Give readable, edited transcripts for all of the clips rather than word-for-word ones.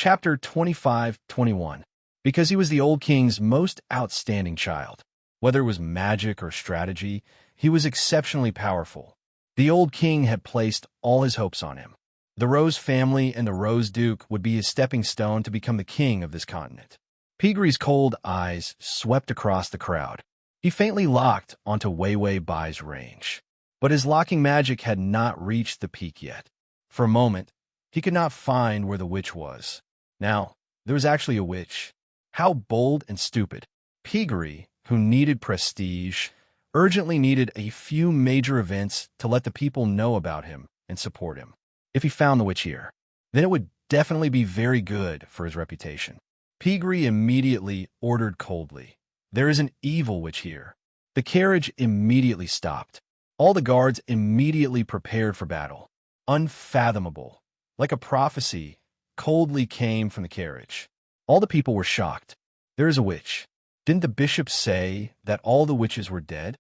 Chapter 25-21. Because he was the old king's most outstanding child. Whether it was magic or strategy, he was exceptionally powerful. The old king had placed all his hopes on him. The Rose family and the Rose Duke would be his stepping stone to become the king of this continent. Pigree's cold eyes swept across the crowd. He faintly locked onto Wei Wei Bai's range. But his locking magic had not reached the peak yet. For a moment, he could not find where the witch was. Now, there was actually a witch. How bold and stupid. Pigree, who needed prestige, urgently needed a few major events to let the people know about him and support him. If he found the witch here, then it would definitely be very good for his reputation. Pigree immediately ordered coldly, "There is an evil witch here." The carriage immediately stopped. All the guards immediately prepared for battle. Unfathomable, like a prophecy, coldly came from the carriage. All the people were shocked. There is a witch. Didn't the bishop say that all the witches were dead?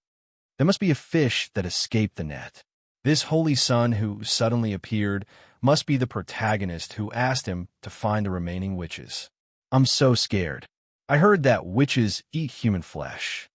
There must be a fish that escaped the net. This holy son who suddenly appeared must be the protagonist who asked him to find the remaining witches. I'm so scared. I heard that witches eat human flesh.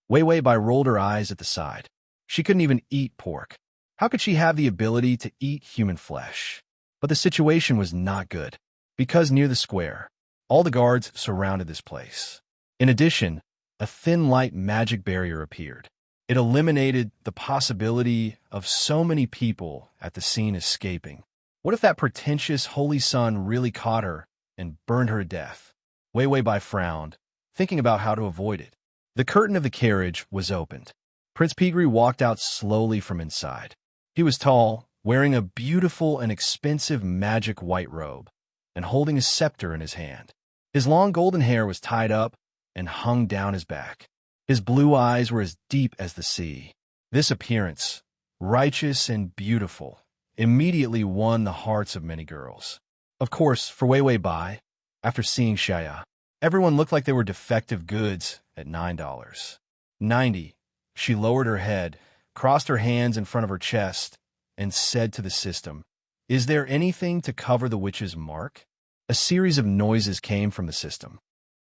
Wei Wei Bai rolled her eyes at the side. She couldn't even eat pork. How could she have the ability to eat human flesh? But the situation was not good, because near the square, all the guards surrounded this place. In addition, a thin light magic barrier appeared. It eliminated the possibility of so many people at the scene escaping. What if that pretentious holy son really caught her and burned her to death? Wei Wei Bai frowned, thinking about how to avoid it. The curtain of the carriage was opened. Prince Pigree walked out slowly from inside. He was tall, wearing a beautiful and expensive magic white robe, and holding a scepter in his hand. His long golden hair was tied up and hung down his back. His blue eyes were as deep as the sea. This appearance, righteous and beautiful, immediately won the hearts of many girls. Of course, for Wei Wei Bai, after seeing Shaya, everyone looked like they were defective goods at $9.90. She lowered her head, crossed her hands in front of her chest, and said to the system, "Is there anything to cover the witch's mark?" A series of noises came from the system.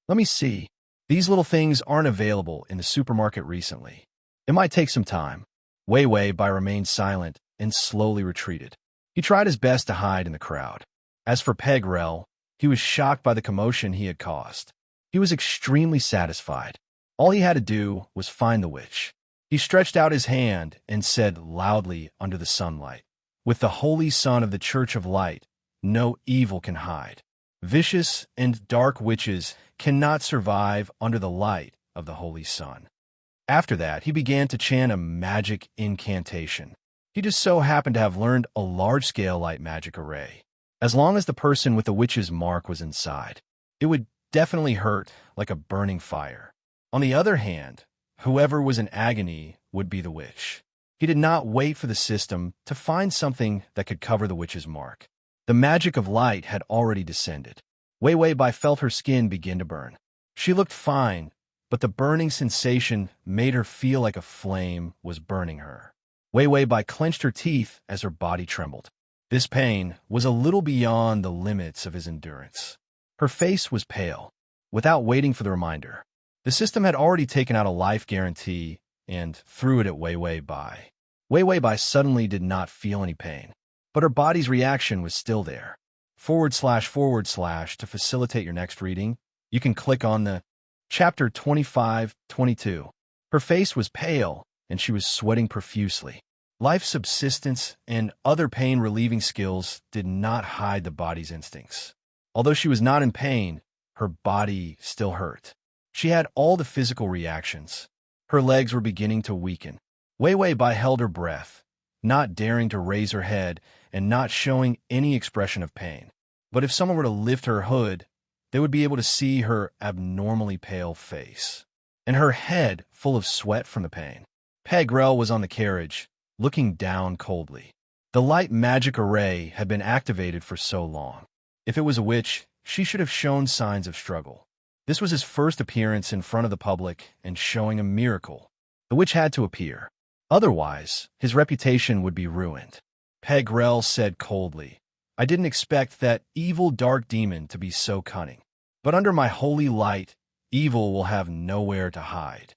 "Let me see. These little things aren't available in the supermarket recently. It might take some time." Wei Wei Bai remained silent and slowly retreated. He tried his best to hide in the crowd. As for Peg Rel, he was shocked by the commotion he had caused. He was extremely satisfied. All he had to do was find the witch. He stretched out his hand and said loudly under the sunlight, "With the holy son of the Church of Light, no evil can hide. Vicious and dark witches cannot survive under the light of the holy sun." After that, he began to chant a magic incantation. He just so happened to have learned a large-scale light magic array. As long as the person with the witch's mark was inside, it would definitely hurt like a burning fire. On the other hand, whoever was in agony would be the witch. He did not wait for the system to find something that could cover the witch's mark. The magic of light had already descended. Wei Wei Bai felt her skin begin to burn. She looked fine, but the burning sensation made her feel like a flame was burning her. Wei Wei Bai clenched her teeth as her body trembled. This pain was a little beyond the limits of his endurance. Her face was pale. Without waiting for the reminder, the system had already taken out a life guarantee and threw it at Wei Wei Bai. Wei Wei Bai suddenly did not feel any pain, but her body's reaction was still there. // to facilitate your next reading, you can click on the Chapter 25-22. Her face was pale, and she was sweating profusely. Life subsistence and other pain-relieving skills did not hide the body's instincts. Although she was not in pain, her body still hurt. She had all the physical reactions. Her legs were beginning to weaken. Wei Wei Bai held her breath, not daring to raise her head and not showing any expression of pain. But if someone were to lift her hood, they would be able to see her abnormally pale face, and her head full of sweat from the pain. Peg Rel was on the carriage, looking down coldly. The light magic array had been activated for so long. If it was a witch, she should have shown signs of struggle. This was his first appearance in front of the public and showing a miracle. The witch had to appear. Otherwise, his reputation would be ruined. Peg Rel said coldly, I didn't expect that evil dark demon to be so cunning. But under my holy light, evil will have nowhere to hide.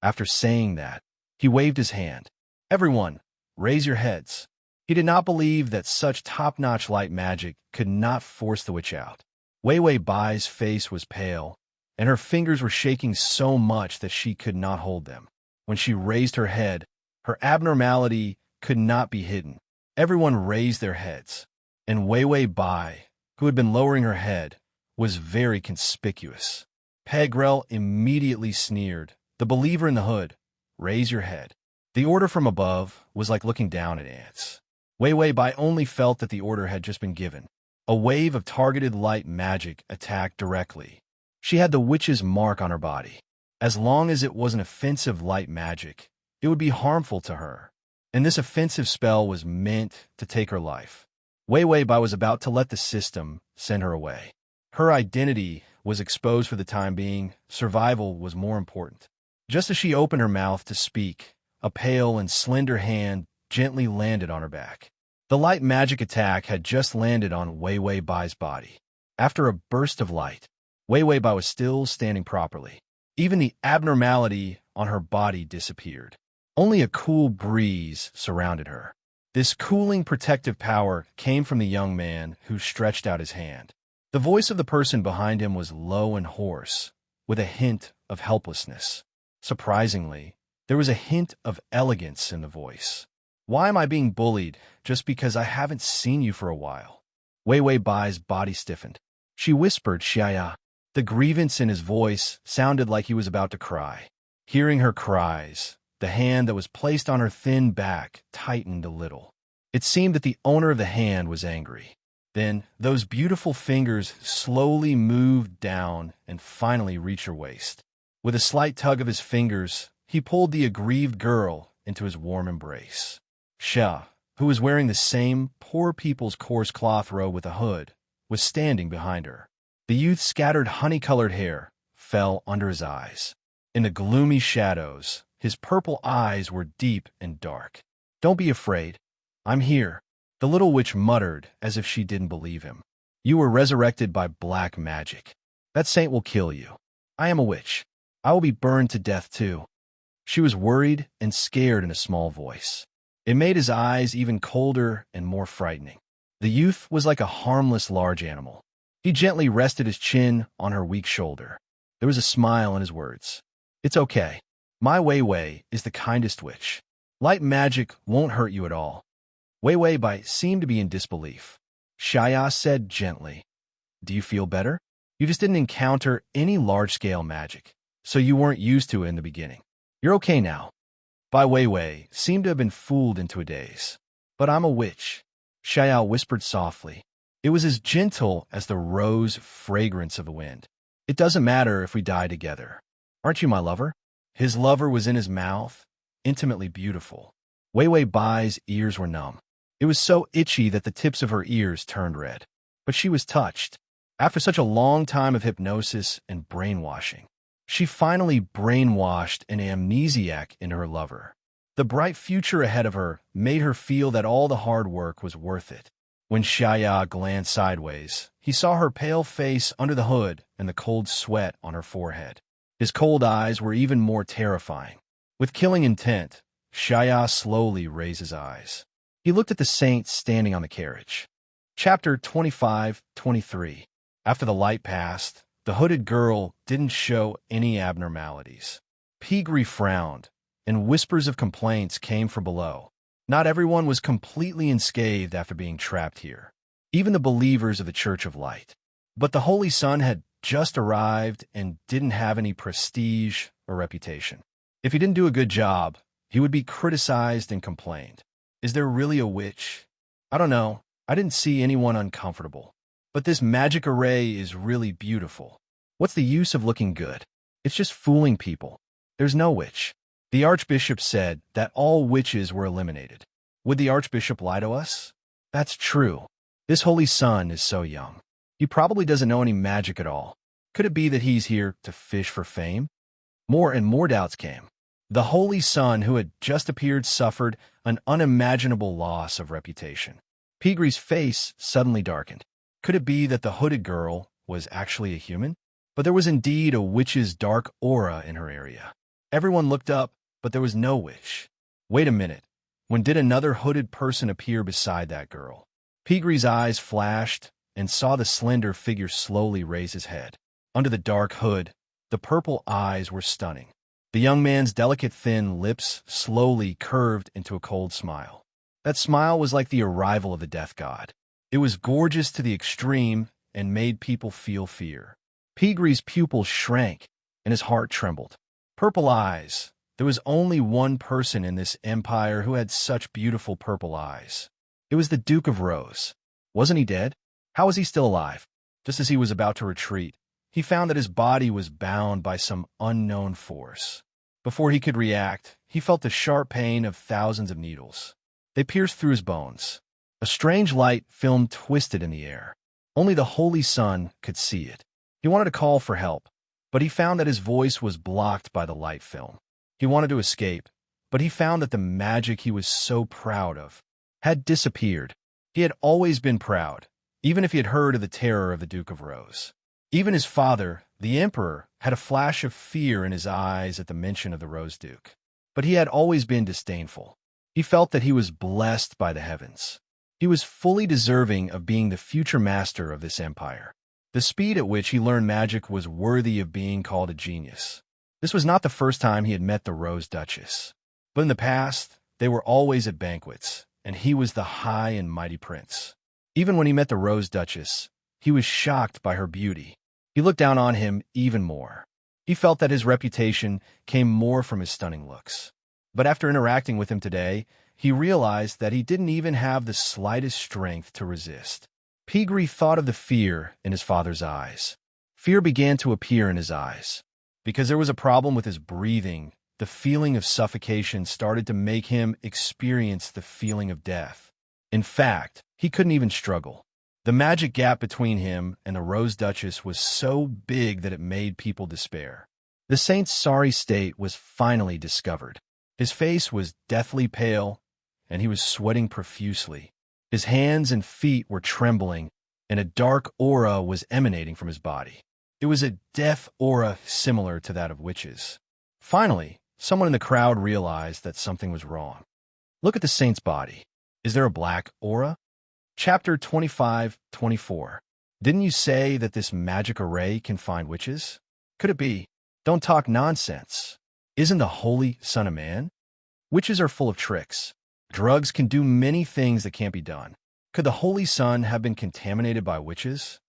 After saying that, he waved his hand. Everyone, raise your heads. He did not believe that such top-notch light magic could not force the witch out. Wei Wei Bai's face was pale, and her fingers were shaking so much that she could not hold them. When she raised her head, her abnormality could not be hidden. Everyone raised their heads, and Wei Wei Bai, who had been lowering her head, was very conspicuous. Pegrel immediately sneered. The believer in the hood, raise your head. The order from above was like looking down at ants. Wei Wei Bai only felt that the order had just been given. A wave of targeted light magic attacked directly. She had the witch's mark on her body. As long as it was an offensive light magic, it would be harmful to her. And this offensive spell was meant to take her life. Wei Wei Bai was about to let the system send her away. Her identity was exposed for the time being. Survival was more important. Just as she opened her mouth to speak, a pale and slender hand gently landed on her back. The light magic attack had just landed on Wei Wei Bai's body. After a burst of light, Wei Wei Bai was still standing properly. Even the abnormality on her body disappeared. Only a cool breeze surrounded her. This cooling protective power came from the young man who stretched out his hand. The voice of the person behind him was low and hoarse, with a hint of helplessness. Surprisingly, there was a hint of elegance in the voice. Why am I being bullied just because I haven't seen you for a while? Wei Wei Bai's body stiffened. She whispered, Xiaya. The grievance in his voice sounded like he was about to cry. Hearing her cries, the hand that was placed on her thin back tightened a little. It seemed that the owner of the hand was angry. Then, those beautiful fingers slowly moved down and finally reached her waist. With a slight tug of his fingers, he pulled the aggrieved girl into his warm embrace. Xia, who was wearing the same poor people's coarse cloth robe with a hood, was standing behind her. The youth's scattered honey-colored hair fell under his eyes. In the gloomy shadows, his purple eyes were deep and dark. Don't be afraid. I'm here, the little witch muttered as if she didn't believe him. You were resurrected by black magic. That saint will kill you. I am a witch. I will be burned to death too. She was worried and scared in a small voice. It made his eyes even colder and more frightening. The youth was like a harmless large animal. He gently rested his chin on her weak shoulder. There was a smile in his words. It's okay. My Wei Wei is the kindest witch. Light magic won't hurt you at all. Wei Wei Bai seemed to be in disbelief. Xiaya said gently, Do you feel better? You just didn't encounter any large-scale magic, so you weren't used to it in the beginning. You're okay now. Bai Wei Wei seemed to have been fooled into a daze. But I'm a witch, Xiaya whispered softly. It was as gentle as the rose fragrance of the wind. It doesn't matter if we die together. Aren't you my lover? His lover was in his mouth, intimately beautiful. Wei Wei Bai's ears were numb. It was so itchy that the tips of her ears turned red. But she was touched. After such a long time of hypnosis and brainwashing, she finally brainwashed an amnesiac into her lover. The bright future ahead of her made her feel that all the hard work was worth it. When Xiaya glanced sideways, he saw her pale face under the hood and the cold sweat on her forehead. His cold eyes were even more terrifying. With killing intent, Xiaya slowly raised his eyes. He looked at the saint standing on the carriage. Chapter 25-23. After the light passed, the hooded girl didn't show any abnormalities. Pigri frowned, and whispers of complaints came from below. Not everyone was completely unscathed after being trapped here, even the believers of the Church of Light. But the Holy Sun had just arrived and didn't have any prestige or reputation. If he didn't do a good job, he would be criticized and complained. Is there really a witch? I don't know. I didn't see anyone uncomfortable. But this magic array is really beautiful. What's the use of looking good? It's just fooling people. There's no witch. The Archbishop said that all witches were eliminated. Would the Archbishop lie to us? That's true. This Holy Sun is so young. He probably doesn't know any magic at all. Could it be that he's here to fish for fame? More and more doubts came. The Holy Sun, who had just appeared, suffered an unimaginable loss of reputation. Pigree's face suddenly darkened. Could it be that the hooded girl was actually a human? But there was indeed a witch's dark aura in her area. Everyone looked up, but there was no witch. Wait a minute. When did another hooded person appear beside that girl? Pigree's eyes flashed and saw the slender figure slowly raise his head. Under the dark hood, the purple eyes were stunning. The young man's delicate thin lips slowly curved into a cold smile. That smile was like the arrival of the death god. It was gorgeous to the extreme and made people feel fear. Pigree's pupils shrank and his heart trembled. Purple eyes. There was only one person in this empire who had such beautiful purple eyes. It was the Duke of Rose. Wasn't he dead? How was he still alive? Just as he was about to retreat, he found that his body was bound by some unknown force. Before he could react, he felt the sharp pain of thousands of needles. They pierced through his bones. A strange light film twisted in the air. Only the Holy Sun could see it. He wanted to call for help, but he found that his voice was blocked by the light film. He wanted to escape, but he found that the magic he was so proud of had disappeared. He had always been proud, even if he had heard of the terror of the Duke of Rose. Even his father, the Emperor, had a flash of fear in his eyes at the mention of the Rose Duke. But he had always been disdainful. He felt that he was blessed by the heavens. He was fully deserving of being the future master of this empire. The speed at which he learned magic was worthy of being called a genius. This was not the first time he had met the Rose Duchess. But in the past, they were always at banquets, and he was the high and mighty prince. Even when he met the Rose Duchess, he was shocked by her beauty. He looked down on him even more. He felt that his reputation came more from his stunning looks. But after interacting with him today, he realized that he didn't even have the slightest strength to resist. Pigree thought of the fear in his father's eyes. Fear began to appear in his eyes. Because there was a problem with his breathing, the feeling of suffocation started to make him experience the feeling of death. In fact, he couldn't even struggle. The magic gap between him and the Rose Duchess was so big that it made people despair. The saint's sorry state was finally discovered. His face was deathly pale, and he was sweating profusely. His hands and feet were trembling, and a dark aura was emanating from his body. It was a death aura similar to that of witches. Finally, someone in the crowd realized that something was wrong. Look at the saint's body. Is there a black aura? Chapter 25-24. Didn't you say that this magic array can find witches? Could it be? Don't talk nonsense. Isn't the Holy Son a man? Witches are full of tricks. Drugs can do many things that can't be done. Could the Holy Son have been contaminated by witches?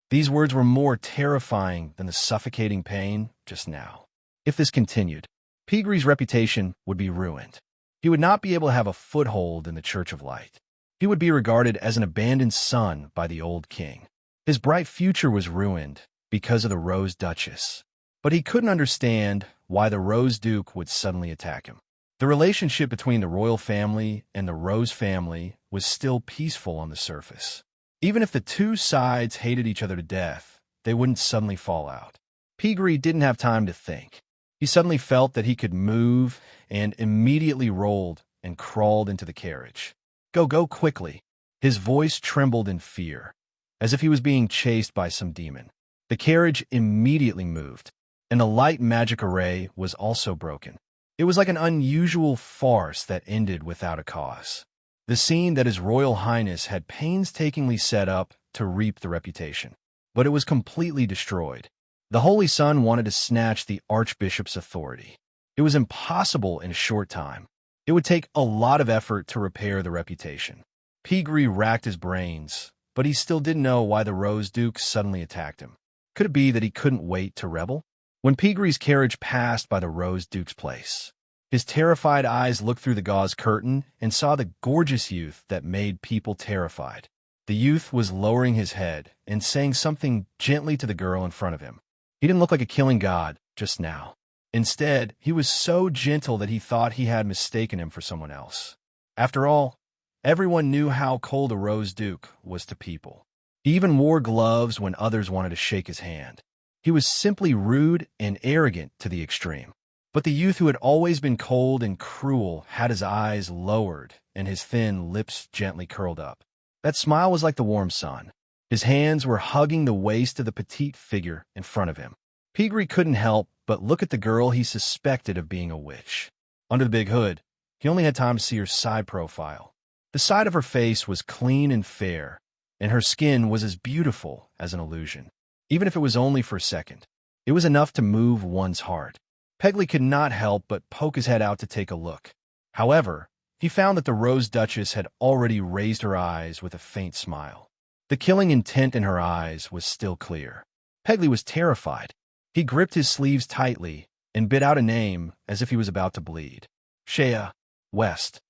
These words were more terrifying than the suffocating pain just now. If this continued, Pigree's reputation would be ruined. He would not be able to have a foothold in the Church of Light. He would be regarded as an abandoned son by the old king. His bright future was ruined because of the Rose Duchess. But he couldn't understand why the Rose Duke would suddenly attack him. The relationship between the royal family and the Rose family was still peaceful on the surface. Even if the two sides hated each other to death, they wouldn't suddenly fall out. Pigree didn't have time to think. He suddenly felt that he could move and immediately rolled and crawled into the carriage. Go quickly. His voice trembled in fear, as if he was being chased by some demon. The carriage immediately moved, and the light magic array was also broken. It was like an unusual farce that ended without a cause. The scene that His Royal Highness had painstakingly set up to reap the reputation. But it was completely destroyed. The Holy Son wanted to snatch the Archbishop's authority. It was impossible in a short time. It would take a lot of effort to repair the reputation. Pigree racked his brains, but he still didn't know why the Rose Duke suddenly attacked him. Could it be that he couldn't wait to rebel? When Pigree's carriage passed by the Rose Duke's place, his terrified eyes looked through the gauze curtain and saw the gorgeous youth that made people terrified. The youth was lowering his head and saying something gently to the girl in front of him. He didn't look like a killing god just now. Instead, he was so gentle that he thought he had mistaken him for someone else. After all, everyone knew how cold a Rose Duke was to people. He even wore gloves when others wanted to shake his hand. He was simply rude and arrogant to the extreme. But the youth who had always been cold and cruel had his eyes lowered and his thin lips gently curled up. That smile was like the warm sun. His hands were hugging the waist of the petite figure in front of him. Pigri couldn't help but look at the girl he suspected of being a witch. Under the big hood, he only had time to see her side profile. The side of her face was clean and fair, and her skin was as beautiful as an illusion. Even if it was only for a second, it was enough to move one's heart. Peggy could not help but poke his head out to take a look. However, he found that the Rose Duchess had already raised her eyes with a faint smile. The killing intent in her eyes was still clear. Peggy was terrified. He gripped his sleeves tightly and bit out a name as if he was about to bleed. Shea West.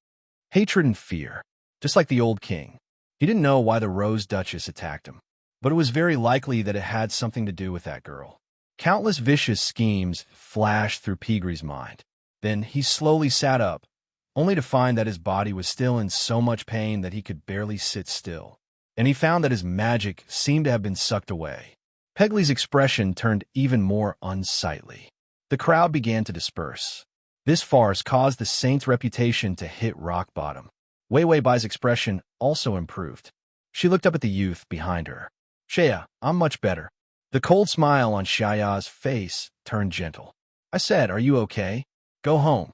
Hatred and fear, just like the old king. He didn't know why the Rose Duchess attacked him, but it was very likely that it had something to do with that girl. Countless vicious schemes flashed through Pigri's mind. Then he slowly sat up, only to find that his body was still in so much pain that he could barely sit still. And he found that his magic seemed to have been sucked away. Peggy's expression turned even more unsightly. The crowd began to disperse. This farce caused the saint's reputation to hit rock bottom. Wei Wei Bai's expression also improved. She looked up at the youth behind her. Shea, I'm much better. The cold smile on Shea's face turned gentle. I said, are you okay? Go home.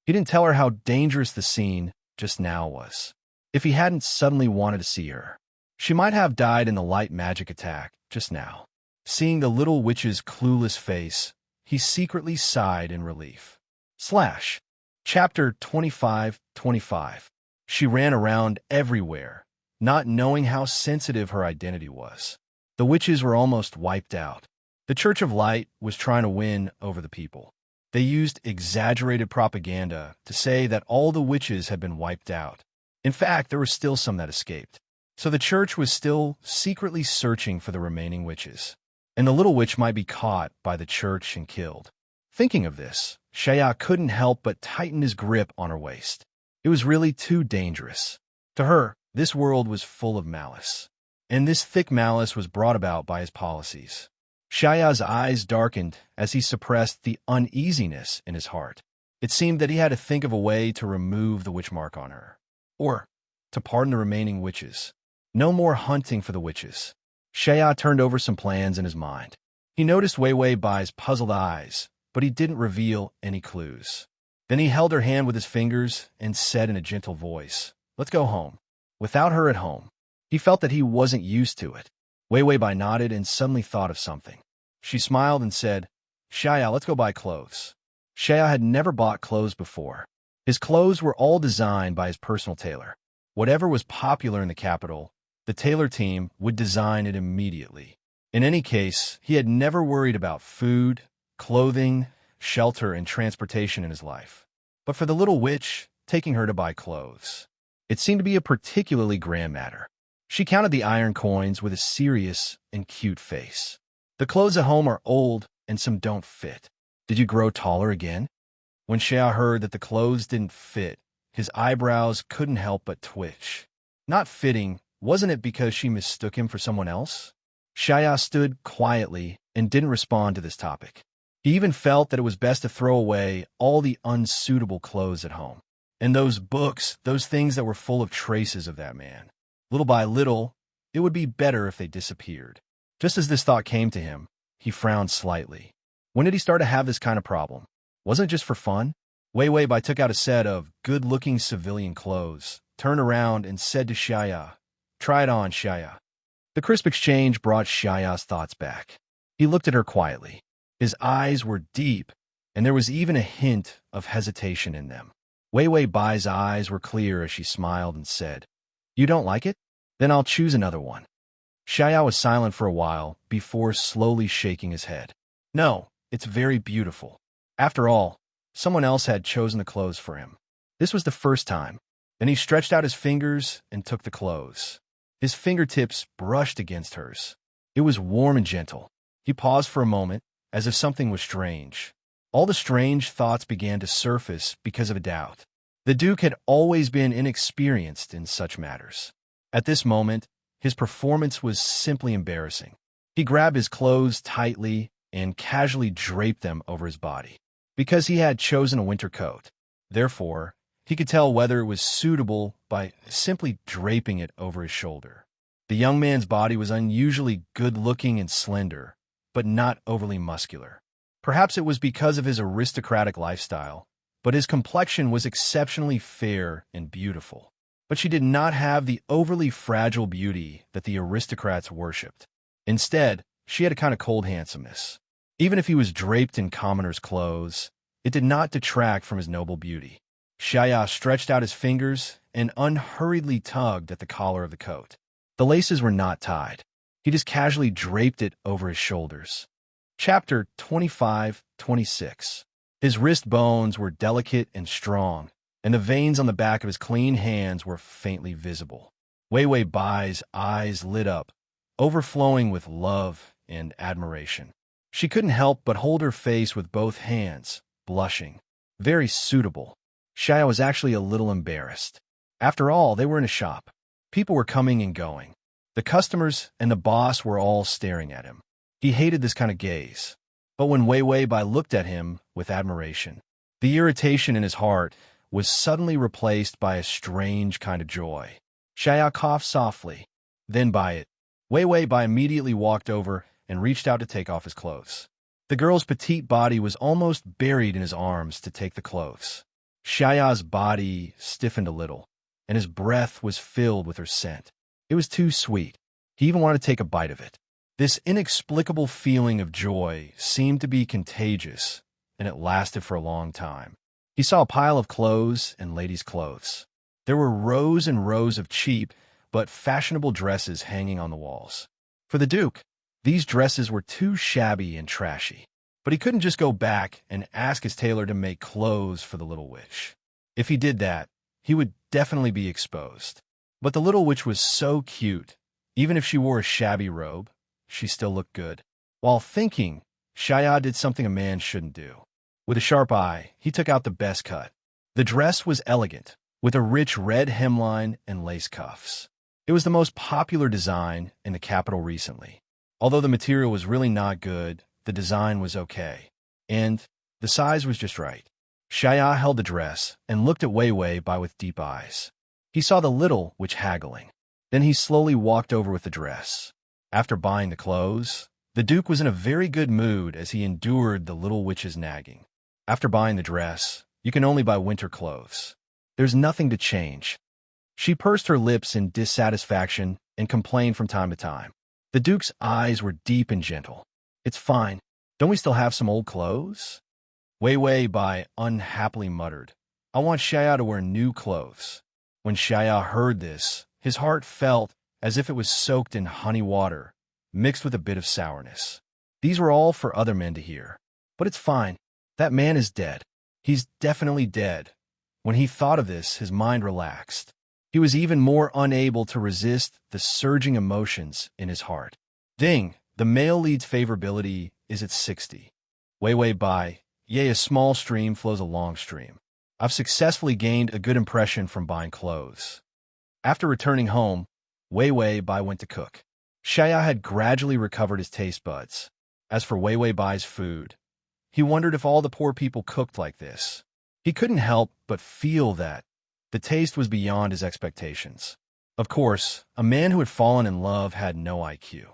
He didn't tell her how dangerous the scene just now was. If he hadn't suddenly wanted to see her, she might have died in the light magic attack just now. Seeing the little witch's clueless face, he secretly sighed in relief. Chapter 25:25. She ran around everywhere, not knowing how sensitive her identity was. The witches were almost wiped out. The Church of Light was trying to win over the people. They used exaggerated propaganda to say that all the witches had been wiped out. In fact, there were still some that escaped. So the church was still secretly searching for the remaining witches. And the little witch might be caught by the church and killed. Thinking of this, Shea couldn't help but tighten his grip on her waist. It was really too dangerous. To her, this world was full of malice. And this thick malice was brought about by his policies. Shea's eyes darkened as he suppressed the uneasiness in his heart. It seemed that he had to think of a way to remove the witch mark on her. Or to pardon the remaining witches. No more hunting for the witches. Shea turned over some plans in his mind. He noticed Wei Wei Bai's puzzled eyes, but he didn't reveal any clues. Then he held her hand with his fingers and said in a gentle voice, let's go home. Without her at home, he felt that he wasn't used to it. Wei Wei Bai nodded and suddenly thought of something. She smiled and said, Shea, let's go buy clothes. Shea had never bought clothes before. His clothes were all designed by his personal tailor. Whatever was popular in the capital, the tailor team would design it immediately. In any case, he had never worried about food, clothing, shelter, and transportation in his life. But for the little witch, taking her to buy clothes, it seemed to be a particularly grand matter. She counted the iron coins with a serious and cute face. The clothes at home are old and some don't fit. Did you grow taller again? When Shea heard that the clothes didn't fit, his eyebrows couldn't help but twitch. Not fitting, wasn't it because she mistook him for someone else? Shea stood quietly and didn't respond to this topic. He even felt that it was best to throw away all the unsuitable clothes at home. And those books, those things that were full of traces of that man. Little by little, it would be better if they disappeared. Just as this thought came to him, he frowned slightly. When did he start to have this kind of problem? Wasn't it just for fun? Wei Wei Bai took out a set of good-looking civilian clothes, turned around and said to Shea, try it on, Shea. The crisp exchange brought Shea's thoughts back. He looked at her quietly. His eyes were deep, and there was even a hint of hesitation in them. Wei Wei Bai's eyes were clear as she smiled and said, you don't like it? Then I'll choose another one. Shea was silent for a while before slowly shaking his head. No, it's very beautiful. After all, someone else had chosen the clothes for him. This was the first time. Then he stretched out his fingers and took the clothes. His fingertips brushed against hers. It was warm and gentle. He paused for a moment, as if something was strange. All the strange thoughts began to surface because of a doubt. The Duke had always been inexperienced in such matters. At this moment, his performance was simply embarrassing. He grabbed his clothes tightly and casually draped them over his body. Because he had chosen a winter coat. Therefore, He could tell whether it was suitable by simply draping it over his shoulder. The young man's body was unusually good-looking and slender, but not overly muscular. Perhaps it was because of his aristocratic lifestyle, but his complexion was exceptionally fair and beautiful. But she did not have the overly fragile beauty that the aristocrats worshipped. Instead, she had a kind of cold handsomeness. Even if he was draped in commoner's clothes, it did not detract from his noble beauty. Shaya stretched out his fingers and unhurriedly tugged at the collar of the coat. The laces were not tied. He just casually draped it over his shoulders. Chapter 25-26. His wrist bones were delicate and strong, and the veins on the back of his clean hands were faintly visible. Wei Wei Bai's eyes lit up, overflowing with love and admiration. She couldn't help but hold her face with both hands, blushing. Very suitable. Shaya was actually a little embarrassed. After all, they were in a shop. People were coming and going. The customers and the boss were all staring at him. He hated this kind of gaze. But when Wei Wei Bai looked at him with admiration, the irritation in his heart was suddenly replaced by a strange kind of joy. Shaya coughed softly. Then by it, Wei Wei Bai immediately walked over and reached out to take off his clothes. The girl's petite body was almost buried in his arms to take the clothes. Shaya's body stiffened a little, and his breath was filled with her scent. It was too sweet. He even wanted to take a bite of it. This inexplicable feeling of joy seemed to be contagious, and it lasted for a long time. He saw a pile of clothes and ladies' clothes. There were rows and rows of cheap but fashionable dresses hanging on the walls. For the Duke, these dresses were too shabby and trashy. But he couldn't just go back and ask his tailor to make clothes for the little witch. If he did that, he would definitely be exposed. But the little witch was so cute. Even if she wore a shabby robe, she still looked good. While thinking, Shaya did something a man shouldn't do. With a sharp eye, he took out the best cut. The dress was elegant, with a rich red hemline and lace cuffs. It was the most popular design in the capital recently. Although the material was really not good, the design was okay, and the size was just right. Shaya held the dress and looked at Wei Wei Bai with deep eyes. He saw the little witch haggling. Then he slowly walked over with the dress. After buying the clothes, the Duke was in a very good mood as he endured the little witch's nagging. After buying the dress, you can only buy winter clothes. There's nothing to change. She pursed her lips in dissatisfaction and complained from time to time. The Duke's eyes were deep and gentle. It's fine. Don't we still have some old clothes? Wei Wei Bai unhappily muttered, I want Shaya to wear new clothes. When Shaya heard this, his heart felt as if it was soaked in honey water, mixed with a bit of sourness. These were all for other men to hear. But it's fine. That man is dead. He's definitely dead. When he thought of this, his mind relaxed. He was even more unable to resist the surging emotions in his heart. Ding! The male lead's favorability is at 60. Wei Wei Bai, yea, a small stream flows a long stream. I've successfully gained a good impression from buying clothes. After returning home, Wei Wei Bai went to cook. Shaya had gradually recovered his taste buds. As for Wei Wei Bai's food, he wondered if all the poor people cooked like this. He couldn't help but feel that the taste was beyond his expectations. Of course, a man who had fallen in love had no IQ.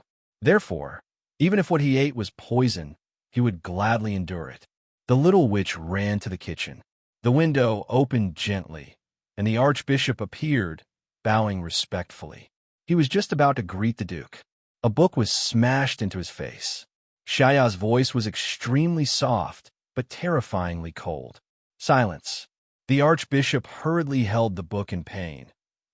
Therefore, even if what he ate was poison, he would gladly endure it. The little witch ran to the kitchen. The window opened gently, and the archbishop appeared, bowing respectfully. He was just about to greet the Duke. A book was smashed into his face. Shaya's voice was extremely soft, but terrifyingly cold. Silence. The archbishop hurriedly held the book in pain,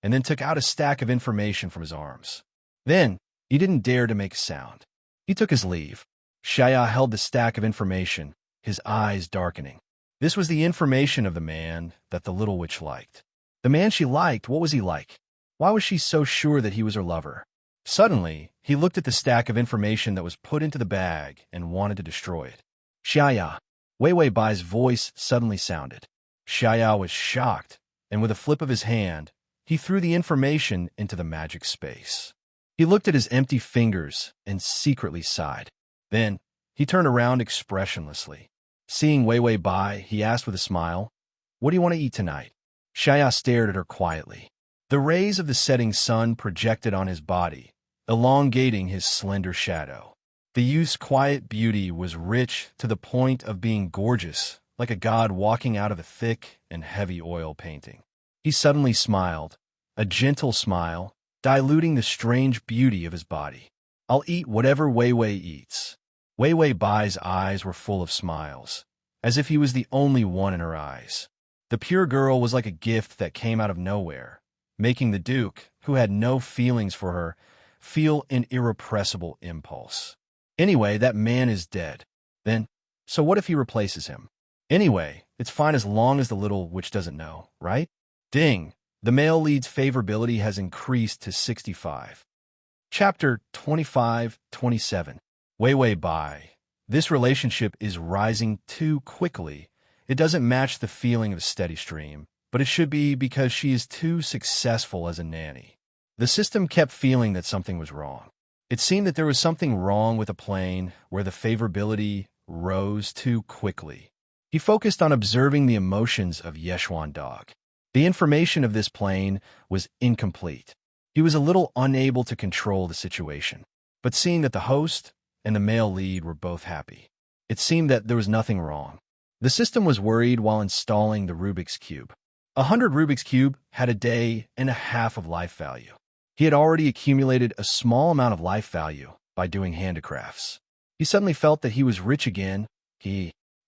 and then took out a stack of information from his arms. Then, he didn't dare to make a sound. He took his leave. Shaya held the stack of information, his eyes darkening. This was the information of the man that the little witch liked. The man she liked, what was he like? Why was she so sure that he was her lover? Suddenly, he looked at the stack of information that was put into the bag and wanted to destroy it. Shaya. Wei Wei Bai's voice suddenly sounded. Shaya was shocked, and with a flip of his hand, he threw the information into the magic space. He looked at his empty fingers and secretly sighed. Then, he turned around expressionlessly. Seeing Wei Wei Bai, he asked with a smile, "What do you want to eat tonight?" Shaya stared at her quietly. The rays of the setting sun projected on his body, elongating his slender shadow. The youth's quiet beauty was rich to the point of being gorgeous, like a god walking out of a thick and heavy oil painting. He suddenly smiled, a gentle smile, diluting the strange beauty of his body. I'll eat whatever Wei Wei eats. Wei Wei Bai's eyes were full of smiles, as if he was the only one in her eyes. The pure girl was like a gift that came out of nowhere, making the Duke, who had no feelings for her, feel an irrepressible impulse. Anyway, that man is dead. Then, so what if he replaces him? Anyway, it's fine as long as the little witch doesn't know, right? Ding! The male lead's favorability has increased to 65. Chapter 25-27. Wei Wei Bai. This relationship is rising too quickly. It doesn't match the feeling of a steady stream, but it should be because she is too successful as a nanny. The system kept feeling that something was wrong. It seemed that there was something wrong with a plane where the favorability rose too quickly. He focused on observing the emotions of Yeshuan Dog. The information of this plane was incomplete. He was a little unable to control the situation. But seeing that the host and the male lead were both happy, it seemed that there was nothing wrong. The system was worried while installing the Rubik's Cube. 100 Rubik's Cube had a day and a half of life value. He had already accumulated a small amount of life value by doing handicrafts. He suddenly felt that he was rich again.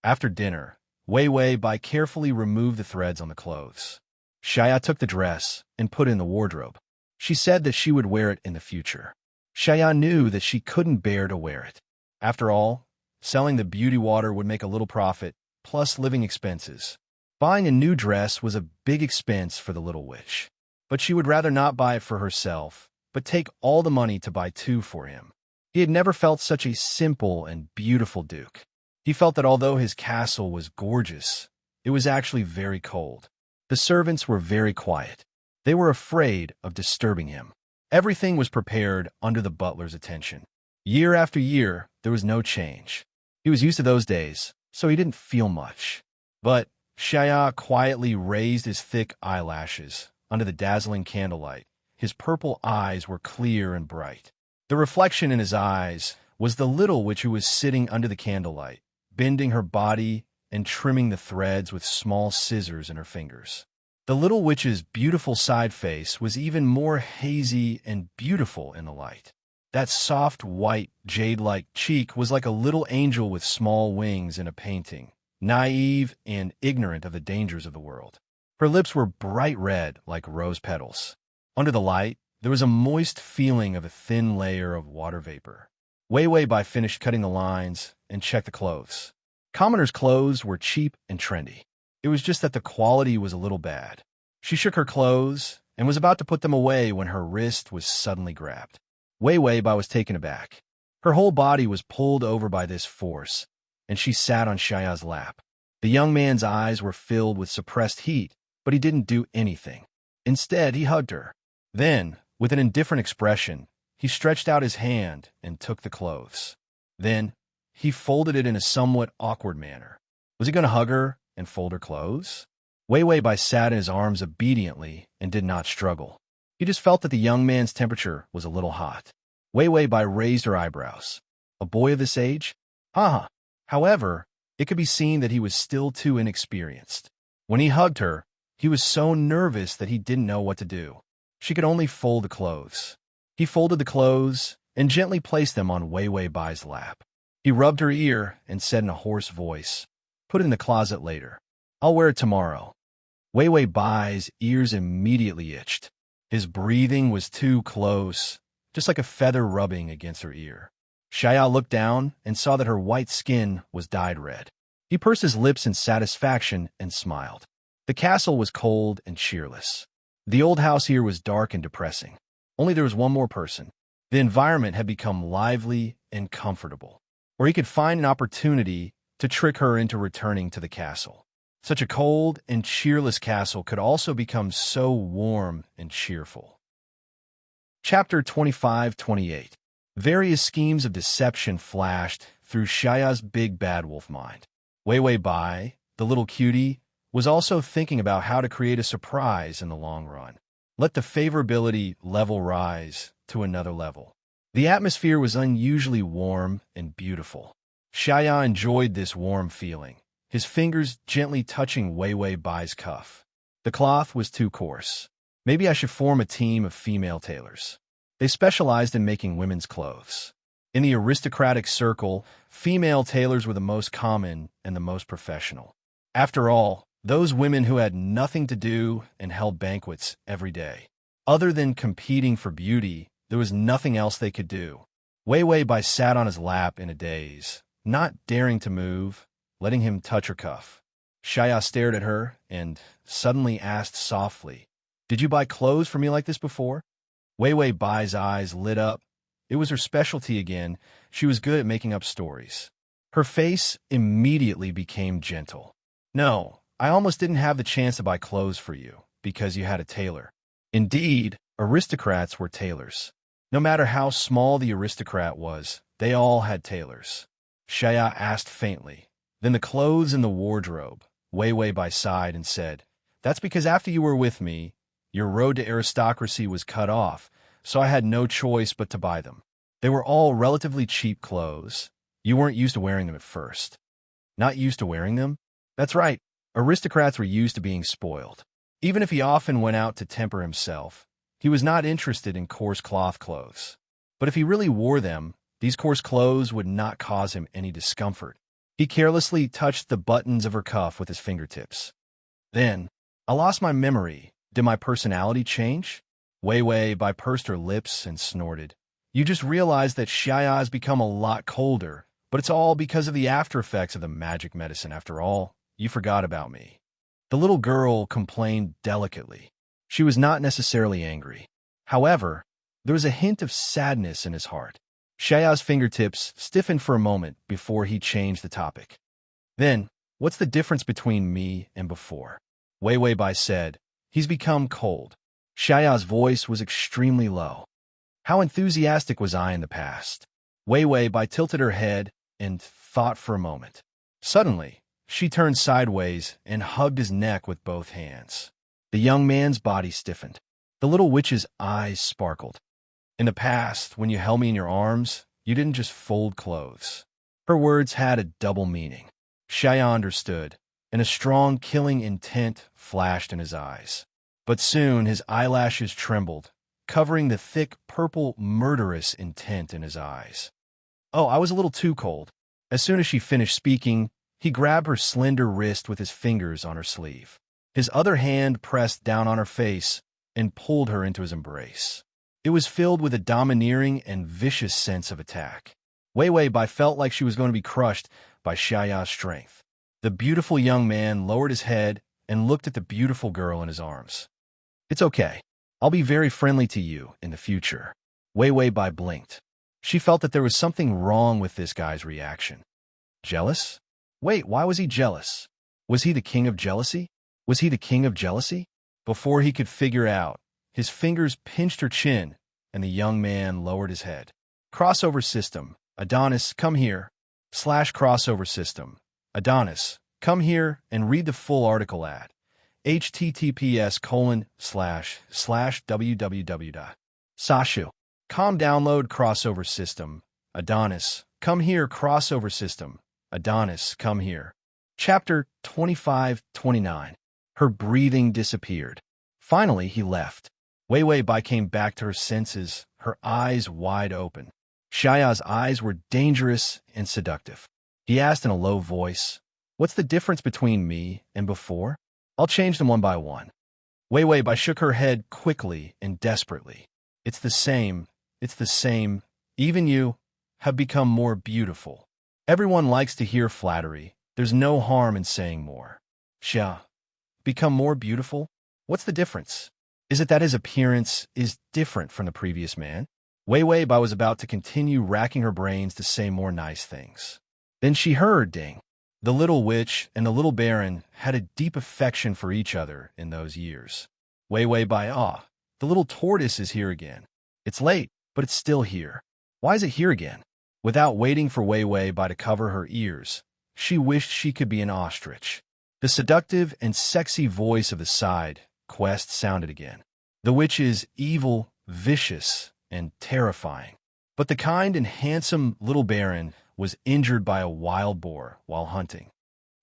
After dinner, Wei Wei Bai carefully removed the threads on the clothes. Shaya took the dress and put it in the wardrobe. She said that she would wear it in the future. Shaya knew that she couldn't bear to wear it. After all, selling the beauty water would make a little profit, plus living expenses. Buying a new dress was a big expense for the little witch. But she would rather not buy it for herself, but take all the money to buy two for him. He had never felt such a simple and beautiful Duke. He felt that although his castle was gorgeous, it was actually very cold. The servants were very quiet. They were afraid of disturbing him. Everything was prepared under the butler's attention. Year after year, there was no change. He was used to those days, so he didn't feel much. But Shaya quietly raised his thick eyelashes under the dazzling candlelight. His purple eyes were clear and bright. The reflection in his eyes was the little witch who was sitting under the candlelight, bending her body and trimming the threads with small scissors in her fingers. The little witch's beautiful side face was even more hazy and beautiful in the light. That soft, white, jade-like cheek was like a little angel with small wings in a painting, naive and ignorant of the dangers of the world. Her lips were bright red like rose petals. Under the light, there was a moist feeling of a thin layer of water vapor. Wei Wei Bai finished cutting the lines and checked the clothes. Commoners' clothes were cheap and trendy. It was just that the quality was a little bad. She shook her clothes and was about to put them away when her wrist was suddenly grabbed. Wei Wei Bai was taken aback. Her whole body was pulled over by this force, and she sat on Shaya's lap. The young man's eyes were filled with suppressed heat, but he didn't do anything. Instead, he hugged her. Then, with an indifferent expression, he stretched out his hand and took the clothes. Then, he folded it in a somewhat awkward manner. Was he going to hug her and fold her clothes? Wei Wei Bai sat in his arms obediently and did not struggle. He just felt that the young man's temperature was a little hot. Wei Wei Bai raised her eyebrows. A boy of this age? Haha. However, it could be seen that he was still too inexperienced. When he hugged her, he was so nervous that he didn't know what to do. She could only fold the clothes. He folded the clothes and gently placed them on Wei Wei Bai's lap. He rubbed her ear and said in a hoarse voice, "Put it in the closet later. I'll wear it tomorrow." Wei Wei Bai's ears immediately itched. His breathing was too close, just like a feather rubbing against her ear. Shaya looked down and saw that her white skin was dyed red. He pursed his lips in satisfaction and smiled. The castle was cold and cheerless. The old house here was dark and depressing. Only there was one more person. The environment had become lively and comfortable, or he could find an opportunity to trick her into returning to the castle. Such a cold and cheerless castle could also become so warm and cheerful. Chapter 25-28. Various schemes of deception flashed through Shaya's big bad wolf mind. Wei Wei Bai, the little cutie, was also thinking about how to create a surprise in the long run. Let the favorability level rise to another level. The atmosphere was unusually warm and beautiful. Xiaya enjoyed this warm feeling, his fingers gently touching Wei Wei Bai's cuff. The cloth was too coarse. Maybe I should form a team of female tailors. They specialized in making women's clothes. In the aristocratic circle, female tailors were the most common and the most professional. After all, those women who had nothing to do and held banquets every day. Other than competing for beauty, there was nothing else they could do. Wei Wei Bai sat on his lap in a daze, not daring to move, letting him touch her cuff. Xiaya stared at her and suddenly asked softly, "Did you buy clothes for me like this before?" Wei Wei Bai's eyes lit up. It was her specialty again. She was good at making up stories. Her face immediately became gentle. "No, I almost didn't have the chance to buy clothes for you, because you had a tailor." Indeed, aristocrats were tailors. No matter how small the aristocrat was, they all had tailors. Xiaya asked faintly. Then the clothes in the wardrobe. Wei Wei Bai sighed and said, "That's because after you were with me, your road to aristocracy was cut off, so I had no choice but to buy them. They were all relatively cheap clothes. You weren't used to wearing them at first." "Not used to wearing them?" "That's right. Aristocrats were used to being spoiled. Even if he often went out to temper himself, he was not interested in coarse cloth clothes. But if he really wore them, these coarse clothes would not cause him any discomfort." He carelessly touched the buttons of her cuff with his fingertips. Then, "I lost my memory. Did my personality change?" Wei Wei Bai pursed her lips and snorted. "You just realized that Xiaya has become a lot colder, but it's all because of the after effects of the magic medicine after all. You forgot about me." The little girl complained delicately. She was not necessarily angry. However, there was a hint of sadness in his heart. Xiao's fingertips stiffened for a moment before he changed the topic. "Then, what's the difference between me and before?" Wei Wei Bai said. "He's become cold." Xiao's voice was extremely low. How enthusiastic was I in the past? Wei Wei Bai tilted her head and thought for a moment. Suddenly, she turned sideways and hugged his neck with both hands. The young man's body stiffened. The little witch's eyes sparkled. "In the past, when you held me in your arms, you didn't just fold clothes." Her words had a double meaning. Xiao understood, and a strong killing intent flashed in his eyes. But soon his eyelashes trembled, covering the thick purple murderous intent in his eyes. "Oh, I was a little too cold." As soon as she finished speaking, he grabbed her slender wrist with his fingers on her sleeve. His other hand pressed down on her face and pulled her into his embrace. It was filled with a domineering and vicious sense of attack. Wei Wei Bai felt like she was going to be crushed by Xiao's strength. The beautiful young man lowered his head and looked at the beautiful girl in his arms. "It's okay. I'll be very friendly to you in the future." Wei Wei Bai blinked. She felt that there was something wrong with this guy's reaction. Jealous? Wait, why was he jealous? Was he the king of jealousy? Was he the king of jealousy? Before he could figure out, his fingers pinched her chin, and the young man lowered his head. Crossover system. Adonis, come here. /crossover system. Adonis, come here and read the full article at https://www. Sashu. Download crossover system. Adonis, come here crossover system. Adonis, come here. Chapter 25-29. Her breathing disappeared. Finally, he left. Wei Wei Bai came back to her senses, her eyes wide open. Xiao's eyes were dangerous and seductive. He asked in a low voice, "What's the difference between me and before?" "I'll change them one by one." Wei Wei Bai shook her head quickly and desperately. It's the same. Even you have become more beautiful." Everyone likes to hear flattery. There's no harm in saying more. Xia, become more beautiful? What's the difference? Is it that his appearance is different from the previous man? Wei Wei Bai was about to continue racking her brains to say more nice things. Then she heard ding. The little witch and the little baron had a deep affection for each other in those years. Wei Wei Bai, the little tortoise is here again. It's late, but it's still here. Why is it here again? Without waiting for Wei Wei Bai to cover her ears, she wished she could be an ostrich. The seductive and sexy voice of the side quest sounded again. The witch is evil, vicious, and terrifying. But the kind and handsome little baron was injured by a wild boar while hunting.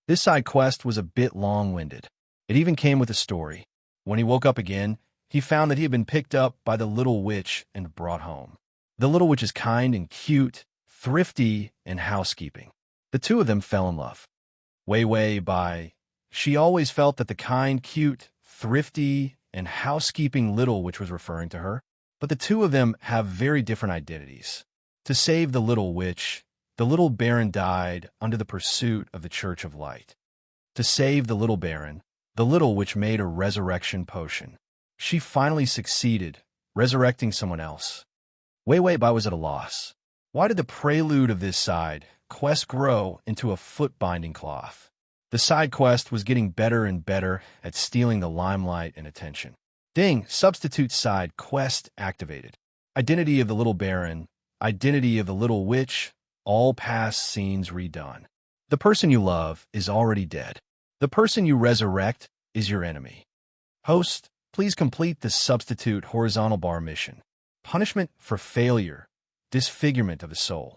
This side quest was a bit long-winded. It even came with a story. When he woke up again, he found that he had been picked up by the little witch and brought home. The little witch is kind and cute, thrifty, and housekeeping. The two of them fell in love. Wei by. She always felt that the kind, cute, thrifty, and housekeeping little witch was referring to her, but the two of them have very different identities. To save the little witch, the little baron died under the pursuit of the Church of Light. To save the little baron, the little witch made a resurrection potion. She finally succeeded, resurrecting someone else. Wei Bai was at a loss. Why did the prelude of this side quest grow into a foot-binding cloth? The side quest was getting better and better at stealing the limelight and attention. Ding! Substitute side quest activated. Identity of the little baron, identity of the little witch, all past scenes redone. The person you love is already dead. The person you resurrect is your enemy. Host, please complete the substitute horizontal bar mission. Punishment for failure, disfigurement of the soul.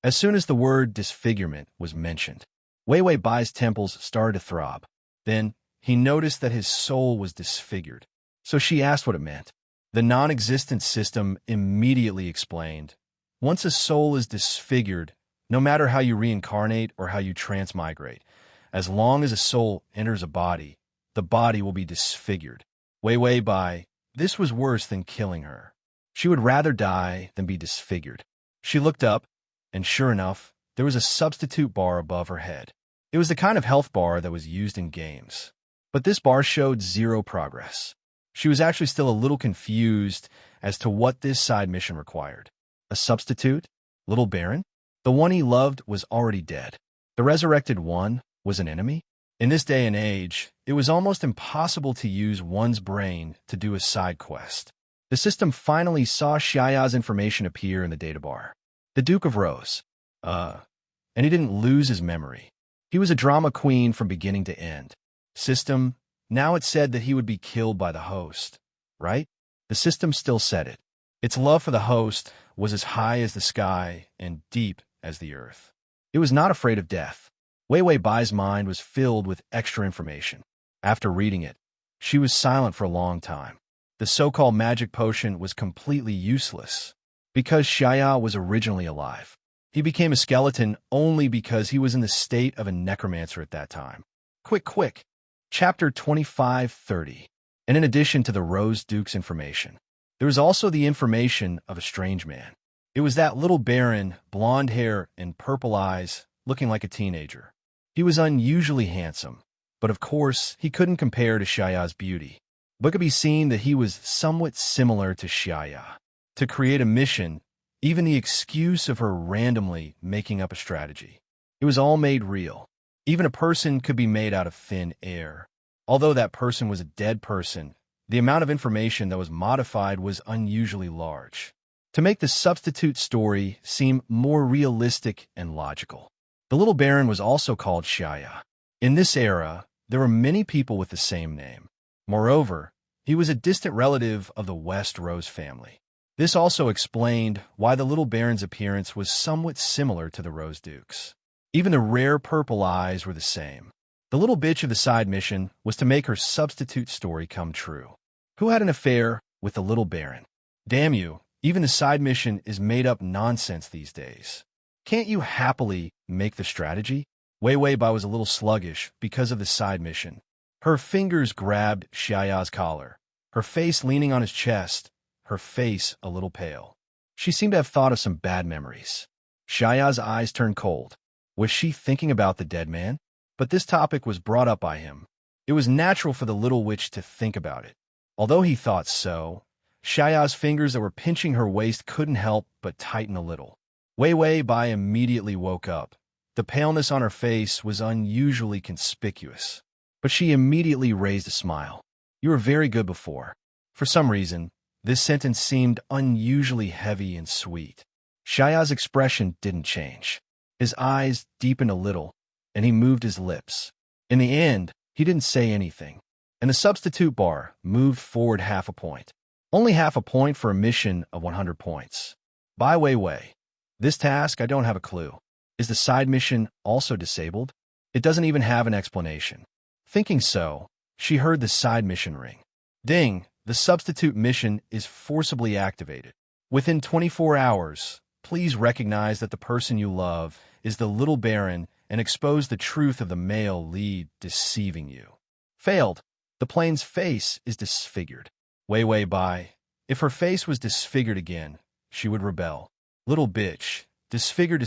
As soon as the word disfigurement was mentioned, Wei Bai's temples started to throb. Then he noticed that his soul was disfigured. So she asked what it meant. The non-existent system immediately explained, once a soul is disfigured, no matter how you reincarnate or how you transmigrate, as long as a soul enters a body, the body will be disfigured. Wei Bai, this was worse than killing her. She would rather die than be disfigured. She looked up, and sure enough, there was a substitute bar above her head. It was the kind of health bar that was used in games. But this bar showed zero progress. She was actually still a little confused as to what this side mission required. A substitute? Little Baron? The one he loved was already dead. The resurrected one was an enemy? In this day and age, it was almost impossible to use one's brain to do a side quest. The system finally saw Xiaoya's information appear in the data bar. The Duke of Rose. And he didn't lose his memory. He was a drama queen from beginning to end. System, now it said that he would be killed by the host, right? The system still said it. Its love for the host was as high as the sky and deep as the earth. It was not afraid of death. Wei Bai's mind was filled with extra information. After reading it, she was silent for a long time. The so-called magic potion was completely useless. Because Xiaoya was originally alive, he became a skeleton only because he was in the state of a necromancer at that time. Quick! Chapter 25:30. And in addition to the Rose Duke's information, there was also the information of a strange man. It was that little baron, blonde hair and purple eyes, looking like a teenager. He was unusually handsome, but of course he couldn't compare to Xiaoya's beauty. But it could be seen that he was somewhat similar to Xiaoya. To create a mission, even the excuse of her randomly making up a strategy. It was all made real. Even a person could be made out of thin air. Although that person was a dead person, the amount of information that was modified was unusually large. To make the substitute story seem more realistic and logical. The little baron was also called Xiaoya. In this era, there were many people with the same name. Moreover, he was a distant relative of the West Rose family. This also explained why the little baron's appearance was somewhat similar to the Rose Duke's. Even the rare purple eyes were the same. The little bitch of the side mission was to make her substitute story come true. Who had an affair with the little baron? Damn you, even the side mission is made-up nonsense these days. Can't you happily make the strategy? Wei Bai was a little sluggish because of the side mission. Her fingers grabbed Xiaoya's collar, her face leaning on his chest, her face a little pale. She seemed to have thought of some bad memories. Xiaoya's eyes turned cold. Was she thinking about the dead man? But this topic was brought up by him. It was natural for the little witch to think about it. Although he thought so, Xiaoya's fingers that were pinching her waist couldn't help but tighten a little. Wei Bai immediately woke up. The paleness on her face was unusually conspicuous. But she immediately raised a smile. You were very good before. For some reason, this sentence seemed unusually heavy and sweet. Xiaoya's expression didn't change. His eyes deepened a little, and he moved his lips. In the end, he didn't say anything, and the substitute bar moved forward half a point. Only half a point for a mission of 100 points. By Wei. This task, I don't have a clue. Is the side mission also disabled? It doesn't even have an explanation. Thinking so, she heard the side mission ring. Ding! The substitute mission is forcibly activated. Within 24 hours, please recognize that the person you love is the little baron and expose the truth of the male lead deceiving you. Failed. The plane's face is disfigured. Wei Bai. If her face was disfigured again, she would rebel. Little bitch. Disfigured,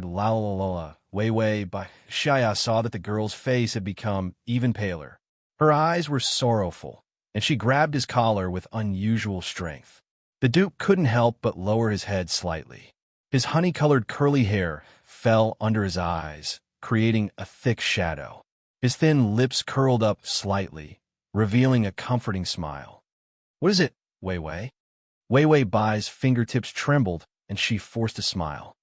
la la la la. Wei Bai. Shaya saw that the girl's face had become even paler. Her eyes were sorrowful, and she grabbed his collar with unusual strength. The Duke couldn't help but lower his head slightly. His honey-colored curly hair fell under his eyes, creating a thick shadow. His thin lips curled up slightly, revealing a comforting smile. What is it, Wei? Wei Bai's fingertips trembled, and she forced a smile.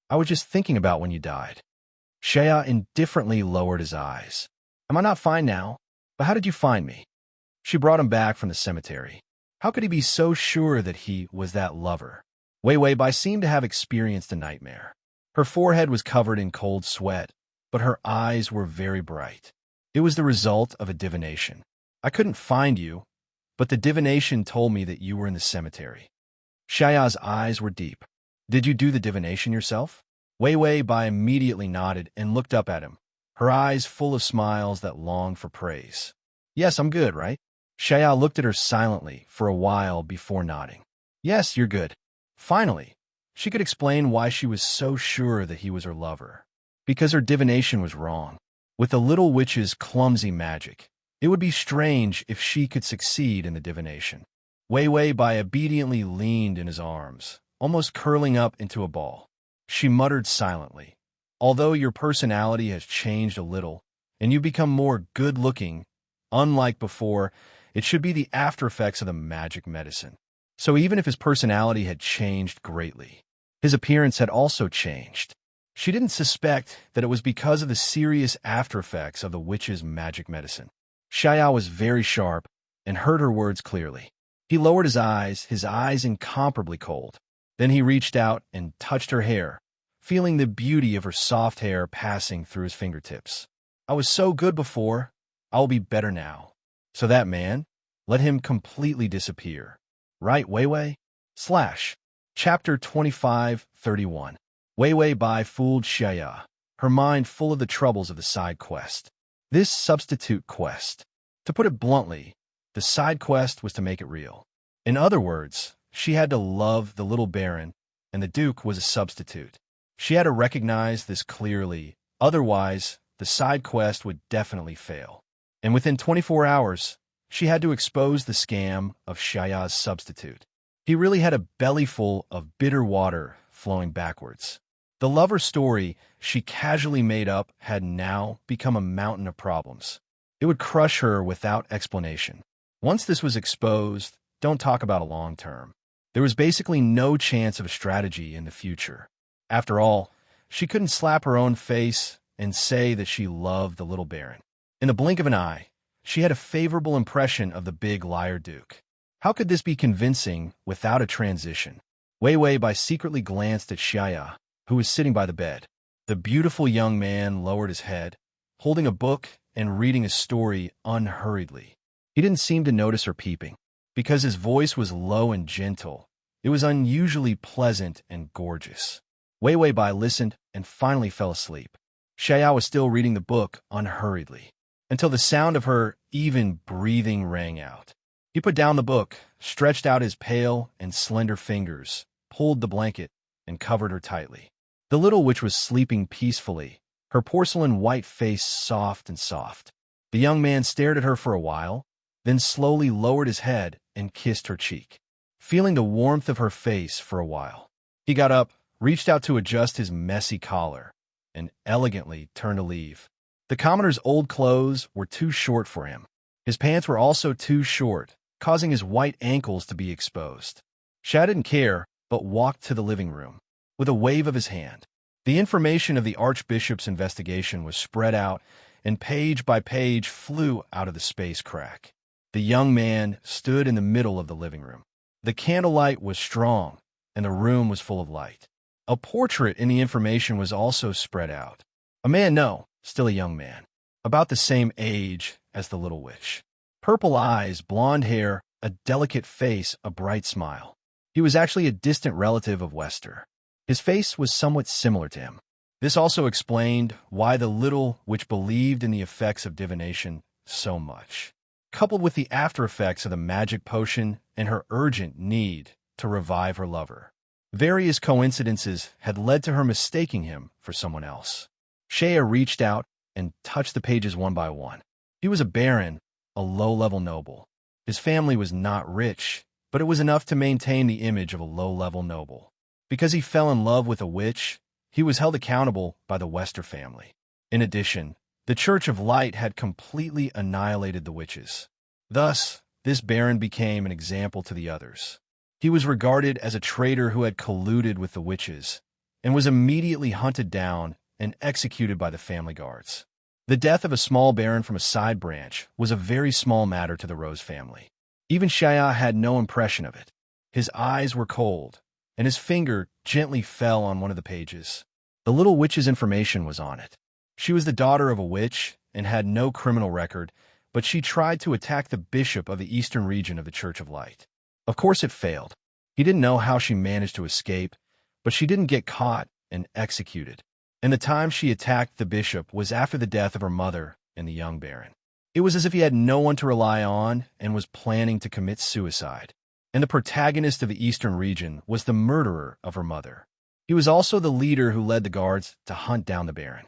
I was just thinking about when you died. Shaya indifferently lowered his eyes. Am I not fine now? But how did you find me? She brought him back from the cemetery. How could he be so sure that he was that lover? Wei Bai seemed to have experienced a nightmare. Her forehead was covered in cold sweat, but her eyes were very bright. It was the result of a divination. I couldn't find you, but the divination told me that you were in the cemetery. Shaya's eyes were deep. Did you do the divination yourself? Wei Bai immediately nodded and looked up at him, her eyes full of smiles that longed for praise. Yes, I'm good, right? Shaya looked at her silently for a while before nodding. Yes, you're good. Finally, she could explain why she was so sure that he was her lover. Because her divination was wrong. With the little witch's clumsy magic, it would be strange if she could succeed in the divination. Wei Bai obediently leaned in his arms, almost curling up into a ball. She muttered silently, although your personality has changed a little, and you've become more good-looking, unlike before, it should be the after-effects of the magic medicine. So even if his personality had changed greatly, his appearance had also changed. She didn't suspect that it was because of the serious after-effects of the witch's magic medicine. Shaya was very sharp and heard her words clearly. He lowered his eyes incomparably cold. Then he reached out and touched her hair, feeling the beauty of her soft hair passing through his fingertips. I was so good before, I will be better now. So that man, let him completely disappear. Right, Wei? Chapter 25:31. Wei Bai fooled Shaya, her mind full of the troubles of the side quest. This substitute quest. To put it bluntly, the side quest was to make it real. In other words, she had to love the little baron, and the Duke was a substitute. She had to recognize this clearly, otherwise the side quest would definitely fail. And within 24 hours, she had to expose the scam of Shaya's substitute. He really had a belly full of bitter water flowing backwards. The lover story she casually made up had now become a mountain of problems. It would crush her without explanation. Once this was exposed, don't talk about a long term. There was basically no chance of a strategy in the future. After all, she couldn't slap her own face and say that she loved the little baron. In the blink of an eye, she had a favorable impression of the big liar Duke. How could this be convincing without a transition? Wei Bai secretly glanced at Shaya, who was sitting by the bed. The beautiful young man lowered his head, holding a book and reading a story unhurriedly. He didn't seem to notice her peeping. Because his voice was low and gentle, it was unusually pleasant and gorgeous. Wei Bai listened and finally fell asleep. Shaya was still reading the book unhurriedly, until the sound of her even breathing rang out. He put down the book, stretched out his pale and slender fingers, pulled the blanket, and covered her tightly. The little witch was sleeping peacefully, her porcelain white face soft and soft. The young man stared at her for a while, then slowly lowered his head and kissed her cheek, feeling the warmth of her face for a while. He got up, reached out to adjust his messy collar, and elegantly turned to leave. The commoner's old clothes were too short for him. His pants were also too short, causing his white ankles to be exposed. Shad didn't care, but walked to the living room. With a wave of his hand, The information of the Archbishop's investigation was spread out, and page by page flew out of the space crack. The young man stood in the middle of the living room. The candlelight was strong, and the room was full of light. A portrait in the information was also spread out. A man, no, still a young man, about the same age as the little witch. Purple eyes, blonde hair, a delicate face, a bright smile. He was actually a distant relative of Wester. His face was somewhat similar to him. This also explained why the little witch believed in the effects of divination so much, coupled with the after effects of the magic potion and her urgent need to revive her lover. Various coincidences had led to her mistaking him for someone else. Shea reached out and touched the pages one by one. He was a baron, a low-level noble. His family was not rich, but it was enough to maintain the image of a low-level noble. Because he fell in love with a witch, he was held accountable by the Wester family. In addition, the Church of Light had completely annihilated the witches. Thus, this baron became an example to the others. He was regarded as a traitor who had colluded with the witches, and was immediately hunted down and executed by the family guards. The death of a small baron from a side branch was a very small matter to the Rose family. Even Shaya had no impression of it. His eyes were cold, and his finger gently fell on one of the pages. The little witch's information was on it. She was the daughter of a witch and had no criminal record, but she tried to attack the bishop of the eastern region of the Church of Light. Of course it failed. He didn't know how she managed to escape, but she didn't get caught and executed. And the time she attacked the bishop was after the death of her mother and the young baron. It was as if he had no one to rely on and was planning to commit suicide. And the protagonist of the eastern region was the murderer of her mother. He was also the leader who led the guards to hunt down the baron.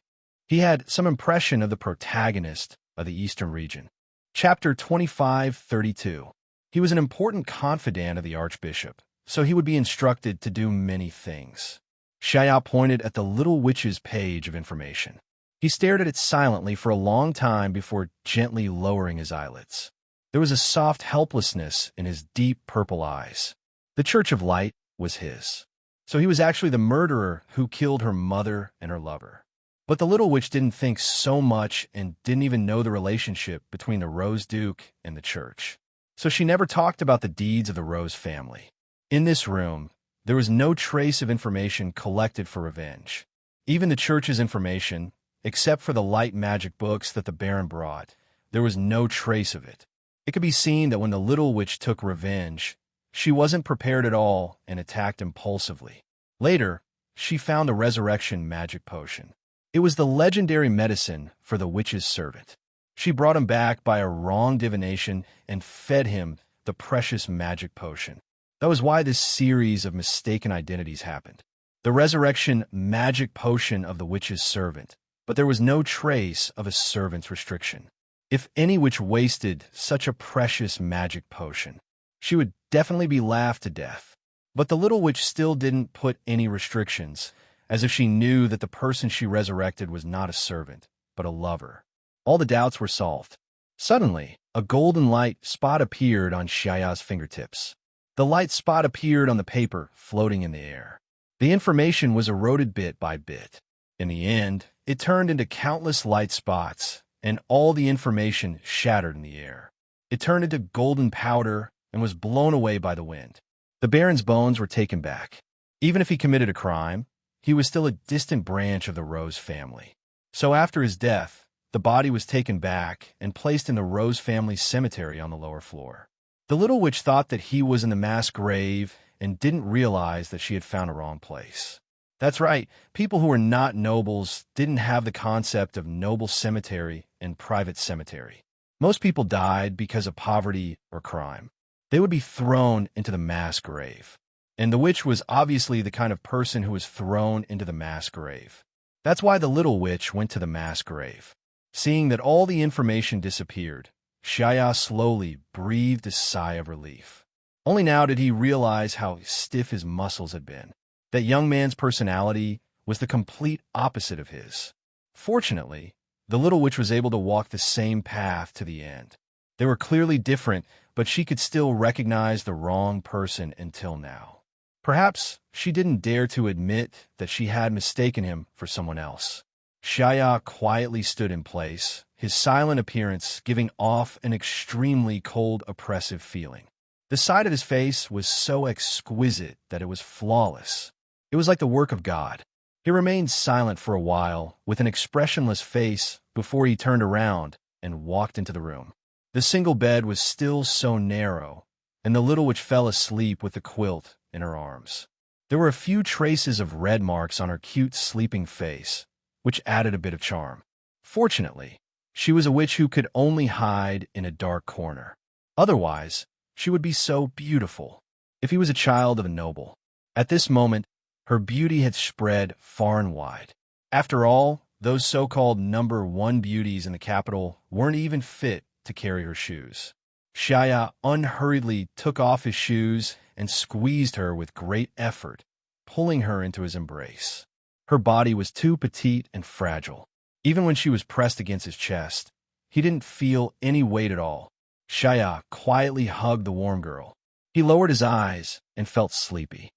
He had some impression of the protagonist of the eastern region. Chapter 25:32. He was an important confidant of the archbishop, so he would be instructed to do many things. Shaya pointed at the little witch's page of information. He stared at it silently for a long time before gently lowering his eyelids. There was a soft helplessness in his deep purple eyes. The Church of Light was his. So he was actually the murderer who killed her mother and her lover. But the little witch didn't think so much and didn't even know the relationship between the Rose Duke and the church. So she never talked about the deeds of the Rose family. In this room, there was no trace of information collected for revenge. Even the church's information, except for the light magic books that the Baron brought, there was no trace of it. It could be seen that when the little witch took revenge, she wasn't prepared at all and attacked impulsively. Later, she found the resurrection magic potion. It was the legendary medicine for the witch's servant. She brought him back by a wrong divination and fed him the precious magic potion. That was why this series of mistaken identities happened. The resurrection magic potion of the witch's servant, but there was no trace of a servant's restriction. If any witch wasted such a precious magic potion, she would definitely be laughed to death. But the little witch still didn't put any restrictions, as if she knew that the person she resurrected was not a servant, but a lover. All the doubts were solved. Suddenly, a golden light spot appeared on Shaya's fingertips. The light spot appeared on the paper, floating in the air. The information was eroded bit by bit. In the end, it turned into countless light spots, and all the information shattered in the air. It turned into golden powder and was blown away by the wind. The Baron's bones were taken back. Even if he committed a crime, he was still a distant branch of the Rose family. So after his death, the body was taken back and placed in the Rose family cemetery on the lower floor. The little witch thought that he was in the mass grave and didn't realize that she had found a wrong place. That's right, people who were not nobles didn't have the concept of noble cemetery and private cemetery. Most people died because of poverty or crime. They would be thrown into the mass grave. And the witch was obviously the kind of person who was thrown into the mass grave. That's why the little witch went to the mass grave. Seeing that all the information disappeared, Shaya slowly breathed a sigh of relief. Only now did he realize how stiff his muscles had been. That young man's personality was the complete opposite of his. Fortunately, the little witch was able to walk the same path to the end. They were clearly different, but she could still recognize the wrong person until now. Perhaps she didn't dare to admit that she had mistaken him for someone else. Shaya quietly stood in place, his silent appearance giving off an extremely cold, oppressive feeling. The side of his face was so exquisite that it was flawless. It was like the work of God. He remained silent for a while, with an expressionless face, before he turned around and walked into the room. The single bed was still so narrow, and the little witch fell asleep with the quilt in her arms. There were a few traces of red marks on her cute, sleeping face, which added a bit of charm. Fortunately, she was a witch who could only hide in a dark corner. Otherwise, she would be so beautiful if he was a child of a noble. At this moment, her beauty had spread far and wide. After all, those so-called number one beauties in the capital weren't even fit to carry her shoes. Shaya unhurriedly took off his shoes and squeezed her with great effort, pulling her into his embrace. Her body was too petite and fragile. Even when she was pressed against his chest, he didn't feel any weight at all. Shaya quietly hugged the warm girl. He lowered his eyes and felt sleepy.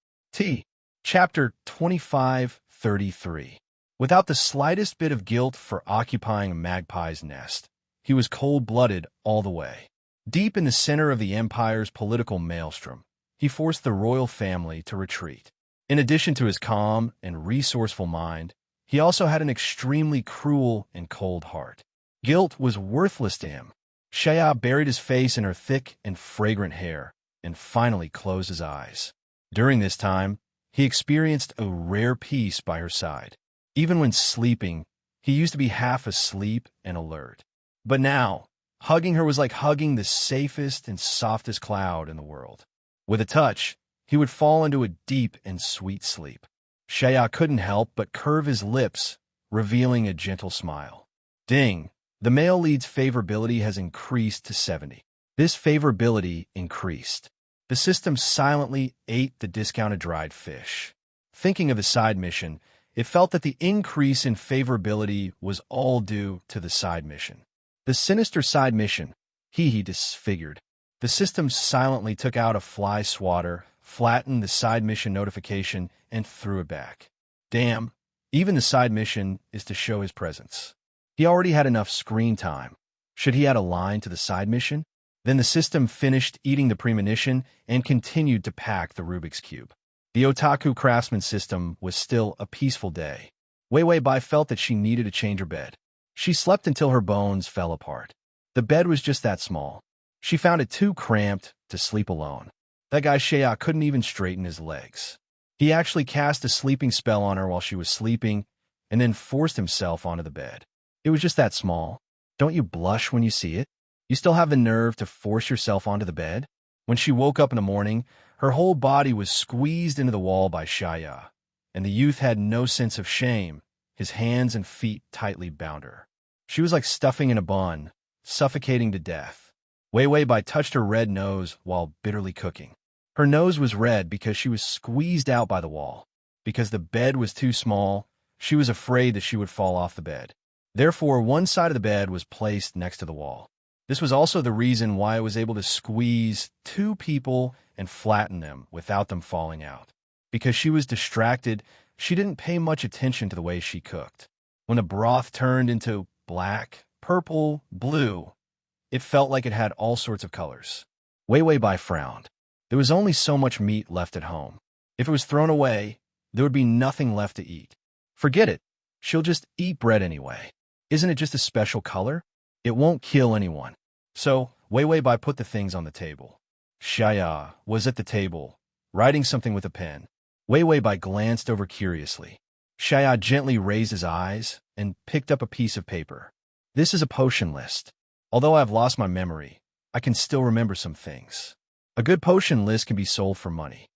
Chapter 25:33. Without the slightest bit of guilt for occupying a magpie's nest, he was cold-blooded all the way. Deep in the center of the empire's political maelstrom, he forced the royal family to retreat. In addition to his calm and resourceful mind, he also had an extremely cruel and cold heart. Guilt was worthless to him. Shaya buried his face in her thick and fragrant hair and finally closed his eyes. During this time, he experienced a rare peace by her side. Even when sleeping, he used to be half asleep and alert. But now, hugging her was like hugging the safest and softest cloud in the world. With a touch, he would fall into a deep and sweet sleep. Shaya couldn't help but curve his lips, revealing a gentle smile. Ding! The male lead's favorability has increased to 70. This favorability increased. The system silently ate the discounted dried fish. Thinking of the side mission, it felt that the increase in favorability was all due to the side mission. The sinister side mission, he disfigured. The system silently took out a fly swatter, flattened the side mission notification, and threw it back. Damn, even the side mission is to show his presence. He already had enough screen time. Should he add a line to the side mission? Then the system finished eating the premonition and continued to pack the Rubik's Cube. The Otaku Craftsman system was still a peaceful day. Wei Bai felt that she needed to change her bed. She slept until her bones fell apart. The bed was just that small. She found it too cramped to sleep alone. That guy Shaya couldn't even straighten his legs. He actually cast a sleeping spell on her while she was sleeping, and then forced himself onto the bed. It was just that small. Don't you blush when you see it? You still have the nerve to force yourself onto the bed? When she woke up in the morning, her whole body was squeezed into the wall by Shaya, and the youth had no sense of shame. His hands and feet tightly bound her. She was like stuffing in a bun, suffocating to death. Wei Bai touched her red nose while bitterly cooking. Her nose was red because she was squeezed out by the wall. Because the bed was too small, she was afraid that she would fall off the bed. Therefore, one side of the bed was placed next to the wall. This was also the reason why I was able to squeeze two people and flatten them without them falling out. Because she was distracted, she didn't pay much attention to the way she cooked. When the broth turned into black, purple, blue, it felt like it had all sorts of colors. Wei Bai frowned. There was only so much meat left at home. If it was thrown away, there would be nothing left to eat. Forget it. She'll just eat bread anyway. Isn't it just a special color? It won't kill anyone. So, Wei Bai put the things on the table. Shaya was at the table, writing something with a pen. Wei Bai glanced over curiously. Shaya gently raised his eyes and picked up a piece of paper. This is a potion list. Although I've lost my memory, I can still remember some things. A good potion list can be sold for money.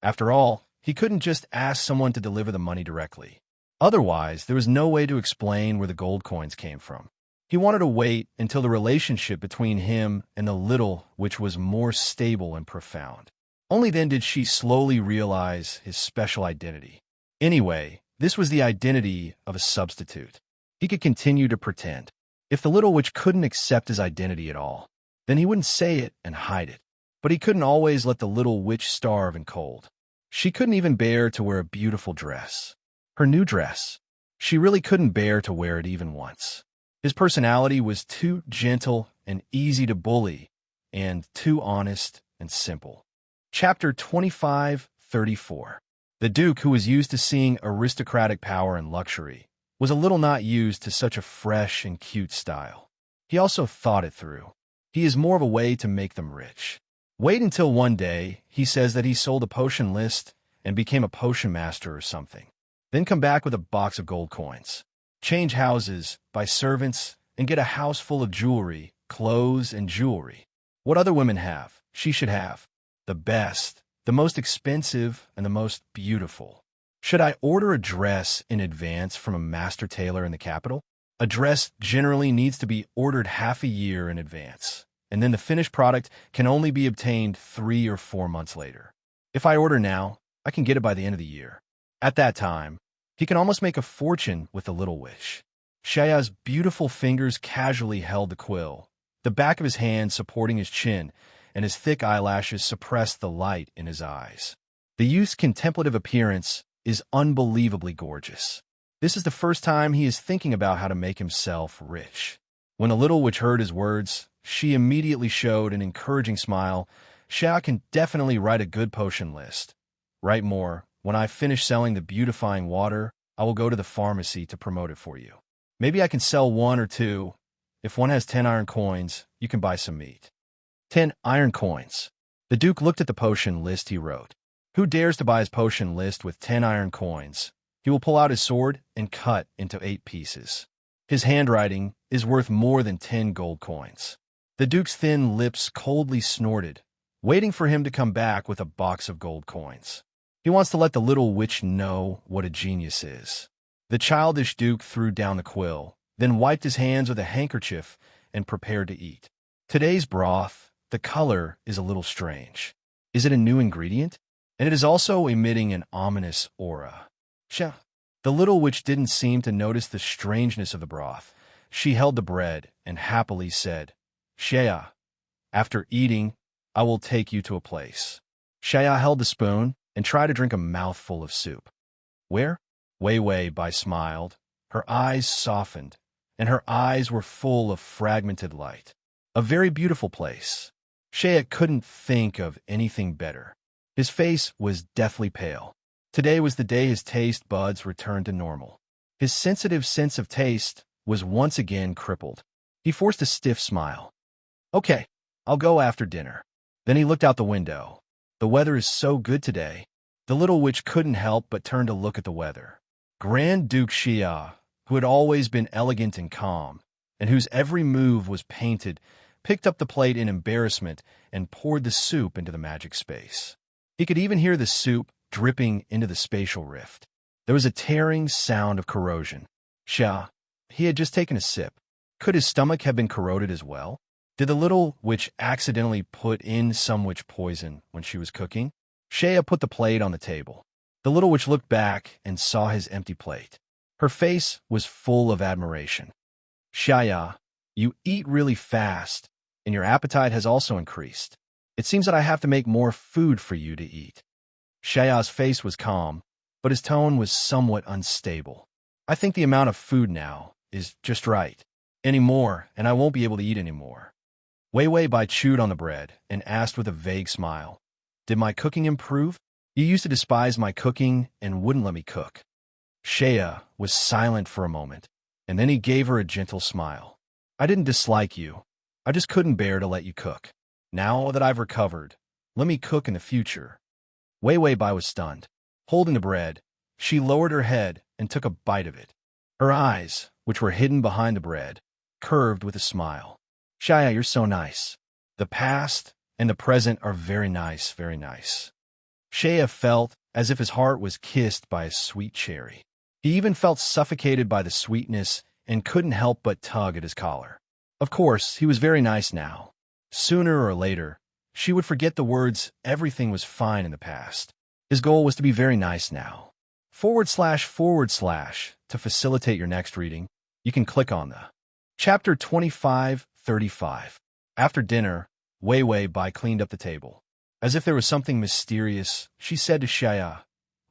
After all, he couldn't just ask someone to deliver the money directly. Otherwise, there was no way to explain where the gold coins came from. He wanted to wait until the relationship between him and the little witch was more stable and profound. Only then did she slowly realize his special identity. Anyway, this was the identity of a substitute. He could continue to pretend. If the little witch couldn't accept his identity at all, then he wouldn't say it and hide it. But he couldn't always let the little witch starve in cold. She couldn't even bear to wear a beautiful dress. Her new dress. She really couldn't bear to wear it even once. His personality was too gentle and easy to bully, and too honest and simple. Chapter 25:34. The Duke, who was used to seeing aristocratic power and luxury, was a little not used to such a fresh and cute style. He also thought it through. He is more of a way to make them rich. Wait until one day he says that he sold a potion list and became a potion master or something. Then come back with a box of gold coins. Change houses, buy servants, and get a house full of jewelry, clothes, and jewelry. What other women have, she should have. The best, the most expensive, and the most beautiful. Should I order a dress in advance from a master tailor in the capital? A dress generally needs to be ordered half a year in advance, and then the finished product can only be obtained 3 or 4 months later. If I order now, I can get it by the end of the year. At that time, he can almost make a fortune with a little wish. Shaya's beautiful fingers casually held the quill, the back of his hand supporting his chin, and his thick eyelashes suppressed the light in his eyes. The youth's contemplative appearance is unbelievably gorgeous. This is the first time he is thinking about how to make himself rich. When the little witch heard his words, she immediately showed an encouraging smile. Shaya can definitely write a good potion list. Write more. When I finish selling the beautifying water, I will go to the pharmacy to promote it for you. Maybe I can sell 1 or 2. If one has 10 iron coins, you can buy some meat. 10 iron coins. The Duke looked at the potion list he wrote. Who dares to buy his potion list with 10 iron coins? He will pull out his sword and cut into 8 pieces. His handwriting is worth more than 10 gold coins. The Duke's thin lips coldly snorted, waiting for him to come back with a box of gold coins. He wants to let the little witch know what a genius is. The childish Duke threw down the quill, then wiped his hands with a handkerchief and prepared to eat. Today's broth, the color is a little strange. Is it a new ingredient? And it is also emitting an ominous aura. The little witch didn't seem to notice the strangeness of the broth. She held the bread and happily said, Shaya, after eating, I will take you to a place. Shaya held the spoon and tried to drink a mouthful of soup. Where? Wei Bai smiled. Her eyes softened, and her eyes were full of fragmented light. A very beautiful place. Shaya couldn't think of anything better. His face was deathly pale. Today was the day his taste buds returned to normal. His sensitive sense of taste was once again crippled. He forced a stiff smile. Okay, I'll go after dinner. Then he looked out the window. The weather is so good today. The little witch couldn't help but turn to look at the weather. Grand Duke Xia, who had always been elegant and calm, and whose every move was painted, picked up the plate in embarrassment and poured the soup into the magic space. He could even hear the soup dripping into the spatial rift. There was a tearing sound of corrosion. He had just taken a sip. Could his stomach have been corroded as well? Did the little witch accidentally put in some witch poison when she was cooking? Shaya put the plate on the table. The little witch looked back and saw his empty plate. Her face was full of admiration. Shaya, you eat really fast, and your appetite has also increased. It seems that I have to make more food for you to eat. Shaya's face was calm, but his tone was somewhat unstable. I think the amount of food now is just right. Any more, and I won't be able to eat anymore. Wei Bai chewed on the bread and asked with a vague smile, Did my cooking improve? You used to despise my cooking and wouldn't let me cook. Shaya was silent for a moment, and then he gave her a gentle smile. I didn't dislike you. I just couldn't bear to let you cook. Now that I've recovered, let me cook in the future. Wei Bai was stunned. Holding the bread, she lowered her head and took a bite of it. Her eyes, which were hidden behind the bread, curved with a smile. Shaya, you're so nice. The past and the present are very nice, very nice. Shaya felt as if his heart was kissed by a sweet cherry. He even felt suffocated by the sweetness and couldn't help but tug at his collar. Of course, he was very nice now. Sooner or later, she would forget the words, everything was fine in the past. His goal was to be very nice now. / to facilitate your next reading, you can click on the Chapter 25:35. After dinner, Wei Bai cleaned up the table. As if there was something mysterious, she said to Shaya,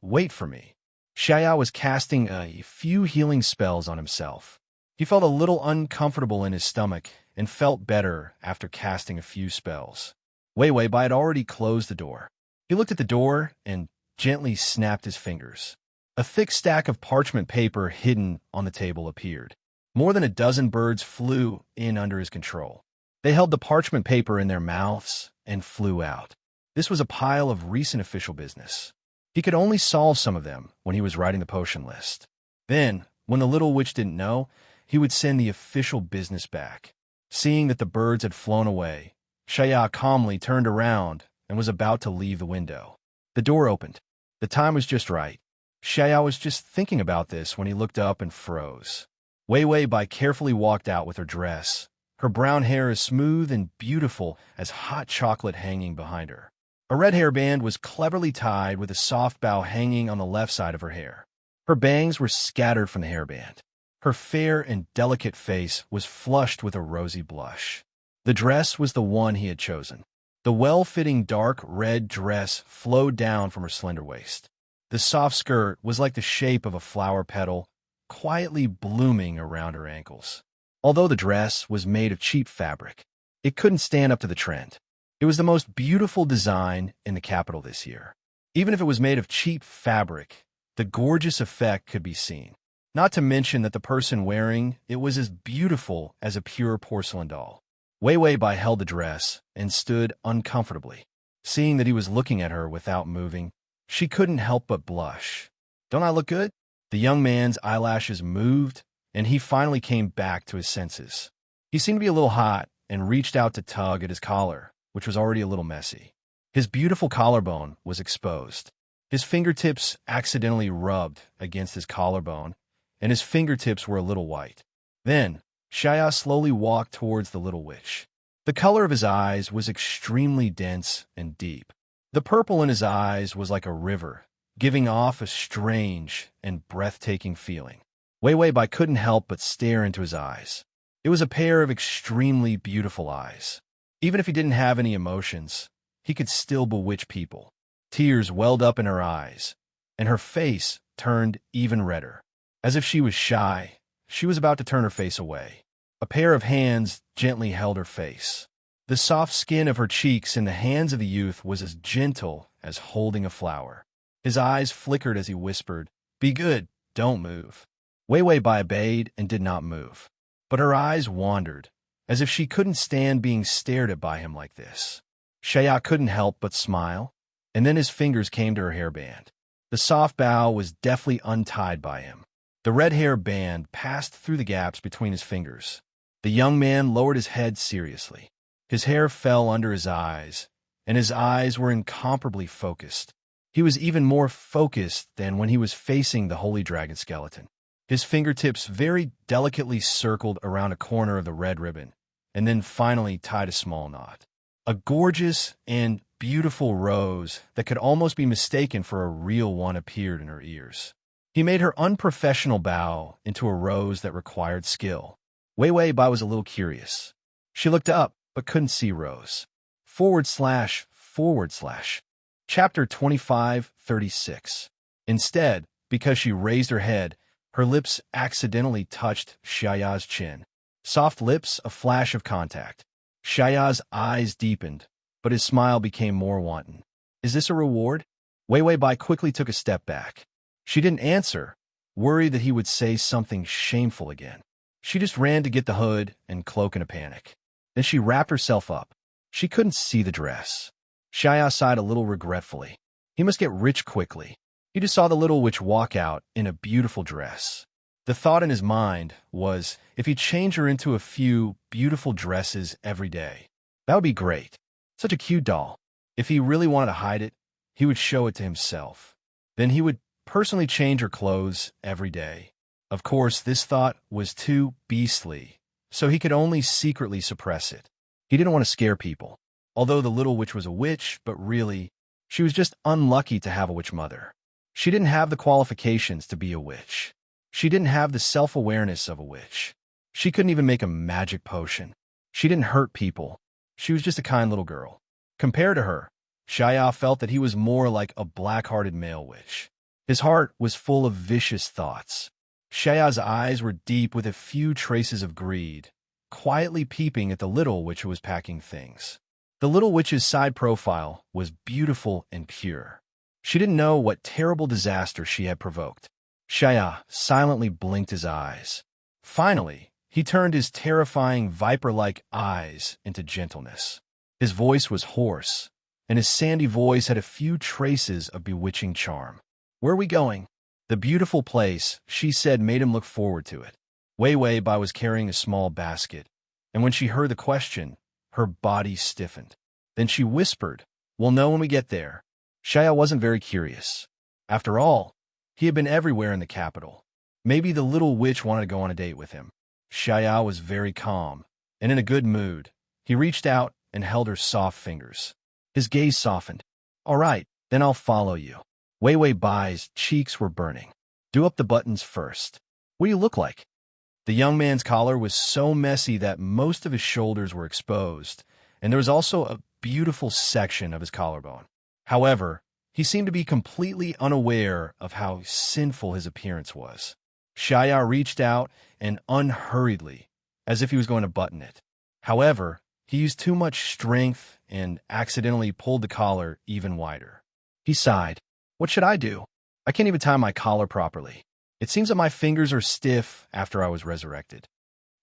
"Wait for me." Shaya was casting a few healing spells on himself. He felt a little uncomfortable in his stomach and felt better after casting a few spells. Wei Wei Bai had already closed the door. He looked at the door and gently snapped his fingers. A thick stack of parchment paper hidden on the table appeared. More than a dozen birds flew in under his control. They held the parchment paper in their mouths and flew out. This was a pile of recent official business. He could only solve some of them when he was writing the potion list. Then, when the little witch didn't know, he would send the official business back. Seeing that the birds had flown away, Shaya calmly turned around and was about to leave the window. The door opened. The time was just right. Shaya was just thinking about this when he looked up and froze. Wei Wei Bai carefully walked out with her dress, her brown hair as smooth and beautiful as hot chocolate hanging behind her. A red hairband was cleverly tied with a soft bow hanging on the left side of her hair. Her bangs were scattered from the hairband. Her fair and delicate face was flushed with a rosy blush. The dress was the one he had chosen. The well-fitting dark red dress flowed down from her slender waist. The soft skirt was like the shape of a flower petal, quietly blooming around her ankles. Although the dress was made of cheap fabric, it couldn't stand up to the trend. It was the most beautiful design in the capital this year. Even if it was made of cheap fabric, the gorgeous effect could be seen. Not to mention that the person wearing it was as beautiful as a pure porcelain doll. Wei Wei Bai held the dress and stood uncomfortably. Seeing that he was looking at her without moving, she couldn't help but blush. "Don't I look good?" The young man's eyelashes moved, and he finally came back to his senses. He seemed to be a little hot and reached out to tug at his collar, which was already a little messy. His beautiful collarbone was exposed. His fingertips accidentally rubbed against his collarbone, and his fingertips were a little white. Then, Shaya slowly walked towards the little witch. The color of his eyes was extremely dense and deep. The purple in his eyes was like a river, giving off a strange and breathtaking feeling. Wei Wei Bai couldn't help but stare into his eyes. It was a pair of extremely beautiful eyes. Even if he didn't have any emotions, he could still bewitch people. Tears welled up in her eyes, and her face turned even redder. As if she was shy, she was about to turn her face away. A pair of hands gently held her face. The soft skin of her cheeks in the hands of the youth was as gentle as holding a flower. His eyes flickered as he whispered, "Be good, don't move." Wei Wei Bai obeyed and did not move. But her eyes wandered, as if she couldn't stand being stared at by him like this. Shaya couldn't help but smile, and then his fingers came to her hairband. The soft bow was deftly untied by him. The red hair band passed through the gaps between his fingers. The young man lowered his head seriously. His hair fell under his eyes, and his eyes were incomparably focused. He was even more focused than when he was facing the holy dragon skeleton. His fingertips very delicately circled around a corner of the red ribbon, and then finally tied a small knot. A gorgeous and beautiful rose that could almost be mistaken for a real one appeared in her ears. He made her unprofessional bow into a rose that required skill. Wei Wei Bai was a little curious. She looked up, but couldn't see Rose. / Chapter 25:36. Instead, because she raised her head, her lips accidentally touched Shaya's chin. Soft lips, a flash of contact. Shaya's eyes deepened, but his smile became more wanton. "Is this a reward?" Wei Wei Bai quickly took a step back. She didn't answer, worried that he would say something shameful again. She just ran to get the hood and cloak in a panic. Then she wrapped herself up. She couldn't see the dress. Shaya sighed a little regretfully. He must get rich quickly. He just saw the little witch walk out in a beautiful dress. The thought in his mind was, if he changed her into a few beautiful dresses every day, that would be great. Such a cute doll. If he really wanted to hide it, he would show it to himself. Then he would personally change her clothes every day. Of course, this thought was too beastly, so he could only secretly suppress it. He didn't want to scare people. Although the little witch was a witch, but really, she was just unlucky to have a witch mother. She didn't have the qualifications to be a witch. She didn't have the self-awareness of a witch. She couldn't even make a magic potion. She didn't hurt people. She was just a kind little girl. Compared to her, Shaya felt that he was more like a black-hearted male witch. His heart was full of vicious thoughts. Shaya's eyes were deep with a few traces of greed, quietly peeping at the little witch who was packing things. The little witch's side profile was beautiful and pure. She didn't know what terrible disaster she had provoked. Shaya silently blinked his eyes. Finally, he turned his terrifying viper-like eyes into gentleness. His voice was hoarse, and his sandy voice had a few traces of bewitching charm. "Where are we going?" The beautiful place, she said, made him look forward to it. Wei Bai was carrying a small basket, and when she heard the question, her body stiffened. Then she whispered, "We'll know when we get there." Shaya wasn't very curious. After all, he had been everywhere in the capital. Maybe the little witch wanted to go on a date with him. Shaya was very calm and in a good mood. He reached out and held her soft fingers. His gaze softened. "All right, then I'll follow you." Wei Bai's cheeks were burning. "Do up the buttons first. What do you look like?" The young man's collar was so messy that most of his shoulders were exposed, and there was also a beautiful section of his collarbone. However, he seemed to be completely unaware of how sinful his appearance was. Shaya reached out and unhurriedly, as if he was going to button it. However, he used too much strength and accidentally pulled the collar even wider. He sighed. "What should I do? I can't even tie my collar properly. It seems that my fingers are stiff after I was resurrected."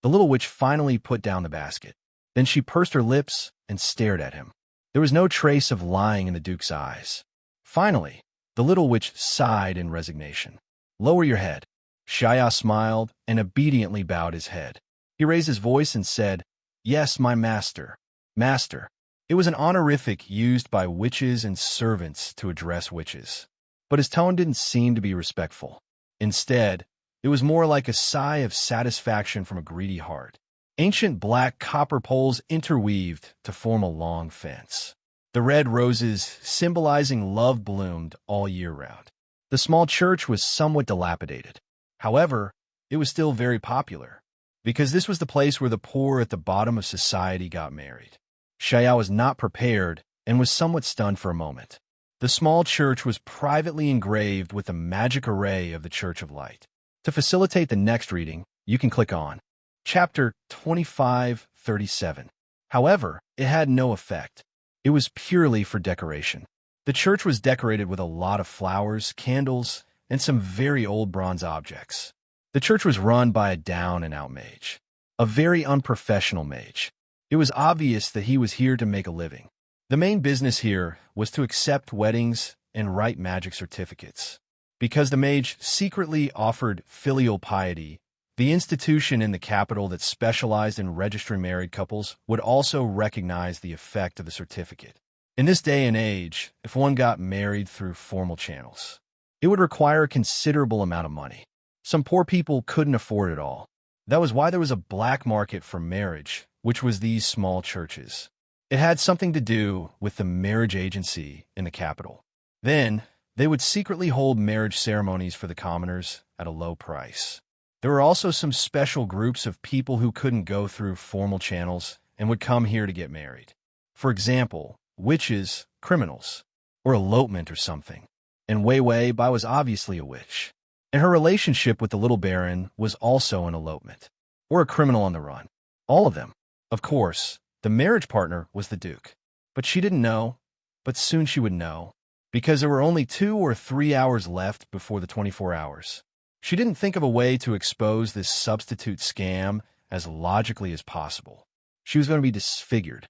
The little witch finally put down the basket. Then she pursed her lips and stared at him. There was no trace of lying in the Duke's eyes. Finally, the little witch sighed in resignation. "Lower your head." Shaya smiled and obediently bowed his head. He raised his voice and said, "Yes, my master." Master. It was an honorific used by witches and servants to address witches. But his tone didn't seem to be respectful. Instead, it was more like a sigh of satisfaction from a greedy heart. Ancient black copper poles interweaved to form a long fence. The red roses, symbolizing love, bloomed all year round. The small church was somewhat dilapidated. However, it was still very popular, because this was the place where the poor at the bottom of society got married. Shaya was not prepared and was somewhat stunned for a moment. The small church was privately engraved with the magic array of the Church of Light. To facilitate the next reading, you can click on Chapter 2537. However, it had no effect. It was purely for decoration. The church was decorated with a lot of flowers, candles, and some very old bronze objects. The church was run by a down-and-out mage, a very unprofessional mage. It was obvious that he was here to make a living. The main business here was to accept weddings and write magic certificates. Because the mage secretly offered filial piety, the institution in the capital that specialized in registering married couples would also recognize the effect of the certificate. In this day and age, if one got married through formal channels, it would require a considerable amount of money. Some poor people couldn't afford it all. That was why there was a black market for marriage, which was these small churches. It had something to do with the marriage agency in the capital. Then, they would secretly hold marriage ceremonies for the commoners at a low price. There were also some special groups of people who couldn't go through formal channels and would come here to get married. For example, witches, criminals, or elopement or something. And Wei Bai was obviously a witch. And her relationship with the little baron was also an elopement, or a criminal on the run. All of them. Of course, the marriage partner was the Duke. But she didn't know, but soon she would know, because there were only 2 or 3 hours left before the 24 hours. She didn't think of a way to expose this substitute scam as logically as possible. She was going to be disfigured,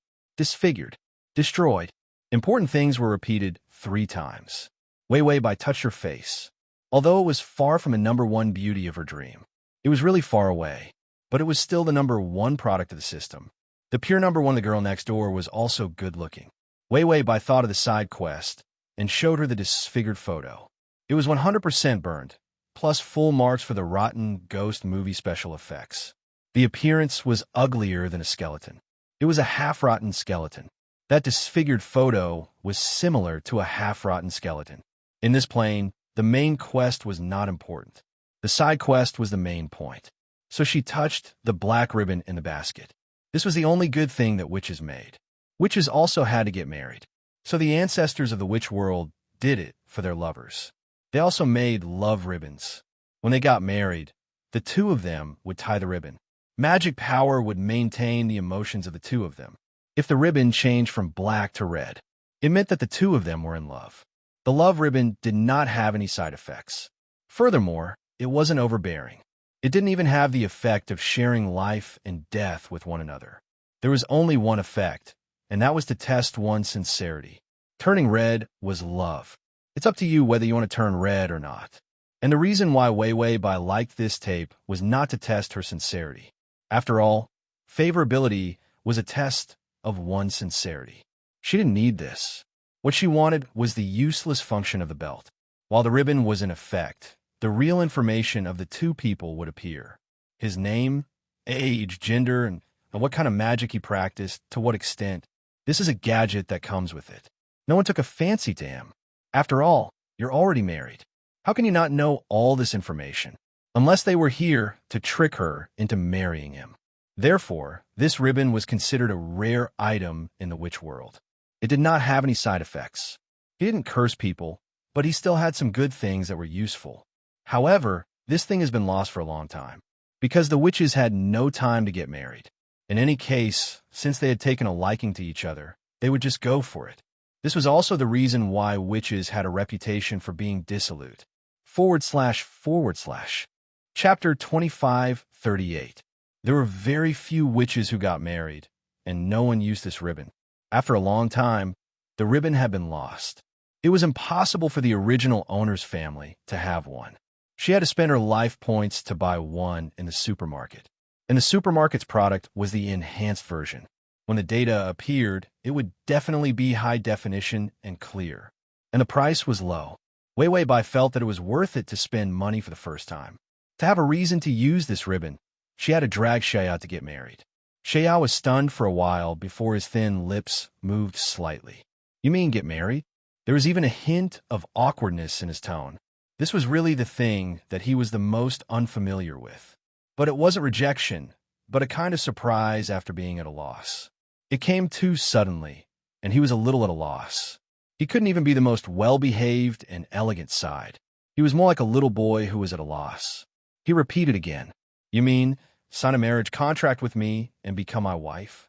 destroyed. Important things were repeated 3 times. Wei Bai touched her face. Although it was far from the #1 beauty of her dream, it was really far away, but it was still the #1 product of the system. The pure #1, the girl next door, was also good-looking. Wei Bai thought of the side quest and showed her the disfigured photo. It was 100% burned, plus full marks for the rotten ghost movie special effects. The appearance was uglier than a skeleton. It was a half-rotten skeleton. That disfigured photo was similar to a half-rotten skeleton. In this plane, the main quest was not important. The side quest was the main point. So she touched the black ribbon in the basket. This was the only good thing that witches made. Witches also had to get married. So the ancestors of the witch world did it for their lovers. They also made love ribbons. When they got married, the two of them would tie the ribbon. Magic power would maintain the emotions of the two of them. If the ribbon changed from black to red, it meant that the two of them were in love. The love ribbon did not have any side effects. Furthermore, it wasn't overbearing. It didn't even have the effect of sharing life and death with one another. There was only one effect, and that was to test one's sincerity. Turning red was love. It's up to you whether you want to turn red or not. And the reason why Wei Bai liked this tape was not to test her sincerity. After all, favorability was a test of one's sincerity. She didn't need this. What she wanted was the useless function of the belt. While the ribbon was in effect, the real information of the two people would appear. His name, age, gender, and what kind of magic he practiced, to what extent. This is a gadget that comes with it. No one took a fancy to him. After all, you're already married. How can you not know all this information? Unless they were here to trick her into marrying him. Therefore, this ribbon was considered a rare item in the witch world. It did not have any side effects. He didn't curse people, but he still had some good things that were useful. However, this thing has been lost for a long time, because the witches had no time to get married. In any case, since they had taken a liking to each other, they would just go for it. This was also the reason why witches had a reputation for being dissolute. // Chapter 25:38. There were very few witches who got married, and no one used this ribbon. After a long time, the ribbon had been lost. It was impossible for the original owner's family to have one. She had to spend her life points to buy one in the supermarket. And the supermarket's product was the enhanced version. When the data appeared, it would definitely be high definition and clear. And the price was low. Wei Bai felt that it was worth it to spend money for the first time. To have a reason to use this ribbon, she had to drag Xiao to get married. Xiao was stunned for a while before his thin lips moved slightly. You mean get married? There was even a hint of awkwardness in his tone. This was really the thing that he was the most unfamiliar with. But it wasn't rejection, but a kind of surprise after being at a loss. It came too suddenly, and he was a little at a loss. He couldn't even be the most well-behaved and elegant side. He was more like a little boy who was at a loss. He repeated again, "You mean, sign a marriage contract with me and become my wife?"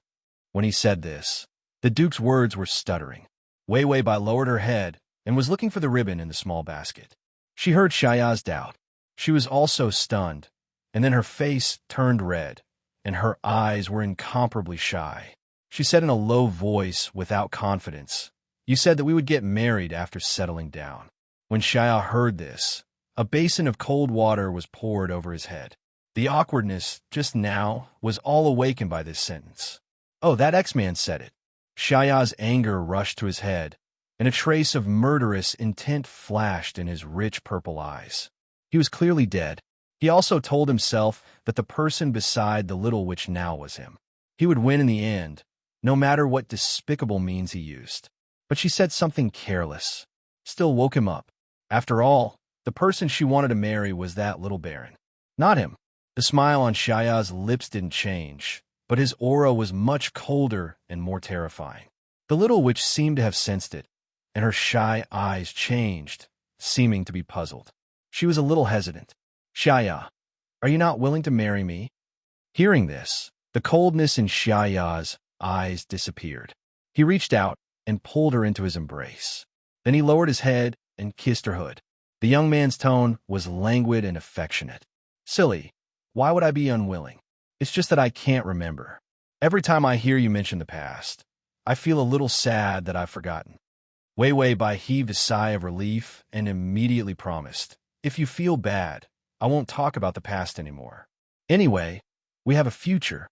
When he said this, the Duke's words were stuttering. Wei Bai lowered her head and was looking for the ribbon in the small basket. She heard Xiao's doubt. She was also stunned, and then her face turned red, and her eyes were incomparably shy. She said in a low voice without confidence, "You said that we would get married after settling down." When Xiao heard this, a basin of cold water was poured over his head. The awkwardness, just now, was all awakened by this sentence. Oh, that X-Man said it. Xiao's anger rushed to his head, and a trace of murderous intent flashed in his rich purple eyes. He was clearly dead. He also told himself that the person beside the little witch now was him. He would win in the end, no matter what despicable means he used. But she said something careless. Still woke him up. After all, the person she wanted to marry was that little baron, not him. The smile on Xiao's lips didn't change, but his aura was much colder and more terrifying. The little witch seemed to have sensed it, and her shy eyes changed, seeming to be puzzled. She was a little hesitant. "Xiao, are you not willing to marry me?" Hearing this, the coldness in Xiao's eyes disappeared. He reached out and pulled her into his embrace. Then he lowered his head and kissed her hood. The young man's tone was languid and affectionate. "Silly, why would I be unwilling? It's just that I can't remember. Every time I hear you mention the past, I feel a little sad that I've forgotten." Wei Bai heaved a sigh of relief and immediately promised, "If you feel bad, I won't talk about the past anymore. Anyway, we have a future."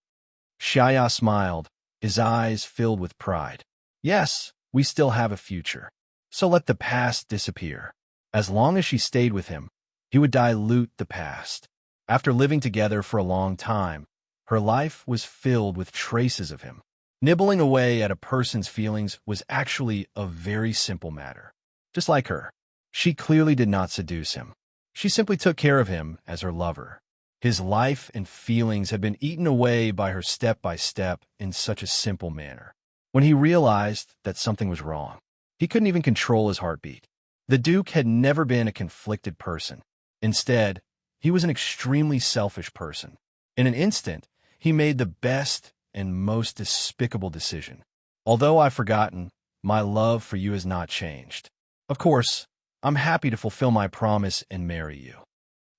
Xiao smiled, his eyes filled with pride. "Yes, we still have a future. So let the past disappear." As long as she stayed with him, he would dilute the past. After living together for a long time, her life was filled with traces of him. Nibbling away at a person's feelings was actually a very simple matter. Just like her, she clearly did not seduce him. She simply took care of him as her lover. His life and feelings had been eaten away by her step by step in such a simple manner. When he realized that something was wrong, He couldn't even control his heartbeat. The Duke had never been a conflicted person. Instead, he was an extremely selfish person. In an instant, he made the best and most despicable decision. Although I've forgotten, my love for you has not changed. Of course, I'm happy to fulfill my promise and marry you.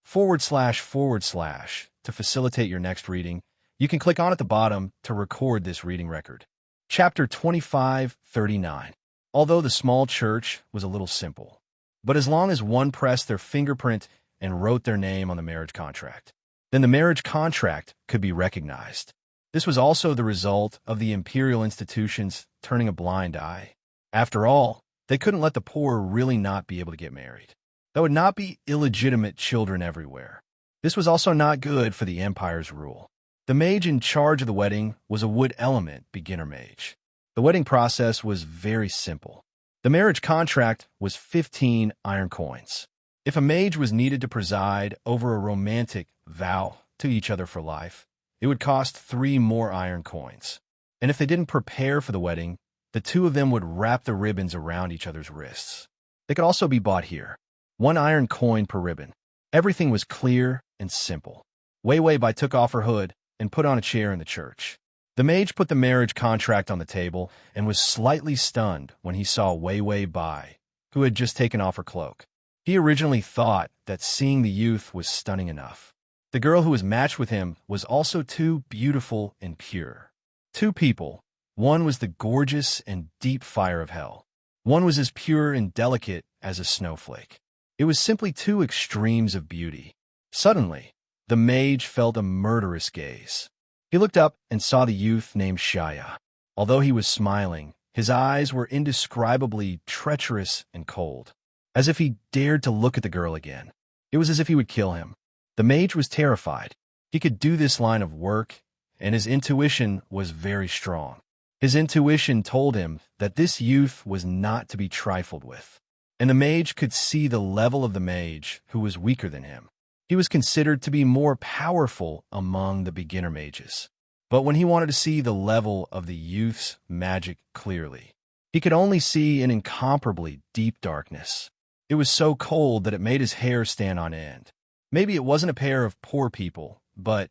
// To facilitate your next reading, you can click on at the bottom to record this reading record. Chapter 25:39. Although the small church was a little simple, but as long as one pressed their fingerprint and wrote their name on the marriage contract, then the marriage contract could be recognized. This was also the result of the imperial institutions turning a blind eye. After all, they couldn't let the poor really not be able to get married. There would not be illegitimate children everywhere. This was also not good for the empire's rule. The mage in charge of the wedding was a wood element beginner mage. The wedding process was very simple. The marriage contract was 15 iron coins. If a mage was needed to preside over a romantic vow to each other for life, it would cost 3 more iron coins. And if they didn't prepare for the wedding, the two of them would wrap the ribbons around each other's wrists. They could also be bought here. 1 iron coin per ribbon. Everything was clear and simple. Wei Wei Bai took off her hood and put on a chair in the church. The mage put the marriage contract on the table and was slightly stunned when he saw Wei Wei Bai, who had just taken off her cloak. He originally thought that seeing the youth was stunning enough. The girl who was matched with him was also too beautiful and pure. 2 people. One was the gorgeous and deep fire of hell. One was as pure and delicate as a snowflake. It was simply 2 extremes of beauty. Suddenly, the mage felt a murderous gaze. He looked up and saw the youth named Shaya. Although he was smiling, his eyes were indescribably treacherous and cold, as if he dared to look at the girl again. It was as if he would kill him. The mage was terrified. He could do this line of work, and his intuition was very strong. His intuition told him that this youth was not to be trifled with. And the mage could see the level of the mage who was weaker than him. He was considered to be more powerful among the beginner mages. But when he wanted to see the level of the youth's magic clearly, he could only see an incomparably deep darkness. It was so cold that it made his hair stand on end. Maybe it wasn't a pair of poor people, but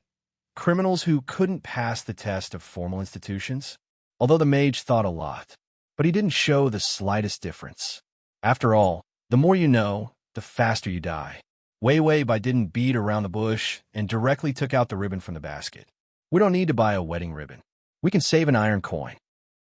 criminals who couldn't pass the test of formal institutions. Although the mage thought a lot, but he didn't show the slightest difference. After all, the more you know, the faster you die. Wei Wei Bai didn't beat around the bush and directly took out the ribbon from the basket. We don't need to buy a wedding ribbon. We can save an iron coin.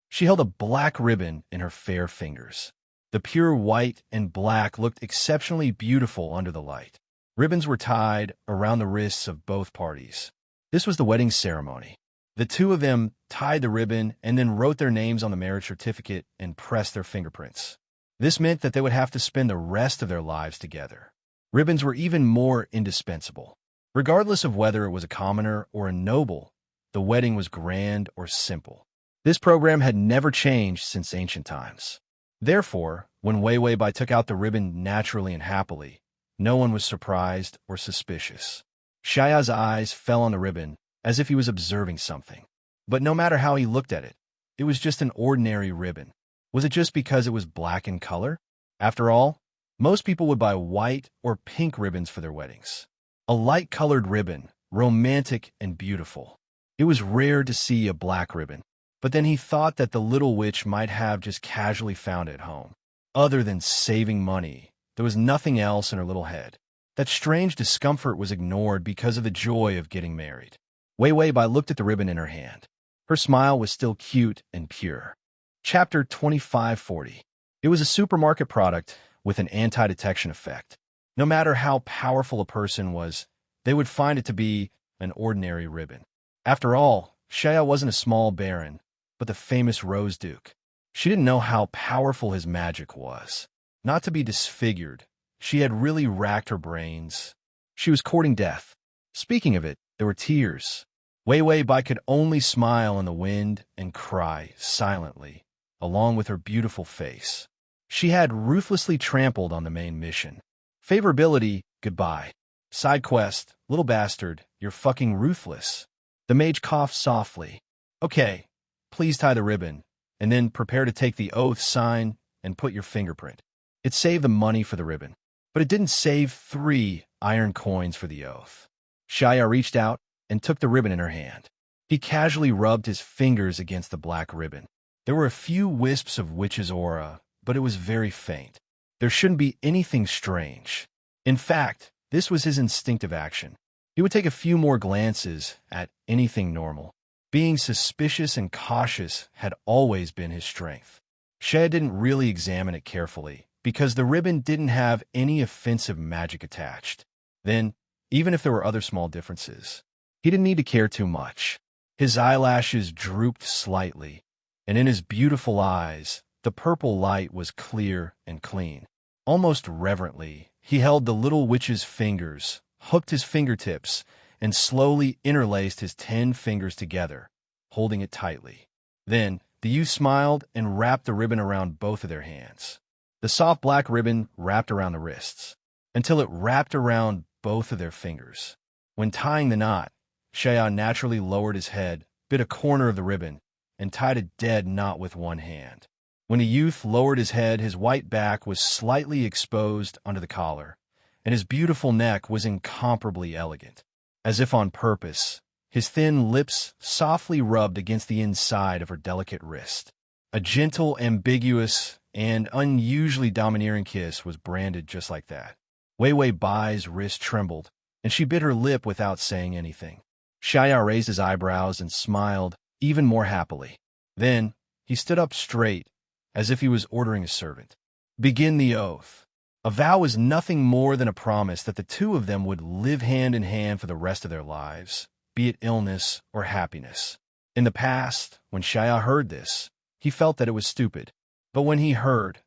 She held a black ribbon in her fair fingers. The pure white and black looked exceptionally beautiful under the light. Ribbons were tied around the wrists of both parties. This was the wedding ceremony. The 2 of them tied the ribbon and then wrote their names on the marriage certificate and pressed their fingerprints. This meant that they would have to spend the rest of their lives together. Ribbons were even more indispensable. Regardless of whether it was a commoner or a noble, the wedding was grand or simple. This program had never changed since ancient times. Therefore, when Wei Wei Bai took out the ribbon naturally and happily, no one was surprised or suspicious. Shaya's eyes fell on the ribbon as if he was observing something. But no matter how he looked at it, it was just an ordinary ribbon. Was it just because it was black in color? After all, most people would buy white or pink ribbons for their weddings. A light-colored ribbon, romantic and beautiful. It was rare to see a black ribbon, but then he thought that the little witch might have just casually found it at home. Other than saving money, there was nothing else in her little head. That strange discomfort was ignored because of the joy of getting married. Wei Wei Bai looked at the ribbon in her hand. Her smile was still cute and pure. Chapter 25:40. It was a supermarket product with an anti-detection effect. No matter how powerful a person was, they would find it to be an ordinary ribbon. After all, Shaya wasn't a small baron, but the famous Rose Duke. She didn't know how powerful his magic was. Not to be disfigured, she had really racked her brains. She was courting death. Speaking of it, there were tears. Wei Wei Bai could only smile in the wind and cry silently, along with her beautiful face. She had ruthlessly trampled on the main mission. Favorability, goodbye. Side quest, little bastard, you're fucking ruthless. The mage coughed softly. Okay, please tie the ribbon, and then prepare to take the oath sign and put your fingerprint. It saved the money for the ribbon, but it didn't save 3 iron coins for the oath. Shaya reached out and took the ribbon in her hand. He casually rubbed his fingers against the black ribbon. There were a few wisps of witch's aura, but it was very faint. There shouldn't be anything strange. In fact, this was his instinctive action. He would take a few more glances at anything normal. Being suspicious and cautious had always been his strength. Shaya didn't really examine it carefully, because the ribbon didn't have any offensive magic attached. Then, even if there were other small differences, he didn't need to care too much. His eyelashes drooped slightly, and in his beautiful eyes, the purple light was clear and clean. Almost reverently, he held the little witch's fingers, hooked his fingertips, and slowly interlaced his 10 fingers together, holding it tightly. Then, the youth smiled and wrapped the ribbon around both of their hands. The soft black ribbon wrapped around the wrists, until it wrapped around both of their fingers. When tying the knot, Shaya naturally lowered his head, bit a corner of the ribbon, and tied a dead knot with one hand. When the youth lowered his head, his white back was slightly exposed under the collar, and his beautiful neck was incomparably elegant. As if on purpose, his thin lips softly rubbed against the inside of her delicate wrist. A gentle, ambiguous, and unusually domineering kiss was branded just like that. Wei Wei Bai's wrist trembled, and she bit her lip without saying anything. Shaya raised his eyebrows and smiled even more happily. Then, he stood up straight, as if he was ordering a servant. Begin the oath. A vow is nothing more than a promise that the two of them would live hand in hand for the rest of their lives, be it illness or happiness. In the past, when Shaya heard this, he felt that it was stupid. But when he heard,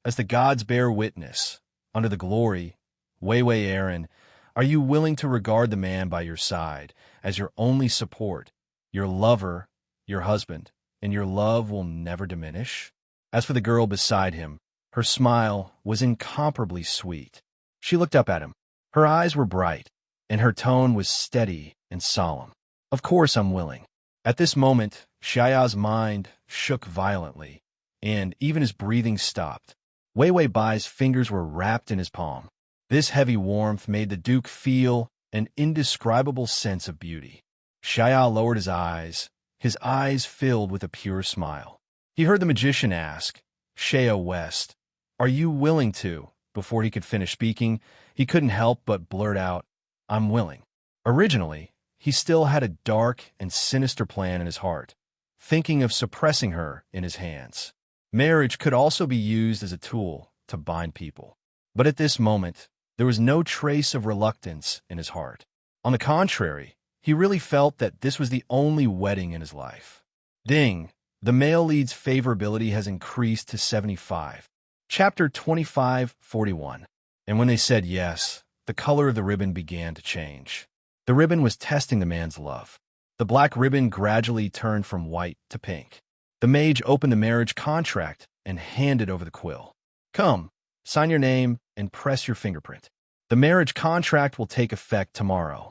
as the gods bear witness, under the glory, Wei Wei Aaron, are you willing to regard the man by your side as your only support, your lover, your husband, and your love will never diminish? As for the girl beside him, her smile was incomparably sweet. She looked up at him. Her eyes were bright, and her tone was steady and solemn. Of course I'm willing. At this moment, Shaya's mind shook violently, and even his breathing stopped. Wei Wei Bai's fingers were wrapped in his palm. This heavy warmth made the Duke feel an indescribable sense of beauty. Shaya lowered his eyes filled with a pure smile. He heard the magician ask, Shaya West, are you willing to? Before he could finish speaking, he couldn't help but blurt out, I'm willing. Originally, he still had a dark and sinister plan in his heart, thinking of suppressing her in his hands. Marriage could also be used as a tool to bind people. But at this moment, there was no trace of reluctance in his heart. On the contrary, he really felt that this was the only wedding in his life. Ding! The male lead's favorability has increased to 75. Chapter 25:41. And when they said yes, the color of the ribbon began to change. The ribbon was testing the man's love. The black ribbon gradually turned from white to pink. The mage opened the marriage contract and handed over the quill. Come, sign your name and press your fingerprint. The marriage contract will take effect tomorrow.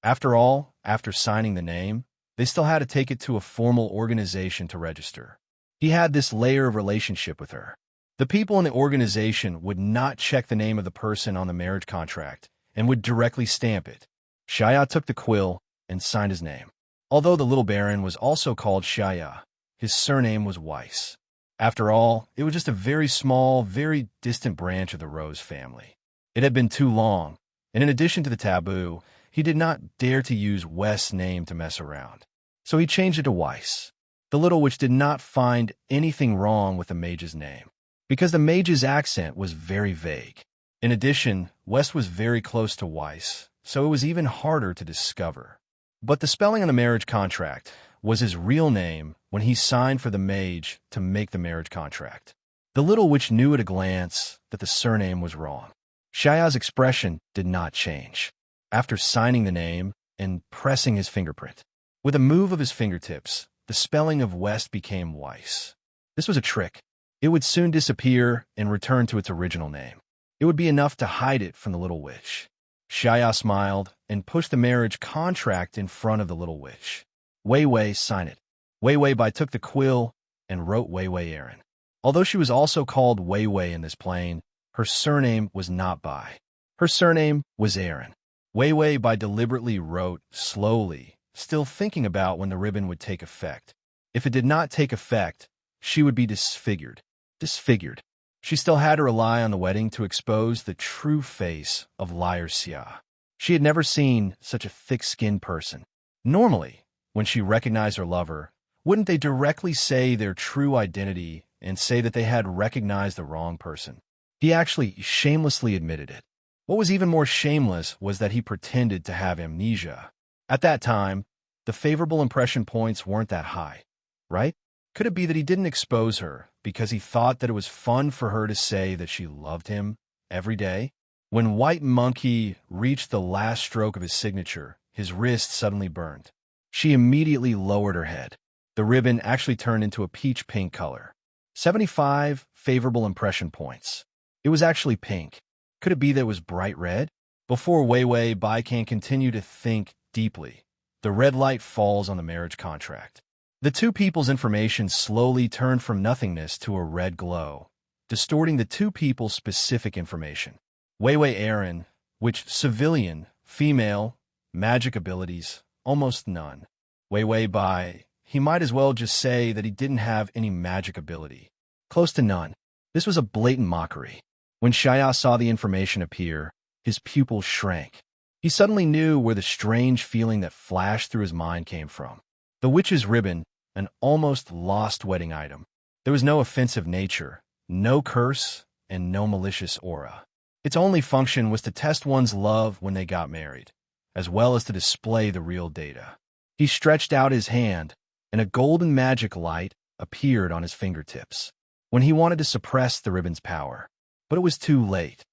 After all, after signing the name, they still had to take it to a formal organization to register. He had this layer of relationship with her. The people in the organization would not check the name of the person on the marriage contract and would directly stamp it. Shaya took the quill and signed his name. Although the little baron was also called Shaya, his surname was Weiss. After all, it was just a very small, very distant branch of the Rose family. It had been too long, and in addition to the taboo, he did not dare to use West's name to mess around. So he changed it to Weiss. The little witch did not find anything wrong with the mage's name, because the mage's accent was very vague. In addition, West was very close to Weiss, so it was even harder to discover. But the spelling on the marriage contract was his real name when he signed for the mage to make the marriage contract. The little witch knew at a glance that the surname was wrong. Shaya's expression did not change. After signing the name and pressing his fingerprint, with a move of his fingertips, the spelling of West became Weiss. This was a trick. It would soon disappear and return to its original name. It would be enough to hide it from the little witch. Shaya smiled and pushed the marriage contract in front of the little witch. Wei Wei, sign it. Wei Wei Bai took the quill and wrote Wei Wei Aaron. Although she was also called Wei Wei in this plane, her surname was not Bai. Her surname was Aaron. Wei Wei Bai deliberately wrote slowly, still thinking about when the ribbon would take effect. If it did not take effect, she would be disfigured. Disfigured. She still had to rely on the wedding to expose the true face of liar Xia. She had never seen such a thick-skinned person. Normally, when she recognized her lover, wouldn't they directly say their true identity and say that they had recognized the wrong person? He actually shamelessly admitted it. What was even more shameless was that he pretended to have amnesia. At that time, the favorable impression points weren't that high, right? Could it be that he didn't expose her because he thought that it was fun for her to say that she loved him every day? When White Monkey reached the last stroke of his signature, his wrist suddenly burned. She immediately lowered her head. The ribbon actually turned into a peach-pink color. 75 favorable impression points. It was actually pink. Could it be that it was bright red? Before Wei Wei Bai can continue to think deeply, the red light falls on the marriage contract. The two people's information slowly turned from nothingness to a red glow, distorting the two people's specific information. Wei Wei Aaron, which civilian, female, magic abilities, almost none. Wei Wei Bai, he might as well just say that he didn't have any magic ability. Close to none. This was a blatant mockery. When Shaya saw the information appear, his pupils shrank. He suddenly knew where the strange feeling that flashed through his mind came from. The witch's ribbon, an almost lost wedding item. There was no offensive nature, no curse, and no malicious aura. Its only function was to test one's love when they got married, as well as to display the real data. He stretched out his hand, and a golden magic light appeared on his fingertips. When he wanted to suppress the ribbon's power, but it was too late.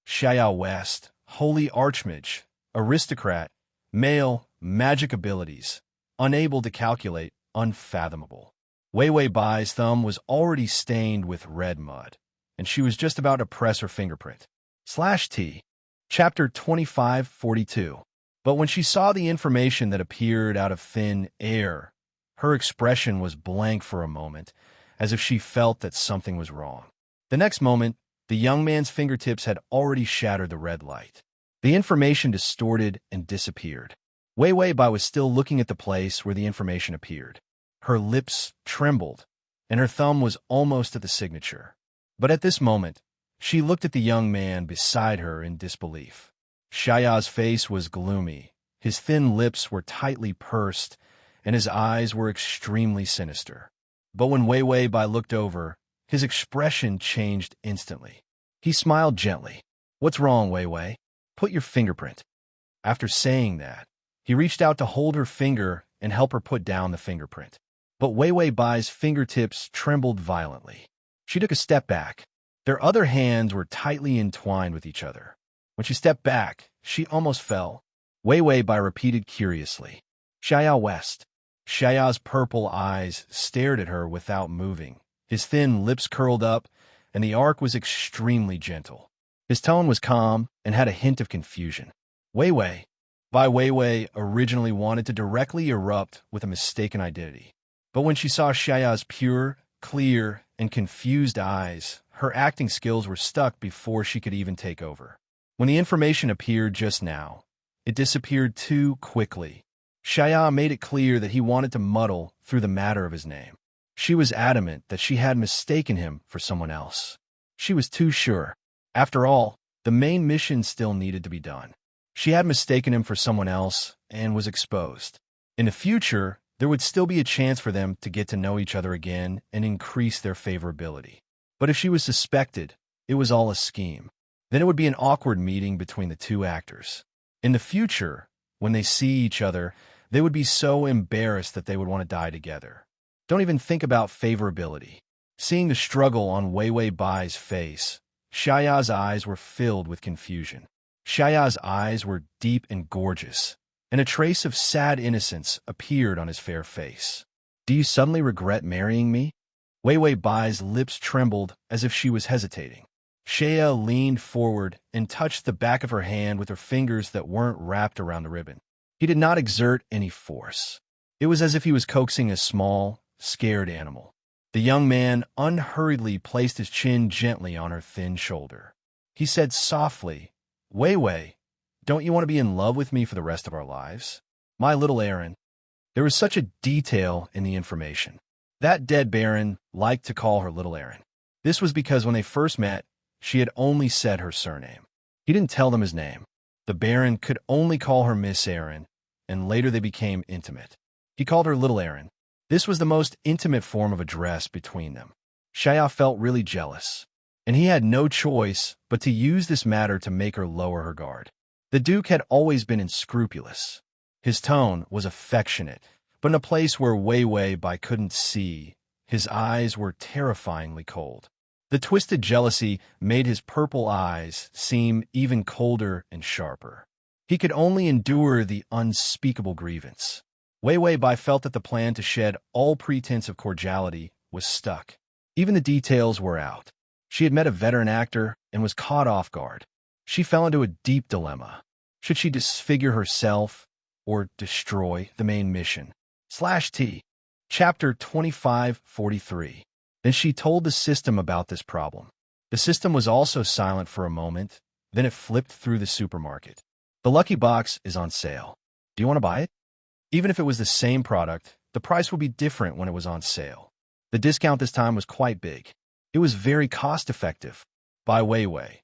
Shaya West, holy archmage, aristocrat, male, magic abilities, unable to calculate, unfathomable. Wei Wei Bai's thumb was already stained with red mud, and she was just about to press her fingerprint. /T. Chapter 2542. But when she saw the information that appeared out of thin air, her expression was blank for a moment, as if she felt that something was wrong. The next moment, the young man's fingertips had already shattered the red light. The information distorted and disappeared. Wei Wei Bai was still looking at the place where the information appeared. Her lips trembled, and her thumb was almost at the signature. But at this moment, she looked at the young man beside her in disbelief. Shaya's face was gloomy, his thin lips were tightly pursed, and his eyes were extremely sinister. But when Wei Wei Bai looked over, his expression changed instantly. He smiled gently. "What's wrong, Wei Wei? Put your fingerprint." After saying that, he reached out to hold her finger and help her put down the fingerprint. But Wei Wei Bai's fingertips trembled violently. She took a step back. Their other hands were tightly entwined with each other. When she stepped back, she almost fell. Wei Wei Bai repeated curiously, "Shaya West." Shaya's purple eyes stared at her without moving. His thin lips curled up, and the arc was extremely gentle. His tone was calm and had a hint of confusion. Wei Wei Wei originally wanted to directly erupt with a mistaken identity. But when she saw Shaya's pure, clear, and confused eyes, her acting skills were stuck before she could even take over. When the information appeared just now, it disappeared too quickly. Shaya made it clear that he wanted to muddle through the matter of his name. She was adamant that she had mistaken him for someone else. She was too sure. After all, the main mission still needed to be done. She had mistaken him for someone else and was exposed. In the future, there would still be a chance for them to get to know each other again and increase their favorability. But if she was suspected, it was all a scheme. Then it would be an awkward meeting between the two actors. In the future, when they see each other, they would be so embarrassed that they would want to die together. Don't even think about favorability. Seeing the struggle on Wei Wei Bai's face, Shaya's eyes were filled with confusion. Shaya's eyes were deep and gorgeous, and a trace of sad innocence appeared on his fair face. "Do you suddenly regret marrying me?" Wei Wei Bai's lips trembled as if she was hesitating. Shaya leaned forward and touched the back of her hand with her fingers that weren't wrapped around the ribbon. He did not exert any force. It was as if he was coaxing a small, scared animal. The young man unhurriedly placed his chin gently on her thin shoulder. He said softly, "Wei Wei, don't you want to be in love with me for the rest of our lives? My little Aaron." There was such a detail in the information. That dead Baron liked to call her little Aaron. This was because when they first met, she had only said her surname. He didn't tell them his name. The Baron could only call her Miss Aaron, and later they became intimate. He called her Little Aaron. This was the most intimate form of address between them. Shaya felt really jealous, and he had no choice but to use this matter to make her lower her guard. The Duke had always been unscrupulous. His tone was affectionate, but in a place where Wei Wei Bai couldn't see, his eyes were terrifyingly cold. The twisted jealousy made his purple eyes seem even colder and sharper. He could only endure the unspeakable grievance. Wei Wei Bai felt that the plan to shed all pretense of cordiality was stuck. Even the details were out. She had met a veteran actor and was caught off guard. She fell into a deep dilemma. Should she disfigure herself or destroy the main mission? /T. Chapter 2543. Then she told the system about this problem. The system was also silent for a moment, then it flipped through the supermarket. "The lucky box is on sale. Do you want to buy it?" Even if it was the same product, the price would be different when it was on sale. The discount this time was quite big. It was very cost-effective. By Wei Wei.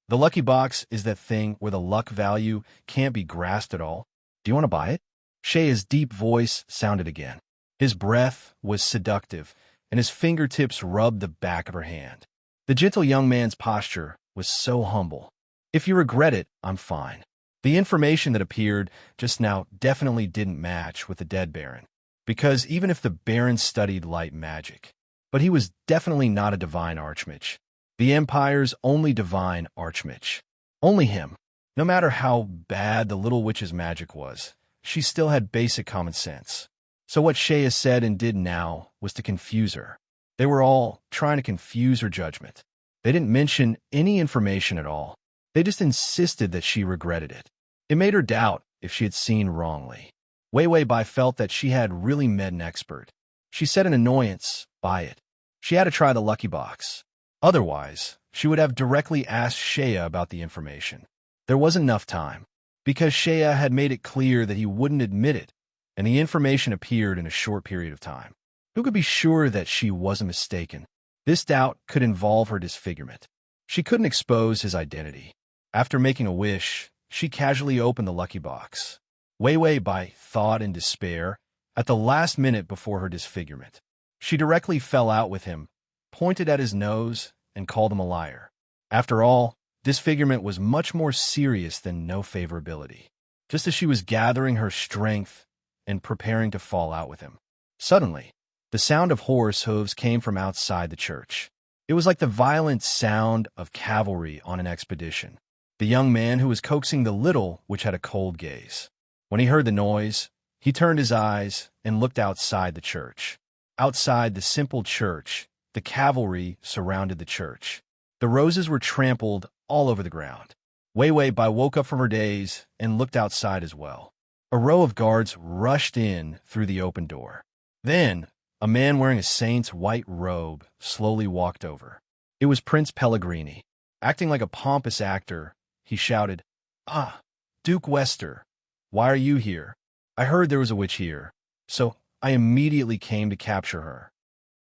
The lucky box is that thing where the luck value can't be grasped at all. Do you want to buy it? Shaya's deep voice sounded again. His breath was seductive, and his fingertips rubbed the back of her hand. The gentle young man's posture was so humble. "If you regret it, I'm fine." The information that appeared just now definitely didn't match with the dead Baron, because even if the Baron studied light magic, but he was definitely not a divine archmage. The Empire's only divine archmage. Only him. No matter how bad the little witch's magic was, she still had basic common sense. So what Shaya said and did now was to confuse her. They were all trying to confuse her judgment. They didn't mention any information at all. They just insisted that she regretted it. It made her doubt if she had seen wrongly. Wei Wei Bai felt that she had really met an expert. She said in annoyance, "Buy it." She had to try the lucky box. Otherwise, she would have directly asked Shaya about the information. There wasn't enough time, because Shaya had made it clear that he wouldn't admit it, and the information appeared in a short period of time. Who could be sure that she wasn't mistaken? This doubt could involve her disfigurement. She couldn't expose his identity. After making a wish, she casually opened the lucky box. Wei Wei Bai thought in despair at the last minute before her disfigurement. She directly fell out with him, pointed at his nose, and called him a liar. After all, disfigurement was much more serious than no favorability. Just as she was gathering her strength and preparing to fall out with him, suddenly, the sound of horse hooves came from outside the church. It was like the violent sound of cavalry on an expedition. The young man who was coaxing the little which had a cold gaze. When he heard the noise, he turned his eyes and looked outside the church. Outside the simple church, the cavalry surrounded the church. The roses were trampled all over the ground. Wei Wei Bai woke up from her daze and looked outside as well. A row of guards rushed in through the open door. Then, a man wearing a saint's white robe slowly walked over. It was Prince Pellegrini. Acting like a pompous actor, he shouted, "Ah, Duke Wester, why are you here? I heard there was a witch here, so I immediately came to capture her."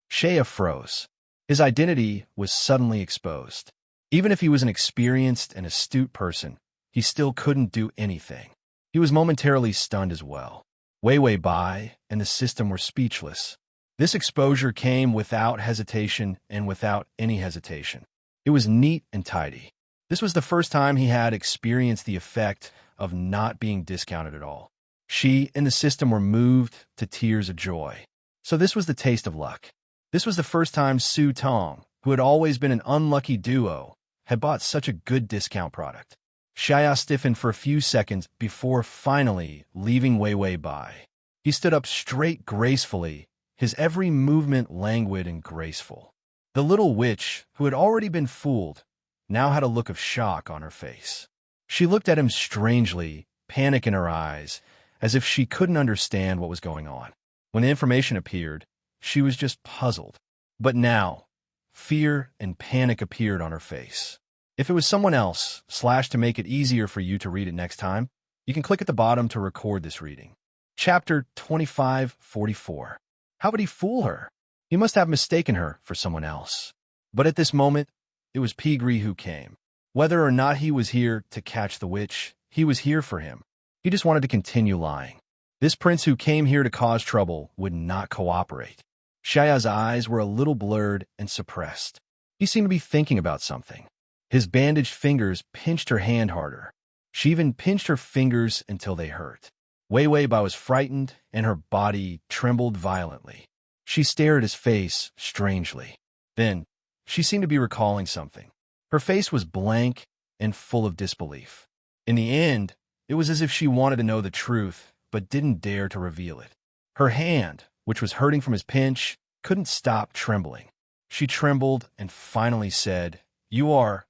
Shaya froze. His identity was suddenly exposed. Even if he was an experienced and astute person, he still couldn't do anything. He was momentarily stunned as well. Wei Wei Bai and the system were speechless. This exposure came without hesitation and without any hesitation. It was neat and tidy. This was the first time he had experienced the effect of not being discounted at all. She and the system were moved to tears of joy. So this was the taste of luck. This was the first time Su Tong, who had always been an unlucky duo, had bought such a good discount product. Shaya stiffened for a few seconds before finally leaving Wei Wei Bai. He stood up straight gracefully, his every movement languid and graceful. The little witch, who had already been fooled, now had a look of shock on her face. She looked at him strangely, panic in her eyes, as if she couldn't understand what was going on. When the information appeared, she was just puzzled. But now, fear and panic appeared on her face. If it was someone else, to make it easier for you to read it next time, you can click at the bottom to record this reading. Chapter 2544. How would he fool her? He must have mistaken her for someone else. But at this moment, it was Pigri who came. Whether or not he was here to catch the witch, he was here for him. He just wanted to continue lying. This prince who came here to cause trouble would not cooperate. Shaya's eyes were a little blurred and suppressed. He seemed to be thinking about something. His bandaged fingers pinched her hand harder. She even pinched her fingers until they hurt. Wei Bai was frightened, and her body trembled violently. She stared at his face strangely. Then, she seemed to be recalling something. Her face was blank and full of disbelief. In the end, it was as if she wanted to know the truth, but didn't dare to reveal it. Her hand, which was hurting from his pinch, couldn't stop trembling. She trembled and finally said, You are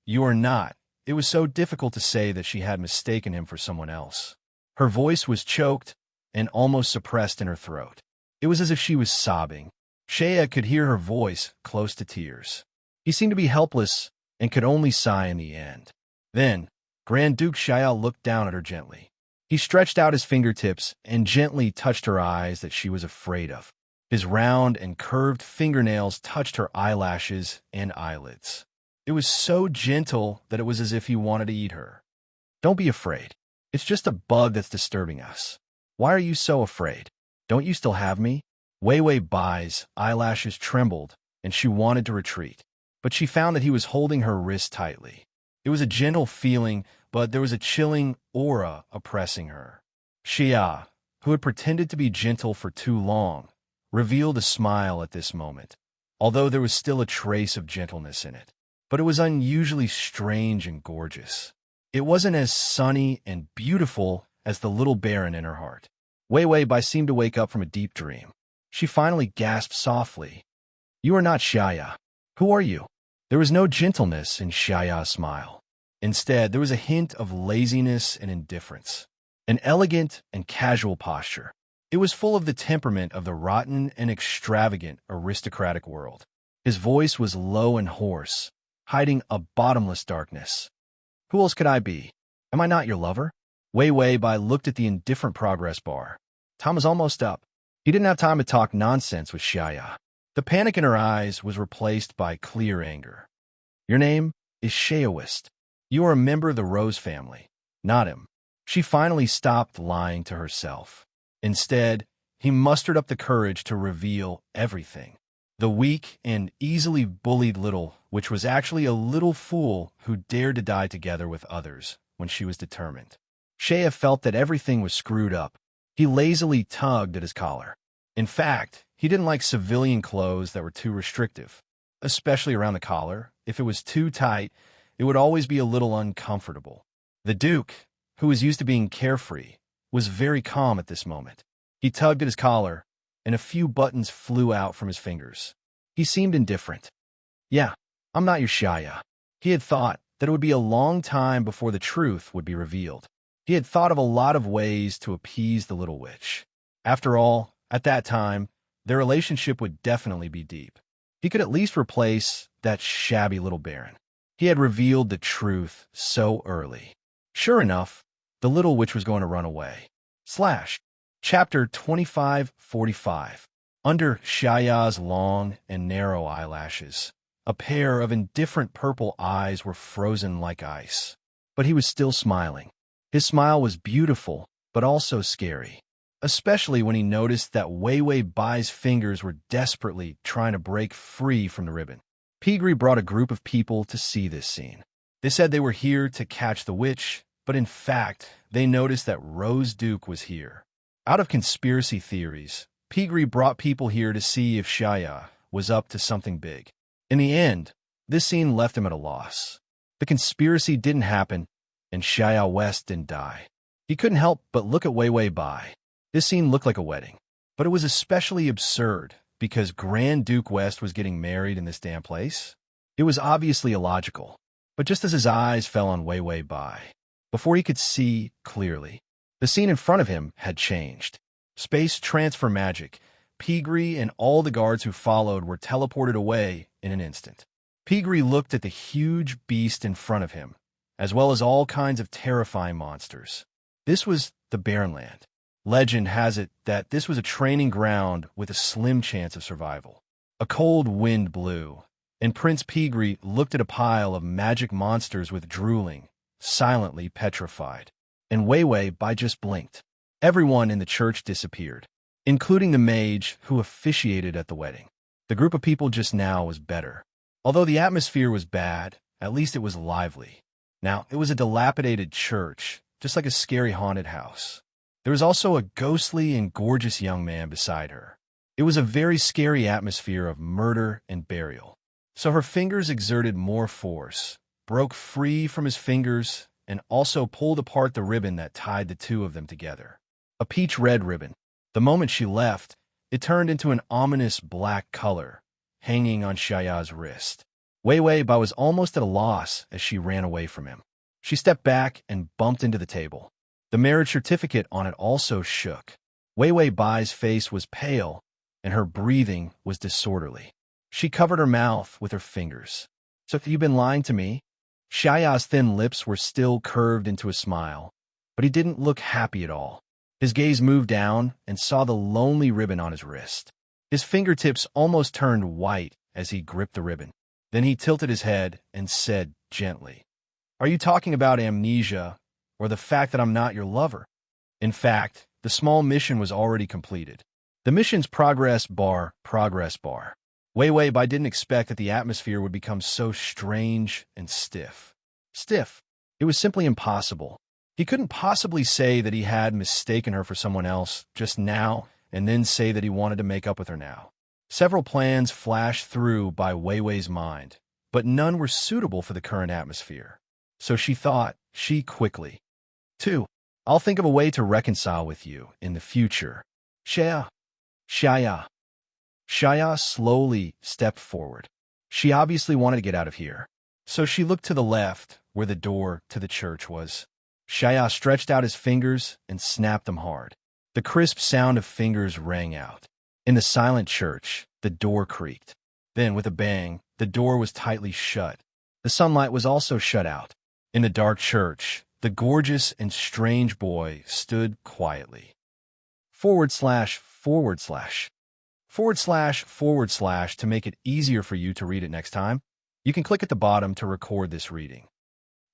not." It was so difficult to say that she had mistaken him for someone else. Her voice was choked and almost suppressed in her throat. It was as if she was sobbing. Shaya could hear her voice close to tears. He seemed to be helpless and could only sigh in the end. Then, Grand Duke Shaya looked down at her gently. He stretched out his fingertips and gently touched her eyes that she was afraid of. His round and curved fingernails touched her eyelashes and eyelids. It was so gentle that it was as if he wanted to eat her. "Don't be afraid. It's just a bug that's disturbing us. Why are you so afraid? Don't you still have me?" Wei Bai's eyelashes trembled, and she wanted to retreat. But she found that he was holding her wrist tightly. It was a gentle feeling, but there was a chilling aura oppressing her. Xia, who had pretended to be gentle for too long, revealed a smile at this moment, although there was still a trace of gentleness in it. But it was unusually strange and gorgeous. It wasn't as sunny and beautiful as the little baron in her heart. Wei Bai seemed to wake up from a deep dream. She finally gasped softly, "You are not Xia. Who are you?" There was no gentleness in Xiaya's smile. Instead, there was a hint of laziness and indifference, an elegant and casual posture. It was full of the temperament of the rotten and extravagant aristocratic world. His voice was low and hoarse, hiding a bottomless darkness. "Who else could I be? Am I not your lover?" Wei Bai looked at the indifferent progress bar. Time was almost up. He didn't have time to talk nonsense with Xia. The panic in her eyes was replaced by clear anger. "Your name is Shaoist. You are a member of the Rose family, not him." She finally stopped lying to herself. Instead, he mustered up the courage to reveal everything. The weak and easily bullied little, which was actually a little fool who dared to die together with others when she was determined. Shaya felt that everything was screwed up. He lazily tugged at his collar. In fact, he didn't like civilian clothes that were too restrictive, especially around the collar. If it was too tight, it would always be a little uncomfortable. The Duke, who was used to being carefree, was very calm at this moment. He tugged at his collar, and a few buttons flew out from his fingers. He seemed indifferent. "Yeah, I'm not your Shia." He had thought that it would be a long time before the truth would be revealed. He had thought of a lot of ways to appease the little witch. After all, at that time, their relationship would definitely be deep. He could at least replace that shabby little baron. He had revealed the truth so early. Sure enough, the little witch was going to run away. Chapter 2545. Under Shaya's long and narrow eyelashes, a pair of indifferent purple eyes were frozen like ice. But he was still smiling. His smile was beautiful, but also scary, especially when he noticed that Wei Bai's fingers were desperately trying to break free from the ribbon. Pigri brought a group of people to see this scene. They said they were here to catch the witch, but in fact, they noticed that Rose Duke was here. Out of conspiracy theories, Pigri brought people here to see if Shaya was up to something big. In the end, this scene left him at a loss. The conspiracy didn't happen, and Shaya West didn't die. He couldn't help but look at Wei Bai. This scene looked like a wedding, but it was especially absurd because Grand Duke West was getting married in this damn place. It was obviously illogical, but just as his eyes fell on Wei Bai, before he could see clearly, the scene in front of him had changed. Space transfer magic Pigri and all the guards who followed were teleported away in an instant. Pigri looked at the huge beast in front of him, as well as all kinds of terrifying monsters. This was the Barrenland. Legend has it that this was a training ground with a slim chance of survival. A cold wind blew, and Prince Pigri looked at a pile of magic monsters with drooling, silently petrified. And Wei Bai just blinked. Everyone in the church disappeared, including the mage who officiated at the wedding. The group of people just now was better. Although the atmosphere was bad, at least it was lively. Now, it was a dilapidated church, just like a scary haunted house. There was also a ghostly and gorgeous young man beside her. It was a very scary atmosphere of murder and burial. So her fingers exerted more force, broke free from his fingers, and also pulled apart the ribbon that tied the two of them together. A peach-red ribbon. The moment she left, it turned into an ominous black color, hanging on Xiaoya's wrist. Wei Bai was almost at a loss as she ran away from him. She stepped back and bumped into the table. The marriage certificate on it also shook. Wei Bai's face was pale, and her breathing was disorderly. She covered her mouth with her fingers. "So you've been lying to me?" Xiaoya's thin lips were still curved into a smile, but he didn't look happy at all. His gaze moved down and saw the lonely ribbon on his wrist. His fingertips almost turned white as he gripped the ribbon. Then he tilted his head and said gently, "Are you talking about amnesia or the fact that I'm not your lover?" In fact, the small mission was already completed. The mission's progress bar. Wei Bai didn't expect that the atmosphere would become so strange and stiff. It was simply impossible. He couldn't possibly say that he had mistaken her for someone else just now and then say that he wanted to make up with her now. Several plans flashed through by Wei Wei's mind, but none were suitable for the current atmosphere. So she thought, quickly. 2. I'll think of a way to reconcile with you in the future. Xiaya. Xiaya slowly stepped forward. She obviously wanted to get out of here. So she looked to the left, where the door to the church was. Xiaya stretched out his fingers and snapped them hard. The crisp sound of fingers rang out. In the silent church, the door creaked. Then, with a bang, the door was tightly shut. The sunlight was also shut out. In the dark church, the gorgeous and strange boy stood quietly. / to make it easier for you to read it next time, you can click at the bottom to record this reading.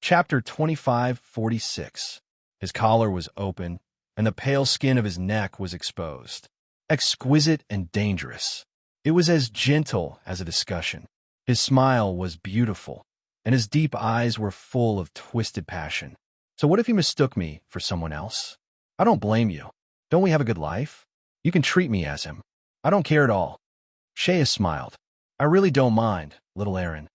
Chapter 2546. His collar was open, and the pale skin of his neck was exposed. Exquisite and dangerous. It was as gentle as a discussion. His smile was beautiful, and his deep eyes were full of twisted passion. So what if you mistook me for someone else? I don't blame you. Don't we have a good life? You can treat me as him. I don't care at all. Xiaya smiled. I really don't mind, little Aaron.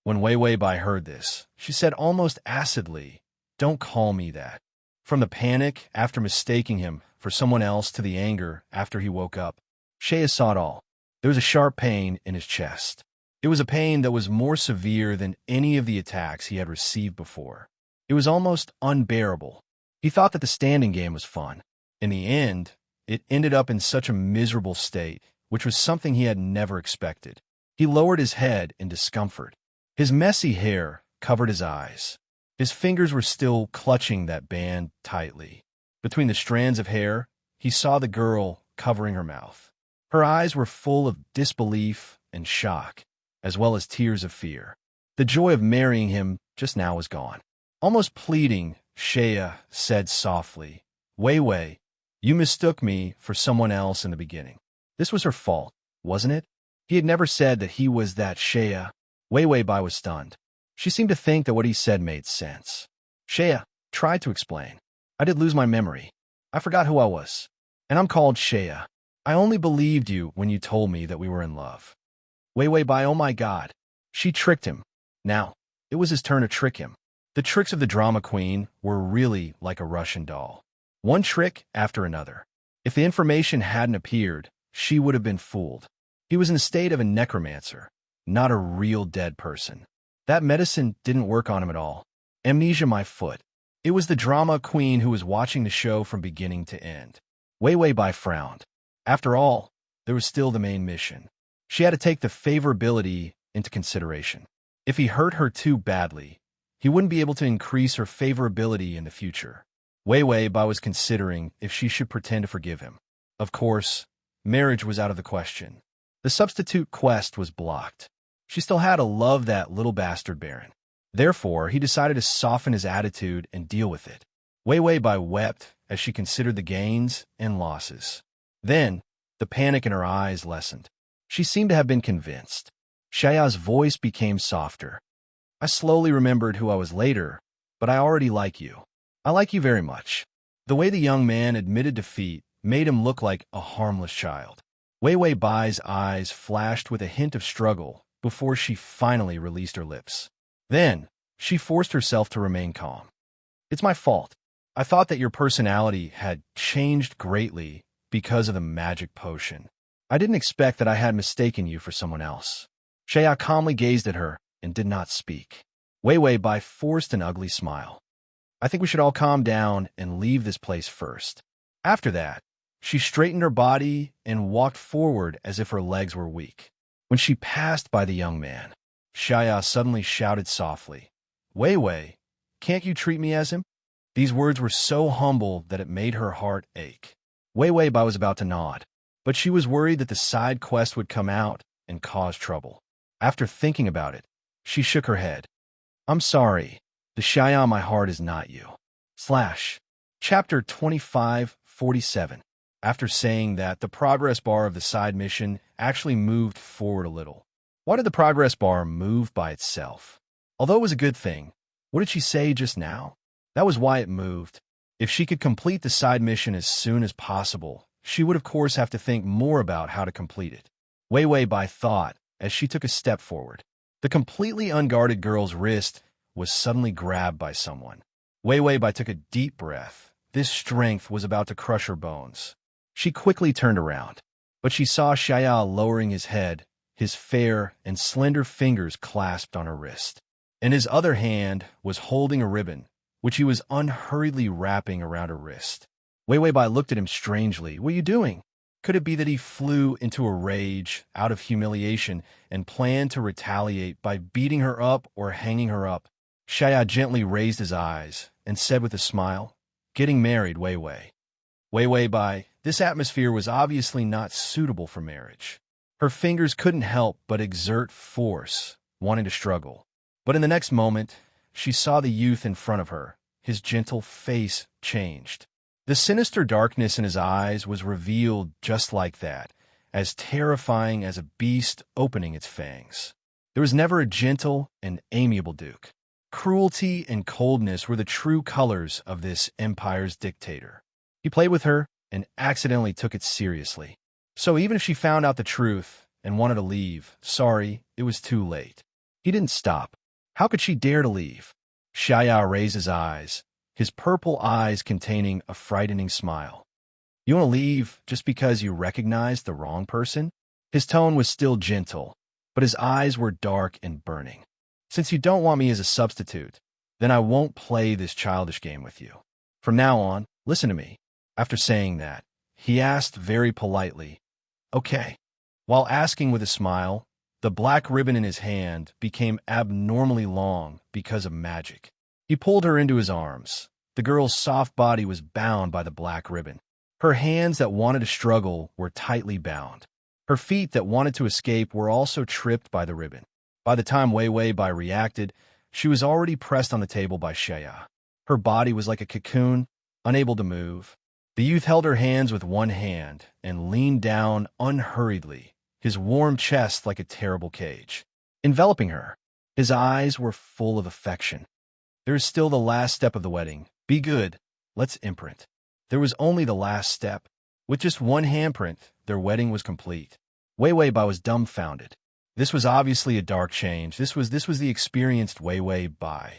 When Wei Bai heard this, she said almost acidly, "Don't call me that." From the panic after mistaking him for someone else to the anger after he woke up, Xiaya saw it all. There was a sharp pain in his chest. It was a pain that was more severe than any of the attacks he had received before. It was almost unbearable. He thought that the standing game was fun. In the end, it ended up in such a miserable state, which was something he had never expected. He lowered his head in discomfort. His messy hair covered his eyes. His fingers were still clutching that band tightly. Between the strands of hair, he saw the girl covering her mouth. Her eyes were full of disbelief and shock, as well as tears of fear. The joy of marrying him just now was gone. Almost pleading, Xiaya said softly, Wei, you mistook me for someone else in the beginning. This was her fault, wasn't it?" He had never said that he was that Xiaya. Wei Bai was stunned. She seemed to think that what he said made sense. Xiaya tried to explain. "I did lose my memory. I forgot who I was. And I'm called Xiaya. I only believed you when you told me that we were in love." Wei Bai, oh my God. She tricked him. Now, it was his turn to trick him. The tricks of the drama queen were really like a Russian doll. One trick after another. If the information hadn't appeared, she would have been fooled. He was in the state of a necromancer, not a real dead person. That medicine didn't work on him at all. Amnesia my foot. It was the drama queen who was watching the show from beginning to end. Wei Bai frowned. After all, there was still the main mission. She had to take the favorability into consideration. If he hurt her too badly, he wouldn't be able to increase her favorability in the future. Wei Bai was considering if she should pretend to forgive him. Of course, marriage was out of the question. The substitute quest was blocked. She still had to love that little bastard Baron. Therefore, he decided to soften his attitude and deal with it. Wei Bai wept as she considered the gains and losses. Then, the panic in her eyes lessened. She seemed to have been convinced. Xiao's voice became softer. I slowly remembered who I was later, but I already like you. I like you very much. The way the young man admitted defeat made him look like a harmless child. Wei Bai's eyes flashed with a hint of struggle before she finally released her lips. Then, she forced herself to remain calm. It's my fault. I thought that your personality had changed greatly because of the magic potion. I didn't expect that I had mistaken you for someone else. Xiao calmly gazed at her and did not speak. Wei Bai forced an ugly smile. I think we should all calm down and leave this place first. After that, she straightened her body and walked forward as if her legs were weak. When she passed by the young man, Xiao suddenly shouted softly, Wei, can't you treat me as him? These words were so humble that it made her heart ache. Wei Bai was about to nod, but she was worried that the side quest would come out and cause trouble. After thinking about it, she shook her head. I'm sorry, the Xiao my heart is not you. Chapter 25:47. After saying that, the progress bar of the side mission actually moved forward a little. Why did the progress bar move by itself? Although it was a good thing, what did she say just now? That was why it moved. If she could complete the side mission as soon as possible, she would of course have to think more about how to complete it. Wei Bai thought as she took a step forward. The completely unguarded girl's wrist was suddenly grabbed by someone. Wei Bai took a deep breath. This strength was about to crush her bones. She quickly turned around, but she saw Xiao lowering his head, his fair and slender fingers clasped on her wrist. In his other hand was holding a ribbon, which he was unhurriedly wrapping around her wrist. Wei Bai looked at him strangely. What are you doing? Could it be that he flew into a rage out of humiliation and planned to retaliate by beating her up or hanging her up? Xiao gently raised his eyes and said with a smile, Getting married, Wei Bai, this atmosphere was obviously not suitable for marriage. Her fingers couldn't help but exert force, wanting to struggle. But in the next moment, she saw the youth in front of her. His gentle face changed. The sinister darkness in his eyes was revealed just like that, as terrifying as a beast opening its fangs. There was never a gentle and amiable duke. Cruelty and coldness were the true colors of this empire's dictator. He played with her and accidentally took it seriously. So even if she found out the truth and wanted to leave, sorry, it was too late. He didn't stop. How could she dare to leave? Xiao raised his eyes, his purple eyes containing a frightening smile. You want to leave just because you recognized the wrong person? His tone was still gentle, but his eyes were dark and burning. Since you don't want me as a substitute, then I won't play this childish game with you. From now on, listen to me. After saying that, he asked very politely, Okay. While asking with a smile, the black ribbon in his hand became abnormally long because of magic. He pulled her into his arms. The girl's soft body was bound by the black ribbon. Her hands that wanted to struggle were tightly bound. Her feet that wanted to escape were also tripped by the ribbon. By the time Wei Bai reacted, she was already pressed on the table by Xiao. Her body was like a cocoon, unable to move. The youth held her hands with one hand and leaned down unhurriedly, his warm chest like a terrible cage. Enveloping her, his eyes were full of affection. There is still the last step of the wedding. Be good. Let's imprint. There was only the last step. With just one handprint, their wedding was complete. Wei Bai was dumbfounded. This was obviously a dark change. This was the experienced Wei Bai.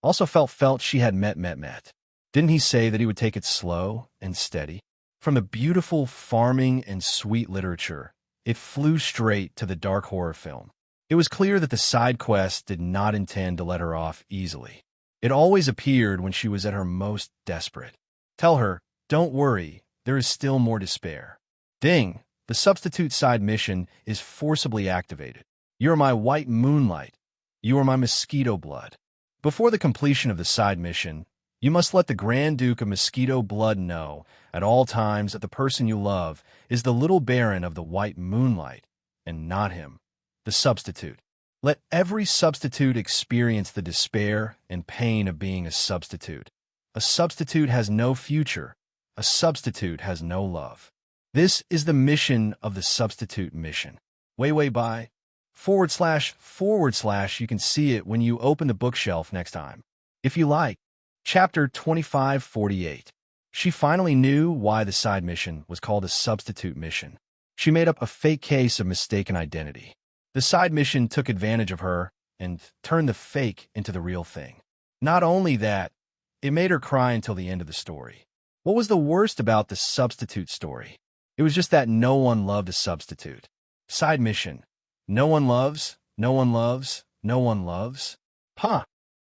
Also felt she had met. Didn't he say that he would take it slow and steady? From the beautiful farming and sweet literature, it flew straight to the dark horror film. It was clear that the side quest did not intend to let her off easily. It always appeared when she was at her most desperate. Tell her, don't worry, there is still more to spare. Ding! The substitute side mission is forcibly activated. You are my white moonlight. You are my mosquito blood. Before the completion of the side mission, you must let the Grand Duke of Mosquito Blood know at all times that the person you love is the little Baron of the white moonlight, and not him, the substitute. Let every substitute experience the despair and pain of being a substitute. A substitute has no future. A substitute has no love. This is the mission of the substitute mission. Way by / you can see it when you open the bookshelf next time. If you like. Chapter 2548. She finally knew why the side mission was called a substitute mission. She made up a fake case of mistaken identity. The side mission took advantage of her and turned the fake into the real thing. Not only that, it made her cry until the end of the story. What was the worst about the substitute story? It was just that no one loved a substitute. Side mission. No one loves, no one loves, no one loves. Huh.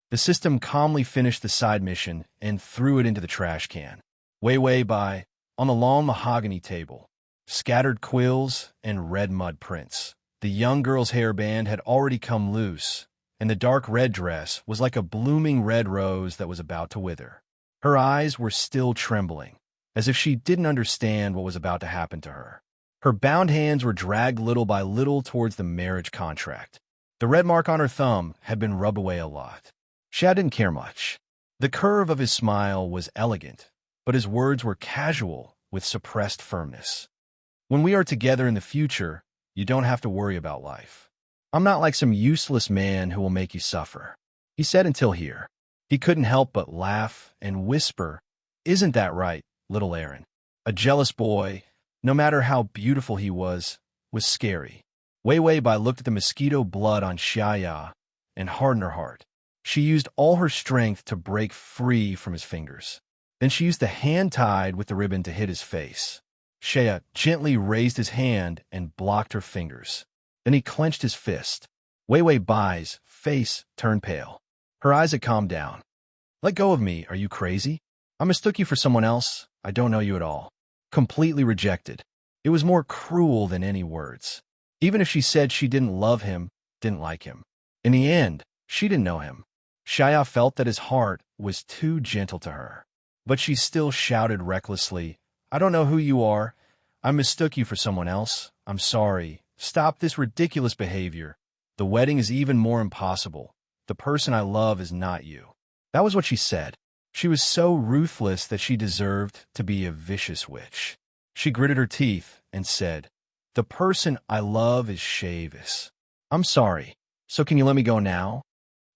The system calmly finished the side mission and threw it into the trash can. Way by, on the long mahogany table, scattered quills and red mud prints. The young girl's hairband had already come loose, and the dark red dress was like a blooming red rose that was about to wither. Her eyes were still trembling, as if she didn't understand what was about to happen to her. Her bound hands were dragged little by little towards the marriage contract. The red mark on her thumb had been rubbed away a lot. Shad didn't care much. The curve of his smile was elegant, but his words were casual with suppressed firmness. When we are together in the future, you don't have to worry about life. I'm not like some useless man who will make you suffer. He said until here. He couldn't help but laugh and whisper, "Isn't that right, little Aaron?" A jealous boy, no matter how beautiful he was scary. Wei Bai looked at the mosquito blood on Xiaya and hardened her heart. She used all her strength to break free from his fingers. Then she used the hand tied with the ribbon to hit his face. Shea gently raised his hand and blocked her fingers. Then he clenched his fist. Wei Bai's face turned pale. Her eyes had calmed down. "Let go of me, are you crazy? I mistook you for someone else. I don't know you at all." Completely rejected. It was more cruel than any words. Even if she said she didn't love him, didn't like him. In the end, she didn't know him. Shaya felt that his heart was too gentle to her. But she still shouted recklessly, "I don't know who you are. I mistook you for someone else. I'm sorry. Stop this ridiculous behavior. The wedding is even more impossible. The person I love is not you." That was what she said. She was so ruthless that she deserved to be a vicious witch. She gritted her teeth and said, "The person I love is Shavis. I'm sorry. So can you let me go now?"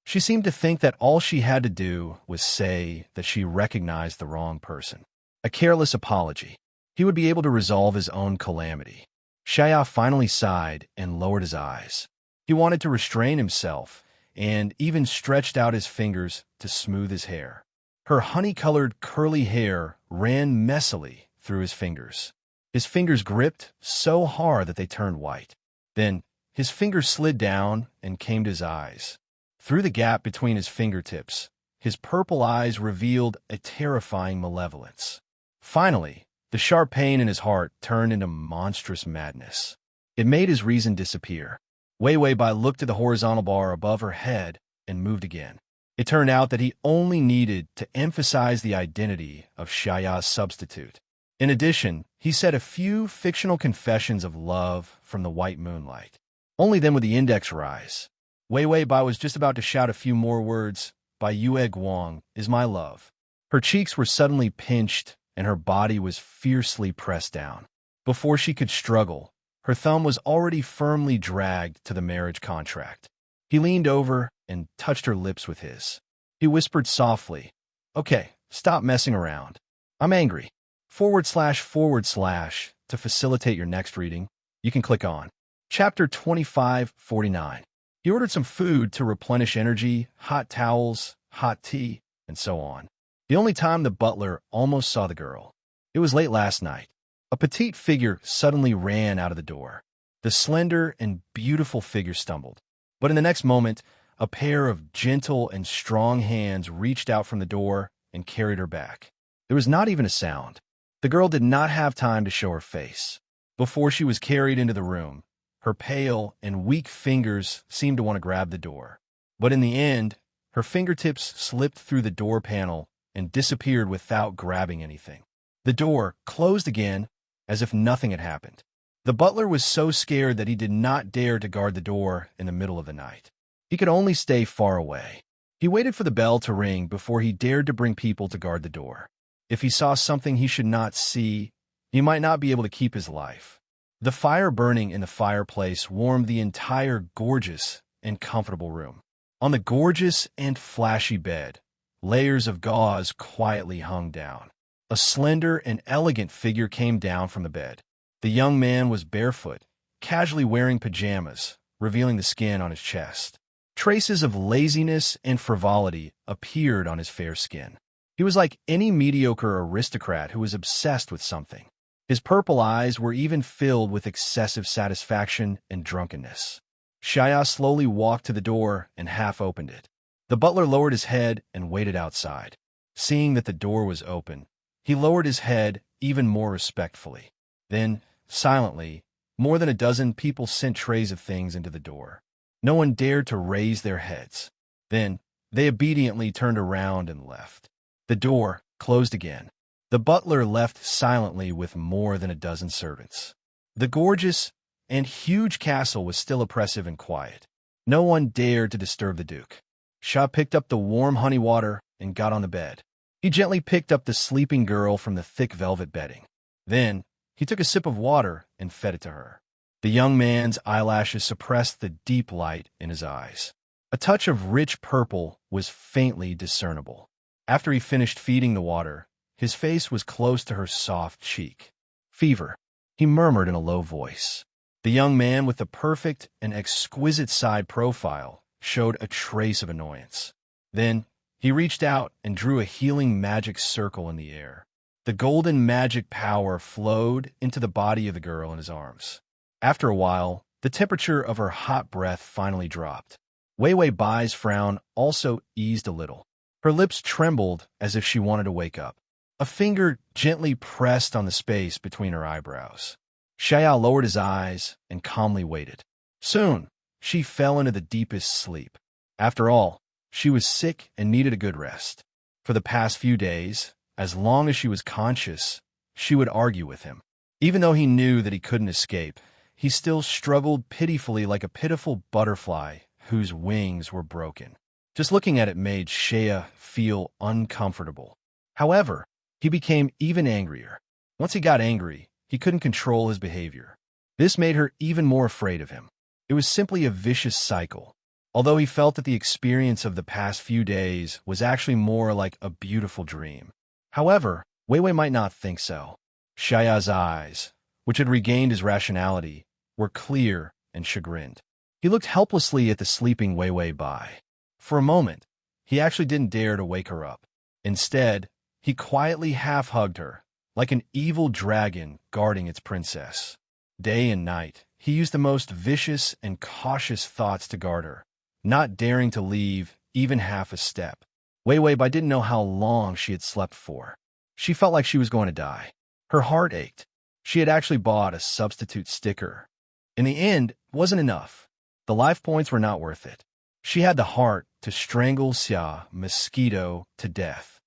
She seemed to think that all she had to do was say that she recognized the wrong person. A careless apology. He would be able to resolve his own calamity. Shaya finally sighed and lowered his eyes. He wanted to restrain himself and even stretched out his fingers to smooth his hair. Her honey-colored curly hair ran messily through his fingers. His fingers gripped so hard that they turned white. Then his fingers slid down and came to his eyes. Through the gap between his fingertips, his purple eyes revealed a terrifying malevolence. Finally, the sharp pain in his heart turned into monstrous madness. It made his reason disappear. Wei Bai looked at the horizontal bar above her head and moved again. It turned out that he only needed to emphasize the identity of Shaya's substitute. In addition, he said a few fictional confessions of love from the white moonlight. Only then would the index rise. Wei Bai was just about to shout a few more words, "By Yue Guang is my love." Her cheeks were suddenly pinched and her body was fiercely pressed down. Before she could struggle, her thumb was already firmly dragged to the marriage contract. He leaned over and touched her lips with his. He whispered softly, "Okay, stop messing around. I'm angry." / to facilitate your next reading, you can click on Chapter 2549. He ordered some food to replenish energy, hot towels, hot tea, and so on. The only time the butler almost saw the girl. It was late last night. A petite figure suddenly ran out of the door. The slender and beautiful figure stumbled. But in the next moment, a pair of gentle and strong hands reached out from the door and carried her back. There was not even a sound. The girl did not have time to show her face. Before she was carried into the room, her pale and weak fingers seemed to want to grab the door. But in the end, her fingertips slipped through the door panel and disappeared without grabbing anything. The door closed again, as if nothing had happened. The butler was so scared that he did not dare to guard the door in the middle of the night. He could only stay far away. He waited for the bell to ring before he dared to bring people to guard the door. If he saw something he should not see, he might not be able to keep his life. The fire burning in the fireplace warmed the entire gorgeous and comfortable room. On the gorgeous and flashy bed, layers of gauze quietly hung down. A slender and elegant figure came down from the bed. The young man was barefoot, casually wearing pajamas, revealing the skin on his chest. Traces of laziness and frivolity appeared on his fair skin. He was like any mediocre aristocrat who was obsessed with something. His purple eyes were even filled with excessive satisfaction and drunkenness. Shaya slowly walked to the door and half opened it. The butler lowered his head and waited outside. Seeing that the door was open, he lowered his head even more respectfully. Then, silently, more than a dozen people sent trays of things into the door. No one dared to raise their heads. Then, they obediently turned around and left. The door closed again. The butler left silently with more than a dozen servants. The gorgeous and huge castle was still oppressive and quiet. No one dared to disturb the Duke. Shah picked up the warm honey water and got on the bed. He gently picked up the sleeping girl from the thick velvet bedding. Then, he took a sip of water and fed it to her. The young man's eyelashes suppressed the deep light in his eyes. A touch of rich purple was faintly discernible. After he finished feeding the water, his face was close to her soft cheek. "Fever," he murmured in a low voice. The young man with the perfect and exquisite side profile showed a trace of annoyance. Then, he reached out and drew a healing magic circle in the air. The golden magic power flowed into the body of the girl in his arms. After a while, the temperature of her hot breath finally dropped. Wei Wei Bai's frown also eased a little. Her lips trembled as if she wanted to wake up. A finger gently pressed on the space between her eyebrows. Shaya lowered his eyes and calmly waited. Soon, she fell into the deepest sleep. After all, she was sick and needed a good rest. For the past few days, as long as she was conscious, she would argue with him. Even though he knew that he couldn't escape, he still struggled pitifully like a pitiful butterfly whose wings were broken. Just looking at it made Shaya feel uncomfortable. However, he became even angrier. Once he got angry, he couldn't control his behavior. This made her even more afraid of him. It was simply a vicious cycle. Although he felt that the experience of the past few days was actually more like a beautiful dream. However, Wei Wei might not think so. Shaya's eyes, which had regained his rationality, were clear and chagrined. He looked helplessly at the sleeping Wei Wei Bai. For a moment, he actually didn't dare to wake her up. Instead, he quietly half-hugged her, like an evil dragon guarding its princess. Day and night, he used the most vicious and cautious thoughts to guard her, not daring to leave even half a step. Wei Wei Bai didn't know how long she had slept for. She felt like she was going to die. Her heart ached. She had actually bought a substitute sticker. In the end, it wasn't enough. The life points were not worth it. She had the heart to strangle Xia Mosquito to death.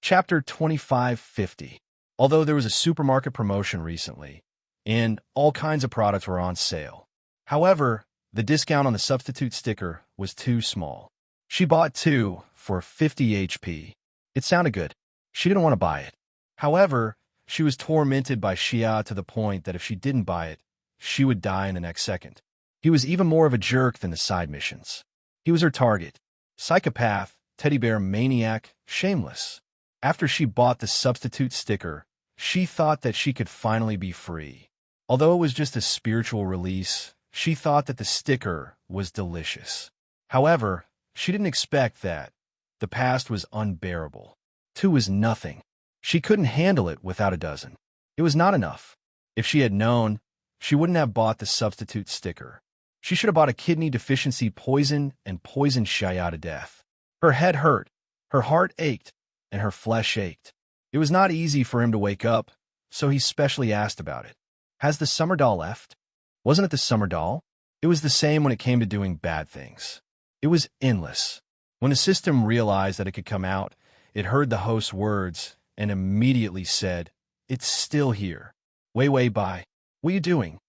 Chapter 2550. Although there was a supermarket promotion recently, and all kinds of products were on sale. However, the discount on the substitute sticker was too small. She bought 2 for 50 HP. It sounded good. She didn't want to buy it. However, she was tormented by Xia to the point that if she didn't buy it, she would die in the next second. He was even more of a jerk than the side missions. He was her target. Psychopath, teddy bear maniac, shameless. After she bought the substitute sticker, she thought that she could finally be free. Although it was just a spiritual release, she thought that the sticker was delicious. However, she didn't expect that. The past was unbearable. 2 was nothing. She couldn't handle it without a dozen. It was not enough. If she had known, she wouldn't have bought the substitute sticker. She should have bought a kidney deficiency poison and poisoned Shaya to death. Her head hurt, her heart ached, and her flesh ached. It was not easy for him to wake up, so he specially asked about it. Has the summer doll left? Wasn't it the summer doll? It was the same when it came to doing bad things. It was endless. When the system realized that it could come out, it heard the host's words and immediately said, "It's still here. Wei Wei Bai, what are you doing?"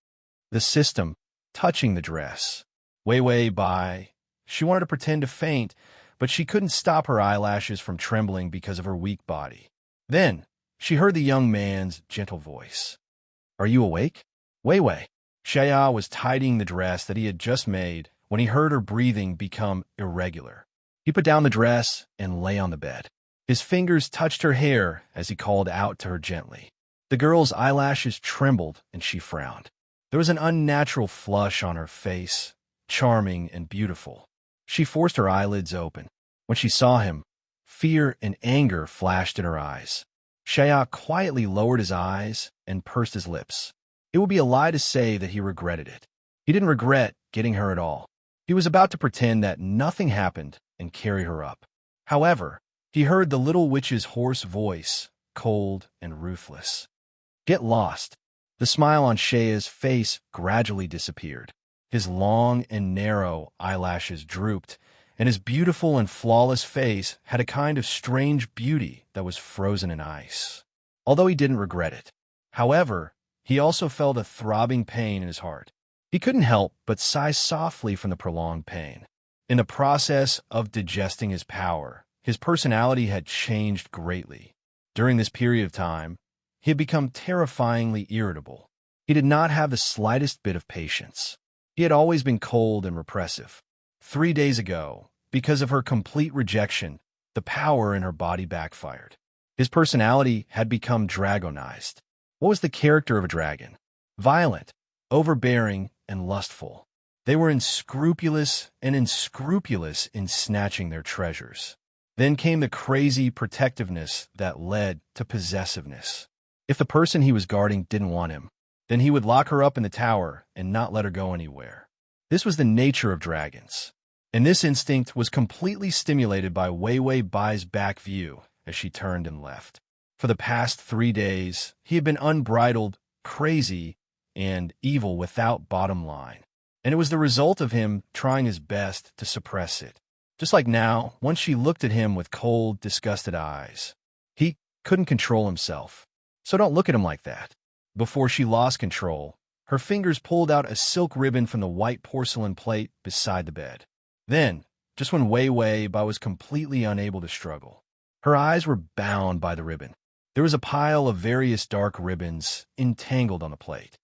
The system, touching the dress. Wei Wei Bai. She wanted to pretend to faint, but she couldn't stop her eyelashes from trembling because of her weak body. Then, she heard the young man's gentle voice. "Are you awake?" Wei Wei. Shaya was tidying the dress that he had just made when he heard her breathing become irregular. He put down the dress and lay on the bed. His fingers touched her hair as he called out to her gently. The girl's eyelashes trembled and she frowned. There was an unnatural flush on her face, charming and beautiful. She forced her eyelids open. When she saw him, fear and anger flashed in her eyes. Shaya quietly lowered his eyes and pursed his lips. It would be a lie to say that he regretted it. He didn't regret getting her at all. He was about to pretend that nothing happened and carry her up. However, he heard the little witch's hoarse voice, cold and ruthless. "Get lost." The smile on Shaya's face gradually disappeared. His long and narrow eyelashes drooped, and his beautiful and flawless face had a kind of strange beauty that was frozen in ice. Although he didn't regret it. However, he also felt a throbbing pain in his heart. He couldn't help but sigh softly from the prolonged pain. In the process of digesting his power, his personality had changed greatly. During this period of time, he had become terrifyingly irritable. He did not have the slightest bit of patience. He had always been cold and repressive. 3 days ago, because of her complete rejection, the power in her body backfired. His personality had become dragonized. What was the character of a dragon? Violent, overbearing, and lustful. They were unscrupulous in snatching their treasures. Then came the crazy protectiveness that led to possessiveness. If the person he was guarding didn't want him, then he would lock her up in the tower and not let her go anywhere. This was the nature of dragons. And this instinct was completely stimulated by Wei Wei Bai's back view as she turned and left. For the past 3 days, he had been unbridled, crazy, and evil without bottom line. And it was the result of him trying his best to suppress it. Just like now, once she looked at him with cold, disgusted eyes. He couldn't control himself. So don't look at him like that. Before she lost control, her fingers pulled out a silk ribbon from the white porcelain plate beside the bed. Then, just when Wei Wei Bai was completely unable to struggle, her eyes were bound by the ribbon. There was a pile of various dark ribbons entangled on the plate.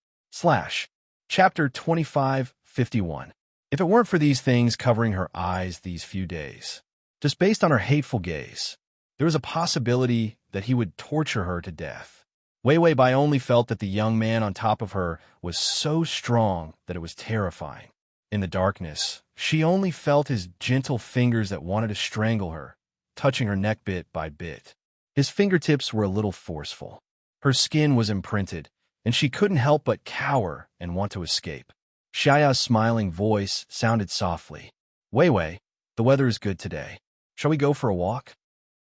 Chapter 25:51. If it weren't for these things covering her eyes these few days, just based on her hateful gaze, there was a possibility that he would torture her to death. Wei Wei Bai only felt that the young man on top of her was so strong that it was terrifying. In the darkness, she only felt his gentle fingers that wanted to strangle her, touching her neck bit by bit. His fingertips were a little forceful. Her skin was imprinted, and she couldn't help but cower and want to escape. Shaya's smiling voice sounded softly. "Wei Wei, the weather is good today. Shall we go for a walk?"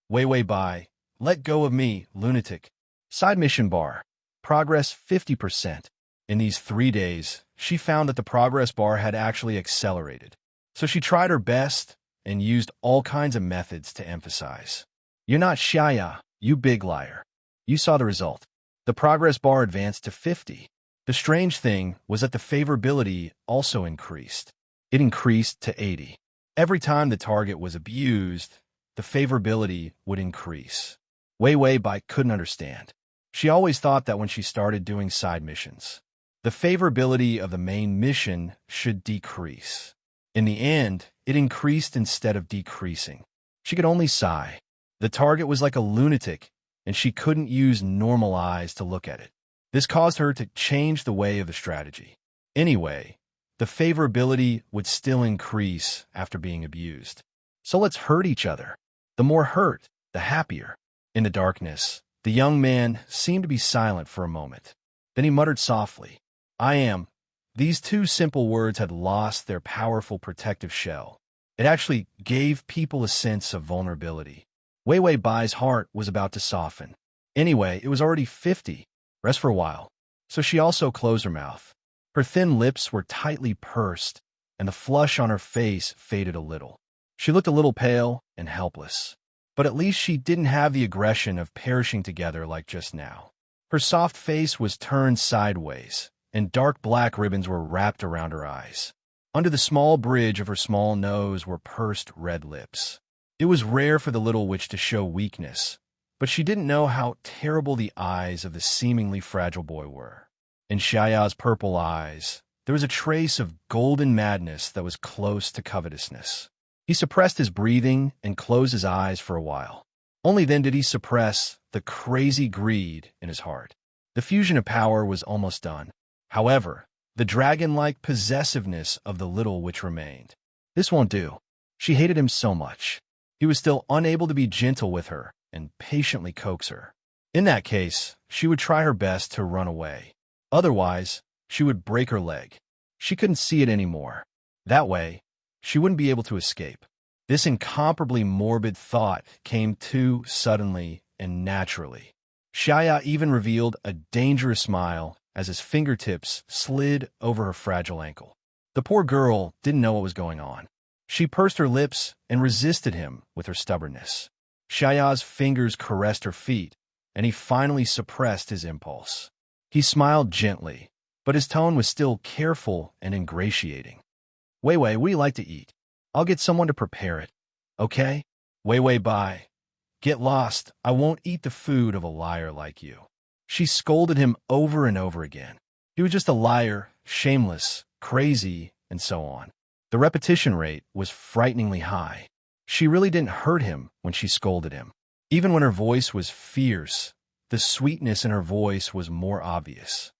Wei Wei Bai, "Let go of me, lunatic." Side mission bar. Progress 50%. In these 3 days, she found that the progress bar had actually accelerated. So she tried her best and used all kinds of methods to emphasize. "You're not Shaya, you big liar." You saw the result. The progress bar advanced to 50. The strange thing was that the favorability also increased. It increased to 80. Every time the target was abused, the favorability would increase. Wei Wei Bai couldn't understand. She always thought that when she started doing side missions, the favorability of the main mission should decrease. In the end, it increased instead of decreasing. She could only sigh. The target was like a lunatic, and she couldn't use normal eyes to look at it. This caused her to change the way of the strategy. Anyway, the favorability would still increase after being abused. So let's hurt each other. The more hurt, the happier. In the darkness, the young man seemed to be silent for a moment. Then he muttered softly, "I am." These 2 simple words had lost their powerful protective shell. It actually gave people a sense of vulnerability. Wei Wei Bai's heart was about to soften. Anyway, it was already 50. Rest for a while. so she also closed her mouth. Her thin lips were tightly pursed, and the flush on her face faded a little. She looked a little pale and helpless, but at least she didn't have the aggression of perishing together like just now. Her soft face was turned sideways, and dark black ribbons were wrapped around her eyes. Under the small bridge of her small nose were pursed red lips. It was rare for the little witch to show weakness, but she didn't know how terrible the eyes of the seemingly fragile boy were. In Shaya's purple eyes, there was a trace of golden madness that was close to covetousness. He suppressed his breathing and closed his eyes for a while. Only then did he suppress the crazy greed in his heart. The fusion of power was almost done. However, the dragon-like possessiveness of the little witch remained. This won't do. She hated him so much. He was still unable to be gentle with her and patiently coax her. In that case, she would try her best to run away. Otherwise, she would break her leg. She couldn't see it anymore. That way, she wouldn't be able to escape. This incomparably morbid thought came too suddenly and naturally. Shaya even revealed a dangerous smile as his fingertips slid over her fragile ankle. The poor girl didn't know what was going on. She pursed her lips and resisted him with her stubbornness. Shaya's fingers caressed her feet, and he finally suppressed his impulse. He smiled gently, but his tone was still careful and ingratiating. Wei, what do you like to eat? I'll get someone to prepare it. Okay? Wei, bye. Get lost. I won't eat the food of a liar like you. She scolded him over and over again. He was just a liar, shameless, crazy, and so on. The repetition rate was frighteningly high. She really didn't hurt him when she scolded him. Even when her voice was fierce, the sweetness in her voice was more obvious.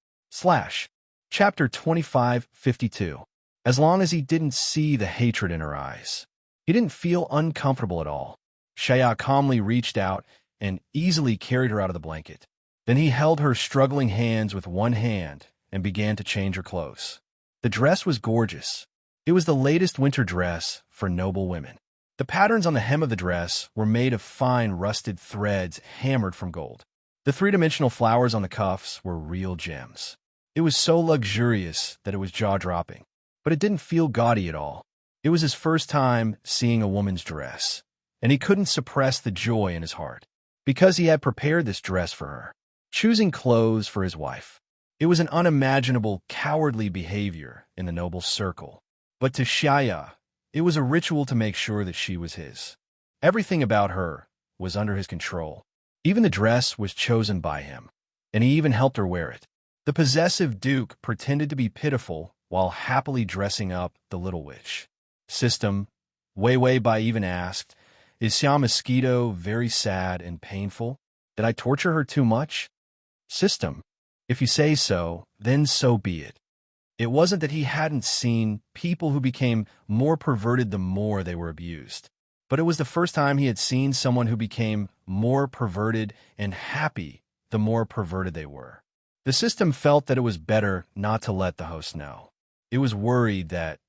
Chapter 25:52. As long as he didn't see the hatred in her eyes, he didn't feel uncomfortable at all. Shaya calmly reached out and easily carried her out of the blanket. Then he held her struggling hands with one hand and began to change her clothes. The dress was gorgeous. It was the latest winter dress for noble women. The patterns on the hem of the dress were made of fine rusted threads hammered from gold. The three-dimensional flowers on the cuffs were real gems. It was so luxurious that it was jaw-dropping, but it didn't feel gaudy at all. It was his first time seeing a woman's dress, and he couldn't suppress the joy in his heart, because he had prepared this dress for her, choosing clothes for his wife. It was an unimaginable, cowardly behavior in the noble circle, but to Shaya, it was a ritual to make sure that she was his. Everything about her was under his control. Even the dress was chosen by him, and he even helped her wear it. The possessive duke pretended to be pitiful while happily dressing up the little witch. System, Wei Bai even asked, "Is Xiao Mosquito very sad and painful? Did I torture her too much?" System, if you say so, then so be it. It wasn't that he hadn't seen people who became more perverted the more they were abused, but it was the first time he had seen someone who became more perverted and happy the more perverted they were. The system felt that it was better not to let the host know. It was worried that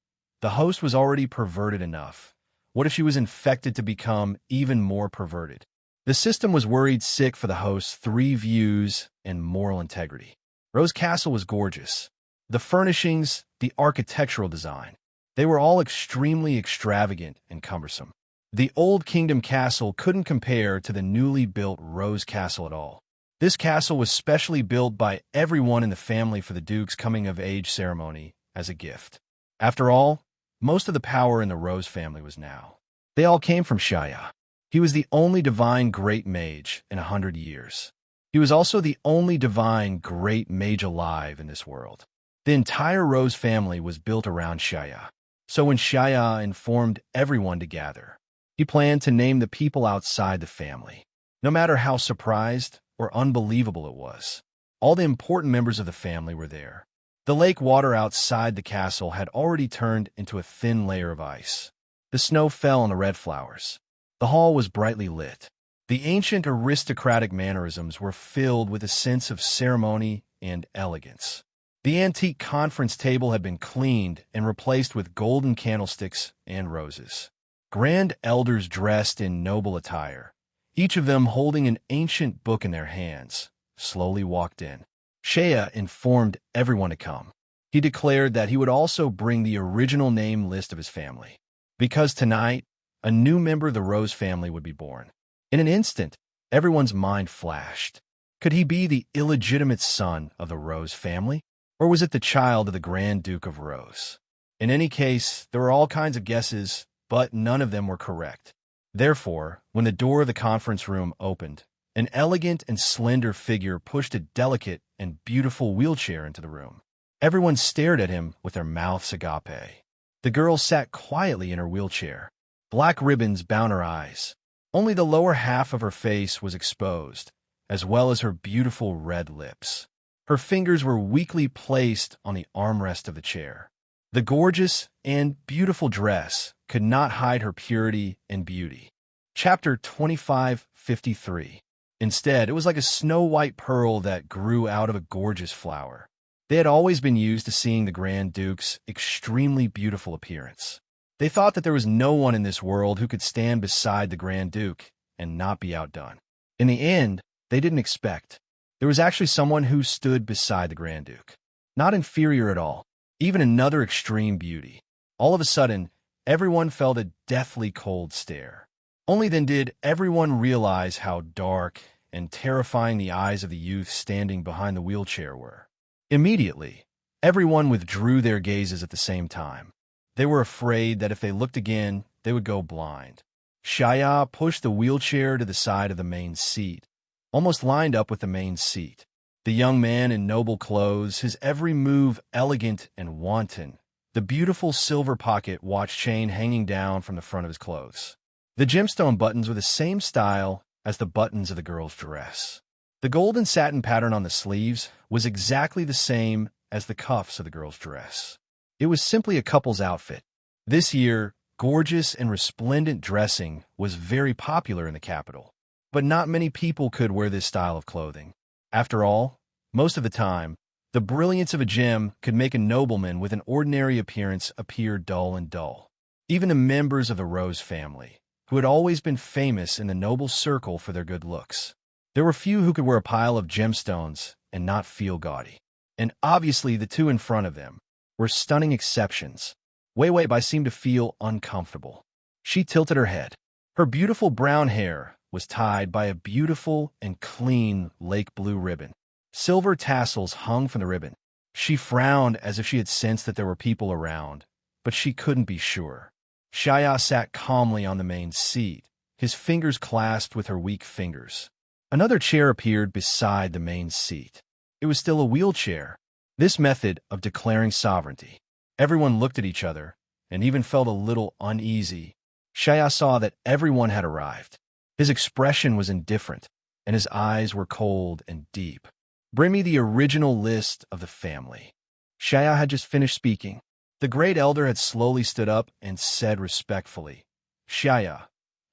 the host was already perverted enough. What if she was infected to become even more perverted? The system was worried sick for the host's three views and moral integrity. Rose Castle was gorgeous. The furnishings, the architectural design, they were all extremely extravagant and cumbersome. The old Kingdom Castle couldn't compare to the newly built Rose Castle at all. This castle was specially built by everyone in the family for the Duke's coming-of-age ceremony as a gift. After all, most of the power in the Rose family was now. They all came from Shaya. He was the only divine great mage in 100 years. He was also the only divine great mage alive in this world. The entire Rose family was built around Shaya. So when Shaya informed everyone to gather, he planned to name the people outside the family. No matter how surprised or unbelievable it was, all the important members of the family were there. The lake water outside the castle had already turned into a thin layer of ice. The snow fell on the red flowers. The hall was brightly lit. The ancient aristocratic mannerisms were filled with a sense of ceremony and elegance. The antique conference table had been cleaned and replaced with golden candlesticks and roses. Grand elders dressed in noble attire, each of them holding an ancient book in their hands, slowly walked in. Shea informed everyone to come. He declared that he would also bring the original name list of his family, because tonight, a new member of the Rose family would be born. In an instant, everyone's mind flashed. Could he be the illegitimate son of the Rose family? Or was it the child of the Grand Duke of Rose? In any case, there were all kinds of guesses, but none of them were correct. Therefore, when the door of the conference room opened, an elegant and slender figure pushed a delicate and beautiful wheelchair into the room. Everyone stared at him with their mouths agape. The girl sat quietly in her wheelchair. Black ribbons bound her eyes. Only the lower half of her face was exposed, as well as her beautiful red lips. Her fingers were weakly placed on the armrest of the chair. The gorgeous and beautiful dress could not hide her purity and beauty. Chapter 2553. Instead, it was like a snow-white pearl that grew out of a gorgeous flower. They had always been used to seeing the Grand Duke's extremely beautiful appearance. They thought that there was no one in this world who could stand beside the Grand Duke and not be outdone. In the end, they didn't expect. There was actually someone who stood beside the Grand Duke. Not inferior at all, even another extreme beauty. All of a sudden, everyone felt a deathly cold stare. Only then did everyone realize how dark and terrifying the eyes of the youth standing behind the wheelchair were. Immediately, everyone withdrew their gazes at the same time. They were afraid that if they looked again, they would go blind. Shaya pushed the wheelchair to the side of the main seat, almost lined up with the main seat. The young man in noble clothes, his every move elegant and wanton, the beautiful silver pocket watch chain hanging down from the front of his clothes. The gemstone buttons were the same style as the buttons of the girl's dress. The golden satin pattern on the sleeves was exactly the same as the cuffs of the girl's dress. It was simply a couple's outfit. This year, gorgeous and resplendent dressing was very popular in the capital, but not many people could wear this style of clothing. After all, most of the time, the brilliance of a gem could make a nobleman with an ordinary appearance appear dull and dull. Even the members of the Rose family, who had always been famous in the noble circle for their good looks. There were few who could wear a pile of gemstones and not feel gaudy. And obviously the two in front of them were stunning exceptions. Wei Bai seemed to feel uncomfortable. She tilted her head. Her beautiful brown hair was tied by a beautiful and clean lake blue ribbon. Silver tassels hung from the ribbon. She frowned as if she had sensed that there were people around, but she couldn't be sure. Shaya sat calmly on the main seat, his fingers clasped with her weak fingers. Another chair appeared beside the main seat. It was still a wheelchair. This method of declaring sovereignty. Everyone looked at each other and even felt a little uneasy. Shaya saw that everyone had arrived. His expression was indifferent, and his eyes were cold and deep. Bring me the original list of the family. Shaya had just finished speaking. The great elder had slowly stood up and said respectfully, Shaya,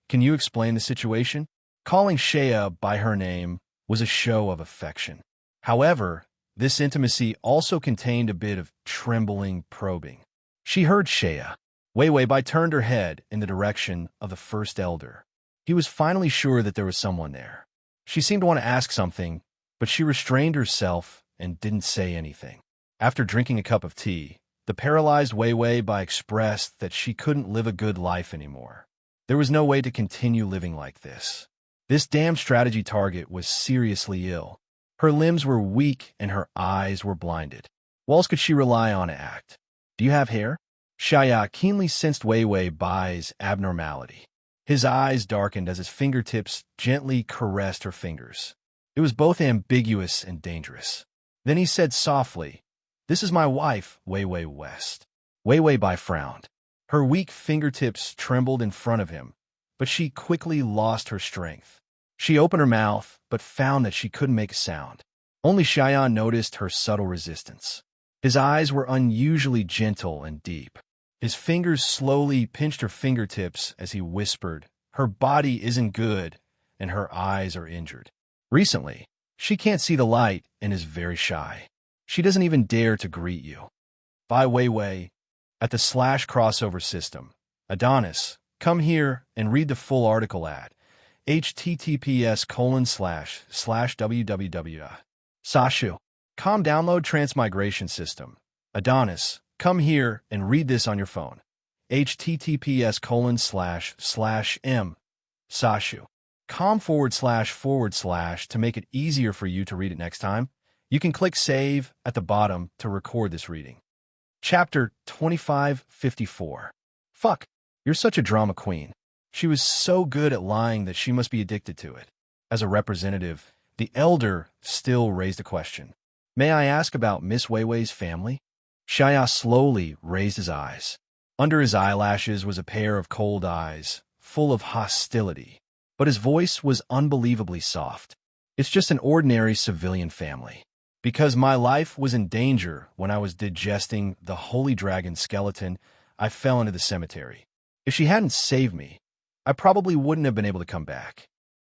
can you explain the situation? Calling Shaya by her name was a show of affection. However, this intimacy also contained a bit of trembling probing. She heard Shaya. Wei Bai turned her head in the direction of the first elder. He was finally sure that there was someone there. She seemed to want to ask something, but she restrained herself and didn't say anything. After drinking a cup of tea, the paralyzed Wei Bai expressed that she couldn't live a good life anymore. There was no way to continue living like this. This damn strategy target was seriously ill. Her limbs were weak and her eyes were blinded. What else could she rely on to act? Do you have hair? Shaya keenly sensed Wei Bai's abnormality. His eyes darkened as his fingertips gently caressed her fingers. It was both ambiguous and dangerous. Then he said softly, This is my wife, Wei West. Wei Bai frowned. Her weak fingertips trembled in front of him, but she quickly lost her strength. She opened her mouth, but found that she couldn't make a sound. Only Shaya noticed her subtle resistance. His eyes were unusually gentle and deep. His fingers slowly pinched her fingertips as he whispered, Her body isn't good, and her eyes are injured. Recently, she can't see the light and is very shy. She doesn't even dare to greet you. By Wei, at the /crossover system. Adonis, come here and read the full article at https://www. Sashu. Calm download Transmigration system. Adonis, come here and read this on your phone. https://m. Sashu. Com// to make it easier for you to read it next time. You can click Save at the bottom to record this reading. Chapter 2554. Fuck, you're such a drama queen. She was so good at lying that she must be addicted to it. As a representative, the elder still raised a question. May I ask about Miss Weiwei's family? Shaya slowly raised his eyes. Under his eyelashes was a pair of cold eyes, full of hostility. But his voice was unbelievably soft. It's just an ordinary civilian family. Because my life was in danger when I was digesting the holy dragon skeleton, I fell into the cemetery. If she hadn't saved me, I probably wouldn't have been able to come back.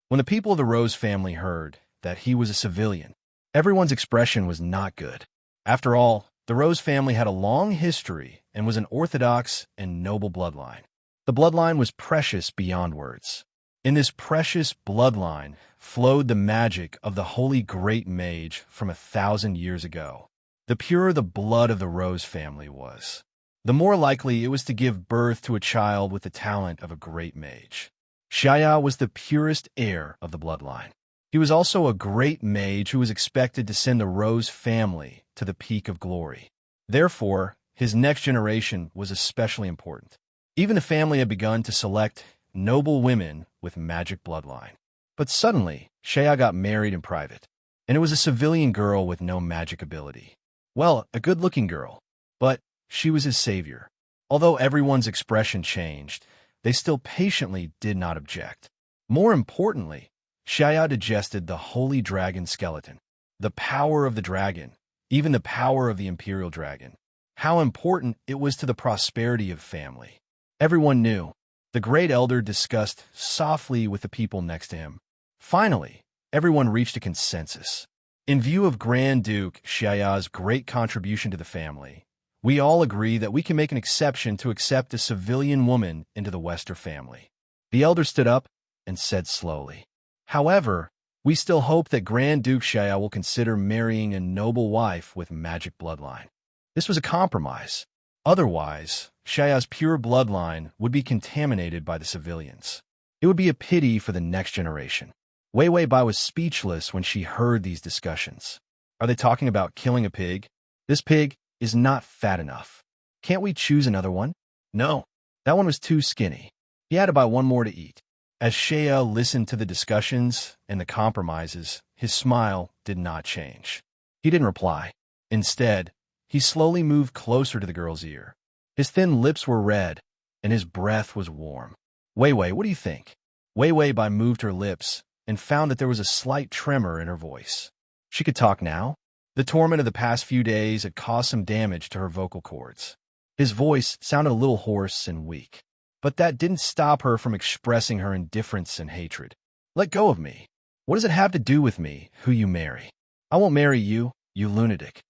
When the people of the Rose family heard that he was a civilian, everyone's expression was not good. After all, the Rose family had a long history and was an orthodox and noble bloodline. The bloodline was precious beyond words. In this precious bloodline flowed the magic of the holy great mage from 1,000 years ago. The purer the blood of the Rose family was, the more likely it was to give birth to a child with the talent of a great mage. Shaya was the purest heir of the bloodline. He was also a great mage who was expected to send the Rose family to the peak of glory. Therefore, his next generation was especially important. Even the family had begun to select noble women with magic bloodline. But suddenly, Shaya got married in private, and it was a civilian girl with no magic ability. Well, a good-looking girl, but she was his savior. Although everyone's expression changed, they still patiently did not object. More importantly, Shaya digested the holy dragon skeleton, the power of the dragon, even the power of the imperial dragon. How important it was to the prosperity of family. Everyone knew. The great elder discussed softly with the people next to him. Finally, everyone reached a consensus. In view of Grand Duke Shaya's great contribution to the family, we all agree that we can make an exception to accept a civilian woman into the Wester family. The elder stood up and said slowly, however, we still hope that Grand Duke Shaya will consider marrying a noble wife with magic bloodline. This was a compromise. Otherwise, Shaya's pure bloodline would be contaminated by the civilians. It would be a pity for the next generation. Weiwei Bai was speechless when she heard these discussions. Are they talking about killing a pig? This pig is not fat enough. Can't we choose another one? No, that one was too skinny. He had to buy one more to eat. As Shaya listened to the discussions and the compromises, his smile did not change. He didn't reply. Instead, he slowly moved closer to the girl's ear. His thin lips were red, and his breath was warm. Weiwei, what do you think? Weiwei Bai moved her lips and found that there was a slight tremor in her voice. She could talk now. The torment of the past few days had caused some damage to her vocal cords. His voice sounded a little hoarse and weak, but that didn't stop her from expressing her indifference and hatred. Let go of me. What does it have to do with me, who you marry? I won't marry you, you lunatic.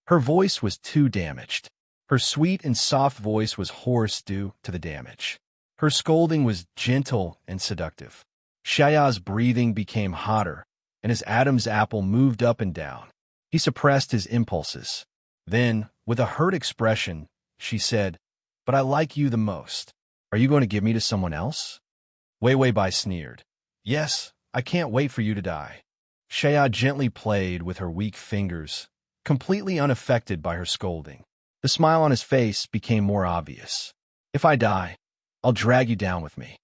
Her voice was too damaged. Her sweet and soft voice was hoarse due to the damage. Her scolding was gentle and seductive. Shaya's breathing became hotter, and his Adam's apple moved up and down. He suppressed his impulses. Then, with a hurt expression, she said, "But I like you the most. Are you going to give me to someone else?" Weiwei Bai sneered. "Yes, I can't wait for you to die." Shaya gently played with her weak fingers, completely unaffected by her scolding. The smile on his face became more obvious. "If I die, I'll drag you down with me."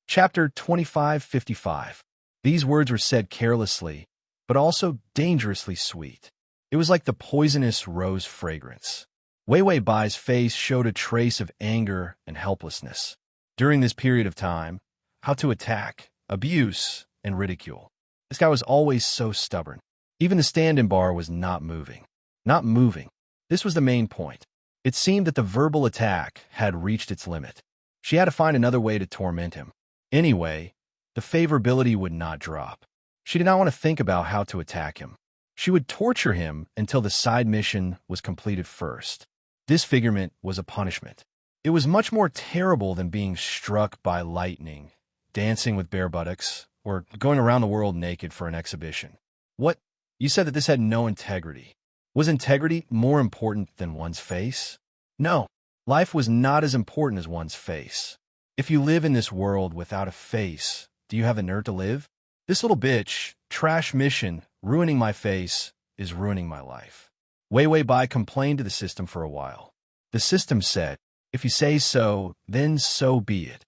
Chapter 2555. These words were said carelessly, but also dangerously sweet. It was like the poisonous rose fragrance. Weiwei Bai's face showed a trace of anger and helplessness. During this period of time, how to attack, abuse, and ridicule. This guy was always so stubborn. Even the stand-in bar was not moving. Not moving. This was the main point. It seemed that the verbal attack had reached its limit. She had to find another way to torment him. Anyway, the favorability would not drop. She did not want to think about how to attack him. She would torture him until the side mission was completed first. Disfigurement was a punishment. It was much more terrible than being struck by lightning, dancing with bare buttocks, or going around the world naked for an exhibition. What? You said that this had no integrity. Was integrity more important than one's face? No, life was not as important as one's face. If you live in this world without a face, do you have the nerve to live? This little bitch, trash mission, ruining my face, is ruining my life. Wei Wei Bai complained to the system for a while. The system said, if you say so, then so be it.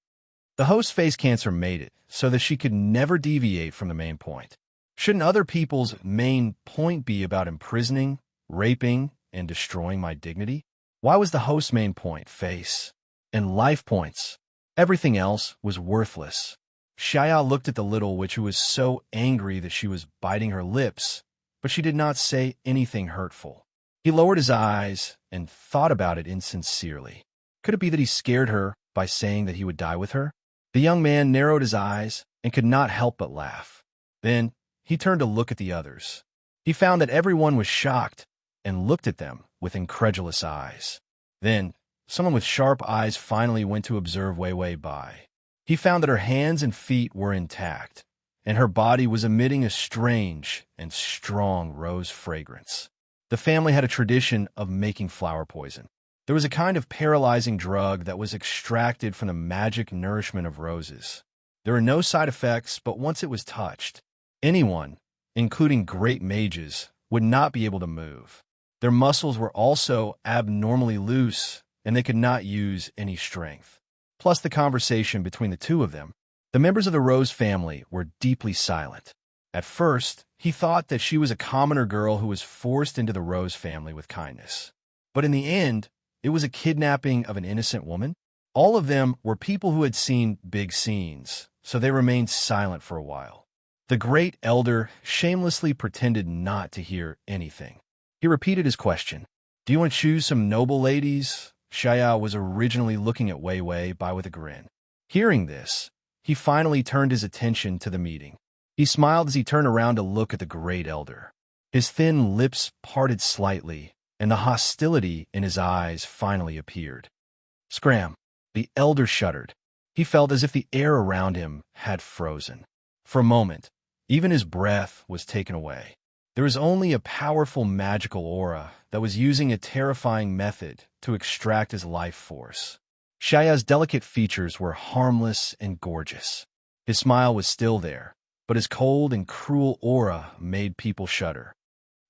The host's face cancer made it so that she could never deviate from the main point. Shouldn't other people's main point be about imprisoning, raping, and destroying my dignity? Why was the host's main point face and life points? Everything else was worthless. Xiaya looked at the little witch, who was so angry that she was biting her lips, but she did not say anything hurtful. He lowered his eyes and thought about it insincerely. Could it be that he scared her by saying that he would die with her? The young man narrowed his eyes and could not help but laugh. Then he turned to look at the others. He found that everyone was shocked and looked at them with incredulous eyes. Then someone with sharp eyes finally went to observe Wei Wei Bai. He found that her hands and feet were intact, and her body was emitting a strange and strong rose fragrance. The family had a tradition of making flower poison. There was a kind of paralyzing drug that was extracted from the magic nourishment of roses. There were no side effects, but once it was touched, anyone, including great mages, would not be able to move. Their muscles were also abnormally loose, and they could not use any strength. Plus the conversation between the two of them, the members of the Rose family were deeply silent. At first, he thought that she was a commoner girl who was forced into the Rose family with kindness. But in the end, it was a kidnapping of an innocent woman. All of them were people who had seen big scenes, so they remained silent for a while. The great elder shamelessly pretended not to hear anything. He repeated his question. Do you want to choose some noble ladies? Xiaya was originally looking at Wei Wei Bai with a grin. Hearing this, he finally turned his attention to the meeting. He smiled as he turned around to look at the great elder. His thin lips parted slightly, and the hostility in his eyes finally appeared. Scram! The elder shuddered. He felt as if the air around him had frozen. For a moment, even his breath was taken away. There was only a powerful magical aura that was using a terrifying method to extract his life force. Xiaya's delicate features were harmless and gorgeous. His smile was still there, but his cold and cruel aura made people shudder.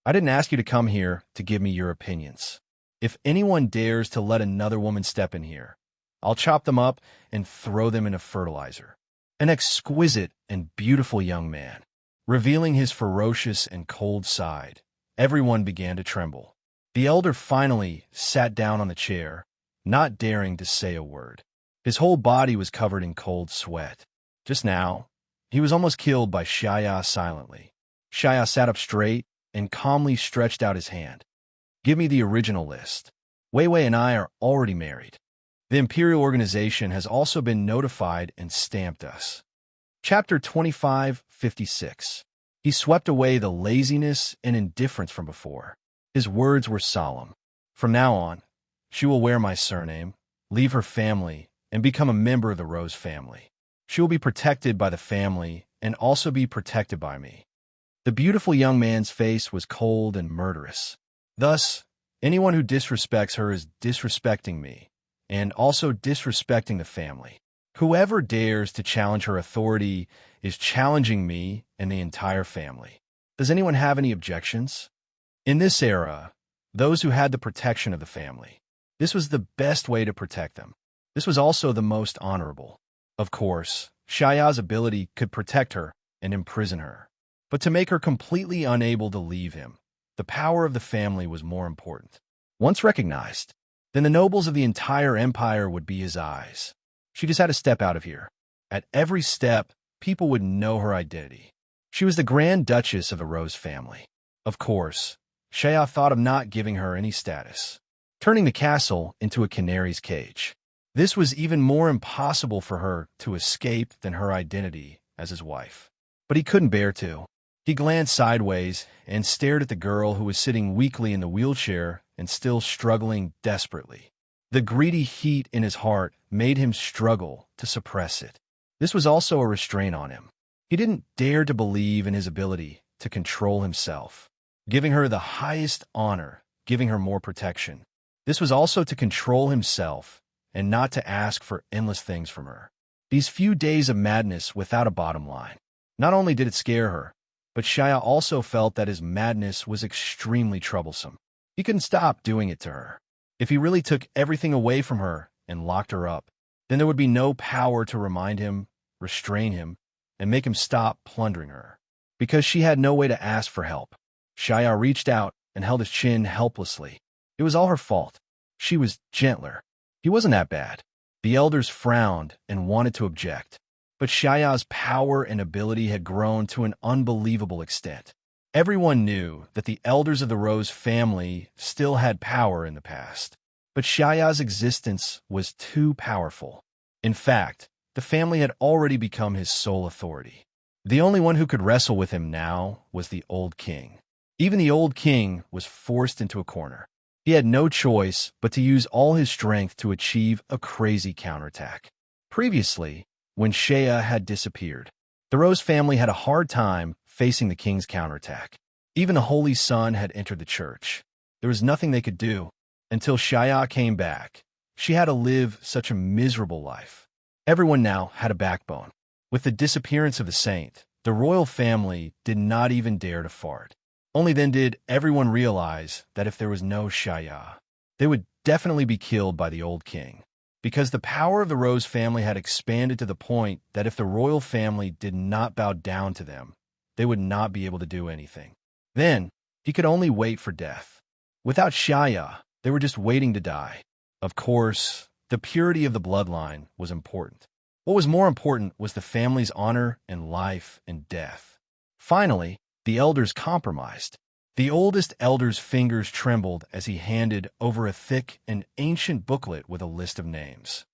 I didn't ask you to come here to give me your opinions. If anyone dares to let another woman step in here, I'll chop them up and throw them into fertilizer. An exquisite and beautiful young man. Revealing his ferocious and cold side, everyone began to tremble. The elder finally sat down on the chair, not daring to say a word. His whole body was covered in cold sweat. Just now, he was almost killed by Xiaya silently. Xiaya sat up straight and calmly stretched out his hand. Give me the original list. Wei Wei and I are already married. The Imperial Organization has also been notified and stamped us. Chapter 2556. He swept away the laziness and indifference from before. His words were solemn. From now on, she will wear my surname, leave her family, and become a member of the Rose family. She will be protected by the family and also be protected by me. The beautiful young man's face was cold and murderous. Thus, anyone who disrespects her is disrespecting me, and also disrespecting the family. Whoever dares to challenge her authority is challenging me and the entire family. Does anyone have any objections? In this era, those who had the protection of the family, this was the best way to protect them. This was also the most honorable. Of course, Xiaya's ability could protect her and imprison her. But to make her completely unable to leave him, the power of the family was more important. Once recognized, then the nobles of the entire empire would be his eyes. She just had to step out of here. At every step, people would know her identity. She was the Grand Duchess of the Rose family. Of course, Xiaya thought of not giving her any status, turning the castle into a canary's cage. This was even more impossible for her to escape than her identity as his wife. But he couldn't bear to. He glanced sideways and stared at the girl who was sitting weakly in the wheelchair and still struggling desperately. The greedy heat in his heart made him struggle to suppress it. This was also a restraint on him. He didn't dare to believe in his ability to control himself. giving her the highest honor, giving her more protection. This was also to control himself and not to ask for endless things from her. These few days of madness without a bottom line. Not only did it scare her, but Shaya also felt that his madness was extremely troublesome. He couldn't stop doing it to her. If he really took everything away from her and locked her up, then there would be no power to remind him, restrain him, and make him stop plundering her. Because she had no way to ask for help, Shaya reached out and held his chin helplessly. It was all her fault. She was gentler. He wasn't that bad. The elders frowned and wanted to object. But Shaya's power and ability had grown to an unbelievable extent. Everyone knew that the elders of the Rose family still had power in the past. But Shaya's existence was too powerful. In fact, the family had already become his sole authority. The only one who could wrestle with him now was the old king. Even the old king was forced into a corner. He had no choice but to use all his strength to achieve a crazy counterattack. Previously, when Shaya had disappeared, the Rose family had a hard time facing the king's counterattack. Even the Holy Son had entered the church. There was nothing they could do. Until Shaya came back, she had to live such a miserable life. Everyone now had a backbone. With the disappearance of the saint, the royal family did not even dare to fart. Only then did everyone realize that if there was no Shaya, they would definitely be killed by the old king. Because the power of the Rose family had expanded to the point that if the royal family did not bow down to them, they would not be able to do anything. Then, he could only wait for death. Without Shaya, they were just waiting to die. Of course, the purity of the bloodline was important. What was more important was the family's honor and life and death. Finally, the elders compromised. The oldest elder's fingers trembled as he handed over a thick and ancient booklet with a list of names.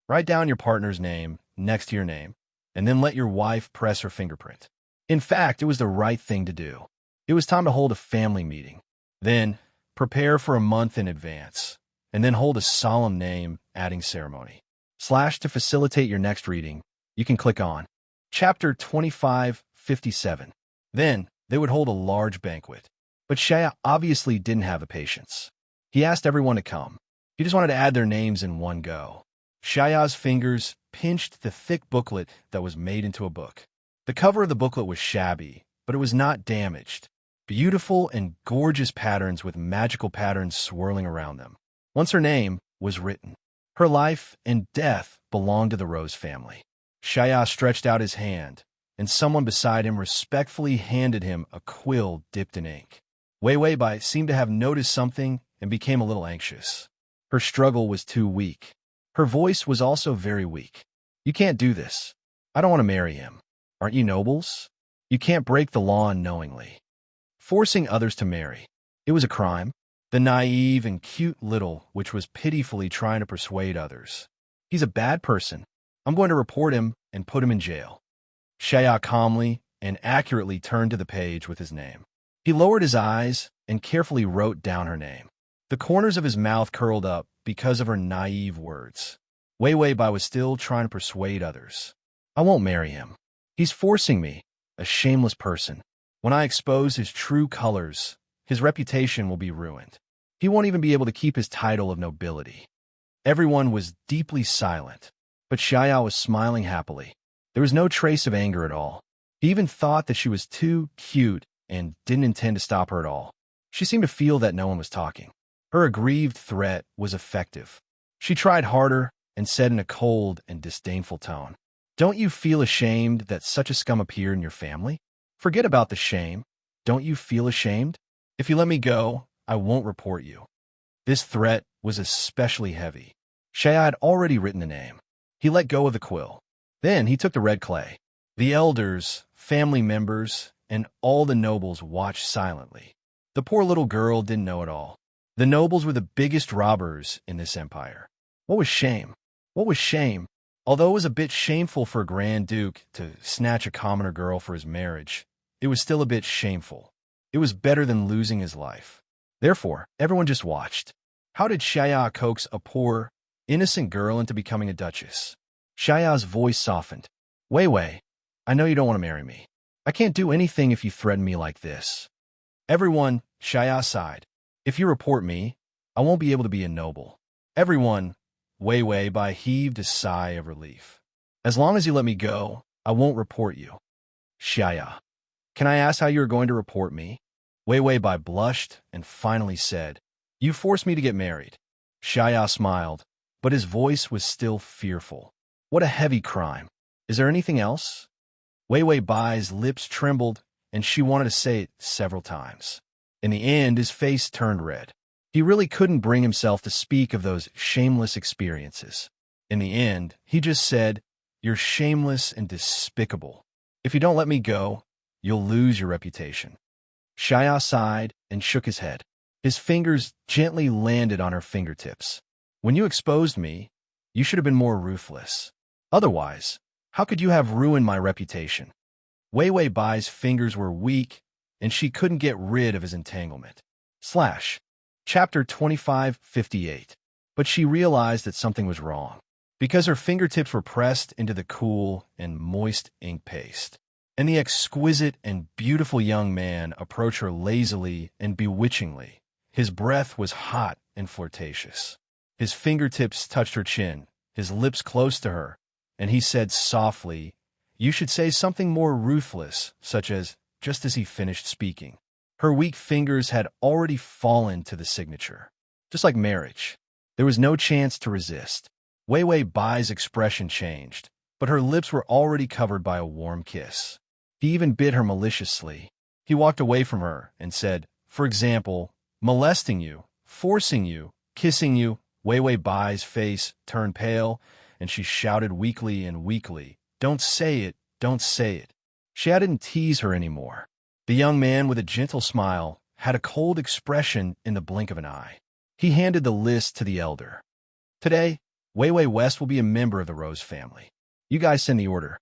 Write down your partner's name next to your name, and then let your wife press her fingerprint. In fact, it was the right thing to do. It was time to hold a family meeting. Then, prepare for a month in advance, and then hold a solemn name-adding ceremony. / to facilitate your next reading, you can click on Chapter 2557. Then, they would hold a large banquet. But Shaya obviously didn't have the patience. He asked everyone to come. He just wanted to add their names in one go. Shaya's fingers pinched the thick booklet that was made into a book. The cover of the booklet was shabby, but it was not damaged. Beautiful and gorgeous patterns with magical patterns swirling around them. Once her name was written. Her life and death belonged to the Rose family. Shaya stretched out his hand, and someone beside him respectfully handed him a quill dipped in ink. Wei Weibai seemed to have noticed something and became a little anxious. Her struggle was too weak. Her voice was also very weak. You can't do this. I don't want to marry him. Aren't you nobles? You can't break the law unknowingly. Forcing others to marry. It was a crime. The naive and cute little which was pitifully trying to persuade others. He's a bad person. I'm going to report him and put him in jail. Shaya calmly and accurately turned to the page with his name. He lowered his eyes and carefully wrote down her name. The corners of his mouth curled up because of her naive words. Wei Weibai was still trying to persuade others. I won't marry him. He's forcing me, a shameless person. When I expose his true colors, his reputation will be ruined. He won't even be able to keep his title of nobility. Everyone was deeply silent, but Shaya was smiling happily. There was no trace of anger at all. He even thought that she was too cute and didn't intend to stop her at all. She seemed to feel that no one was talking. Her aggrieved threat was effective. She tried harder and said in a cold and disdainful tone, Don't you feel ashamed that such a scum appeared in your family? Forget about the shame. Don't you feel ashamed? If you let me go, I won't report you. This threat was especially heavy. Shaya had already written the name. He let go of the quill. Then he took the red clay. The elders, family members, and all the nobles watched silently. The poor little girl didn't know it all. The nobles were the biggest robbers in this empire. What was shame? What was shame? Although it was a bit shameful for a Grand Duke to snatch a commoner girl for his marriage, it was still a bit shameful. It was better than losing his life. Therefore, everyone just watched. How did Shaya coax a poor, innocent girl into becoming a duchess? Shaya's voice softened. Wei Wei, I know you don't want to marry me. I can't do anything if you threaten me like this. Everyone, Shaya sighed. If you report me, I won't be able to be a noble. Everyone, Wei Bai heaved a sigh of relief. As long as you let me go, I won't report you. Shaya, can I ask how you are going to report me? Wei Bai blushed and finally said, You forced me to get married. Shaya smiled, but his voice was still fearful. What a heavy crime. Is there anything else? Wei Bai's lips trembled, and she wanted to say it several times. In the end, his face turned red. He really couldn't bring himself to speak of those shameless experiences. In the end, he just said, You're shameless and despicable. If you don't let me go, you'll lose your reputation. Shaya sighed and shook his head. His fingers gently landed on her fingertips. When you exposed me, you should have been more ruthless. Otherwise, how could you have ruined my reputation? Wei Bai's fingers were weak, and she couldn't get rid of his entanglement. Chapter 25:58. But she realized that something was wrong, because her fingertips were pressed into the cool and moist ink paste. And the exquisite and beautiful young man approached her lazily and bewitchingly. His breath was hot and flirtatious. His fingertips touched her chin, his lips close to her, and he said softly, You should say something more ruthless, such as, just as he finished speaking. Her weak fingers had already fallen to the signature. Just like marriage, there was no chance to resist. Wei Bai's expression changed, but her lips were already covered by a warm kiss. He even bit her maliciously. He walked away from her and said, For example, molesting you, forcing you, kissing you. Wei Bai's face turned pale, and she shouted weakly, Don't say it, don't say it. Shia didn't tease her anymore. The young man, with a gentle smile, had a cold expression in the blink of an eye. He handed the list to the elder. Today, Wei West will be a member of the Rose family. You guys send the order.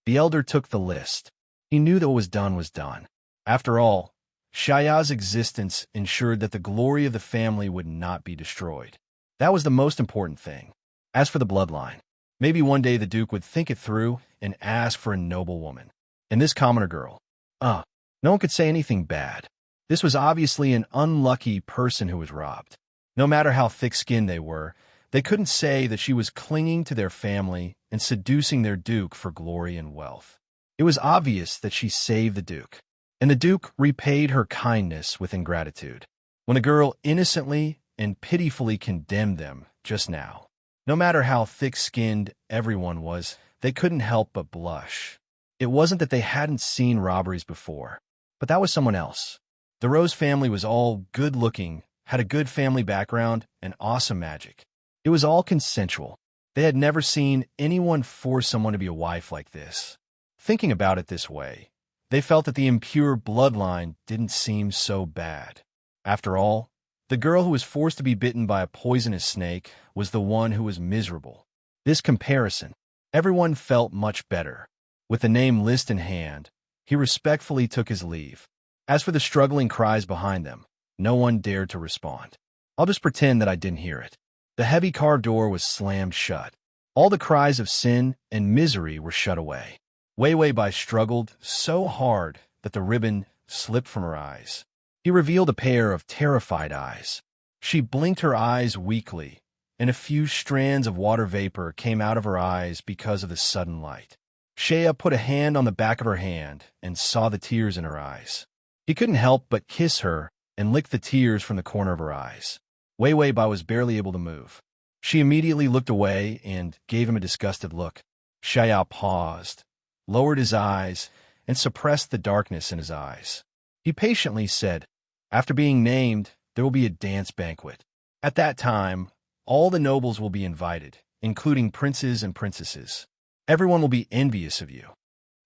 The elder took the list. He knew that what was done was done. After all, Shaya's existence ensured that the glory of the family would not be destroyed. That was the most important thing. As for the bloodline, maybe one day the Duke would think it through and ask for a noble woman. And this commoner girl, no one could say anything bad. This was obviously an unlucky person who was robbed. No matter how thick-skinned they were, they couldn't say that she was clinging to their family and seducing their Duke for glory and wealth. It was obvious that she saved the Duke, and the Duke repaid her kindness with ingratitude. When the girl innocently and pitifully condemned them just now, no matter how thick-skinned everyone was, they couldn't help but blush. It wasn't that they hadn't seen robberies before, but that was someone else. The Rose family was all good-looking, had a good family background, and awesome magic. It was all consensual. They had never seen anyone force someone to be a wife like this. Thinking about it this way, they felt that the impure bloodline didn't seem so bad. After all, the girl who was forced to be bitten by a poisonous snake was the one who was miserable. This comparison, everyone felt much better. With the name list in hand, he respectfully took his leave. As for the struggling cries behind them, no one dared to respond. I'll just pretend that I didn't hear it. The heavy car door was slammed shut. All the cries of sin and misery were shut away. Wei Bai struggled so hard that the ribbon slipped from her eyes. He revealed a pair of terrified eyes. She blinked her eyes weakly, and a few strands of water vapor came out of her eyes because of the sudden light. Shea put a hand on the back of her hand and saw the tears in her eyes. He couldn't help but kiss her and lick the tears from the corner of her eyes. Wei Bai was barely able to move. She immediately looked away and gave him a disgusted look. Shea paused, lowered his eyes, and suppressed the darkness in his eyes. He patiently said, After being named, there will be a dance banquet. At that time, all the nobles will be invited, including princes and princesses. Everyone will be envious of you.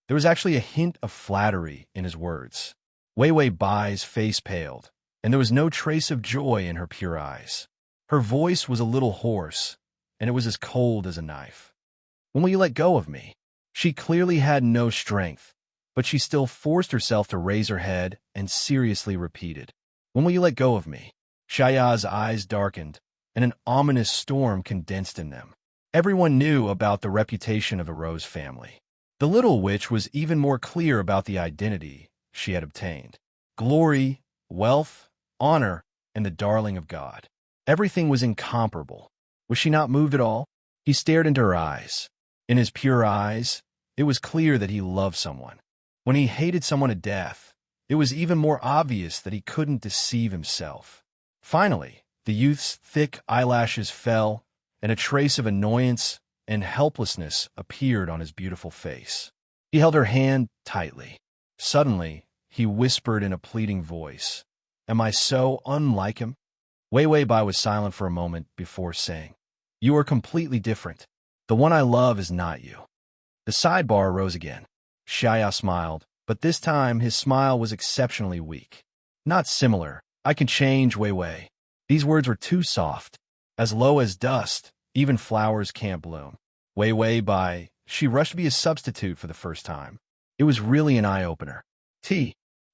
There was actually a hint of flattery in his words. Wei Bai's face paled, and there was no trace of joy in her pure eyes. Her voice was a little hoarse, and it was as cold as a knife. When will you let go of me? She clearly had no strength, but she still forced herself to raise her head and seriously repeated, When will you let go of me? Shaya's eyes darkened, and an ominous storm condensed in them. Everyone knew about the reputation of the Rose family. The little witch was even more clear about the identity she had obtained. Glory wealth, honor, and the darling of God. Everything was incomparable. Was she not moved at all? He stared into her eyes. In his pure eyes, it was clear that he loved someone. When he hated someone to death, it was even more obvious that he couldn't deceive himself. Finally, the youth's thick eyelashes fell, and a trace of annoyance and helplessness appeared on his beautiful face. He held her hand tightly. Suddenly, he whispered in a pleading voice, "Am I so unlike him?" Wei Wei Bai was silent for a moment before saying, "You are completely different. The one I love is not you." The sidebar rose again. Xiaya smiled, but this time his smile was exceptionally weak. "Not similar. I can change, Wei Wei." These words were too soft. As low as dust, even flowers can't bloom. Wei Wei Bai, she rushed to be a substitute for the first time. It was really an eye-opener.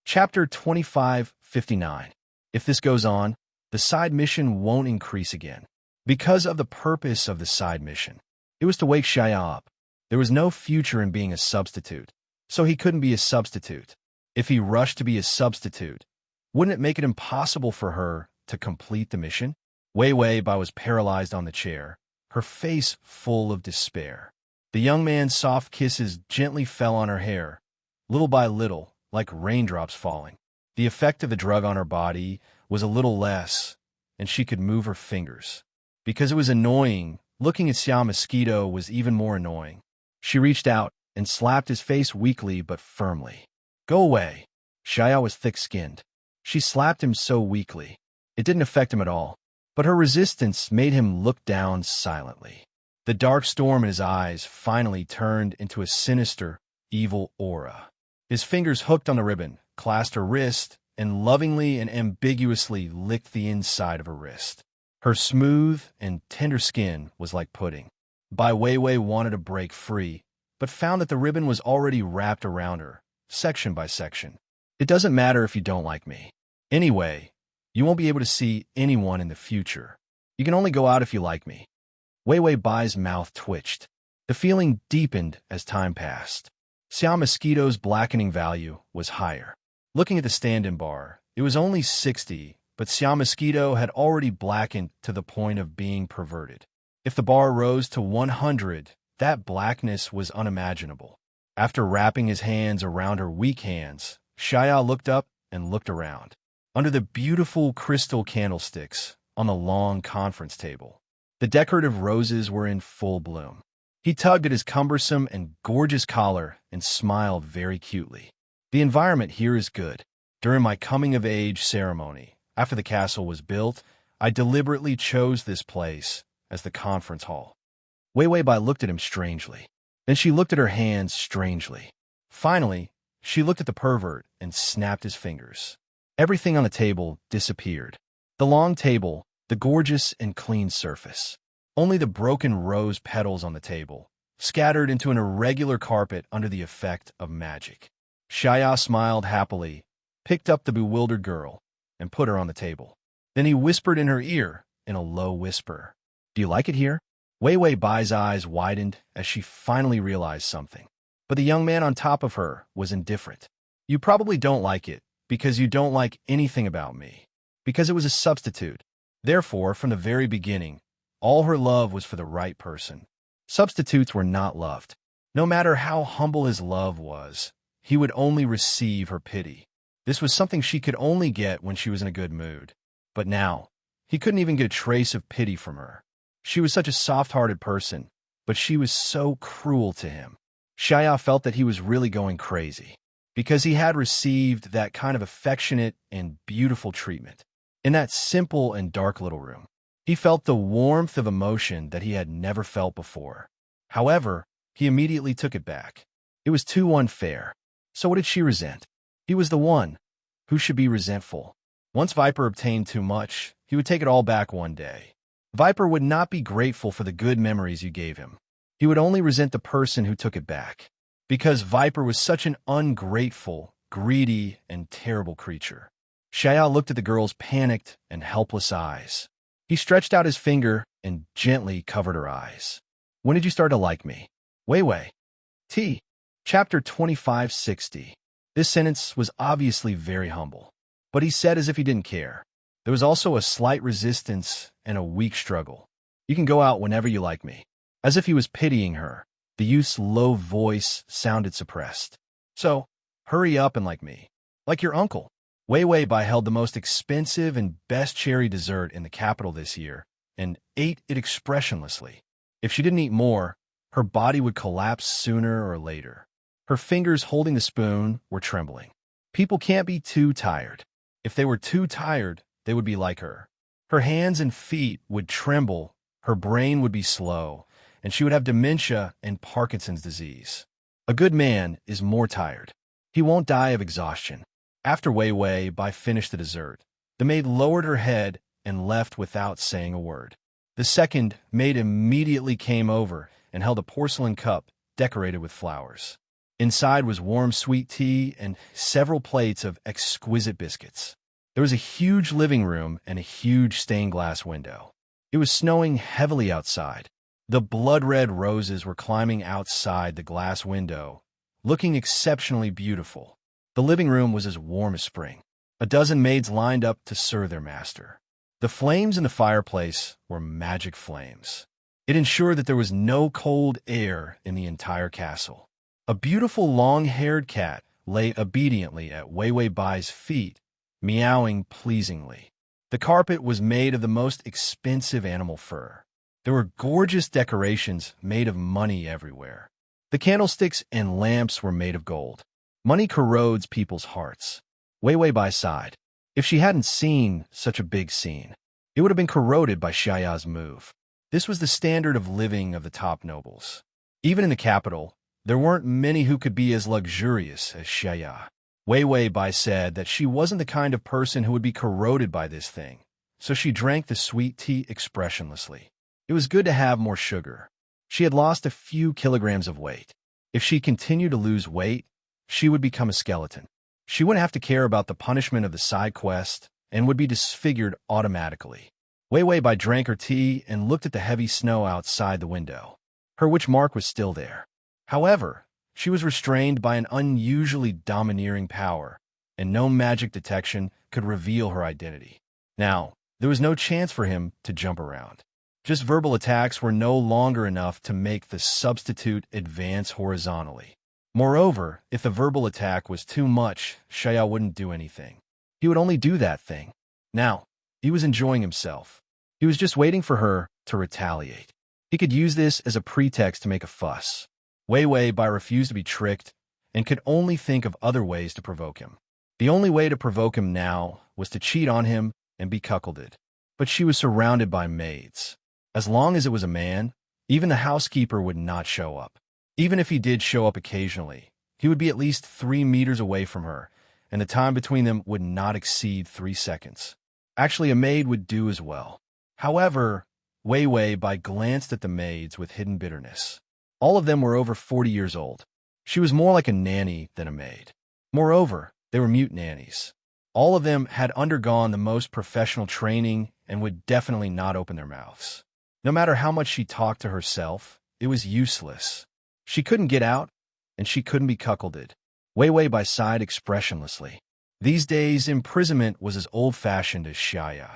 Chapter 2559. If this goes on, the side mission won't increase again. Because of the purpose of the side mission, it was to wake Xiaya up. There was no future in being a substitute, so he couldn't be a substitute. If he rushed to be a substitute, wouldn't it make it impossible for her to complete the mission? Wei Wei Bai was paralyzed on the chair, her face full of despair. The young man's soft kisses gently fell on her hair, little by little, like raindrops falling. The effect of the drug on her body was a little less, and she could move her fingers. Because it was annoying, looking at Xiao Mosquito was even more annoying. She reached out and slapped his face weakly but firmly. "Go away." Xiao was thick-skinned. She slapped him so weakly. It didn't affect him at all, but her resistance made him look down silently. The dark storm in his eyes finally turned into a sinister, evil aura. His fingers hooked on the ribbon, clasped her wrist, and lovingly and ambiguously licked the inside of her wrist. Her smooth and tender skin was like pudding. Bai Weiwei wanted to break free, but found that the ribbon was already wrapped around her, section by section. "It doesn't matter if you don't like me. Anyway, you won't be able to see anyone in the future. You can only go out if you like me." Weiwei Bai's mouth twitched. The feeling deepened as time passed. Xiao Mosquito's blackening value was higher. Looking at the stand-in bar, it was only 60, but Xiao Mosquito had already blackened to the point of being perverted. If the bar rose to 100, that blackness was unimaginable. After wrapping his hands around her weak hands, Xiao looked up and looked around. Under the beautiful crystal candlesticks on the long conference table, the decorative roses were in full bloom. He tugged at his cumbersome and gorgeous collar and smiled very cutely. "The environment here is good. During my coming-of-age ceremony, after the castle was built, I deliberately chose this place as the conference hall." Wei Wei Bai looked at him strangely. Then she looked at her hands strangely. Finally, she looked at the pervert and snapped his fingers. Everything on the table disappeared. The long table, the gorgeous and clean surface. Only the broken rose petals on the table, scattered into an irregular carpet under the effect of magic. Xiaya smiled happily, picked up the bewildered girl, and put her on the table. Then he whispered in her ear in a low whisper, "Do you like it here?" Wei Wei Bai's eyes widened as she finally realized something. But the young man on top of her was indifferent. "You probably don't like it because you don't like anything about me. Because it was a substitute. Therefore, from the very beginning, all her love was for the right person. Substitutes were not loved. No matter how humble his love was, he would only receive her pity. This was something she could only get when she was in a good mood. But now, he couldn't even get a trace of pity from her. She was such a soft-hearted person, but she was so cruel to him. Xiaya felt that he was really going crazy, because he had received that kind of affectionate and beautiful treatment. In that simple and dark little room, he felt the warmth of emotion that he had never felt before. However, he immediately took it back. It was too unfair. So what did she resent? He was the one who should be resentful. Once Viper obtained too much, he would take it all back one day. Viper would not be grateful for the good memories you gave him. He would only resent the person who took it back. Because Viper was such an ungrateful, greedy, and terrible creature. Xiao looked at the girl's panicked and helpless eyes. He stretched out his finger and gently covered her eyes. "When did you start to like me?" "Wei Wei." Chapter 2560. This sentence was obviously very humble. but he said as if he didn't care. There was also a slight resistance and a weak struggle. "You can go out whenever you like me." As if he was pitying her, the youth's low voice sounded suppressed. "So, hurry up and like me. Like your uncle." Wei Wei Bai held the most expensive and best cherry dessert in the capital this year and ate it expressionlessly. If she didn't eat more, her body would collapse sooner or later. Her fingers holding the spoon were trembling. People can't be too tired. If they were too tired, they would be like her. Her hands and feet would tremble, her brain would be slow, and she would have dementia and Parkinson's disease. A good man is more tired. He won't die of exhaustion. After Wei Wei Bai finished the dessert, the maid lowered her head and left without saying a word. The second maid immediately came over and held a porcelain cup decorated with flowers. Inside was warm sweet tea and several plates of exquisite biscuits. There was a huge living room and a huge stained glass window. It was snowing heavily outside. The blood-red roses were climbing outside the glass window, looking exceptionally beautiful. The living room was as warm as spring. A dozen maids lined up to serve their master. The flames in the fireplace were magic flames. It ensured that there was no cold air in the entire castle. A beautiful long-haired cat lay obediently at Wei Wei Bai's feet, meowing pleasingly. The carpet was made of the most expensive animal fur. There were gorgeous decorations made of money everywhere. The candlesticks and lamps were made of gold. Money corrodes people's hearts. Wei Wei Bai sighed. If she hadn't seen such a big scene, it would have been corroded by Xiaoya's move. This was the standard of living of the top nobles. Even in the capital, there weren't many who could be as luxurious as Xiaoya. Wei Wei Bai said that she wasn't the kind of person who would be corroded by this thing, so she drank the sweet tea expressionlessly. It was good to have more sugar. She had lost a few kilograms of weight. If she continued to lose weight, she would become a skeleton. She wouldn't have to care about the punishment of the side quest and would be disfigured automatically. Wei Wei Bai drank her tea and looked at the heavy snow outside the window. Her witch mark was still there. However, she was restrained by an unusually domineering power, and no magic detection could reveal her identity. Now, there was no chance for him to jump around. Just verbal attacks were no longer enough to make the substitute advance horizontally. Moreover, if the verbal attack was too much, Xiao wouldn't do anything. He would only do that thing. Now, he was enjoying himself. He was just waiting for her to retaliate. He could use this as a pretext to make a fuss. Wei Wei Bai refused to be tricked and could only think of other ways to provoke him. The only way to provoke him now was to cheat on him and be cuckolded. But she was surrounded by maids. As long as it was a man, even the housekeeper would not show up. Even if he did show up occasionally, he would be at least 3 meters away from her, and the time between them would not exceed 3 seconds. Actually, a maid would do as well. However, Wei Wei Bai glanced at the maids with hidden bitterness. All of them were over 40 years old. She was more like a nanny than a maid. Moreover, they were mute nannies. All of them had undergone the most professional training and would definitely not open their mouths. No matter how much she talked to herself, it was useless. She couldn't get out, and she couldn't be cuckolded. Wei Wei Bai sighed expressionlessly. These days, imprisonment was as old-fashioned as Xiaoya.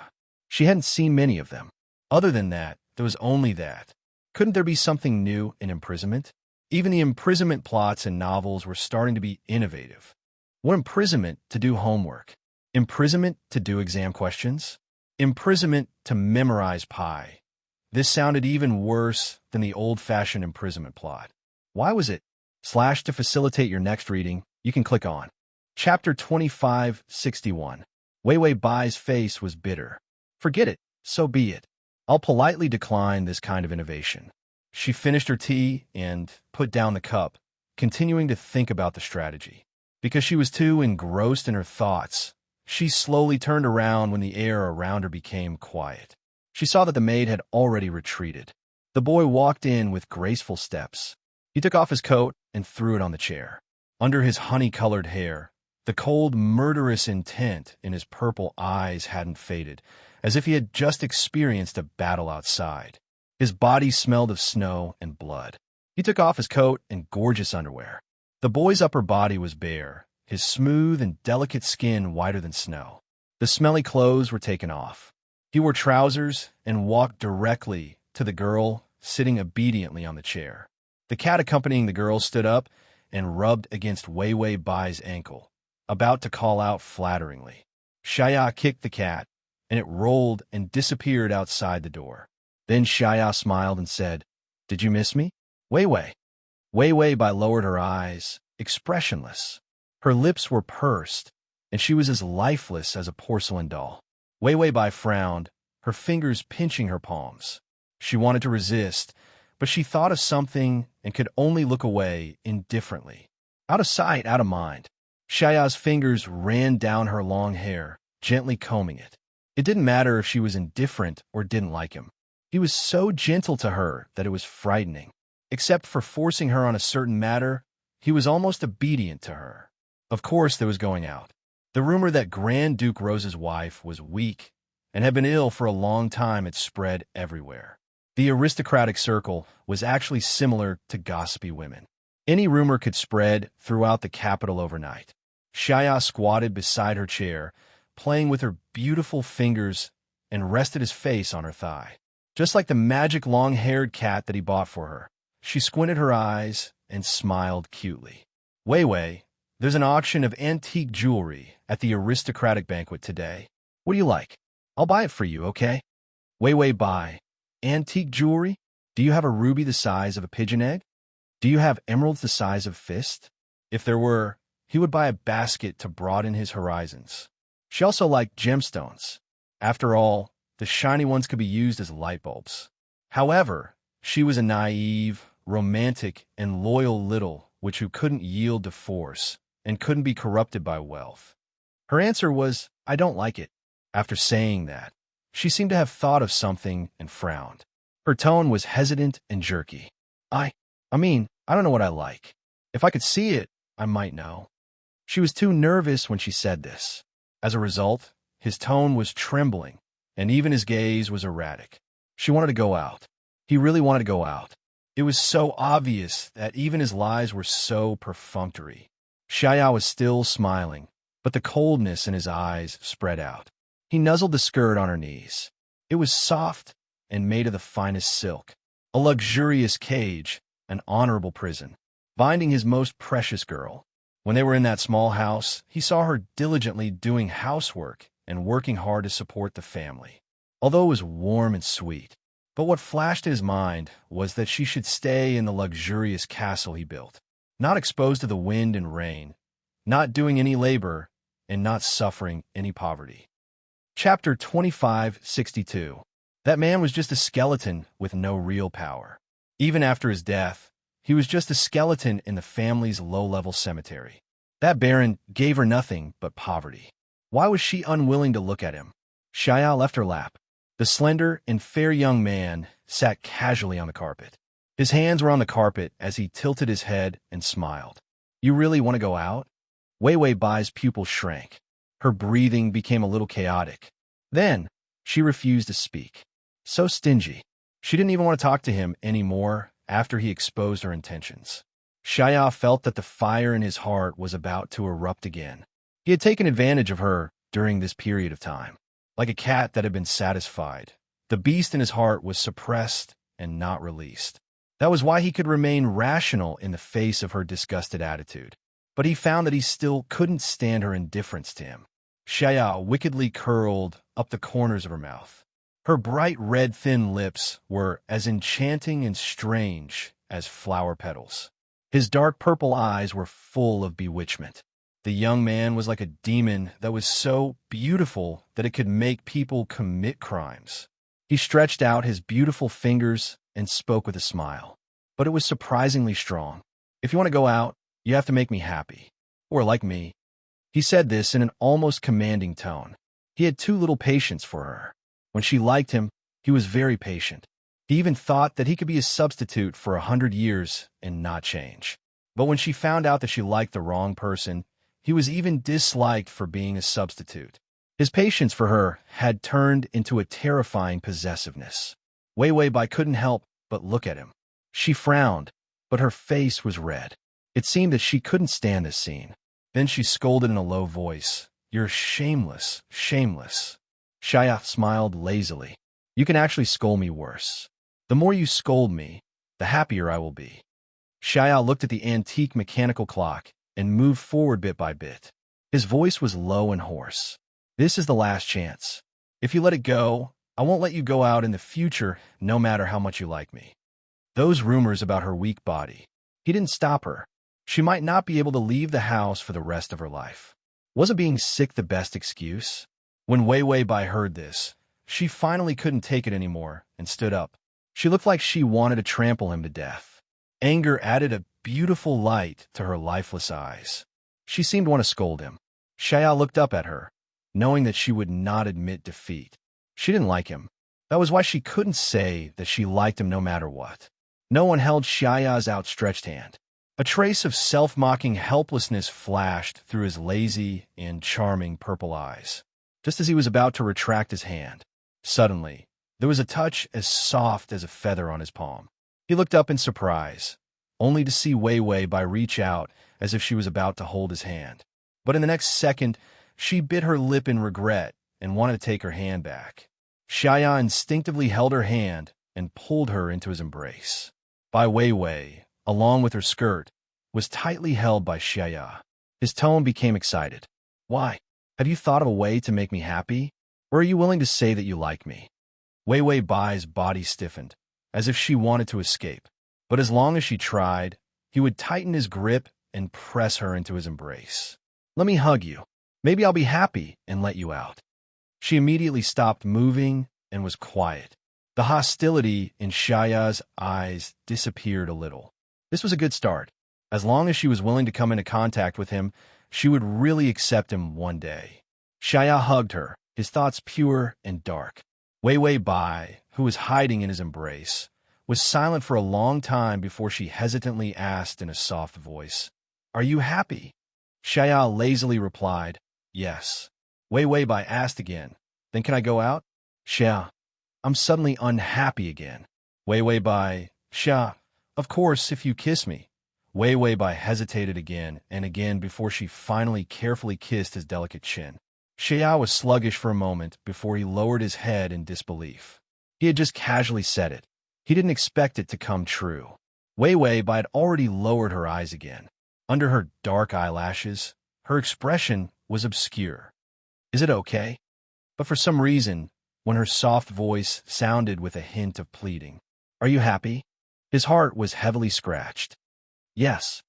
She hadn't seen many of them. Other than that, there was only that. Couldn't there be something new in imprisonment? Even the imprisonment plots in novels were starting to be innovative. What imprisonment to do homework? Imprisonment to do exam questions? Imprisonment to memorize pi. This sounded even worse than the old-fashioned imprisonment plot. Why was it? / to facilitate your next reading, you can click on. Chapter 2561. Wei Wei Bai's face was bitter. Forget it, so be it. I'll politely decline this kind of innovation. She finished her tea and put down the cup, continuing to think about the strategy. Because she was too engrossed in her thoughts, she slowly turned around when the air around her became quiet. She saw that the maid had already retreated. The boy walked in with graceful steps. He took off his coat and threw it on the chair. Under his honey-colored hair, the cold, murderous intent in his purple eyes hadn't faded, as if he had just experienced a battle outside. His body smelled of snow and blood. He took off his coat and gorgeous underwear. The boy's upper body was bare, his smooth and delicate skin whiter than snow. The smelly clothes were taken off. He wore trousers and walked directly to the girl sitting obediently on the chair. The cat accompanying the girl stood up and rubbed against Wei Wei Bai's ankle, about to call out flatteringly. Shaya kicked the cat, and it rolled and disappeared outside the door. Then Shaya smiled and said, "Did you miss me?" Wei Wei. Wei Wei Bai lowered her eyes, expressionless. Her lips were pursed, and she was as lifeless as a porcelain doll. Wei Wei Bai frowned, her fingers pinching her palms. She wanted to resist, but she thought of something and could only look away indifferently. Out of sight, out of mind. Shaya's fingers ran down her long hair, gently combing it. It didn't matter if she was indifferent or didn't like him. He was so gentle to her that it was frightening. Except for forcing her on a certain matter, he was almost obedient to her. Of course, there was going out. The rumor that Grand Duke Rose's wife was weak and had been ill for a long time had spread everywhere. The aristocratic circle was actually similar to gossipy women. Any rumor could spread throughout the capital overnight. Shaya squatted beside her chair, playing with her beautiful fingers, and rested his face on her thigh. Just like the magic long-haired cat that he bought for her, she squinted her eyes and smiled cutely. Wei Wei, there's an auction of antique jewelry at the aristocratic banquet today. What do you like? I'll buy it for you, okay? Wei Wei Bai. Antique jewelry? Do you have a ruby the size of a pigeon egg? Do you have emeralds the size of fist? If there were, he would buy a basket to broaden his horizons. She also liked gemstones. After all, the shiny ones could be used as light bulbs. However, she was a naive, romantic, and loyal little witch who couldn't yield to force and couldn't be corrupted by wealth. Her answer was, "I don't like it." After saying that, she seemed to have thought of something and frowned. Her tone was hesitant and jerky. I mean, I don't know what I like. If I could see it, I might know." She was too nervous when she said this. As a result, his tone was trembling, and even his gaze was erratic. She wanted to go out. He really wanted to go out. It was so obvious that even his lies were so perfunctory. Shaya was still smiling, but the coldness in his eyes spread out. He nuzzled the skirt on her knees. It was soft and made of the finest silk, a luxurious cage, an honorable prison, binding his most precious girl. When they were in that small house, he saw her diligently doing housework and working hard to support the family. Although it was warm and sweet, but what flashed in his mind was that she should stay in the luxurious castle he built, not exposed to the wind and rain, not doing any labor, and not suffering any poverty. Chapter 2562. That man was just a skeleton with no real power. Even after his death, he was just a skeleton in the family's low-level cemetery. That baron gave her nothing but poverty. Why was she unwilling to look at him? Shaya left her lap. The slender and fair young man sat casually on the carpet. His hands were on the carpet as he tilted his head and smiled. "You really want to go out?" Wei Wei Bai's pupil shrank. Her breathing became a little chaotic. Then, she refused to speak. So stingy. She didn't even want to talk to him anymore after he exposed her intentions. Shaya felt that the fire in his heart was about to erupt again. He had taken advantage of her during this period of time. Like a cat that had been satisfied, the beast in his heart was suppressed and not released. That was why he could remain rational in the face of her disgusted attitude. But he found that he still couldn't stand her indifference to him. Shaya wickedly curled up the corners of her mouth. Her bright red thin lips were as enchanting and strange as flower petals. His dark purple eyes were full of bewitchment. The young man was like a demon that was so beautiful that it could make people commit crimes. He stretched out his beautiful fingers and spoke with a smile. But it was surprisingly strong. "If you want to go out, you have to make me happy. Or like me." He said this in an almost commanding tone. He had too little patience for her. When she liked him, he was very patient. He even thought that he could be a substitute for 100 years and not change. But when she found out that she liked the wrong person, he was even disliked for being a substitute. His patience for her had turned into a terrifying possessiveness. Wei Wei Bai couldn't help but look at him. She frowned, but her face was red. It seemed that she couldn't stand this scene. Then she scolded in a low voice, You're shameless, shameless. Shaya smiled lazily. You can actually scold me worse. The more you scold me, the happier I will be. Shaya looked at the antique mechanical clock and moved forward bit by bit. His voice was low and hoarse. This is the last chance. If you let it go, I won't let you go out in the future, no matter how much you like me. Those rumors about her weak body. He didn't stop her. She might not be able to leave the house for the rest of her life. Wasn't being sick the best excuse? When Wei Wei Bai heard this, she finally couldn't take it anymore and stood up. She looked like she wanted to trample him to death. Anger added a beautiful light to her lifeless eyes. She seemed to want to scold him. Shaya looked up at her, knowing that she would not admit defeat. She didn't like him. That was why she couldn't say that she liked him no matter what. No one held Shaya's outstretched hand. A trace of self-mocking helplessness flashed through his lazy and charming purple eyes. Just as he was about to retract his hand, suddenly, there was a touch as soft as a feather on his palm. He looked up in surprise, only to see Wei Wei Bai reach out as if she was about to hold his hand. But in the next second, she bit her lip in regret and wanted to take her hand back. Shaya instinctively held her hand and pulled her into his embrace. Bai Wei Wei, along with her skirt, was tightly held by Shaya. His tone became excited. Why? Have you thought of a way to make me happy? Or are you willing to say that you like me? Wei Wei Bai's body stiffened, as if she wanted to escape. But as long as she tried, he would tighten his grip and press her into his embrace. Let me hug you. Maybe I'll be happy and let you out. She immediately stopped moving and was quiet. The hostility in Shaya's eyes disappeared a little. This was a good start. As long as she was willing to come into contact with him, she would really accept him one day. Shaya hugged her, his thoughts pure and dark. Wei Wei Bai, who was hiding in his embrace, was silent for a long time before she hesitantly asked in a soft voice, Are you happy? Shaya lazily replied, Yes. Wei Wei Bai asked again, Then can I go out? Shaya, I'm suddenly unhappy again. Wei Wei Bai, Shaya, of course, if you kiss me. Wei Wei Bai hesitated again and again before she finally carefully kissed his delicate chin. Shaya was sluggish for a moment before he lowered his head in disbelief. He had just casually said it. He didn't expect it to come true. Wei Wei Bai had already lowered her eyes again. Under her dark eyelashes, her expression was obscure. Is it okay? But for some reason, when her soft voice sounded with a hint of pleading, Are you happy? His heart was heavily scratched. Yes,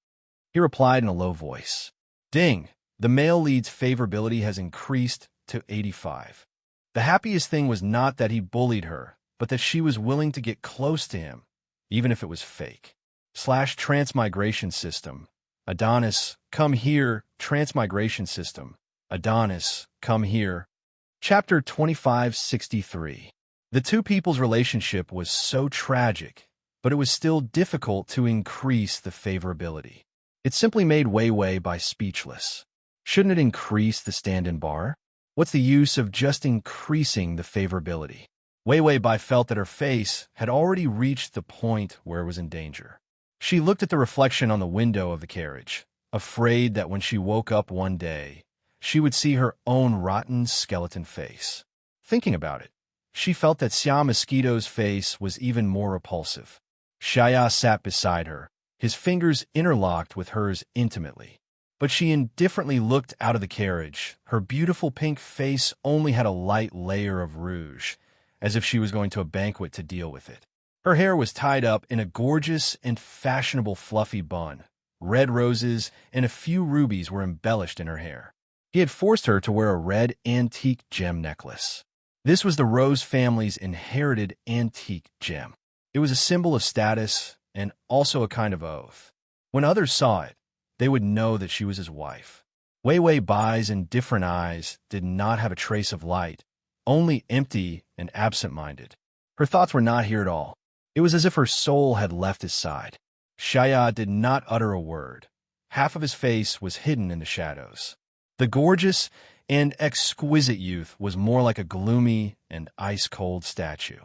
he replied in a low voice. Ding, the male lead's favorability has increased to 85. The happiest thing was not that he bullied her, but that she was willing to get close to him, even if it was fake. Transmigration system. Adonis, come here. Transmigration system. Adonis, come here. Chapter 2563. The two people's relationship was so tragic, but it was still difficult to increase the favorability. It simply made Wei Wei Bai speechless. Shouldn't it increase the stand-in bar? What's the use of just increasing the favorability? Wei Wei Bai felt that her face had already reached the point where it was in danger. She looked at the reflection on the window of the carriage, afraid that when she woke up one day, she would see her own rotten skeleton face. Thinking about it, she felt that Xia Mosquito's face was even more repulsive. Shaya sat beside her, his fingers interlocked with hers intimately. But she indifferently looked out of the carriage. Her beautiful pink face only had a light layer of rouge, as if she was going to a banquet to deal with it. Her hair was tied up in a gorgeous and fashionable fluffy bun. Red roses and a few rubies were embellished in her hair. He had forced her to wear a red antique gem necklace. This was the Rose family's inherited antique gem. It was a symbol of status and also a kind of oath. When others saw it, they would know that she was his wife. Wei Wei Bai's indifferent eyes did not have a trace of light, only empty and absent-minded. Her thoughts were not here at all. It was as if her soul had left his side. Shaya did not utter a word. Half of his face was hidden in the shadows. The gorgeous and exquisite youth was more like a gloomy and ice-cold statue.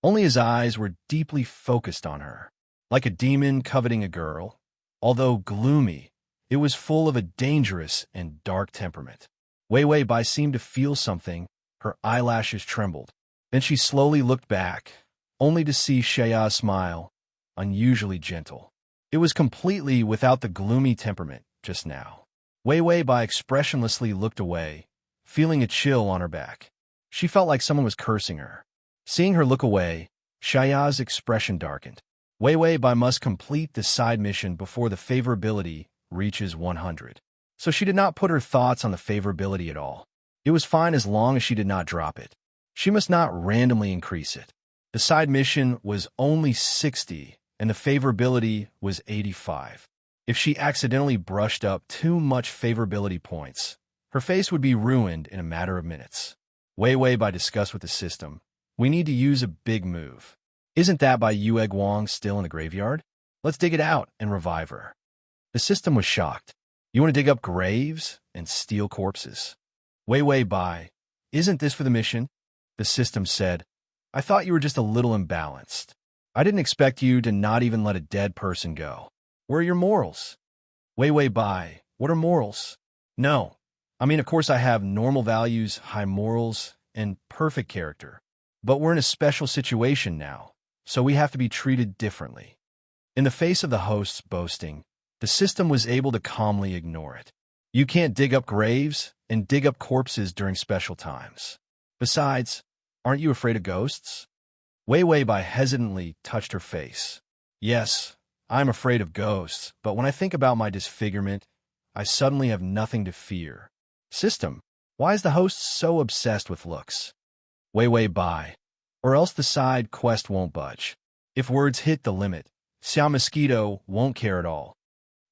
Only his eyes were deeply focused on her. Like a demon coveting a girl, although gloomy, it was full of a dangerous and dark temperament. Wei Wei Bai seemed to feel something. Her eyelashes trembled. Then she slowly looked back, only to see Shaya smile, unusually gentle. It was completely without the gloomy temperament just now. Wei Wei Bai expressionlessly looked away, feeling a chill on her back. She felt like someone was cursing her. Seeing her look away, Shaya's expression darkened. Wei Wei Bai must complete the side mission before the favorability reaches 100. So she did not put her thoughts on the favorability at all. It was fine as long as she did not drop it. She must not randomly increase it. The side mission was only 60, and the favorability was 85. If she accidentally brushed up too much favorability points, her face would be ruined in a matter of minutes. Wei Wei Bai discussed with the system, "We need to use a big move. Isn't that by Yue Guang still in the graveyard? Let's dig it out and revive her." The system was shocked. "You want to dig up graves and steal corpses?" Wei Wei Bai, "Isn't this for the mission?" The system said, "I thought you were just a little imbalanced. I didn't expect you to not even let a dead person go. Where are your morals?" Wei Wei Bai, "What are morals?" "No. I mean, of course I have normal values, high morals, and perfect character. But we're in a special situation now, so we have to be treated differently." In the face of the host's boasting, the system was able to calmly ignore it. You can't dig up graves and dig up corpses during special times. Besides, aren't you afraid of ghosts? Wei Wei Bai hesitantly touched her face. "Yes, I'm afraid of ghosts, but when I think about my disfigurement, I suddenly have nothing to fear." System, why is the host so obsessed with looks? Wei Wei Bai, or else the side quest won't budge. If words hit the limit, Xiao Mosquito won't care at all.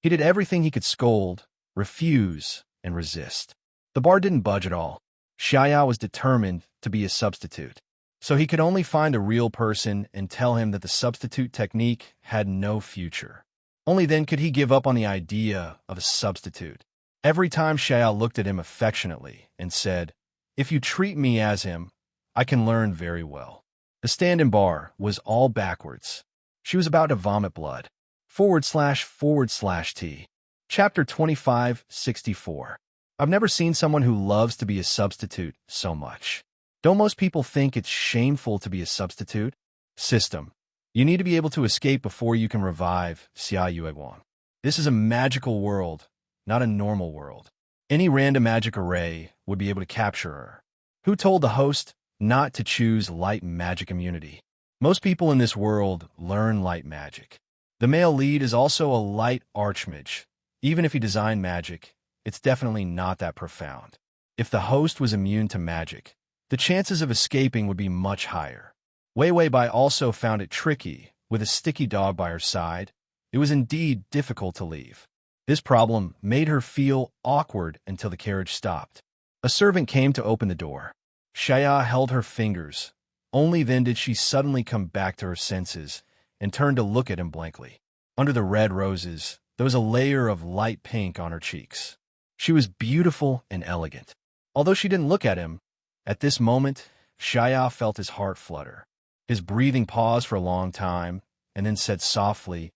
He did everything he could: scold, refuse, and resist. The bar didn't budge at all. Xiaya was determined to be a substitute. So he could only find a real person and tell him that the substitute technique had no future. Only then could he give up on the idea of a substitute. Every time Xiaya looked at him affectionately and said, "If you treat me as him, I can learn very well." The stand-in bar was all backwards. She was about to vomit blood. // T. Chapter 2564. I've never seen someone who loves to be a substitute so much. Don't most people think it's shameful to be a substitute? System. You need to be able to escape before you can revive Xia Yueguang. This is a magical world, not a normal world. Any random magic array would be able to capture her. Who told the host not to choose light magic immunity? Most people in this world learn light magic. The male lead is also a light archmage. Even if he designed magic, it's definitely not that profound. If the host was immune to magic, the chances of escaping would be much higher. Wei Wei Bai also found it tricky. With a sticky dog by her side, it was indeed difficult to leave. This problem made her feel awkward until the carriage stopped. A servant came to open the door. Shaya held her fingers. Only then did she suddenly come back to her senses and turned to look at him blankly. Under the red roses, there was a layer of light pink on her cheeks. She was beautiful and elegant. Although she didn't look at him, at this moment, Shaya felt his heart flutter. His breathing paused for a long time, and then said softly,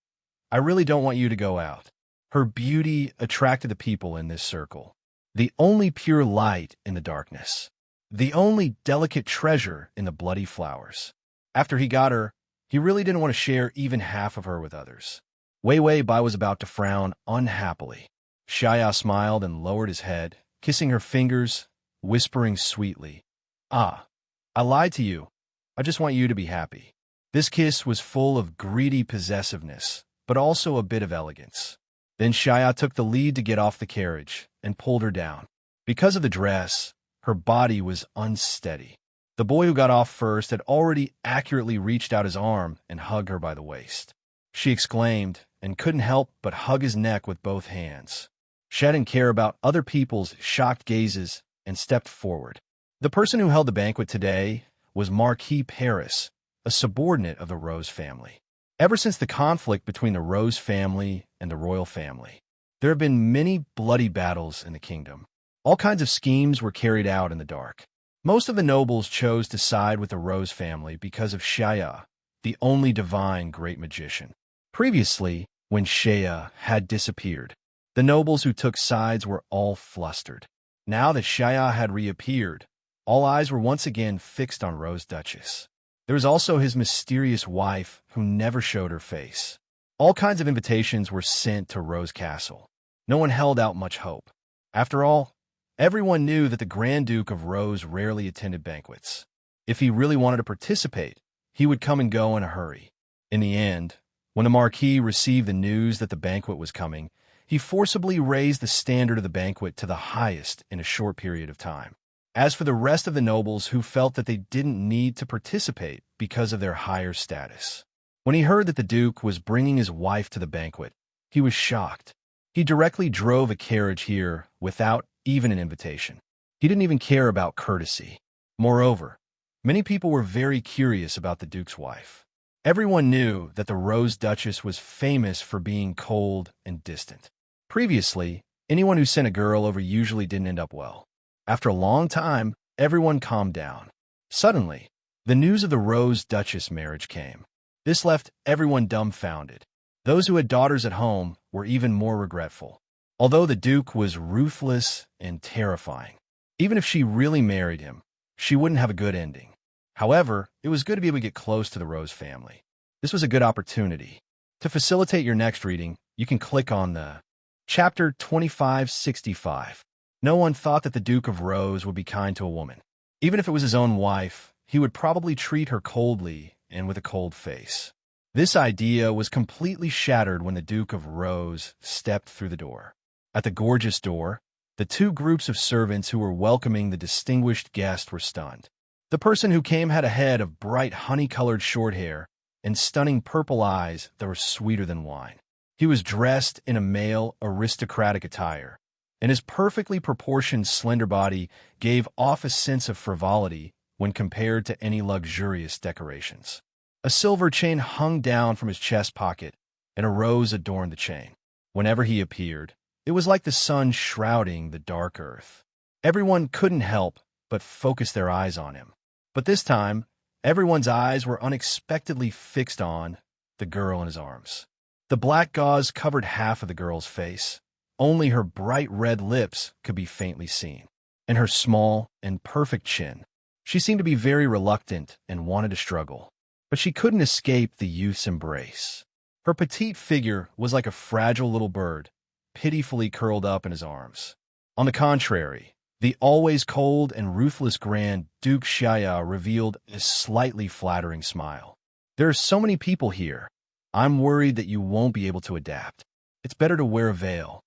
"I really don't want you to go out." Her beauty attracted the people in this circle. The only pure light in the darkness. The only delicate treasure in the bloody flowers. After he got her, he really didn't want to share even half of her with others. Wei Wei Bai was about to frown unhappily. Shaya smiled and lowered his head, kissing her fingers, whispering sweetly, "Ah, I lied to you. I just want you to be happy." This kiss was full of greedy possessiveness, but also a bit of elegance. Then Shaya took the lead to get off the carriage and pulled her down. Because of the dress, her body was unsteady. The boy who got off first had already accurately reached out his arm and hugged her by the waist. She exclaimed and couldn't help but hug his neck with both hands. She didn't care about other people's shocked gazes and stepped forward. The person who held the banquet today was Marquis Paris, a subordinate of the Rose family. Ever since the conflict between the Rose family and the royal family, there have been many bloody battles in the kingdom. All kinds of schemes were carried out in the dark. Most of the nobles chose to side with the Rose family because of Shaya, the only divine great magician. Previously, when Shaya had disappeared, the nobles who took sides were all flustered. Now that Shaya had reappeared, all eyes were once again fixed on Rose Duchess. There was also his mysterious wife who never showed her face. All kinds of invitations were sent to Rose Castle. No one held out much hope. After all, everyone knew that the Grand Duke of Rose rarely attended banquets. If he really wanted to participate, he would come and go in a hurry. In the end, when the Marquis received the news that the banquet was coming, he forcibly raised the standard of the banquet to the highest in a short period of time. As for the rest of the nobles who felt that they didn't need to participate because of their higher status, when he heard that the Duke was bringing his wife to the banquet, he was shocked. He directly drove a carriage here without even an invitation. He didn't even care about courtesy. Moreover, many people were very curious about the Duke's wife. Everyone knew that the Rose Duchess was famous for being cold and distant. Previously, anyone who sent a girl over usually didn't end up well. After a long time, everyone calmed down. Suddenly, the news of the Rose Duchess marriage came. This left everyone dumbfounded. Those who had daughters at home were even more regretful. Although the Duke was ruthless and terrifying, even if she really married him, she wouldn't have a good ending. However, it was good to be able to get close to the Rose family. This was a good opportunity. To facilitate your next reading, you can click on the Chapter 2565. No one thought that the Duke of Rose would be kind to a woman. Even if it was his own wife, he would probably treat her coldly and with a cold face. This idea was completely shattered when the Duke of Rose stepped through the door. At the gorgeous door, the two groups of servants who were welcoming the distinguished guest were stunned. The person who came had a head of bright honey-colored short hair and stunning purple eyes that were sweeter than wine. He was dressed in a male aristocratic attire, and his perfectly proportioned slender body gave off a sense of frivolity when compared to any luxurious decorations. A silver chain hung down from his chest pocket, and a rose adorned the chain. Whenever he appeared, it was like the sun shrouding the dark earth. Everyone couldn't help but focus their eyes on him. But this time, everyone's eyes were unexpectedly fixed on the girl in his arms. The black gauze covered half of the girl's face. Only her bright red lips could be faintly seen, and her small and perfect chin. She seemed to be very reluctant and wanted to struggle, but she couldn't escape the youth's embrace. Her petite figure was like a fragile little bird, pitifully curled up in his arms. On the contrary, the always cold and ruthless Grand Duke Shaya revealed a slightly flattering smile. There are so many people here. I'm worried that you won't be able to adapt. It's better to wear a veil.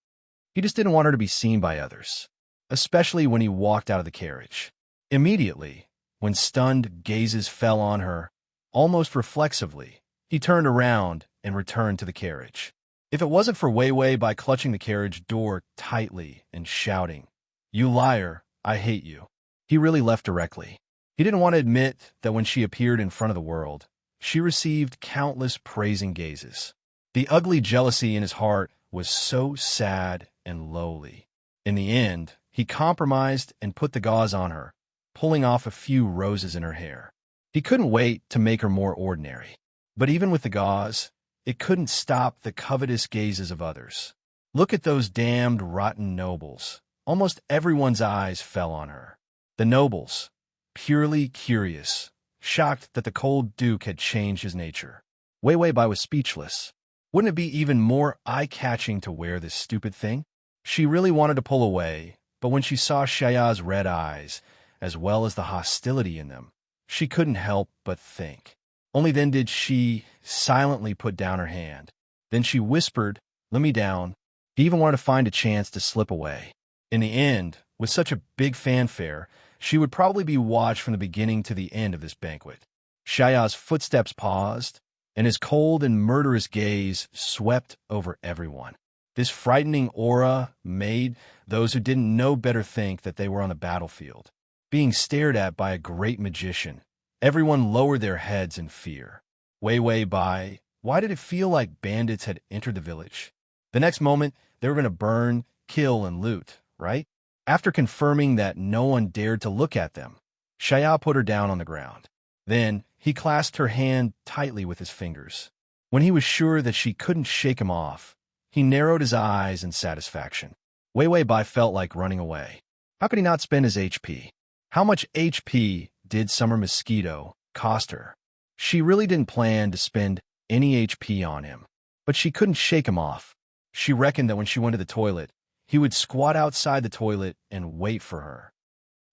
He just didn't want her to be seen by others, especially when he walked out of the carriage. Immediately, when stunned gazes fell on her, almost reflexively, he turned around and returned to the carriage. If it wasn't for Wei Wei by clutching the carriage door tightly and shouting, "You liar, I hate you," he really left directly. He didn't want to admit that when she appeared in front of the world, she received countless praising gazes. The ugly jealousy in his heart was so sad and lowly. In the end, he compromised and put the gauze on her, pulling off a few roses in her hair. He couldn't wait to make her more ordinary. But even with the gauze, it couldn't stop the covetous gazes of others. Look at those damned rotten nobles. Almost everyone's eyes fell on her. The nobles, purely curious, shocked that the cold Duke had changed his nature. Wei Wei Bai was speechless. Wouldn't it be even more eye-catching to wear this stupid thing? She really wanted to pull away, but when she saw Shaya's red eyes, as well as the hostility in them, she couldn't help but think. Only then did she silently put down her hand. Then she whispered, "Let me down." He even wanted to find a chance to slip away. In the end, with such a big fanfare, she would probably be watched from the beginning to the end of this banquet. Shaya's footsteps paused, and his cold and murderous gaze swept over everyone. This frightening aura made those who didn't know better think that they were on the battlefield, being stared at by a great magician. Everyone lowered their heads in fear. Wei Wei Bai, why did it feel like bandits had entered the village? The next moment, they were going to burn, kill, and loot, right? After confirming that no one dared to look at them, Shaya put her down on the ground. Then, he clasped her hand tightly with his fingers. When he was sure that she couldn't shake him off, he narrowed his eyes in satisfaction. Wei Wei Bai felt like running away. How could he not spend his HP? How much HP did Summer Mosquito cost her? She really didn't plan to spend any HP on him, but she couldn't shake him off. She reckoned that when she went to the toilet, he would squat outside the toilet and wait for her.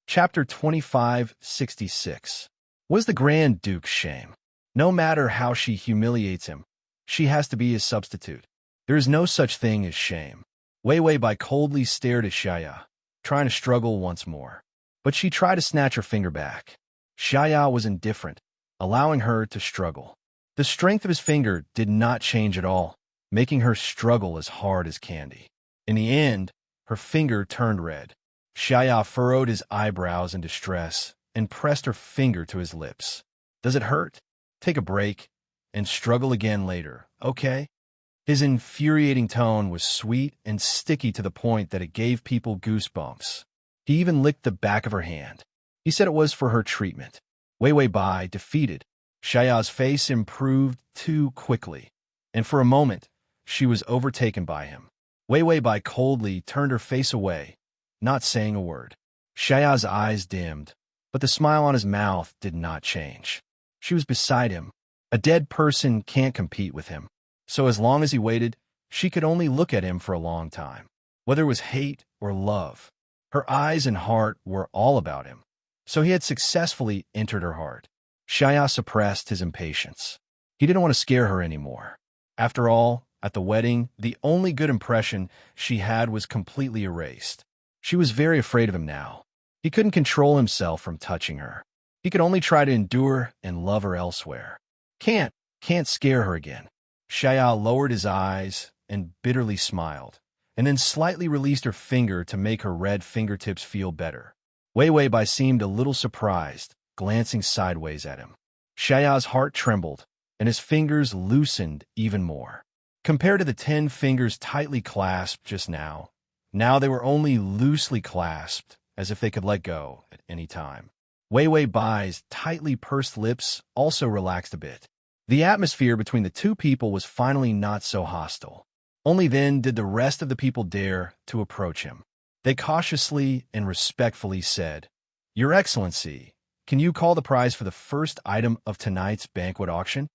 Chapter 2566. Was the Grand Duke's shame? No matter how she humiliates him, she has to be his substitute. There is no such thing as shame. Wei Wei Bai coldly stared at Xiaya, trying to struggle once more. But she tried to snatch her finger back. Xiaya was indifferent, allowing her to struggle. The strength of his finger did not change at all, making her struggle as hard as candy. In the end, her finger turned red. Xiaya furrowed his eyebrows in distress and pressed her finger to his lips. Does it hurt? Take a break and struggle again later, okay? His infuriating tone was sweet and sticky to the point that it gave people goosebumps. He even licked the back of her hand. He said it was for her treatment. Wei Wei Bai, defeated. Xiaya's face improved too quickly, and for a moment, she was overtaken by him. Wei Wei Bai coldly turned her face away, not saying a word. Xiaya's eyes dimmed, but the smile on his mouth did not change. She was beside him. A dead person can't compete with him. So as long as he waited, she could only look at him for a long time. Whether it was hate or love, her eyes and heart were all about him. So he had successfully entered her heart. Xiaya suppressed his impatience. He didn't want to scare her anymore. After all, at the wedding, the only good impression she had was completely erased. She was very afraid of him now. He couldn't control himself from touching her. He could only try to endure and love her elsewhere. Can't scare her again. Xiaya lowered his eyes and bitterly smiled, and then slightly released her finger to make her red fingertips feel better. Wei Wei Bai seemed a little surprised, glancing sideways at him. Xiaya's heart trembled, and his fingers loosened even more. Compared to the 10 fingers tightly clasped just now, now they were only loosely clasped, as if they could let go at any time. Wei Wei Bai's tightly pursed lips also relaxed a bit. The atmosphere between the two people was finally not so hostile. Only then did the rest of the people dare to approach him. They cautiously and respectfully said, "Your Excellency, can you call the prize for the first item of tonight's banquet auction?"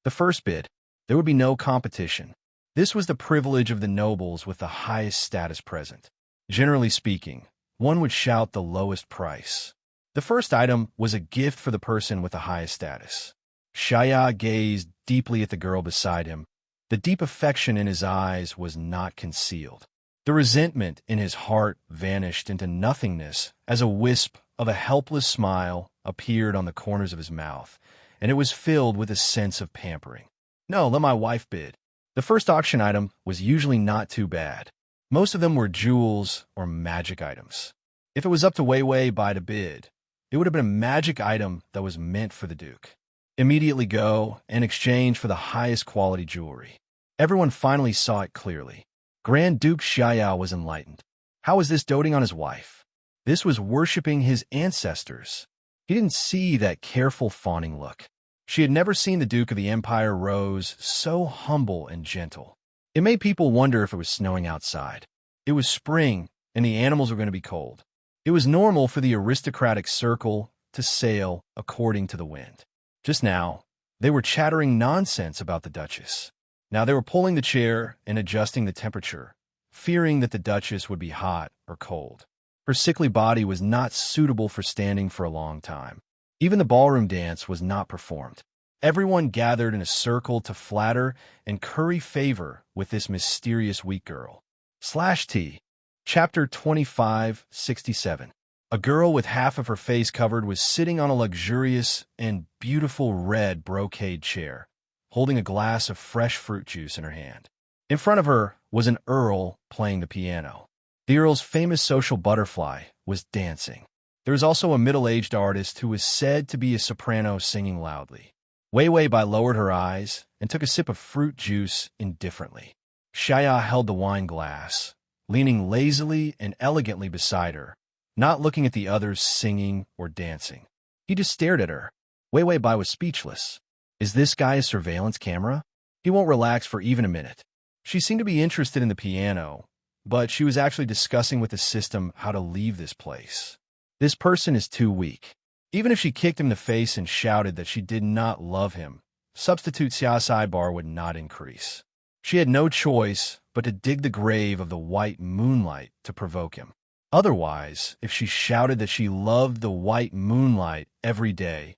The first bid. There would be no competition. This was the privilege of the nobles with the highest status present. Generally speaking, one would shout the lowest price. The first item was a gift for the person with the highest status. Xiaya gazed deeply at the girl beside him. The deep affection in his eyes was not concealed. The resentment in his heart vanished into nothingness as a wisp of a helpless smile appeared on the corners of his mouth, and it was filled with a sense of pampering. "No, let my wife bid." The first auction item was usually not too bad. Most of them were jewels or magic items. If it was up to Wei Wei Bai to bid, it would have been a magic item that was meant for the Duke. Immediately go and exchange for the highest quality jewelry. Everyone finally saw it clearly. Grand Duke Xiaya was enlightened. How was this doting on his wife? This was worshipping his ancestors. He didn't see that careful fawning look. She had never seen the Duke of the Empire Rose so humble and gentle. It made people wonder if it was snowing outside. It was spring, and the animals were going to be cold. It was normal for the aristocratic circle to sail according to the wind. Just now, they were chattering nonsense about the Duchess. Now they were pulling the chair and adjusting the temperature, fearing that the Duchess would be hot or cold. Her sickly body was not suitable for standing for a long time. Even the ballroom dance was not performed. Everyone gathered in a circle to flatter and curry favor with this mysterious weak girl. /T. Chapter 2567. A girl with half of her face covered was sitting on a luxurious and beautiful red brocade chair, holding a glass of fresh fruit juice in her hand. In front of her was an earl playing the piano. The earl's famous social butterfly was dancing. There was also a middle-aged artist who was said to be a soprano singing loudly. Wei Wei Bai lowered her eyes and took a sip of fruit juice indifferently. Xiaya held the wine glass, leaning lazily and elegantly beside her, not looking at the others singing or dancing. He just stared at her. Wei Wei Bai was speechless. Is this guy a surveillance camera? He won't relax for even a minute. She seemed to be interested in the piano, but she was actually discussing with the system how to leave this place. This person is too weak. Even if she kicked him in the face and shouted that she did not love him, substitute Xiaosai bar would not increase. She had no choice but to dig the grave of the white moonlight to provoke him. Otherwise, if she shouted that she loved the white moonlight every day,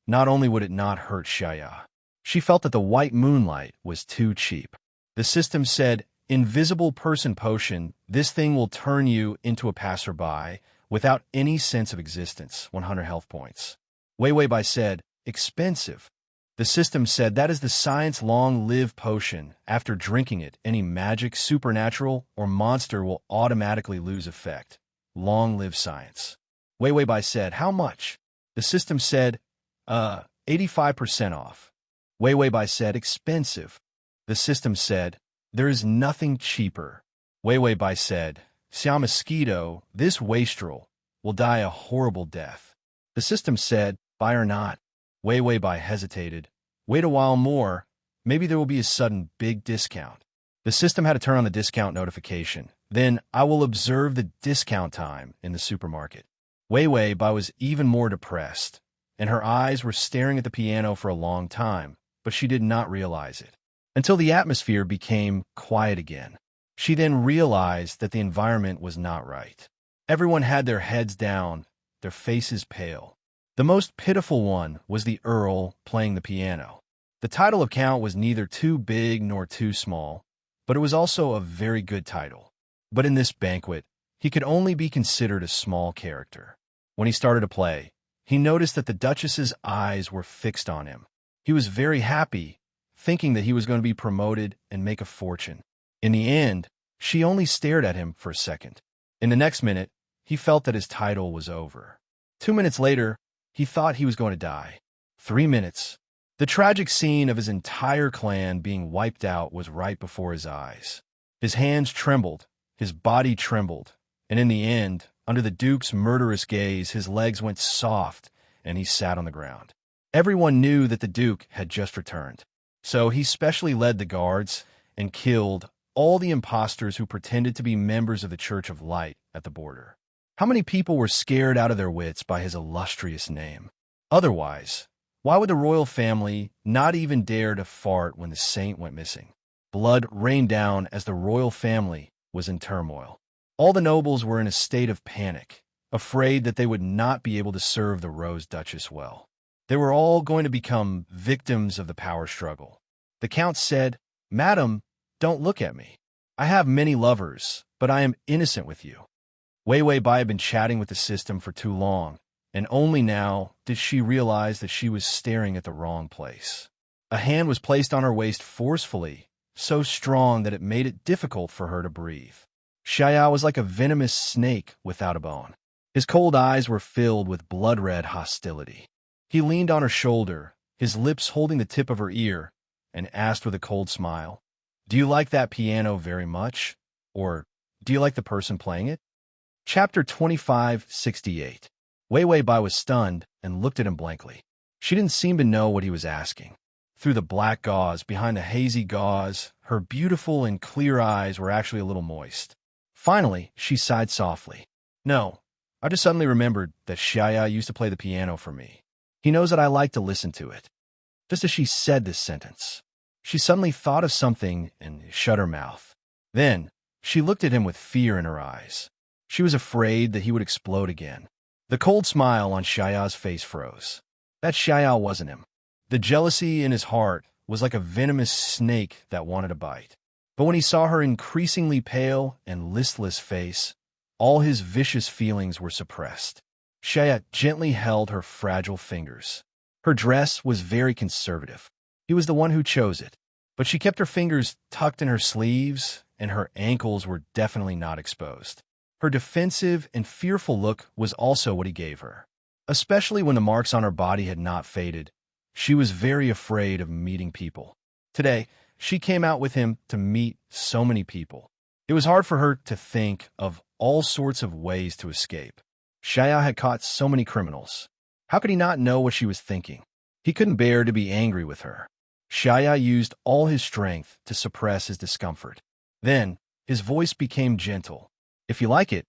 not only would it not hurt Xiaya, she felt that the white moonlight was too cheap. The system said, "Invisible person potion, this thing will turn you into a passerby without any sense of existence, 100 health points." Wei Wei Bai said, "Expensive." The system said, "That is the science long-live potion. After drinking it, any magic, supernatural, or monster will automatically lose effect. Long live science." Wei Wei Bai said, "How much?" The system said, 85% off." Wei Wei Bai said, "Expensive." The system said, "There is nothing cheaper." Wei Wei Bai said, "Xiao Mosquito, this wastrel, will die a horrible death." The system said, "Buy or not?" Wei Wei Bai hesitated. "Wait a while more. Maybe there will be a sudden big discount." The system had to turn on the discount notification. Then, "I will observe the discount time in the supermarket." Wei Wei Bai was even more depressed, and her eyes were staring at the piano for a long time, but she did not realize it. Until the atmosphere became quiet again. She then realized that the environment was not right. Everyone had their heads down, their faces pale. The most pitiful one was the Earl playing the piano. The title of Count was neither too big nor too small, but it was also a very good title. But in this banquet, he could only be considered a small character. When he started to play, he noticed that the Duchess's eyes were fixed on him. He was very happy, thinking that he was going to be promoted and make a fortune. In the end, she only stared at him for a second. In the next minute, he felt that his title was over. 2 minutes later, he thought he was going to die. 3 minutes. The tragic scene of his entire clan being wiped out was right before his eyes. His hands trembled, his body trembled, and in the end, under the Duke's murderous gaze, his legs went soft and he sat on the ground. Everyone knew that the Duke had just returned, so he specially led the guards and killed all the impostors who pretended to be members of the Church of Light at the border. How many people were scared out of their wits by his illustrious name? Otherwise, why would the royal family not even dare to fart when the saint went missing? Blood rained down as the royal family was in turmoil. All the nobles were in a state of panic, afraid that they would not be able to serve the Rose Duchess well. They were all going to become victims of the power struggle. The Count said, "Madam, don't look at me. I have many lovers, but I am innocent with you." Wei Wei Bai had been chatting with the system for too long, and only now did she realize that she was staring at the wrong place. A hand was placed on her waist forcefully, so strong that it made it difficult for her to breathe. Xiao was like a venomous snake without a bone. His cold eyes were filled with blood-red hostility. He leaned on her shoulder, his lips holding the tip of her ear, and asked with a cold smile, "Do you like that piano very much? Or do you like the person playing it?" Chapter 2568. Wei Wei Bai was stunned and looked at him blankly. She didn't seem to know what he was asking. Through the black gauze, behind the hazy gauze, her beautiful and clear eyes were actually a little moist. Finally, she sighed softly. "No, I just suddenly remembered that Xiaya used to play the piano for me. He knows that I like to listen to it." Just as she said this sentence, she suddenly thought of something and shut her mouth. Then, she looked at him with fear in her eyes. She was afraid that he would explode again. The cold smile on Xiao's face froze. That Xiao wasn't him. The jealousy in his heart was like a venomous snake that wanted to bite. But when he saw her increasingly pale and listless face, all his vicious feelings were suppressed. Xiao gently held her fragile fingers. Her dress was very conservative. He was the one who chose it. But she kept her fingers tucked in her sleeves, and her ankles were definitely not exposed. Her defensive and fearful look was also what he gave her. Especially when the marks on her body had not faded, she was very afraid of meeting people. Today, she came out with him to meet so many people. It was hard for her to think of all sorts of ways to escape. Xiao had caught so many criminals. How could he not know what she was thinking? He couldn't bear to be angry with her. Xiao used all his strength to suppress his discomfort. Then, His voice became gentle. If you like it,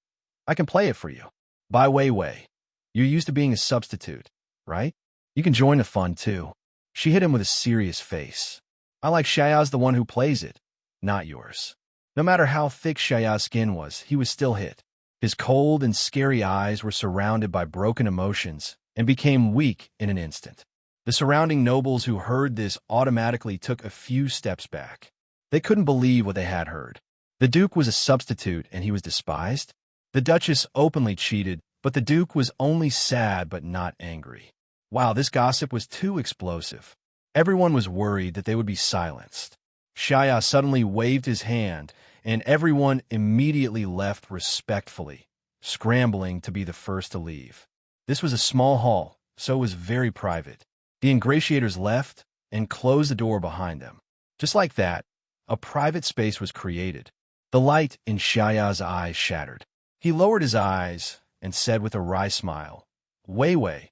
I can play it for you. By Wei Wei. You're used to being a substitute, right? You can join the fun, too. She hit him with a serious face. I like Xiaoya's the one who plays it, not yours. No matter how thick Xiaoya's skin was, he was still hit. His cold and scary eyes were surrounded by broken emotions and became weak in an instant. The surrounding nobles who heard this automatically took a few steps back. They couldn't believe what they had heard. The Duke was a substitute and he was despised? The Duchess openly cheated, but the Duke was only sad but not angry. Wow, this gossip was too explosive. Everyone was worried that they would be silenced. Xiaoya suddenly waved his hand, and everyone immediately left respectfully, scrambling to be the first to leave. This was a small hall, so it was very private. The ingratiators left and closed the door behind them. Just like that, a private space was created. The light in Xiaoya's eyes shattered. He lowered his eyes and said with a wry smile, Wei Wei,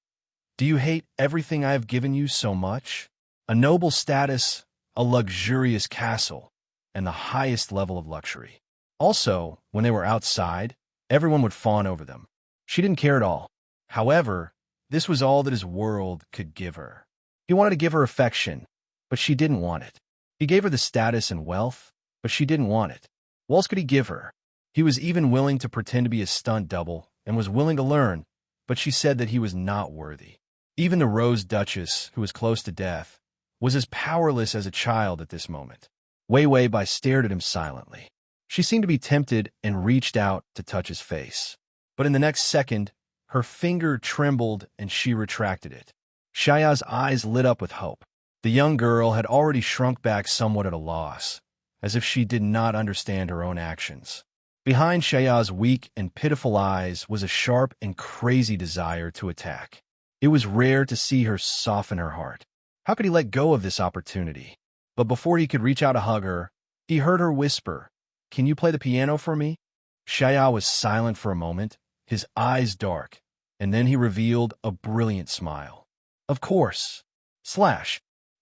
do you hate everything I have given you so much? A noble status, a luxurious castle, and the highest level of luxury. Also, when they were outside, everyone would fawn over them. She didn't care at all. However, this was all that his world could give her. He wanted to give her affection, but she didn't want it. He gave her the status and wealth, but she didn't want it. What else could he give her? He was even willing to pretend to be a stunt double and was willing to learn, but she said that he was not worthy. Even the Rose Duchess, who was close to death, was as powerless as a child at this moment. Wei Wei Bai stared at him silently. She seemed to be tempted and reached out to touch his face. But in the next second, her finger trembled and she retracted it. Xiaoya's eyes lit up with hope. The young girl had already shrunk back somewhat at a loss, as if she did not understand her own actions. Behind Xiaoya's weak and pitiful eyes was a sharp and crazy desire to attack. It was rare to see her soften her heart. How could he let go of this opportunity? But before he could reach out to hug her, he heard her whisper, Can you play the piano for me? Xiaoya was silent for a moment, his eyes dark, and then he revealed a brilliant smile. Of course.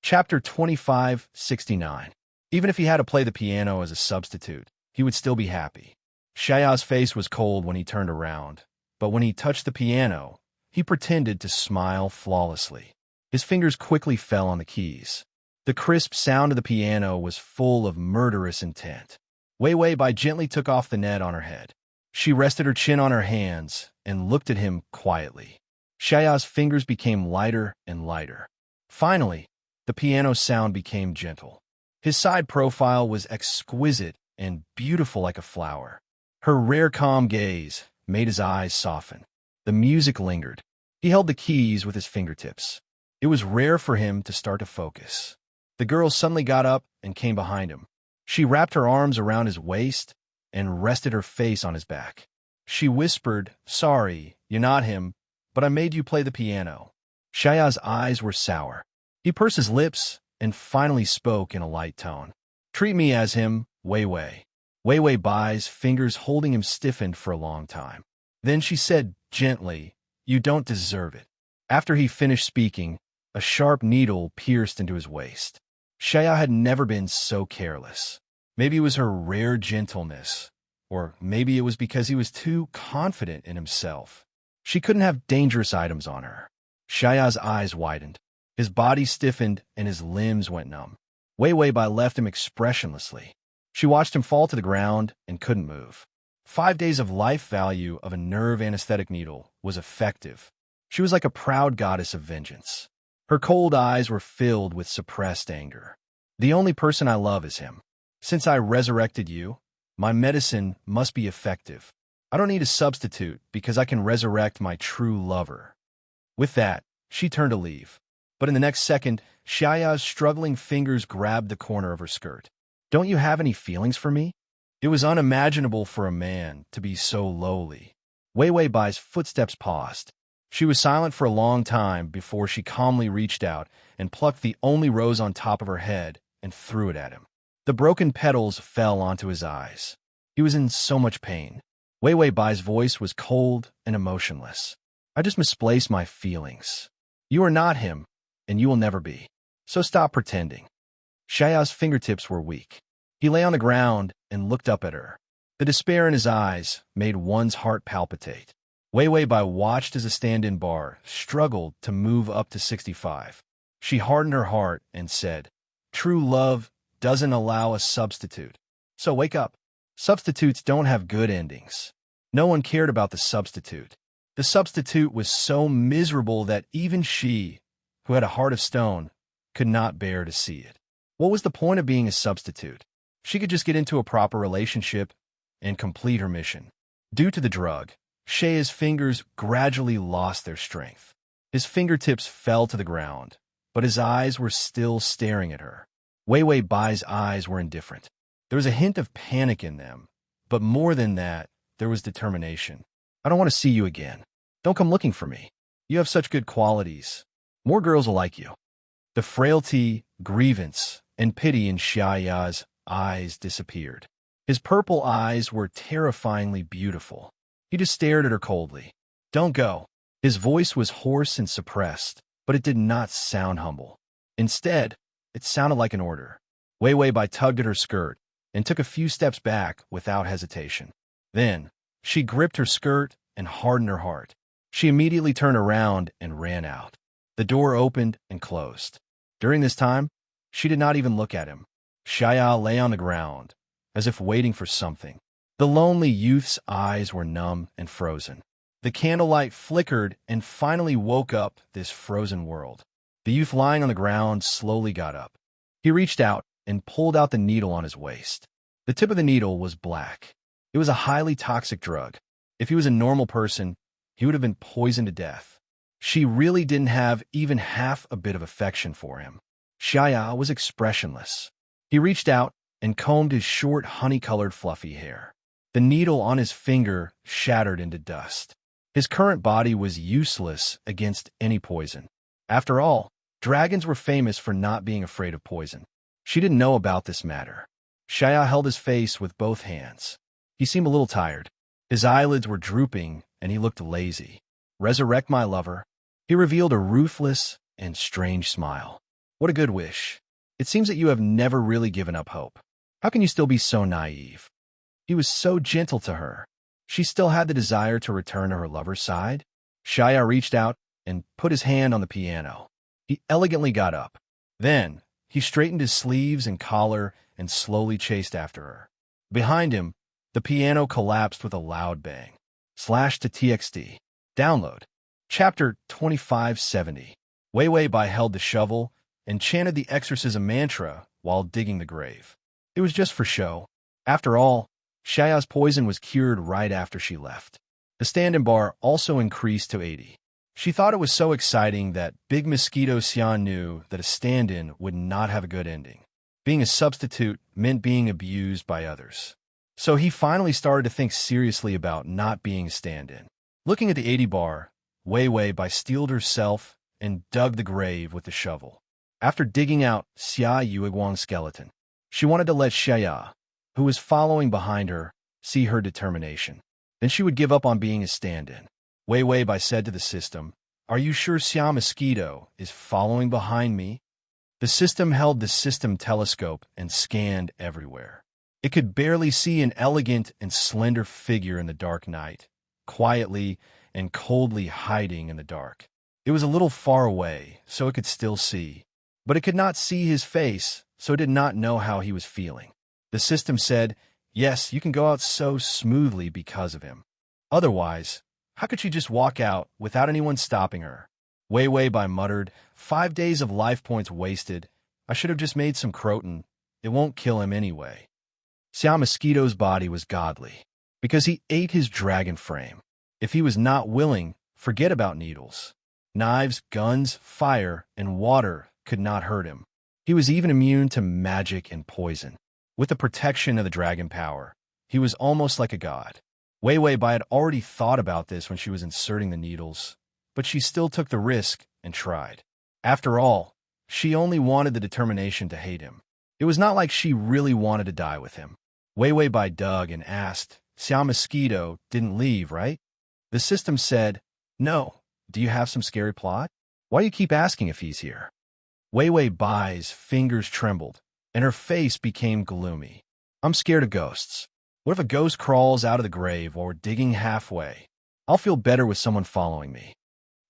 Chapter 2569. Even if he had to play the piano as a substitute, he would still be happy. Xiaoya's face was cold when he turned around, but when he touched the piano, he pretended to smile flawlessly. His fingers quickly fell on the keys. The crisp sound of the piano was full of murderous intent. Wei Wei Bai gently took off the net on her head. She rested her chin on her hands and looked at him quietly. Xiaoya's fingers became lighter and lighter. Finally, the piano sound became gentle. His side profile was exquisite and beautiful like a flower. Her rare calm gaze made his eyes soften. The music lingered. He held the keys with his fingertips. It was rare for him to start to focus. The girl suddenly got up and came behind him. She wrapped her arms around his waist and rested her face on his back. She whispered, Sorry, you're not him, but I made you play the piano. Xiaoya's eyes were sour. He pursed his lips and finally spoke in a light tone. Treat me as him, Wei Wei. Wei Wei Bai's fingers holding him stiffened for a long time. Then she said gently, You don't deserve it. After he finished speaking, a sharp needle pierced into his waist. Xiaoya had never been so careless. Maybe it was her rare gentleness, or maybe it was because he was too confident in himself. She couldn't have dangerous items on her. Xiaoya's eyes widened. His body stiffened and his limbs went numb. Wei Wei Bai left him expressionlessly. She watched him fall to the ground and couldn't move. 5 days of life value of a nerve anesthetic needle was effective. She was like a proud goddess of vengeance. Her cold eyes were filled with suppressed anger. The only person I love is him. Since I resurrected you, my medicine must be effective. I don't need a substitute because I can resurrect my true lover. With that, she turned to leave. But in the next second, Xiaoya's struggling fingers grabbed the corner of her skirt. Don't you have any feelings for me? It was unimaginable for a man to be so lowly. Wei Wei Bai's footsteps paused. She was silent for a long time before she calmly reached out and plucked the only rose on top of her head and threw it at him. The broken petals fell onto his eyes. He was in so much pain. Wei Wei Bai's voice was cold and emotionless. I just misplaced my feelings. You are not him, and you will never be. So stop pretending. Xiaoya's fingertips were weak. He lay on the ground and looked up at her. The despair in his eyes made one's heart palpitate. Wei Weibai watched as a stand-in bar struggled to move up to 65. She hardened her heart and said, "True love doesn't allow a substitute. So wake up. Substitutes don't have good endings." No one cared about the substitute. The substitute was so miserable that even she, who had a heart of stone, could not bear to see it. What was the point of being a substitute? She could just get into a proper relationship and complete her mission. Due to the drug, Shea's fingers gradually lost their strength. His fingertips fell to the ground, but his eyes were still staring at her. Wei Weibai's eyes were indifferent. There was a hint of panic in them, but more than that, there was determination. "I don't want to see you again. Don't come looking for me. You have such good qualities. More girls will like you." The frailty, grievance, and pity in Xiaoya's eyes disappeared. His purple eyes were terrifyingly beautiful. He just stared at her coldly. "Don't go." His voice was hoarse and suppressed, but it did not sound humble. Instead, it sounded like an order. Wei Weibai tugged at her skirt and took a few steps back without hesitation. Then, she gripped her skirt and hardened her heart. She immediately turned around and ran out. The door opened and closed. During this time, she did not even look at him. Xiaya lay on the ground, as if waiting for something. The lonely youth's eyes were numb and frozen. The candlelight flickered and finally woke up this frozen world. The youth lying on the ground slowly got up. He reached out and pulled out the needle on his waist. The tip of the needle was black. It was a highly toxic drug. If he was a normal person, he would have been poisoned to death. She really didn't have even half a bit of affection for him. Xiaya was expressionless. He reached out and combed his short, honey-colored fluffy hair. The needle on his finger shattered into dust. His current body was useless against any poison. After all, dragons were famous for not being afraid of poison. She didn't know about this matter. Xiaya held his face with both hands. He seemed a little tired. His eyelids were drooping, and he looked lazy. "Resurrect my lover." He revealed a ruthless and strange smile. "What a good wish. It seems that you have never really given up hope. How can you still be so naive?" He was so gentle to her. She still had the desire to return to her lover's side. Xiaya reached out and put his hand on the piano. He elegantly got up. Then, he straightened his sleeves and collar and slowly chased after her. Behind him, the piano collapsed with a loud bang. /to-txt. Download. Chapter 2570. Wei Weibai held the shovel and chanted the exorcism mantra while digging the grave. It was just for show. After all, Xiaya's poison was cured right after she left. The stand-in bar also increased to 80. She thought it was so exciting that Big Mosquito Xian knew that a stand-in would not have a good ending. Being a substitute meant being abused by others. So he finally started to think seriously about not being a stand-in. Looking at the 80 bar, Wei Weibai steeled herself and dug the grave with the shovel. After digging out Xia Yuiguang's skeleton, she wanted to let Xiaya, who was following behind her, see her determination. Then she would give up on being a stand-in. Wei Weibai said to the system, "Are you sure Xia Mosquito is following behind me?" The system held the system telescope and scanned everywhere. It could barely see an elegant and slender figure in the dark night, quietly and coldly hiding in the dark. It was a little far away, so it could still see, but it could not see his face, so it did not know how he was feeling. The system said, "Yes, you can go out so smoothly because of him. Otherwise, how could she just walk out without anyone stopping her?" Wei Weibai muttered, 5 days of life points wasted. I should have just made some croton. It won't kill him anyway." Xia Mosquito's body was godly, because he ate his dragon frame. If he was not willing, forget about needles. Knives, guns, fire, and water could not hurt him. He was even immune to magic and poison. With the protection of the dragon power, he was almost like a god. Wei Weibai had already thought about this when she was inserting the needles, but she still took the risk and tried. After all, she only wanted the determination to hate him. It was not like she really wanted to die with him. Wei Weibai dug and asked, "Xia Mosquito didn't leave, right?" The system said, "No. Do you have some scary plot? Why do you keep asking if he's here?" Wei Weibai's fingers trembled, and her face became gloomy. I'm scared of ghosts. What if a ghost crawls out of the grave while we're digging halfway? I'll feel better with someone following me.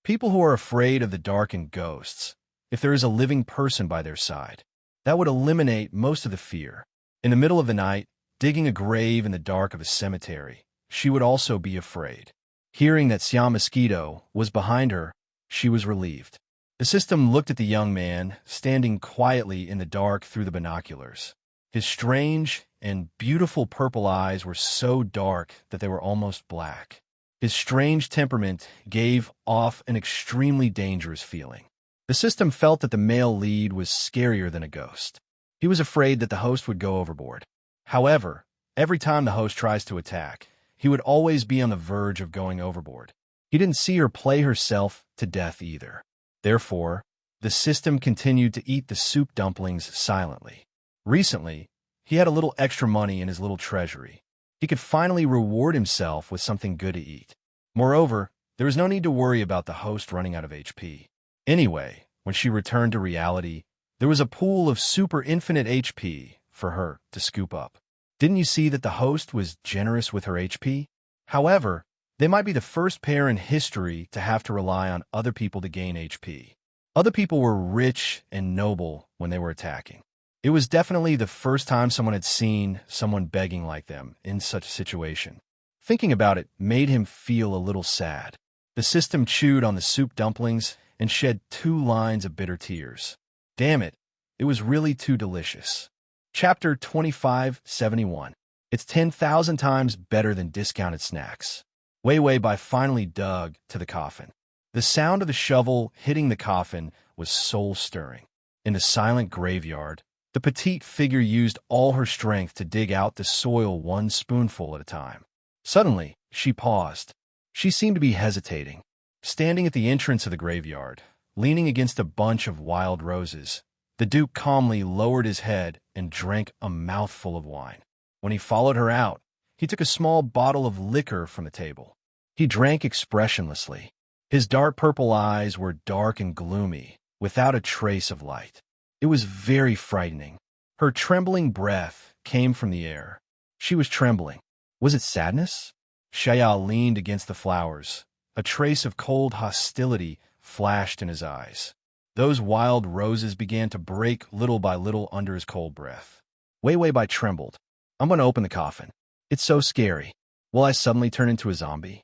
People who are afraid of the dark and ghosts, if there is a living person by their side, that would eliminate most of the fear. In the middle of the night, digging a grave in the dark of a cemetery, she would also be afraid. Hearing that Siam Mosquito was behind her, she was relieved. The system looked at the young man, standing quietly in the dark through the binoculars. His strange and beautiful purple eyes were so dark that they were almost black. His strange temperament gave off an extremely dangerous feeling. The system felt that the male lead was scarier than a ghost. He was afraid that the host would go overboard. However, every time the host tries to attack, he would always be on the verge of going overboard. He didn't see her play herself to death either. Therefore, the system continued to eat the soup dumplings silently. Recently, he had a little extra money in his little treasury. He could finally reward himself with something good to eat. Moreover, there was no need to worry about the host running out of HP. Anyway, when she returned to reality, there was a pool of super infinite HP for her to scoop up. Didn't you see that the host was generous with her HP? However, they might be the first pair in history to have to rely on other people to gain HP. Other people were rich and noble when they were attacking. It was definitely the first time someone had seen someone begging like them in such a situation. Thinking about it made him feel a little sad. The system chewed on the soup dumplings and shed 2 lines of bitter tears. Damn it, it was really too delicious. Chapter 2571. It's 10,000 times better than discounted snacks. Wei Wei Bai finally dug to the coffin. The sound of the shovel hitting the coffin was soul-stirring. In the silent graveyard, the petite figure used all her strength to dig out the soil 1 spoonful at a time. Suddenly, she paused. She seemed to be hesitating. Standing at the entrance of the graveyard, leaning against a bunch of wild roses, the Duke calmly lowered his head and drank a mouthful of wine. When he followed her out, he took a small bottle of liquor from the table. He drank expressionlessly. His dark purple eyes were dark and gloomy, without a trace of light. It was very frightening. Her trembling breath came from the air. She was trembling. Was it sadness? Shaya leaned against the flowers. A trace of cold hostility flashed in his eyes. Those wild roses began to break little by little under his cold breath. Wei Wei Bai trembled. I'm going to open the coffin. It's so scary. Will I suddenly turn into a zombie?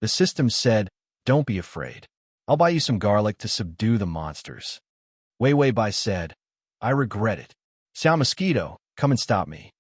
The system said, don't be afraid. I'll buy you some garlic to subdue the monsters. Wei Wei Bai said, I regret it. Xiao Mosquito, come and stop me.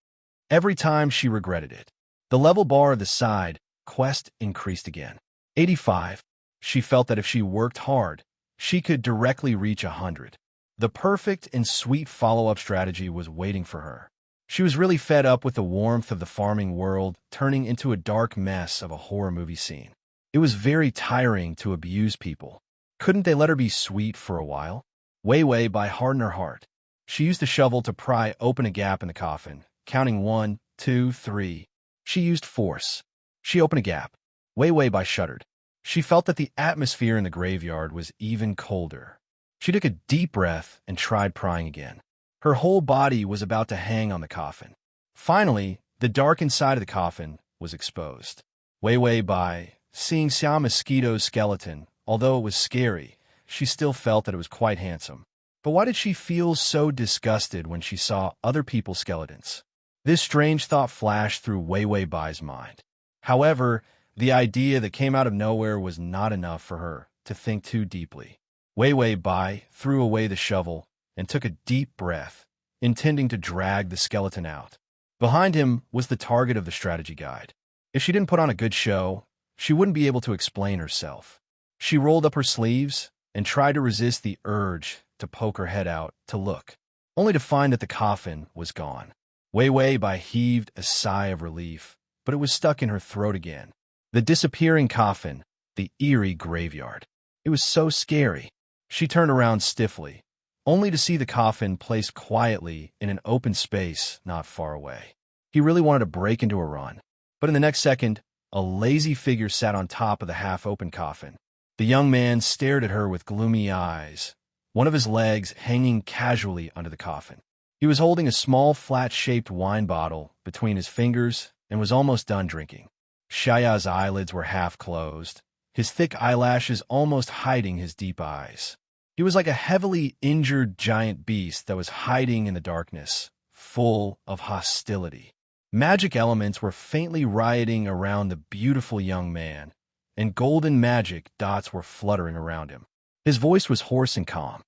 Every time she regretted it. The level bar of the side quest increased again. 85. She felt that if she worked hard, she could directly reach 100. The perfect and sweet follow-up strategy was waiting for her. She was really fed up with the warmth of the farming world turning into a dark mess of a horror movie scene. It was very tiring to abuse people. Couldn't they let her be sweet for a while? Wei Wei Bai hardened her heart. She used the shovel to pry open a gap in the coffin, counting 1, 2, 3. She used force. She opened a gap. Wei Wei Bai shuddered. She felt that the atmosphere in the graveyard was even colder. She took a deep breath and tried prying again. Her whole body was about to hang on the coffin. Finally, the dark inside of the coffin was exposed. Wei Wei Bai, seeing Xiao Mosquito's skeleton, although it was scary, she still felt that it was quite handsome. But why did she feel so disgusted when she saw other people's skeletons? This strange thought flashed through Wei Wei Bai's mind. However, the idea that came out of nowhere was not enough for her to think too deeply. Wei Wei Bai threw away the shovel and took a deep breath, intending to drag the skeleton out. Behind him was the target of the strategy guide. If she didn't put on a good show, she wouldn't be able to explain herself. She rolled up her sleeves and tried to resist the urge to poke her head out to look, only to find that the coffin was gone. Wei Wei Bai heaved a sigh of relief, but it was stuck in her throat again. The disappearing coffin, the eerie graveyard. It was so scary. She turned around stiffly, only to see the coffin placed quietly in an open space not far away. He really wanted to break into a run, but in the next second, a lazy figure sat on top of the half-open coffin. The young man stared at her with gloomy eyes, one of his legs hanging casually under the coffin. He was holding a small flat-shaped wine bottle between his fingers and was almost done drinking. Shaya's eyelids were half closed, his thick eyelashes almost hiding his deep eyes. He was like a heavily injured giant beast that was hiding in the darkness, full of hostility. Magic elements were faintly rioting around the beautiful young man, and golden magic dots were fluttering around him. His voice was hoarse and calm.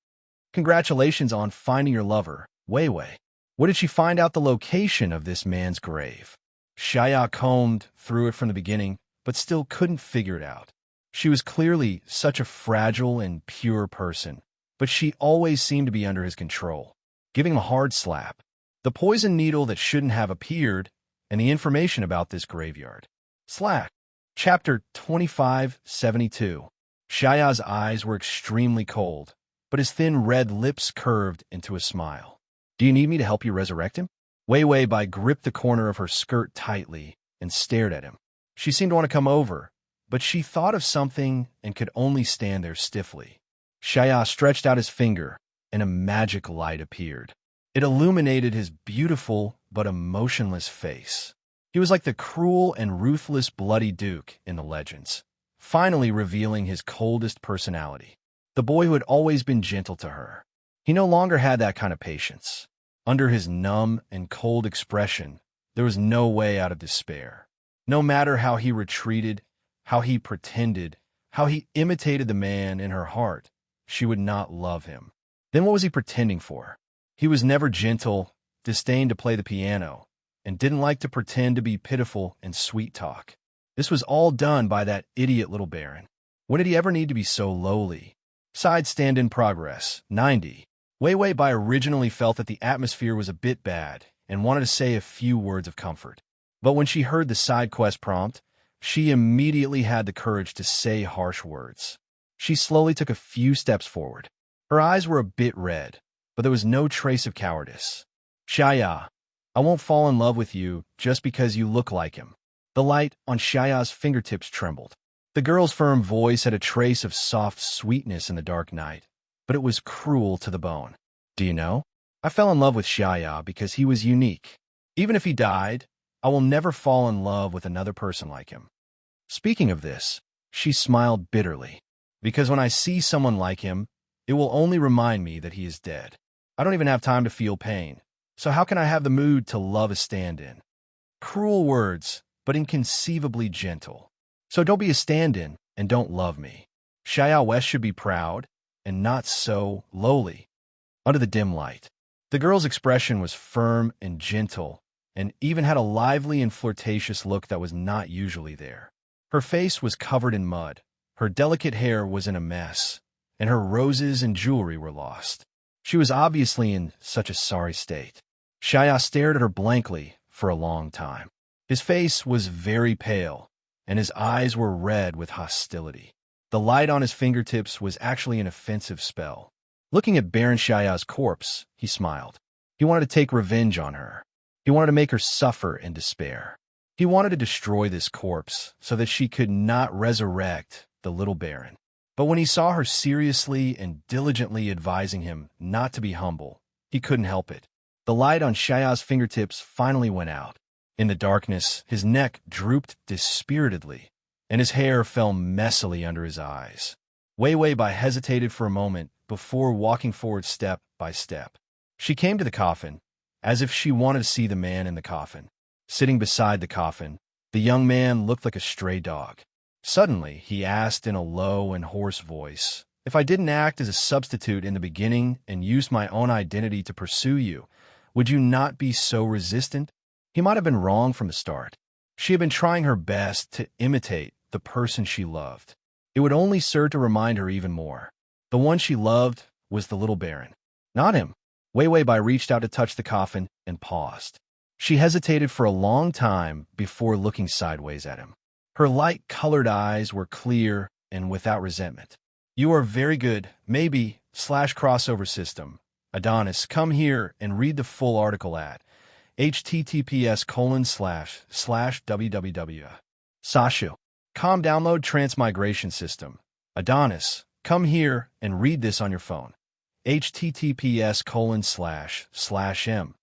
"Congratulations on finding your lover, Wei Wei. Where did she find out the location of this man's grave?" Shaya combed through it from the beginning, but still couldn't figure it out. She was clearly such a fragile and pure person, but she always seemed to be under his control, giving him a hard slap. The poison needle that shouldn't have appeared, and the information about this graveyard. Slack. Chapter 2572. Shaya's eyes were extremely cold, but his thin red lips curved into a smile. "Do you need me to help you resurrect him?" Wei Wei Bai gripped the corner of her skirt tightly and stared at him. She seemed to want to come over, but she thought of something and could only stand there stiffly. Shaya stretched out his finger, and a magic light appeared. It illuminated his beautiful but emotionless face. He was like the cruel and ruthless Bloody Duke in the legends, finally revealing his coldest personality. The boy who had always been gentle to her. He no longer had that kind of patience. Under his numb and cold expression, there was no way out of despair. No matter how he retreated, how he pretended, how he imitated the man in her heart, she would not love him. Then what was he pretending for? He was never gentle, disdained to play the piano, and didn't like to pretend to be pitiful and sweet talk. This was all done by that idiot little baron. When did he ever need to be so lowly? Side stand in progress, 90. Wei Wei Bai originally felt that the atmosphere was a bit bad and wanted to say a few words of comfort. But when she heard the side quest prompt, she immediately had the courage to say harsh words. She slowly took a few steps forward. Her eyes were a bit red, but there was no trace of cowardice. "Shaya, I won't fall in love with you just because you look like him." The light on Shaya's fingertips trembled. The girl's firm voice had a trace of soft sweetness in the dark night, but it was cruel to the bone. "Do you know? I fell in love with Shaya because he was unique. Even if he died, I will never fall in love with another person like him." Speaking of this, she smiled bitterly. "Because when I see someone like him, it will only remind me that he is dead. I don't even have time to feel pain, so how can I have the mood to love a stand-in?" Cruel words, but inconceivably gentle. "So don't be a stand-in and don't love me." Shaya West should be proud and not so lowly. Under the dim light, the girl's expression was firm and gentle, and even had a lively and flirtatious look that was not usually there. Her face was covered in mud, her delicate hair was in a mess, and her roses and jewelry were lost. She was obviously in such a sorry state. Shaya stared at her blankly for a long time. His face was very pale, and his eyes were red with hostility. The light on his fingertips was actually an offensive spell. Looking at Baron Shaya's corpse, he smiled. He wanted to take revenge on her. He wanted to make her suffer in despair. He wanted to destroy this corpse so that she could not resurrect the little baron. But when he saw her seriously and diligently advising him not to be humble, he couldn't help it. The light on Shaya's fingertips finally went out. In the darkness, his neck drooped dispiritedly, and his hair fell messily under his eyes. Wei Wei Bai hesitated for a moment before walking forward step by step. She came to the coffin, as if she wanted to see the man in the coffin. Sitting beside the coffin, the young man looked like a stray dog. Suddenly, he asked in a low and hoarse voice, "If I didn't act as a substitute in the beginning and use my own identity to pursue you, would you not be so resistant?" He might have been wrong from the start. She had been trying her best to imitate the person she loved. It would only serve to remind her even more. The one she loved was the little baron, not him. Wei Wei Bai reached out to touch the coffin and paused. She hesitated for a long time before looking sideways at him. Her light-colored eyes were clear and without resentment. "You are very good, maybe, /crossover system. Adonis, come here and read the full article at https://www. Sashu. Download Transmigration system. Adonis, come here and read this on your phone. https://m.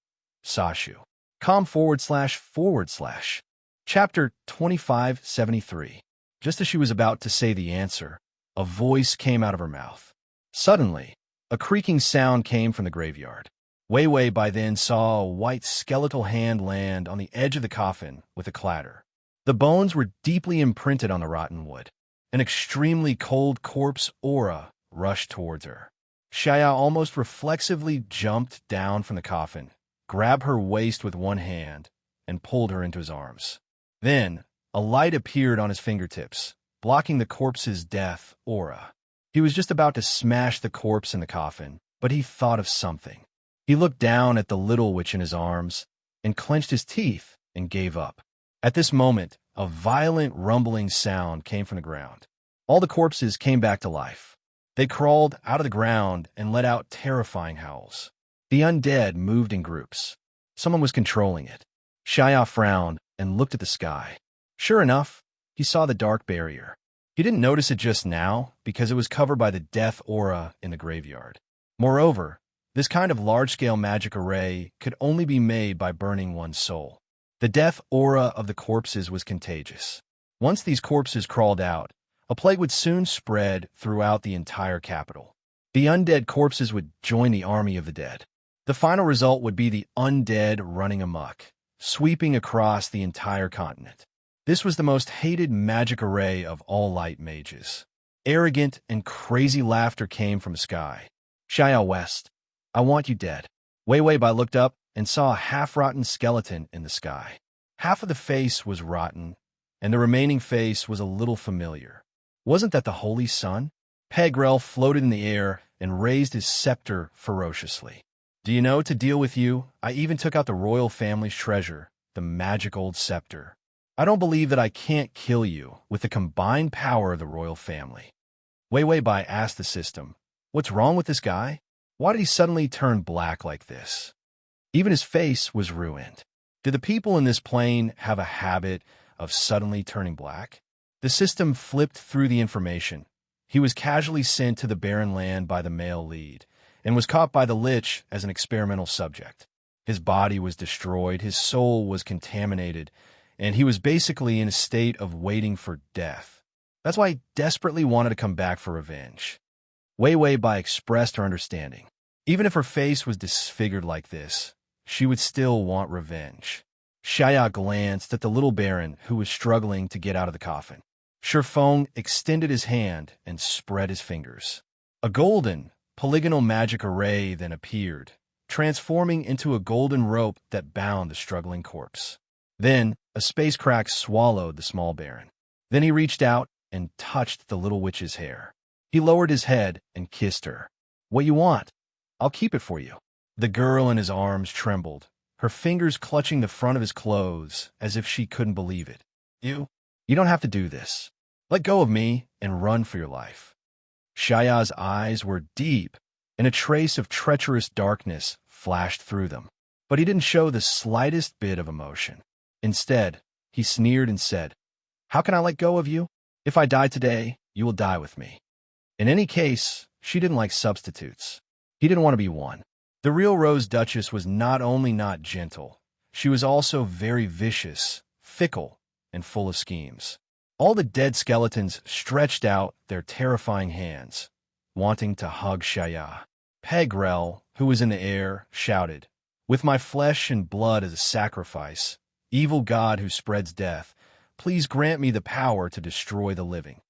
Sashu. com//. Chapter 2573. Just as she was about to say the answer, a voice came out of her mouth. Suddenly, a creaking sound came from the graveyard. Wei Wei by then saw a white skeletal hand land on the edge of the coffin with a clatter. The bones were deeply imprinted on the rotten wood. An extremely cold corpse aura rushed towards her. Shaya almost reflexively jumped down from the coffin, grabbed her waist with one hand, and pulled her into his arms. Then, a light appeared on his fingertips, blocking the corpse's death aura. He was just about to smash the corpse in the coffin, but he thought of something. He looked down at the little witch in his arms and clenched his teeth and gave up. At this moment, a violent rumbling sound came from the ground. All the corpses came back to life. They crawled out of the ground and let out terrifying howls. The undead moved in groups. Someone was controlling it. Shaya frowned and looked at the sky. Sure enough, he saw the dark barrier. He didn't notice it just now because it was covered by the death aura in the graveyard. Moreover, this kind of large-scale magic array could only be made by burning one's soul. The death aura of the corpses was contagious. Once these corpses crawled out, a plague would soon spread throughout the entire capital. The undead corpses would join the army of the dead. The final result would be the undead running amok, sweeping across the entire continent. This was the most hated magic array of all light mages. Arrogant and crazy laughter came from the sky. Shaya West, I want you dead. Wei Wei Bai looked up and saw a half-rotten skeleton in the sky. Half of the face was rotten, and the remaining face was a little familiar. Wasn't that the Holy Sun? Pegrel floated in the air and raised his scepter ferociously. Do you know, to deal with you, I even took out the royal family's treasure, the magic old scepter. I don't believe that I can't kill you with the combined power of the royal family. Wei Wei Bai asked the system, what's wrong with this guy? Why did he suddenly turn black like this? Even his face was ruined. Do the people in this plane have a habit of suddenly turning black? The system flipped through the information. He was casually sent to the barren land by the male lead, and was caught by the Lich as an experimental subject. His body was destroyed, his soul was contaminated, and he was basically in a state of waiting for death. That's why he desperately wanted to come back for revenge. Wei Wei Bai expressed her understanding. Even if her face was disfigured like this, she would still want revenge. Shaya glanced at the little baron who was struggling to get out of the coffin. Shifeng extended his hand and spread his fingers. A golden, polygonal magic array then appeared, transforming into a golden rope that bound the struggling corpse. Then, a space crack swallowed the small baron. Then he reached out and touched the little witch's hair. He lowered his head and kissed her. What you want? I'll keep it for you. The girl in his arms trembled, her fingers clutching the front of his clothes as if she couldn't believe it. You don't have to do this. Let go of me and run for your life. Shaya's eyes were deep, and a trace of treacherous darkness flashed through them. But he didn't show the slightest bit of emotion. Instead, he sneered and said, How can I let go of you? If I die today, you will die with me. In any case, she didn't like substitutes. He didn't want to be one. The real Rose Duchess was not only not gentle, she was also very vicious, fickle, and full of schemes. All the dead skeletons stretched out their terrifying hands, wanting to hug Shaya. Pegrel, who was in the air, shouted, With my flesh and blood as a sacrifice, evil God who spreads death, please grant me the power to destroy the living.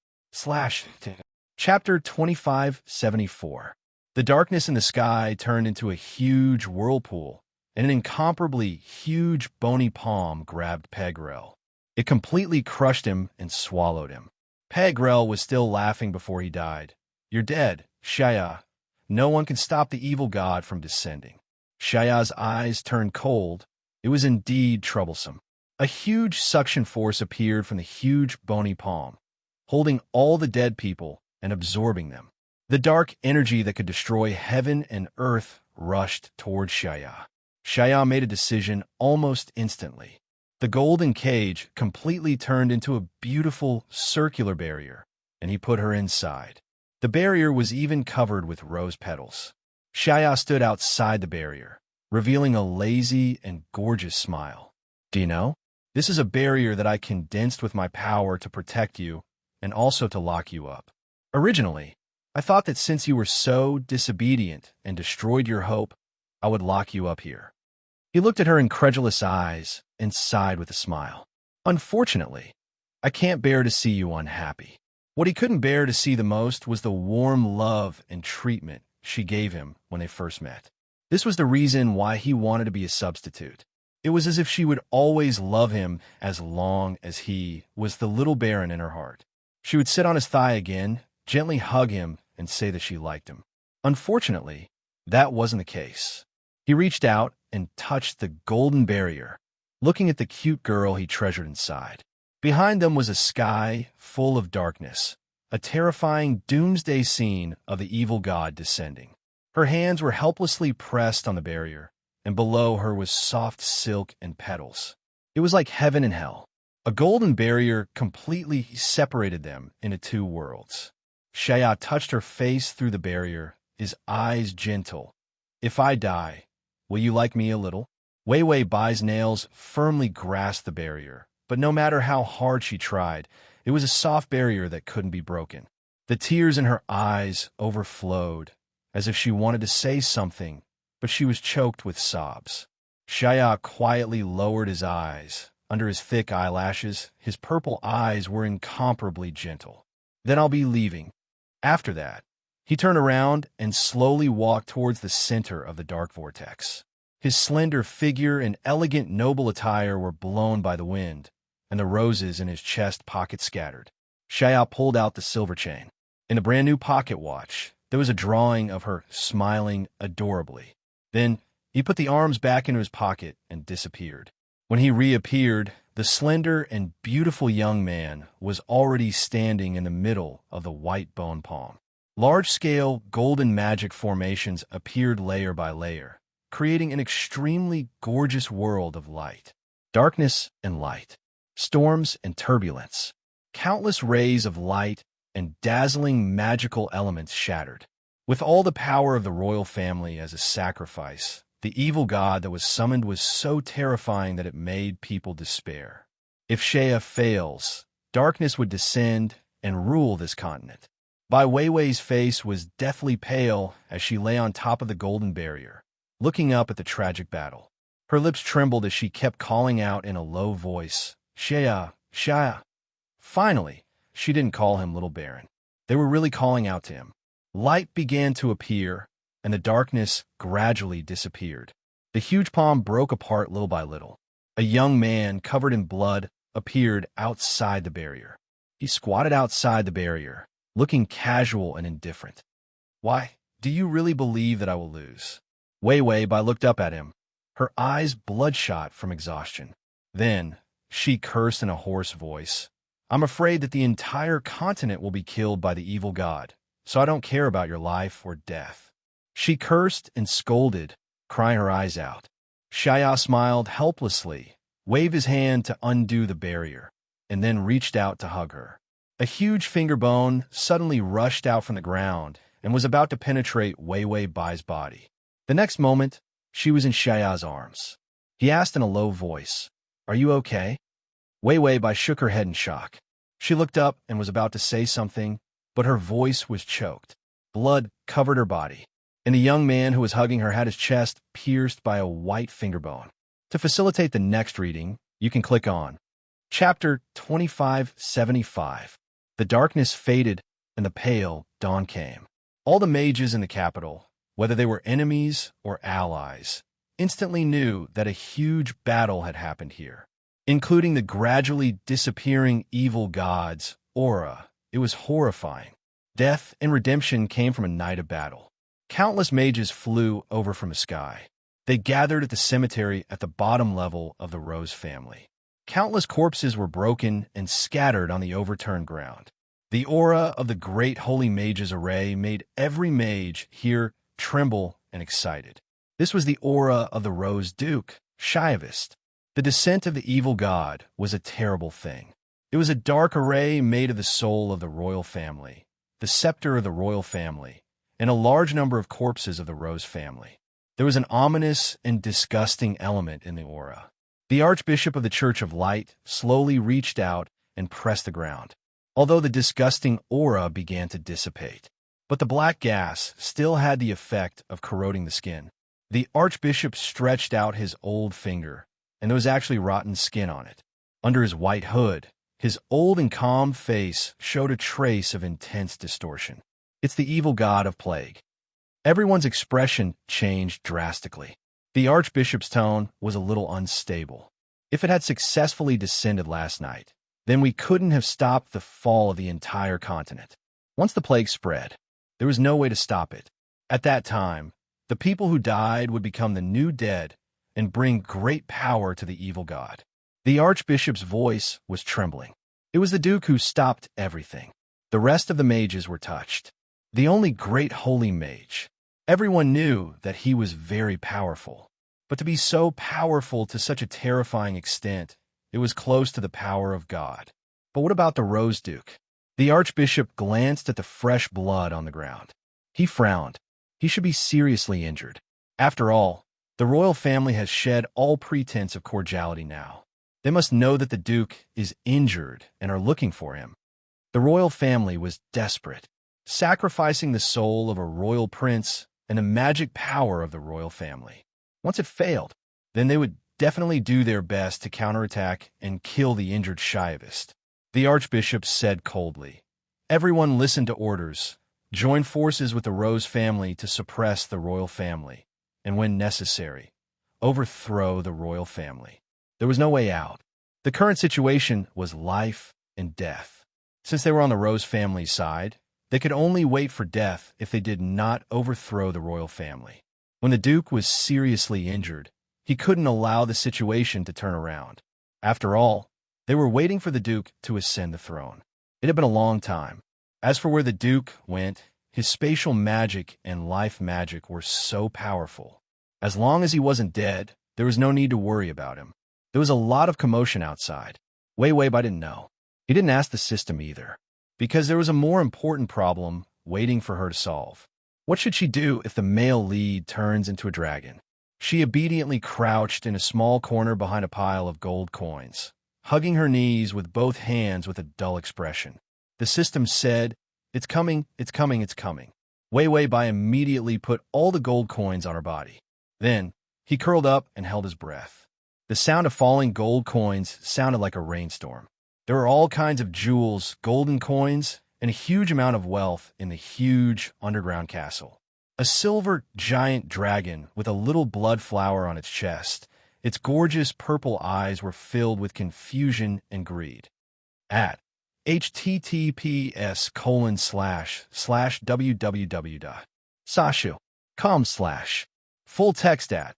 Chapter 2574. The darkness in the sky turned into a huge whirlpool, and an incomparably huge bony palm grabbed Pegrel. It completely crushed him and swallowed him. Pegrel was still laughing before he died. You're dead, Shaya. No one can stop the evil god from descending. Shaya's eyes turned cold. It was indeed troublesome. A huge suction force appeared from the huge bony palm, holding all the dead people and absorbing them. The dark energy that could destroy heaven and earth rushed toward Shaya. Shaya made a decision almost instantly. The golden cage completely turned into a beautiful circular barrier, and he put her inside. The barrier was even covered with rose petals. Shaya stood outside the barrier, revealing a lazy and gorgeous smile. Do you know? This is a barrier that I condensed with my power to protect you and also to lock you up. Originally, I thought that since you were so disobedient and destroyed your hope, I would lock you up here. He looked at her incredulous eyes and sighed with a smile. Unfortunately, I can't bear to see you unhappy. What he couldn't bear to see the most was the warm love and treatment she gave him when they first met. This was the reason why he wanted to be a substitute. It was as if she would always love him as long as he was the little baron in her heart. She would sit on his thigh again, gently hug him, and say that she liked him. Unfortunately, that wasn't the case. He reached out and touched the golden barrier, looking at the cute girl he treasured inside. Behind them was a sky full of darkness, a terrifying doomsday scene of the evil god descending. Her hands were helplessly pressed on the barrier, and below her was soft silk and petals. It was like heaven and hell. A golden barrier completely separated them into two worlds. Shaya touched her face through the barrier, his eyes gentle. If I die, will you like me a little? Wei Wei Bai's nails firmly grasped the barrier, but no matter how hard she tried, it was a soft barrier that couldn't be broken. The tears in her eyes overflowed, as if she wanted to say something, but she was choked with sobs. Shaya quietly lowered his eyes. Under his thick eyelashes, his purple eyes were incomparably gentle. Then I'll be leaving. After that, he turned around and slowly walked towards the center of the dark vortex. His slender figure and elegant noble attire were blown by the wind, and the roses in his chest pocket scattered. Shaya pulled out the silver chain. In the brand-new pocket watch, there was a drawing of her smiling adorably. Then he put the arms back into his pocket and disappeared. When he reappeared, the slender and beautiful young man was already standing in the middle of the white bone palm. Large-scale golden magic formations appeared layer by layer, creating an extremely gorgeous world of light, darkness and light, storms and turbulence. Countless rays of light and dazzling magical elements shattered. With all the power of the royal family as a sacrifice, the evil god that was summoned was so terrifying that it made people despair. If Shaya fails, darkness would descend and rule this continent. Bai Weiwei's face was deathly pale as she lay on top of the golden barrier, looking up at the tragic battle. Her lips trembled as she kept calling out in a low voice, "Shaya, Shaya." Finally, she didn't call him Little Baron. They were really calling out to him. Light began to appear, and the darkness gradually disappeared. The huge palm broke apart little by little. A young man, covered in blood, appeared outside the barrier. He squatted outside the barrier, looking casual and indifferent. "Why, do you really believe that I will lose?" Wei Wei Bai looked up at him, her eyes bloodshot from exhaustion. Then she cursed in a hoarse voice. "I'm afraid that the entire continent will be killed by the evil god, so I don't care about your life or death." She cursed and scolded, crying her eyes out. Shaya smiled helplessly, waved his hand to undo the barrier, and then reached out to hug her. A huge finger bone suddenly rushed out from the ground and was about to penetrate Wei Wei Bai's body. The next moment, she was in Shaya's arms. He asked in a low voice, "Are you okay?" Wei Wei Bai shook her head in shock. She looked up and was about to say something, but her voice was choked. Blood covered her body, and the young man who was hugging her had his chest pierced by a white finger bone. To facilitate the next reading, you can click on Chapter 2575. The darkness faded, and the pale dawn came. All the mages in the capital, whether they were enemies or allies, instantly knew that a huge battle had happened here, including the gradually disappearing evil god's aura. It was horrifying. Death and redemption came from a night of battle. Countless mages flew over from the sky. They gathered at the cemetery at the bottom level of the Rose family. Countless corpses were broken and scattered on the overturned ground. The aura of the great holy mages array made every mage here tremble and excited. This was the aura of the Rose Duke, Shiavist. The descent of the evil god was a terrible thing. It was a dark array made of the soul of the royal family, the scepter of the royal family, and a large number of corpses of the Rose family. There was an ominous and disgusting element in the aura. The Archbishop of the Church of Light slowly reached out and pressed the ground, although the disgusting aura began to dissipate. But the black gas still had the effect of corroding the skin. The Archbishop stretched out his old finger, and there was actually rotten skin on it. Under his white hood, his old and calm face showed a trace of intense distortion. It's the evil god of plague. Everyone's expression changed drastically. The Archbishop's tone was a little unstable. If it had successfully descended last night, then we couldn't have stopped the fall of the entire continent. Once the plague spread, there was no way to stop it. At that time, the people who died would become the new dead and bring great power to the evil god. The Archbishop's voice was trembling. It was the Duke who stopped everything. The rest of the mages were touched. The only great holy mage. Everyone knew that he was very powerful. But to be so powerful to such a terrifying extent, it was close to the power of God. But what about the Rose Duke? The Archbishop glanced at the fresh blood on the ground. He frowned. He should be seriously injured. After all, the royal family has shed all pretense of cordiality now. They must know that the Duke is injured and are looking for him. The royal family was desperate, sacrificing the soul of a royal prince and the magic power of the royal family. Once it failed, then they would definitely do their best to counterattack and kill the injured Shiavist. The Archbishop said coldly, "Everyone listen to orders. Join forces with the Rose family to suppress the royal family, and when necessary, overthrow the royal family." There was no way out. The current situation was life and death. Since they were on the Rose family's side, they could only wait for death if they did not overthrow the royal family. When the Duke was seriously injured, he couldn't allow the situation to turn around. After all, they were waiting for the Duke to ascend the throne. It had been a long time. As for where the Duke went, his spatial magic and life magic were so powerful. As long as he wasn't dead, there was no need to worry about him. There was a lot of commotion outside. Wei didn't know. He didn't ask the system either, because there was a more important problem waiting for her to solve. What should she do if the male lead turns into a dragon? She obediently crouched in a small corner behind a pile of gold coins, hugging her knees with both hands with a dull expression. The system said, "It's coming, it's coming, it's coming." Wei immediately put all the gold coins on her body. Then, he curled up and held his breath. The sound of falling gold coins sounded like a rainstorm. There were all kinds of jewels, golden coins, and a huge amount of wealth in the huge underground castle. A silver giant dragon with a little blood flower on its chest. Its gorgeous purple eyes were filled with confusion and greed. At https://www.sashu.com/ full text at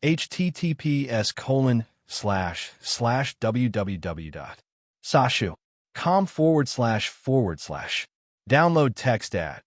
https://www.sashu.com// download text at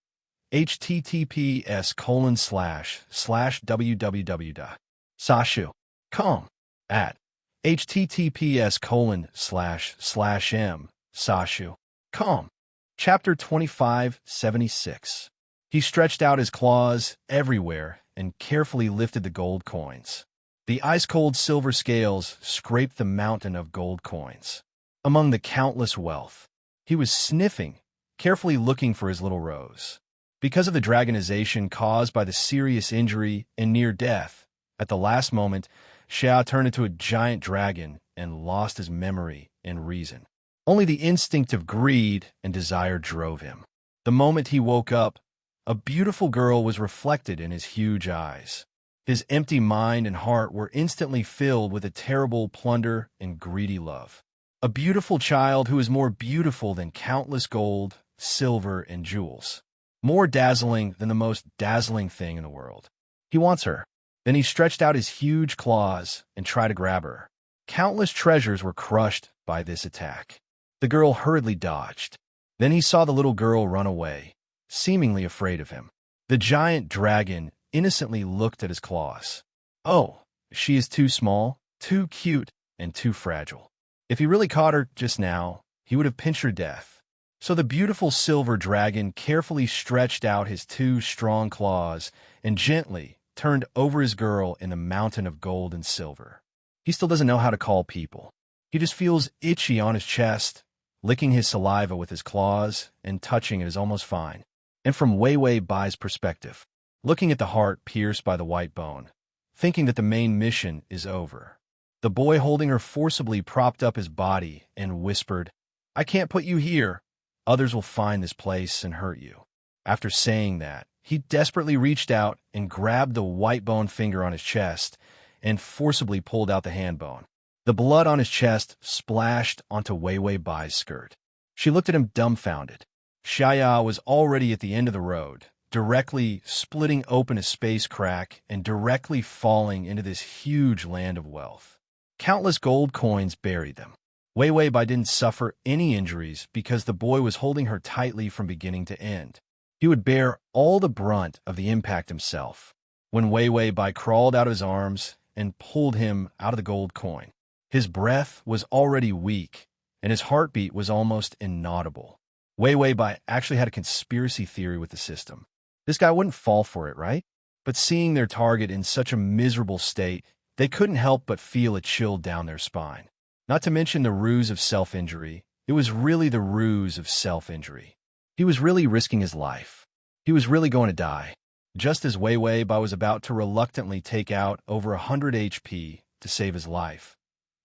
https://www.sashu.com at https://m/sashu.com. Chapter 2576. He stretched out his claws everywhere and carefully lifted the gold coins. The ice-cold silver scales scraped the mountain of gold coins. Among the countless wealth, he was sniffing, carefully looking for his little rose. Because of the dragonization caused by the serious injury and near death, at the last moment, Xiao turned into a giant dragon and lost his memory and reason. Only the instinct of greed and desire drove him. The moment he woke up, a beautiful girl was reflected in his huge eyes. His empty mind and heart were instantly filled with a terrible plunder and greedy love. A beautiful child who is more beautiful than countless gold, silver, and jewels. More dazzling than the most dazzling thing in the world. He wants her. Then he stretched out his huge claws and tried to grab her. Countless treasures were crushed by this attack. The girl hurriedly dodged. Then he saw the little girl run away, seemingly afraid of him. The giant dragon innocently looked at his claws. Oh, she is too small, too cute, and too fragile. If he really caught her just now, he would have pinched her death. So the beautiful silver dragon carefully stretched out his two strong claws and gently, turned over his girl in a mountain of gold and silver. He still doesn't know how to call people. He just feels itchy on his chest. Licking his saliva with his claws and touching it is almost fine. And from Wei Wei Bai's perspective, looking at the heart pierced by the white bone, thinking that the main mission is over. The boy holding her forcibly propped up his body and whispered, "I can't put you here. Others will find this place and hurt you." After saying that, he desperately reached out and grabbed the white bone finger on his chest and forcibly pulled out the hand bone. The blood on his chest splashed onto Wei Wei Bai's skirt. She looked at him dumbfounded. Xiaya was already at the end of the road, directly splitting open a space crack and directly falling into this huge land of wealth. Countless gold coins buried them. Wei Wei Bai didn't suffer any injuries because the boy was holding her tightly from beginning to end. He would bear all the brunt of the impact himself. When Wei Wei Bai crawled out of his arms and pulled him out of the gold coin, his breath was already weak, and his heartbeat was almost inaudible. Wei Wei Bai actually had a conspiracy theory with the system. This guy wouldn't fall for it, right? But seeing their target in such a miserable state, they couldn't help but feel a chill down their spine. Not to mention the ruse of self-injury. It was really the ruse of self-injury. He was really risking his life. He was really going to die. Just as Wei Wei Bai was about to reluctantly take out over 100 HP to save his life.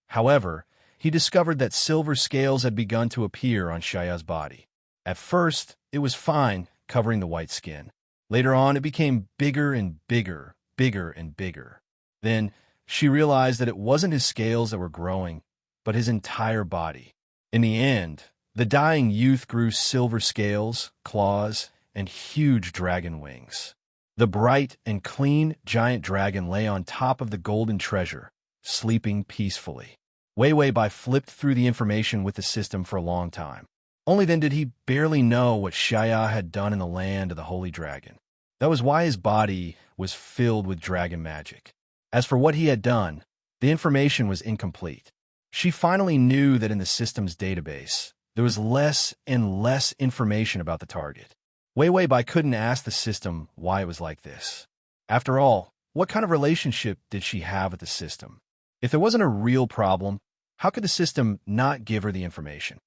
However, he discovered that silver scales had begun to appear on Xiaya's body. At first, it was fine, covering the white skin. Later on, it became bigger and bigger, bigger and bigger. Then, she realized that it wasn't his scales that were growing, but his entire body. In the end, the dying youth grew silver scales, claws, and huge dragon wings. The bright and clean giant dragon lay on top of the golden treasure, sleeping peacefully. Wei Wei Bai flipped through the information with the system for a long time. Only then did he barely know what Xiaya had done in the land of the Holy Dragon. That was why his body was filled with dragon magic. As for what he had done, the information was incomplete. She finally knew that in the system's database, there was less and less information about the target. Wei Wei Bai couldn't ask the system why it was like this. After all, what kind of relationship did she have with the system? If there wasn't a real problem, how could the system not give her the information?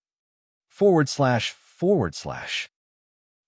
//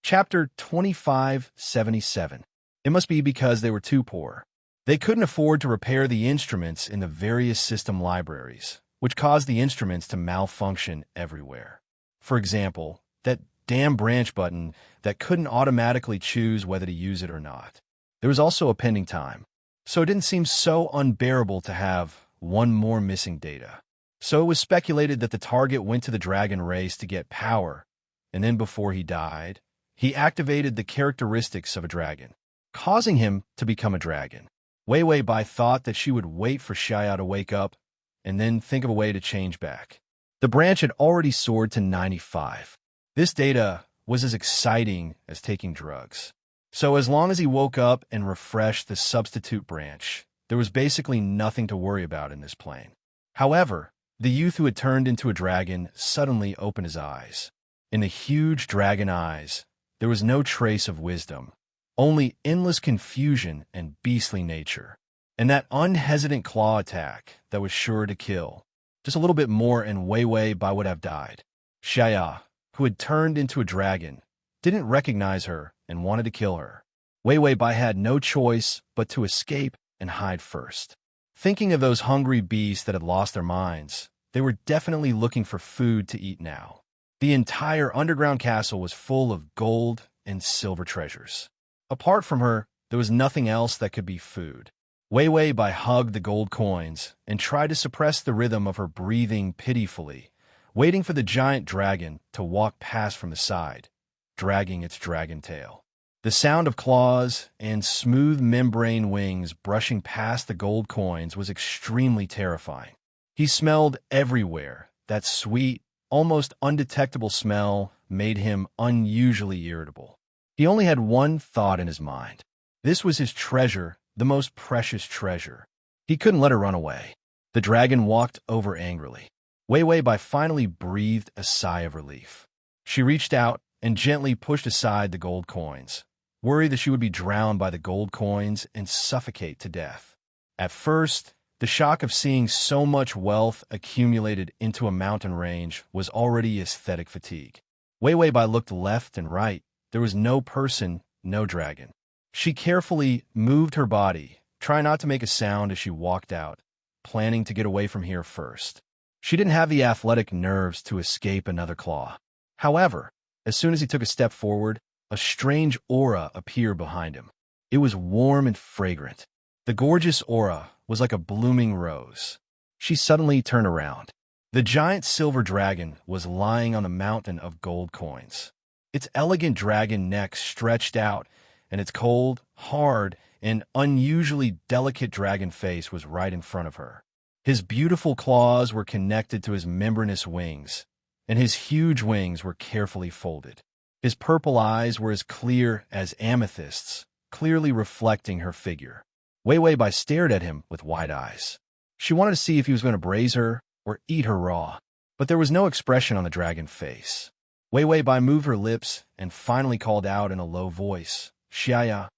Chapter 2577. It must be because they were too poor. They couldn't afford to repair the instruments in the various system libraries, which caused the instruments to malfunction everywhere. For example, that damn branch button that couldn't automatically choose whether to use it or not. There was also a pending time, so it didn't seem so unbearable to have one more missing data. So it was speculated that the target went to the dragon race to get power, and then before he died, he activated the characteristics of a dragon, causing him to become a dragon. Wei Wei Bai thought that she would wait for Xiaya to wake up and then think of a way to change back. The branch had already soared to 95. This data was as exciting as taking drugs. So as long as he woke up and refreshed the substitute branch, there was basically nothing to worry about in this plane. However, the youth who had turned into a dragon suddenly opened his eyes. In the huge dragon eyes, there was no trace of wisdom, only endless confusion and beastly nature. And that unhesitant claw attack that was sure to kill. Just a little bit more and Wei Wei Bai would have died. Xiaya, who had turned into a dragon, didn't recognize her and wanted to kill her. Wei Wei Bai had no choice but to escape and hide first. Thinking of those hungry beasts that had lost their minds, they were definitely looking for food to eat now. The entire underground castle was full of gold and silver treasures. Apart from her, there was nothing else that could be food. Wei Wei Bai hugged the gold coins and tried to suppress the rhythm of her breathing pitifully, waiting for the giant dragon to walk past from the side, dragging its dragon tail. The sound of claws and smooth membrane wings brushing past the gold coins was extremely terrifying. He smelled everywhere. That sweet, almost undetectable smell made him unusually irritable. He only had one thought in his mind. This was his treasure, the most precious treasure. He couldn't let her run away. The dragon walked over angrily. Wei Wei Bai finally breathed a sigh of relief. She reached out and gently pushed aside the gold coins, worried that she would be drowned by the gold coins and suffocate to death. At first, the shock of seeing so much wealth accumulated into a mountain range was already aesthetic fatigue. Wei Weibai looked left and right. There was no person, no dragon. She carefully moved her body, trying not to make a sound as she walked out, planning to get away from here first. She didn't have the athletic nerves to escape another claw. However, as soon as he took a step forward, a strange aura appeared behind him. It was warm and fragrant. The gorgeous aura was like a blooming rose. She suddenly turned around. The giant silver dragon was lying on a mountain of gold coins. Its elegant dragon neck stretched out, and its cold, hard, and unusually delicate dragon face was right in front of her. His beautiful claws were connected to his membranous wings, and his huge wings were carefully folded. His purple eyes were as clear as amethysts, clearly reflecting her figure. Wei Weibai stared at him with wide eyes. She wanted to see if he was going to braise her or eat her raw, but there was no expression on the dragon face. Wei Weibai moved her lips and finally called out in a low voice, "Xiaya."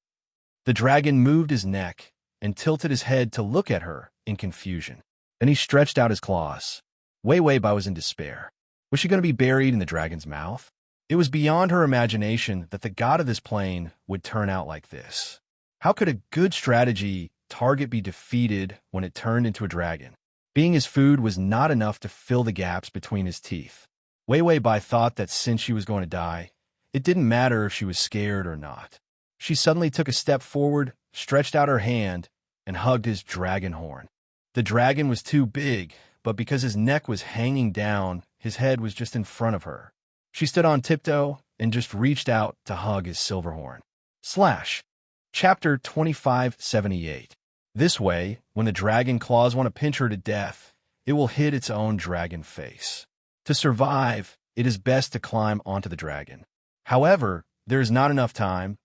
The dragon moved his neck and tilted his head to look at her in confusion. Then he stretched out his claws. Wei Weibai was in despair. Was she going to be buried in the dragon's mouth? It was beyond her imagination that the god of this plane would turn out like this. How could a good strategy target be defeated when it turned into a dragon? Being his food was not enough to fill the gaps between his teeth. Wei Weibai thought that since she was going to die, it didn't matter if she was scared or not. She suddenly took a step forward, stretched out her hand, and hugged his dragon horn. The dragon was too big, but because his neck was hanging down, his head was just in front of her. She stood on tiptoe and just reached out to hug his silver horn. Chapter 2578. This way, when the dragon claws want to pinch her to death, it will hit its own dragon face. To survive, it is best to climb onto the dragon. However, there is not enough time,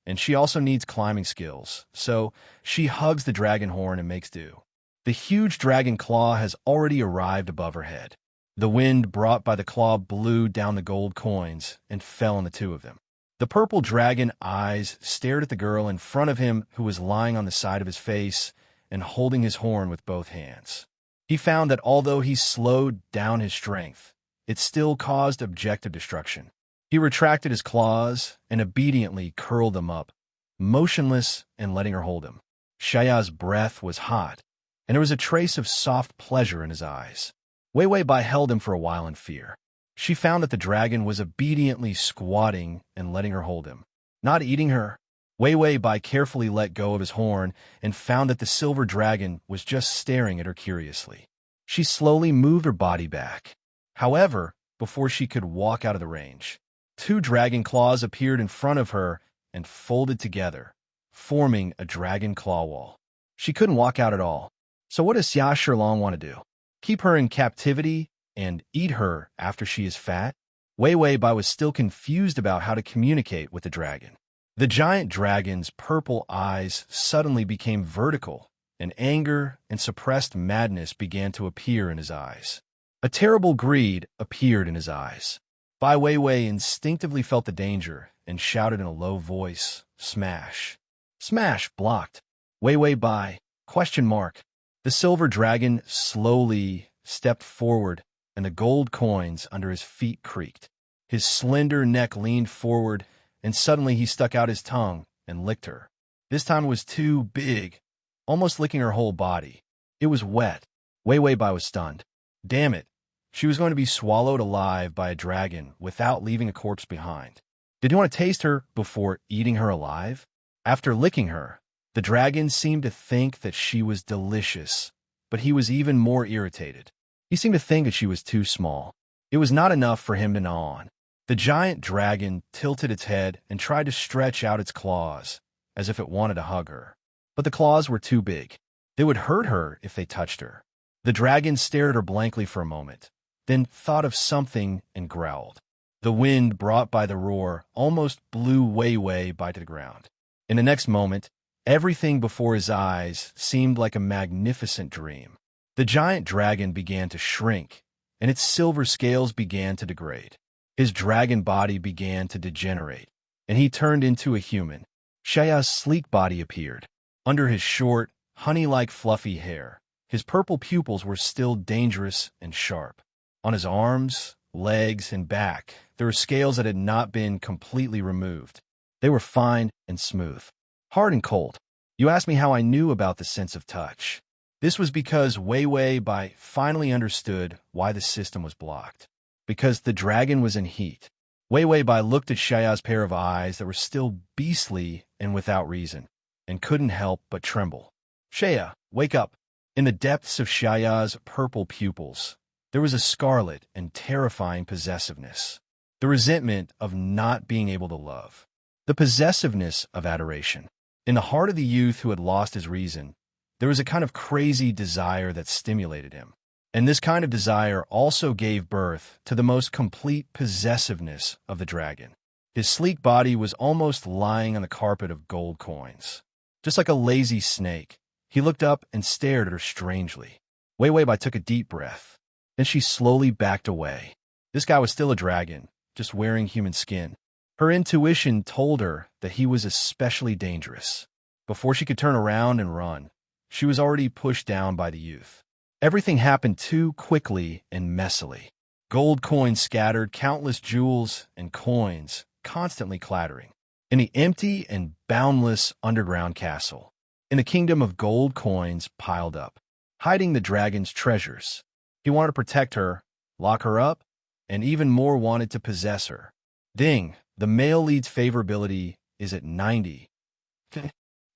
and she also needs climbing skills, so she hugs the dragon horn and makes do. The huge dragon claw has already arrived above her head. The wind brought by the claw blew down the gold coins and fell on the two of them. The purple dragon eyes stared at the girl in front of him who was lying on the side of his face and holding his horn with both hands. He found that although he slowed down his strength, it still caused objective destruction. He retracted his claws and obediently curled them up, motionless and letting her hold him. Xiaya's breath was hot, and there was a trace of soft pleasure in his eyes. Wei Weibai held him for a while in fear. She found that the dragon was obediently squatting and letting her hold him, not eating her. Wei Weibai carefully let go of his horn and found that the silver dragon was just staring at her curiously. She slowly moved her body back. However, before she could walk out of the range, two dragon claws appeared in front of her and folded together, forming a dragon claw wall. She couldn't walk out at all. So what does Xia Shilong want to do? Keep her in captivity and eat her after she is fat? Wei Weibai was still confused about how to communicate with the dragon. The giant dragon's purple eyes suddenly became vertical, and anger and suppressed madness began to appear in his eyes. A terrible greed appeared in his eyes. Bai Weiwei instinctively felt the danger and shouted in a low voice, "Smash!" "Smash!" blocked. Wei Weibai, ? The silver dragon slowly stepped forward, and the gold coins under his feet creaked. His slender neck leaned forward, and suddenly he stuck out his tongue and licked her. This time it was too big, almost licking her whole body. It was wet. Wei Weibai was stunned. Damn it. She was going to be swallowed alive by a dragon without leaving a corpse behind. Did he want to taste her before eating her alive? After licking her, the dragon seemed to think that she was delicious, but he was even more irritated. He seemed to think that she was too small. It was not enough for him to gnaw on. The giant dragon tilted its head and tried to stretch out its claws, as if it wanted to hug her. But the claws were too big. They would hurt her if they touched her. The dragon stared at her blankly for a moment, then thought of something and growled. The wind brought by the roar almost blew Wei Weibai to the ground. In the next moment, everything before his eyes seemed like a magnificent dream. The giant dragon began to shrink, and its silver scales began to degrade. His dragon body began to degenerate, and he turned into a human. Shaya's sleek body appeared. Under his short, honey-like fluffy hair, his purple pupils were still dangerous and sharp. On his arms, legs, and back, there were scales that had not been completely removed. They were fine and smooth, hard and cold. You asked me how I knew about the sense of touch. This was because Wei Bai finally understood why the system was blocked. Because the dragon was in heat. Wei Bai looked at Shaya's pair of eyes that were still beastly and without reason, and couldn't help but tremble. Shaya, wake up. In the depths of Shaya's purple pupils, there was a scarlet and terrifying possessiveness. The resentment of not being able to love. The possessiveness of adoration. In the heart of the youth who had lost his reason, there was a kind of crazy desire that stimulated him. And this kind of desire also gave birth to the most complete possessiveness of the dragon. His sleek body was almost lying on the carpet of gold coins. Just like a lazy snake, he looked up and stared at her strangely. Wei Bai took a deep breath. Then she slowly backed away. This guy was still a dragon, just wearing human skin. Her intuition told her that he was especially dangerous. Before she could turn around and run, she was already pushed down by the youth. Everything happened too quickly and messily. Gold coins scattered, countless jewels and coins constantly clattering. In the empty and boundless underground castle, in the kingdom of gold coins piled up, hiding the dragon's treasures. He wanted to protect her, lock her up, and even more wanted to possess her. Ding, the male lead's favorability is at 90.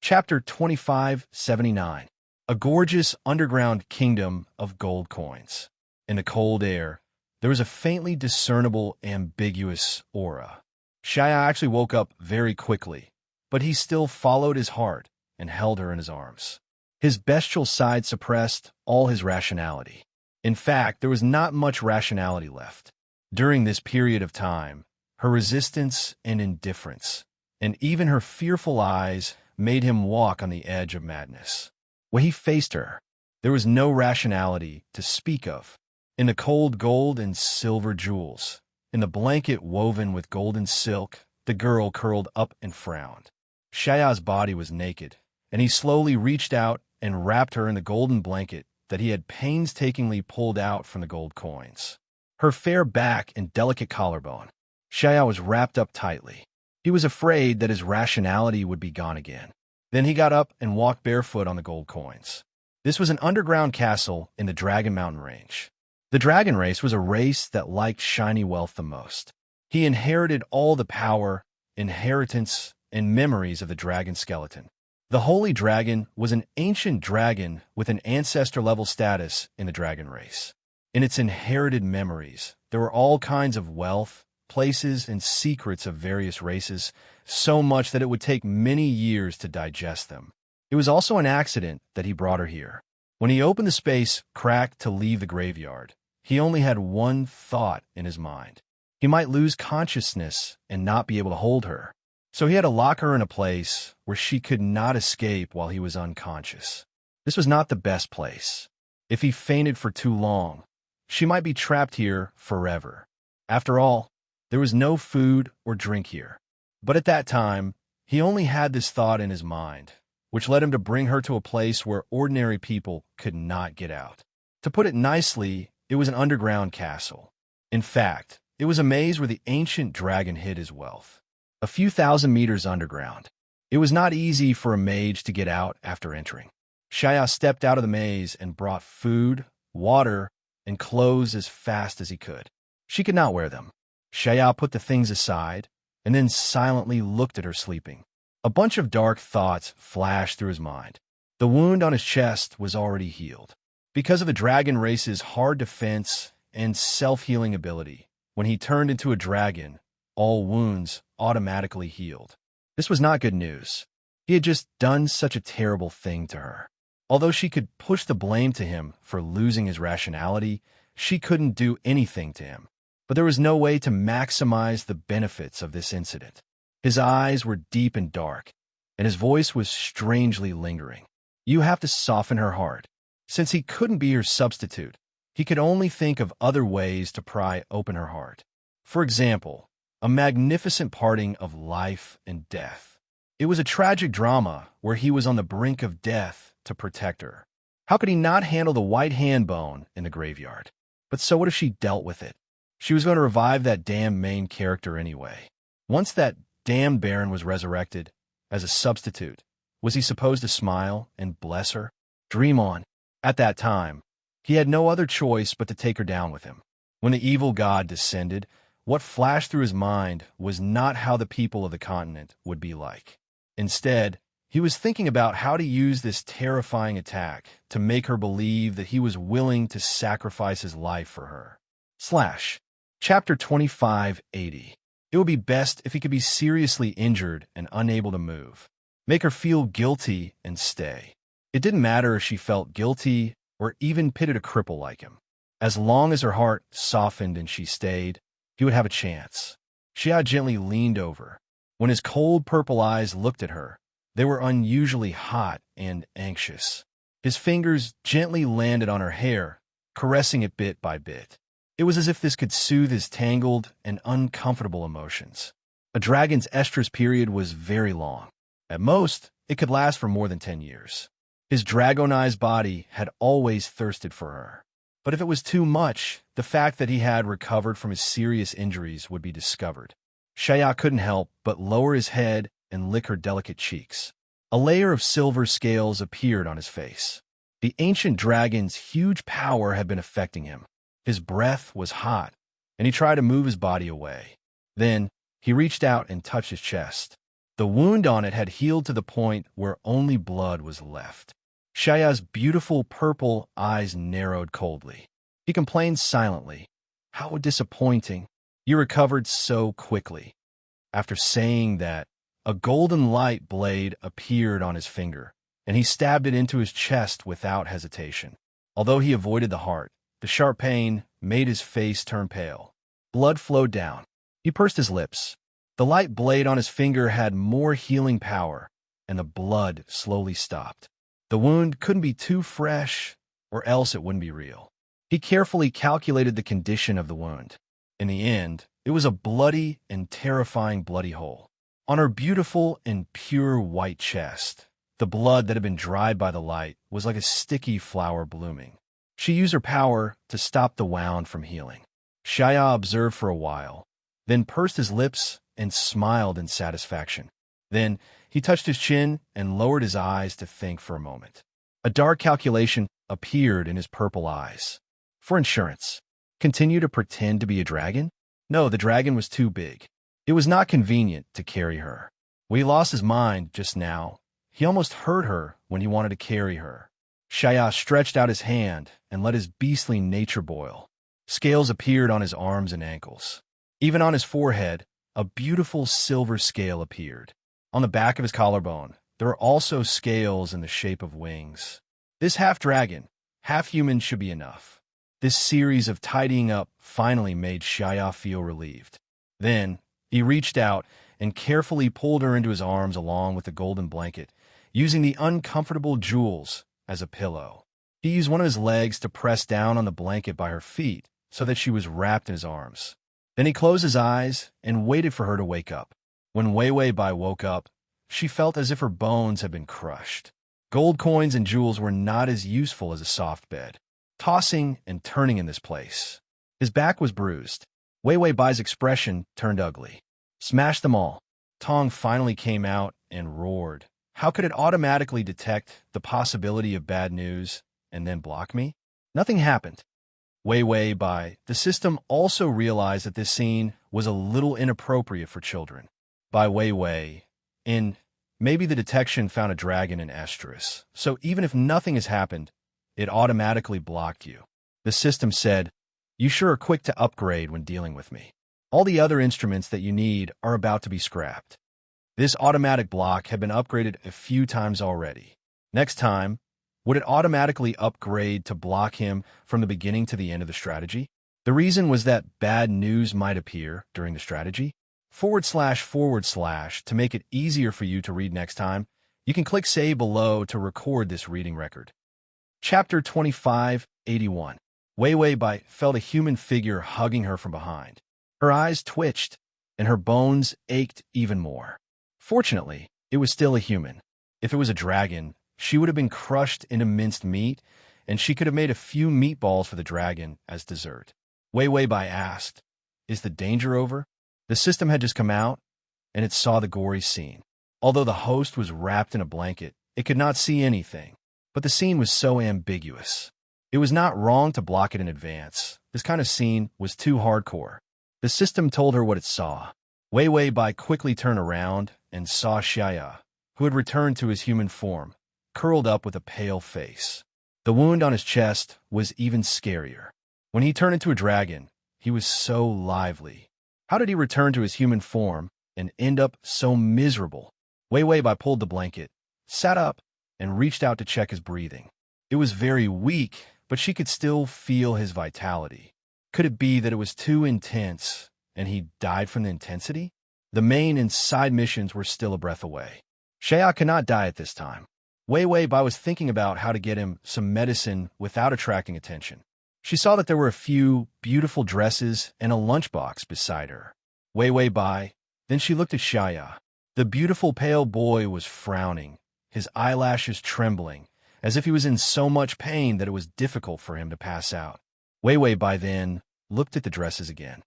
Chapter 2579. A gorgeous underground kingdom of gold coins. In the cold air, there was a faintly discernible, ambiguous aura. Shaya actually woke up very quickly, but he still followed his heart and held her in his arms. His bestial side suppressed all his rationality. In fact, there was not much rationality left. During this period of time, her resistance and indifference, and even her fearful eyes made him walk on the edge of madness. When he faced her, there was no rationality to speak of. In the cold gold and silver jewels, in the blanket woven with golden silk, the girl curled up and frowned. Shaya's body was naked, and he slowly reached out and wrapped her in the golden blanket that he had painstakingly pulled out from the gold coins. Her fair back and delicate collarbone. Shaya was wrapped up tightly. He was afraid that his rationality would be gone again. Then he got up and walked barefoot on the gold coins. This was an underground castle in the Dragon Mountain Range. The dragon race was a race that liked shiny wealth the most. He inherited all the power, inheritance, and memories of the dragon skeleton. The Holy Dragon was an ancient dragon with an ancestor-level status in the dragon race. In its inherited memories, there were all kinds of wealth, places, and secrets of various races, so much that it would take many years to digest them. It was also an accident that he brought her here. When he opened the space crack to leave the graveyard, he only had one thought in his mind. He might lose consciousness and not be able to hold her. So he had to lock her in a place where she could not escape while he was unconscious. This was not the best place. If he fainted for too long, she might be trapped here forever. After all, there was no food or drink here. But at that time, he only had this thought in his mind, which led him to bring her to a place where ordinary people could not get out. To put it nicely, it was an underground castle. In fact, it was a maze where the ancient dragon hid his wealth. A few thousand meters underground. It was not easy for a mage to get out after entering. Shaya stepped out of the maze and brought food, water, and clothes as fast as he could. She could not wear them. Shaya put the things aside and then silently looked at her sleeping. A bunch of dark thoughts flashed through his mind. The wound on his chest was already healed. Because of the dragon race's hard defense and self-healing ability, when he turned into a dragon, all wounds automatically healed. This was not good news. He had just done such a terrible thing to her. Although she could push the blame to him for losing his rationality, she couldn't do anything to him. But there was no way to maximize the benefits of this incident. His eyes were deep and dark, and his voice was strangely lingering. You have to soften her heart. Since he couldn't be her substitute, he could only think of other ways to pry open her heart. For example, a magnificent parting of life and death. It was a tragic drama where he was on the brink of death to protect her. How could he not handle the white hand bone in the graveyard? But so what if she dealt with it? She was going to revive that damn main character anyway. Once that damn Baron was resurrected as a substitute, was he supposed to smile and bless her? Dream on. At that time, he had no other choice but to take her down with him. When the evil god descended, what flashed through his mind was not how the people of the continent would be like. Instead, he was thinking about how to use this terrifying attack to make her believe that he was willing to sacrifice his life for her. Chapter 2580. It would be best if he could be seriously injured and unable to move. Make her feel guilty and stay. It didn't matter if she felt guilty or even pitied a cripple like him. As long as her heart softened and she stayed, he would have a chance. Xia gently leaned over. When his cold purple eyes looked at her, they were unusually hot and anxious. His fingers gently landed on her hair, caressing it bit by bit. It was as if this could soothe his tangled and uncomfortable emotions. A dragon's estrus period was very long. At most, it could last for more than 10 years. His dragonized body had always thirsted for her. But if it was too much, the fact that he had recovered from his serious injuries would be discovered. Xia couldn't help but lower his head and lick her delicate cheeks. A layer of silver scales appeared on his face. The ancient dragon's huge power had been affecting him. His breath was hot, and he tried to move his body away. Then, he reached out and touched his chest. The wound on it had healed to the point where only blood was left. Xia's beautiful purple eyes narrowed coldly. He complained silently. How disappointing. You recovered so quickly. After saying that, a golden light blade appeared on his finger, and he stabbed it into his chest without hesitation. Although he avoided the heart, the sharp pain made his face turn pale. Blood flowed down. He pursed his lips. The light blade on his finger had more healing power, and the blood slowly stopped. The wound couldn't be too fresh, or else it wouldn't be real. He carefully calculated the condition of the wound. In the end, it was a bloody and terrifying bloody hole. On her beautiful and pure white chest, the blood that had been dried by the light was like a sticky flower blooming. She used her power to stop the wound from healing. Xia observed for a while, then pursed his lips and smiled in satisfaction. Then he touched his chin and lowered his eyes to think for a moment. A dark calculation appeared in his purple eyes. For insurance. Continue to pretend to be a dragon? No, the dragon was too big. It was not convenient to carry her. When he lost his mind just now, he almost hurt her when he wanted to carry her. Xia stretched out his hand and let his beastly nature boil. Scales appeared on his arms and ankles. Even on his forehead, a beautiful silver scale appeared. On the back of his collarbone, there were also scales in the shape of wings. This half-dragon, half-human should be enough. This series of tidying up finally made Xia feel relieved. Then, he reached out and carefully pulled her into his arms along with the golden blanket, using the uncomfortable jewels as a pillow. He used one of his legs to press down on the blanket by her feet so that she was wrapped in his arms. Then he closed his eyes and waited for her to wake up. When Wei Bai woke up, she felt as if her bones had been crushed. Gold coins and jewels were not as useful as a soft bed. Tossing and turning in this place. His back was bruised. Wei Bai's expression turned ugly. Smash them all. Tong finally came out and roared. How could it automatically detect the possibility of bad news and then block me? Nothing happened. Wei Bai, the system also realized that this scene was a little inappropriate for children. By Wei, maybe the detection found a dragon in estrus, so even if nothing has happened, it automatically blocked you. The system said, you sure are quick to upgrade when dealing with me. All the other instruments that you need are about to be scrapped. This automatic block had been upgraded a few times already. Next time, would it automatically upgrade to block him from the beginning to the end of the strategy? The reason was that bad news might appear during the strategy. // to make it easier for you to read next time, you can click save below to record this reading record. Chapter 2581. Wei Bai felt a human figure hugging her from behind. Her eyes twitched, and her bones ached even more. Fortunately, It was still a human. If it was a dragon, she would have been crushed into minced meat, and she could have made a few meatballs for the dragon as dessert. Wei Wei Bai asked, "Is the danger over?" The system had just come out, and it saw the gory scene. Although the host was wrapped in a blanket, it could not see anything. But the scene was so ambiguous. It was not wrong to block it in advance. This kind of scene was too hardcore. The system told her what it saw. Wei Wei Bai quickly turned around and saw Xia, who had returned to his human form, curled up with a pale face. The wound on his chest was even scarier. When he turned into a dragon, he was so lively. How did he return to his human form and end up so miserable? Wei Wei Bai pulled the blanket, sat up, and reached out to check his breathing. It was very weak, but she could still feel his vitality. Could it be that it was too intense, and he died from the intensity? The main and side missions were still a breath away. Xia could not die at this time. Wei Wei Bai was thinking about how to get him some medicine without attracting attention. She saw that there were a few beautiful dresses and a lunchbox beside her. Wei Wei Bai. Then she looked at Xia. The beautiful pale boy was frowning, his eyelashes trembling, as if he was in so much pain that it was difficult for him to pass out. Wei Wei Bai then looked at the dresses again.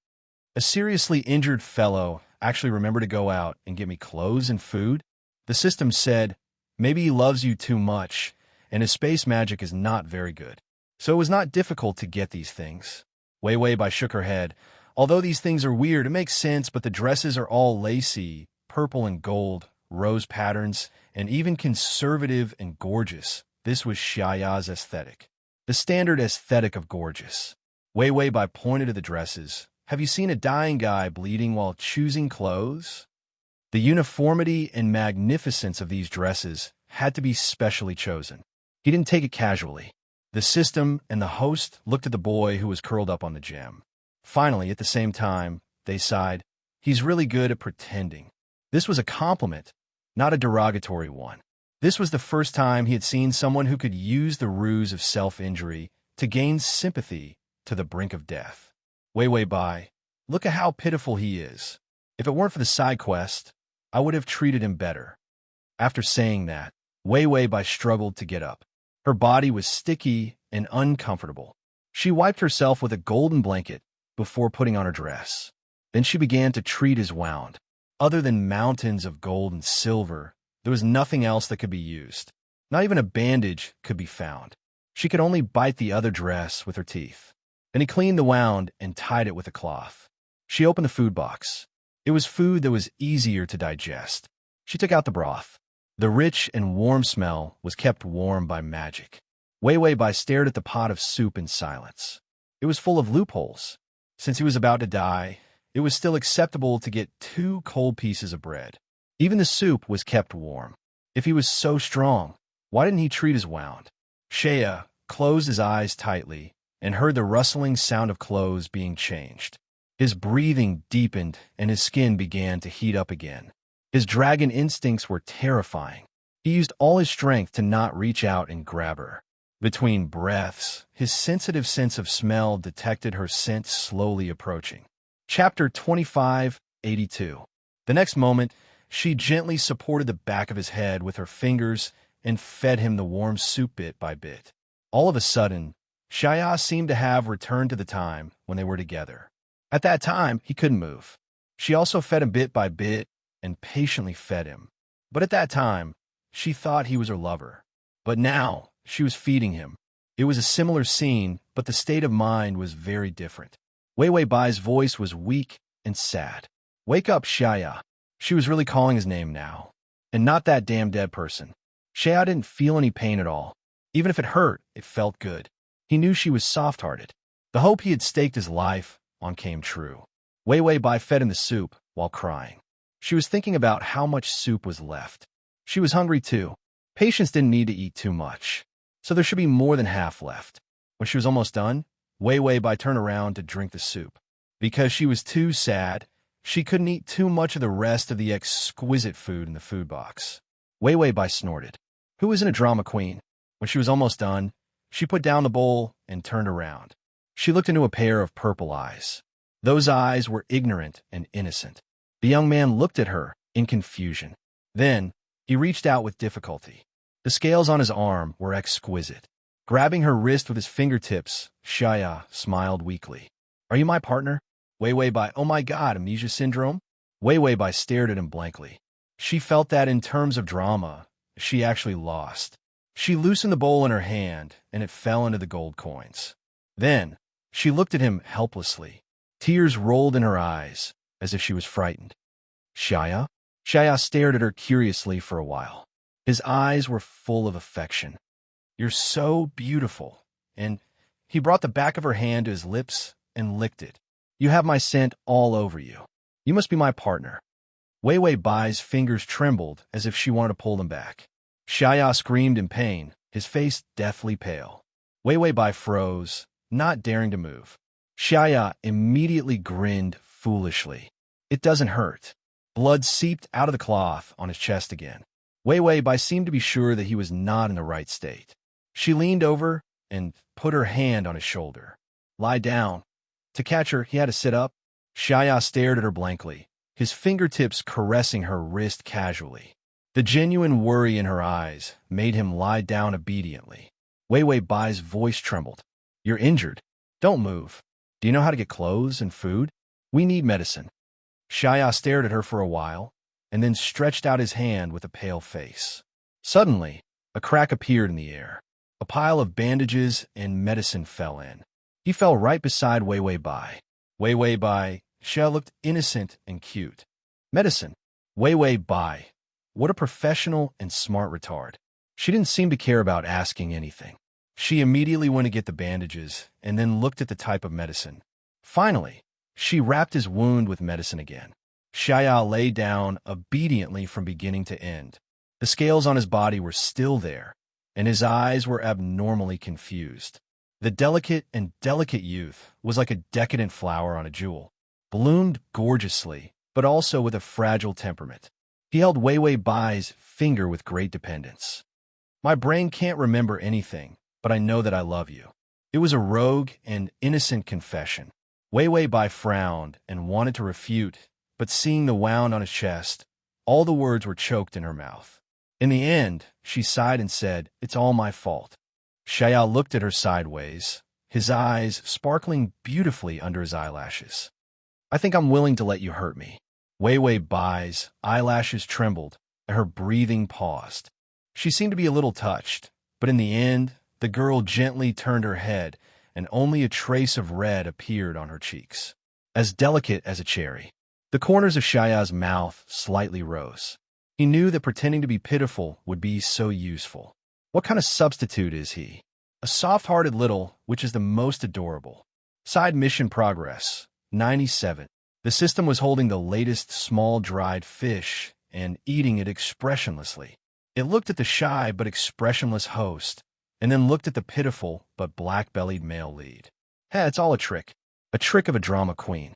A seriously injured fellow actually remembered to go out and get me clothes and food? The system said, maybe he loves you too much, and his space magic is not very good. So it was not difficult to get these things. Wei Wei Bai shook her head. Although these things are weird, it makes sense, but the dresses are all lacy, purple and gold, rose patterns, and even conservative and gorgeous. This was Xiaya's aesthetic. The standard aesthetic of gorgeous. Wei Wei Bai pointed to the dresses. Have you seen a dying guy bleeding while choosing clothes? The uniformity and magnificence of these dresses had to be specially chosen. He didn't take it casually. The system and the host looked at the boy who was curled up on the gem. Finally, at the same time, they sighed, "He's really good at pretending." This was a compliment, not a derogatory one. This was the first time he had seen someone who could use the ruse of self-injury to gain sympathy to the brink of death. Wei Wei Bai, look at how pitiful he is. If it weren't for the side quest, I would have treated him better. After saying that, Wei Wei Bai struggled to get up. Her body was sticky and uncomfortable. She wiped herself with a golden blanket before putting on her dress. Then she began to treat his wound. Other than mountains of gold and silver, there was nothing else that could be used. Not even a bandage could be found. She could only bite the other dress with her teeth. Then he cleaned the wound and tied it with a cloth. She opened the food box. It was food that was easier to digest. She took out the broth. The rich and warm smell was kept warm by magic. Wei Wei Bai stared at the pot of soup in silence. It was full of loopholes. Since he was about to die, it was still acceptable to get 2 cold pieces of bread. Even the soup was kept warm. If he was so strong, why didn't he treat his wound? Xia closed his eyes tightly and heard the rustling sound of clothes being changed. His breathing deepened and his skin began to heat up again. His dragon instincts were terrifying. He used all his strength to not reach out and grab her. Between breaths, his sensitive sense of smell detected her scent slowly approaching. Chapter 2582. The next moment, she gently supported the back of his head with her fingers and fed him the warm soup bit by bit. All of a sudden, Xia seemed to have returned to the time when they were together. At that time, he couldn't move. She also fed him bit by bit and patiently fed him. But at that time, she thought he was her lover. But now, she was feeding him. It was a similar scene, but the state of mind was very different. Wei Wei Bai's voice was weak and sad. "Wake up, Xia." She was really calling his name now. And not that damn dead person. Xia didn't feel any pain at all. Even if it hurt, it felt good. He knew she was soft-hearted. The hope he had staked his life on came true. Wei Wei Bai fed him the soup while crying. She was thinking about how much soup was left. She was hungry too. Patients didn't need to eat too much, so there should be more than half left. When she was almost done, Wei Wei Bai turned around to drink the soup. Because she was too sad, she couldn't eat too much of the rest of the exquisite food in the food box. Wei Wei Bai snorted. Who isn't a drama queen? When she was almost done, she put down the bowl and turned around. She looked into a pair of purple eyes. Those eyes were ignorant and innocent. The young man looked at her in confusion. Then, He reached out with difficulty. The scales on his arm were exquisite. Grabbing her wrist with his fingertips, Shaya smiled weakly. Are you my partner? Wei Wei Bai, oh my god, amnesia syndrome? Wei Wei Bai stared at him blankly. She felt that in terms of drama, she actually lost. She loosened the bowl in her hand, and it fell into the gold coins. Then, she looked at him helplessly. Tears rolled in her eyes, as if she was frightened. Shaya? Shaya stared at her curiously for a while. His eyes were full of affection. You're so beautiful. And he brought the back of her hand to his lips and licked it. You have my scent all over you. You must be my partner. Wei Wei Bai's fingers trembled as if she wanted to pull them back. Shaya screamed in pain, his face deathly pale. Wei Wei Bai froze, not daring to move. Shaya immediately grinned foolishly. It doesn't hurt. Blood seeped out of the cloth on his chest again. Wei Wei Bai seemed to be sure that he was not in the right state. She leaned over and put her hand on his shoulder. Lie down. To catch her, he had to sit up. Shaya stared at her blankly, his fingertips caressing her wrist casually. The genuine worry in her eyes made him lie down obediently. Wei Wei Bai's voice trembled. You're injured. Don't move. Do you know how to get clothes and food? We need medicine. Shaya stared at her for a while, and then stretched out his hand with a pale face. Suddenly, a crack appeared in the air. A pile of bandages and medicine fell in. He fell right beside Wei Wei Bai. Wei Wei Bai, Shaya looked innocent and cute. Medicine. Wei Wei Bai. What a professional and smart retard. She didn't seem to care about asking anything. She immediately went to get the bandages and then looked at the type of medicine. Finally, she wrapped his wound with medicine again. Shaya lay down obediently from beginning to end. The scales on his body were still there, and his eyes were abnormally confused. The delicate youth was like a decadent flower on a jewel, bloomed gorgeously, but also with a fragile temperament. He held Wei Wei Bai's finger with great dependence. My brain can't remember anything, but I know that I love you. It was a rogue and innocent confession. Wei Wei Bai frowned and wanted to refute, but seeing the wound on his chest, all the words were choked in her mouth. In the end, she sighed and said, It's all my fault. Shaya looked at her sideways, his eyes sparkling beautifully under his eyelashes. I think I'm willing to let you hurt me. Wei Wei Bai's eyelashes trembled, and her breathing paused. She seemed to be a little touched, but in the end, the girl gently turned her head, and only a trace of red appeared on her cheeks. As delicate as a cherry. The corners of Shaya's mouth slightly rose. He knew that pretending to be pitiful would be so useful. What kind of substitute is he? A soft-hearted little, which is the most adorable. Side mission progress, 97. The system was holding the latest small dried fish and eating it expressionlessly. It looked at the shy but expressionless host, and then looked at the pitiful but black-bellied male lead. Hey, it's all a trick of a drama queen.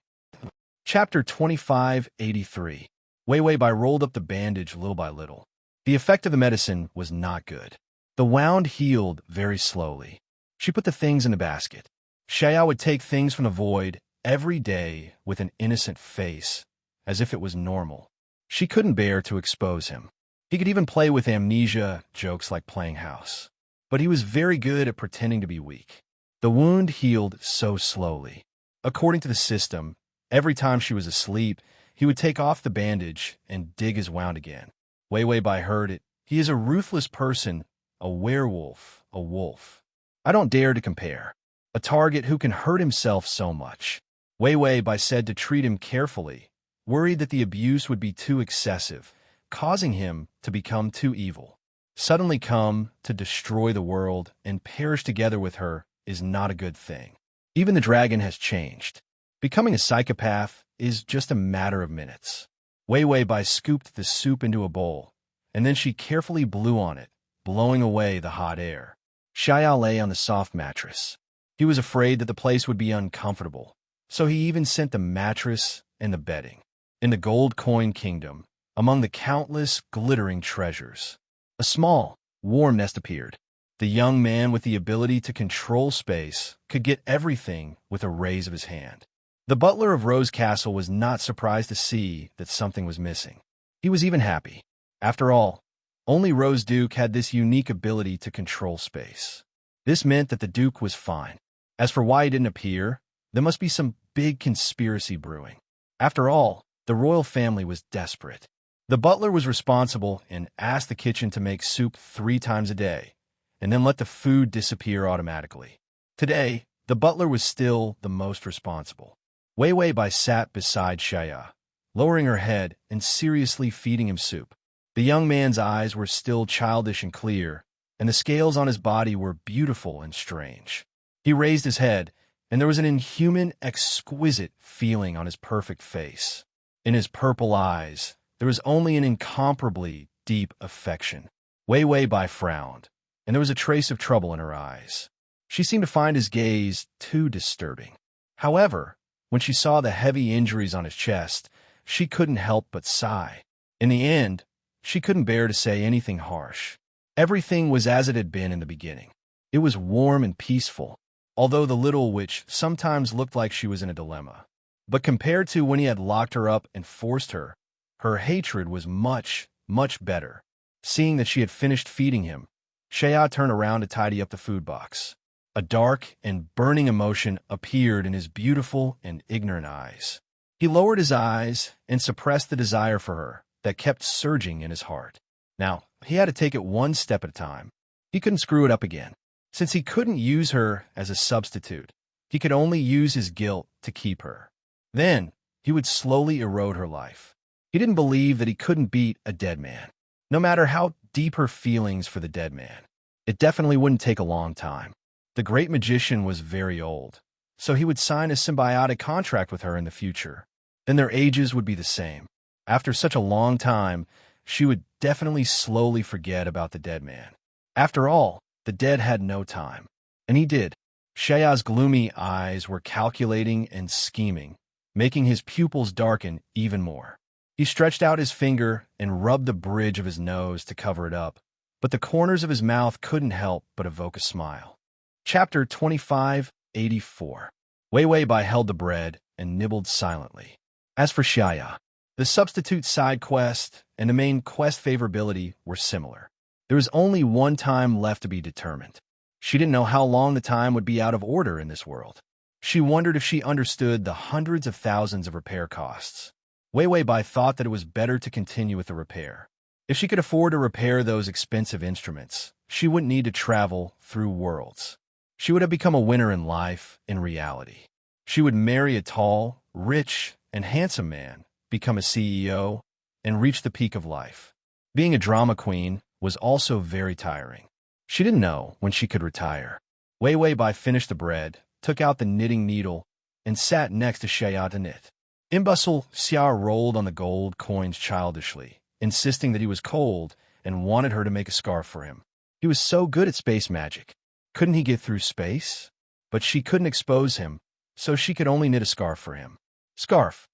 Chapter 2583. Wei Wei Bai rolled up the bandage little by little. The effect of the medicine was not good. The wound healed very slowly. She put the things in the basket. Shaya would take things from the void every day with an innocent face, as if it was normal. She couldn't bear to expose him. He could even play with amnesia jokes like playing house. But he was very good at pretending to be weak. The wound healed so slowly. According to the system, every time she was asleep, he would take off the bandage and dig his wound again. Wei Wei Bai heard it. He is a ruthless person, a werewolf, a wolf. I don't dare to compare. A target who can hurt himself so much. Wei Wei Bai said to treat him carefully, worried that the abuse would be too excessive, causing him to become too evil. Suddenly come to destroy the world and perish together with her is not a good thing. Even the dragon has changed. Becoming a psychopath is just a matter of minutes. Wei Wei Bai scooped the soup into a bowl, and then she carefully blew on it, blowing away the hot air. Shaya lay on the soft mattress. He was afraid that the place would be uncomfortable, so he even sent the mattress and the bedding. In the gold coin kingdom, among the countless glittering treasures, a small, warm nest appeared. The young man with the ability to control space could get everything with a raise of his hand. The butler of Rose Castle was not surprised to see that something was missing. He was even happy. After all, Only Rose Duke had this unique ability to control space. This meant that the Duke was fine. As for why he didn't appear, there must be some big conspiracy brewing. After all, the royal family was desperate. The butler was responsible and asked the kitchen to make soup 3 times a day, and then let the food disappear automatically. Today, the butler was still the most responsible. Wei Wei Bai sat beside Shaya, lowering her head and seriously feeding him soup. The young man's eyes were still childish and clear, and the scales on his body were beautiful and strange. He raised his head, and there was an inhuman, exquisite feeling on his perfect face. In his purple eyes, there was only an incomparably deep affection. Wei Wei Bai frowned, and there was a trace of trouble in her eyes. She seemed to find his gaze too disturbing. However, when she saw the heavy injuries on his chest, she couldn't help but sigh. In the end, she couldn't bear to say anything harsh. Everything was as it had been in the beginning. It was warm and peaceful, although the little witch sometimes looked like she was in a dilemma. But compared to when he had locked her up and forced her, her hatred was much, much better. Seeing that she had finished feeding him, Shaya turned around to tidy up the food box. A dark and burning emotion appeared in his beautiful and ignorant eyes. He lowered his eyes and suppressed the desire for her that kept surging in his heart. Now, he had to take it one step at a time. He couldn't screw it up again. Since he couldn't use her as a substitute, he could only use his guilt to keep her. Then, he would slowly erode her life. He didn't believe that he couldn't beat a dead man. No matter how deep her feelings for the dead man, it definitely wouldn't take a long time. The great magician was very old, so he would sign a symbiotic contract with her in the future. Then their ages would be the same. After such a long time, she would definitely slowly forget about the dead man. After all, the dead had no time. And he did. Shaya's gloomy eyes were calculating and scheming, making his pupils darken even more. He stretched out his finger and rubbed the bridge of his nose to cover it up, but the corners of his mouth couldn't help but evoke a smile. Chapter 2584. Wei Wei Bai held the bread and nibbled silently. As for Shaya, the substitute side quest and the main quest favorability were similar. There was only one time left to be determined. She didn't know how long the time would be out of order in this world. She wondered if she understood the hundreds of thousands of repair costs. Wei Wei Bai thought that it was better to continue with the repair. If she could afford to repair those expensive instruments, she wouldn't need to travel through worlds. She would have become a winner in life, in reality. She would marry a tall, rich, and handsome man, become a CEO, and reach the peak of life. Being a drama queen was also very tiring. She didn't know when she could retire. Wei Wei Bai finished the bread, took out the knitting needle, and sat next to Shaya to knit. Imbecile Xia rolled on the gold coins childishly, insisting that he was cold and wanted her to make a scarf for him. He was so good at space magic. Couldn't he get through space? But she couldn't expose him, so she could only knit a scarf for him. Scarf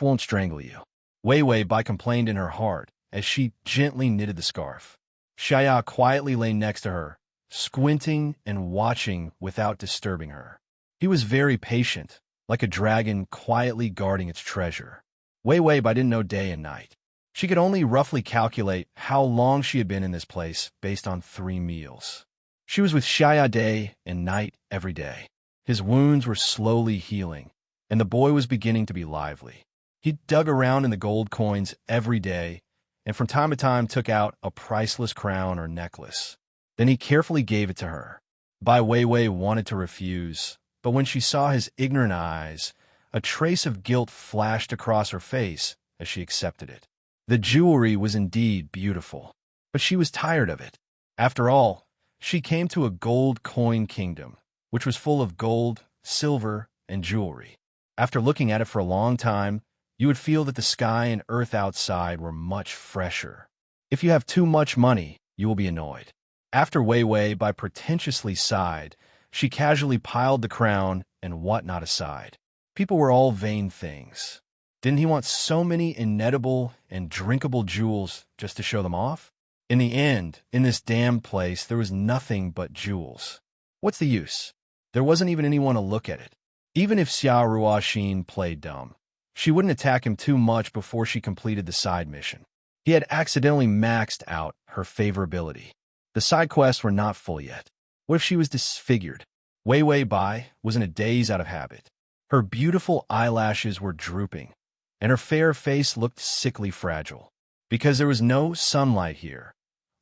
won't strangle you. Wei Wei Bai complained in her heart as she gently knitted the scarf. Shaya quietly lay next to her, squinting and watching without disturbing her. He was very patient, like a dragon quietly guarding its treasure. Wei Wei Bai didn't know day and night. She could only roughly calculate how long she had been in this place based on 3 meals. She was with Shaya day and night every day. His wounds were slowly healing, and the boy was beginning to be lively. He dug around in the gold coins every day, and from time to time took out a priceless crown or necklace. Then he carefully gave it to her. Bai Wei Wei wanted to refuse, but when she saw his ignorant eyes, a trace of guilt flashed across her face as she accepted it. The jewelry was indeed beautiful, but she was tired of it. After all, she came to a gold coin kingdom, which was full of gold, silver, and jewelry. After looking at it for a long time, you would feel that the sky and earth outside were much fresher. If you have too much money, you will be annoyed. After Wei Wei Bai pretentiously sighed, she casually piled the crown and whatnot aside. People were all vain things. Didn't he want so many inedible and drinkable jewels just to show them off? In the end, in this damned place, there was nothing but jewels. What's the use? There wasn't even anyone to look at it. Even if Xia Ruoxin played dumb, she wouldn't attack him too much before she completed the side mission. He had accidentally maxed out her favorability. The side quests were not full yet. What if she was disfigured? Wei Wei Bai was in a daze out of habit. Her beautiful eyelashes were drooping, and her fair face looked sickly fragile. Because there was no sunlight here,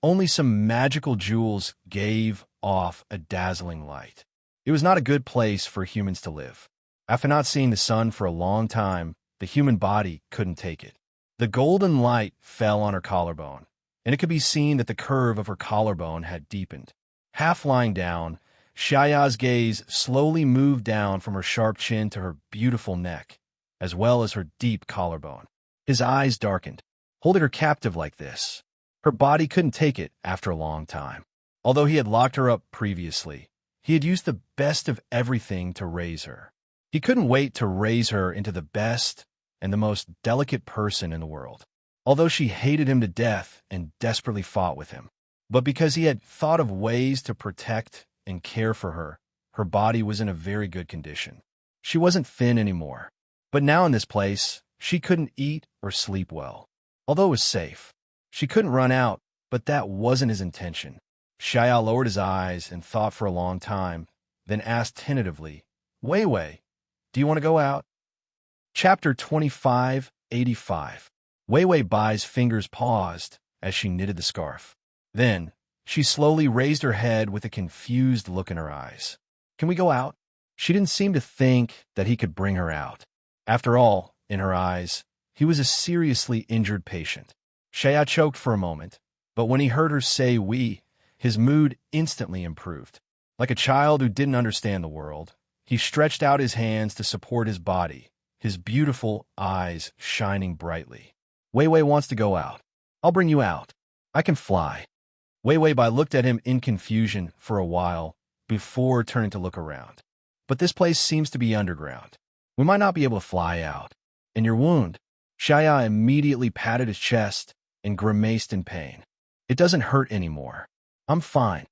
only some magical jewels gave off a dazzling light. It was not a good place for humans to live. After not seeing the sun for a long time, the human body couldn't take it. The golden light fell on her collarbone, and it could be seen that the curve of her collarbone had deepened. Half lying down, Xiaoya's gaze slowly moved down from her sharp chin to her beautiful neck, as well as her deep collarbone. His eyes darkened, holding her captive like this. Her body couldn't take it after a long time. Although he had locked her up previously, he had used the best of everything to raise her. He couldn't wait to raise her into the best and the most delicate person in the world. Although she hated him to death and desperately fought with him. But because he had thought of ways to protect and care for her, her body was in a very good condition. She wasn't thin anymore. But now in this place, she couldn't eat or sleep well. Although it was safe, she couldn't run out, but that wasn't his intention. Xiao lowered his eyes and thought for a long time, then asked tentatively, Wei Wei, do you want to go out? Chapter 2585. Wei Wei Bai's fingers paused as she knitted the scarf. Then, she slowly raised her head with a confused look in her eyes. Can we go out? She didn't seem to think that he could bring her out. After all, in her eyes, he was a seriously injured patient. Xiao choked for a moment, but when he heard her say we, his mood instantly improved. Like a child who didn't understand the world, he stretched out his hands to support his body, his beautiful eyes shining brightly. Wei Wei wants to go out. I'll bring you out. I can fly. Wei Wei Bai looked at him in confusion for a while before turning to look around. But this place seems to be underground. We might not be able to fly out. And your wound? Xiaya immediately patted his chest and grimaced in pain. It doesn't hurt anymore. I'm fine.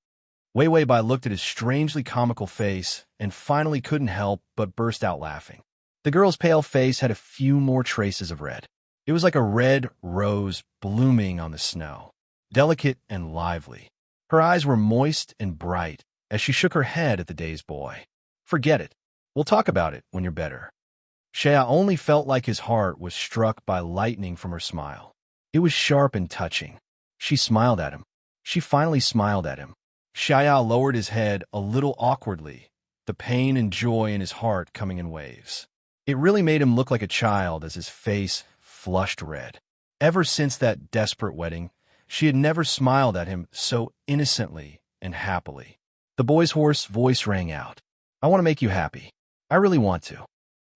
Wei Wei Bai looked at his strangely comical face and finally couldn't help but burst out laughing. The girl's pale face had a few more traces of red. It was like a red rose blooming on the snow, delicate and lively. Her eyes were moist and bright as she shook her head at the dazed boy. Forget it. We'll talk about it when you're better. Xiao only felt like his heart was struck by lightning from her smile. It was sharp and touching. She smiled at him. She finally smiled at him. Xiao lowered his head a little awkwardly, the pain and joy in his heart coming in waves. It really made him look like a child as his face flushed red. Ever since that desperate wedding, she had never smiled at him so innocently and happily. The boy's hoarse voice rang out. I want to make you happy. I really want to.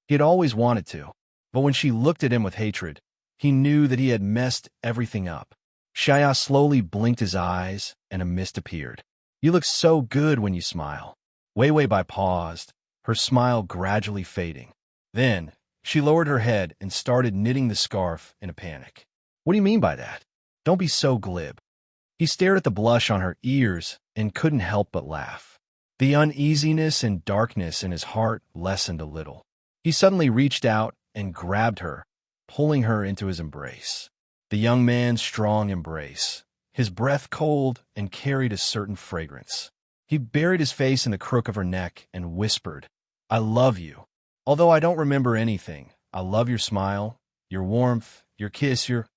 He had always wanted to, but when she looked at him with hatred, he knew that he had messed everything up. Xiao slowly blinked his eyes, and a mist appeared. You look so good when you smile. Wei Wei Bai paused, her smile gradually fading. Then, she lowered her head and started knitting the scarf in a panic. What do you mean by that? Don't be so glib. He stared at the blush on her ears and couldn't help but laugh. The uneasiness and darkness in his heart lessened a little. He suddenly reached out and grabbed her, pulling her into his embrace. The young man's strong embrace, his breath cold and carried a certain fragrance. He buried his face in the crook of her neck and whispered, I love you. Although I don't remember anything, I love your smile, your warmth, your kiss, your...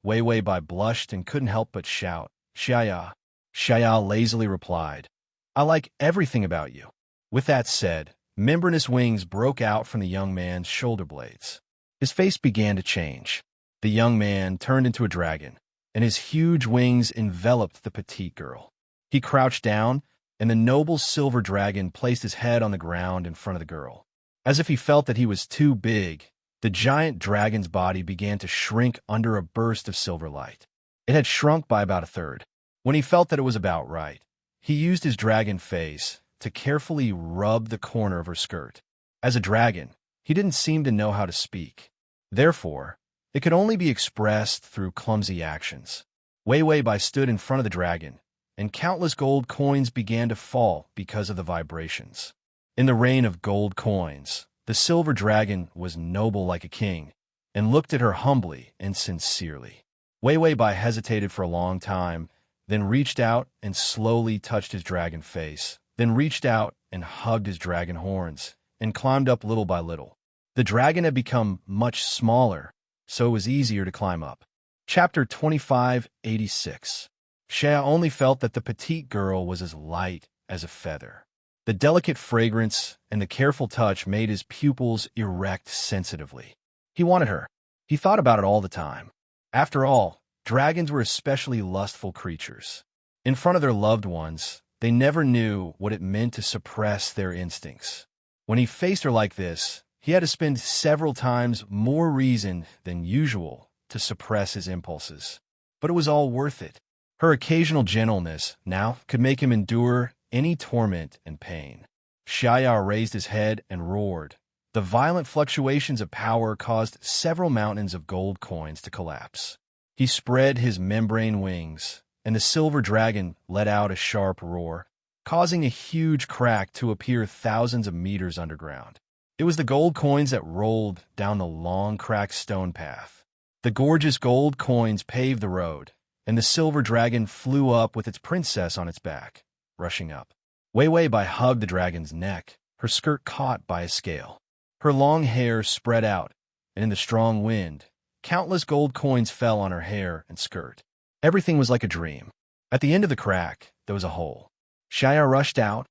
Wei Wei Bai blushed and couldn't help but shout, Xiaya. Xiaya lazily replied, I like everything about you. With that said, membranous wings broke out from the young man's shoulder blades. His face began to change. The young man turned into a dragon, and his huge wings enveloped the petite girl. He crouched down, and the noble silver dragon placed his head on the ground in front of the girl. As if he felt that he was too big, the giant dragon's body began to shrink under a burst of silver light. It had shrunk by about a third. When he felt that it was about right, he used his dragon face to carefully rub the corner of her skirt. As a dragon, he didn't seem to know how to speak. Therefore, it could only be expressed through clumsy actions. Wei Wei Bai stood in front of the dragon, and countless gold coins began to fall because of the vibrations. In the rain of gold coins, the silver dragon was noble like a king, and looked at her humbly and sincerely. Wei Wei Bai hesitated for a long time, then reached out and slowly touched his dragon face, then reached out and hugged his dragon horns, and climbed up little by little. The dragon had become much smaller, so it was easier to climb up. Chapter 2586. Xia only felt that the petite girl was as light as a feather. The delicate fragrance and the careful touch made his pupils erect sensitively. He wanted her. He thought about it all the time. After all, dragons were especially lustful creatures. In front of their loved ones, they never knew what it meant to suppress their instincts. When he faced her like this, he had to spend several times more reason than usual to suppress his impulses. But it was all worth it. Her occasional gentleness now could make him endure any torment and pain. Xiaya raised his head and roared. The violent fluctuations of power caused several mountains of gold coins to collapse. He spread his membrane wings, and the silver dragon let out a sharp roar, causing a huge crack to appear thousands of meters underground. It was the gold coins that rolled down the long, cracked stone path. The gorgeous gold coins paved the road, and the silver dragon flew up with its princess on its back, rushing up. Wei Wei Bai hugged the dragon's neck, her skirt caught by a scale. Her long hair spread out, and in the strong wind, countless gold coins fell on her hair and skirt. Everything was like a dream. At the end of the crack, there was a hole. Xiaya rushed out,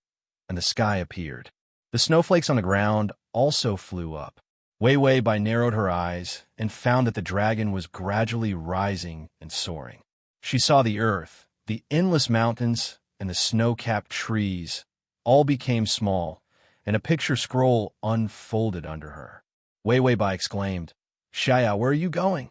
and the sky appeared. The snowflakes on the ground also flew up. Wei Wei Bai narrowed her eyes and found that the dragon was gradually rising and soaring. She saw the earth, the endless mountains, and the snow-capped trees all became small, and a picture scroll unfolded under her. Wei Wei Bai exclaimed, "Xiaya, where are you going?"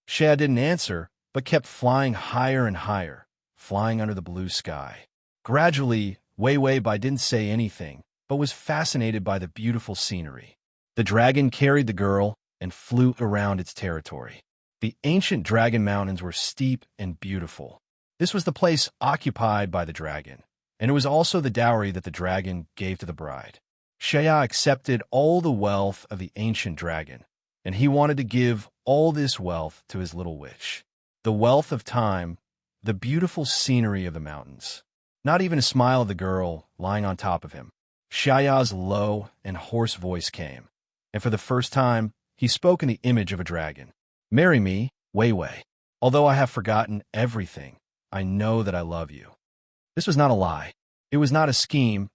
Xia didn't answer, but kept flying higher and higher, flying under the blue sky. Gradually, Wei Wei Bai didn't say anything, but was fascinated by the beautiful scenery. The dragon carried the girl and flew around its territory. The ancient dragon mountains were steep and beautiful. This was the place occupied by the dragon, and it was also the dowry that the dragon gave to the bride. Xiaya accepted all the wealth of the ancient dragon, and he wanted to give all this wealth to his little witch. The wealth of time, the beautiful scenery of the mountains. Not even a smile of the girl lying on top of him. Xiaya's low and hoarse voice came, and for the first time, he spoke in the image of a dragon. "Marry me, Wei Wei. Although I have forgotten everything, I know that I love you." This was not a lie. It was not a scheme,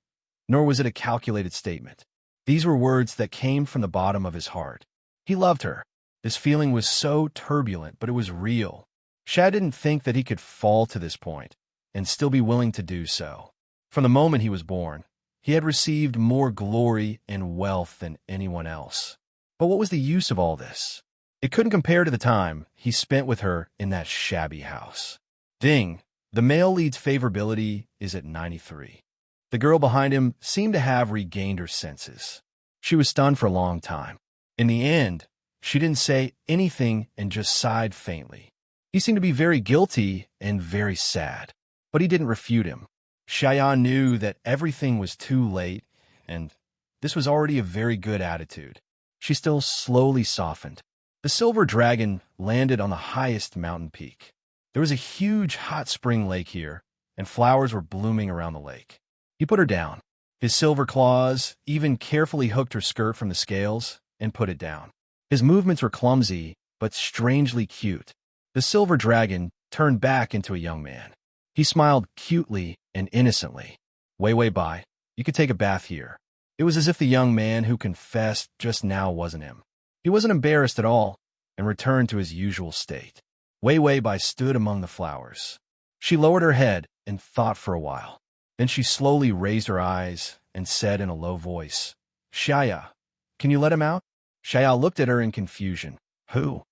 nor was it a calculated statement. These were words that came from the bottom of his heart. He loved her. This feeling was so turbulent, but it was real. Xia didn't think that he could fall to this point and still be willing to do so. From the moment he was born, he had received more glory and wealth than anyone else. But what was the use of all this? It couldn't compare to the time he spent with her in that shabby house. Ding! The male lead's favorability is at 93. The girl behind him seemed to have regained her senses. She was stunned for a long time. In the end, she didn't say anything and just sighed faintly. He seemed to be very guilty and very sad, but he didn't refute him. Xiaya knew that everything was too late, and this was already a very good attitude. She still slowly softened. The silver dragon landed on the highest mountain peak. There was a huge hot spring lake here, and flowers were blooming around the lake. He put her down. His silver claws even carefully hooked her skirt from the scales and put it down. His movements were clumsy, but strangely cute. The silver dragon turned back into a young man. He smiled cutely and innocently. "Wei Wei Bai, you could take a bath here." It was as if the young man who confessed just now wasn't him. He wasn't embarrassed at all and returned to his usual state. Wei Wei Bai stood among the flowers. She lowered her head and thought for a while. Then she slowly raised her eyes and said in a low voice, "Xiaya, can you let him out?" Xiaya looked at her in confusion. "Who?"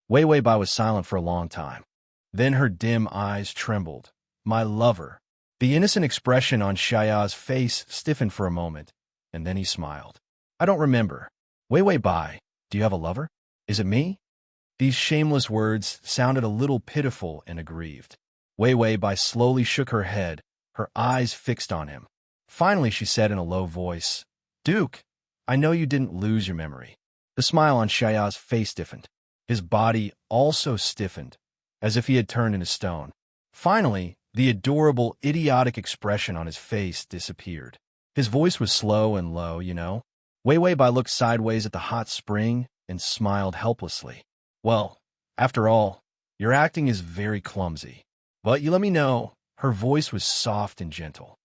Wei Wei Bai was silent for a long time. Then her dim eyes trembled. "My lover." The innocent expression on Xiaya's face stiffened for a moment, and then he smiled. "I don't remember. Wei Wei Bai, do you have a lover? Is it me?" These shameless words sounded a little pitiful and aggrieved. Wei Wei Bai slowly shook her head, her eyes fixed on him. Finally, she said in a low voice, "Duke, I know you didn't lose your memory." The smile on Xiaya's face stiffened. His body also stiffened, as if he had turned into stone. Finally, the adorable, idiotic expression on his face disappeared. His voice was slow and low, you know. Wei Weibai looked sideways at the hot spring and smiled helplessly. Well, after all, your acting is very clumsy. But you let me know. Her voice was soft and gentle.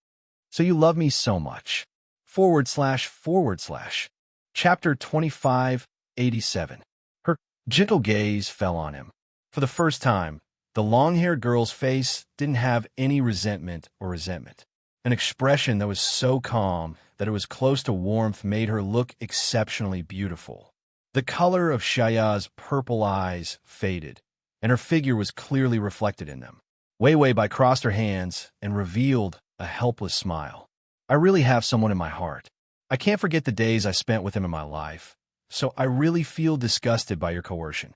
So you love me so much. // Chapter 2587. Her gentle gaze fell on him. For the first time, the long-haired girl's face didn't have any resentment or resentment. An expression that was so calm that it was close to warmth made her look exceptionally beautiful. The color of Shaya's purple eyes faded, and her figure was clearly reflected in them. Wei Weibai crossed her hands and revealed a helpless smile. I really have someone in my heart. I can't forget the days I spent with him in my life, so I really feel disgusted by your coercion.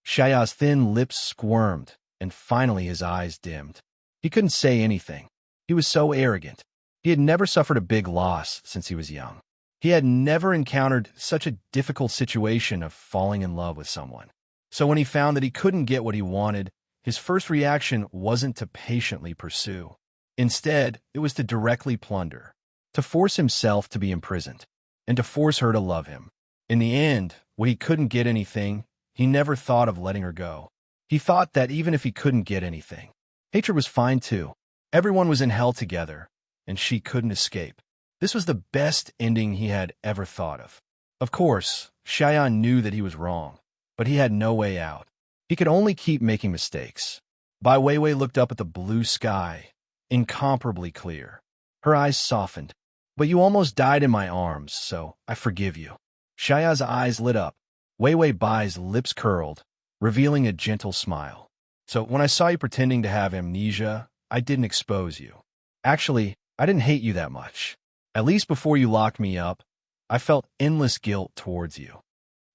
Shaya's thin lips squirmed, and finally his eyes dimmed. He couldn't say anything. He was so arrogant. He had never suffered a big loss since he was young. He had never encountered such a difficult situation of falling in love with someone. So when he found that he couldn't get what he wanted, his first reaction wasn't to patiently pursue. Instead, it was to directly plunder, to force himself to be imprisoned, and to force her to love him. In the end, when he couldn't get anything, he never thought of letting her go. He thought that even if he couldn't get anything, hatred was fine too. Everyone was in hell together, and she couldn't escape. This was the best ending he had ever thought of. Of course, Cheyenne knew that he was wrong, but he had no way out. He could only keep making mistakes. Bai Weiwei looked up at the blue sky, incomparably clear. Her eyes softened. But you almost died in my arms, so I forgive you. Shaya's eyes lit up. Weiwei Bai's lips curled, revealing a gentle smile. So when I saw you pretending to have amnesia, I didn't expose you. Actually, I didn't hate you that much. At least before you locked me up, I felt endless guilt towards you.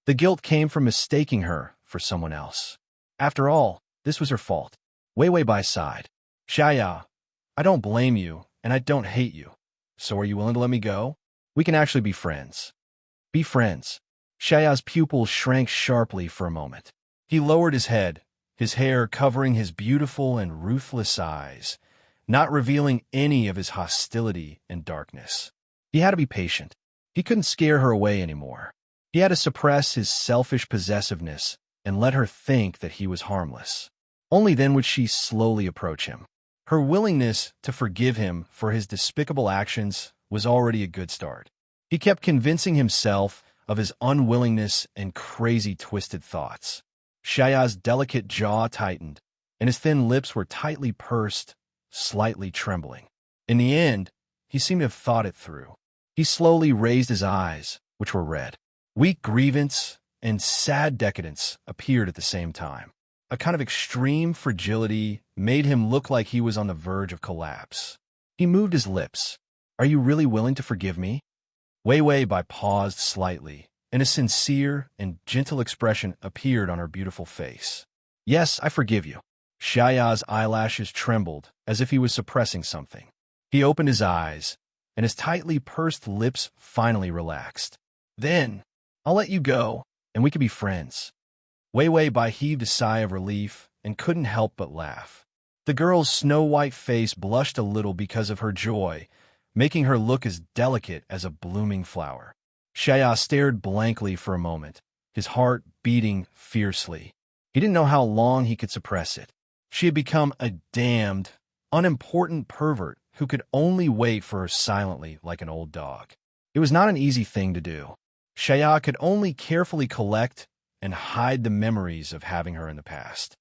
The guilt came from mistaking her for someone else. After all, this was her fault. Weiwei Bai sighed. Shaya, I don't blame you, and I don't hate you. So are you willing to let me go? We can actually be friends. Be friends. Shaya's pupils shrank sharply for a moment. He lowered his head, his hair covering his beautiful and ruthless eyes, not revealing any of his hostility and darkness. He had to be patient. He couldn't scare her away anymore. He had to suppress his selfish possessiveness and let her think that he was harmless. Only then would she slowly approach him. Her willingness to forgive him for his despicable actions was already a good start. He kept convincing himself of his unwillingness and crazy twisted thoughts. Shaya's delicate jaw tightened, and his thin lips were tightly pursed, slightly trembling. In the end, he seemed to have thought it through. He slowly raised his eyes, which were red. Weak grievance and sad decadence appeared at the same time. A kind of extreme fragility made him look like he was on the verge of collapse. He moved his lips. Are you really willing to forgive me? Weiwei Bai paused slightly, and a sincere and gentle expression appeared on her beautiful face. Yes, I forgive you. Shaya's eyelashes trembled as if he was suppressing something. He opened his eyes, and his tightly pursed lips finally relaxed. Then, I'll let you go, and we can be friends. Weiwei Bai heaved a sigh of relief and couldn't help but laugh. The girl's snow-white face blushed a little because of her joy, making her look as delicate as a blooming flower. Shaya stared blankly for a moment, his heart beating fiercely. He didn't know how long he could suppress it. She had become a damned, unimportant pervert who could only wait for her silently like an old dog. It was not an easy thing to do. Shaya could only carefully collect and hide the memories of having her in the past.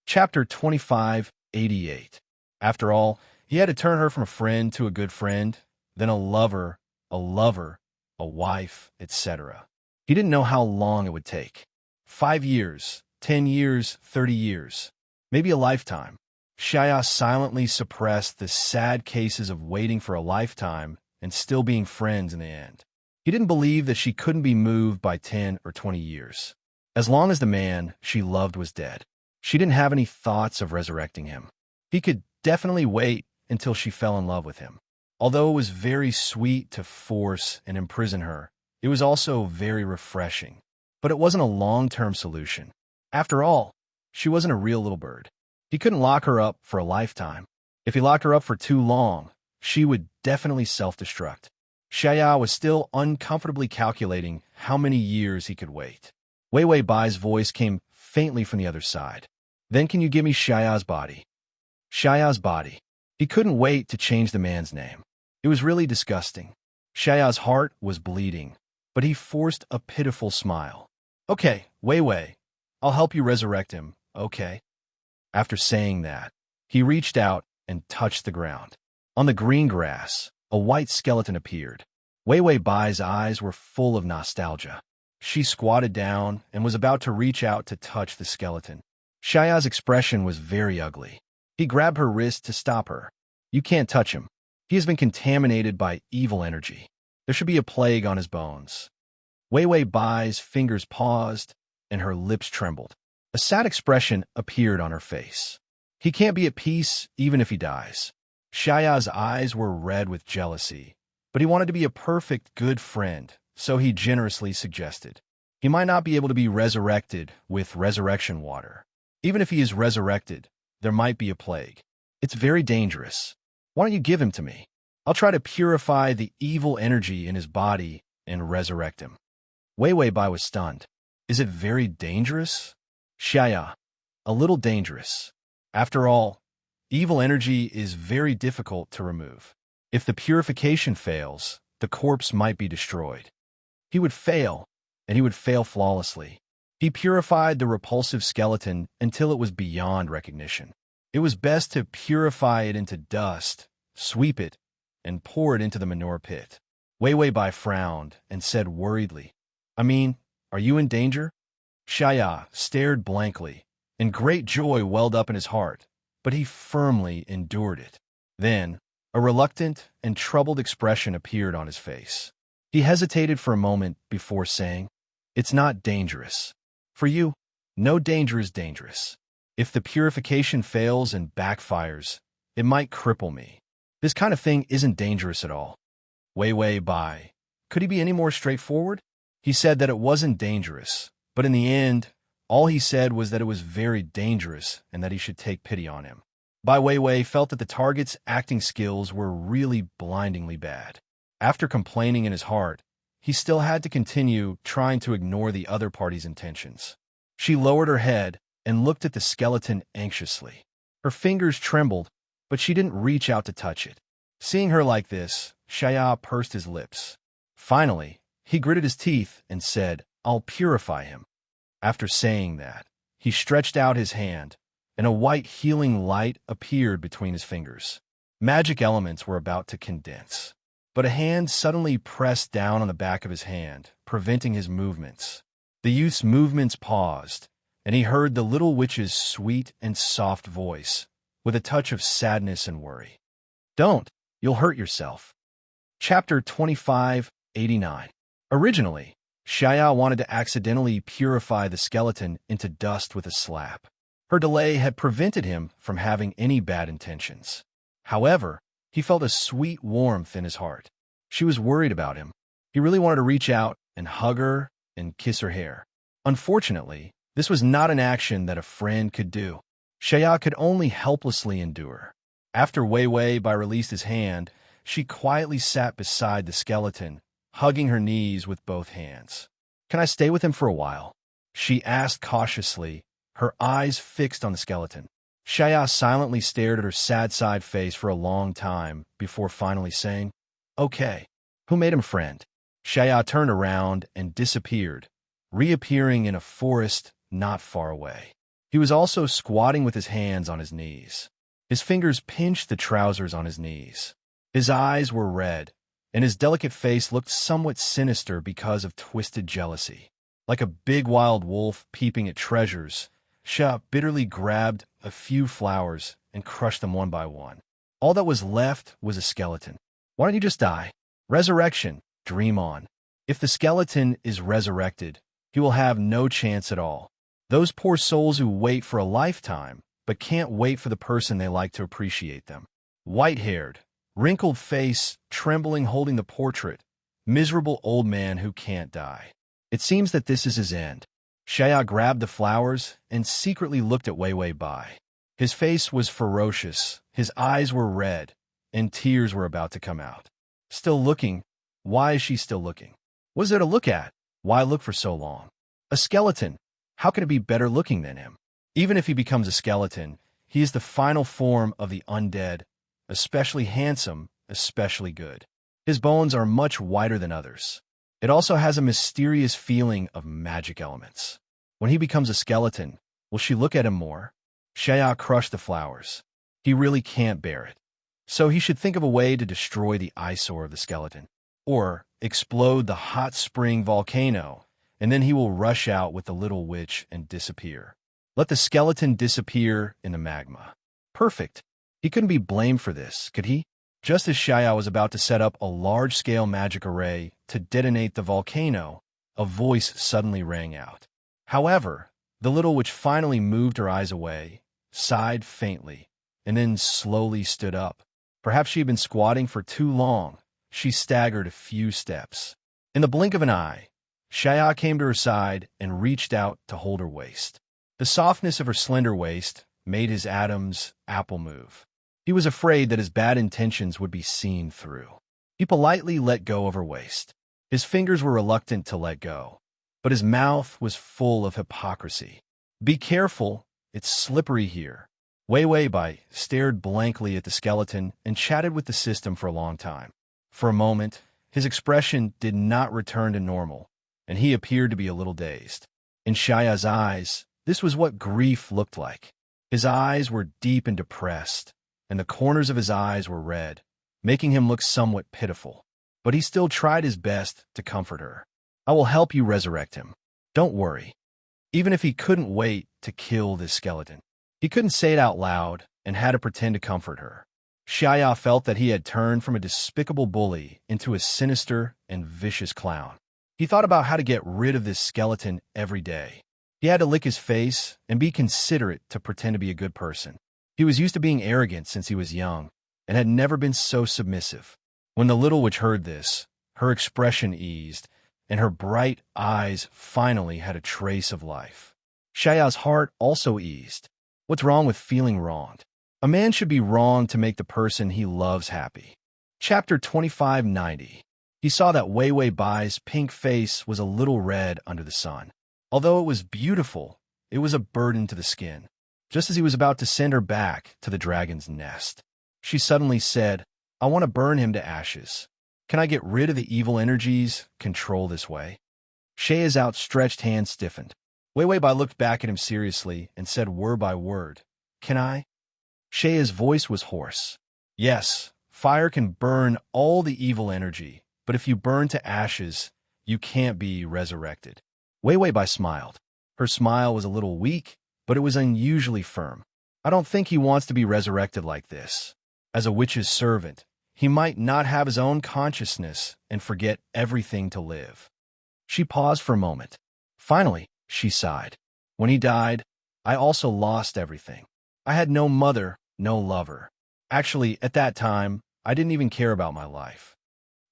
Chapter 2588. After all, he had to turn her from a friend to a good friend, then a lover, a wife, etc. He didn't know how long it would take. 5 years, 10 years, 30 years, maybe a lifetime. Shaya silently suppressed the sad cases of waiting for a lifetime and still being friends in the end. He didn't believe that she couldn't be moved by 10 or 20 years. As long as the man she loved was dead, she didn't have any thoughts of resurrecting him. He could definitely wait until she fell in love with him. Although it was very sweet to force and imprison her, it was also very refreshing. But it wasn't a long-term solution. After all, She wasn't a real little bird. He couldn't lock her up for a lifetime. If he locked her up for too long, she would definitely self-destruct. Xiaya was still uncomfortably calculating how many years he could wait. Wei Wei Bai's voice came faintly from the other side. Then can you give me Xiaya's body? Xiaya's body. He couldn't wait to change the man's name. It was really disgusting. Xiaya's heart was bleeding, but he forced a pitiful smile. Okay, Wei Wei, I'll help you resurrect him, okay? After saying that, he reached out and touched the ground. On the green grass, a white skeleton appeared. Wei Wei Bai's eyes were full of nostalgia. She squatted down and was about to reach out to touch the skeleton. Xiaya's expression was very ugly. He grabbed her wrist to stop her. You can't touch him. He has been contaminated by evil energy. There should be a plague on his bones. Wei Wei Bai's fingers paused and her lips trembled. A sad expression appeared on her face. He can't be at peace even if he dies. Xiaya's eyes were red with jealousy, but he wanted to be a perfect good friend, so he generously suggested. He might not be able to be resurrected with resurrection water. Even if he is resurrected, there might be a plague. It's very dangerous. Why don't you give him to me? I'll try to purify the evil energy in his body and resurrect him. Wei Wei Bai was stunned. Is it very dangerous? Xiaya, a little dangerous. After all, evil energy is very difficult to remove. If the purification fails, the corpse might be destroyed. He would fail, and he would fail flawlessly. He purified the repulsive skeleton until it was beyond recognition. It was best to purify it into dust, sweep it, and pour it into the manure pit. Wei Wei Bai frowned and said worriedly, I mean, are you in danger? Xiaya stared blankly, and great joy welled up in his heart, but he firmly endured it. Then, a reluctant and troubled expression appeared on his face. He hesitated for a moment before saying, It's not dangerous. For you, no danger is dangerous. If the purification fails and backfires, it might cripple me. This kind of thing isn't dangerous at all. Wei Wei Bai. Could he be any more straightforward? He said that it wasn't dangerous, but in the end, all he said was that it was very dangerous and that he should take pity on him. Bai Weiwei felt that the target's acting skills were really blindingly bad. After complaining in his heart, he still had to continue trying to ignore the other party's intentions. She lowered her head and looked at the skeleton anxiously. Her fingers trembled, but she didn't reach out to touch it. Seeing her like this, Xiaya pursed his lips. Finally, he gritted his teeth and said, I'll purify him. After saying that, he stretched out his hand, and a white healing light appeared between his fingers. Magic elements were about to condense, but a hand suddenly pressed down on the back of his hand, preventing his movements. The youth's movements paused, and he heard the little witch's sweet and soft voice, with a touch of sadness and worry. Don't, you'll hurt yourself. Chapter 2589. Originally, Xiaya wanted to accidentally purify the skeleton into dust with a slap. Her delay had prevented him from having any bad intentions. However, he felt a sweet warmth in his heart. She was worried about him. He really wanted to reach out and hug her and kiss her hair. Unfortunately, this was not an action that a friend could do. Xiaya could only helplessly endure. After Wei Wei Bai released his hand, she quietly sat beside the skeleton, hugging her knees with both hands. Can I stay with him for a while? She asked cautiously, her eyes fixed on the skeleton. Xiaya silently stared at her sad-side face for a long time before finally saying, Okay. Who made him friend? Xiaya turned around and disappeared, reappearing in a forest not far away. He was also squatting with his hands on his knees. His fingers pinched the trousers on his knees. His eyes were red, and his delicate face looked somewhat sinister because of twisted jealousy. Like a big wild wolf peeping at treasures, Xia bitterly grabbed a few flowers and crushed them one by one. All that was left was a skeleton. Why don't you just die? Resurrection, dream on. If the skeleton is resurrected, he will have no chance at all. Those poor souls who wait for a lifetime, but can't wait for the person they like to appreciate them. White-haired, wrinkled face, trembling holding the portrait, miserable old man who can't die. It seems that this is his end. Shaya grabbed the flowers and secretly looked at Wei Bai. His face was ferocious, his eyes were red, and tears were about to come out. Still looking? Why is she still looking? What is there to look at? Why look for so long? A skeleton. How can it be better looking than him? Even if he becomes a skeleton, he is the final form of the undead, especially handsome, especially good. His bones are much whiter than others. It also has a mysterious feeling of magic elements. When he becomes a skeleton, will she look at him more? Shaya crushed the flowers. He really can't bear it. So he should think of a way to destroy the eyesore of the skeleton. Or explode the hot spring volcano, and then he will rush out with the little witch and disappear. Let the skeleton disappear in the magma. Perfect. He couldn't be blamed for this, could he? Just as Shaya was about to set up a large-scale magic array to detonate the volcano, a voice suddenly rang out. However, the little witch finally moved her eyes away, sighed faintly, and then slowly stood up. Perhaps she had been squatting for too long. She staggered a few steps. In the blink of an eye, Shaya came to her side and reached out to hold her waist. The softness of her slender waist made his Adam's apple move. He was afraid that his bad intentions would be seen through. He politely let go of her waist. His fingers were reluctant to let go, but his mouth was full of hypocrisy. Be careful, it's slippery here. Wei Bai stared blankly at the skeleton and chatted with the system for a long time. For a moment, his expression did not return to normal, and he appeared to be a little dazed. In Shaya's eyes, this was what grief looked like. His eyes were deep and depressed, and the corners of his eyes were red, making him look somewhat pitiful. But he still tried his best to comfort her. I will help you resurrect him. Don't worry. Even if he couldn't wait to kill this skeleton. He couldn't say it out loud and had to pretend to comfort her. Shaya felt that he had turned from a despicable bully into a sinister and vicious clown. He thought about how to get rid of this skeleton every day. He had to lick his face and be considerate to pretend to be a good person. He was used to being arrogant since he was young and had never been so submissive. When the little witch heard this, her expression eased, and her bright eyes finally had a trace of life. Shaya's heart also eased. What's wrong with feeling wronged? A man should be wronged to make the person he loves happy. Chapter 2590. He saw that Wei Bai's pink face was a little red under the sun. Although it was beautiful, it was a burden to the skin. Just as he was about to send her back to the dragon's nest, she suddenly said, I want to burn him to ashes. Can I get rid of the evil energies control this way? Shaya's outstretched hand stiffened. Wei Bai looked back at him seriously and said word by word, Can I? Shaya's voice was hoarse. Yes, fire can burn all the evil energy, but if you burn to ashes, you can't be resurrected. Wei Bai smiled. Her smile was a little weak, but it was unusually firm. I don't think he wants to be resurrected like this. As a witch's servant, he might not have his own consciousness and forget everything to live. She paused for a moment. Finally, she sighed. When he died, I also lost everything. I had no mother, no lover. Actually, at that time, I didn't even care about my life.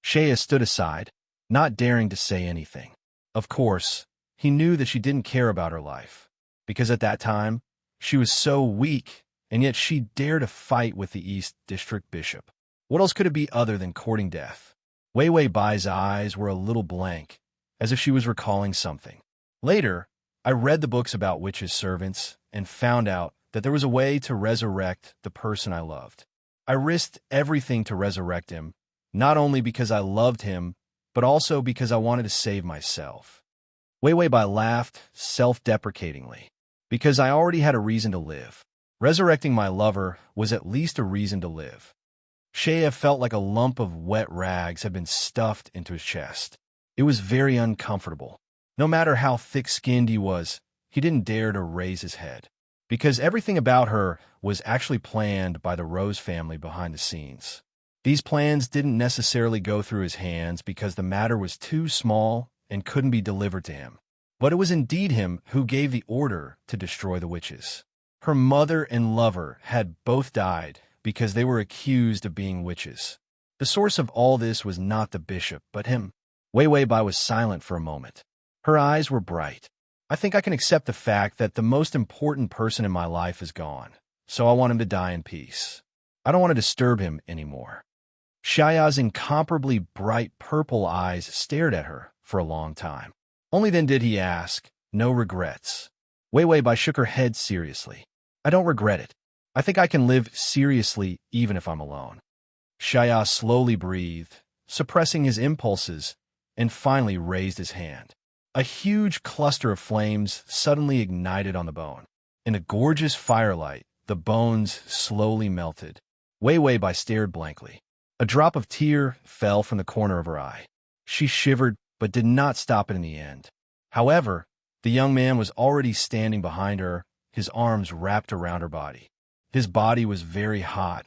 Shaya stood aside, not daring to say anything. Of course, he knew that she didn't care about her life, because at that time, she was so weak, and yet she dared to fight with the East District Bishop. What else could it be other than courting death? Wei Bai's eyes were a little blank, as if she was recalling something. Later, I read the books about witches' servants and found out that there was a way to resurrect the person I loved. I risked everything to resurrect him, not only because I loved him, but also because I wanted to save myself. Wei Bai laughed self-deprecatingly. Because I already had a reason to live. Resurrecting my lover was at least a reason to live. Shaya felt like a lump of wet rags had been stuffed into his chest. It was very uncomfortable. No matter how thick-skinned he was, he didn't dare to raise his head. Because everything about her was actually planned by the Rose family behind the scenes. These plans didn't necessarily go through his hands because the matter was too small and couldn't be delivered to him. But it was indeed him who gave the order to destroy the witches. Her mother and lover had both died because they were accused of being witches. The source of all this was not the bishop, but him. Wei Bai was silent for a moment. Her eyes were bright. I think I can accept the fact that the most important person in my life is gone, so I want him to die in peace. I don't want to disturb him anymore. Shaya's incomparably bright purple eyes stared at her for a long time. Only then did he ask, "No regrets?" Wei Wei Bai shook her head seriously. "I don't regret it. I think I can live seriously even if I'm alone." Shaya slowly breathed, suppressing his impulses, and finally raised his hand. A huge cluster of flames suddenly ignited on the bone. In a gorgeous firelight, the bones slowly melted. Wei Wei Bai stared blankly. A drop of tear fell from the corner of her eye. She shivered, but did not stop it in the end. However, the young man was already standing behind her, his arms wrapped around her body. His body was very hot,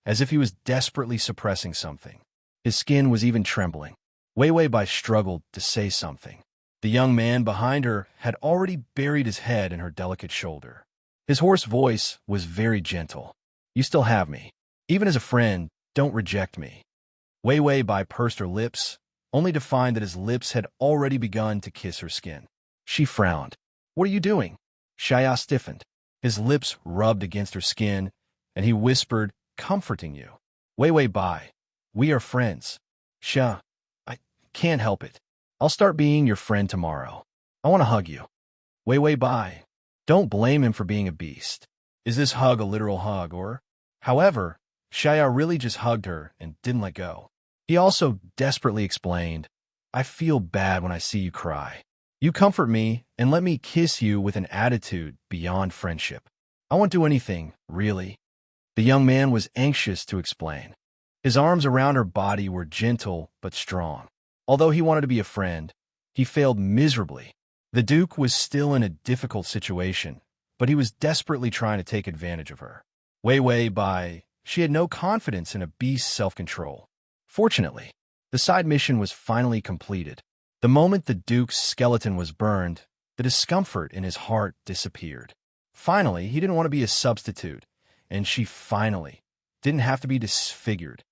as if he was desperately suppressing something. His skin was even trembling. Wei Wei Bai struggled to say something. The young man behind her had already buried his head in her delicate shoulder. His hoarse voice was very gentle. "You still have me. Even as a friend, don't reject me." Wei Wei Bai pursed her lips, only to find that his lips had already begun to kiss her skin. She frowned. "What are you doing?" Shaya stiffened. His lips rubbed against her skin, and he whispered, "Comforting you. Wei Wei Bai, we are friends." "Sha, I can't help it. I'll start being your friend tomorrow. I want to hug you." "Wei Wei Bai, don't blame him for being a beast. Is this hug a literal hug, or?" However, Shaya really just hugged her and didn't let go. He also desperately explained, "I feel bad when I see you cry. You comfort me and let me kiss you with an attitude beyond friendship. I won't do anything, really." The young man was anxious to explain. His arms around her body were gentle but strong. Although he wanted to be a friend, he failed miserably. The Duke was still in a difficult situation, but he was desperately trying to take advantage of her. Wei Wei Bai, she had no confidence in a beast's self-control. Fortunately, the side mission was finally completed. The moment the Duke's skeleton was burned, the discomfort in his heart disappeared. Finally, he didn't want to be a substitute, and she finally didn't have to be disfigured.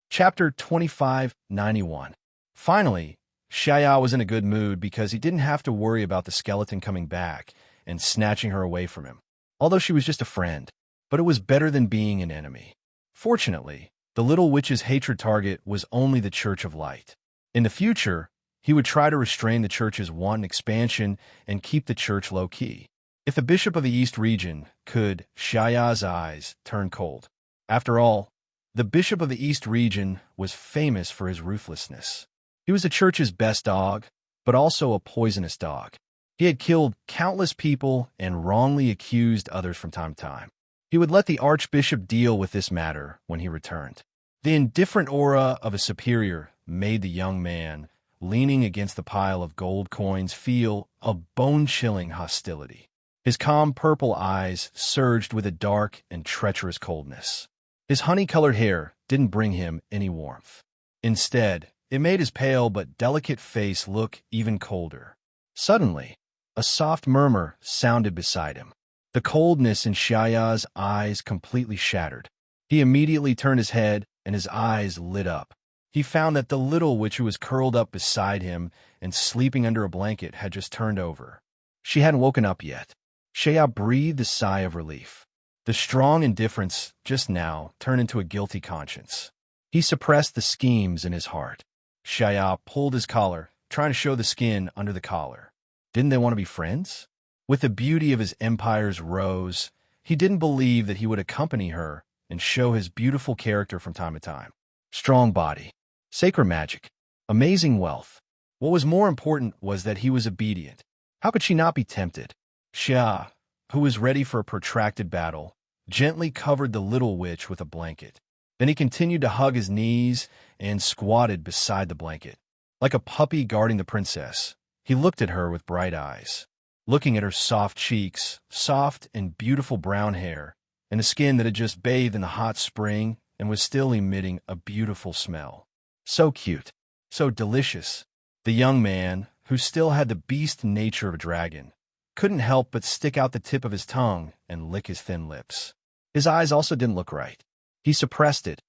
Chapter 2591. Finally, Shaya was in a good mood because he didn't have to worry about the skeleton coming back and snatching her away from him. Although she was just a friend, but it was better than being an enemy. Fortunately, the little witch's hatred target was only the Church of Light. In the future, he would try to restrain the Church's wanton expansion and keep the Church low-key. If the Bishop of the East region could, Shaya's eyes turned cold. After all, the Bishop of the East region was famous for his ruthlessness. He was the Church's best dog, but also a poisonous dog. He had killed countless people and wrongly accused others from time to time. He would let the Archbishop deal with this matter when he returned. The indifferent aura of a superior made the young man, leaning against the pile of gold coins, feel a bone-chilling hostility. His calm purple eyes surged with a dark and treacherous coldness. His honey-colored hair didn't bring him any warmth. Instead, it made his pale but delicate face look even colder. Suddenly, a soft murmur sounded beside him. The coldness in Shaya's eyes completely shattered. He immediately turned his head, and his eyes lit up. He found that the little witch who was curled up beside him and sleeping under a blanket had just turned over. She hadn't woken up yet. Shaya breathed a sigh of relief. The strong indifference just now turned into a guilty conscience. He suppressed the schemes in his heart. Shaya pulled his collar, trying to show the skin under the collar. Didn't they want to be friends? With the beauty of his empire's rose, he didn't believe that he would accompany her and show his beautiful character from time to time. Strong body, sacred magic, amazing wealth. What was more important was that he was obedient. How could she not be tempted? Xia, who was ready for a protracted battle, gently covered the little witch with a blanket. Then he continued to hug his knees and squatted beside the blanket. Like a puppy guarding the princess, he looked at her with bright eyes, looking at her soft cheeks, soft and beautiful brown hair, and a skin that had just bathed in the hot spring and was still emitting a beautiful smell. So cute, so delicious. The young man, who still had the beast nature of a dragon, couldn't help but stick out the tip of his tongue and lick his thin lips. His eyes also didn't look right. He suppressed it,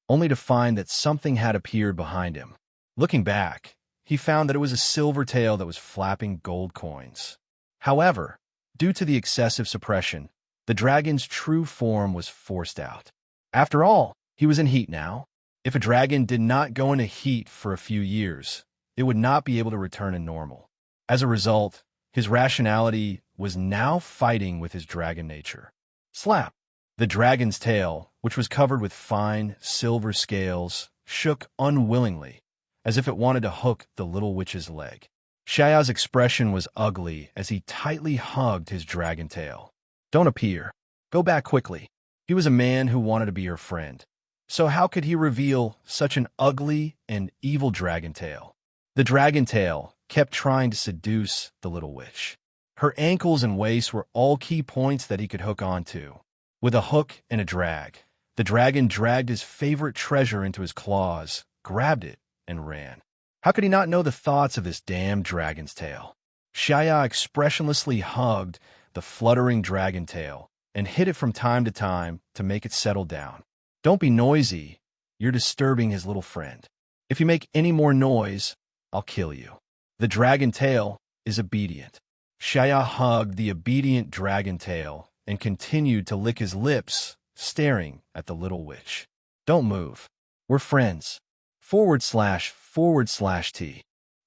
only to find that something had appeared behind him. Looking back, he found that it was a silver tail that was flapping gold coins. However, due to the excessive suppression, the dragon's true form was forced out. After all, he was in heat now. If a dragon did not go into heat for a few years, it would not be able to return to normal. As a result, his rationality was now fighting with his dragon nature. Slap! The dragon's tail, which was covered with fine, silver scales, shook unwillingly, as if it wanted to hook the little witch's leg. Shaya's expression was ugly as he tightly hugged his dragon tail. Don't appear. Go back quickly. He was a man who wanted to be her friend. So how could he reveal such an ugly and evil dragon tail? The dragon tail kept trying to seduce the little witch. Her ankles and waist were all key points that he could hook onto. With a hook and a drag, the dragon dragged his favorite treasure into his claws, grabbed it, and ran. How could he not know the thoughts of this damned dragon's tail? Shaya expressionlessly hugged the fluttering dragon tail and hit it from time to time to make it settle down. Don't be noisy. You're disturbing his little friend. If you make any more noise, I'll kill you. The dragon tail is obedient. Shaya hugged the obedient dragon tail and continued to lick his lips, staring at the little witch. Don't move. We're friends. //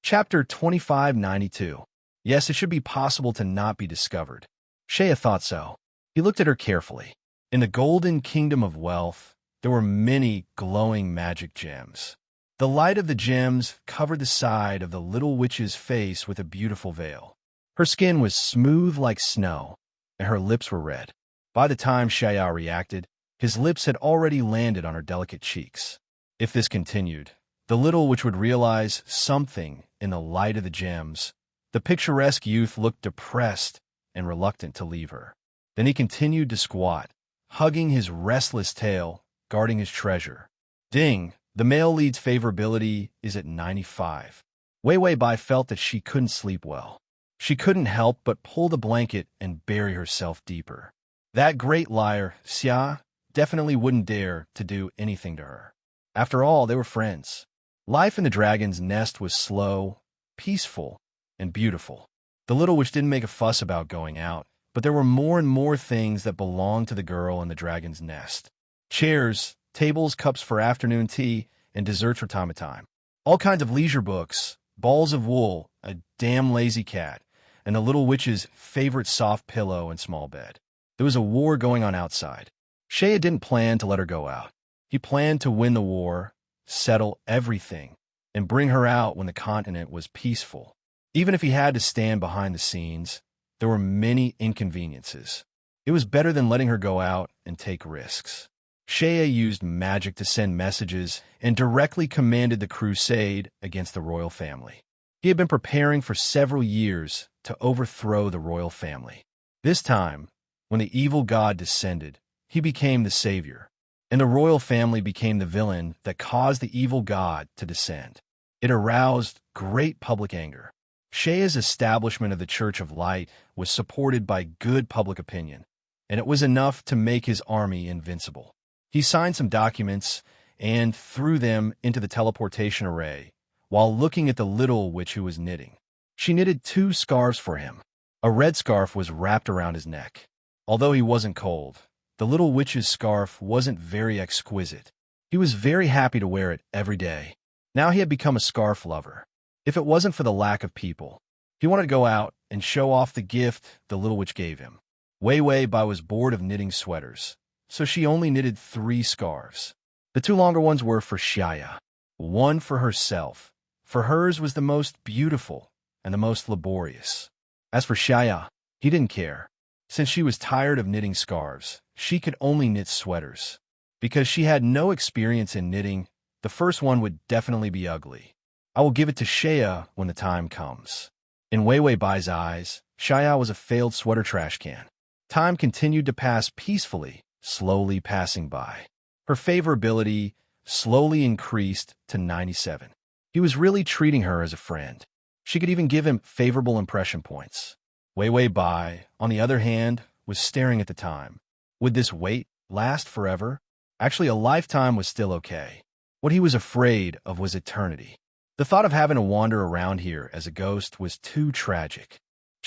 Chapter 2592. Yes, it should be possible to not be discovered. Shaya thought so. He looked at her carefully. In the golden kingdom of wealth, there were many glowing magic gems. The light of the gems covered the side of the little witch's face with a beautiful veil. Her skin was smooth like snow, and her lips were red. By the time Shaya reacted, his lips had already landed on her delicate cheeks. If this continued, the little witch would realize something in the light of the gems. The picturesque youth looked depressed and reluctant to leave her. Then he continued to squat, hugging his restless tail, guarding his treasure. Ding! The male lead's favorability is at 95. Wei Wei Bai felt that she couldn't sleep well. She couldn't help but pull the blanket and bury herself deeper. That great liar, Xia, definitely wouldn't dare to do anything to her. After all, they were friends. Life in the dragon's nest was slow, peaceful, and beautiful. The little witch didn't make a fuss about going out, but there were more and more things that belonged to the girl in the dragon's nest. Chairs, tables, cups for afternoon tea, and desserts from time to time. All kinds of leisure books, balls of wool, a damn lazy cat, and the little witch's favorite soft pillow and small bed. There was a war going on outside. Shaya didn't plan to let her go out. He planned to win the war, settle everything, and bring her out when the continent was peaceful. Even if he had to stand behind the scenes, there were many inconveniences. It was better than letting her go out and take risks. Shaya used magic to send messages and directly commanded the crusade against the royal family. He had been preparing for several years to overthrow the royal family. This time, when the evil god descended, he became the savior, and the royal family became the villain that caused the evil god to descend. It aroused great public anger. Shaya's establishment of the Church of Light was supported by good public opinion, and it was enough to make his army invincible. He signed some documents and threw them into the teleportation array while looking at the little witch who was knitting. She knitted 2 scarves for him. A red scarf was wrapped around his neck. Although he wasn't cold, the little witch's scarf wasn't very exquisite. He was very happy to wear it every day. Now he had become a scarf lover. If it wasn't for the lack of people, he wanted to go out and show off the gift the little witch gave him. Wei Wei Bai was bored of knitting sweaters, so she only knitted 3 scarves. The 2 longer ones were for Shaya, one for herself, for hers was the most beautiful and the most laborious. As for Shaya, he didn't care. Since she was tired of knitting scarves, she could only knit sweaters. Because she had no experience in knitting, the first one would definitely be ugly. I will give it to Shaya when the time comes. In Wei Wei Bai's eyes, Shaya was a failed sweater trash can. Time continued to pass peacefully, slowly passing by. Her favorability slowly increased to 97. He was really treating her as a friend. She could even give him favorable impression points. Wei Wei Bai, on the other hand, was staring at the time. Would this wait last forever? Actually, a lifetime was still okay. What he was afraid of was eternity. The thought of having to wander around here as a ghost was too tragic.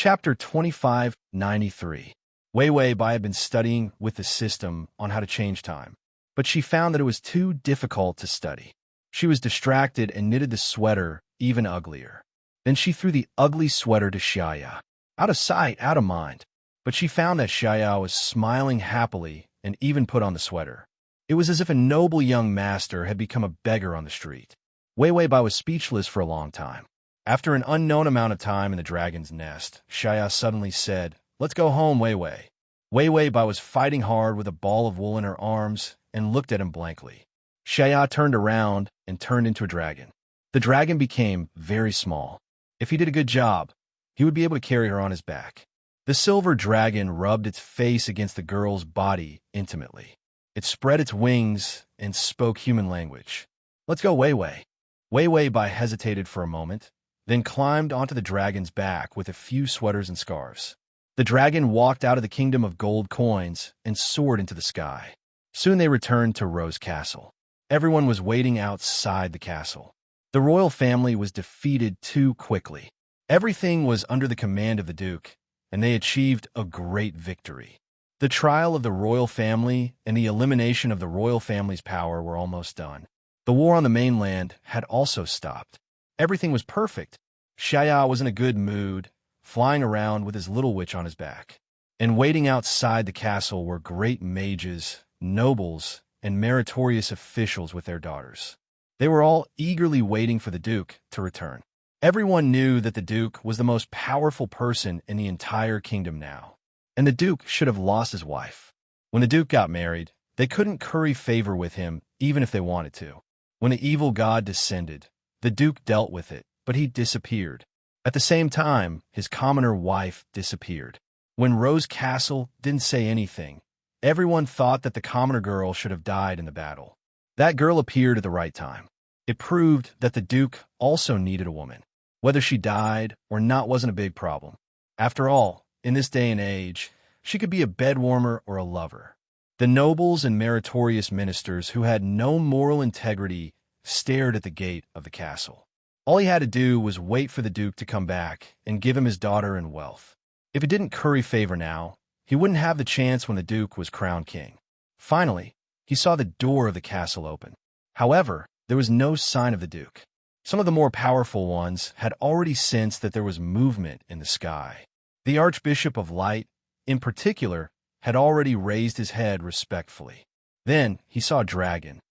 Chapter 2593. Wei Wei Bai had been studying with the system on how to change time, but she found that it was too difficult to study. She was distracted and knitted the sweater even uglier. Then she threw the ugly sweater to Xiaya. Out of sight, out of mind. But she found that Xiaya was smiling happily and even put on the sweater. It was as if a noble young master had become a beggar on the street. Wei Wei Bai was speechless for a long time. After an unknown amount of time in the dragon's nest, Xiaya suddenly said, "Let's go home, Wei Wei." Wei Wei Bai was fighting hard with a ball of wool in her arms and looked at him blankly. Xiaya turned around and turned into a dragon. The dragon became very small. If he did a good job, he would be able to carry her on his back. The silver dragon rubbed its face against the girl's body intimately. It spread its wings and spoke human language. "Let's go, Wei Wei." Wei Wei Bai hesitated for a moment, then climbed onto the dragon's back with a few sweaters and scarves. The dragon walked out of the kingdom of gold coins and soared into the sky. Soon they returned to Rose Castle. Everyone was waiting outside the castle. The royal family was defeated too quickly. Everything was under the command of the Duke, and they achieved a great victory. The trial of the royal family and the elimination of the royal family's power were almost done. The war on the mainland had also stopped. Everything was perfect. Xiaya was in a good mood, flying around with his little witch on his back. And waiting outside the castle were great mages, nobles, and meritorious officials with their daughters. They were all eagerly waiting for the Duke to return. Everyone knew that the Duke was the most powerful person in the entire kingdom now, and the Duke should have lost his wife. When the Duke got married, they couldn't curry favor with him even if they wanted to. When the evil god descended, the Duke dealt with it, but he disappeared. At the same time, his commoner wife disappeared. When Rose Castle didn't say anything, everyone thought that the commoner girl should have died in the battle. That girl appeared at the right time. It proved that the Duke also needed a woman. Whether she died or not wasn't a big problem. After all, in this day and age, she could be a bedwarmer or a lover. The nobles and meritorious ministers who had no moral integrity stared at the gate of the castle. All he had to do was wait for the Duke to come back and give him his daughter and wealth. If it didn't curry favor now, he wouldn't have the chance when the Duke was crowned king. Finally, he saw the door of the castle open. However, there was no sign of the Duke. Some of the more powerful ones had already sensed that there was movement in the sky. The Archbishop of Light, in particular, had already raised his head respectfully. Then he saw a dragon.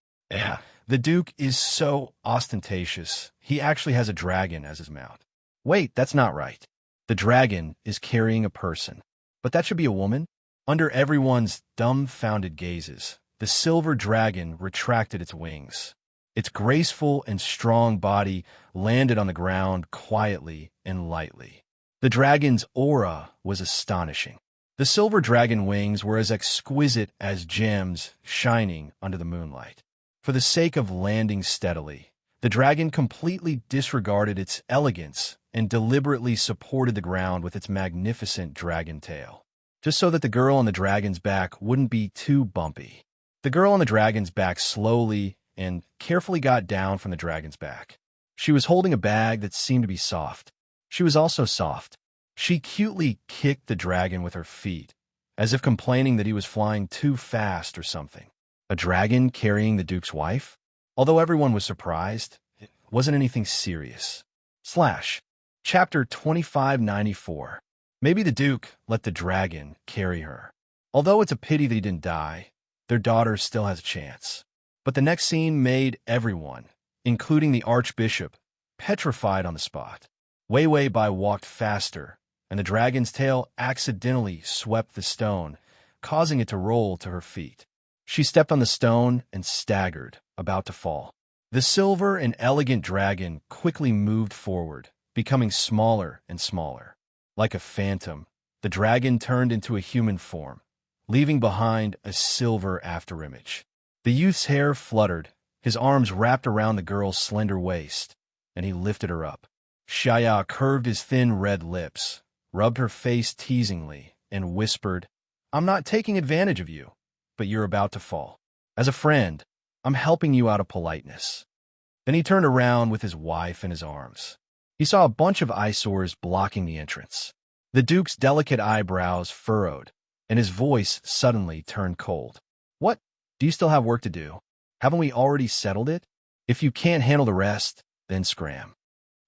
The Duke is so ostentatious, he actually has a dragon as his mount. Wait, that's not right. The dragon is carrying a person. But that should be a woman? Under everyone's dumbfounded gazes, the silver dragon retracted its wings. Its graceful and strong body landed on the ground quietly and lightly. The dragon's aura was astonishing. The silver dragon wings were as exquisite as gems shining under the moonlight. For the sake of landing steadily, the dragon completely disregarded its elegance and deliberately supported the ground with its magnificent dragon tail, just so that the girl on the dragon's back wouldn't be too bumpy. The girl on the dragon's back slowly and carefully got down from the dragon's back. She was holding a bag that seemed to be soft. She was also soft. She cutely kicked the dragon with her feet, as if complaining that he was flying too fast or something. A dragon carrying the Duke's wife? Although everyone was surprised, it wasn't anything serious. Chapter 2594. Maybe the Duke let the dragon carry her. Although it's a pity that he didn't die, their daughter still has a chance. But the next scene made everyone, including the Archbishop, petrified on the spot. Wei Wei Bai walked faster, and the dragon's tail accidentally swept the stone, causing it to roll to her feet. She stepped on the stone and staggered, about to fall. The silver and elegant dragon quickly moved forward, becoming smaller and smaller. Like a phantom, the dragon turned into a human form, leaving behind a silver afterimage. The youth's hair fluttered, his arms wrapped around the girl's slender waist, and he lifted her up. Xiaya curved his thin red lips, rubbed her face teasingly, and whispered, "I'm not taking advantage of you, but you're about to fall. As a friend, I'm helping you out of politeness." Then he turned around with his wife in his arms. He saw a bunch of eyesores blocking the entrance. The Duke's delicate eyebrows furrowed, and his voice suddenly turned cold. What? Do you still have work to do? Haven't we already settled it? If you can't handle the rest, then scram.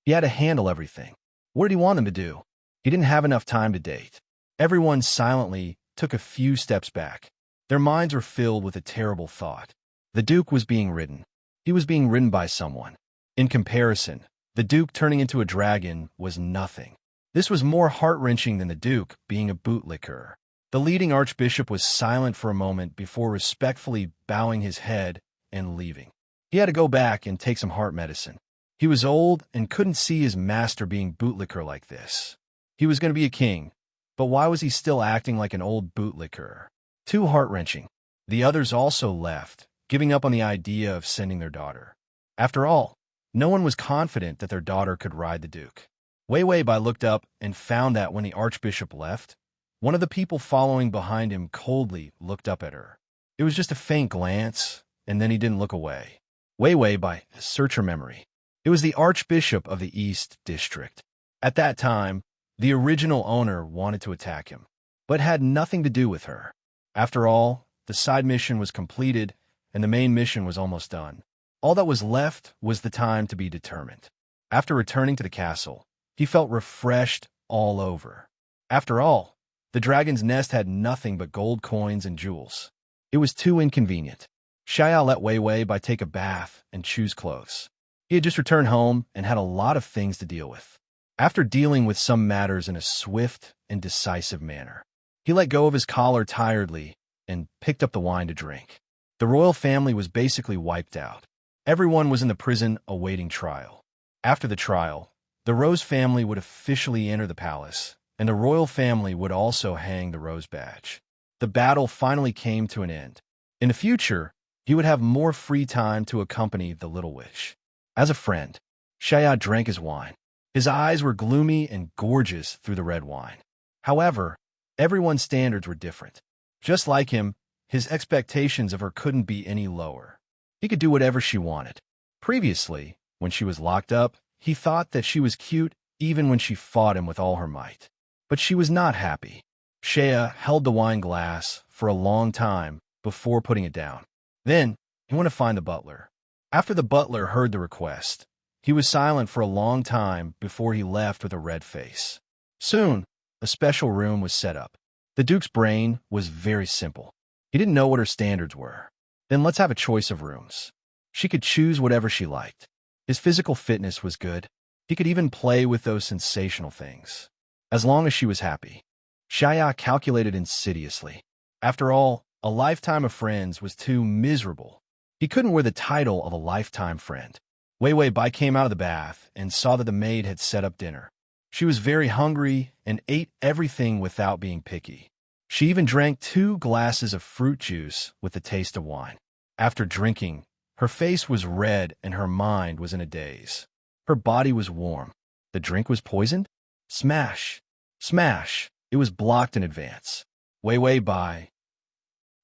He had to handle everything. What did he want them to do? He didn't have enough time to date. Everyone silently took a few steps back. Their minds were filled with a terrible thought. The Duke was being ridden. He was being ridden by someone. In comparison, the Duke turning into a dragon was nothing. This was more heart-wrenching than the Duke being a bootlicker. The leading archbishop was silent for a moment before respectfully bowing his head and leaving. He had to go back and take some heart medicine. He was old and couldn't see his master being bootlicker like this. He was going to be a king, but why was he still acting like an old bootlicker? Too heart-wrenching. The others also left, giving up on the idea of sending their daughter. After all, no one was confident that their daughter could ride the Duke. Wei Wei Bai looked up and found that when the archbishop left, one of the people following behind him coldly looked up at her. It was just a faint glance, and then he didn't look away. Wei Wei Bai, search her memory. It was the archbishop of the East District. At that time, the original owner wanted to attack him, but had nothing to do with her. After all, the side mission was completed, and the main mission was almost done. All that was left was the time to be determined. After returning to the castle, he felt refreshed all over. After all, the dragon's nest had nothing but gold coins and jewels. It was too inconvenient. Xiao let Wei Wei Bai take a bath and choose clothes. He had just returned home and had a lot of things to deal with. After dealing with some matters in a swift and decisive manner, he let go of his collar tiredly and picked up the wine to drink. The royal family was basically wiped out. Everyone was in the prison awaiting trial. After the trial, the Rose family would officially enter the palace, and the royal family would also hang the Rose badge. The battle finally came to an end. In the future, he would have more free time to accompany the little witch. As a friend, Xiao drank his wine. His eyes were gloomy and gorgeous through the red wine. However, everyone's standards were different. Just like him, his expectations of her couldn't be any lower. He could do whatever she wanted. Previously, when she was locked up, he thought that she was cute even when she fought him with all her might. But she was not happy. Shea held the wine glass for a long time before putting it down. Then, he went to find the butler. After the butler heard the request, he was silent for a long time before he left with a red face. Soon, a special room was set up. The Duke's brain was very simple. He didn't know what her standards were. Then let's have a choice of rooms. She could choose whatever she liked. His physical fitness was good. He could even play with those sensational things. As long as she was happy. Xiaya calculated insidiously. After all, a lifetime of friends was too miserable. He couldn't wear the title of a lifetime friend. Wei Wei Bai came out of the bath and saw that the maid had set up dinner. She was very hungry and ate everything without being picky. She even drank 2 glasses of fruit juice with the taste of wine. After drinking, her face was red and her mind was in a daze. Her body was warm. The drink was poisoned? Smash! Smash! It was blocked in advance. Wei Wei Bai.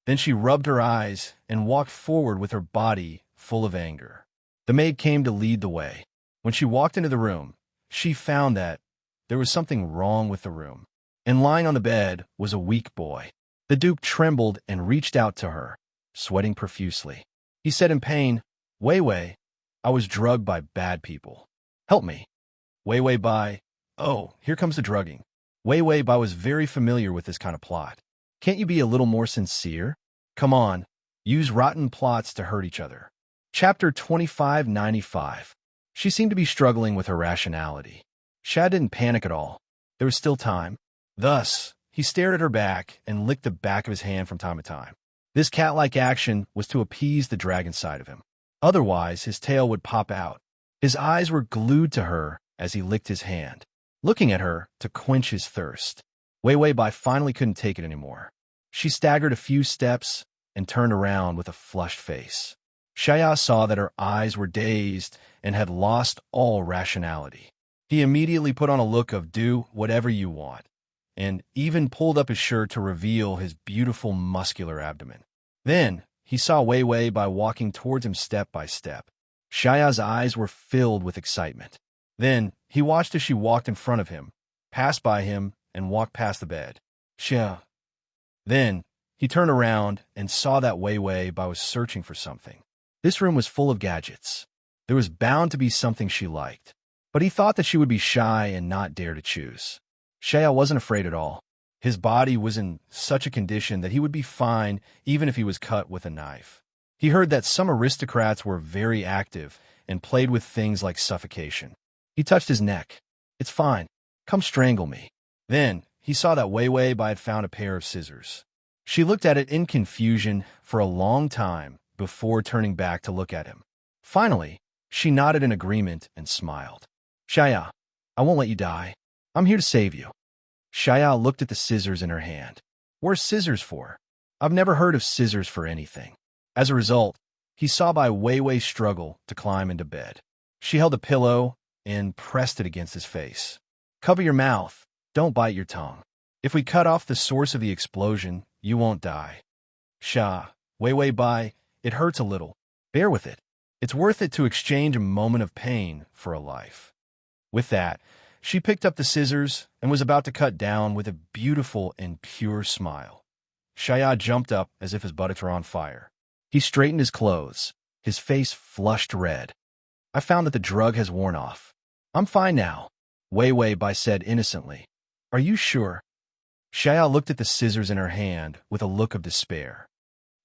Then she rubbed her eyes and walked forward with her body full of anger. The maid came to lead the way. When she walked into the room, she found that there was something wrong with the room. And lying on the bed was a weak boy. The Duke trembled and reached out to her, sweating profusely. He said in pain, Wei Wei, I was drugged by bad people. Help me. Wei Wei Bai. Oh, here comes the drugging. Wei Wei Bai was very familiar with this kind of plot. Can't you be a little more sincere? Come on, use rotten plots to hurt each other. Chapter 2595. She seemed to be struggling with her rationality. Shad didn't panic at all. There was still time. Thus, he stared at her back and licked the back of his hand from time to time. This cat-like action was to appease the dragon side of him. Otherwise, his tail would pop out. His eyes were glued to her as he licked his hand, looking at her to quench his thirst. Wei Wei Bai finally couldn't take it anymore. She staggered a few steps and turned around with a flushed face. Xiaya saw that her eyes were dazed and had lost all rationality. He immediately put on a look of do whatever you want, and even pulled up his shirt to reveal his beautiful muscular abdomen. Then, he saw Wei Wei Bai walking towards him step by step. Xiaya's eyes were filled with excitement. Then, he watched as she walked in front of him, passed by him, and walked past the bed. Shia. Then, he turned around and saw that Wei Wei Bai was searching for something. This room was full of gadgets. There was bound to be something she liked, but he thought that she would be shy and not dare to choose. Shia wasn't afraid at all. His body was in such a condition that he would be fine even if he was cut with a knife. He heard that some aristocrats were very active and played with things like suffocation. He touched his neck. It's fine. Come strangle me. Then, he saw that Wei Wei Bai had found a pair of scissors. She looked at it in confusion for a long time before turning back to look at him. Finally, she nodded in agreement and smiled. Shia, I won't let you die. I'm here to save you. Shia looked at the scissors in her hand. What's scissors for? I've never heard of scissors for anything. As a result, he saw Bai Wei Wei struggle to climb into bed. She held a pillow and pressed it against his face. Cover your mouth. Don't bite your tongue. If we cut off the source of the explosion, you won't die. Sha, Wei Wei Bai, it hurts a little. Bear with it. It's worth it to exchange a moment of pain for a life. With that, she picked up the scissors and was about to cut down with a beautiful and pure smile. Shia jumped up as if his buttocks were on fire. He straightened his clothes, his face flushed red. I found that the drug has worn off. I'm fine now, Wei Wei Bai said innocently. Are you sure? Shia looked at the scissors in her hand with a look of despair.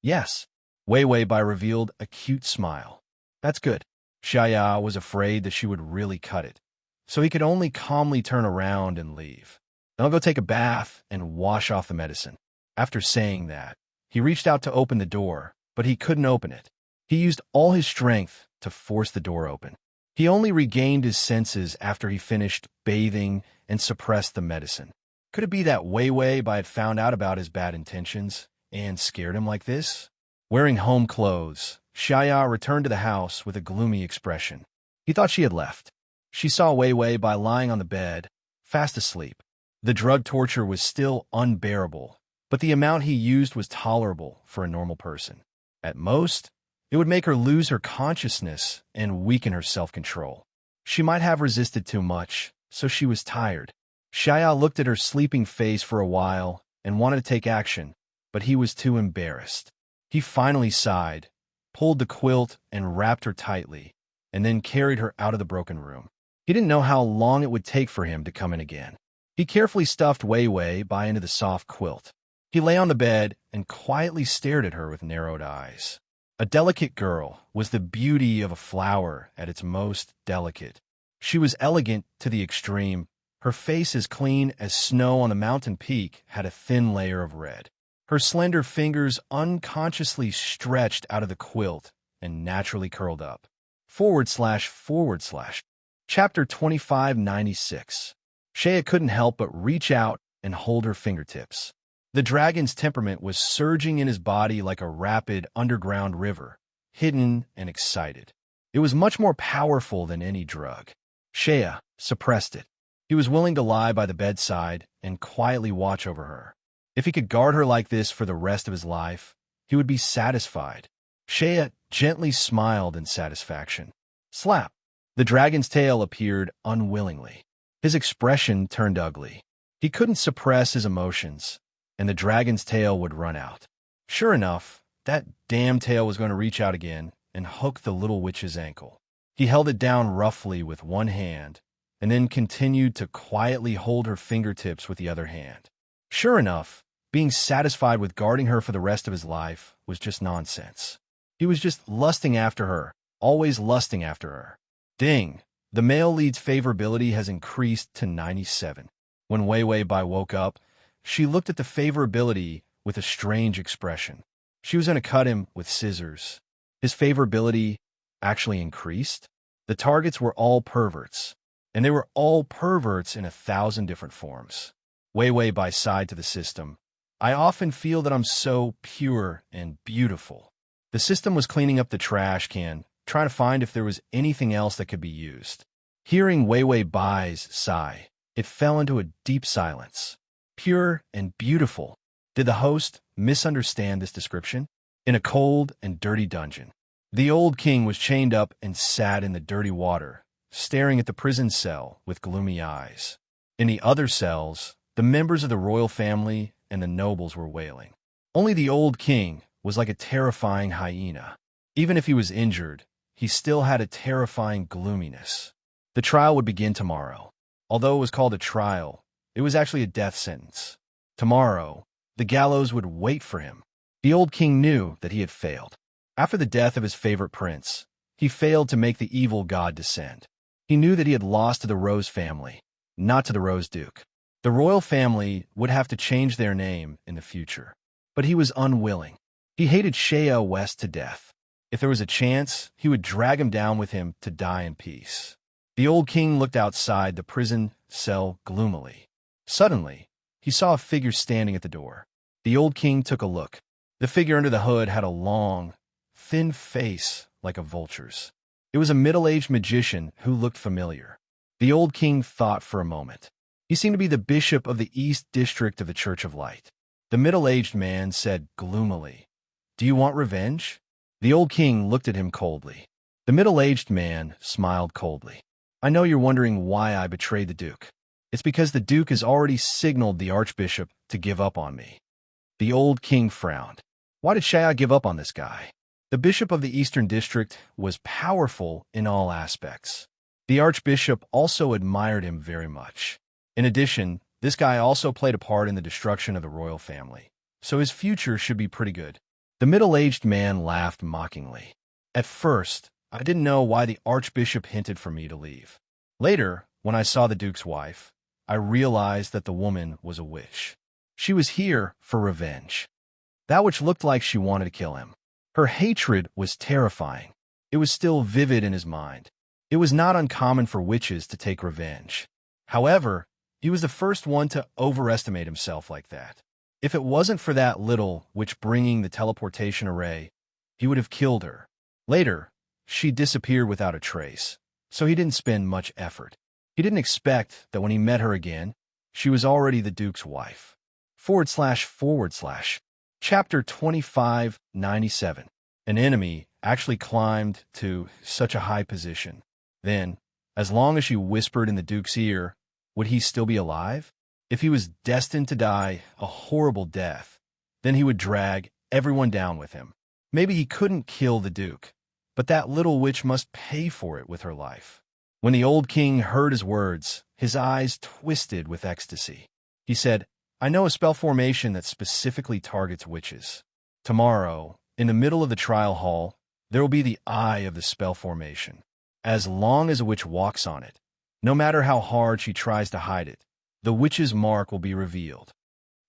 Yes, Wei Wei Bai revealed a cute smile. That's good. Shia was afraid that she would really cut it, so he could only calmly turn around and leave. Then I'll go take a bath and wash off the medicine. After saying that, he reached out to open the door, but he couldn't open it. He used all his strength to force the door open. He only regained his senses after he finished bathing and suppressed the medicine. Could it be that Wei Wei Bai had found out about his bad intentions and scared him like this? Wearing home clothes, Shia returned to the house with a gloomy expression. He thought she had left. She saw Wei Wei Bai lying on the bed, fast asleep. The drug torture was still unbearable, but the amount he used was tolerable for a normal person. At most, it would make her lose her consciousness and weaken her self-control. She might have resisted too much, so she was tired. Shia looked at her sleeping face for a while and wanted to take action, but he was too embarrassed. He finally sighed, pulled the quilt and wrapped her tightly, and then carried her out of the broken room. He didn't know how long it would take for him to come in again. He carefully stuffed Wei Wei Bai into the soft quilt. He lay on the bed and quietly stared at her with narrowed eyes. A delicate girl was the beauty of a flower at its most delicate. She was elegant to the extreme. Her face, as clean as snow on a mountain peak, had a thin layer of red. Her slender fingers unconsciously stretched out of the quilt and naturally curled up. // Chapter 2596. Shia couldn't help but reach out and hold her fingertips. The dragon's temperament was surging in his body like a rapid underground river, hidden and excited. It was much more powerful than any drug. Shia suppressed it. He was willing to lie by the bedside and quietly watch over her. If he could guard her like this for the rest of his life, he would be satisfied. Shia gently smiled in satisfaction. Slap! The dragon's tail appeared unwillingly. His expression turned ugly. He couldn't suppress his emotions, and the dragon's tail would run out. Sure enough, that damn tail was going to reach out again and hook the little witch's ankle. He held it down roughly with one hand, and then continued to quietly hold her fingertips with the other hand. Sure enough, being satisfied with guarding her for the rest of his life was just nonsense. He was just lusting after her, always lusting after her. Ding! The male lead's favorability has increased to 97. When Wei Wei Bai woke up, she looked at the favorability with a strange expression. She was going to cut him with scissors. His favorability actually increased. The targets were all perverts, and they were all perverts in 1,000 different forms. Wei Wei Bai sighed to the system. I often feel that I'm so pure and beautiful. The system was cleaning up the trash can, trying to find if there was anything else that could be used. Hearing Wei Wei Bai's sigh, it fell into a deep silence. Pure and beautiful. Did the host misunderstand this description? In a cold and dirty dungeon, the old king was chained up and sat in the dirty water, staring at the prison cell with gloomy eyes. In the other cells, The members of the royal family and the nobles were wailing. Only the old king was like a terrifying hyena. Even if he was injured, he still had a terrifying gloominess. The trial would begin tomorrow. Although it was called a trial, it was actually a death sentence. Tomorrow, the gallows would wait for him. The old king knew that he had failed. After the death of his favorite prince, he failed to make the evil god descend. He knew that he had lost to the Rose family, not to the Rose Duke. The royal family would have to change their name in the future. But he was unwilling. He hated Shea West to death. If there was a chance, he would drag him down with him to die in peace. The old king looked outside the prison cell gloomily. Suddenly, he saw a figure standing at the door. The old king took a look. The figure under the hood had a long, thin face like a vulture's. It was a middle-aged magician who looked familiar. The old king thought for a moment. He seemed to be the bishop of the East District of the Church of Light. The middle-aged man said gloomily, "Do you want revenge?" The old king looked at him coldly. The middle-aged man smiled coldly. "I know you're wondering why I betrayed the Duke. It's because the Duke has already signaled the Archbishop to give up on me." The old king frowned. Why did Shea give up on this guy? The bishop of the Eastern District was powerful in all aspects. The Archbishop also admired him very much. In addition, this guy also played a part in the destruction of the royal family, so his future should be pretty good. The middle-aged man laughed mockingly. At first, I didn't know why the Archbishop hinted for me to leave. Later, when I saw the Duke's wife, I realized that the woman was a witch. She was here for revenge. That which looked like she wanted to kill him. Her hatred was terrifying. It was still vivid in his mind. It was not uncommon for witches to take revenge. However, he was the first one to overestimate himself like that. If it wasn't for that little witch bringing the teleportation array, he would have killed her. Later, she disappeared without a trace, so he didn't spend much effort. He didn't expect that when he met her again, she was already the Duke's wife. // Chapter 2597. An enemy actually climbed to such a high position. Then, as long as she whispered in the Duke's ear, would he still be alive? If he was destined to die a horrible death, then he would drag everyone down with him. Maybe he couldn't kill the Duke, but that little witch must pay for it with her life. When the old king heard his words, his eyes twisted with ecstasy. He said, "I know a spell formation that specifically targets witches. Tomorrow, in the middle of the trial hall, there will be the eye of the spell formation. As long as a witch walks on it, no matter how hard she tries to hide it, the witch's mark will be revealed."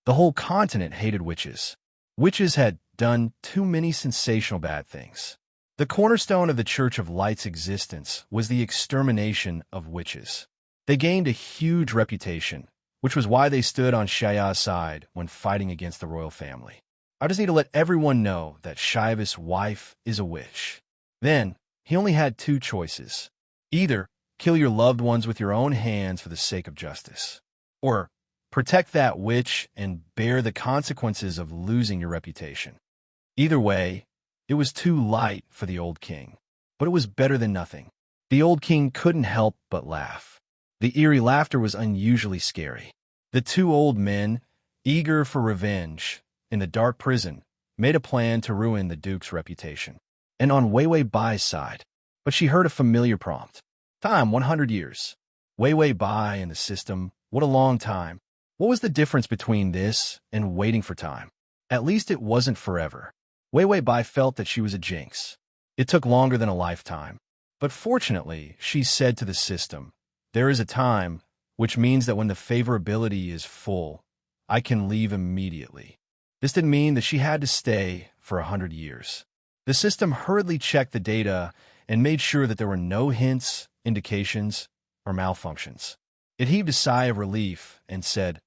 The whole continent hated witches. Witches had done too many sensational bad things. The cornerstone of the Church of Light's existence was the extermination of witches. They gained a huge reputation, which was why they stood on Shea's side when fighting against the royal family. I just need to let everyone know that Shea's wife is a witch. Then, he only had two choices. Either kill your loved ones with your own hands for the sake of justice, or protect that witch and bear the consequences of losing your reputation. Either way, it was too light for the old king, but it was better than nothing. The old king couldn't help but laugh. The eerie laughter was unusually scary. The two old men, eager for revenge, in the dark prison, made a plan to ruin the Duke's reputation. And on Wei Bai's side, but she heard a familiar prompt. Time, 100 years. Wei Bai in the system, what a long time. What was the difference between this and waiting for time? At least it wasn't forever. Wei Bai felt that she was a jinx. It took longer than a lifetime. But fortunately, she said to the system, "There is a time, which means that when the favorability is full, I can leave immediately." This didn't mean that she had to stay for 100 years. The system hurriedly checked the data and made sure that there were no hints, indications, or malfunctions. It heaved a sigh of relief and said,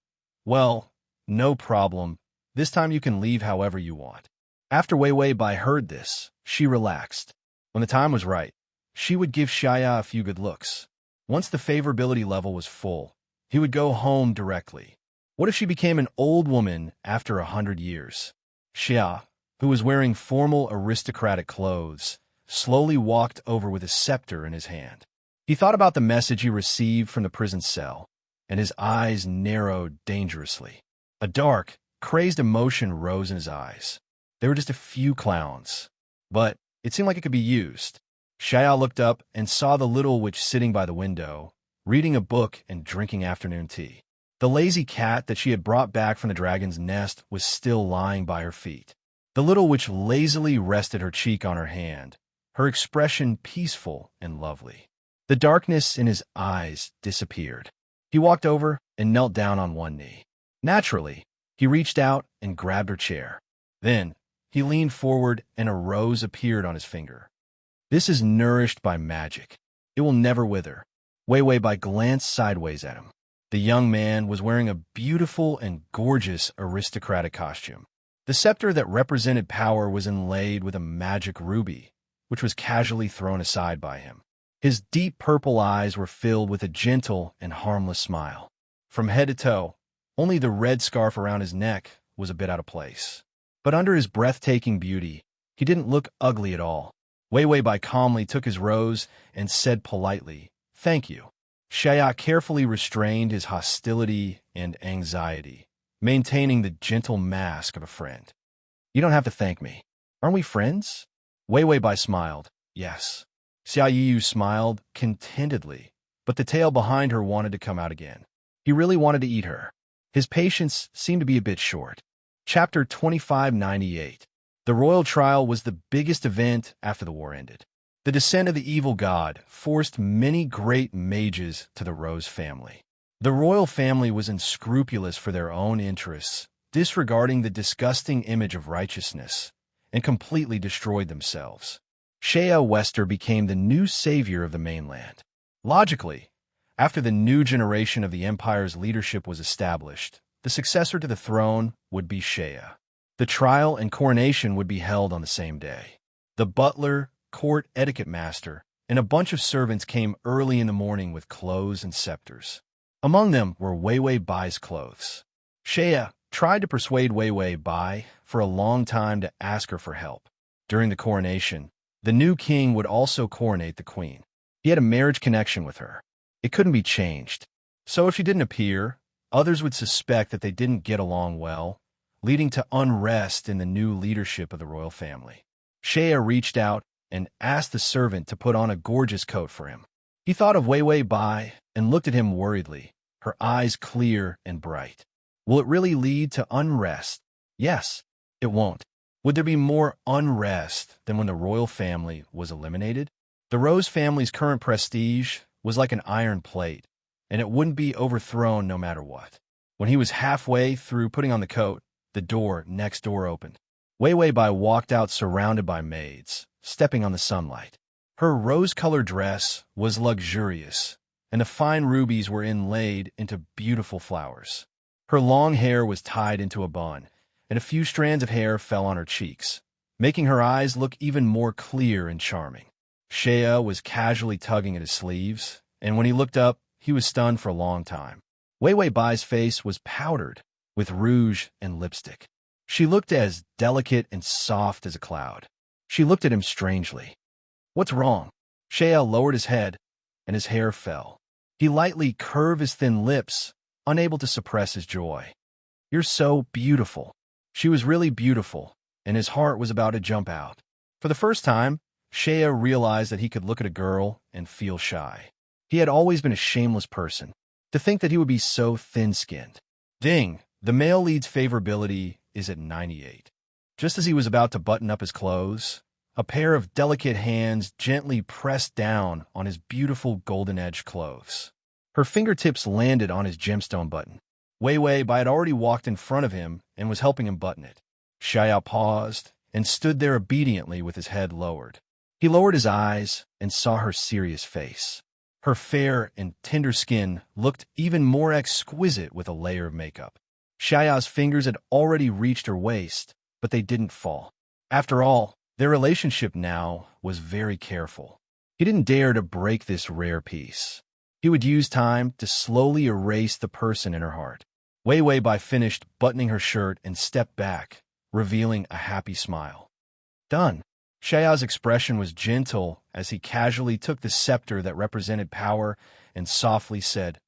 "Well, no problem. This time you can leave however you want." After Wei Bai heard this, she relaxed. When the time was right, she would give Shea a few good looks. Once the favorability level was full, he would go home directly. What if she became an old woman after 100 years? Shea, who was wearing formal aristocratic clothes, slowly walked over with a scepter in his hand. He thought about the message he received from the prison cell. and his eyes narrowed dangerously. A dark, crazed emotion rose in his eyes. There were just a few clowns, but it seemed like it could be used. Xiao looked up and saw the little witch sitting by the window, reading a book and drinking afternoon tea. The lazy cat that she had brought back from the dragon's nest was still lying by her feet. The little witch lazily rested her cheek on her hand, her expression peaceful and lovely. The darkness in his eyes disappeared. He walked over and knelt down on one knee. Naturally, he reached out and grabbed her chair. Then, he leaned forward and a rose appeared on his finger. This is nourished by magic. It will never wither. Wei Wei Bai glanced sideways at him. The young man was wearing a beautiful and gorgeous aristocratic costume. The scepter that represented power was inlaid with a magic ruby, which was casually thrown aside by him. His deep purple eyes were filled with a gentle and harmless smile. From head to toe, only the red scarf around his neck was a bit out of place. But under his breathtaking beauty, he didn't look ugly at all. Wei Wei Bai calmly took his rose and said politely, "Thank you." Xiao carefully restrained his hostility and anxiety, maintaining the gentle mask of a friend. "You don't have to thank me. Aren't we friends?" Wei Wei Bai smiled. "Yes." Xiao Yiyu smiled contentedly, but the tail behind her wanted to come out again. He really wanted to eat her. His patience seemed to be a bit short. Chapter 2598. The royal trial was the biggest event after the war ended. The descent of the evil god forced many great mages to the Rose family. The royal family was unscrupulous for their own interests, disregarding the disgusting image of righteousness, and completely destroyed themselves. Shea Wester became the new savior of the mainland. Logically, after the new generation of the empire's leadership was established, the successor to the throne would be Shea. The trial and coronation would be held on the same day. The butler, court etiquette master, and a bunch of servants came early in the morning with clothes and scepters. Among them were Wei Wei Bai's clothes. Shea tried to persuade Wei Wei Bai for a long time to ask her for help. During the coronation, the new king would also coronate the queen. He had a marriage connection with her. It couldn't be changed. So if she didn't appear, others would suspect that they didn't get along well, leading to unrest in the new leadership of the royal family. Shea reached out and asked the servant to put on a gorgeous coat for him. He thought of Wei Wei Bai and looked at him worriedly, her eyes clear and bright. Will it really lead to unrest? Yes, it won't. Would there be more unrest than when the royal family was eliminated? The Rose family's current prestige was like an iron plate, and it wouldn't be overthrown no matter what. When he was halfway through putting on the coat, the door next door opened. Wei Wei Bai walked out surrounded by maids, stepping on the sunlight. Her rose-colored dress was luxurious, and the fine rubies were inlaid into beautiful flowers. Her long hair was tied into a bun, and a few strands of hair fell on her cheeks, making her eyes look even more clear and charming. Shea was casually tugging at his sleeves, and when he looked up, he was stunned for a long time. Wei Wei Bai's face was powdered with rouge and lipstick. She looked as delicate and soft as a cloud. She looked at him strangely. "What's wrong?" Shea lowered his head, and his hair fell. He lightly curved his thin lips, unable to suppress his joy. "You're so beautiful." She was really beautiful, and his heart was about to jump out. For the first time, Shea realized that he could look at a girl and feel shy. He had always been a shameless person. To think that he would be so thin-skinned. Ding! The male lead's favorability is at 98. Just as he was about to button up his clothes, a pair of delicate hands gently pressed down on his beautiful golden-edged clothes. Her fingertips landed on his gemstone button. Wei Wei Bai had already walked in front of him and was helping him button it. Xiao paused and stood there obediently with his head lowered. He lowered his eyes and saw her serious face. Her fair and tender skin looked even more exquisite with a layer of makeup. Xiao's fingers had already reached her waist, but they didn't fall. After all, their relationship now was very careful. He didn't dare to break this rare piece. He would use time to slowly erase the person in her heart. Wei Wei Bai finished buttoning her shirt and stepped back, revealing a happy smile. Done. Xiao's expression was gentle as he casually took the scepter that represented power and softly said,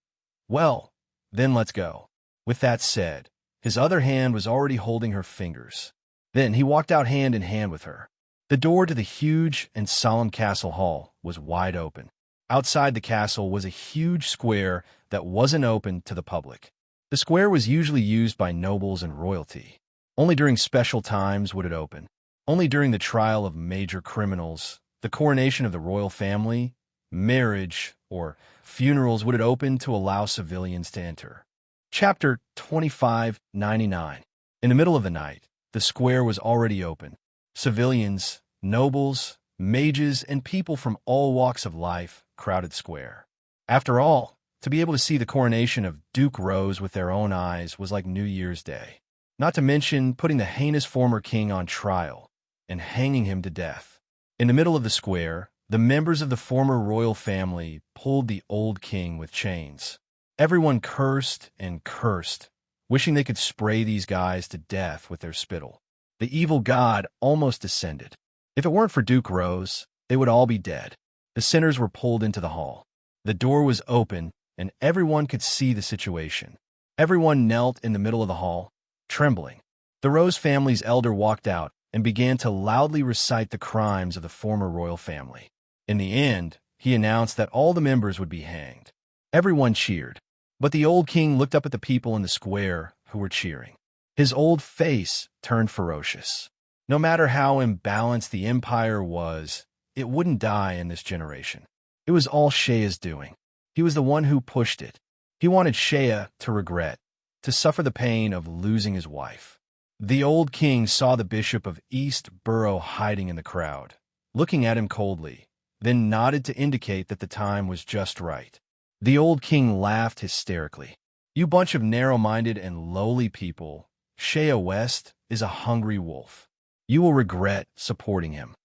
"Well, Then let's go." With that said, his other hand was already holding her fingers. Then he walked out hand in hand with her. The door to the huge and solemn castle hall was wide open. Outside the castle was a huge square that wasn't open to the public. The square was usually used by nobles and royalty. Only during special times would it open. Only during the trial of major criminals, the coronation of the royal family, marriage, or funerals would it open to allow civilians to enter. Chapter 2599. In the middle of the night, the square was already open. Civilians, nobles, mages, and people from all walks of life crowded square. After all, to be able to see the coronation of Duke Rose with their own eyes was like New Year's Day. Not to mention putting the heinous former king on trial and hanging him to death. In the middle of the square, the members of the former royal family pulled the old king with chains. Everyone cursed and cursed, wishing they could spray these guys to death with their spittle. The evil god almost descended. If it weren't for Duke Rose, they would all be dead. The sinners were pulled into the hall. The door was open, and everyone could see the situation. Everyone knelt in the middle of the hall, trembling. The Rose family's elder walked out and began to loudly recite the crimes of the former royal family. In the end, he announced that all the members would be hanged. Everyone cheered. But the old king looked up at the people in the square who were cheering. His old face turned ferocious. No matter how imbalanced the empire was, it wouldn't die in this generation. It was all Shea's doing. He was the one who pushed it. He wanted Shea to regret, to suffer the pain of losing his wife. The old king saw the bishop of East Borough hiding in the crowd, looking at him coldly, then nodded to indicate that the time was just right. The old king laughed hysterically. "You bunch of narrow-minded and lowly people, Shea West is a hungry wolf. You will regret supporting him."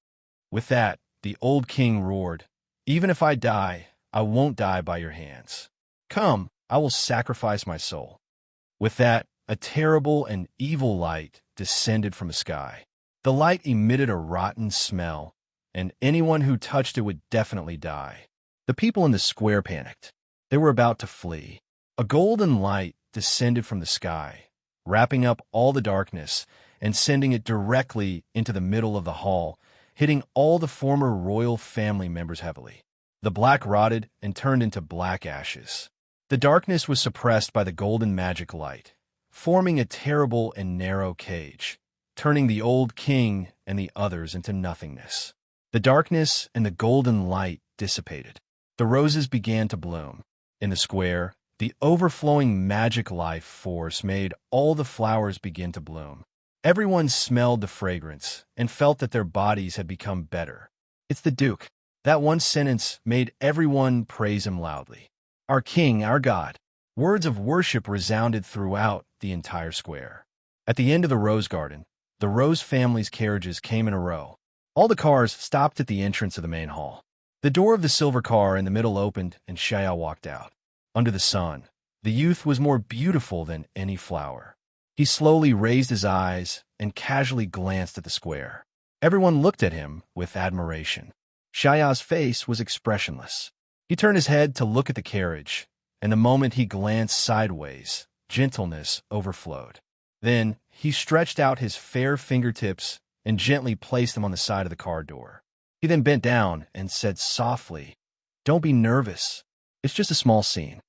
With that, the old king roared, "Even if I die, I won't die by your hands. Come, I will sacrifice my soul." With that, a terrible and evil light descended from the sky. The light emitted a rotten smell, and anyone who touched it would definitely die. The people in the square panicked. They were about to flee. A golden light descended from the sky, wrapping up all the darkness and sending it directly into the middle of the hall, hitting all the former royal family members heavily. The black rotted and turned into black ashes. The darkness was suppressed by the golden magic light, forming a terrible and narrow cage, turning the old king and the others into nothingness. The darkness and the golden light dissipated. The roses began to bloom. In the square, the overflowing magic life force made all the flowers begin to bloom. Everyone smelled the fragrance and felt that their bodies had become better. "It's the Duke." That one sentence made everyone praise him loudly. "Our king, our god." Words of worship resounded throughout the entire square. At the end of the Rose Garden, the Rose family's carriages came in a row. All the cars stopped at the entrance of the main hall. The door of the silver car in the middle opened, and Shea walked out. Under the sun, the youth was more beautiful than any flower. He slowly raised his eyes and casually glanced at the square. Everyone looked at him with admiration. Shea's face was expressionless. He turned his head to look at the carriage, and the moment he glanced sideways, gentleness overflowed. Then he stretched out his fair fingertips and gently placed them on the side of the car door. He then bent down and said softly, "Don't be nervous. It's just a small scene."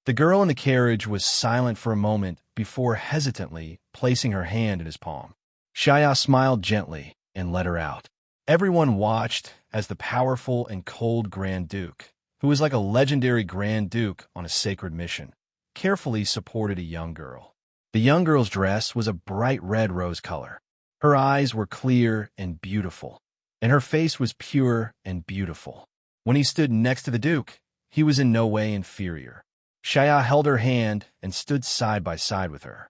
The girl in the carriage was silent for a moment before hesitantly placing her hand in his palm. Shea smiled gently and let her out. Everyone watched as the powerful and cold Grand Duke, who was like a legendary Grand Duke on a sacred mission, carefully supported a young girl. The young girl's dress was a bright red rose color. Her eyes were clear and beautiful, and her face was pure and beautiful. When he stood next to the Duke, he was in no way inferior. Shea held her hand and stood side by side with her.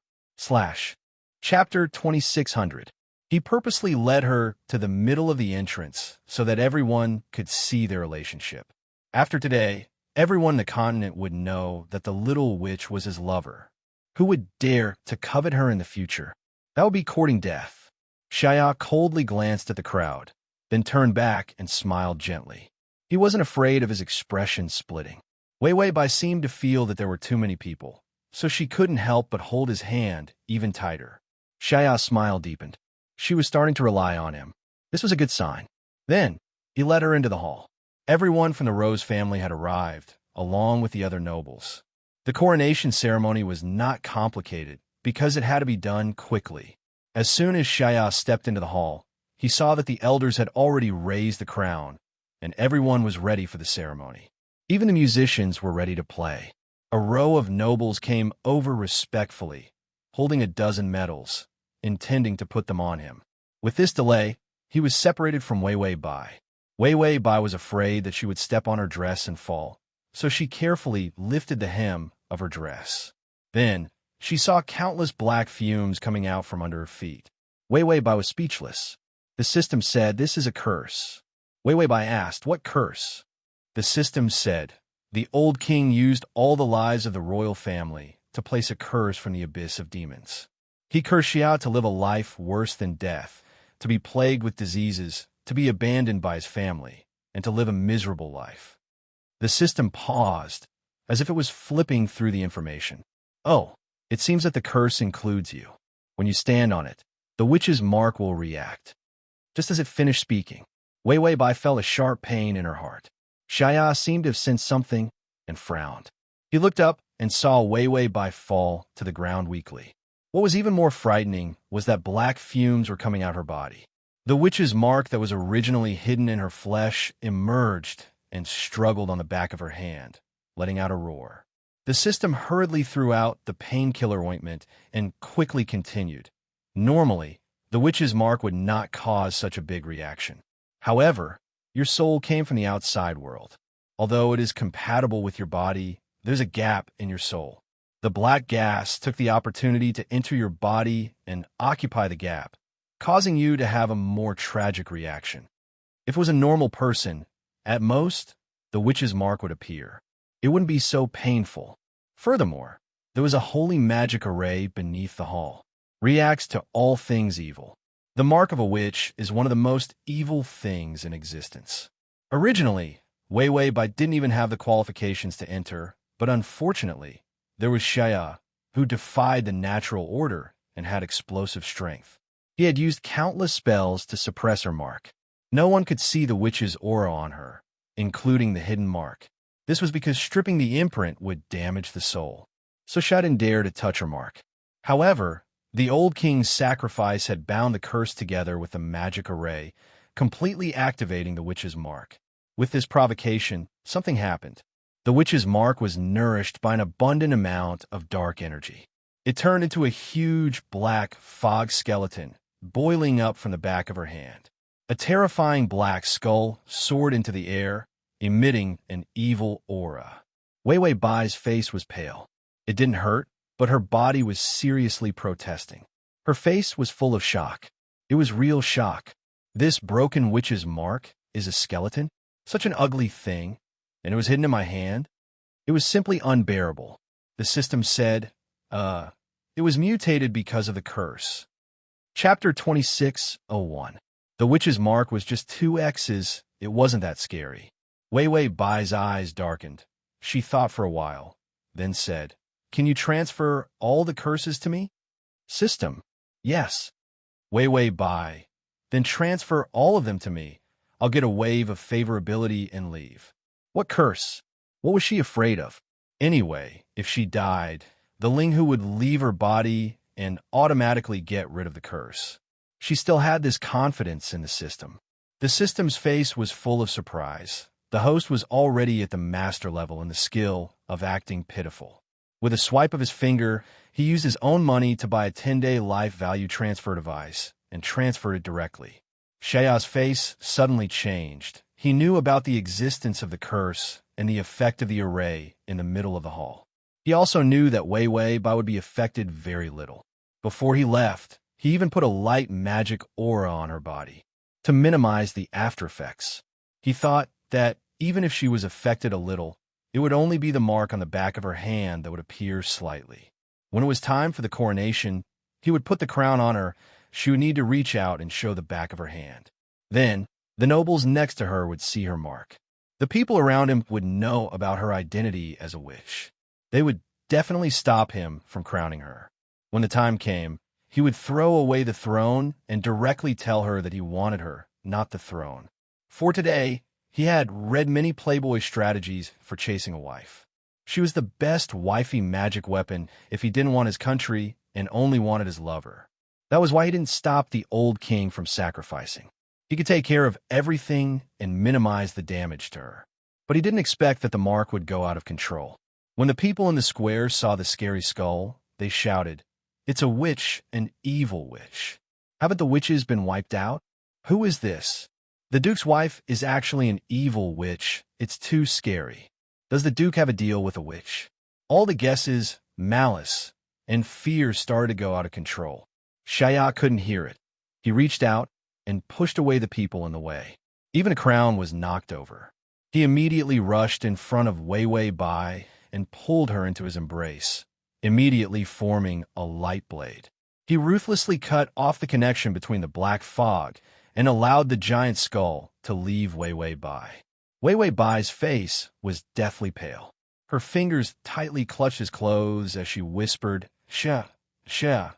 Chapter 2600. He purposely led her to the middle of the entrance so that everyone could see their relationship. After today, everyone in the continent would know that the little witch was his lover. Who would dare to covet her in the future? That would be courting death. Shea coldly glanced at the crowd, then turned back and smiled gently. He wasn't afraid of his expression splitting. Wei Bai seemed to feel that there were too many people, so she couldn't help but hold his hand even tighter. Xiao's smile deepened. She was starting to rely on him. This was a good sign. Then, he led her into the hall. Everyone from the Rose family had arrived, along with the other nobles. The coronation ceremony was not complicated because it had to be done quickly. As soon as Xiao stepped into the hall, he saw that the elders had already raised the crown, and everyone was ready for the ceremony. Even the musicians were ready to play. A row of nobles came over respectfully, holding a dozen medals, intending to put them on him. With this delay, he was separated from Wei Wei Bai. Wei Wei Bai was afraid that she would step on her dress and fall, so she carefully lifted the hem of her dress. Then, she saw countless black fumes coming out from under her feet. Wei Wei Bai was speechless. The system said, "This is a curse." Wei Wei Bai asked, "What curse?" The system said, "The old king used all the lives of the royal family to place a curse from the abyss of demons. He cursed Xiao to live a life worse than death, to be plagued with diseases, to be abandoned by his family, and to live a miserable life." The system paused, as if it was flipping through the information. "Oh, it seems that the curse includes you. When you stand on it, the witch's mark will react." Just as it finished speaking, Wei Wei Bai felt a sharp pain in her heart. Xiao seemed to have sensed something and frowned. He looked up and saw Wei Wei Bai fall to the ground weakly. What was even more frightening was that black fumes were coming out her body. The witch's mark that was originally hidden in her flesh emerged and struggled on the back of her hand, letting out a roar. The system hurriedly threw out the painkiller ointment and quickly continued. Normally, the witch's mark would not cause such a big reaction. However, your soul came from the outside world. Although it is compatible with your body, there's a gap in your soul. The black gas took the opportunity to enter your body and occupy the gap, causing you to have a more tragic reaction. If it was a normal person, at most, the witch's mark would appear. It wouldn't be so painful. Furthermore, there was a holy magic array beneath the hall. Reacts to all things evil. The mark of a witch is one of the most evil things in existence. Originally, Wei Wei Bai didn't even have the qualifications to enter, but unfortunately, there was Xiao, who defied the natural order and had explosive strength. He had used countless spells to suppress her mark. No one could see the witch's aura on her, including the hidden mark. This was because stripping the imprint would damage the soul, so Xiao didn't dare to touch her mark. However, the old king's sacrifice had bound the curse together with the magic array, completely activating the witch's mark. With this provocation, something happened. The witch's mark was nourished by an abundant amount of dark energy. It turned into a huge black fog skeleton, boiling up from the back of her hand. A terrifying black skull soared into the air, emitting an evil aura. Wei Wei Bai's face was pale. It didn't hurt, but her body was seriously protesting. Her face was full of shock. It was real shock. This broken witch's mark is a skeleton? Such an ugly thing. And it was hidden in my hand? It was simply unbearable. The system said, it was mutated because of the curse. Chapter 26:01. The witch's mark was just 2 X's. It wasn't that scary. Wei Wei Bai's eyes darkened. She thought for a while, then said, "Can you transfer all the curses to me?" System: "Yes." Wei Wei Bai: "Then transfer all of them to me. I'll get a wave of favorability and leave." What curse? What was she afraid of? Anyway, if she died, the Linghu would leave her body and automatically get rid of the curse. She still had this confidence in the system. The system's face was full of surprise. The host was already at the master level in the skill of acting pitiful. With a swipe of his finger, he used his own money to buy a 10-day life value transfer device and transferred it directly. Xiao's face suddenly changed. He knew about the existence of the curse and the effect of the array in the middle of the hall. He also knew that Wei Wei Bai would be affected very little. Before he left, he even put a light magic aura on her body to minimize the after effects. He thought that even if she was affected a little, it would only be the mark on the back of her hand that would appear slightly. When it was time for the coronation, he would put the crown on her. She would need to reach out and show the back of her hand. Then, the nobles next to her would see her mark. The people around him would know about her identity as a witch. They would definitely stop him from crowning her. When the time came, he would throw away the throne and directly tell her that he wanted her, not the throne. For today, he had read many Playboy strategies for chasing a wife. She was the best wifey magic weapon if he didn't want his country and only wanted his lover. That was why he didn't stop the old king from sacrificing. He could take care of everything and minimize the damage to her. But he didn't expect that the mark would go out of control. When the people in the square saw the scary skull, they shouted, "It's a witch, an evil witch. Haven't the witches been wiped out? Who is this? The Duke's wife is actually an evil witch. It's too scary. Does the Duke have a deal with a witch?" All the guesses, malice, and fear started to go out of control. Shaya couldn't hear it. He reached out and pushed away the people in the way. Even a crown was knocked over. He immediately rushed in front of Wei Wei Bai and pulled her into his embrace, immediately forming a light blade. He ruthlessly cut off the connection between the black fog and allowed the giant skull to leave Wei Wei Bai. Wei Wei Bai's face was deathly pale. Her fingers tightly clutched his clothes as she whispered, "Sha, Sha."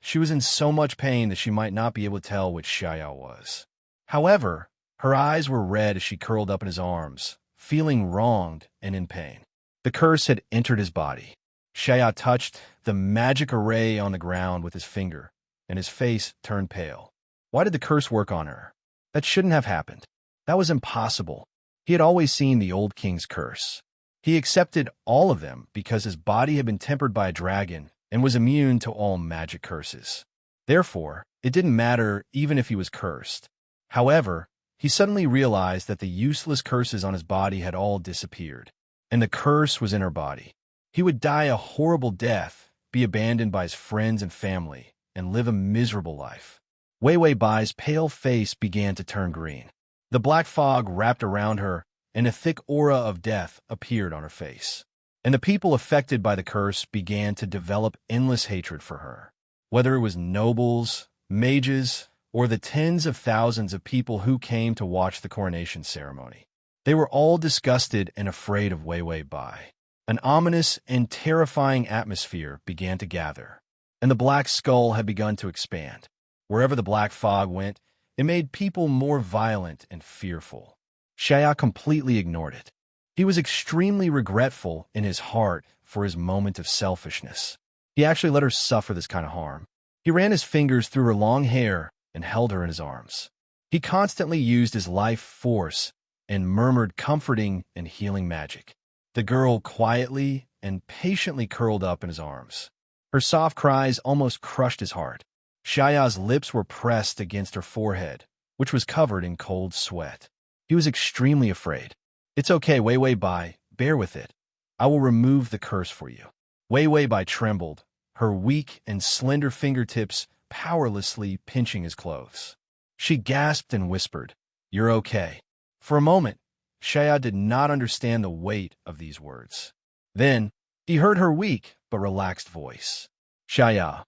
She was in so much pain that she might not be able to tell which Shaya was. However, her eyes were red as she curled up in his arms, feeling wronged and in pain. The curse had entered his body. Shaya touched the magic array on the ground with his finger, and his face turned pale. Why did the curse work on her? That shouldn't have happened. That was impossible. He had always seen the old king's curse. He accepted all of them because his body had been tempered by a dragon and was immune to all magic curses. Therefore, it didn't matter even if he was cursed. However, he suddenly realized that the useless curses on his body had all disappeared, and the curse was in her body. He would die a horrible death, be abandoned by his friends and family, and live a miserable life. Wei Wei Bai's pale face began to turn green. The black fog wrapped around her, and a thick aura of death appeared on her face. And the people affected by the curse began to develop endless hatred for her. Whether it was nobles, mages, or the tens of thousands of people who came to watch the coronation ceremony, they were all disgusted and afraid of Wei Wei Bai. An ominous and terrifying atmosphere began to gather, and the black skull had begun to expand. Wherever the black fog went, it made people more violent and fearful. Shaya completely ignored it. He was extremely regretful in his heart for his moment of selfishness. He actually let her suffer this kind of harm. He ran his fingers through her long hair and held her in his arms. He constantly used his life force and murmured comforting and healing magic. The girl quietly and patiently curled up in his arms. Her soft cries almost crushed his heart. Shaya's lips were pressed against her forehead, which was covered in cold sweat. He was extremely afraid. "It's okay, Wei Wei Bai, bear with it. I will remove the curse for you." Wei Wei Bai trembled, her weak and slender fingertips powerlessly pinching his clothes. She gasped and whispered, "You're okay." For a moment, Shaya did not understand the weight of these words. Then, he heard her weak but relaxed voice. "Shaya,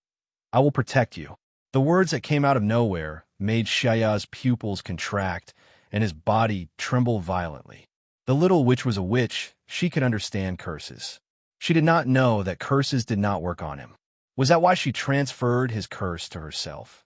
I will protect you." The words that came out of nowhere made Shaya's pupils contract and his body tremble violently. The little witch was a witch. She could understand curses. She did not know that curses did not work on him. Was that why she transferred his curse to herself?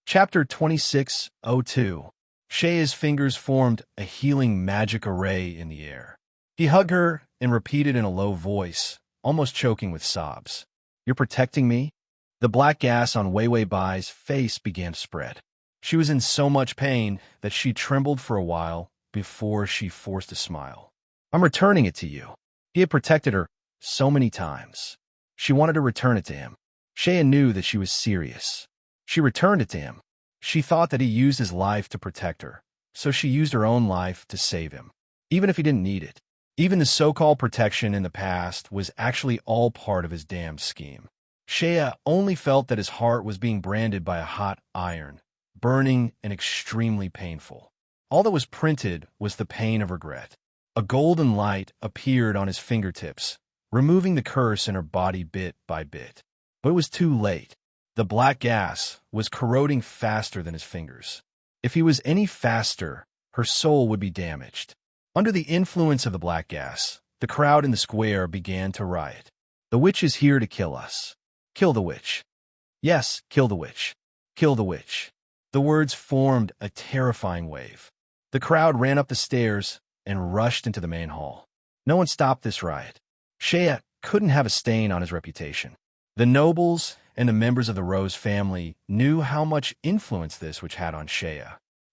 Chapter 2602. Shaya's fingers formed a healing magic array in the air. He hugged her and repeated in a low voice, almost choking with sobs, "You're protecting me?" The black gas on Wei Wei Bai's face began to spread. She was in so much pain that she trembled for a while before she forced a smile. "I'm returning it to you." He had protected her so many times. She wanted to return it to him. Shaya knew that she was serious. She returned it to him. She thought that he used his life to protect her, so she used her own life to save him, even if he didn't need it. Even the so-called protection in the past was actually all part of his damned scheme. Shaya only felt that his heart was being branded by a hot iron, burning and extremely painful. All that was printed was the pain of regret. A golden light appeared on his fingertips, removing the curse in her body bit by bit. But it was too late. The black gas was corroding faster than his fingers. If he was any faster, her soul would be damaged. Under the influence of the black gas, The crowd in the square began to riot. "The witch is here to kill us. Kill the witch. Yes, kill the witch. Kill the witch." The words formed a terrifying wave. The crowd ran up the stairs and rushed into the main hall. No one stopped this riot. Shea couldn't have a stain on his reputation. The nobles and the members of the Rose family knew how much influence this witch had on Shea.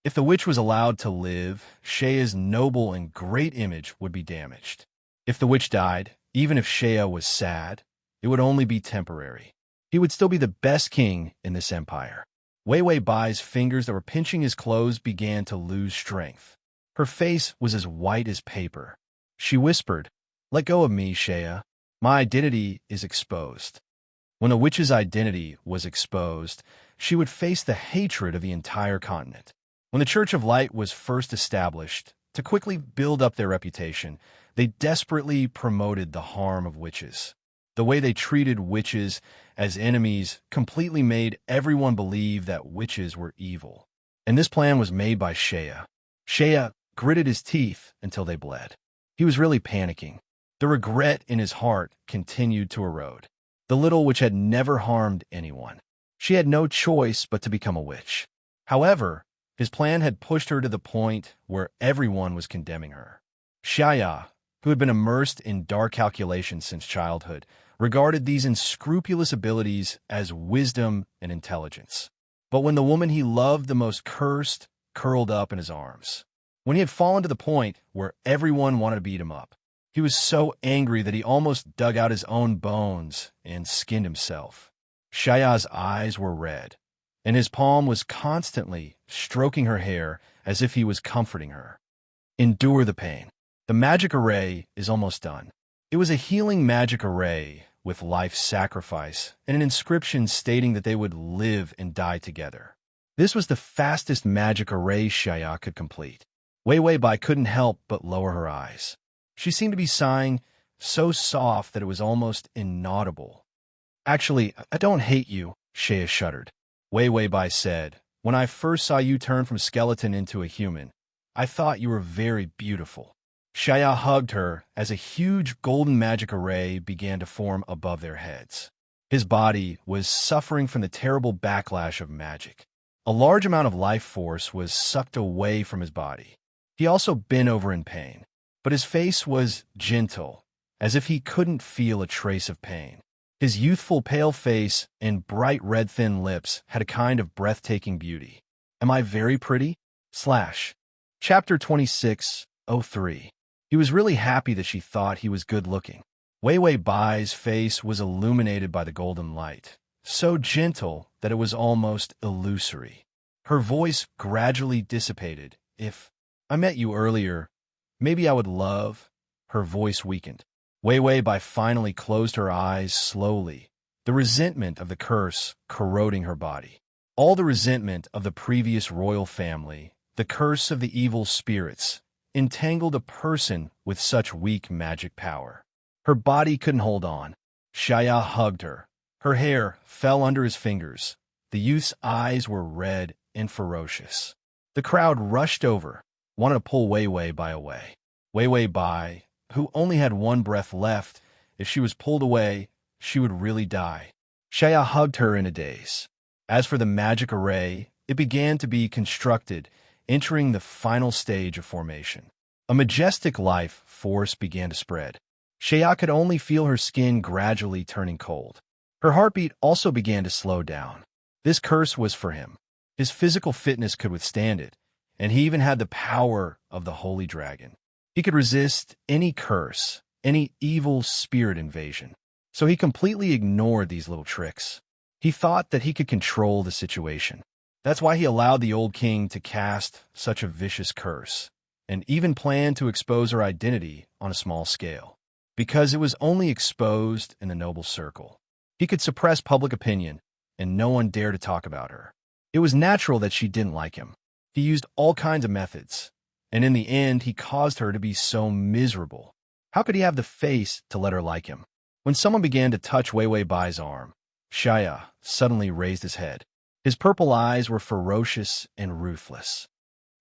If the witch was allowed to live, Shea's noble and great image would be damaged. If the witch died, even if Shea was sad, it would only be temporary. He would still be the best king in this empire. Wei Wei Bai's fingers that were pinching his clothes began to lose strength. Her face was as white as paper. She whispered, "Let go of me, Shea. My identity is exposed." When the witch's identity was exposed, she would face the hatred of the entire continent. When the Church of Light was first established, to quickly build up their reputation, they desperately promoted the harm of witches. The way they treated witches as enemies completely made everyone believe that witches were evil. And this plan was made by Shea. Shea gritted his teeth until they bled. He was really panicking. The regret in his heart continued to erode. The little witch had never harmed anyone. She had no choice but to become a witch. However, his plan had pushed her to the point where everyone was condemning her. Shaya, who had been immersed in dark calculations since childhood, regarded these unscrupulous abilities as wisdom and intelligence. But when the woman he loved the most cursed, curled up in his arms. When he had fallen to the point where everyone wanted to beat him up, he was so angry that he almost dug out his own bones and skinned himself. Shaya's eyes were red, and his palm was constantly stroking her hair as if he was comforting her. Endure the pain. The magic array is almost done. It was a healing magic array with life sacrifice and an inscription stating that they would live and die together. This was the fastest magic array Shaya could complete. Wei Wei Bai couldn't help but lower her eyes. She seemed to be sighing so soft that it was almost inaudible. "Actually, I don't hate you," Shea shuddered. Wei Wei Bai said, "When I first saw you turn from skeleton into a human, I thought you were very beautiful." Shaya hugged her as a huge golden magic array began to form above their heads. His body was suffering from the terrible backlash of magic. A large amount of life force was sucked away from his body. He also bent over in pain, but his face was gentle, as if he couldn't feel a trace of pain. His youthful pale face and bright red thin lips had a kind of breathtaking beauty. "Am I very pretty?" Chapter 26:03. He was really happy that she thought he was good-looking. Wei Wei Bai's face was illuminated by the golden light, so gentle that it was almost illusory. Her voice gradually dissipated. "If I met you earlier, maybe I would love." Her voice weakened. Wei Wei Bai finally closed her eyes slowly, the resentment of the curse corroding her body. All the resentment of the previous royal family, the curse of the evil spirits, entangled a person with such weak magic power. Her body couldn't hold on. Shaya hugged her. Her hair fell under his fingers. The youth's eyes were red and ferocious. The crowd rushed over, wanted to pull Wei Wei Bai away. Wei Wei Bai, who only had one breath left, if she was pulled away, she would really die. Shaya hugged her in a daze. As for the magic array, it began to be constructed, entering the final stage of formation. A majestic life force began to spread. Shaya could only feel her skin gradually turning cold. Her heartbeat also began to slow down. This curse was for him. His physical fitness could withstand it, and he even had the power of the holy dragon. He could resist any curse, any evil spirit invasion. So he completely ignored these little tricks. He thought that he could control the situation. That's why he allowed the old king to cast such a vicious curse, and even planned to expose her identity on a small scale, because it was only exposed in the noble circle. He could suppress public opinion, and no one dared to talk about her. It was natural that she didn't like him. He used all kinds of methods, and in the end, he caused her to be so miserable. How could he have the face to let her like him? When someone began to touch Wei Wei Bai's arm, Shaya suddenly raised his head. His purple eyes were ferocious and ruthless.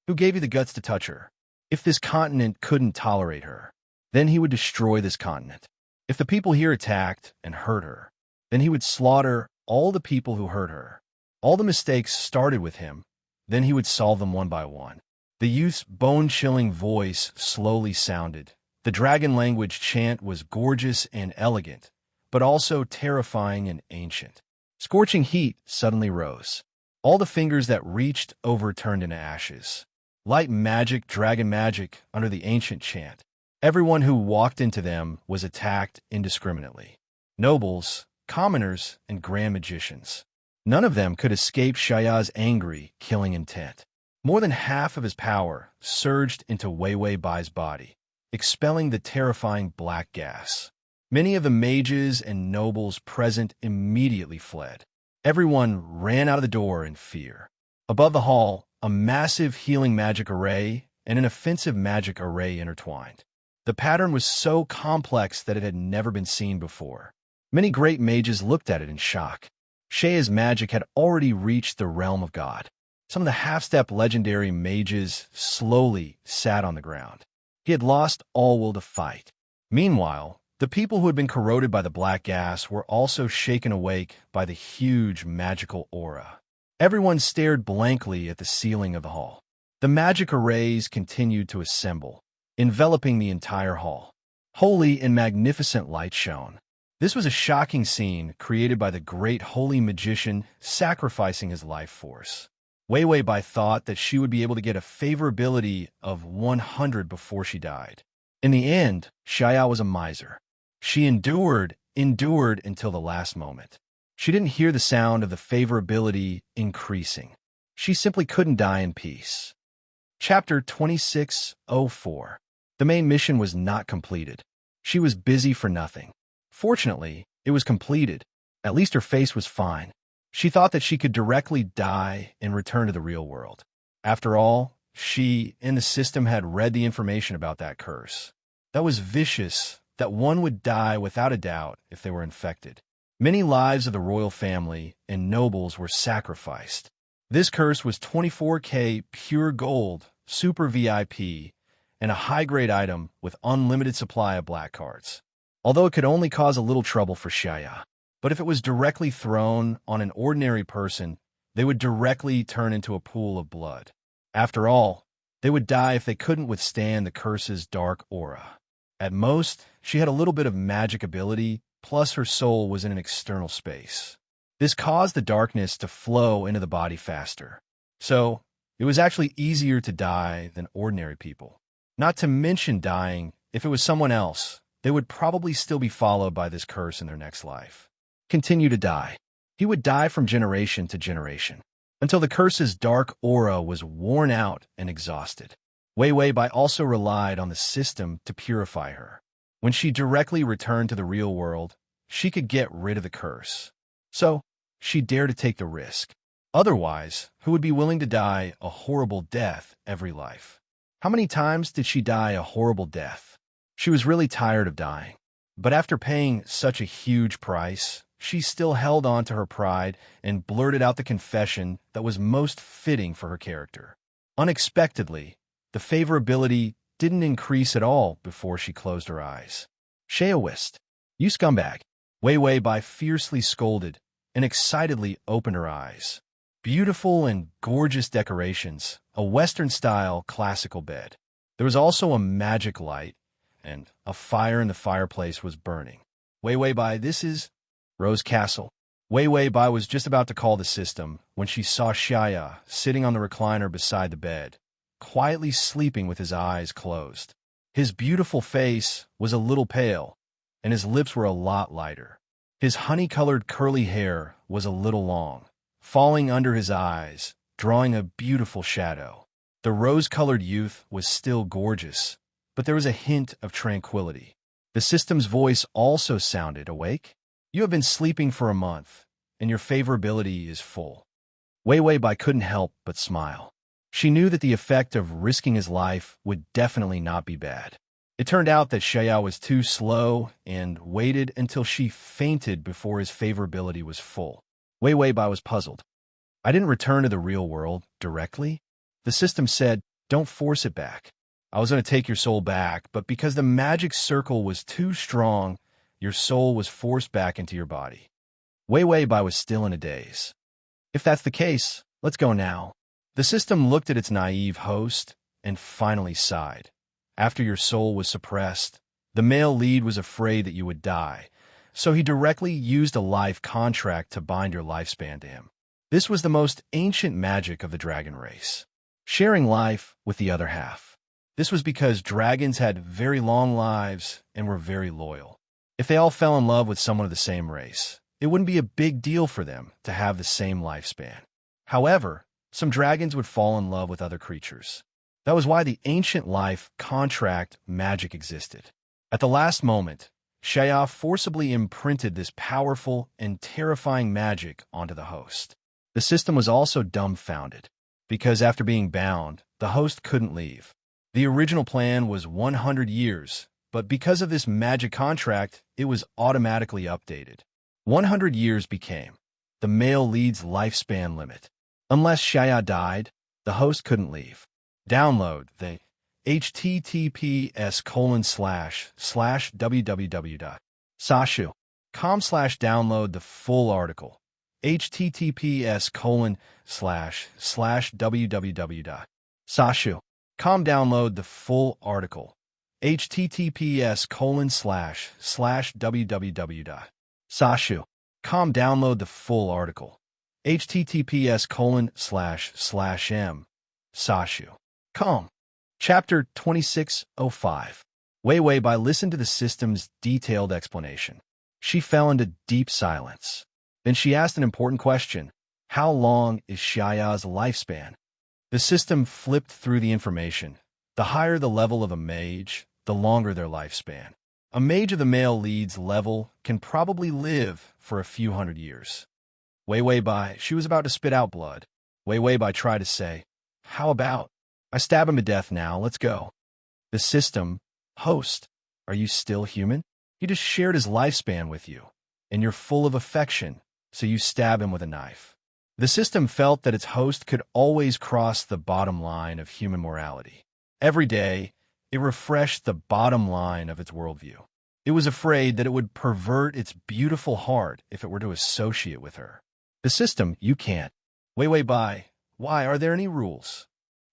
"Who gave you the guts to touch her? If this continent couldn't tolerate her, then he would destroy this continent. If the people here attacked and hurt her, then he would slaughter all the people who hurt her. All the mistakes started with him, then he would solve them one by one. The youth's bone-chilling voice slowly sounded. The dragon language chant was gorgeous and elegant, but also terrifying and ancient. Scorching heat suddenly rose. All the fingers that reached over turned into ashes. Light magic, dragon magic, under the ancient chant. Everyone who walked into them was attacked indiscriminately. Nobles, commoners, and grand magicians. None of them could escape Shaya's angry, killing intent. More than half of his power surged into Wei Wei Bai's body, expelling the terrifying black gas. Many of the mages and nobles present immediately fled. Everyone ran out of the door in fear. Above the hall, a massive healing magic array and an offensive magic array intertwined. The pattern was so complex that it had never been seen before. Many great mages looked at it in shock. Shaya's magic had already reached the realm of God. Some of the half-step legendary mages slowly sat on the ground. He had lost all will to fight. Meanwhile, the people who had been corroded by the black gas were also shaken awake by the huge magical aura. Everyone stared blankly at the ceiling of the hall. The magic arrays continued to assemble, enveloping the entire hall. Holy and magnificent light shone. This was a shocking scene created by the great holy magician sacrificing his life force. Wei Wei Bai thought that she would be able to get a favorability of 100 before she died. In the end, Shaya was a miser. She endured until the last moment. She didn't hear the sound of the favorability increasing. She simply couldn't die in peace. Chapter 2604. The main mission was not completed. She was busy for nothing. Fortunately, it was completed. At least her face was fine. She thought that she could directly die and return to the real world. After all, she and the system had read the information about that curse. That was vicious, that one would die without a doubt if they were infected. Many lives of the royal family and nobles were sacrificed. This curse was 24K pure gold, super VIP, and a high-grade item with unlimited supply of black cards. Although it could only cause a little trouble for Shaya. But if it was directly thrown on an ordinary person, they would directly turn into a pool of blood. After all, they would die if they couldn't withstand the curse's dark aura. At most, she had a little bit of magic ability, plus her soul was in an external space. This caused the darkness to flow into the body faster. So, it was actually easier to die than ordinary people. Not to mention dying, if it was someone else, they would probably still be followed by this curse in their next life. Continue to die. He would die from generation to generation, until the curse's dark aura was worn out and exhausted. Wei Wei Bai also relied on the system to purify her. When she directly returned to the real world, she could get rid of the curse. So, she dared to take the risk. Otherwise, who would be willing to die a horrible death every life? How many times did she die a horrible death? She was really tired of dying. But after paying such a huge price, she still held on to her pride and blurted out the confession that was most fitting for her character. Unexpectedly, the favorability didn't increase at all before she closed her eyes. Shaoist, you scumbag! Wei Wei Bai fiercely scolded and excitedly opened her eyes. Beautiful and gorgeous decorations, a Western-style classical bed. There was also a magic light, and a fire in the fireplace was burning. Wei Wei Bai, this is Rose Castle. Wei Wei Bai was just about to call the system when she saw Shaya sitting on the recliner beside the bed, quietly sleeping with his eyes closed. His beautiful face was a little pale, and his lips were a lot lighter. His honey-colored curly hair was a little long, falling under his eyes, drawing a beautiful shadow. The rose-colored youth was still gorgeous, but there was a hint of tranquility. The system's voice also sounded awake. You have been sleeping for a month, and your favorability is full. Wei Wei Bai couldn't help but smile. She knew that the effect of risking his life would definitely not be bad. It turned out that Shaya was too slow and waited until she fainted before his favorability was full. Wei Wei Bai was puzzled. I didn't return to the real world directly. The system said, don't force it back. I was going to take your soul back, but because the magic circle was too strong, your soul was forced back into your body. Wei Wei Bai was still in a daze. If that's the case, let's go now. The system looked at its naive host and finally sighed. After your soul was suppressed, the male lead was afraid that you would die, so he directly used a life contract to bind your lifespan to him. This was the most ancient magic of the dragon race, sharing life with the other half. This was because dragons had very long lives and were very loyal. If they all fell in love with someone of the same race, it wouldn't be a big deal for them to have the same lifespan. However, some dragons would fall in love with other creatures. That was why the ancient life contract magic existed. At the last moment, Shaya forcibly imprinted this powerful and terrifying magic onto the host. The system was also dumbfounded, because after being bound, the host couldn't leave. The original plan was 100 years, but because of this magic contract, it was automatically updated. 100 years became the male lead's lifespan limit. Unless Shaya died, the host couldn't leave. Download the https://www.sashu.com/download the full article. https://www.sashu.com download the full article. https://www.sashu.com download the full article. https://m.sashu.com. Chapter 2605. Wei Wei Bai listened to the system's detailed explanation. She fell into deep silence. Then she asked an important question. How long is Shaya's lifespan? The system flipped through the information. The higher the level of a mage, the longer their lifespan. A mage of the male lead's level can probably live for a few hundred years. Wei Wei Bai, she was about to spit out blood. Wei Wei Bai tried to say, "How about? I stab him to death now, let's go." The system, host, are you still human? He just shared his lifespan with you, and you're full of affection, so you stab him with a knife. The system felt that its host could always cross the bottom line of human morality. Every day, it refreshed the bottom line of its worldview. It was afraid that it would pervert its beautiful heart if it were to associate with her. The system, you can't. Wei Wei Bai, why, are there any rules?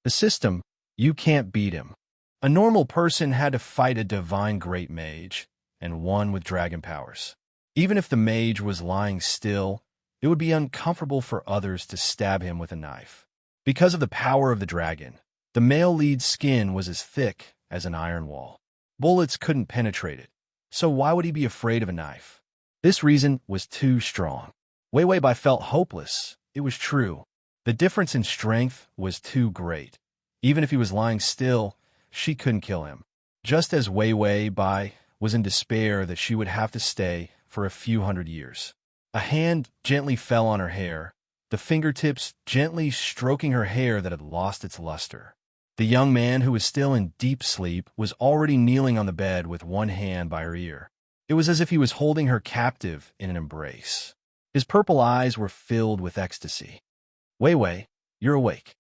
The system, you can't beat him. A normal person had to fight a divine great mage, and one with dragon powers. Even if the mage was lying still, it would be uncomfortable for others to stab him with a knife. Because of the power of the dragon, the male lead's skin was as thick as an iron wall. Bullets couldn't penetrate it, so why would he be afraid of a knife? This reason was too strong. Wei Wei Bai felt hopeless. It was true. The difference in strength was too great. Even if he was lying still, she couldn't kill him. Just as Wei Wei Bai was in despair that she would have to stay for a few hundred years. A hand gently fell on her hair, the fingertips gently stroking her hair that had lost its luster. The young man, who was still in deep sleep, was already kneeling on the bed with one hand by her ear. It was as if he was holding her captive in an embrace. His purple eyes were filled with ecstasy. "Wei Wei, you're awake."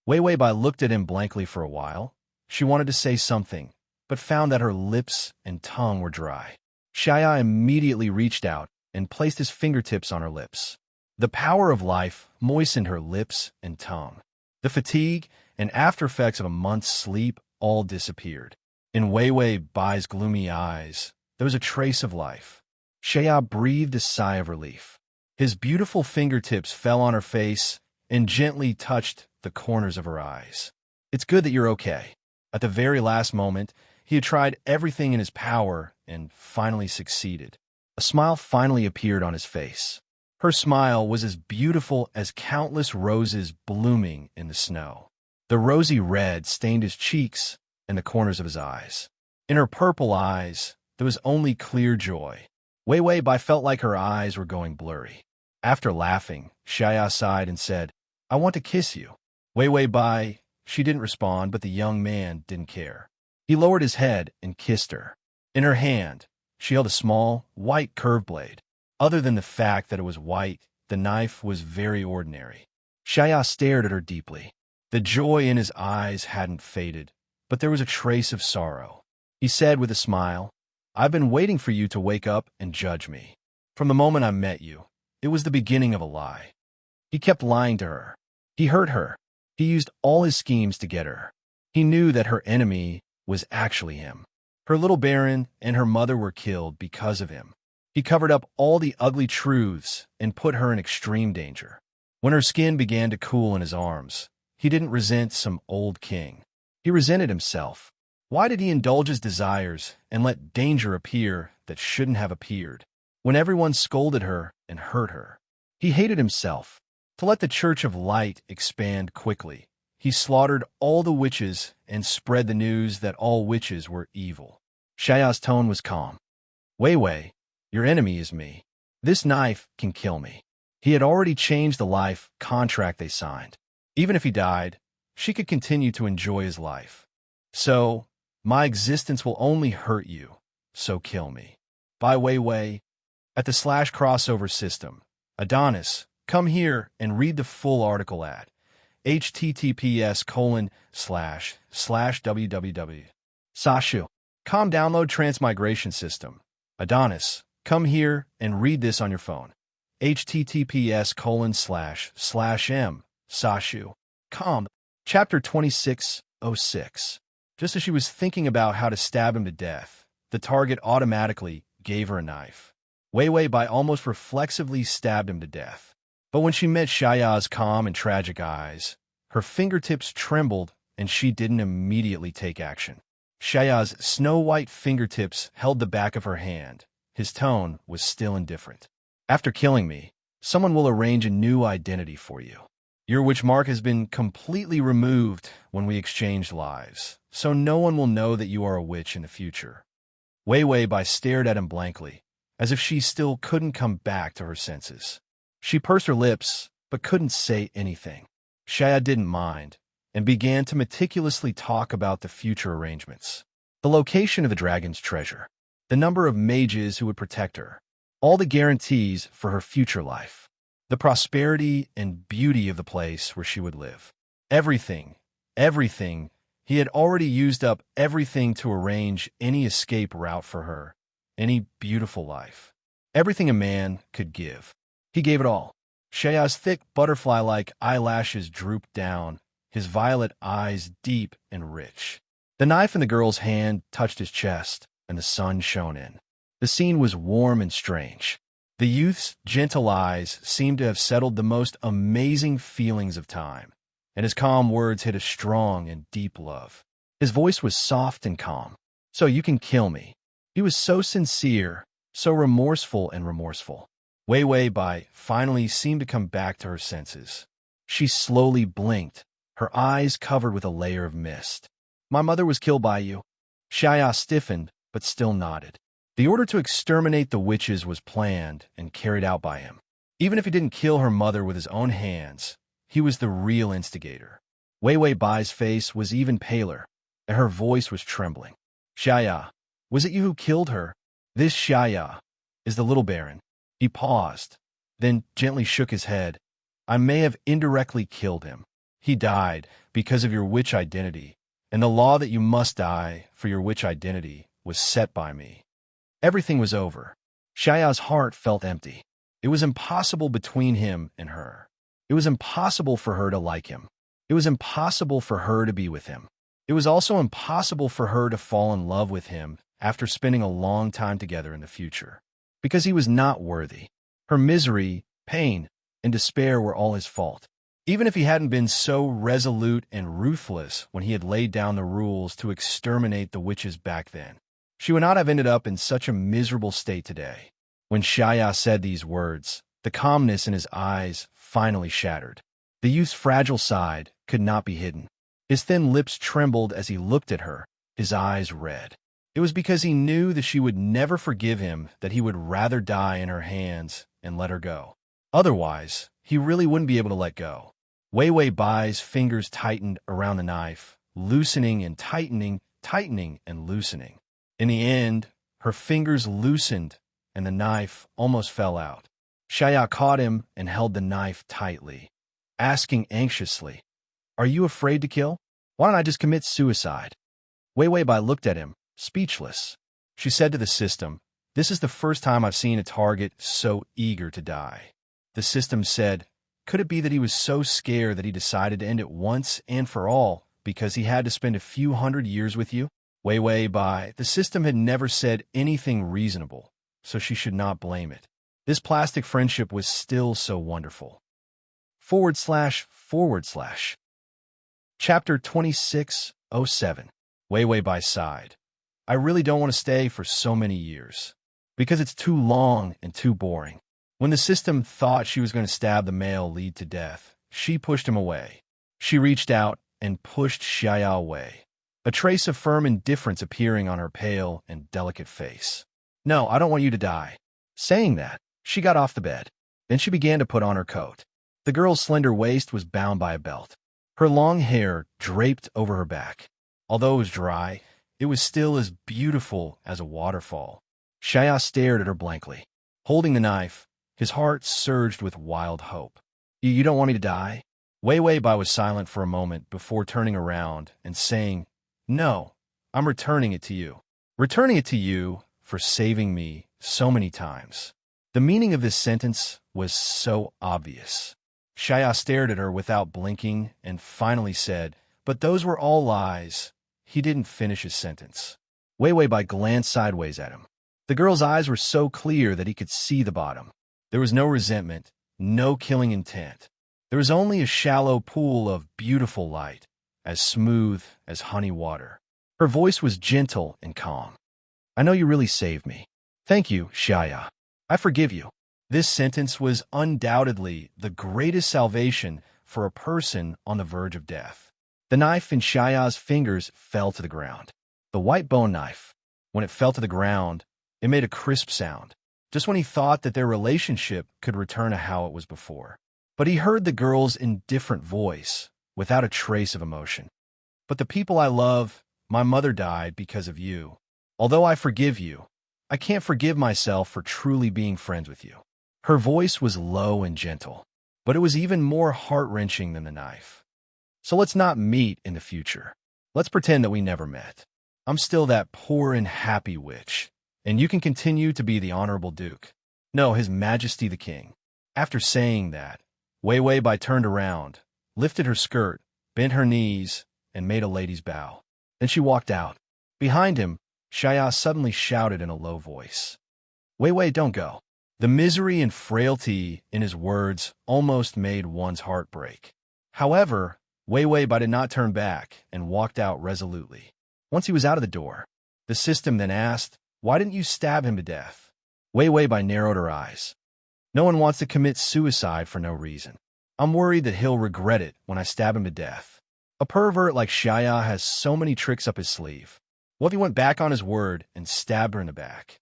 Wei Wei Bai looked at him blankly for a while. She wanted to say something, but found that her lips and tongue were dry. Shaya immediately reached out and placed his fingertips on her lips. The power of life moistened her lips and tongue. The fatigue and aftereffects of a month's sleep all disappeared. In Wei Wei Bai's gloomy eyes, there was a trace of life. Shaya breathed a sigh of relief. His beautiful fingertips fell on her face and gently touched the corners of her eyes. "It's good that you're okay." At the very last moment, he had tried everything in his power and finally succeeded. A smile finally appeared on his face. Her smile was as beautiful as countless roses blooming in the snow. The rosy red stained his cheeks and the corners of his eyes. In her purple eyes, there was only clear joy. Wei Wei Bai felt like her eyes were going blurry. After laughing, Shaya sighed and said, "I want to kiss you." Wei Wei Bai, she didn't respond, but the young man didn't care. He lowered his head and kissed her. In her hand, she held a small, white curved blade. Other than the fact that it was white, the knife was very ordinary. Shaya stared at her deeply. The joy in his eyes hadn't faded, but there was a trace of sorrow. He said with a smile, "I've been waiting for you to wake up and judge me. From the moment I met you, it was the beginning of a lie." He kept lying to her. He hurt her. He used all his schemes to get her. He knew that her enemy was actually him. Her little Baron and her mother were killed because of him. He covered up all the ugly truths and put her in extreme danger. When her skin began to cool in his arms, he didn't resent some old king. He resented himself. Why did he indulge his desires and let danger appear that shouldn't have appeared? When everyone scolded her and hurt her, he hated himself. To let the Church of Light expand quickly, he slaughtered all the witches and spread the news that all witches were evil. Xiaoya's tone was calm. "Wei Wei, your enemy is me. This knife can kill me." He had already changed the life contract they signed. Even if he died, she could continue to enjoy his life. "So, my existence will only hurt you, so kill me." By Wei Wei. At the /crossover system, Adonis, come here and read the full article at https://www. Sashu. Download Transmigration system. Adonis, come here and read this on your phone. https://m. Sashu. Chapter 2606. Just as she was thinking about how to stab him to death, the target automatically gave her a knife. Wei Wei Bai almost reflexively stabbed him to death. But when she met Xiaoya's calm and tragic eyes, her fingertips trembled and she didn't immediately take action. Xiaoya's snow-white fingertips held the back of her hand. His tone was still indifferent. "After killing me, someone will arrange a new identity for you. Your witch mark has been completely removed when we exchanged lives, so no one will know that you are a witch in the future." Wei Wei Bai stared at him blankly, as if she still couldn't come back to her senses. She pursed her lips, but couldn't say anything. Xiaoya didn't mind, and began to meticulously talk about the future arrangements. The location of the dragon's treasure, the number of mages who would protect her, all the guarantees for her future life, the prosperity and beauty of the place where she would live. Everything. He had already used up everything to arrange any escape route for her, any beautiful life. Everything a man could give. He gave it all. Xiaoya's thick, butterfly-like eyelashes drooped down, his violet eyes deep and rich. The knife in the girl's hand touched his chest, and the sun shone in. The scene was warm and strange. The youth's gentle eyes seemed to have settled the most amazing feelings of time, and his calm words hid a strong and deep love. His voice was soft and calm. "So you can kill me." He was so sincere, so remorseful and remorseful. Wei Wei Bai finally seemed to come back to her senses. She slowly blinked, her eyes covered with a layer of mist. "My mother was killed by you." Xiaoya stiffened, but still nodded. The order to exterminate the witches was planned and carried out by him. Even if he didn't kill her mother with his own hands, he was the real instigator. Wei Wei Bai's face was even paler, and her voice was trembling. "Xiaoya, was it you who killed her? This Xiaoya is the little baron." He paused, then gently shook his head. "I may have indirectly killed him. He died because of your witch identity, and the law that you must die for your witch identity was set by me." Everything was over. Xiaoya's heart felt empty. It was impossible between him and her. It was impossible for her to like him. It was impossible for her to be with him. It was also impossible for her to fall in love with him after spending a long time together in the future. Because he was not worthy. Her misery, pain, and despair were all his fault. Even if he hadn't been so resolute and ruthless when he had laid down the rules to exterminate the witches back then, she would not have ended up in such a miserable state today. When Xiaoya said these words, the calmness in his eyes finally shattered. The youth's fragile side could not be hidden. His thin lips trembled as he looked at her, his eyes red. It was because he knew that she would never forgive him that he would rather die in her hands and let her go. Otherwise, he really wouldn't be able to let go. Wei Wei Bai's fingers tightened around the knife, loosening and tightening, tightening and loosening. In the end, her fingers loosened and the knife almost fell out. Xiaoya caught him and held the knife tightly, asking anxiously, "Are you afraid to kill? Why don't I just commit suicide?" Wei Wei Bai looked at him, speechless. She said to the system, "This is the first time I've seen a target so eager to die." The system said, "Could it be that he was so scared that he decided to end it once and for all because he had to spend a few hundred years with you?" Wei Wei Bai, the system had never said anything reasonable, so she should not blame it. This plastic friendship was still so wonderful. // Chapter 26:07. Wei Wei Bai sighed. "I really don't want to stay for so many years, because it's too long and too boring." When the system thought she was going to stab the male lead to death, she pushed him away. She reached out and pushed Xiaya away, a trace of firm indifference appearing on her pale and delicate face. "No, I don't want you to die." Saying that, she got off the bed. Then she began to put on her coat. The girl's slender waist was bound by a belt. Her long hair draped over her back. Although it was dry, it was still as beautiful as a waterfall. Xiaya stared at her blankly. Holding the knife, his heart surged with wild hope. You don't want me to die?" Wei Wei Bai was silent for a moment before turning around and saying, "No, I'm returning it to you. Returning it to you for saving me so many times." The meaning of this sentence was so obvious. Xiaya stared at her without blinking and finally said, "But those were all lies." He didn't finish his sentence. Wei Wei Bai glanced sideways at him. The girl's eyes were so clear that he could see the bottom. There was no resentment, no killing intent. There was only a shallow pool of beautiful light, as smooth as honey water. Her voice was gentle and calm. "I know you really saved me. Thank you, Xiaya. I forgive you." This sentence was undoubtedly the greatest salvation for a person on the verge of death. The knife in Xiaya's fingers fell to the ground. The white bone knife. When it fell to the ground, it made a crisp sound, just when he thought that their relationship could return to how it was before. But he heard the girl's indifferent voice, without a trace of emotion. "But the people I love, my mother died because of you. Although I forgive you, I can't forgive myself for truly being friends with you." Her voice was low and gentle, but it was even more heart-wrenching than the knife. "So let's not meet in the future. Let's pretend that we never met. I'm still that poor and happy witch, and you can continue to be the Honorable Duke. No, His Majesty the King." After saying that, Wei Wei Bai turned around, lifted her skirt, bent her knees, and made a lady's bow. Then she walked out. Behind him, Xiaya suddenly shouted in a low voice, "Wei Wei, don't go." The misery and frailty in his words almost made one's heart break. However, Wei Wei Bai did not turn back and walked out resolutely. Once he was out of the door, the system then asked, "Why didn't you stab him to death?" Wei Wei Bai narrowed her eyes. "No one wants to commit suicide for no reason. I'm worried that he'll regret it when I stab him to death. A pervert like Xiaya has so many tricks up his sleeve. What if he went back on his word and stabbed her in the back?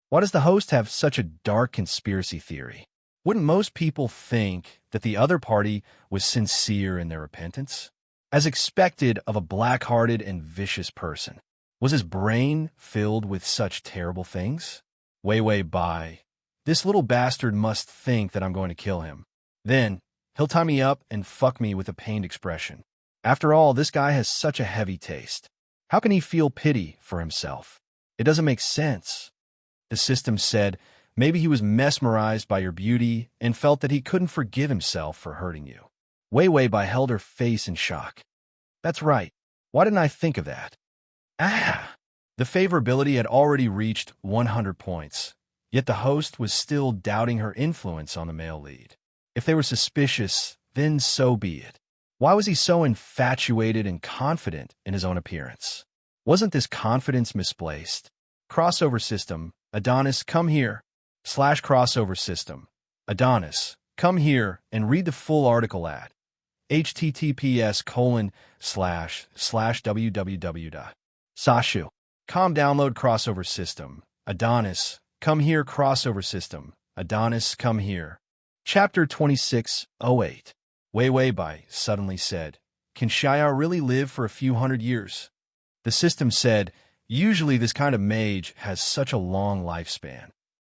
Why does the host have such a dark conspiracy theory? Wouldn't most people think that the other party was sincere in their repentance? As expected of a black-hearted and vicious person, was his brain filled with such terrible things? Wei Wei Bai, this little bastard must think that I'm going to kill him. Then, he'll tie me up and fuck me with a pained expression. After all, this guy has such a heavy taste. How can he feel pity for himself? It doesn't make sense." The system said, "Maybe he was mesmerized by your beauty and felt that he couldn't forgive himself for hurting you." Wei Wei Bai held her face in shock. "That's right. Why didn't I think of that?" Ah! The favorability had already reached 100 points, yet the host was still doubting her influence on the male lead. If they were suspicious, then so be it. Why was he so infatuated and confident in his own appearance? Wasn't this confidence misplaced? Crossover system, Adonis, come here. /crossover system, Adonis, come here and read the full article at https://www.sashu.com. Download crossover system, Adonis, come here. Crossover system, Adonis, come here. Chapter 26:08. Wei Wei Bai suddenly said, "Can Xiaya really live for a few hundred years?" The system said, "Usually this kind of mage has such a long lifespan."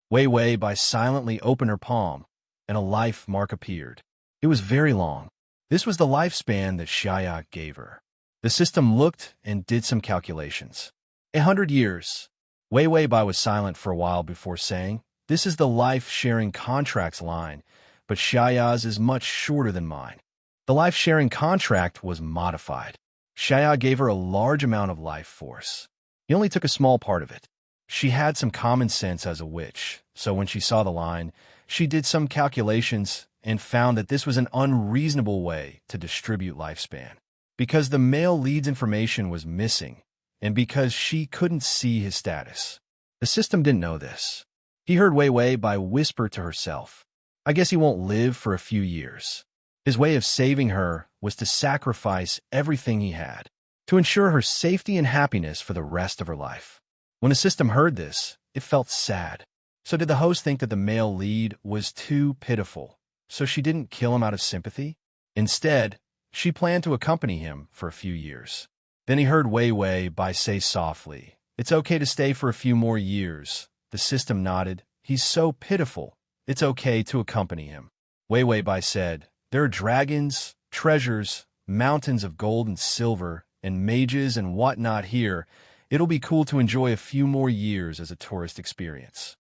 Wei Wei Bai silently opened her palm, and a life mark appeared. It was very long. This was the lifespan that Xiaya gave her. The system looked and did some calculations. 100 years. Wei Wei Bai was silent for a while before saying, "This is the life-sharing contracts line, but Xiaoya's is much shorter than mine." The life-sharing contract was modified. Xiaoya gave her a large amount of life force. He only took a small part of it. She had some common sense as a witch, so when she saw the line, she did some calculations and found that this was an unreasonable way to distribute lifespan. Because the male lead's information was missing, and because she couldn't see his status. The system didn't know this. He heard Wei Wei Bai whisper to herself, "I guess he won't live for a few years." His way of saving her was to sacrifice everything he had, to ensure her safety and happiness for the rest of her life. When the system heard this, it felt sad. So did the host think that the male lead was too pitiful, so she didn't kill him out of sympathy? Instead, she planned to accompany him for a few years. Then he heard Wei Wei Bai say softly, "It's okay to stay for a few more years." The system nodded. "He's so pitiful. It's okay to accompany him." Wei Wei Bai said, "There are dragons, treasures, mountains of gold and silver, and mages and whatnot here. It'll be cool to enjoy a few more years as a tourist experience."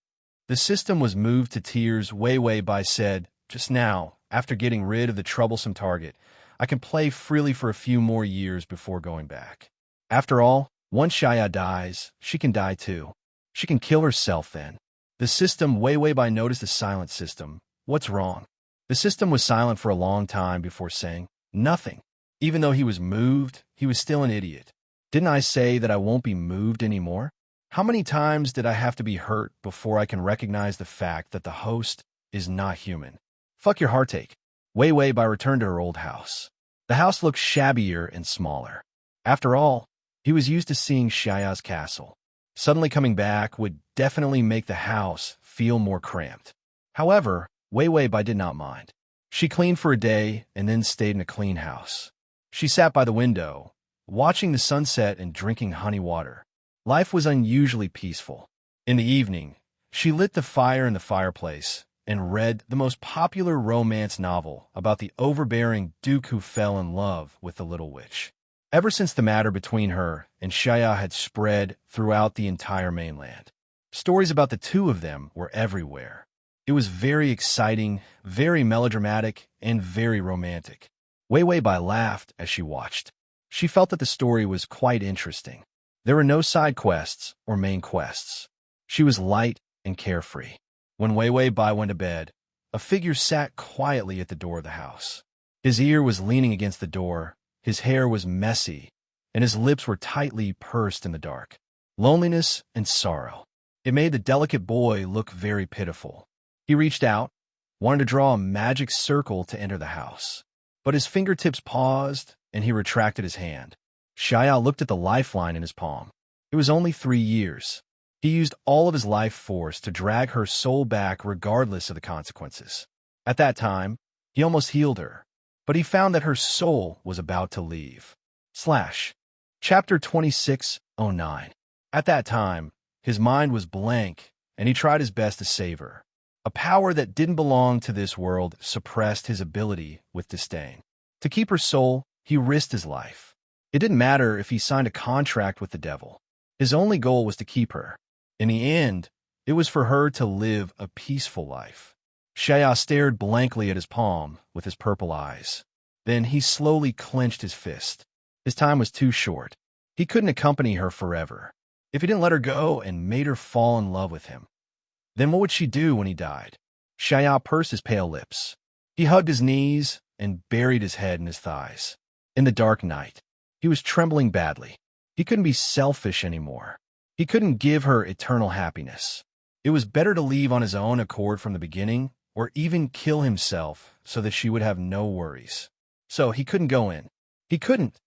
The system was moved to tears. Wei Wei Bai said, "Just now, after getting rid of the troublesome target, I can play freely for a few more years before going back. After all, once Xiaoya dies, she can die too. She can kill herself then." The system, Wei Wei Bai noticed the silent system. "What's wrong?" The system was silent for a long time before saying, "Nothing." Even though he was moved, he was still an idiot. "Didn't I say that I won't be moved anymore? How many times did I have to be hurt before I can recognize the fact that the host is not human? Fuck your heartache." Wei Wei Bai returned to her old house. The house looked shabbier and smaller. After all, he was used to seeing Xiaoya's castle. Suddenly coming back would definitely make the house feel more cramped. However, Wei Wei Bai did not mind. She cleaned for a day and then stayed in a clean house. She sat by the window, watching the sunset and drinking honey water. Life was unusually peaceful. In the evening, she lit the fire in the fireplace and read the most popular romance novel about the overbearing duke who fell in love with the little witch. Ever since the matter between her and Xiaoya had spread throughout the entire mainland, stories about the two of them were everywhere. It was very exciting, very melodramatic, and very romantic. Wei Wei Bai laughed as she watched. She felt that the story was quite interesting. There were no side quests or main quests. She was light and carefree. When Wei Wei Bai went to bed, a figure sat quietly at the door of the house. His ear was leaning against the door, his hair was messy, and his lips were tightly pursed in the dark. Loneliness and sorrow. It made the delicate boy look very pitiful. He reached out, wanted to draw a magic circle to enter the house. But his fingertips paused, and he retracted his hand. Xiaoya looked at the lifeline in his palm. It was only 3 years. He used all of his life force to drag her soul back regardless of the consequences. At that time, he almost healed her, but he found that her soul was about to leave. Chapter 2609. At that time, his mind was blank, and he tried his best to save her. A power that didn't belong to this world suppressed his ability with disdain. To keep her soul, he risked his life. It didn't matter if he signed a contract with the devil. His only goal was to keep her. In the end, it was for her to live a peaceful life. Xiaoya stared blankly at his palm with his purple eyes. Then he slowly clenched his fist. His time was too short. He couldn't accompany her forever. If he didn't let her go and made her fall in love with him, then what would she do when he died? Xiaoya pursed his pale lips. He hugged his knees and buried his head in his thighs. In the dark night, he was trembling badly. He couldn't be selfish anymore. He couldn't give her eternal happiness. It was better to leave on his own accord from the beginning, or even kill himself so that she would have no worries. So he couldn't go in. He couldn't.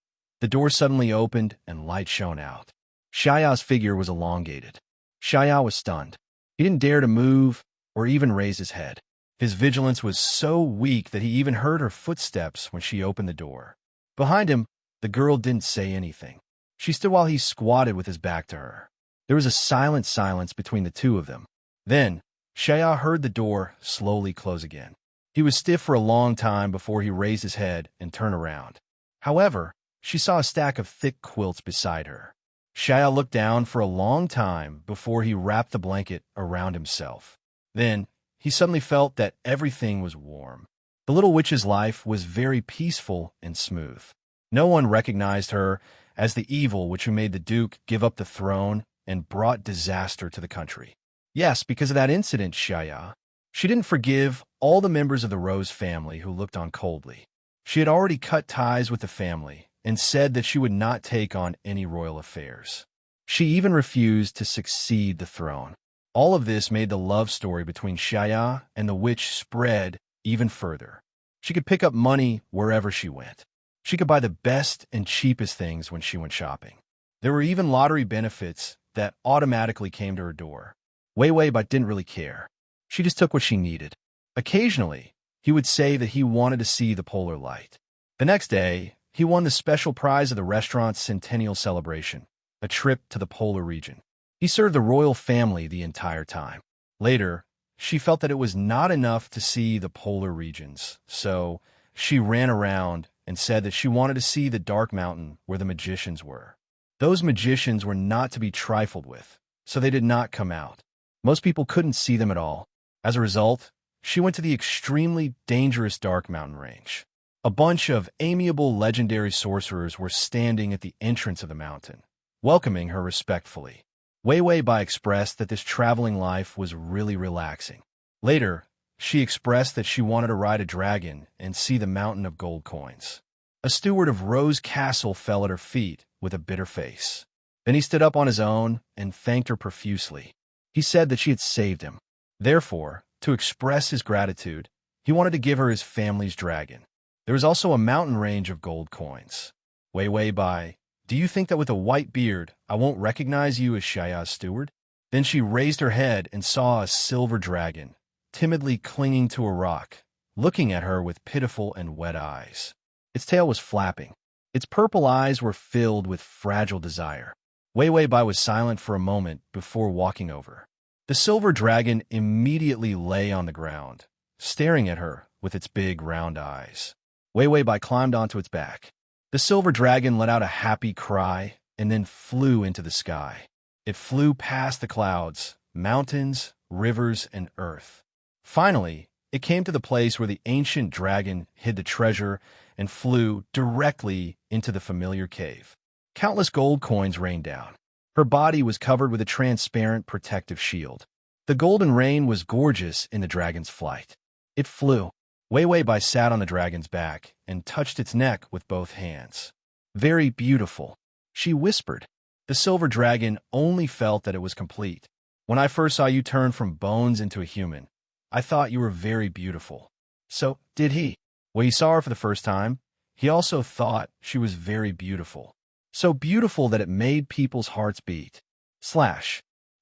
The door suddenly opened and light shone out. Xiaoya's figure was elongated. Xiaoya was stunned. He didn't dare to move or even raise his head. His vigilance was so weak that he even heard her footsteps when she opened the door. Behind him, the girl didn't say anything. She stood while he squatted with his back to her. There was a silent silence between the two of them. Then, Xiaoya heard the door slowly close again. He was stiff for a long time before he raised his head and turned around. However, she saw a stack of thick quilts beside her. Shia looked down for a long time before he wrapped the blanket around himself. Then, he suddenly felt that everything was warm. The little witch's life was very peaceful and smooth. No one recognized her as the evil witch who made the Duke give up the throne and brought disaster to the country. Yes, because of that incident, Shia. She didn't forgive all the members of the Rose family who looked on coldly. She had already cut ties with the family and said that she would not take on any royal affairs. She even refused to succeed the throne. All of this made the love story between Shia and the witch spread even further. She could pick up money wherever she went. She could buy the best and cheapest things when she went shopping. There were even lottery benefits that automatically came to her door. Wei Wei but didn't really care. She just took what she needed. Occasionally, he would say that he wanted to see the polar light. The next day, he won the special prize of the restaurant's centennial celebration, a trip to the polar region. He served the royal family the entire time. Later, she felt that it was not enough to see the polar regions, so she ran around and said that she wanted to see the dark mountain where the magicians were. Those magicians were not to be trifled with, so they did not come out. Most people couldn't see them at all. As a result, she went to the extremely dangerous dark mountain range. A bunch of amiable legendary sorcerers were standing at the entrance of the mountain, welcoming her respectfully. Wei Wei Bai expressed that this traveling life was really relaxing. Later, she expressed that she wanted to ride a dragon and see the mountain of gold coins. A steward of Rose Castle fell at her feet with a bitter face. Then he stood up on his own and thanked her profusely. He said that she had saved him. Therefore, to express his gratitude, he wanted to give her his family's dragon. There was also a mountain range of gold coins. Wei Wei Bai, do you think that with a white beard, I won't recognize you as Shia's steward? Then she raised her head and saw a silver dragon, timidly clinging to a rock, looking at her with pitiful and wet eyes. Its tail was flapping. Its purple eyes were filled with fragile desire. Wei Wei Bai was silent for a moment before walking over. The silver dragon immediately lay on the ground, staring at her with its big round eyes. Wei Wei Bai climbed onto its back. The silver dragon let out a happy cry and then flew into the sky. It flew past the clouds, mountains, rivers, and earth. Finally, it came to the place where the ancient dragon hid the treasure and flew directly into the familiar cave. Countless gold coins rained down. Her body was covered with a transparent protective shield. The golden rain was gorgeous in the dragon's flight. It flew. Wei Wei Bai sat on the dragon's back and touched its neck with both hands. Very beautiful, she whispered. The silver dragon only felt that it was complete. When I first saw you turn from bones into a human, I thought you were very beautiful. So, did he? When he saw her for the first time, he also thought she was very beautiful. So beautiful that it made people's hearts beat.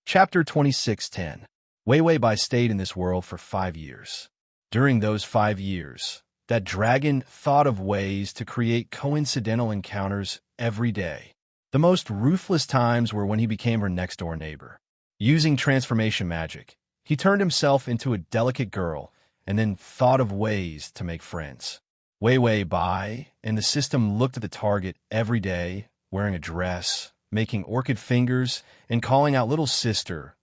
Chapter 26:10. Wei Wei Bai stayed in this world for 5 years. During those 5 years, that dragon thought of ways to create coincidental encounters every day. The most ruthless times were when he became her next-door neighbor. Using transformation magic, he turned himself into a delicate girl and then thought of ways to make friends. Wei Wei Bai and the system looked at the target every day, wearing a dress, making orchid fingers, and calling out little sister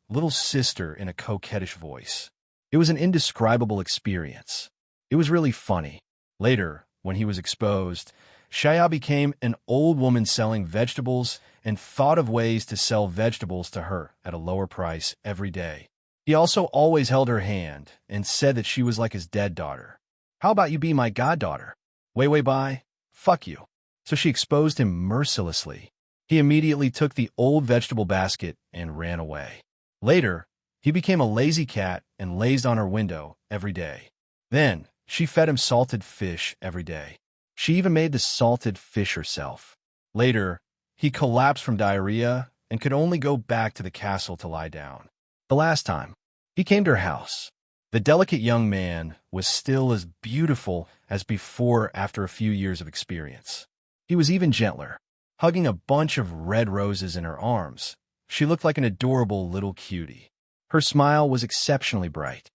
in a coquettish voice. It was an indescribable experience. It was really funny. Later, when he was exposed, Shia became an old woman selling vegetables and thought of ways to sell vegetables to her at a lower price every day. He also always held her hand and said that she was like his dead daughter. How about you be my goddaughter? Wei Wei Bai, fuck you. So she exposed him mercilessly. He immediately took the old vegetable basket and ran away. Later, he became a lazy cat and lazed on her window every day. Then, she fed him salted fish every day. She even made the salted fish herself. Later, he collapsed from diarrhea and could only go back to the castle to lie down. The last time, he came to her house. The delicate young man was still as beautiful as before after a few years of experience. He was even gentler, hugging a bunch of red roses in her arms. She looked like an adorable little cutie. Her smile was exceptionally bright.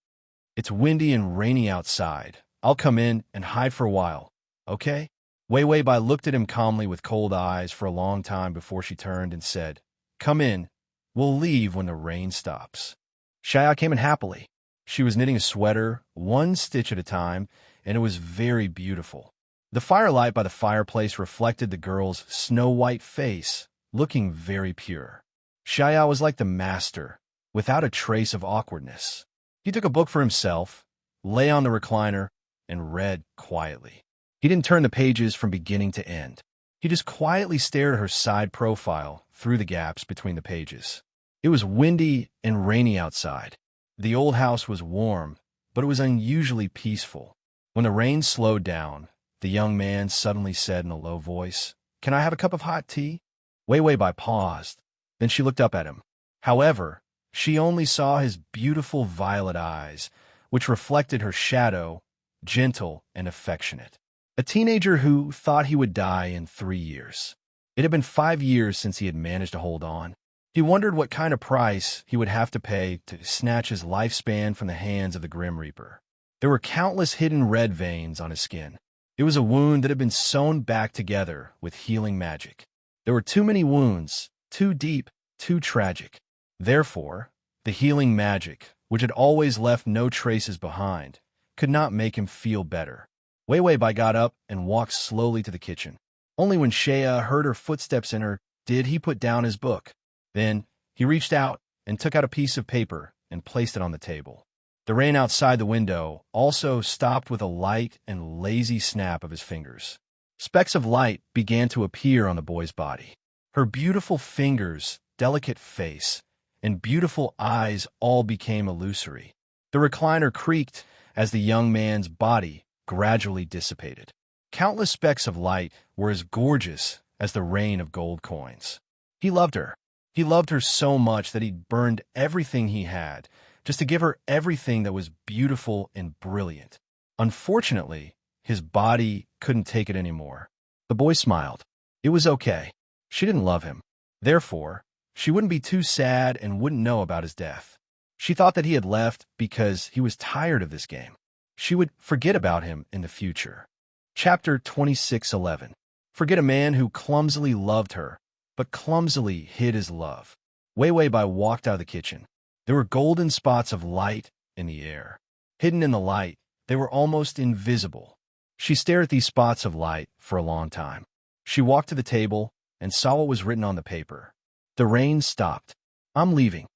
It's windy and rainy outside. I'll come in and hide for a while, okay? Wei Weibai looked at him calmly with cold eyes for a long time before she turned and said, "Come in. We'll leave when the rain stops." Shaya came in happily. She was knitting a sweater, one stitch at a time, and it was very beautiful. The firelight by the fireplace reflected the girl's snow-white face, looking very pure. Shaya was like the master, without a trace of awkwardness. He took a book for himself, lay on the recliner, and read quietly. He didn't turn the pages from beginning to end. He just quietly stared at her side profile through the gaps between the pages. It was windy and rainy outside. The old house was warm, but it was unusually peaceful. When the rain slowed down, the young man suddenly said in a low voice, "Can I have a cup of hot tea?" Wei Weibai paused. Then she looked up at him. However, she only saw his beautiful violet eyes, which reflected her shadow, gentle and affectionate. A teenager who thought he would die in 3 years. It had been 5 years since he had managed to hold on. He wondered what kind of price he would have to pay to snatch his lifespan from the hands of the Grim Reaper. There were countless hidden red veins on his skin. It was a wound that had been sewn back together with healing magic. There were too many wounds, too deep, too tragic. Therefore, the healing magic, which had always left no traces behind, could not make him feel better. Wei Weibai got up and walked slowly to the kitchen. Only when Shaya heard her footsteps in her did he put down his book. Then he reached out and took out a piece of paper and placed it on the table. The rain outside the window also stopped with a light and lazy snap of his fingers. Specks of light began to appear on the boy's body. Her beautiful fingers, delicate face, and beautiful eyes all became illusory. The recliner creaked as the young man's body gradually dissipated. Countless specks of light were as gorgeous as the rain of gold coins. He loved her. He loved her so much that he'd burned everything he had just to give her everything that was beautiful and brilliant. Unfortunately, his body couldn't take it anymore. The boy smiled. It was okay. She didn't love him. Therefore, she wouldn't be too sad and wouldn't know about his death. She thought that he had left because he was tired of this game. She would forget about him in the future. Chapter 26:11. Forget a man who clumsily loved her, but clumsily hid his love. Wei Weibai walked out of the kitchen. There were golden spots of light in the air. Hidden in the light, they were almost invisible. She stared at these spots of light for a long time. She walked to the table and saw what was written on the paper. The rain stopped. "I'm leaving."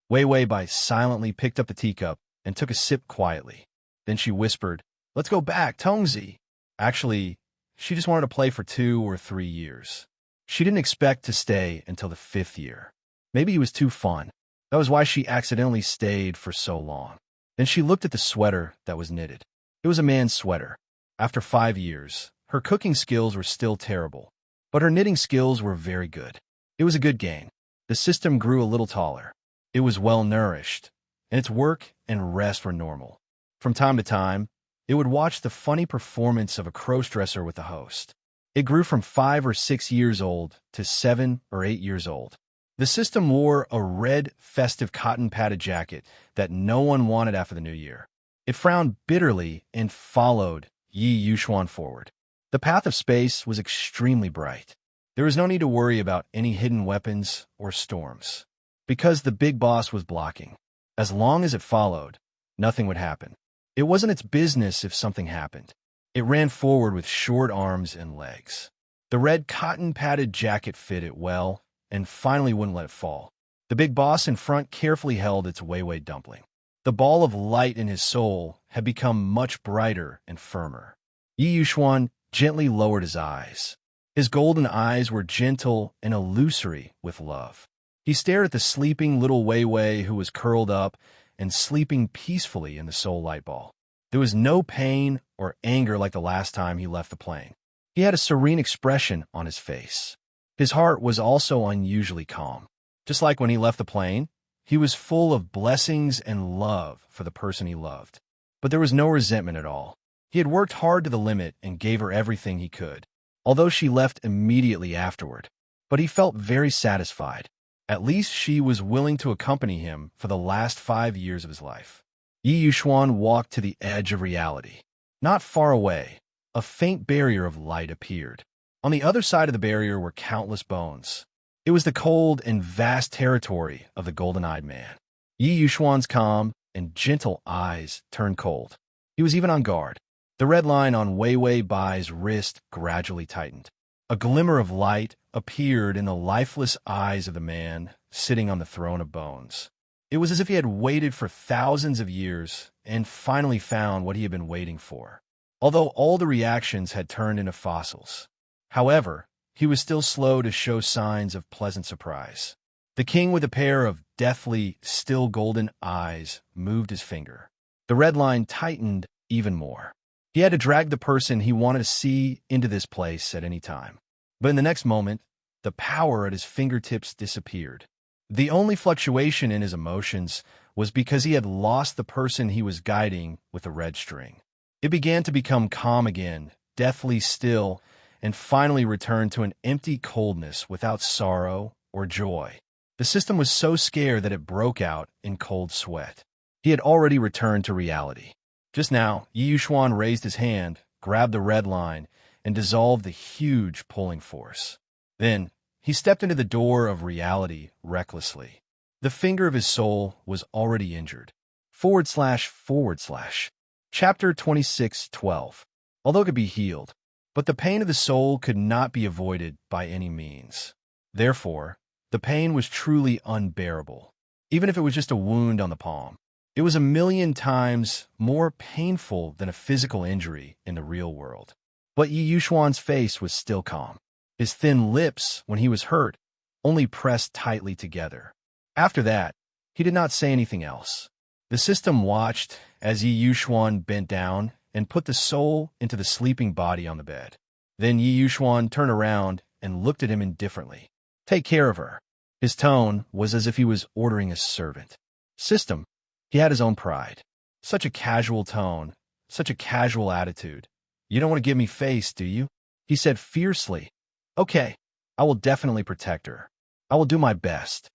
Wei Weibai silently picked up the teacup and took a sip quietly. Then she whispered, "Let's go back, Tongzi." Actually, she just wanted to play for 2 or 3 years. She didn't expect to stay until the 5th year. Maybe he was too fun. That was why she accidentally stayed for so long. Then she looked at the sweater that was knitted. It was a man's sweater. After 5 years, her cooking skills were still terrible, but her knitting skills were very good. It was a good gain. The system grew a little taller. It was well-nourished, and its work and rest were normal. From time to time, it would watch the funny performance of a cross-dresser with the host. It grew from 5 or 6 years old to 7 or 8 years old. The system wore a red, festive cotton-padded jacket that no one wanted after the new year. It frowned bitterly and followed Yi Yuxuan forward. The path of space was extremely bright. There was no need to worry about any hidden weapons or storms, because the big boss was blocking. As long as it followed, nothing would happen. It wasn't its business if something happened. It ran forward with short arms and legs. The red cotton-padded jacket fit it well and finally wouldn't let it fall. The big boss in front carefully held its Weiwei dumpling. The ball of light in his soul had become much brighter and firmer. Yi Yuxuan gently lowered his eyes. His golden eyes were gentle and illusory with love. He stared at the sleeping little Weiwei who was curled up and sleeping peacefully in the soul light ball. There was no pain or anger like the last time he left the plane. He had a serene expression on his face. His heart was also unusually calm. Just like when he left the plane, he was full of blessings and love for the person he loved. But there was no resentment at all. He had worked hard to the limit and gave her everything he could, although she left immediately afterward. But he felt very satisfied. At least she was willing to accompany him for the last 5 years of his life. Yi Yuxuan walked to the edge of reality. Not far away, a faint barrier of light appeared. On the other side of the barrier were countless bones. It was the cold and vast territory of the golden-eyed man. Yi Yuxuan's calm and gentle eyes turned cold. He was even on guard. The red line on Wei Wei Bai's wrist gradually tightened. A glimmer of light appeared in the lifeless eyes of the man sitting on the throne of bones. It was as if he had waited for thousands of years and finally found what he had been waiting for. Although all the reactions had turned into fossils. However, he was still slow to show signs of pleasant surprise. The king with a pair of deathly, still golden eyes moved his finger. The red line tightened even more. He had to drag the person he wanted to see into this place at any time. But in the next moment, the power at his fingertips disappeared. The only fluctuation in his emotions was because he had lost the person he was guiding with the red string. It began to become calm again, deathly still, and finally returned to an empty coldness without sorrow or joy. The system was so scared that it broke out in cold sweat. He had already returned to reality. Just now, Yi Yuxuan raised his hand, grabbed the red line, and dissolved the huge pulling force. Then, he stepped into the door of reality recklessly. The finger of his soul was already injured. // Chapter 26:12. Although it could be healed, but the pain of the soul could not be avoided by any means. Therefore, the pain was truly unbearable, even if it was just a wound on the palm. It was 1,000,000 times more painful than a physical injury in the real world. But Yi Yuxuan's face was still calm. His thin lips, when he was hurt, only pressed tightly together. After that, he did not say anything else. The system watched as Yi Yuxuan bent down and put the soul into the sleeping body on the bed. Then Yi Yuxuan turned around and looked at him indifferently. "Take care of her." His tone was as if he was ordering a servant. System, he had his own pride. Such a casual tone, such a casual attitude. "You don't want to give me face, do you?" He said fiercely. "Okay, I will definitely protect her. I will do my best."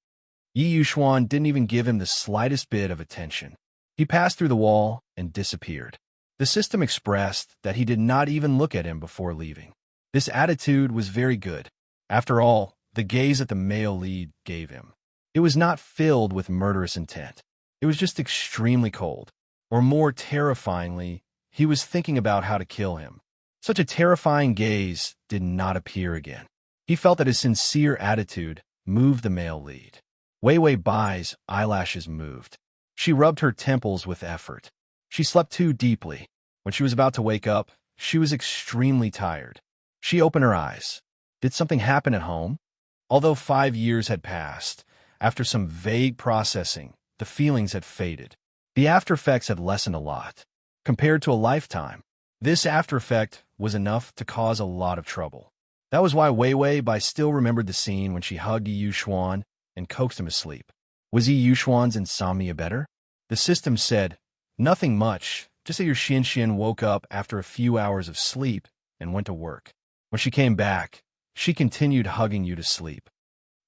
Yi Yuxuan didn't even give him the slightest bit of attention. He passed through the wall and disappeared. The system expressed that he did not even look at him before leaving. This attitude was very good. After all, the gaze that the male lead gave him. It was not filled with murderous intent. It was just extremely cold. Or more terrifyingly, he was thinking about how to kill him. Such a terrifying gaze did not appear again. He felt that his sincere attitude moved the male lead. Wei Wei Bai's eyelashes moved. She rubbed her temples with effort. She slept too deeply. When she was about to wake up, she was extremely tired. She opened her eyes. Did something happen at home? Although 5 years had passed, after some vague processing, the feelings had faded. The aftereffects had lessened a lot. Compared to a lifetime, this aftereffect was enough to cause a lot of trouble. That was why Wei Wei Bai still remembered the scene when she hugged Yi Yuxuan and coaxed him to sleep. Was Yi Yuxuan's insomnia better? The system said, "Nothing much, just that your Xian woke up after a few hours of sleep and went to work. When she came back, she continued hugging you to sleep."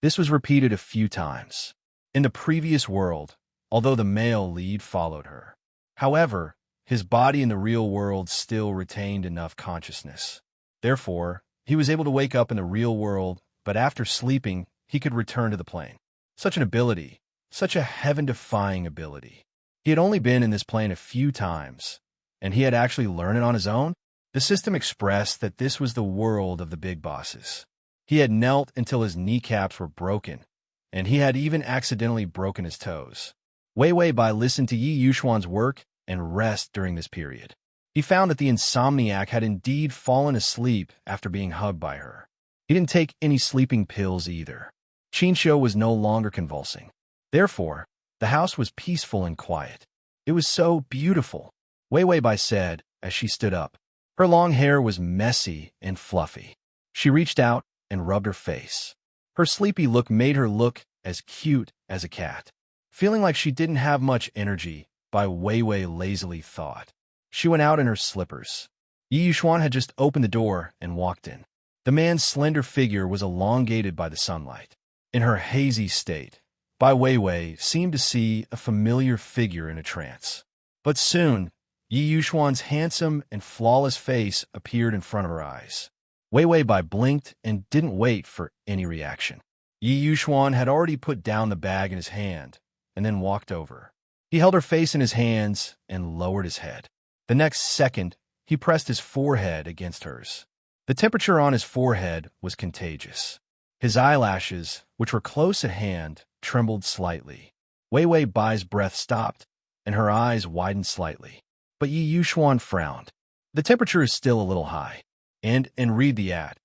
This was repeated a few times. In the previous world, although the male lead followed her. However, his body in the real world still retained enough consciousness. Therefore, he was able to wake up in the real world, but after sleeping, he could return to the plane. Such an ability, such a heaven-defying ability. He had only been in this plane a few times, and he had actually learned it on his own. The system expressed that this was the world of the big bosses. He had knelt until his kneecaps were broken, and he had even accidentally broken his toes. Wei Wei Bai listened to Yi Yuxuan's work and rest during this period. He found that the insomniac had indeed fallen asleep after being hugged by her. He didn't take any sleeping pills either. Qinshou was no longer convulsing. Therefore, the house was peaceful and quiet. It was so beautiful, Wei Wei Bai said as she stood up. Her long hair was messy and fluffy. She reached out and rubbed her face. Her sleepy look made her look as cute as a cat. Feeling like she didn't have much energy, Bai Wei Wei lazily thought. She went out in her slippers. Yi Yuxuan had just opened the door and walked in. The man's slender figure was elongated by the sunlight. In her hazy state, Bai Wei Wei seemed to see a familiar figure in a trance. But soon, Yi Yuxuan's handsome and flawless face appeared in front of her eyes. Wei Wei Bai blinked and didn't wait for any reaction. Yi Yuxuan had already put down the bag in his hand and then walked over. He held her face in his hands and lowered his head. The next second, he pressed his forehead against hers. The temperature on his forehead was contagious. His eyelashes, which were close at hand, trembled slightly. Wei Wei Bai's breath stopped, and her eyes widened slightly. But Yi Yuxuan frowned. The temperature is still a little high. And read the ad.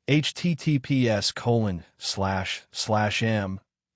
https://m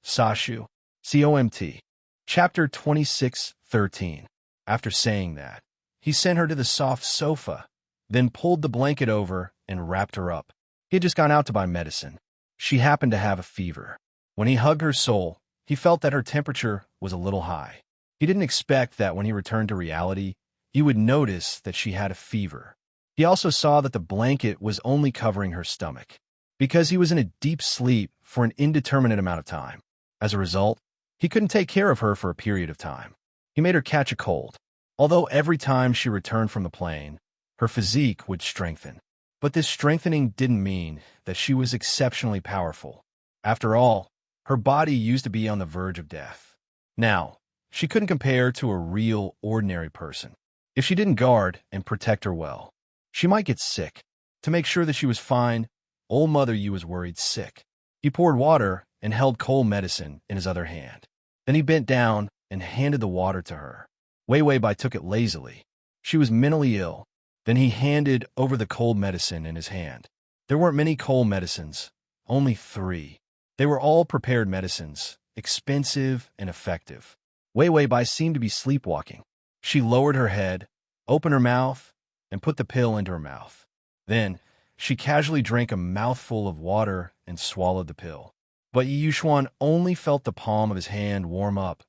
sashu comt. Chapter 26:13. After saying that, he sent her to the soft sofa, then pulled the blanket over and wrapped her up. He had just gone out to buy medicine. She happened to have a fever. When he hugged her soul, he felt that her temperature was a little high. He didn't expect that when he returned to reality, he would notice that she had a fever. He also saw that the blanket was only covering her stomach, because he was in a deep sleep for an indeterminate amount of time. As a result, he couldn't take care of her for a period of time. He made her catch a cold, although every time she returned from the plane, her physique would strengthen. But this strengthening didn't mean that she was exceptionally powerful. After all, her body used to be on the verge of death. Now, she couldn't compare to a real, ordinary person. If she didn't guard and protect her well, she might get sick. To make sure that she was fine, old Mother Yu was worried sick. He poured water and held cold medicine in his other hand. Then he bent down and handed the water to her. Wei Wei Bai took it lazily. She was mentally ill. Then he handed over the cold medicine in his hand. There weren't many cold medicines, only 3. They were all prepared medicines, expensive and effective. Wei Wei Bai seemed to be sleepwalking. She lowered her head, opened her mouth, and put the pill into her mouth. Then, she casually drank a mouthful of water and swallowed the pill. But Yi Yuxuan only felt the palm of his hand warm up,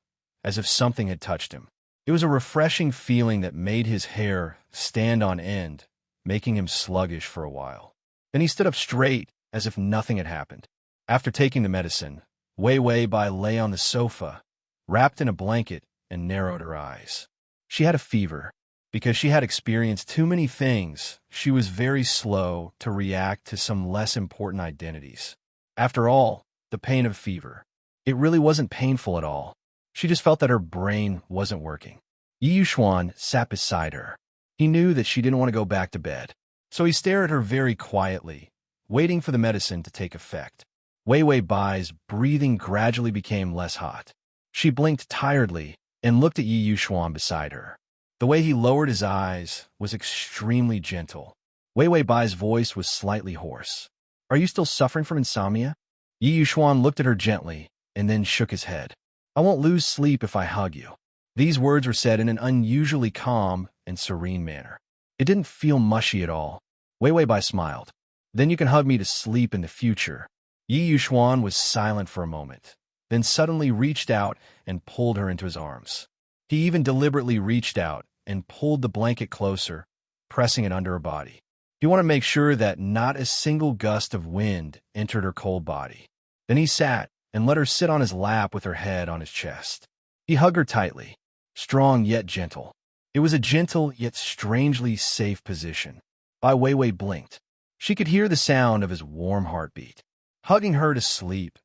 as if something had touched him. It was a refreshing feeling that made his hair stand on end, making him sluggish for a while. Then he stood up straight, as if nothing had happened. After taking the medicine, Wei Wei Bai lay on the sofa, wrapped in a blanket, and narrowed her eyes. She had a fever. Because she had experienced too many things, she was very slow to react to some less important identities. After all, the pain of fever. It really wasn't painful at all. She just felt that her brain wasn't working. Yi Yuxuan sat beside her. He knew that she didn't want to go back to bed, so he stared at her very quietly, waiting for the medicine to take effect. Wei Wei Bai's breathing gradually became less hot. She blinked tiredly and looked at Yi Yuxuan beside her. The way he lowered his eyes was extremely gentle. Wei Wei Bai's voice was slightly hoarse. "Are you still suffering from insomnia?" Yi Yuxuan looked at her gently and then shook his head. "I won't lose sleep if I hug you." These words were said in an unusually calm and serene manner. It didn't feel mushy at all. Wei Wei Bai smiled. "Then you can hug me to sleep in the future." Yi Yuxuan was silent for a moment, then suddenly reached out and pulled her into his arms. He even deliberately reached out and pulled the blanket closer, pressing it under her body. He wanted to make sure that not a single gust of wind entered her cold body. Then he sat and let her sit on his lap with her head on his chest. He hugged her tightly, strong yet gentle. It was a gentle yet strangely safe position. Bai Weiwei blinked. She could hear the sound of his warm heartbeat. Hugging her to sleep.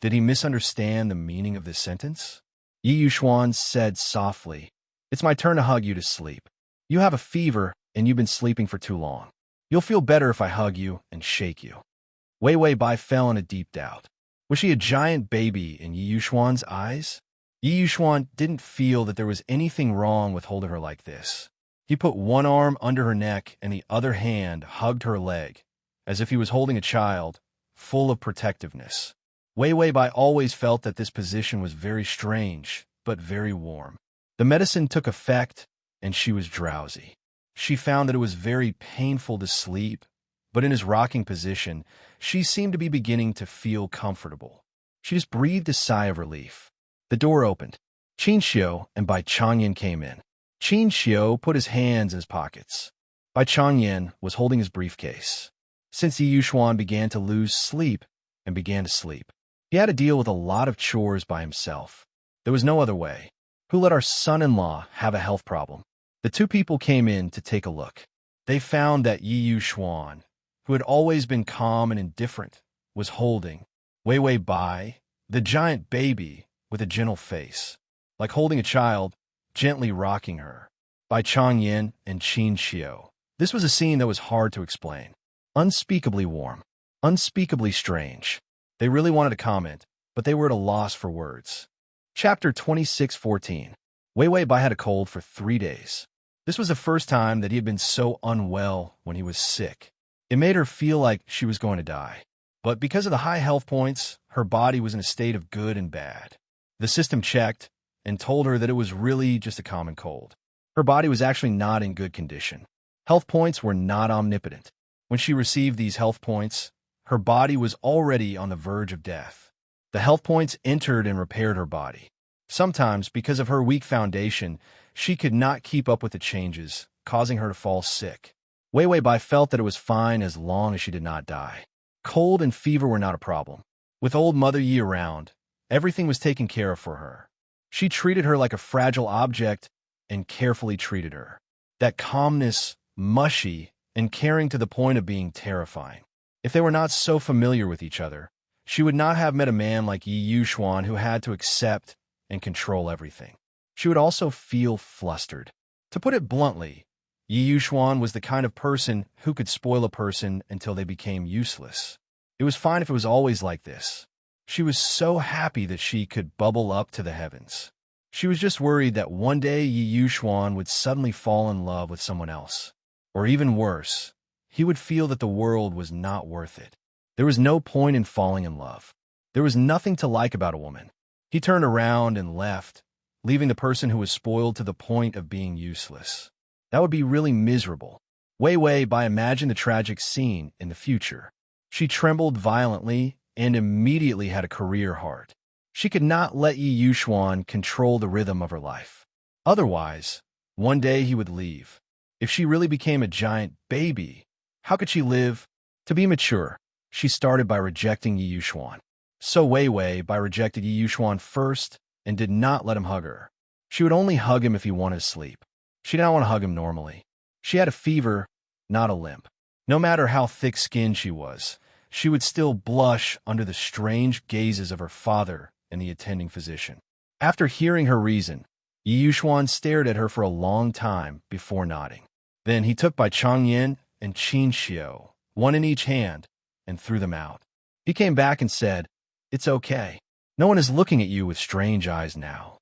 Did he misunderstand the meaning of this sentence? Yi Yuxuan said softly, "It's my turn to hug you to sleep. You have a fever, and you've been sleeping for too long. You'll feel better if I hug you and shake you." Wei Wei Bai fell in a deep doubt. Was she a giant baby in Yi Yuxuan's eyes? Yi Yuxuan didn't feel that there was anything wrong with holding her like this. He put one arm under her neck and the other hand hugged her leg, as if he was holding a child, full of protectiveness. Wei Wei Bai always felt that this position was very strange, but very warm. The medicine took effect, and she was drowsy. She found that it was very painful to sleep, but in his rocking position, she seemed to be beginning to feel comfortable. She just breathed a sigh of relief. The door opened. Qin Xiu and Bai Changyan came in. Qin Xiu put his hands in his pockets. Bai Changyan was holding his briefcase. Since Yi Yuxuan began to lose sleep and began to sleep, he had to deal with a lot of chores by himself. There was no other way. Who let our son-in-law have a health problem? The The two people came in to take a look. They found that Yi Xuan, who had always been calm and indifferent, was holding Wei Wei Bai, the giant baby, with a gentle face, like holding a child, gently rocking her. By Chang Yin and Qin Xiu. This was a scene that was hard to explain. Unspeakably warm, unspeakably strange. They really wanted to comment, but they were at a loss for words. Chapter 26:14. Wei Wei Bai had a cold for 3 days. This was the first time that he had been so unwell when he was sick. It made her feel like she was going to die. But because of the high health points, her body was in a state of good and bad. The system checked and told her that it was really just a common cold. Her body was actually not in good condition. Health points were not omnipotent. When she received these health points, her body was already on the verge of death. The health points entered and repaired her body. Sometimes, because of her weak foundation, she could not keep up with the changes, causing her to fall sick. Wei Wei Bai felt that it was fine as long as she did not die. Cold and fever were not a problem. With old Mother Yi around, everything was taken care of for her. She treated her like a fragile object and carefully treated her. That calmness, mushy, and caring to the point of being terrifying. If they were not so familiar with each other, she would not have met a man like Yi Xuan who had to accept and control everything. She would also feel flustered. To put it bluntly, Yi Xuan was the kind of person who could spoil a person until they became useless. It was fine if it was always like this. She was so happy that she could bubble up to the heavens. She was just worried that one day Yi Xuan would suddenly fall in love with someone else. Or even worse, he would feel that the world was not worth it. There was no point in falling in love. There was nothing to like about a woman. He turned around and left, leaving the person who was spoiled to the point of being useless. That would be really miserable. Wei Wei Bai imagined the tragic scene in the future. She trembled violently and immediately had a career heart. She could not let Yi Xuan control the rhythm of her life. Otherwise, one day he would leave. If she really became a giant baby, how could she live? To be mature, she started by rejecting Yi Xuan. So Wei Wei Bai rejected Yi Xuan first and did not let him hug her. She would only hug him if he wanted to sleep. She did not want to hug him normally. She had a fever, not a limp. No matter how thick-skinned she was, she would still blush under the strange gazes of her father and the attending physician. After hearing her reason, Yi Xuan stared at her for a long time before nodding. Then he took by Chang Yin and Qin Xiu, one in each hand, and threw them out. He came back and said, "It's okay. No one is looking at you with strange eyes now."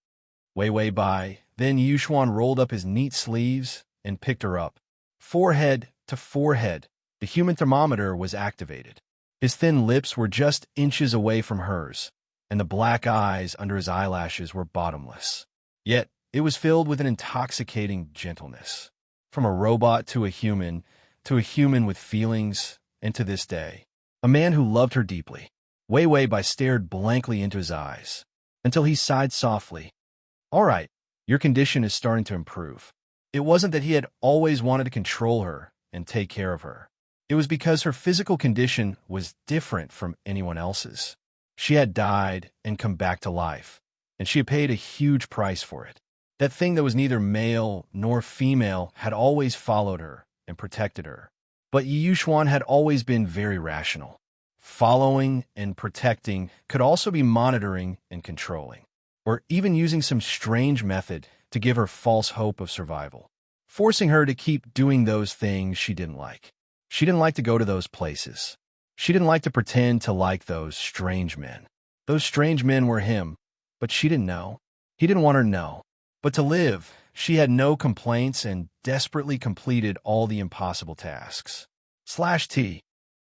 Wei Wei Bai, then Yi Xuan rolled up his neat sleeves and picked her up. Forehead to forehead, the human thermometer was activated. His thin lips were just inches away from hers, and the black eyes under his eyelashes were bottomless. Yet, it was filled with an intoxicating gentleness. From a robot to a human with feelings, and to this day, a man who loved her deeply. Wei Wei Bai stared blankly into his eyes, until he sighed softly. "All right, your condition is starting to improve." It wasn't that he had always wanted to control her and take care of her. It was because her physical condition was different from anyone else's. She had died and come back to life, and she had paid a huge price for it. That thing that was neither male nor female had always followed her and protected her. But Yi Xuan had always been very rational. Following and protecting could also be monitoring and controlling, or even using some strange method to give her false hope of survival, forcing her to keep doing those things she didn't like. She didn't like to go to those places. She didn't like to pretend to like those strange men. Those strange men were him, but she didn't know. He didn't want her to know. But to live, she had no complaints and desperately completed all the impossible tasks. /T.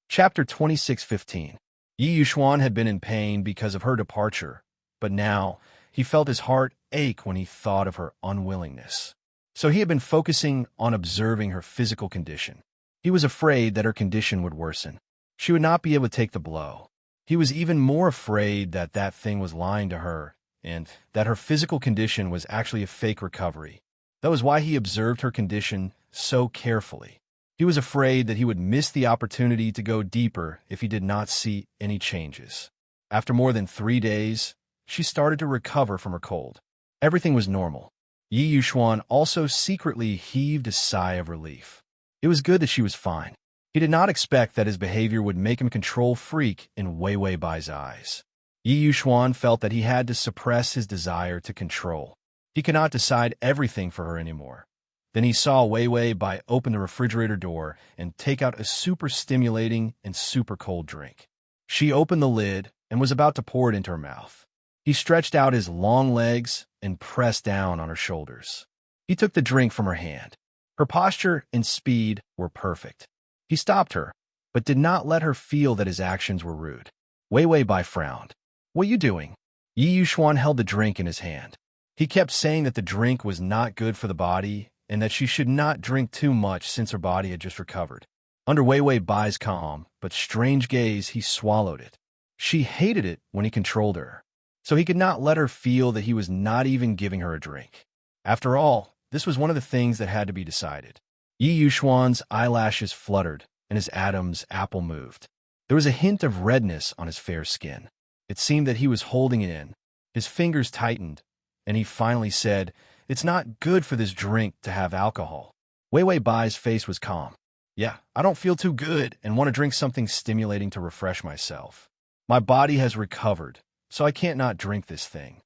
Chapter 26:15. Yi Xuan had been in pain because of her departure, but now he felt his heart ache when he thought of her unwillingness. So he had been focusing on observing her physical condition. He was afraid that her condition would worsen. She would not be able to take the blow. He was even more afraid that that thing was lying to her and that her physical condition was actually a fake recovery. That was why he observed her condition so carefully. He was afraid that he would miss the opportunity to go deeper if he did not see any changes. After more than 3 days, she started to recover from her cold. Everything was normal. Yi Yuxuan also secretly heaved a sigh of relief. It was good that she was fine. He did not expect that his behavior would make him a control freak in Wei Wei Bai's eyes. Yi Yuxuan felt that he had to suppress his desire to control. He could not decide everything for her anymore. Then he saw Wei Wei Bai open the refrigerator door and take out a super stimulating and super cold drink. She opened the lid and was about to pour it into her mouth. He stretched out his long legs and pressed down on her shoulders. He took the drink from her hand. Her posture and speed were perfect. He stopped her, but did not let her feel that his actions were rude. Wei Wei Bai frowned. "What are you doing?" Yi Yuxuan held the drink in his hand. He kept saying that the drink was not good for the body and that she should not drink too much since her body had just recovered. Under Wei Wei Bai's calm but strange gaze, he swallowed it. She hated it when he controlled her, so he could not let her feel that he was not even giving her a drink. After all, this was one of the things that had to be decided. Yi Yuxuan's eyelashes fluttered and his Adam's apple moved. There was a hint of redness on his fair skin. It seemed that he was holding it in. His fingers tightened, and he finally said, "It's not good for this drink to have alcohol." Wei Wei Bai's face was calm. "Yeah, I don't feel too good and want to drink something stimulating to refresh myself. My body has recovered, so I can't not drink this thing."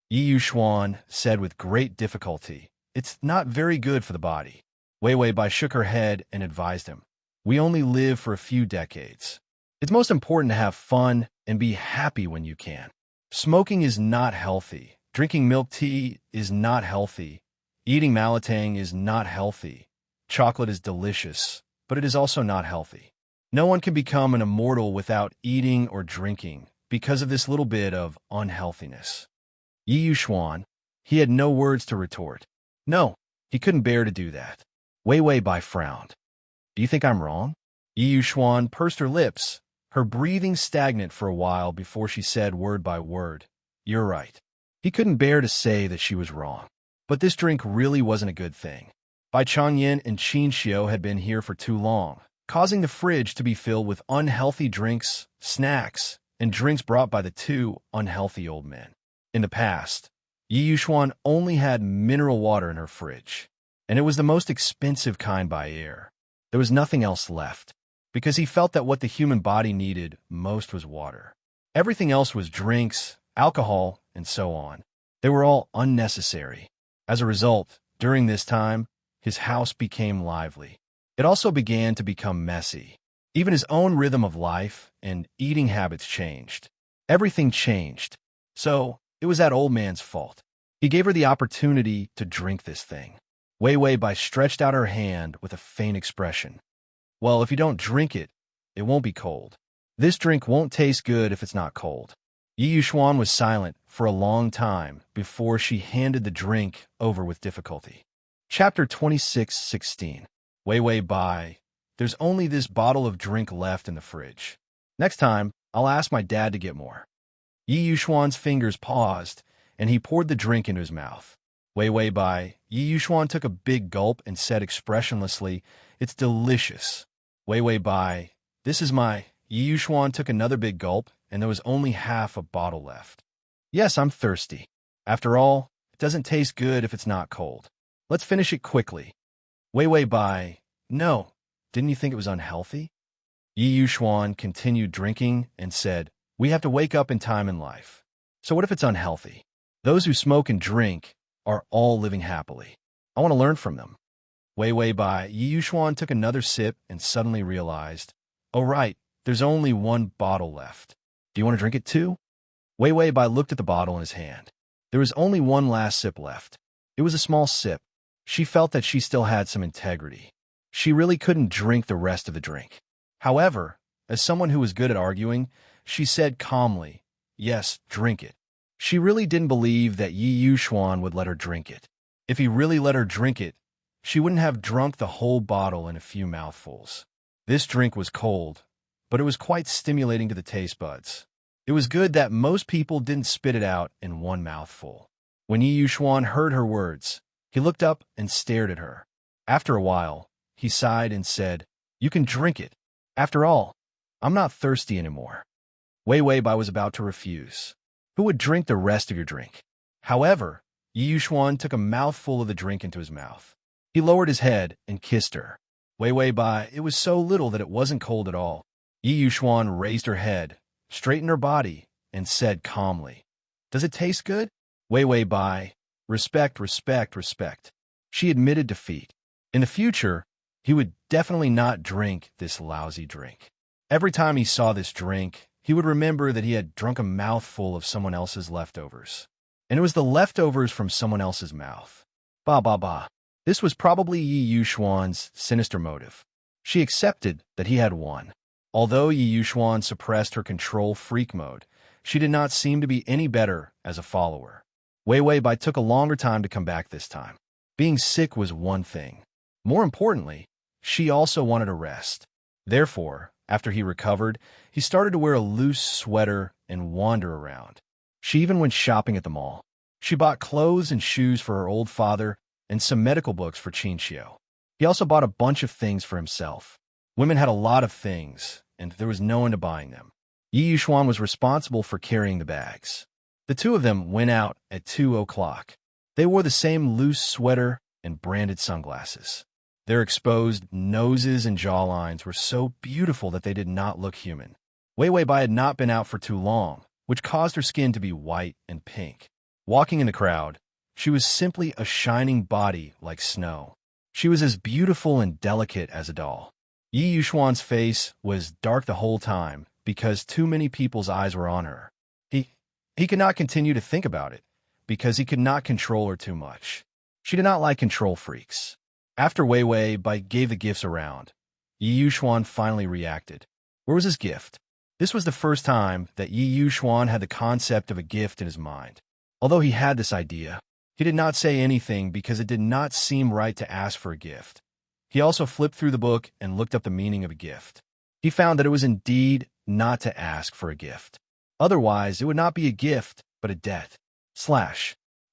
Yi Yuxuan said with great difficulty, "It's not very good for the body." Wei Wei Bai shook her head and advised him, "We only live for a few decades. It's most important to have fun and be happy when you can. Smoking is not healthy. Drinking milk tea is not healthy. Eating malotang is not healthy. Chocolate is delicious, but it is also not healthy. No one can become an immortal without eating or drinking because of this little bit of unhealthiness." Yi Yuxuan, he had no words to retort. No, he couldn't bear to do that. Wei Wei Bai frowned. "Do you think I'm wrong?" Yi Yuxuan pursed her lips, her breathing stagnant for a while before she said word by word, "You're right." He couldn't bear to say that she was wrong. But this drink really wasn't a good thing. Bai Changyin and Qin Xiu had been here for too long, causing the fridge to be filled with unhealthy drinks, snacks, and drinks brought by the two unhealthy old men. In the past, Yi Yuxuan only had mineral water in her fridge, and it was the most expensive kind by air. There was nothing else left, because he felt that what the human body needed most was water. Everything else was drinks, alcohol, and so on. They were all unnecessary. As a result, during this time, his house became lively. It also began to become messy. Even his own rhythm of life and eating habits changed. Everything changed. So, it was that old man's fault. He gave her the opportunity to drink this thing. Wei Wei Bai stretched out her hand with a faint expression. "Well, if you don't drink it, it won't be cold. This drink won't taste good if it's not cold." Yi Yuxuan was silent for a long time before she handed the drink over with difficulty. Chapter 26:16. Wei Wei Bai, "There's only this bottle of drink left in the fridge. Next time, I'll ask my dad to get more." Yi Yuxuan's fingers paused, and he poured the drink into his mouth. Wei Wei Bai, Yi Yuxuan took a big gulp and said expressionlessly, "It's delicious." Wei Wei Bai, "This is my..." Yi Yuxuan took another big gulp, and there was only half a bottle left. "Yes, I'm thirsty. After all, it doesn't taste good if it's not cold. Let's finish it quickly." Wei Wei Bai, "No, didn't you think it was unhealthy?" Yi Yuxuan continued drinking and said, "We have to wake up in time in life. So what if it's unhealthy? Those who smoke and drink are all living happily. I want to learn from them." Wei Wei Bai, Yi Yuxuan took another sip and suddenly realized, "Oh right, there's only one bottle left. Do you want to drink it too?" Wei Wei Bai looked at the bottle in his hand. There was only one last sip left. It was a small sip. She felt that she still had some integrity. She really couldn't drink the rest of the drink. However, as someone who was good at arguing, she said calmly, "Yes, drink it." She really didn't believe that Yi Yuxuan would let her drink it. If he really let her drink it, she wouldn't have drunk the whole bottle in a few mouthfuls. This drink was cold, but it was quite stimulating to the taste buds. It was good that most people didn't spit it out in one mouthful. When Yi Yuxuan heard her words, he looked up and stared at her. After a while, he sighed and said, "You can drink it. After all, I'm not thirsty anymore." Wei Wei Bai was about to refuse. Who would drink the rest of your drink? However, Yi Yuxuan took a mouthful of the drink into his mouth. He lowered his head and kissed her. Wei Wei Bai, it was so little that it wasn't cold at all. Yi Yuxuan raised her head, straightened her body, and said calmly, "Does it taste good?" Wei Wei Bai, respect, respect, respect. She admitted defeat. In the future, he would definitely not drink this lousy drink. Every time he saw this drink, he would remember that he had drunk a mouthful of someone else's leftovers. And it was the leftovers from someone else's mouth. Ba ba ba. This was probably Yi Yuxuan's sinister motive. She accepted that he had won. Although Yi Yuxuan suppressed her control freak mode, she did not seem to be any better as a follower. Wei Wei Bai took a longer time to come back this time. Being sick was one thing. More importantly, she also wanted a rest. Therefore, after he recovered, he started to wear a loose sweater and wander around. She even went shopping at the mall. She bought clothes and shoes for her old father and some medical books for Qinxiu. He also bought a bunch of things for himself. Women had a lot of things, and there was no one to buying them. Yi Yuxuan was responsible for carrying the bags. The two of them went out at 2 o'clock. They wore the same loose sweater and branded sunglasses. Their exposed noses and jawlines were so beautiful that they did not look human. Wei Wei Bai had not been out for too long, which caused her skin to be white and pink. Walking in the crowd, she was simply a shining body like snow. She was as beautiful and delicate as a doll. Yi Yuxuan's face was dark the whole time because too many people's eyes were on her. He could not continue to think about it because he could not control her too much. She did not like control freaks. After Wei Wei Bai gave the gifts around, Yi Yuxuan finally reacted. Where was his gift? This was the first time that Yi Yuxuan had the concept of a gift in his mind. Although he had this idea, he did not say anything because it did not seem right to ask for a gift. He also flipped through the book and looked up the meaning of a gift. He found that it was indeed not to ask for a gift. Otherwise, it would not be a gift, but a debt.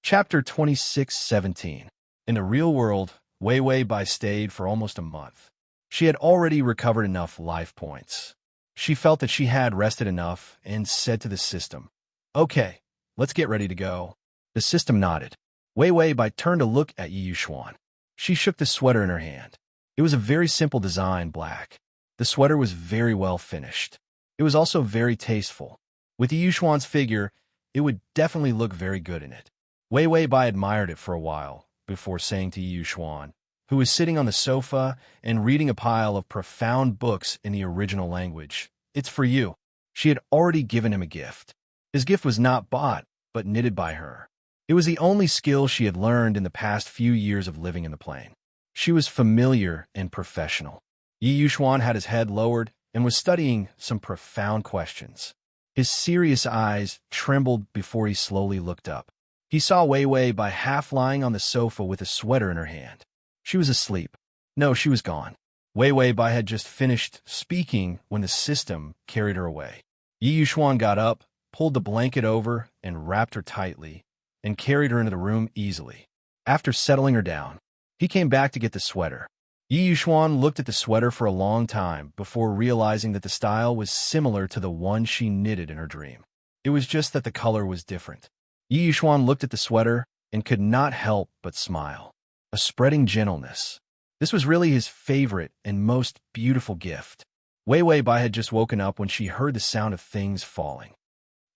Chapter 26:17. In the real world, Wei Wei Bai stayed for almost a month. She had already recovered enough life points. She felt that she had rested enough and said to the system, "Okay, let's get ready to go." The system nodded. Wei Wei Bai turned to look at Yi Yuxuan. She shook the sweater in her hand. It was a very simple design, black. The sweater was very well finished. It was also very tasteful. With Yi Yuxuan's figure, it would definitely look very good in it. Wei Wei Bai admired it for a while before saying to Yi Yuxuan, who was sitting on the sofa and reading a pile of profound books in the original language, "It's for you." She had already given him a gift. His gift was not bought, but knitted by her. It was the only skill she had learned in the past few years of living in the plain. She was familiar and professional. Yi Yuxuan had his head lowered and was studying some profound questions. His serious eyes trembled before he slowly looked up. He saw Wei Wei Bai half lying on the sofa with a sweater in her hand. She was asleep. No, she was gone. Wei Wei Bai had just finished speaking when the system carried her away. Yi Yuxuan got up, pulled the blanket over, and wrapped her tightly, and carried her into the room easily. After settling her down, he came back to get the sweater. Yi Yuxuan looked at the sweater for a long time before realizing that the style was similar to the one she knitted in her dream. It was just that the color was different. Yi Yuxuan looked at the sweater and could not help but smile. A spreading gentleness. This was really his favorite and most beautiful gift. Wei Wei Bai had just woken up when she heard the sound of things falling.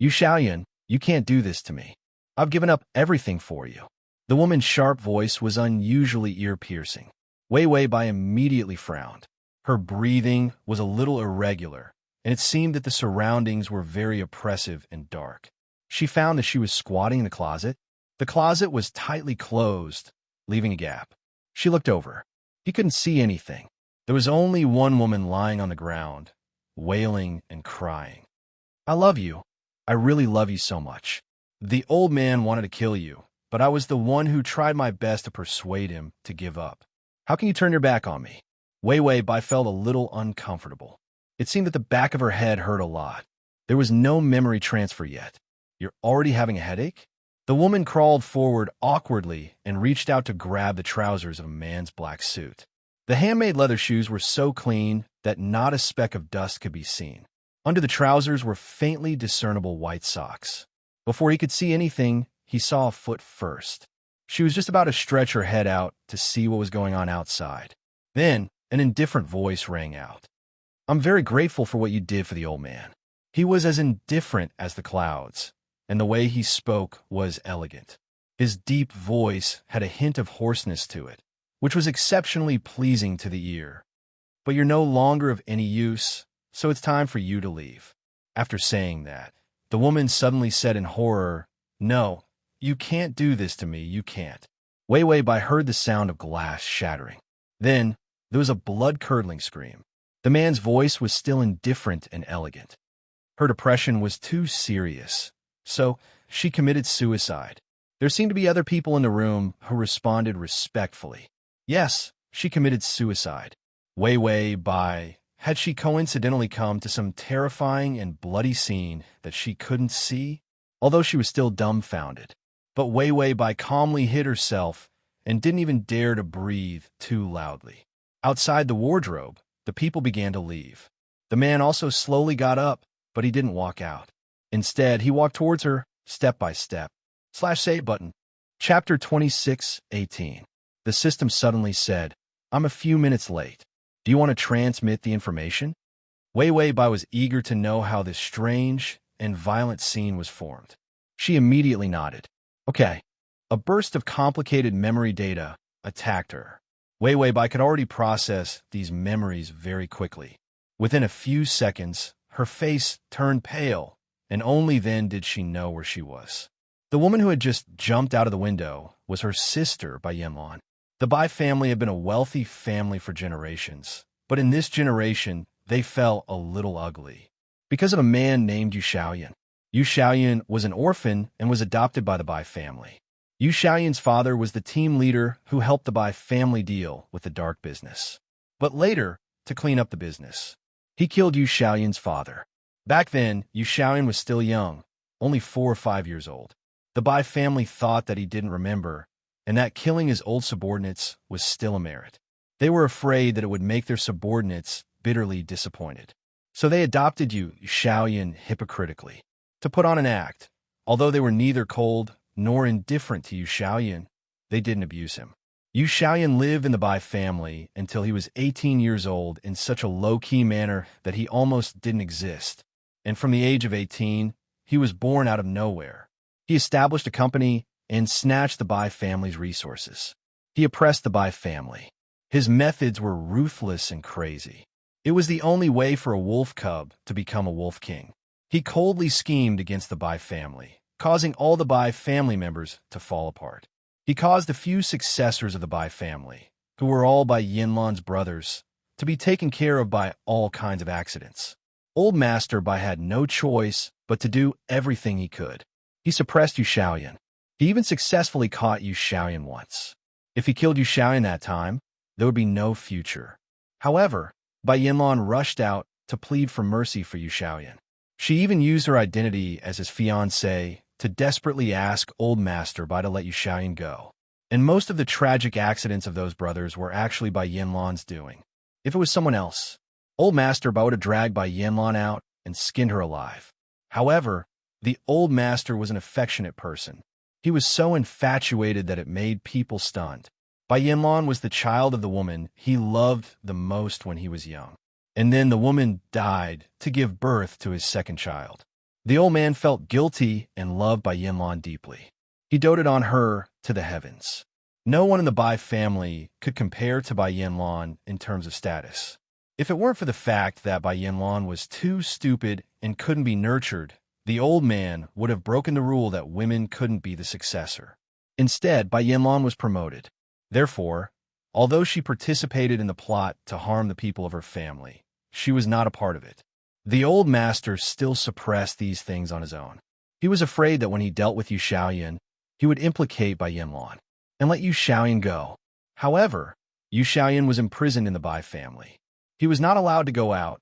"Yu Xiaoyan, you can't do this to me. I've given up everything for you." The woman's sharp voice was unusually ear-piercing. Wei Wei Bai immediately frowned. Her breathing was a little irregular, and it seemed that the surroundings were very oppressive and dark. She found that she was squatting in the closet. The closet was tightly closed, leaving a gap. She looked over. He couldn't see anything. There was only one woman lying on the ground, wailing and crying. "I love you. I really love you so much. The old man wanted to kill you, but I was the one who tried my best to persuade him to give up. How can you turn your back on me?" Wei Wei Bai felt a little uncomfortable. It seemed that the back of her head hurt a lot. There was no memory transfer yet. "You're already having a headache?" The woman crawled forward awkwardly and reached out to grab the trousers of a man's black suit. The handmade leather shoes were so clean that not a speck of dust could be seen. Under the trousers were faintly discernible white socks. Before he could see anything, he saw a foot first. She was just about to stretch her head out to see what was going on outside. Then, an indifferent voice rang out. "I'm very grateful for what you did for the old man." He was as indifferent as the clouds, and the way he spoke was elegant. His deep voice had a hint of hoarseness to it, which was exceptionally pleasing to the ear. "But you're no longer of any use, so it's time for you to leave." After saying that, the woman suddenly said in horror, "No, you can't do this to me, you can't." Wei Bai heard the sound of glass shattering. Then, there was a blood-curdling scream. The man's voice was still indifferent and elegant. Her depression was too serious, so she committed suicide. There seemed to be other people in the room who responded respectfully. Yes, she committed suicide. Wei Bai, had she coincidentally come to some terrifying and bloody scene that she couldn't see? Although she was still dumbfounded. But Wei Bai calmly hid herself and didn't even dare to breathe too loudly. Outside the wardrobe, the people began to leave. The man also slowly got up, but he didn't walk out. Instead, he walked towards her, step by step. /save button. Chapter 26:18. The system suddenly said, "I'm a few minutes late. Do you want to transmit the information?" Wei Bai was eager to know how this strange and violent scene was formed. She immediately nodded. Okay. A burst of complicated memory data attacked her. Wei Bai could already process these memories very quickly. Within a few seconds, her face turned pale, and only then did she know where she was. The woman who had just jumped out of the window was her sister by Yanlan. The Bai family had been a wealthy family for generations, but in this generation, they fell a little ugly. Because of a man named Yu Xiaoyan. Yu Xiaoyan was an orphan and was adopted by the Bai family. Yu Xiaoyan's father was the team leader who helped the Bai family deal with the dark business. But later, to clean up the business, he killed Yu Xiaoyan's father. Back then, Yu Xiaoyan was still young, only 4 or 5 years old. The Bai family thought that he didn't remember, and that killing his old subordinates was still a merit. They were afraid that it would make their subordinates bitterly disappointed. So they adopted Yu Xiaoyan hypocritically, to put on an act. Although they were neither cold nor indifferent to Yu Xiaoyan, they didn't abuse him. Yu Xiaoyan lived in the Bai family until he was 18 years old in such a low-key manner that he almost didn't exist. And from the age of 18, he was born out of nowhere. He established a company and snatched the Bai family's resources. He oppressed the Bai family. His methods were ruthless and crazy. It was the only way for a wolf cub to become a wolf king. He coldly schemed against the Bai family, causing all the Bai family members to fall apart. He caused a few successors of the Bai family, who were all Bai Yanlan's brothers, to be taken care of by all kinds of accidents. Old Master Bai had no choice but to do everything he could. He suppressed Yu Xiaoyan. He even successfully caught Yu Xiaoyan once. If he killed Yu Xiaoyan that time, there would be no future. However, Bai Yanlan rushed out to plead for mercy for Yu Xiaoyan. She even used her identity as his fiancée to desperately ask Old Master Bai to let Yu Xiaoyan go. And most of the tragic accidents of those brothers were actually Bai Yanlan's doing. If it was someone else, Old Master Bai would have dragged Bai Yanlan out and skinned her alive. However, the Old Master was an affectionate person. He was so infatuated that it made people stunned. Bai Yanlan was the child of the woman he loved the most when he was young. And then the woman died to give birth to his second child. The old man felt guilty and loved Bai Yanlan deeply. He doted on her to the heavens. No one in the Bai family could compare to Bai Yanlan in terms of status. If it weren't for the fact that Bai Yanlan was too stupid and couldn't be nurtured, the old man would have broken the rule that women couldn't be the successor. Instead, Bai Yanlan was promoted. Therefore, although she participated in the plot to harm the people of her family, she was not a part of it. The old master still suppressed these things on his own. He was afraid that when he dealt with Yu Xiaoyan, he would implicate Bai Yanlan and let Yu Xiaoyan go. However, Yu Xiaoyan was imprisoned in the Bai family. He was not allowed to go out,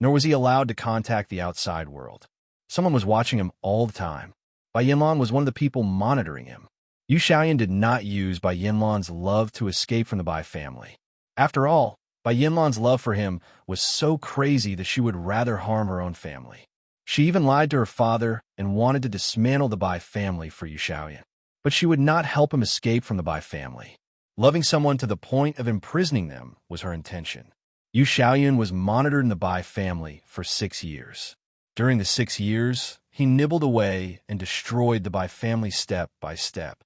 nor was he allowed to contact the outside world. Someone was watching him all the time. Bai Yanlan was one of the people monitoring him. Yu Xiaoyan did not use Bai Yanlan's love to escape from the Bai family. After all, Bai Yanlan's love for him was so crazy that she would rather harm her own family. She even lied to her father and wanted to dismantle the Bai family for Yu Xiaoyan. but she would not help him escape from the Bai family. Loving someone to the point of imprisoning them was her intention. Yu Xiaoyun was monitored in the Bai family for 6 years. During the 6 years, he nibbled away and destroyed the Bai family step by step.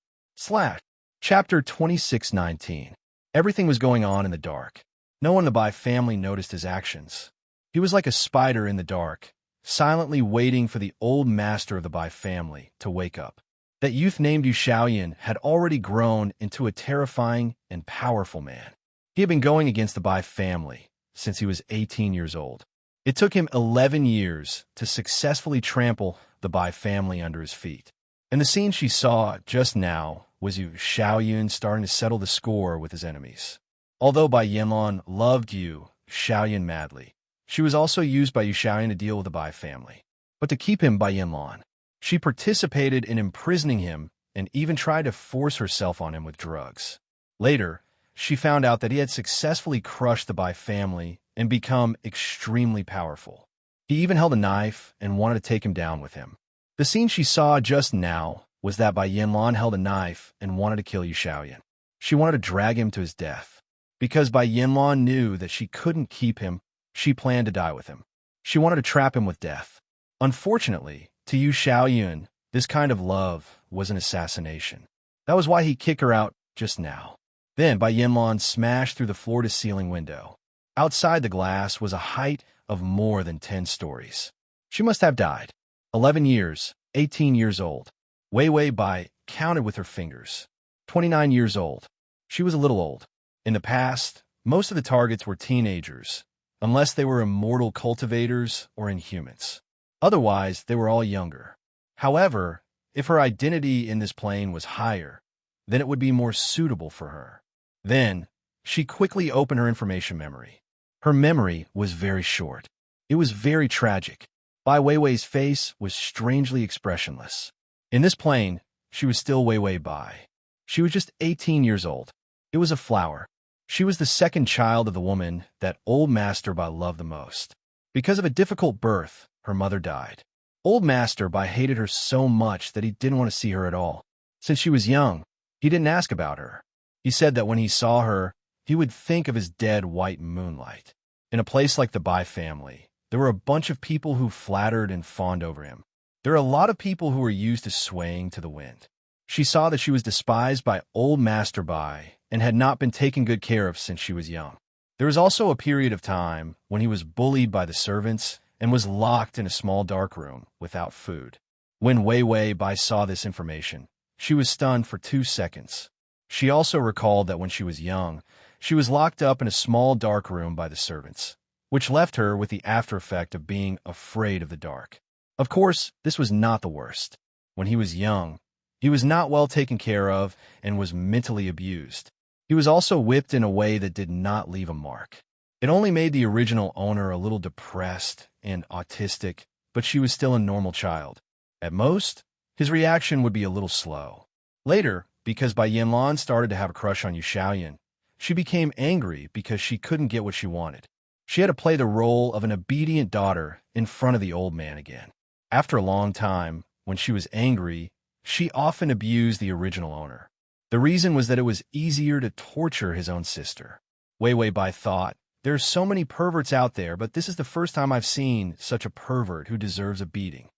Chapter 2619. Everything was going on in the dark. No one in the Bai family noticed his actions. He was like a spider in the dark, silently waiting for the old master of the Bai family to wake up. That youth named Yu Xiaoyun had already grown into a terrifying and powerful man. He had been going against the Bai family since he was 18 years old. It took him 11 years to successfully trample the Bai family under his feet. And the scene she saw just now was Yu Xiaoyun starting to settle the score with his enemies. Although Bai Yanlan loved Yu Xiaoyun madly, she was also used by Yu Xiaoyun to deal with the Bai family. But to keep him Bai Yanlan, she participated in imprisoning him and even tried to force herself on him with drugs. Later, she found out that he had successfully crushed the Bai family and become extremely powerful. He even held a knife and wanted to take him down with him. The scene she saw just now was that Bai Yanlan held a knife and wanted to kill Yu Xiaoyun. She wanted to drag him to his death. Because Bai Yanlan knew that she couldn't keep him, she planned to die with him. She wanted to trap him with death. Unfortunately, to Yu Xiaoyun, this kind of love was an assassination. That was why he kicked her out just now. Then Bai Yanlan smashed through the floor-to-ceiling window. Outside the glass was a height of more than 10 stories. She must have died. 11 years, 18 years old. Wei Wei Bai counted with her fingers. 29 years old. She was a little old. In the past, most of the targets were teenagers, unless they were immortal cultivators or inhumans. Otherwise, they were all younger. However, if her identity in this plane was higher, then it would be more suitable for her. Then, she quickly opened her information memory. Her memory was very short. It was very tragic. Bai Weiwei's face was strangely expressionless. In this plane, she was still Wei Wei Bai. She was just 18 years old. It was a flower. She was the second child of the woman that Old Master Bai loved the most. Because of a difficult birth, her mother died. Old Master Bai hated her so much that he didn't want to see her at all. Since she was young, he didn't ask about her. He said that when he saw her, he would think of his dead white moonlight. In a place like the Bai family, there were a bunch of people who flattered and fawned over him. There are a lot of people who were used to swaying to the wind. She saw that she was despised by Old Master Bai and had not been taken good care of since she was young. There was also a period of time when he was bullied by the servants and was locked in a small dark room without food. When Wei Wei Bai saw this information, she was stunned for 2 seconds. She also recalled that when she was young, she was locked up in a small dark room by the servants, which left her with the after effect of being afraid of the dark. Of course, this was not the worst. When he was young, he was not well taken care of and was mentally abused. He was also whipped in a way that did not leave a mark. It only made the original owner a little depressed and autistic, but she was still a normal child. At most, his reaction would be a little slow. Later, because Bai Yanlan started to have a crush on Yu Xiaoyun, she became angry because she couldn't get what she wanted. She had to play the role of an obedient daughter in front of the old man again. After a long time, when she was angry, she often abused the original owner. The reason was that it was easier to torture his own sister. Wei Wei Bai thought, there are so many perverts out there, but this is the first time I've seen such a pervert who deserves a beating.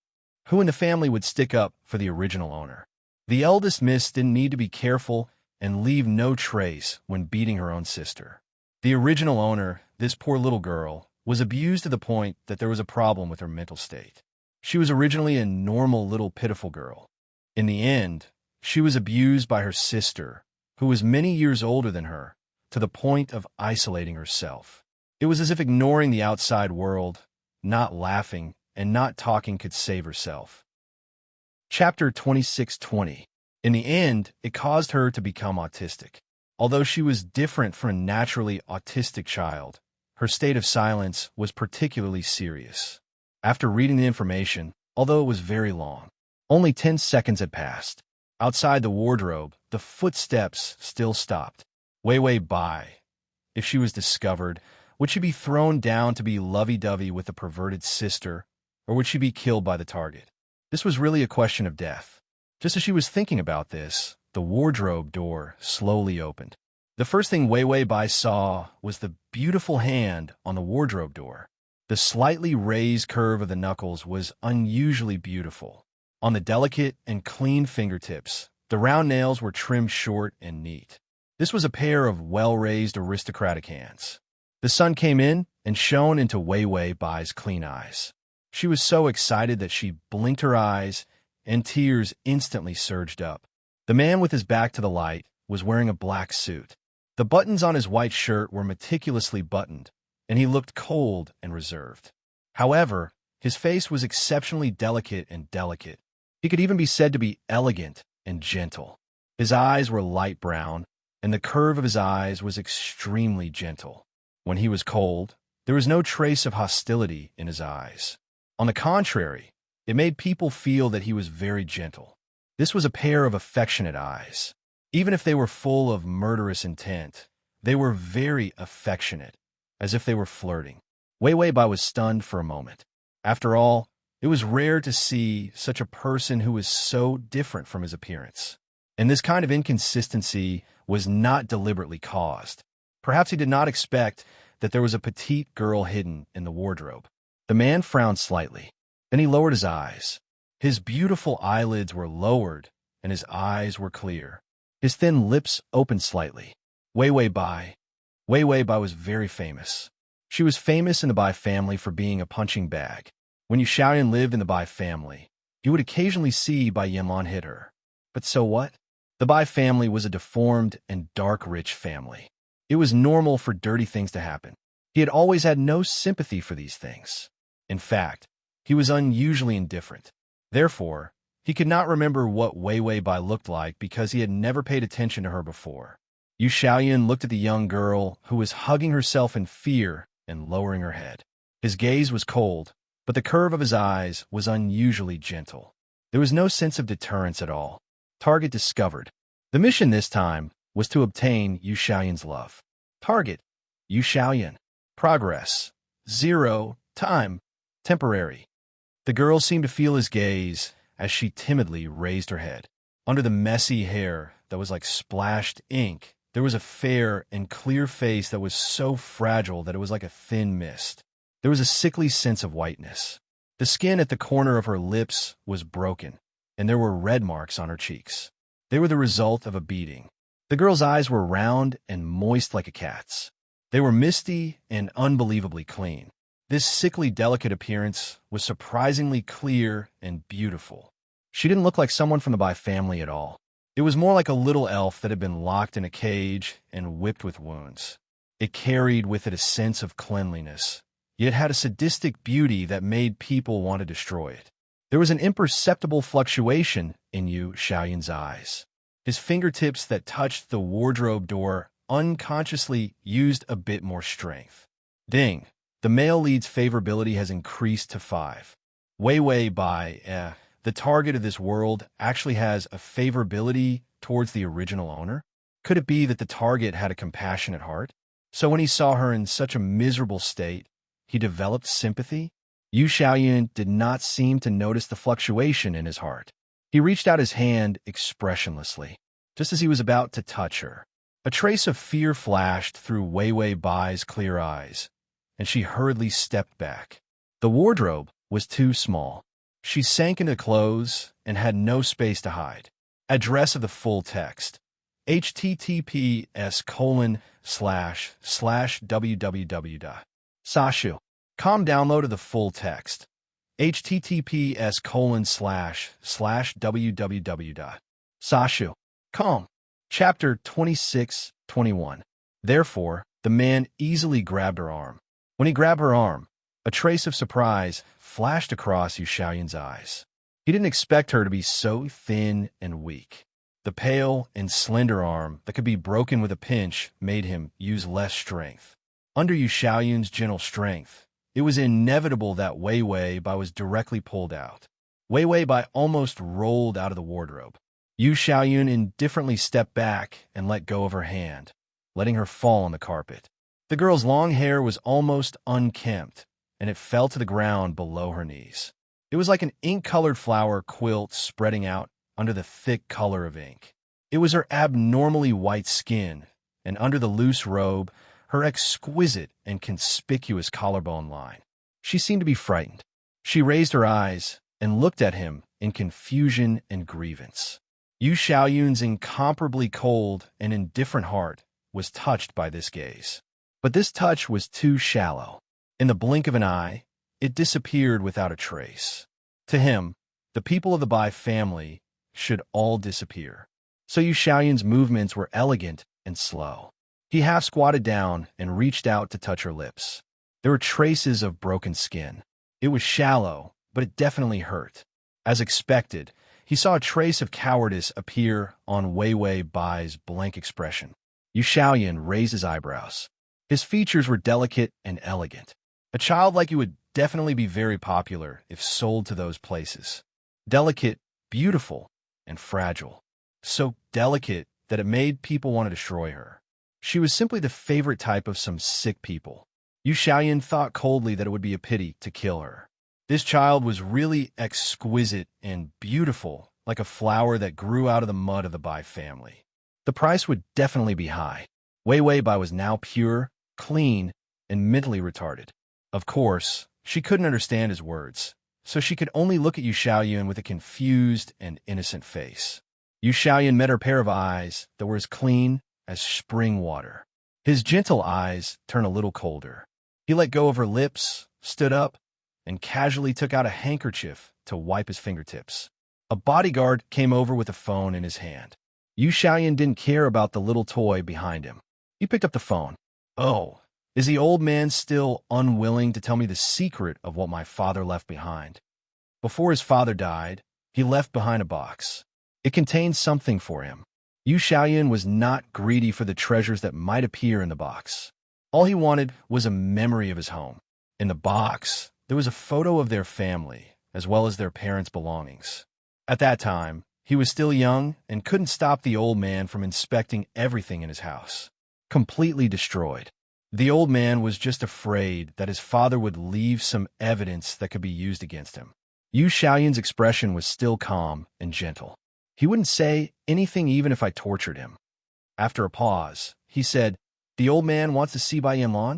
Who in the family would stick up for the original owner? The eldest miss didn't need to be careful and leave no trace when beating her own sister. The original owner, this poor little girl, was abused to the point that there was a problem with her mental state. She was originally a normal little pitiful girl. In the end, she was abused by her sister, who was many years older than her, to the point of isolating herself. It was as if ignoring the outside world, not laughing, and not talking could save herself. Chapter 2620. In the end, it caused her to become autistic. Although she was different from a naturally autistic child, her state of silence was particularly serious. After reading the information, although it was very long, only 10 seconds had passed. Outside the wardrobe, the footsteps still stopped. Wei Wei Bai. If she was discovered, would she be thrown down to be lovey-dovey with the perverted sister, or would she be killed by the target? This was really a question of death. Just as she was thinking about this, the wardrobe door slowly opened. The first thing Wei Wei Bai saw was the beautiful hand on the wardrobe door. The slightly raised curve of the knuckles was unusually beautiful. On the delicate and clean fingertips, the round nails were trimmed short and neat. This was a pair of well-raised aristocratic hands. The sun came in and shone into Wei Wei Bai's clean eyes. She was so excited that she blinked her eyes, and tears instantly surged up. The man with his back to the light was wearing a black suit. The buttons on his white shirt were meticulously buttoned, and he looked cold and reserved. However, his face was exceptionally delicate and delicate. He could even be said to be elegant and gentle. His eyes were light brown, and the curve of his eyes was extremely gentle. When he was cold, there was no trace of hostility in his eyes. On the contrary, it made people feel that he was very gentle. This was a pair of affectionate eyes. Even if they were full of murderous intent, they were very affectionate, as if they were flirting. Wei Wei Bai was stunned for a moment. After all, it was rare to see such a person who was so different from his appearance. And this kind of inconsistency was not deliberately caused. Perhaps he did not expect that there was a petite girl hidden in the wardrobe. The man frowned slightly. Then he lowered his eyes. His beautiful eyelids were lowered, and his eyes were clear. His thin lips opened slightly. Wei Wei Bai. Wei Wei Bai was very famous. She was famous in the Bai family for being a punching bag. When Yu Xiaoyan lived in the Bai family, you would occasionally see Bai Yanlan hit her. But so what? The Bai family was a deformed and dark-rich family. It was normal for dirty things to happen. He had always had no sympathy for these things. In fact, he was unusually indifferent. Therefore, he could not remember what Wei Wei Bai looked like because he had never paid attention to her before. Yu Xiaoyan looked at the young girl who was hugging herself in fear and lowering her head. His gaze was cold, but the curve of his eyes was unusually gentle. There was no sense of deterrence at all. Target discovered. The mission this time was to obtain Yu Xiaoyan's love. Target: Yu Xiaoyan. Progress: 0. Time: temporary. The girl seemed to feel his gaze as she timidly raised her head. Under the messy hair that was like splashed ink, there was a fair and clear face that was so fragile that it was like a thin mist. There was a sickly sense of whiteness. The skin at the corner of her lips was broken, and there were red marks on her cheeks. They were the result of a beating. The girl's eyes were round and moist like a cat's. They were misty and unbelievably clean. This sickly delicate appearance was surprisingly clear and beautiful. She didn't look like someone from the Bai family at all. It was more like a little elf that had been locked in a cage and whipped with wounds. It carried with it a sense of cleanliness, yet had a sadistic beauty that made people want to destroy it. There was an imperceptible fluctuation in Yu Xiaoyan's eyes. His fingertips that touched the wardrobe door unconsciously used a bit more strength. Ding! The male lead's favorability has increased to 5. Wei Wei Bai, the target of this world, actually has a favorability towards the original owner? Could it be that the target had a compassionate heart? So when he saw her in such a miserable state, he developed sympathy? Yu Xiaoyan did not seem to notice the fluctuation in his heart. He reached out his hand expressionlessly, just as he was about to touch her. A trace of fear flashed through Wei Wei Bai's clear eyes, and she hurriedly stepped back. The wardrobe was too small. She sank into clothes and had no space to hide. Address of the full text: https://www.sashu.com. Download of the full text: https://www.sashu.com. Chapter 26-21. Therefore, the man easily grabbed her arm. When he grabbed her arm, a trace of surprise flashed across Yu Xiaoyan's eyes. He didn't expect her to be so thin and weak. The pale and slender arm that could be broken with a pinch made him use less strength. Under Yu Xiaoyan's gentle strength, it was inevitable that Wei Wei Bai was directly pulled out. Wei Wei Bai almost rolled out of the wardrobe. Yu Xiaoyan indifferently stepped back and let go of her hand, letting her fall on the carpet. The girl's long hair was almost unkempt, and it fell to the ground below her knees. It was like an ink-colored flower quilt spreading out under the thick color of ink. It was her abnormally white skin, and under the loose robe, her exquisite and conspicuous collarbone line. She seemed to be frightened. She raised her eyes and looked at him in confusion and grievance. Yu Xiaoyun's incomparably cold and indifferent heart was touched by this gaze. But this touch was too shallow. In the blink of an eye, it disappeared without a trace. To him, the people of the Bai family should all disappear. So Yu Xiaoyun's movements were elegant and slow. He half squatted down and reached out to touch her lips. There were traces of broken skin. It was shallow, but it definitely hurt. As expected, he saw a trace of cowardice appear on Wei Wei Bai's blank expression. Yu Xiaoyun raised his eyebrows. His features were delicate and elegant. A child like you would definitely be very popular if sold to those places. Delicate, beautiful, and fragile. So delicate that it made people want to destroy her. She was simply the favorite type of some sick people. Yu Xiaoyun thought coldly that it would be a pity to kill her. This child was really exquisite and beautiful, like a flower that grew out of the mud of the Bai family. The price would definitely be high. Wei Wei Bai was now pure, clean, and mentally retarded. Of course, she couldn't understand his words, so she could only look at Yu Xiaoyun with a confused and innocent face. Yu Xiaoyun met her pair of eyes that were as clean as spring water. His gentle eyes turned a little colder. He let go of her lips, stood up, and casually took out a handkerchief to wipe his fingertips. A bodyguard came over with a phone in his hand. Yu Xiaoyun didn't care about the little toy behind him. He picked up the phone. Oh, is the old man still unwilling to tell me the secret of what my father left behind? Before his father died, he left behind a box. It contained something for him. Yu Xiaoyun was not greedy for the treasures that might appear in the box. All he wanted was a memory of his home. In the box, there was a photo of their family, as well as their parents' belongings. At that time, he was still young and couldn't stop the old man from inspecting everything in his house. Completely destroyed. The old man was just afraid that his father would leave some evidence that could be used against him. Yu Xiaoyun's expression was still calm and gentle. He wouldn't say anything even if I tortured him. After a pause, he said, "The old man wants to see Bai Yanlan?"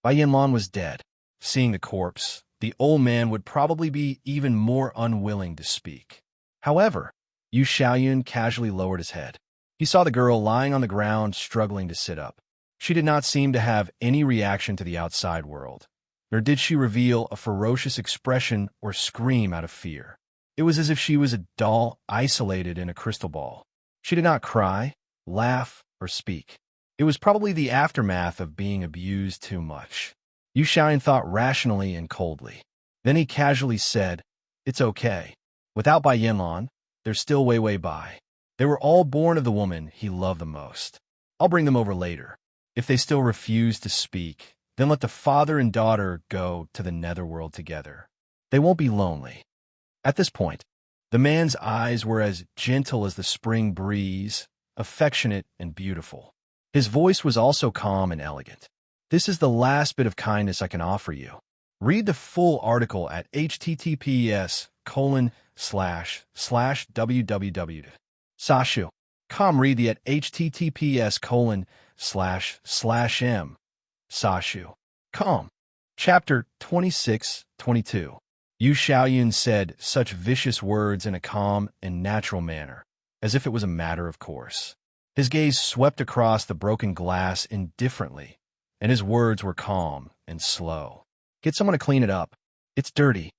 Bai Yanlan was dead. Seeing the corpse, the old man would probably be even more unwilling to speak. However, Yu Xiaoyun casually lowered his head. He saw the girl lying on the ground, struggling to sit up. She did not seem to have any reaction to the outside world, nor did she reveal a ferocious expression or scream out of fear. It was as if she was a doll isolated in a crystal ball. She did not cry, laugh, or speak. It was probably the aftermath of being abused too much. Yu Xiaoyun thought rationally and coldly. Then he casually said, "It's okay. Without Bai Yanlan, there's still Wei Wei Bai. They were all born of the woman he loved the most. I'll bring them over later. If they still refuse to speak, then let the father and daughter go to the netherworld together. They won't be lonely." At this point, the man's eyes were as gentle as the spring breeze, affectionate and beautiful. His voice was also calm and elegant. "This is the last bit of kindness I can offer you. Read the full article at https://www.sashu.com. Read the at https://m.sashu.com. Chapter 26-22. Yu Xiaoyun said such vicious words in a calm and natural manner, as if it was a matter of course. His gaze swept across the broken glass indifferently, and his words were calm and slow. "Get someone to clean it up. It's dirty."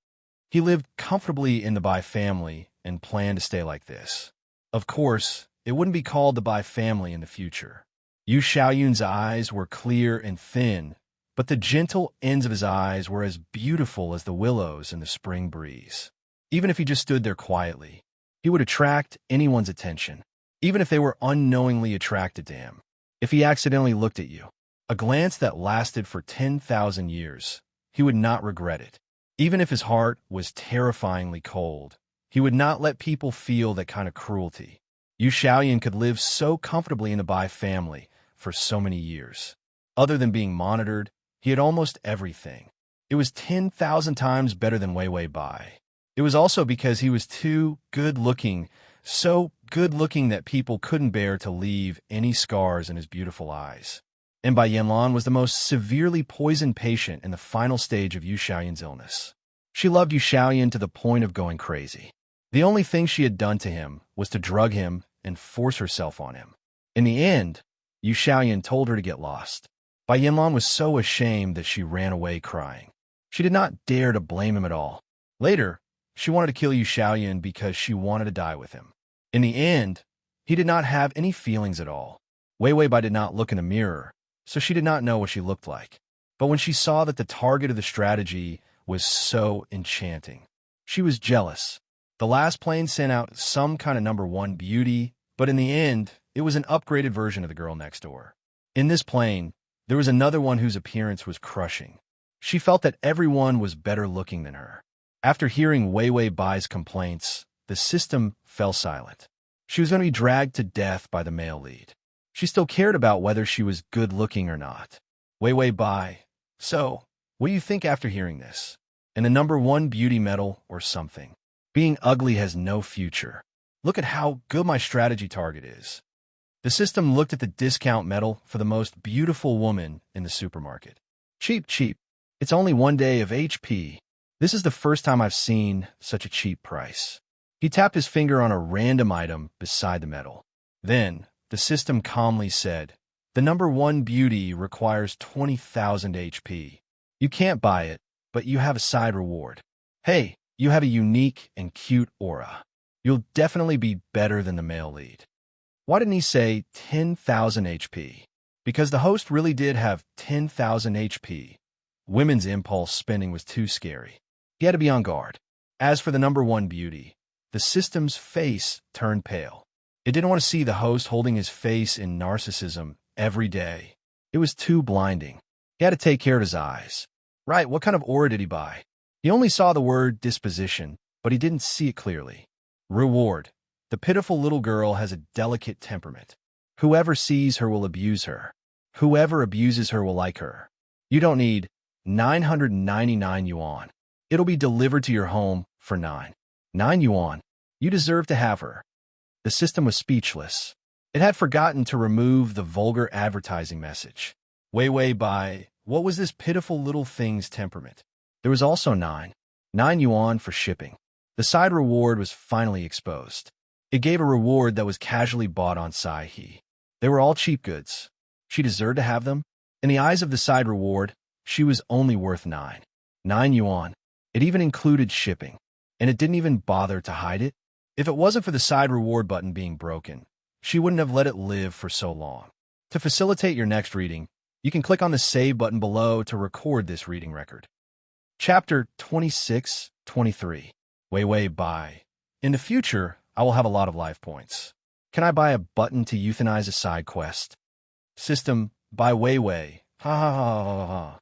He lived comfortably in the Bai family and planned to stay like this. Of course, it wouldn't be called the Bai family in the future. Yu Xiaoyun's eyes were clear and thin, but the gentle ends of his eyes were as beautiful as the willows in the spring breeze. Even if he just stood there quietly, he would attract anyone's attention, even if they were unknowingly attracted to him. If he accidentally looked at you, a glance that lasted for 10,000 years, he would not regret it. Even if his heart was terrifyingly cold, he would not let people feel that kind of cruelty. Yu Xiaoyun could live so comfortably in the Bai family for so many years. Other than being monitored, he had almost everything. It was 10,000 times better than Wei Wei Bai. It was also because he was too good-looking so good-looking that people couldn't bear to leave any scars in his beautiful eyes. And Bai Yanlan was the most severely poisoned patient in the final stage of Yu Xiaoyan's illness. She loved Yu Xiaoyan to the point of going crazy. The only thing she had done to him was to drug him and force herself on him. In the end, Yu Xiaoyan told her to get lost. Bai Yanlan was so ashamed that she ran away crying. She did not dare to blame him at all. Later, she wanted to kill Yu Xiaoyan because she wanted to die with him. In the end, he did not have any feelings at all. Wei Wei Bai did not look in a mirror, so she did not know what she looked like. But when she saw that the target of the strategy was so enchanting, she was jealous. The last plane sent out some kind of number one beauty, but in the end, it was an upgraded version of the girl next door. In this plane, there was another one whose appearance was crushing. She felt that everyone was better looking than her. After hearing Wei Wei Bai's complaints, the system fell silent. She was going to be dragged to death by the male lead. She still cared about whether she was good-looking or not. Wei Wei Bai, so, what do you think after hearing this? And the number one beauty medal or something? Being ugly has no future. Look at how good my strategy target is. The system looked at the discount medal for the most beautiful woman in the supermarket. Cheap, cheap. It's only 1 day of HP. This is the first time I've seen such a cheap price. He tapped his finger on a random item beside the medal. Then, the system calmly said, the number one beauty requires 20,000 HP. You can't buy it, but you have a side reward. Hey, you have a unique and cute aura. You'll definitely be better than the male lead. Why didn't he say 10,000 HP? Because the host really did have 10,000 HP. Women's impulse spending was too scary. He had to be on guard. As for the number one beauty, the system's face turned pale. It didn't want to see the host holding his face in narcissism every day. It was too blinding. He had to take care of his eyes. Right, what kind of aura did he buy? He only saw the word disposition, but he didn't see it clearly. Reward. The pitiful little girl has a delicate temperament. Whoever sees her will abuse her. Whoever abuses her will like her. You don't need 999 yuan. It'll be delivered to your home for 9 yuan. You deserve to have her. The system was speechless. It had forgotten to remove the vulgar advertising message. Wei Wei Bai, what was this pitiful little thing's temperament? There was also 9 yuan for shipping. The side reward was finally exposed. It gave a reward that was casually bought on Sai-He. They were all cheap goods. She deserved to have them. In the eyes of the side reward, she was only worth 9 yuan. It even included shipping, and it didn't even bother to hide it. If it wasn't for the side reward button being broken, she wouldn't have let it live for so long. To facilitate your next reading, you can click on the Save button below to record this reading record. Chapter 26-23. Wei Wei Bai. In the future, I will have a lot of life points. Can I buy a button to euthanize a side quest? System, by Wei Wei. Ha ha ha ha ha.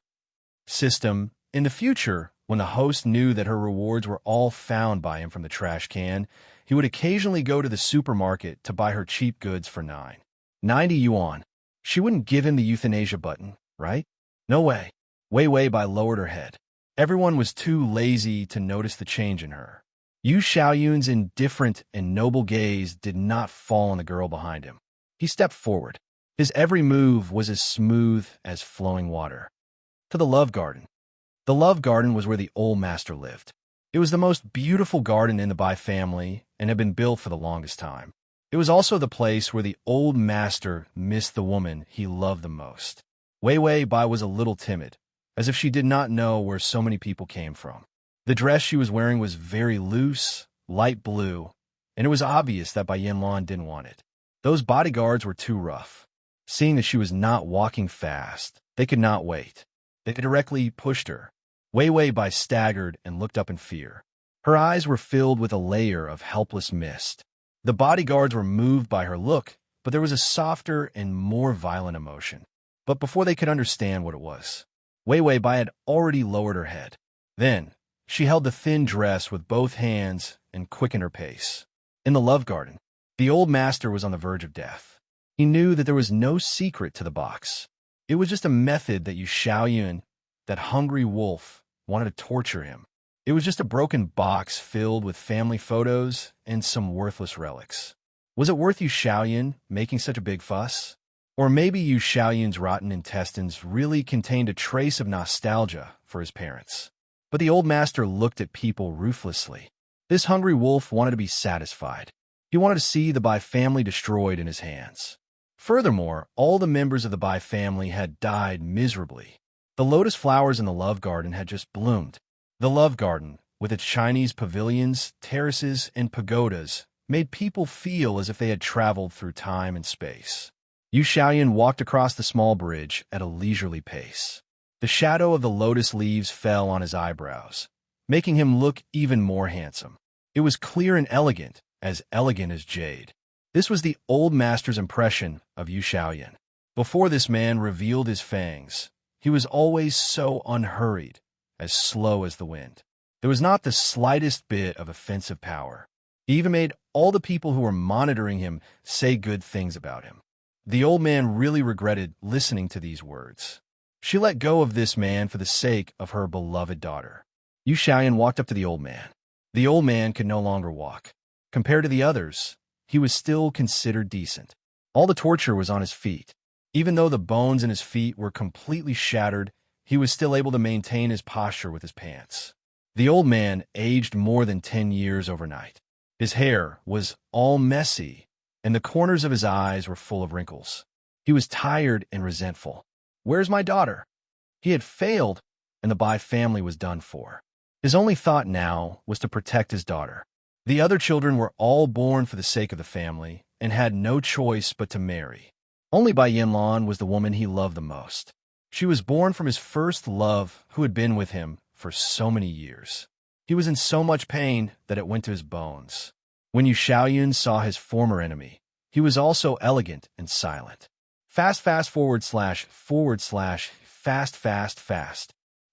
System, in the future, when the host knew that her rewards were all found by him from the trash can, he would occasionally go to the supermarket to buy her cheap goods for 90 yuan. She wouldn't give him the euthanasia button, right? No way. Wei Wei Bai lowered her head. Everyone was too lazy to notice the change in her. Yu Xiaoyun's indifferent and noble gaze did not fall on the girl behind him. He stepped forward. His every move was as smooth as flowing water. To the Love Garden. The Love Garden was where the old master lived. It was the most beautiful garden in the Bai family and had been built for the longest time. It was also the place where the old master missed the woman he loved the most. Wei Wei Bai was a little timid, as if she did not know where so many people came from. The dress she was wearing was very loose, light blue, and it was obvious that Bai Yanlan didn't want it. Those bodyguards were too rough. Seeing that she was not walking fast, they could not wait. They directly pushed her. Wei Wei Bai staggered and looked up in fear. Her eyes were filled with a layer of helpless mist. The bodyguards were moved by her look, but there was a softer and more violent emotion. But before they could understand what it was, Wei Wei Bai had already lowered her head. Then, she held the thin dress with both hands and quickened her pace. In the Love Garden, the old master was on the verge of death. He knew that there was no secret to the box. It was just a method that Yu Xiaoyun, that hungry wolf, wanted to torture him. It was just a broken box filled with family photos and some worthless relics. Was it worth Yu Xiaoyan making such a big fuss? Or maybe Yu Xiaoyan's rotten intestines really contained a trace of nostalgia for his parents. But the old master looked at people ruthlessly. This hungry wolf wanted to be satisfied. He wanted to see the Bai family destroyed in his hands. Furthermore, all the members of the Bai family had died miserably. The lotus flowers in the love garden had just bloomed. The love garden, with its Chinese pavilions, terraces, and pagodas, made people feel as if they had traveled through time and space. Yu Xiaoyan walked across the small bridge at a leisurely pace. The shadow of the lotus leaves fell on his eyebrows, making him look even more handsome. It was clear and elegant as jade. This was the old master's impression of Yu Xiaoyan. Before this man revealed his fangs, he was always so unhurried, as slow as the wind. There was not the slightest bit of offensive power. He even made all the people who were monitoring him say good things about him. The old man really regretted listening to these words. She let go of this man for the sake of her beloved daughter. Yu Xiaoyan walked up to the old man. The old man could no longer walk. Compared to the others, he was still considered decent. All the torture was on his feet. Even though the bones in his feet were completely shattered, he was still able to maintain his posture with his pants. The old man aged more than 10 years overnight. His hair was all messy, and the corners of his eyes were full of wrinkles. He was tired and resentful. Where's my daughter? He had failed, and the Bai family was done for. His only thought now was to protect his daughter. The other children were all born for the sake of the family and had no choice but to marry. Only Bai Yanlan was the woman he loved the most. She was born from his first love, who had been with him for so many years. He was in so much pain that it went to his bones. When Yu Xiaoyan saw his former enemy, he was also elegant and silent. Fast.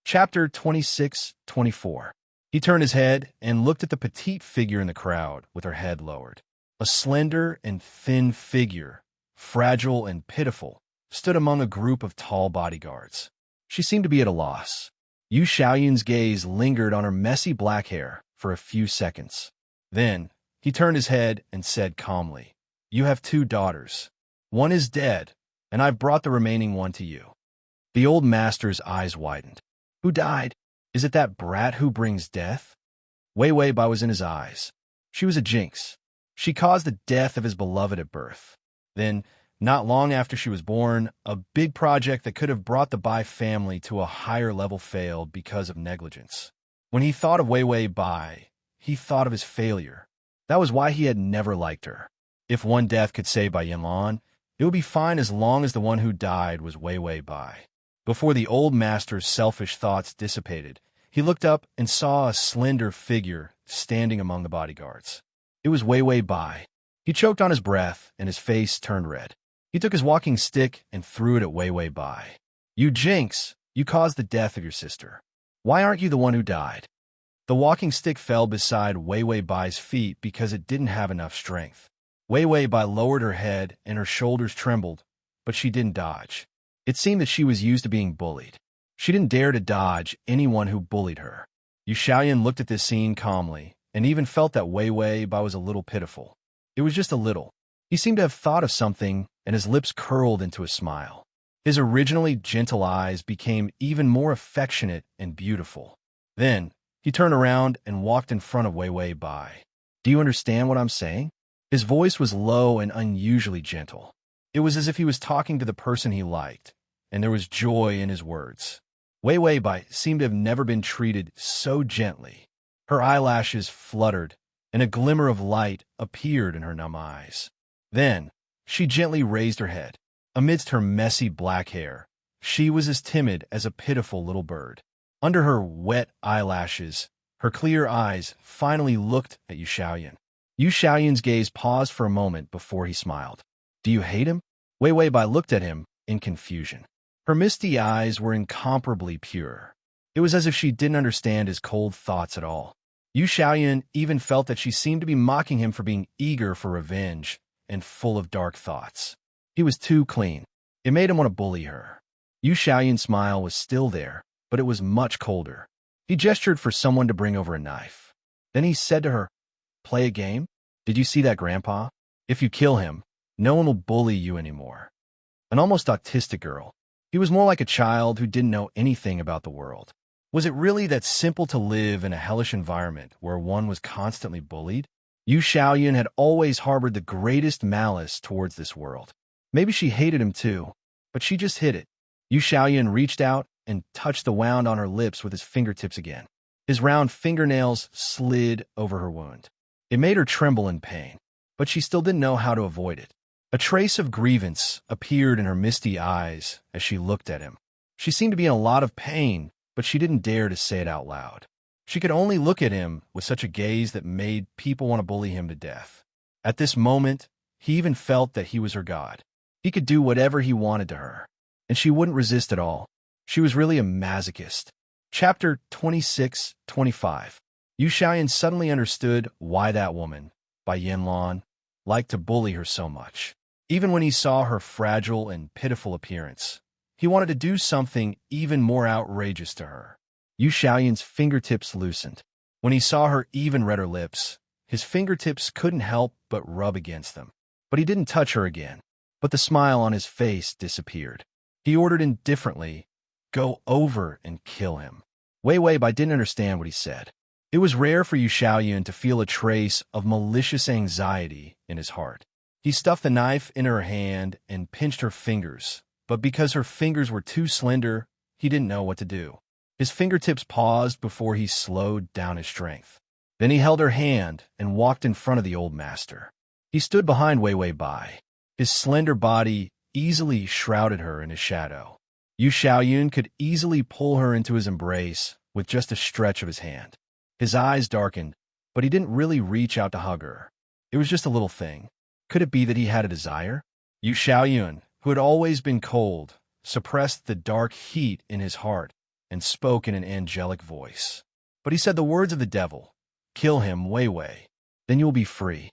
Chapter 26-24. He turned his head and looked at the petite figure in the crowd with her head lowered. A slender and thin figure, fragile and pitiful, stood among a group of tall bodyguards. She seemed to be at a loss. Yu Xiaoyan's gaze lingered on her messy black hair for a few seconds. Then, he turned his head and said calmly, "You have 2 daughters. One is dead, and I've brought the remaining one to you." The old master's eyes widened. Who died? Is it that brat who brings death? Wei Bai was in his eyes. She was a jinx. She caused the death of his beloved at birth. Then, not long after she was born, a big project that could have brought the Bai family to a higher level failed because of negligence. When he thought of Wei Bai, he thought of his failure. That was why he had never liked her. If one death could save Bai Yanlan, it would be fine as long as the one who died was Wei Bai. Before the old master's selfish thoughts dissipated, he looked up and saw a slender figure standing among the bodyguards. It was Wei Bai. He choked on his breath, and his face turned red. He took his walking stick and threw it at Wei Bai. "You jinx! You caused the death of your sister. Why aren't you the one who died?" The walking stick fell beside Wei Bai's feet because it didn't have enough strength. Wei Bai lowered her head, and her shoulders trembled, but she didn't dodge. It seemed that she was used to being bullied. She didn't dare to dodge anyone who bullied her. Yu Xiaoyan looked at this scene calmly, and even felt that Wei Bai was a little pitiful. It was just a little. He seemed to have thought of something, and his lips curled into a smile. His originally gentle eyes became even more affectionate and beautiful. Then, he turned around and walked in front of Wei Bai. "Do you understand what I'm saying?" His voice was low and unusually gentle. It was as if he was talking to the person he liked, and there was joy in his words. Wei Bai seemed to have never been treated so gently. Her eyelashes fluttered, and a glimmer of light appeared in her numb eyes. Then, she gently raised her head. Amidst her messy black hair, she was as timid as a pitiful little bird. Under her wet eyelashes, her clear eyes finally looked at Yu Xiaoyan. Yu Xiaoyan's gaze paused for a moment before he smiled. "Do you hate him?" Wei Bai looked at him in confusion. Her misty eyes were incomparably pure. It was as if she didn't understand his cold thoughts at all. Yu Xiaoyan even felt that she seemed to be mocking him for being eager for revenge and full of dark thoughts. He was too clean. It made him want to bully her. Yu Xiaoyan's smile was still there, but it was much colder. He gestured for someone to bring over a knife. Then he said to her, "Play a game? Did you see that, Grandpa? If you kill him, no one will bully you anymore." An almost autistic girl. He was more like a child who didn't know anything about the world. Was it really that simple to live in a hellish environment where one was constantly bullied? Yu Xiaoyun had always harbored the greatest malice towards this world. Maybe she hated him too, but she just hid it. Yu Xiaoyun reached out and touched the wound on her lips with his fingertips again. His round fingernails slid over her wound. It made her tremble in pain, but she still didn't know how to avoid it. A trace of grievance appeared in her misty eyes as she looked at him. She seemed to be in a lot of pain, but she didn't dare to say it out loud. She could only look at him with such a gaze that made people want to bully him to death. At this moment, he even felt that he was her god. He could do whatever he wanted to her, and she wouldn't resist at all. She was really a masochist. Chapter 26-25. Yu Xiaoyun suddenly understood why that woman, Bai Yanlan, liked to bully her so much. Even when he saw her fragile and pitiful appearance, he wanted to do something even more outrageous to her. Yu Xiaoyun's fingertips loosened. When he saw her even redder lips, his fingertips couldn't help but rub against them. But he didn't touch her again. But the smile on his face disappeared. He ordered indifferently, "Go over and kill him." Wei Weibai didn't understand what he said. It was rare for Yu Xiaoyun to feel a trace of malicious anxiety in his heart. He stuffed the knife in her hand and pinched her fingers, but because her fingers were too slender, he didn't know what to do. His fingertips paused before he slowed down his strength. Then he held her hand and walked in front of the old master. He stood behind Wei Weibai. His slender body easily shrouded her in his shadow. Yu Xiaoyun could easily pull her into his embrace with just a stretch of his hand. His eyes darkened, but he didn't really reach out to hug her. It was just a little thing. Could it be that he had a desire? Yu Xiaoyun, who had always been cold, suppressed the dark heat in his heart and spoke in an angelic voice. But he said the words of the devil, "Kill him, Wei Wei, then you will be free."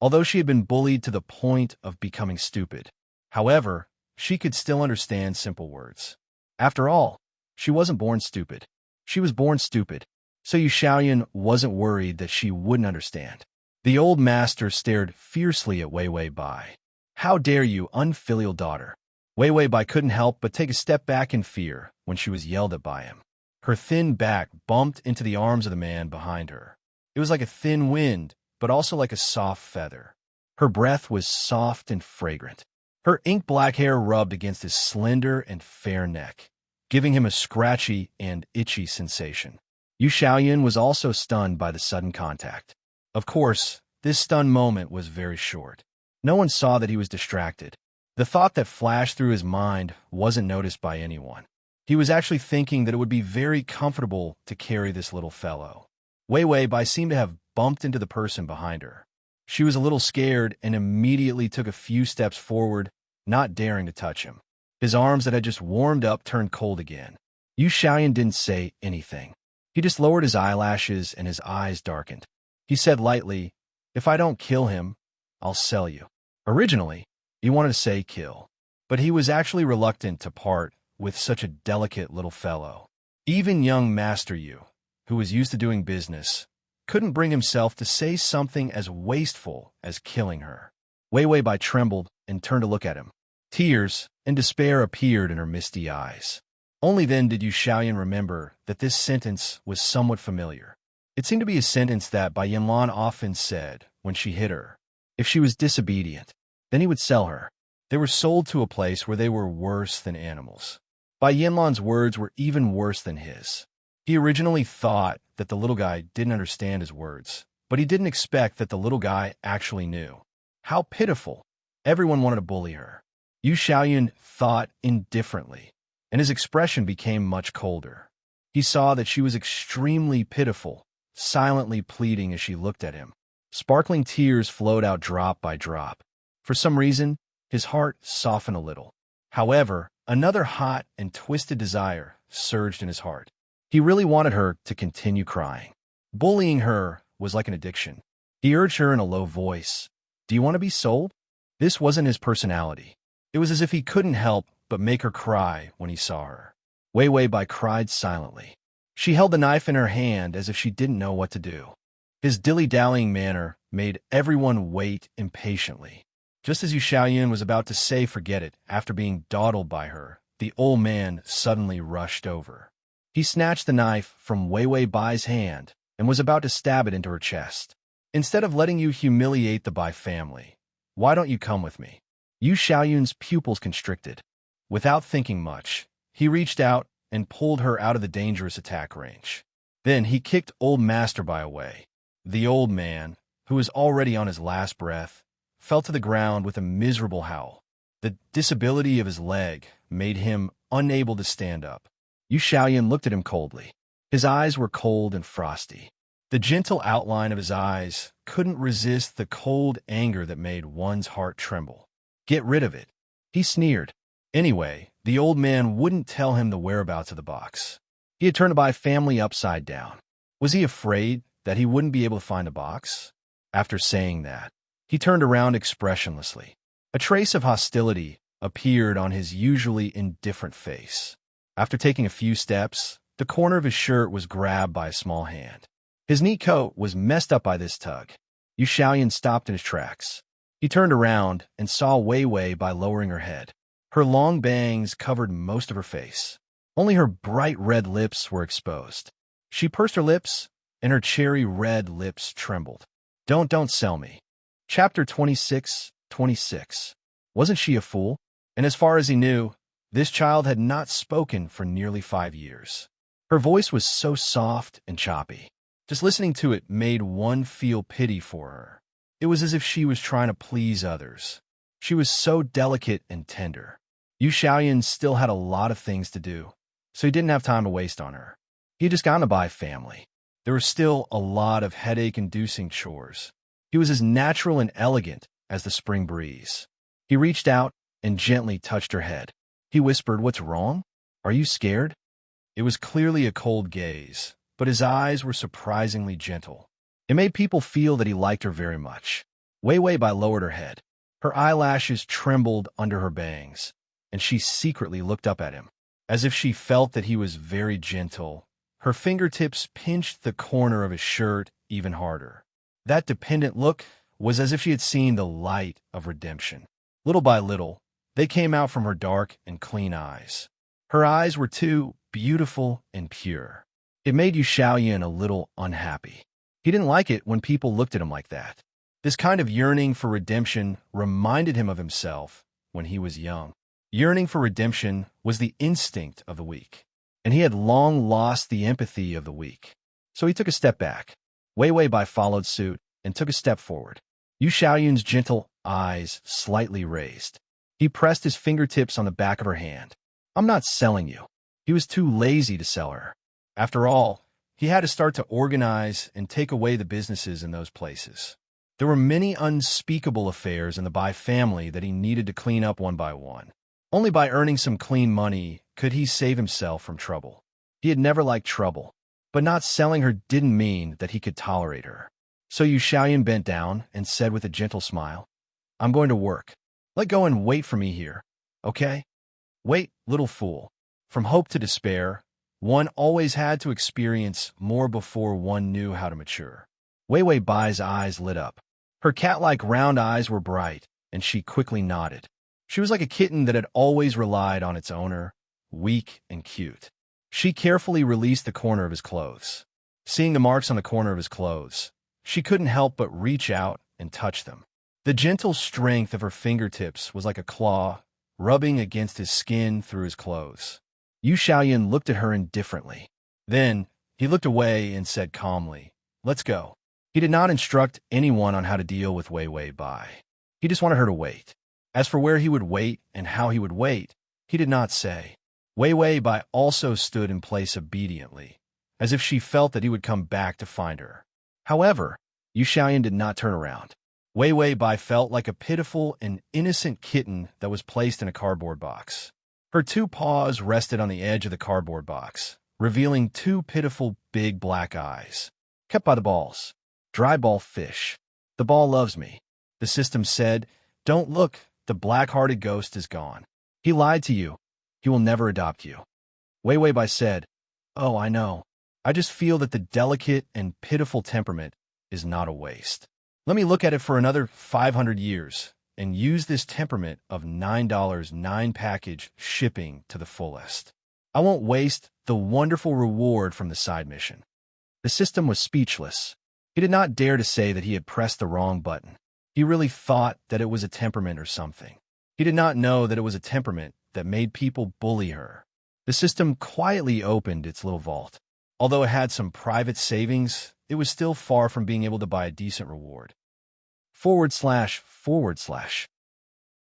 Although she had been bullied to the point of becoming stupid, however, she could still understand simple words. After all, she wasn't born stupid. She was born stupid, so Yu Xiaoyun wasn't worried that she wouldn't understand. The old master stared fiercely at Wei Weibai. "How dare you, unfilial daughter?" Wei Weibai couldn't help but take a step back in fear when she was yelled at by him. Her thin back bumped into the arms of the man behind her. It was like a thin wind, but also like a soft feather. Her breath was soft and fragrant. Her ink-black hair rubbed against his slender and fair neck, giving him a scratchy and itchy sensation. Yu Xiaoyun was also stunned by the sudden contact. Of course, this stunned moment was very short. No one saw that he was distracted. The thought that flashed through his mind wasn't noticed by anyone. He was actually thinking that it would be very comfortable to carry this little fellow. Wei Weibai seemed to have bumped into the person behind her. She was a little scared and immediately took a few steps forward, not daring to touch him. His arms that had just warmed up turned cold again. Yu Xiaoyun didn't say anything. He just lowered his eyelashes and his eyes darkened. He said lightly, "If I don't kill him, I'll sell you." Originally, he wanted to say kill, but he was actually reluctant to part with such a delicate little fellow. Even young Master Yu, who was used to doing business, couldn't bring himself to say something as wasteful as killing her. Wei Weibai trembled and turned to look at him. Tears and despair appeared in her misty eyes. Only then did Yu Xiaoyun remember that this sentence was somewhat familiar. It seemed to be a sentence that Bai Yanlan often said when she hit her. If she was disobedient, then he would sell her. They were sold to a place where they were worse than animals. Bai Yanlan's words were even worse than his. He originally thought that the little guy didn't understand his words, but he didn't expect that the little guy actually knew. How pitiful. Everyone wanted to bully her. Yu Xiaoyun thought indifferently, and his expression became much colder. He saw that she was extremely pitiful, silently pleading as she looked at him. Sparkling tears flowed out drop by drop. For some reason, his heart softened a little. However, another hot and twisted desire surged in his heart. He really wanted her to continue crying. Bullying her was like an addiction. He urged her in a low voice, "Do you want to be sold?" This wasn't his personality. It was as if he couldn't help but make her cry when he saw her. Wei Weibai cried silently. She held the knife in her hand as if she didn't know what to do. His dilly-dallying manner made everyone wait impatiently. Just as Yu Xiaoyun was about to say forget it after being dawdled by her, the old man suddenly rushed over. He snatched the knife from Wei Wei Bai's hand and was about to stab it into her chest. Instead of letting you humiliate the Bai family, why don't you come with me? Yu Xiaoyun's pupils constricted. Without thinking much, he reached out and pulled her out of the dangerous attack range. Then he kicked old Master Bai away. The old man, who was already on his last breath, fell to the ground with a miserable howl. The disability of his leg made him unable to stand up. Yu Xiaoyun looked at him coldly. His eyes were cold and frosty. The gentle outline of his eyes couldn't resist the cold anger that made one's heart tremble. Get rid of it, he sneered. Anyway, the old man wouldn't tell him the whereabouts of the box. He had turned the Bai family upside down. Was he afraid that he wouldn't be able to find the box? After saying that, he turned around expressionlessly. A trace of hostility appeared on his usually indifferent face. After taking a few steps, the corner of his shirt was grabbed by a small hand. His neat coat was messed up by this tug. Yu Xiaoyun stopped in his tracks. He turned around and saw Wei Wei by lowering her head. Her long bangs covered most of her face. Only her bright red lips were exposed. She pursed her lips, and her cherry red lips trembled. Don't sell me. Chapter 26. Wasn't she a fool? And as far as he knew, this child had not spoken for nearly 5 years. Her voice was so soft and choppy. Just listening to it made one feel pity for her. It was as if she was trying to please others. She was so delicate and tender. Yu Xiaoyun still had a lot of things to do, so he didn't have time to waste on her. He had just gotten to Bai family. There was still a lot of headache-inducing chores. He was as natural and elegant as the spring breeze. He reached out and gently touched her head. He whispered, "What's wrong? Are you scared?" It was clearly a cold gaze, but his eyes were surprisingly gentle. It made people feel that he liked her very much. Wei Wei Bai lowered her head. Her eyelashes trembled under her bangs, and she secretly looked up at him. As if she felt that he was very gentle, her fingertips pinched the corner of his shirt even harder. That dependent look was as if she had seen the light of redemption. Little by little, they came out from her dark and clean eyes. Her eyes were too beautiful and pure. It made Yu Xiaoyun a little unhappy. He didn't like it when people looked at him like that. This kind of yearning for redemption reminded him of himself when he was young. Yearning for redemption was the instinct of the weak, and he had long lost the empathy of the weak. So he took a step back. Wei Wei Bai followed suit and took a step forward. Yu Xiaoyun's gentle eyes slightly raised. He pressed his fingertips on the back of her hand. "I'm not selling you." He was too lazy to sell her. After all, he had to start to organize and take away the businesses in those places. There were many unspeakable affairs in the Bai family that he needed to clean up one by one. Only by earning some clean money could he save himself from trouble. He had never liked trouble, but not selling her didn't mean that he could tolerate her. So Yu Xiaoyun bent down and said with a gentle smile, "I'm going to work. Let go and wait for me here, okay? Wait, little fool." From hope to despair, one always had to experience more before one knew how to mature. Wei Wei Bai's eyes lit up. Her cat-like round eyes were bright, and she quickly nodded. She was like a kitten that had always relied on its owner, weak and cute. She carefully released the corner of his clothes. Seeing the marks on the corner of his clothes, she couldn't help but reach out and touch them. The gentle strength of her fingertips was like a claw, rubbing against his skin through his clothes. Yu Xiaoyun looked at her indifferently. Then he looked away and said calmly, "Let's go." He did not instruct anyone on how to deal with Wei Wei Bai. He just wanted her to wait. As for where he would wait and how he would wait, he did not say. Wei Wei Bai also stood in place obediently, as if she felt that he would come back to find her. However, Yu Xiaoyun did not turn around. Wei Wei Bai felt like a pitiful and innocent kitten that was placed in a cardboard box. Her two paws rested on the edge of the cardboard box, revealing two pitiful big black eyes. Kept by the balls. Dry ball fish. "The ball loves me." The system said, "Don't look, the black-hearted ghost is gone. He lied to you. He will never adopt you." Wei Wei Bai said, "Oh, I know. I just feel that the delicate and pitiful temperament is not a waste. Let me look at it for another 500 years and use this temperament of $9 9 package shipping to the fullest. I won't waste the wonderful reward from the side mission. The system was speechless. He did not dare to say that he had pressed the wrong button. He really thought that it was a temperament or something. He did not know that it was a temperament that made people bully her. The system quietly opened its little vault. Although it had some private savings, it was still far from being able to buy a decent reward. //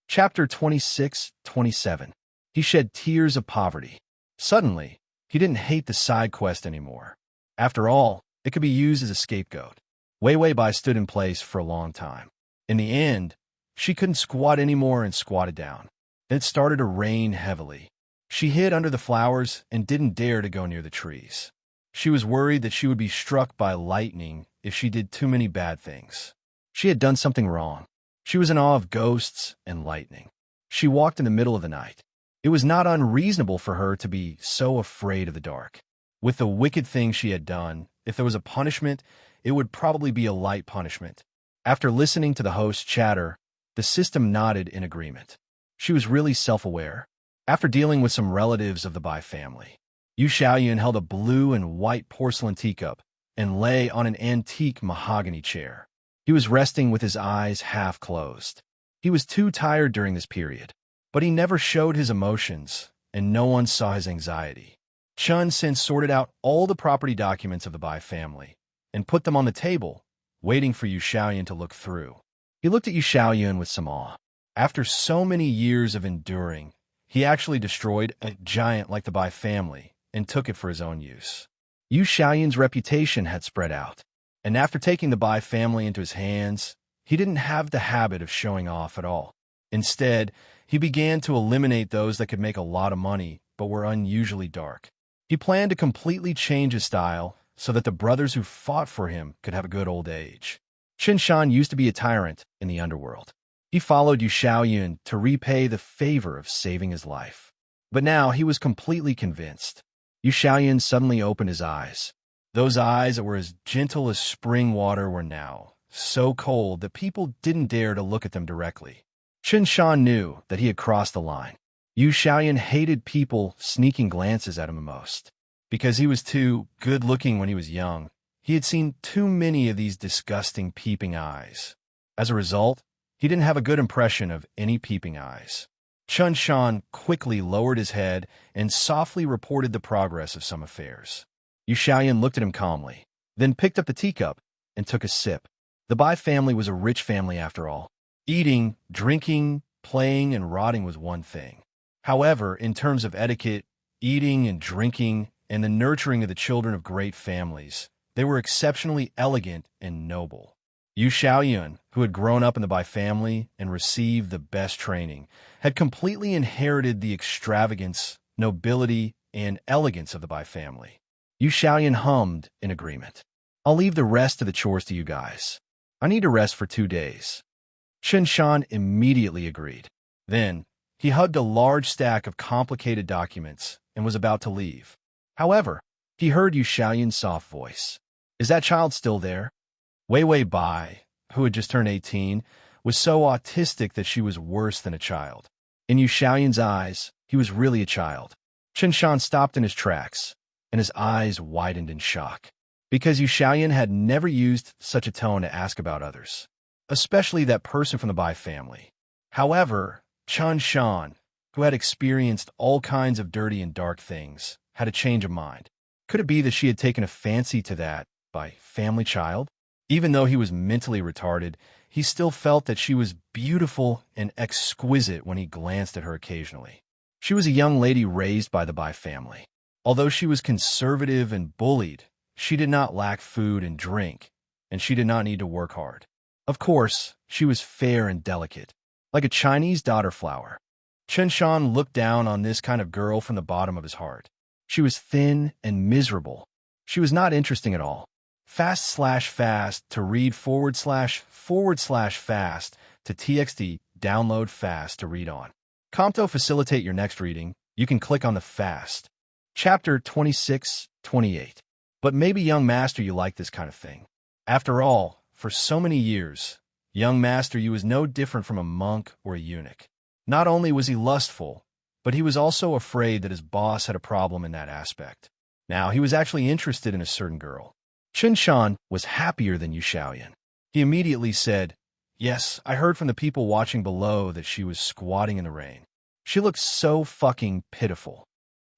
Chapter 26-27. He shed tears of poverty. Suddenly, he didn't hate the side quest anymore. After all, it could be used as a scapegoat. Wei Wei Bai stood in place for a long time. In the end, she couldn't squat anymore and squatted down. Then it started to rain heavily. She hid under the flowers and didn't dare to go near the trees. She was worried that she would be struck by lightning if she did too many bad things. She had done something wrong. She was in awe of ghosts and lightning. She walked in the middle of the night. It was not unreasonable for her to be so afraid of the dark. With the wicked thing she had done, if there was a punishment, it would probably be a light punishment. After listening to the host chatter, the system nodded in agreement. She was really self-aware. After dealing with some relatives of the Bai family, Yu Xiaoyun held a blue and white porcelain teacup and lay on an antique mahogany chair. He was resting with his eyes half closed. He was too tired during this period, but he never showed his emotions, and no one saw his anxiety. Chun since sorted out all the property documents of the Bai family and put them on the table, waiting for Yu Xiaoyun to look through. He looked at Yu Xiaoyun with some awe. After so many years of enduring, he actually destroyed a giant like the Bai family and took it for his own use. Yu Xiaoyun's reputation had spread out, and after taking the Bai family into his hands, he didn't have the habit of showing off at all. Instead, he began to eliminate those that could make a lot of money but were unusually dark. He planned to completely change his style so that the brothers who fought for him could have a good old age. Qin Shan used to be a tyrant in the underworld. He followed Yu Xiaoyun to repay the favor of saving his life. But now he was completely convinced. Yu Xiaoyun suddenly opened his eyes. Those eyes that were as gentle as spring water were now so cold that people didn't dare to look at them directly. Qin Shan knew that he had crossed the line. Yu Xiaoyun hated people sneaking glances at him the most. Because he was too good-looking when he was young, he had seen too many of these disgusting peeping eyes. As a result, he didn't have a good impression of any peeping eyes. Chun Shan quickly lowered his head and softly reported the progress of some affairs. Yu Xiaoyun looked at him calmly, then picked up the teacup and took a sip. The Bai family was a rich family after all. Eating, drinking, playing, and rotting was one thing. However, in terms of etiquette, eating and drinking, and the nurturing of the children of great families, they were exceptionally elegant and noble. Yu Xiaoyun, who had grown up in the Bai family and received the best training, had completely inherited the extravagance, nobility, and elegance of the Bai family. Yu Xiaoyun hummed in agreement. I'll leave the rest of the chores to you guys. I need to rest for 2 days. Qin Shan immediately agreed. Then, he hugged a large stack of complicated documents and was about to leave. However, he heard Yu Xiaoyun's soft voice. Is that child still there? Wei Wei Bai, who had just turned 18, was so autistic that she was worse than a child. In Yu Xiaoyun's eyes, he was really a child. Qin Shan stopped in his tracks, and his eyes widened in shock, because Yu Xiaoyun had never used such a tone to ask about others, especially that person from the Bai family. However, Chun Shan, who had experienced all kinds of dirty and dark things, had a change of mind. Could it be that she had taken a fancy to that Bai family child? Even though he was mentally retarded, he still felt that she was beautiful and exquisite when he glanced at her occasionally. She was a young lady raised by the Bai family. Although she was conservative and bullied, she did not lack food and drink, and she did not need to work hard. Of course, she was fair and delicate, like a Chinese daughter flower. Qin Shan looked down on this kind of girl from the bottom of his heart. She was thin and miserable. She was not interesting at all. /fast to read //fast to txt download fast to read on. Comto facilitate your next reading. You can click on the fast. Chapter 26-28. But maybe, young master, you like this kind of thing. After all, for so many years, young master, you was no different from a monk or a eunuch. Not only was he lustful, but he was also afraid that his boss had a problem in that aspect. Now, he was actually interested in a certain girl. Chen Shan was happier than Yu Shaoyan. He immediately said, "Yes, I heard from the people watching below that she was squatting in the rain. She looked so fucking pitiful."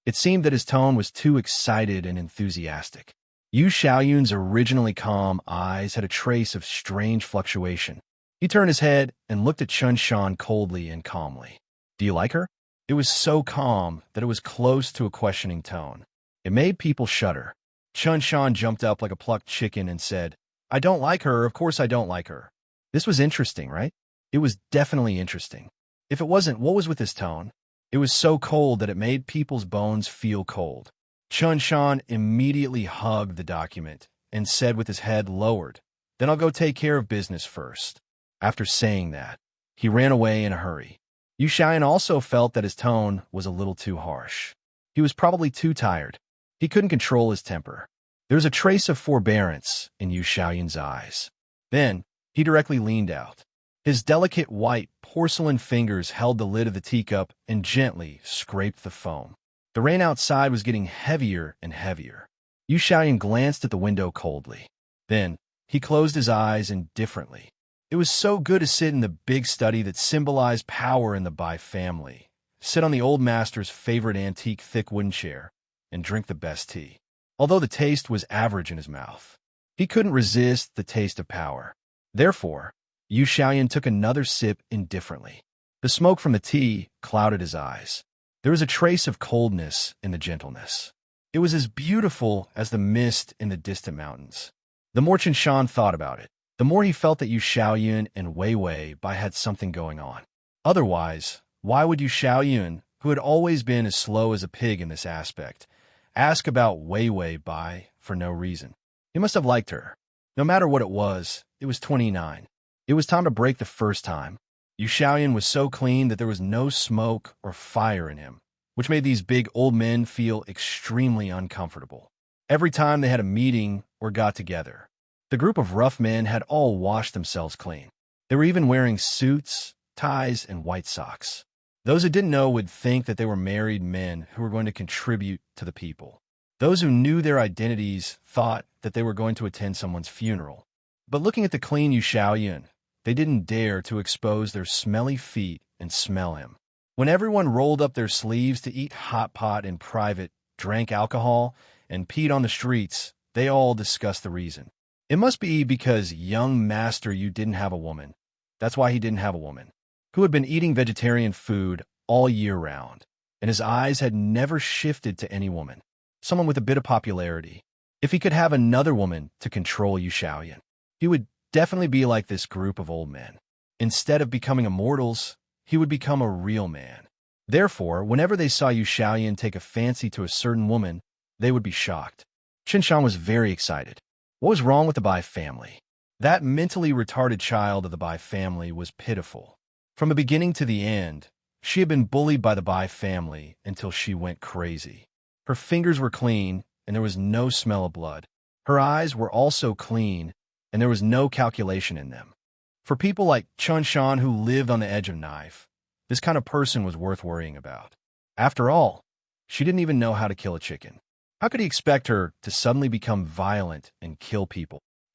It seemed that his tone was too excited and enthusiastic. Yu Shaoyun's originally calm eyes had a trace of strange fluctuation. He turned his head and looked at Chen Shan coldly and calmly. "Do you like her?" It was so calm that it was close to a questioning tone. It made people shudder. Chen Shan jumped up like a plucked chicken and said, "I don't like her, of course I don't like her." This was interesting, right? It was definitely interesting. If it wasn't, what was with this tone? It was so cold that it made people's bones feel cold. Chen Shan immediately hugged the document and said with his head lowered, "Then I'll go take care of business first." After saying that, he ran away in a hurry. Yu Shaoyan also felt that his tone was a little too harsh. He was probably too tired. He couldn't control his temper. There was a trace of forbearance in Yu Shaoyan's eyes. Then, he directly leaned out. His delicate white porcelain fingers held the lid of the teacup and gently scraped the foam. The rain outside was getting heavier and heavier. Yu Shaoyan glanced at the window coldly. Then, he closed his eyes indifferently. It was so good to sit in the big study that symbolized power in the Bai family, sit on the old master's favorite antique thick wooden chair, and drink the best tea. Although the taste was average in his mouth, he couldn't resist the taste of power. Therefore, Yu Shaoyan took another sip indifferently. The smoke from the tea clouded his eyes. There was a trace of coldness in the gentleness. It was as beautiful as the mist in the distant mountains. The more Chen Shan thought about it, the more he felt that Yu Shaoyan and Wei Wei Bai had something going on. Otherwise, why would Yu Shaoyan, who had always been as slow as a pig in this aspect, ask about Wei Wei Bai for no reason? He must have liked her. No matter what it was 29. It was time to break the first time. Yu Shaoyan was so clean that there was no smoke or fire in him, which made these big old men feel extremely uncomfortable. Every time they had a meeting or got together, the group of rough men had all washed themselves clean. They were even wearing suits, ties, and white socks. Those who didn't know would think that they were married men who were going to contribute to the people. Those who knew their identities thought that they were going to attend someone's funeral. But looking at the clean Yu Shaoyan, they didn't dare to expose their smelly feet and smell him. When everyone rolled up their sleeves to eat hot pot in private, drank alcohol, and peed on the streets, they all discussed the reason. It must be because, young master, you didn't have a woman. That's why he didn't have a woman, who had been eating vegetarian food all year round, and his eyes had never shifted to any woman, someone with a bit of popularity. If he could have another woman to control Yu Shaoyan, he would definitely be like this group of old men. Instead of becoming immortals, he would become a real man. Therefore, whenever they saw Yu Shaoyan take a fancy to a certain woman, they would be shocked. Chen Shan was very excited. What was wrong with the Bai family? That mentally retarded child of the Bai family was pitiful. From the beginning to the end, she had been bullied by the Bai family until she went crazy. Her fingers were clean, and there was no smell of blood. Her eyes were also clean, and there was no calculation in them. For people like Chen Shan who lived on the edge of knife, this kind of person was worth worrying about. After all, she didn't even know how to kill a chicken. How could he expect her to suddenly become violent and kill people? /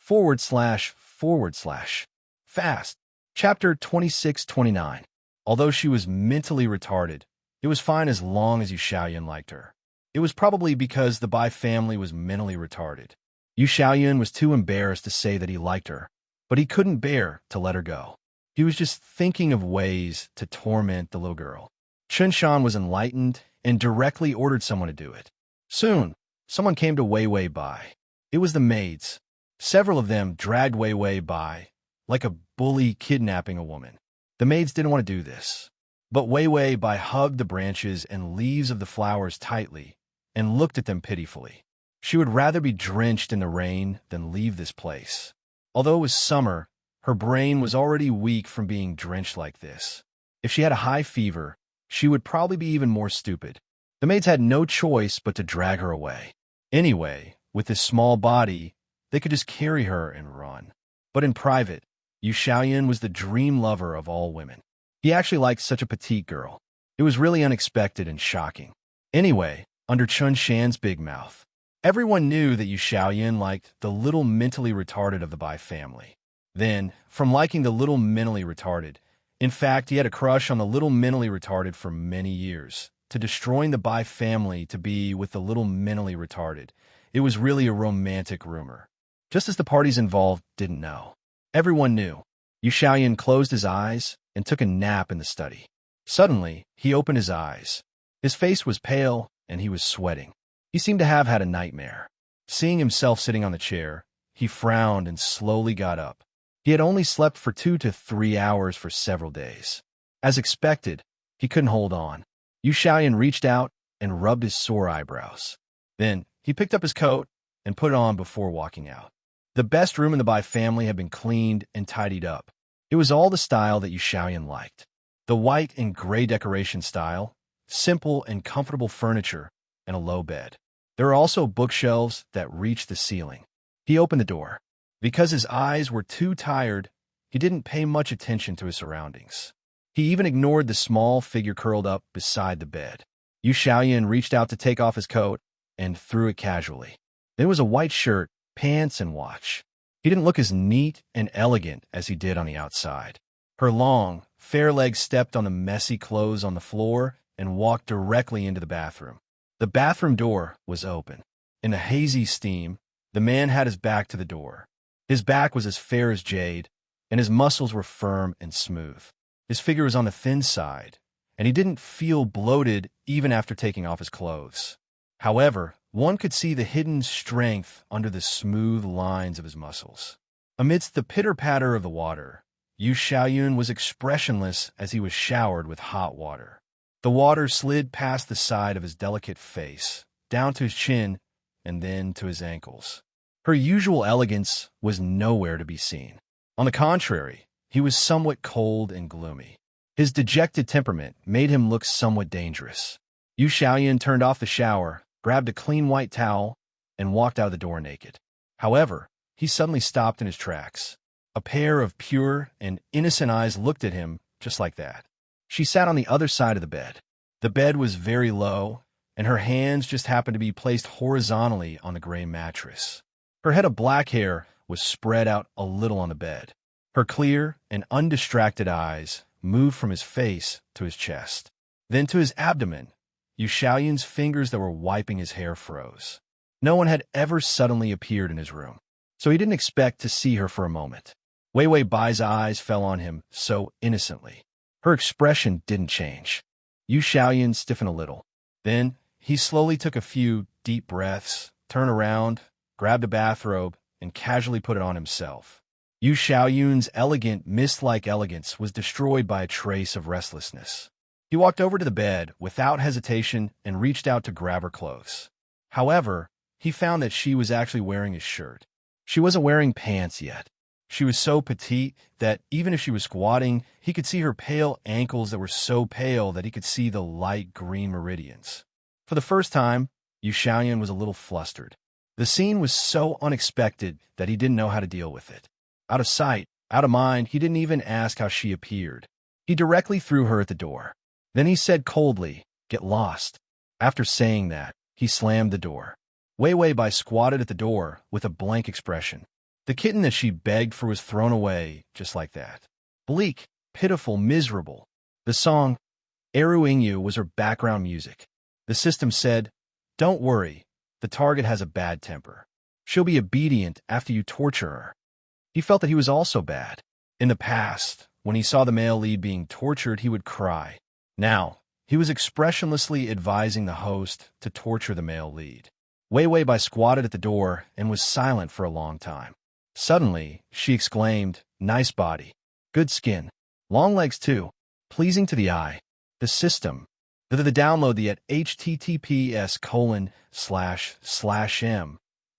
Fast. Chapter 26-29. Although she was mentally retarded, it was fine as long as Yu Shaoyan liked her. It was probably because the Bai family was mentally retarded. Yu Shaoyan was too embarrassed to say that he liked her, but he couldn't bear to let her go. He was just thinking of ways to torment the little girl. Chen Shan was enlightened and directly ordered someone to do it. Soon, someone came to Wei Wei Bai. It was the maids. Several of them dragged Wei Wei Bai, like a bully kidnapping a woman. The maids didn't want to do this, but Wei Wei Bai hugged the branches and leaves of the flowers tightly and looked at them pitifully. She would rather be drenched in the rain than leave this place. Although it was summer, her brain was already weak from being drenched like this. If she had a high fever, she would probably be even more stupid. The maids had no choice but to drag her away. Anyway, With his small body, they could just carry her and run. But in private, Yu Xiaoyan was the dream lover of all women. He actually liked such a petite girl. It was really unexpected and shocking. Anyway, under Chun Shan's big mouth, everyone knew that Yu Xiaoyan liked the little mentally retarded of the Bai family. Then, from liking the little mentally retarded, in fact, he had a crush on the little mentally retarded for many years, to destroying the Bai family to be with the little mentally retarded. It was really a romantic rumor. Just as the parties involved didn't know. Everyone knew. Yu Xiaoyan closed his eyes and took a nap in the study. Suddenly, he opened his eyes. His face was pale, and he was sweating. He seemed to have had a nightmare. Seeing himself sitting on the chair, he frowned and slowly got up. He had only slept for 2 to 3 hours for several days. As expected, he couldn't hold on. Yu Xiaoyan reached out and rubbed his sore eyebrows. Then, he picked up his coat and put it on before walking out. The best room in the Bai family had been cleaned and tidied up. It was all the style that Yu Xiaoyan liked. The white and gray decoration style, simple and comfortable furniture, and a low bed. There were also bookshelves that reached the ceiling. He opened the door. Because his eyes were too tired, he didn't pay much attention to his surroundings. He even ignored the small figure curled up beside the bed. Yu Xiaoyan reached out to take off his coat and threw it casually. There was a white shirt, pants, and watch. He didn't look as neat and elegant as he did on the outside. Her long, fair legs stepped on the messy clothes on the floor and walked directly into the bathroom. The bathroom door was open. In a hazy steam, the man had his back to the door. His back was as fair as jade, and his muscles were firm and smooth. His figure was on the thin side, and he didn't feel bloated even after taking off his clothes. However, one could see the hidden strength under the smooth lines of his muscles. Amidst the pitter-patter of the water, Yu Xiaoyan was expressionless as he was showered with hot water. The water slid past the side of his delicate face, down to his chin, and then to his ankles. Her usual elegance was nowhere to be seen. On the contrary, he was somewhat cold and gloomy. His dejected temperament made him look somewhat dangerous. Yu Xiaoyan turned off the shower, grabbed a clean white towel, and walked out of the door naked. However, he suddenly stopped in his tracks. A pair of pure and innocent eyes looked at him just like that. She sat on the other side of the bed. The bed was very low, and her hands just happened to be placed horizontally on the gray mattress. Her head of black hair was spread out a little on the bed. Her clear and undistracted eyes moved from his face to his chest, then to his abdomen. Yu Xiaoyan's fingers that were wiping his hair froze. No one had ever suddenly appeared in his room, so he didn't expect to see her for a moment. Wei Wei Bai's eyes fell on him so innocently. Her expression didn't change. Yu Xiaoyan stiffened a little. Then he slowly took a few deep breaths, turned around, grabbed a bathrobe, and casually put it on himself. Yu Xiaoyan's elegant, mist-like elegance was destroyed by a trace of restlessness. He walked over to the bed without hesitation and reached out to grab her clothes. However, he found that she was actually wearing his shirt. She wasn't wearing pants yet. She was so petite that even if she was squatting, he could see her pale ankles that were so pale that he could see the light green meridians. For the first time, Yu Xiaoyan was a little flustered. The scene was so unexpected that he didn't know how to deal with it. Out of sight, out of mind, he didn't even ask how she appeared. He directly threw her at the door. Then he said coldly, "Get lost." After saying that, he slammed the door. Wei Wei Bai squatted at the door with a blank expression. The kitten that she begged for was thrown away just like that. Bleak, pitiful, miserable. The song, Eru Ingyu, was her background music. The system said, "Don't worry, the target has a bad temper. She'll be obedient after you torture her." He felt that he was also bad. In the past, when he saw the male lead being tortured, he would cry. Now, he was expressionlessly advising the host to torture the male lead. Wei Wei Bai squatted at the door and was silent for a long time. Suddenly, she exclaimed, "Nice body. Good skin. Long legs too. Pleasing to the eye. The system." The download the at https://m.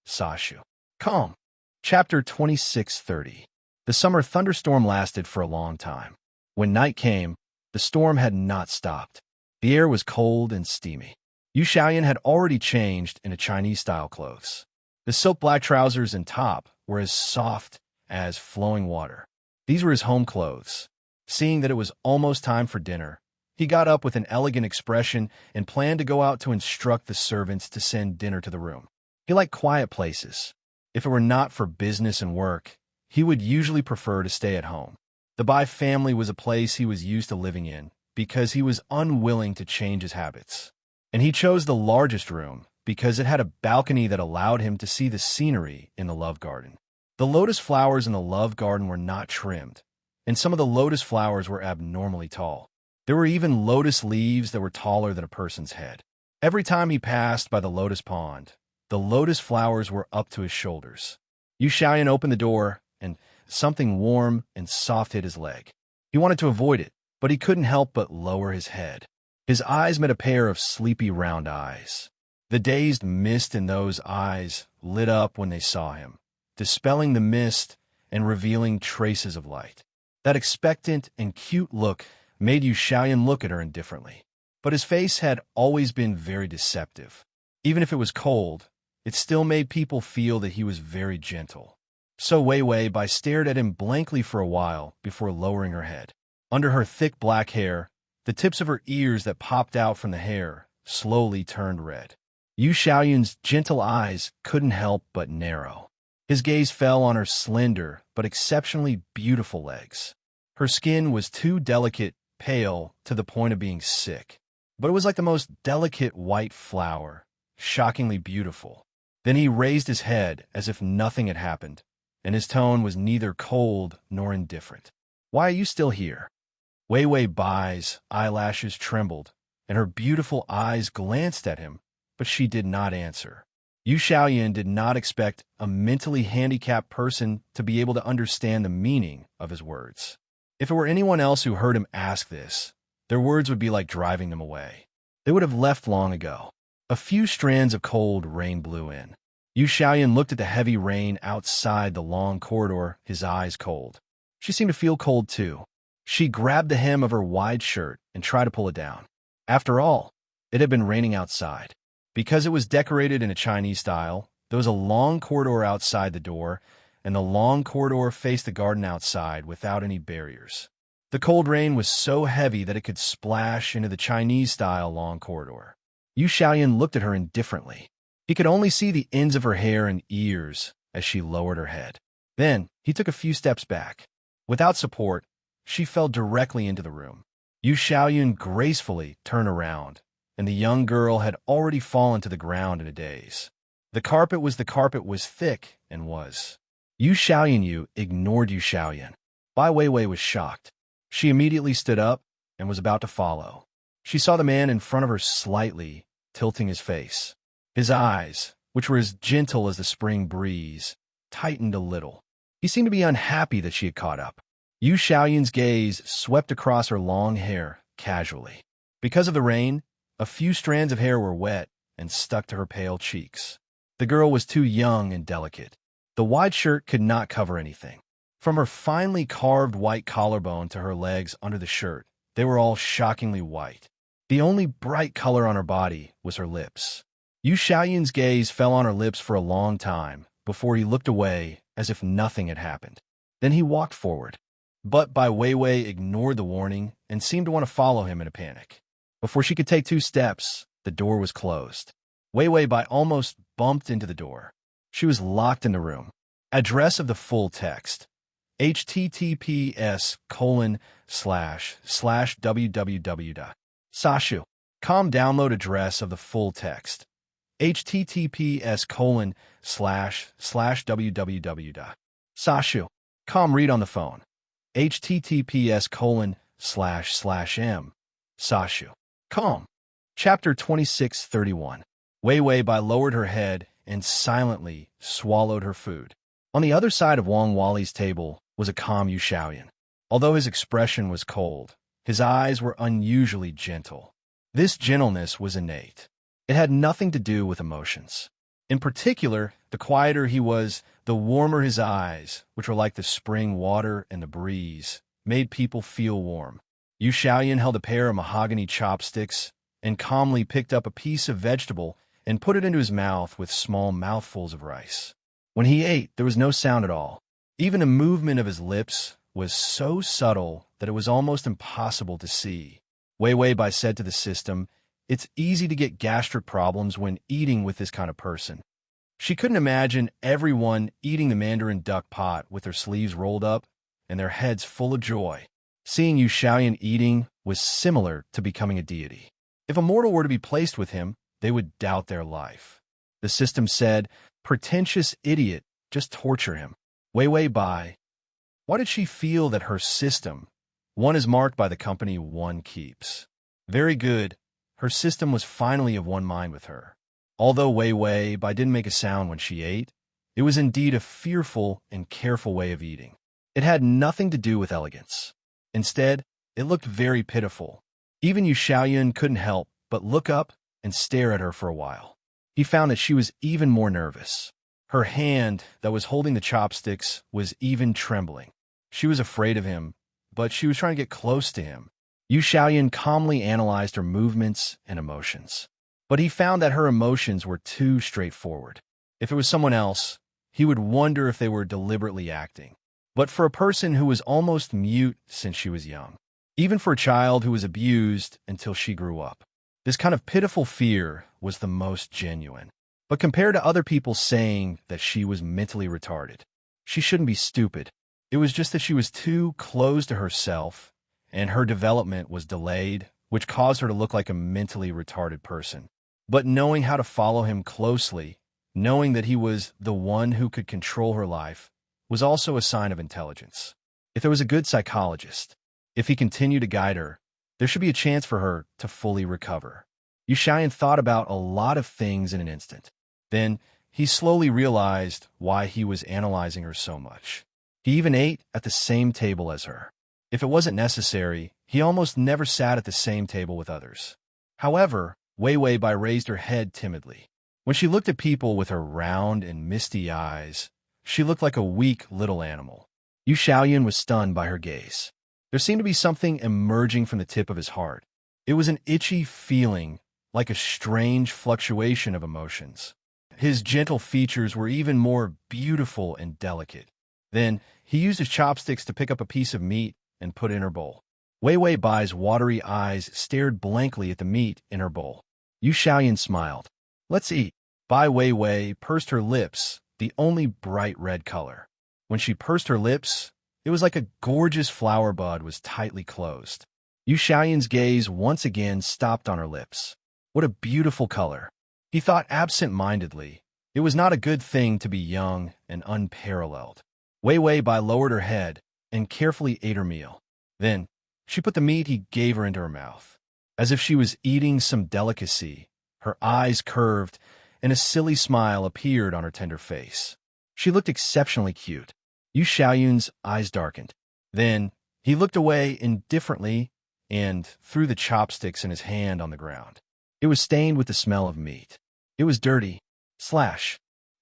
Sashu. Com. Chapter 2630. The summer thunderstorm lasted for a long time. When night came, the storm had not stopped. The air was cold and steamy. Yu Xiaoyan had already changed into Chinese-style clothes. The silk black trousers and top were as soft as flowing water. These were his home clothes. Seeing that it was almost time for dinner, he got up with an elegant expression and planned to go out to instruct the servants to send dinner to the room. He liked quiet places. If it were not for business and work, he would usually prefer to stay at home. The Bai family was a place he was used to living in because he was unwilling to change his habits. And he chose the largest room because it had a balcony that allowed him to see the scenery in the love garden. The lotus flowers in the love garden were not trimmed, and some of the lotus flowers were abnormally tall. There were even lotus leaves that were taller than a person's head. Every time he passed by the lotus pond, the lotus flowers were up to his shoulders. Yu Xiaoyan opened the door, and something warm and soft hit his leg. He wanted to avoid it, but he couldn't help but lower his head. His eyes met a pair of sleepy round eyes. The dazed mist in those eyes lit up when they saw him, dispelling the mist and revealing traces of light. That expectant and cute look made Yu Xiaoyan look at her indifferently. But his face had always been very deceptive. Even if it was cold, it still made people feel that he was very gentle. So Wei Bai stared at him blankly for a while before lowering her head. Under her thick black hair, the tips of her ears that popped out from the hair slowly turned red. Yu Xiaoyan's gentle eyes couldn't help but narrow. His gaze fell on her slender but exceptionally beautiful legs. Her skin was too delicate, pale, to the point of being sick. But it was like the most delicate white flower, shockingly beautiful. Then he raised his head as if nothing had happened, and his tone was neither cold nor indifferent. "Why are you still here?" Wei Bai's eyelashes trembled, and her beautiful eyes glanced at him, but she did not answer. Yu Xiaoyan did not expect a mentally handicapped person to be able to understand the meaning of his words. If it were anyone else who heard him ask this, their words would be like driving them away. They would have left long ago. A few strands of cold rain blew in. Yu Xiaoyan looked at the heavy rain outside the long corridor, his eyes cold. She seemed to feel cold too. She grabbed the hem of her wide shirt and tried to pull it down. After all, it had been raining outside. Because it was decorated in a Chinese style, there was a long corridor outside the door, and the long corridor faced the garden outside without any barriers. The cold rain was so heavy that it could splash into the Chinese-style long corridor. Yu Xiaoyan looked at her indifferently. He could only see the ends of her hair and ears as she lowered her head. Then, he took a few steps back. Without support, she fell directly into the room. Yu Xiaoyan gracefully turned around, and the young girl had already fallen to the ground in a daze. The carpet was thick and was. Yu Xiaoyan ignored Yu Xiaoyan. Bai Weiwei was shocked. She immediately stood up and was about to follow. She saw the man in front of her slightly tilting his face. His eyes, which were as gentle as the spring breeze, tightened a little. He seemed to be unhappy that she had caught up. Yu Xiaoyan's gaze swept across her long hair casually. Because of the rain, a few strands of hair were wet and stuck to her pale cheeks. The girl was too young and delicate. The wide shirt could not cover anything. From her finely carved white collarbone to her legs under the shirt, they were all shockingly white. The only bright color on her body was her lips. Yu Xiaoyan's gaze fell on her lips for a long time before he looked away as if nothing had happened. Then he walked forward. But Bai Weiwei ignored the warning and seemed to want to follow him in a panic. Before she could take 2 steps, the door was closed. Weiwei Bai almost bumped into the door. She was locked in the room. Address of the full text: https://www.sashu.com. Download address of the full text: https://www.sashu.com. Read on the phone: https://m sashu.com. Chapter 26:31. Weiwei Bai lowered her head and silently swallowed her food. On the other side of Wang Wali's table was a calm Yu Xiaoyan. Although his expression was cold, his eyes were unusually gentle. This gentleness was innate. It had nothing to do with emotions. In particular, the quieter he was, the warmer his eyes, which were like the spring water and the breeze, made people feel warm. Yu Xiaoyan held a pair of mahogany chopsticks and calmly picked up a piece of vegetable and put it into his mouth with small mouthfuls of rice. When he ate, there was no sound at all. Even the movement of his lips was so subtle that it was almost impossible to see. Wei Wei Bai said to the system, "It's easy to get gastric problems when eating with this kind of person." She couldn't imagine everyone eating the mandarin duck pot with their sleeves rolled up and their heads full of joy. Seeing Yu Xiaoyan eating was similar to becoming a deity. If a mortal were to be placed with him, they would doubt their life. The system said, "Pretentious idiot, just torture him." Wei Wei Bai. Why did she feel that her system, one is marked by the company one keeps? Very good. Her system was finally of one mind with her. Although Wei Wei Bai didn't make a sound when she ate, it was indeed a fearful and careful way of eating. It had nothing to do with elegance. Instead, it looked very pitiful. Even Yu Xiaoyan couldn't help but look up and stare at her for a while. He found that she was even more nervous. Her hand that was holding the chopsticks was even trembling. She was afraid of him, but she was trying to get close to him. Yu Xiaoyan calmly analyzed her movements and emotions. But he found that her emotions were too straightforward. If it was someone else, he would wonder if they were deliberately acting. But for a person who was almost mute since she was young, even for a child who was abused until she grew up, this kind of pitiful fear was the most genuine. But compared to other people saying that she was mentally retarded, she shouldn't be stupid. It was just that she was too close to herself, and her development was delayed, which caused her to look like a mentally retarded person. But knowing how to follow him closely, knowing that he was the one who could control her life, was also a sign of intelligence. If there was a good psychologist, if he continued to guide her, there should be a chance for her to fully recover. Yu Xiaoyan thought about a lot of things in an instant. Then, he slowly realized why he was analyzing her so much. He even ate at the same table as her. If it wasn't necessary, he almost never sat at the same table with others. However, Wei Wei Bai raised her head timidly. When she looked at people with her round and misty eyes, she looked like a weak little animal. Yu Xiaoyan was stunned by her gaze. There seemed to be something emerging from the tip of his heart. It was an itchy feeling, like a strange fluctuation of emotions. His gentle features were even more beautiful and delicate. Then, he used his chopsticks to pick up a piece of meat and put it in her bowl. Wei Wei Bai's watery eyes stared blankly at the meat in her bowl. Yu Xiaoyan smiled. "Let's eat." Bai Wei Wei pursed her lips, the only bright red color. When she pursed her lips, it was like a gorgeous flower bud was tightly closed. Yu Xiaoyan's gaze once again stopped on her lips. What a beautiful color. He thought absent-mindedly. It was not a good thing to be young and unparalleled. Wei Wei Bai lowered her head and carefully ate her meal. Then, she put the meat he gave her into her mouth. As if she was eating some delicacy, her eyes curved, and a silly smile appeared on her tender face. She looked exceptionally cute. Yu Xiaoyun's eyes darkened. Then, he looked away indifferently and threw the chopsticks in his hand on the ground. It was stained with the smell of meat. It was dirty.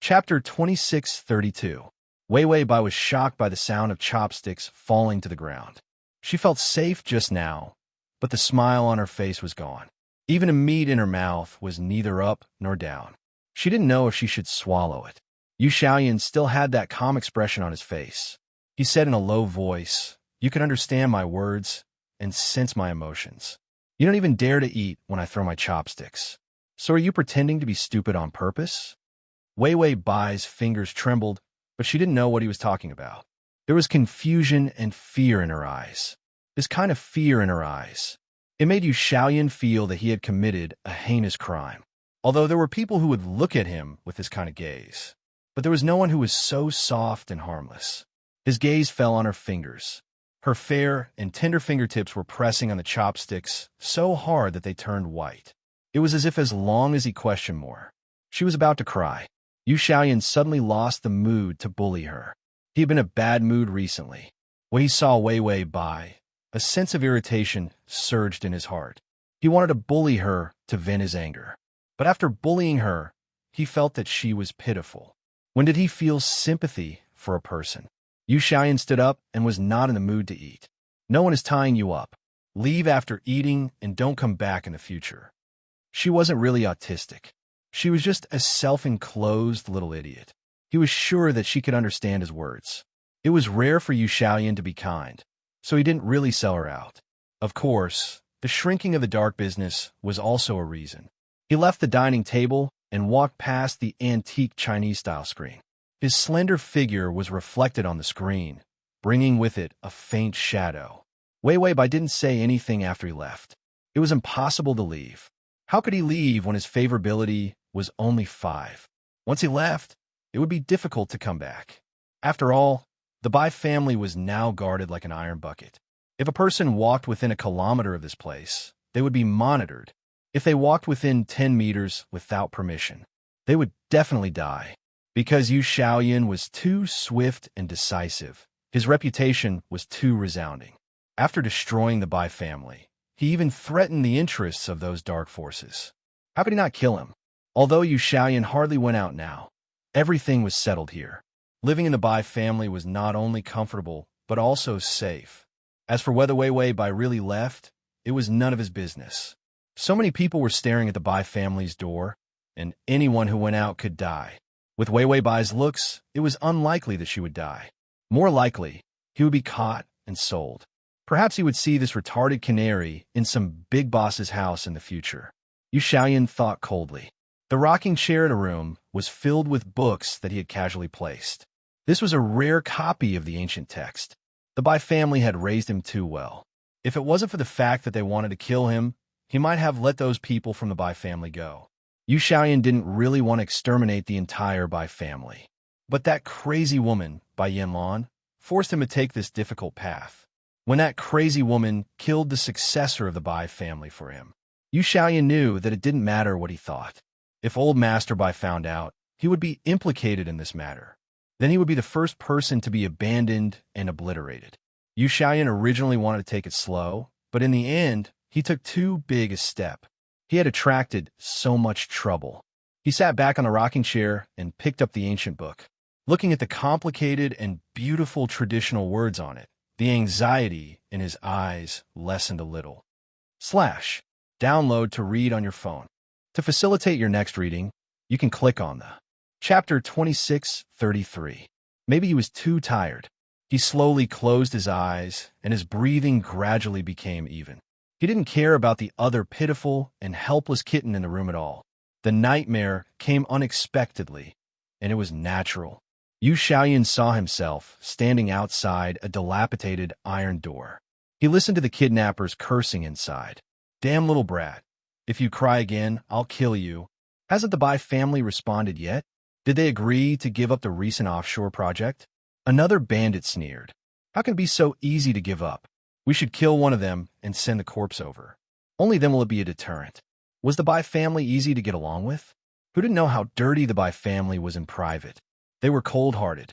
Chapter 2632. Wei Wei Bai was shocked by the sound of chopsticks falling to the ground. She felt safe just now, but the smile on her face was gone. Even the meat in her mouth was neither up nor down. She didn't know if she should swallow it. Yu Xiaoyan still had that calm expression on his face. He said in a low voice, "You can understand my words and sense my emotions. You don't even dare to eat when I throw my chopsticks. So are you pretending to be stupid on purpose?" Wei Wei Bai's fingers trembled, but she didn't know what he was talking about. There was confusion and fear in her eyes. This kind of fear in her eyes. It made Yu Xiaoyan feel that he had committed a heinous crime. Although there were people who would look at him with this kind of gaze. But there was no one who was so soft and harmless. His gaze fell on her fingers. Her fair and tender fingertips were pressing on the chopsticks so hard that they turned white. It was as if as long as he questioned more, she was about to cry. Yu Xiaoyan suddenly lost the mood to bully her. He had been in a bad mood recently. When he saw Wei Wei Bai, a sense of irritation surged in his heart. He wanted to bully her to vent his anger. But after bullying her, he felt that she was pitiful. When did he feel sympathy for a person? Yu Xiaoyan stood up and was not in the mood to eat. "No one is tying you up. Leave after eating and don't come back in the future." She wasn't really autistic. She was just a self-enclosed little idiot. He was sure that she could understand his words. It was rare for Yu Xiaoyan to be kind, so he didn't really sell her out. Of course, the shrinking of the dark business was also a reason. He left the dining table and walked past the antique Chinese-style screen. His slender figure was reflected on the screen, bringing with it a faint shadow. Wei Weibai didn't say anything after he left. It was impossible to leave. How could he leave when his favorability was only 5? Once he left, it would be difficult to come back. After all, the Bai family was now guarded like an iron bucket. If a person walked within a kilometer of this place, they would be monitored. If they walked within 10 meters without permission, they would definitely die. Because Yu Xiaoyan was too swift and decisive, his reputation was too resounding. After destroying the Bai family, he even threatened the interests of those dark forces. How could he not kill him? Although Yu Xiaoyan hardly went out now, everything was settled here. Living in the Bai family was not only comfortable, but also safe. As for whether Wei Weibai really left, it was none of his business. So many people were staring at the Bai family's door, and anyone who went out could die. With Wei Weibai's looks, it was unlikely that she would die. More likely, he would be caught and sold. Perhaps he would see this retarded canary in some big boss's house in the future. Yu Xiaoyan thought coldly. The rocking chair in a room was filled with books that he had casually placed. This was a rare copy of the ancient text. The Bai family had raised him too well. If it wasn't for the fact that they wanted to kill him, he might have let those people from the Bai family go. Yu Xiaoyan didn't really want to exterminate the entire Bai family. But that crazy woman, Bai Yanlan, forced him to take this difficult path. When that crazy woman killed the successor of the Bai family for him, Yu Xiaoyan knew that it didn't matter what he thought. If old Master Bai found out, he would be implicated in this matter. Then he would be the first person to be abandoned and obliterated. Yu Xiaoyan originally wanted to take it slow, but in the end, he took too big a step. He had attracted so much trouble. He sat back on the rocking chair and picked up the ancient book. Looking at the complicated and beautiful traditional words on it, the anxiety in his eyes lessened a little. Download to read on your phone. To facilitate your next reading, you can click on the Chapter 26:33. Maybe he was too tired. He slowly closed his eyes, and his breathing gradually became even. He didn't care about the other pitiful and helpless kitten in the room at all. The nightmare came unexpectedly, and it was natural. Yu Xiaoyan saw himself standing outside a dilapidated iron door. He listened to the kidnappers cursing inside. Damn little brat. If you cry again, I'll kill you. Hasn't the Bai family responded yet? Did they agree to give up the recent offshore project? Another bandit sneered. How can it be so easy to give up? We should kill one of them and send the corpse over. Only then will it be a deterrent. Was the Bai family easy to get along with? Who didn't know how dirty the Bai family was in private? They were cold-hearted.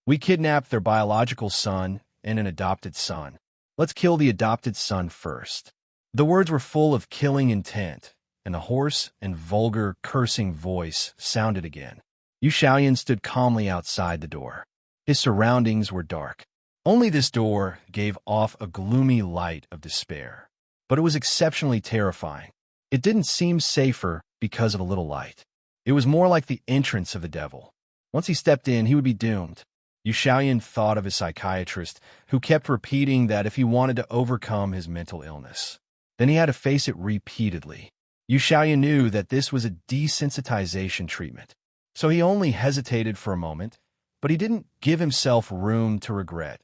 We kidnapped their biological son and an adopted son. Let's kill the adopted son first. The words were full of killing intent, and a hoarse and vulgar cursing voice sounded again. Yu Xiaoyan stood calmly outside the door. His surroundings were dark. Only this door gave off a gloomy light of despair. But it was exceptionally terrifying. It didn't seem safer because of a little light. It was more like the entrance of the devil. Once he stepped in, he would be doomed. Yu Xiaoyan thought of his psychiatrist, who kept repeating that if he wanted to overcome his mental illness, then he had to face it repeatedly. Yu Xiaoyan knew that this was a desensitization treatment. So he only hesitated for a moment, but he didn't give himself room to regret,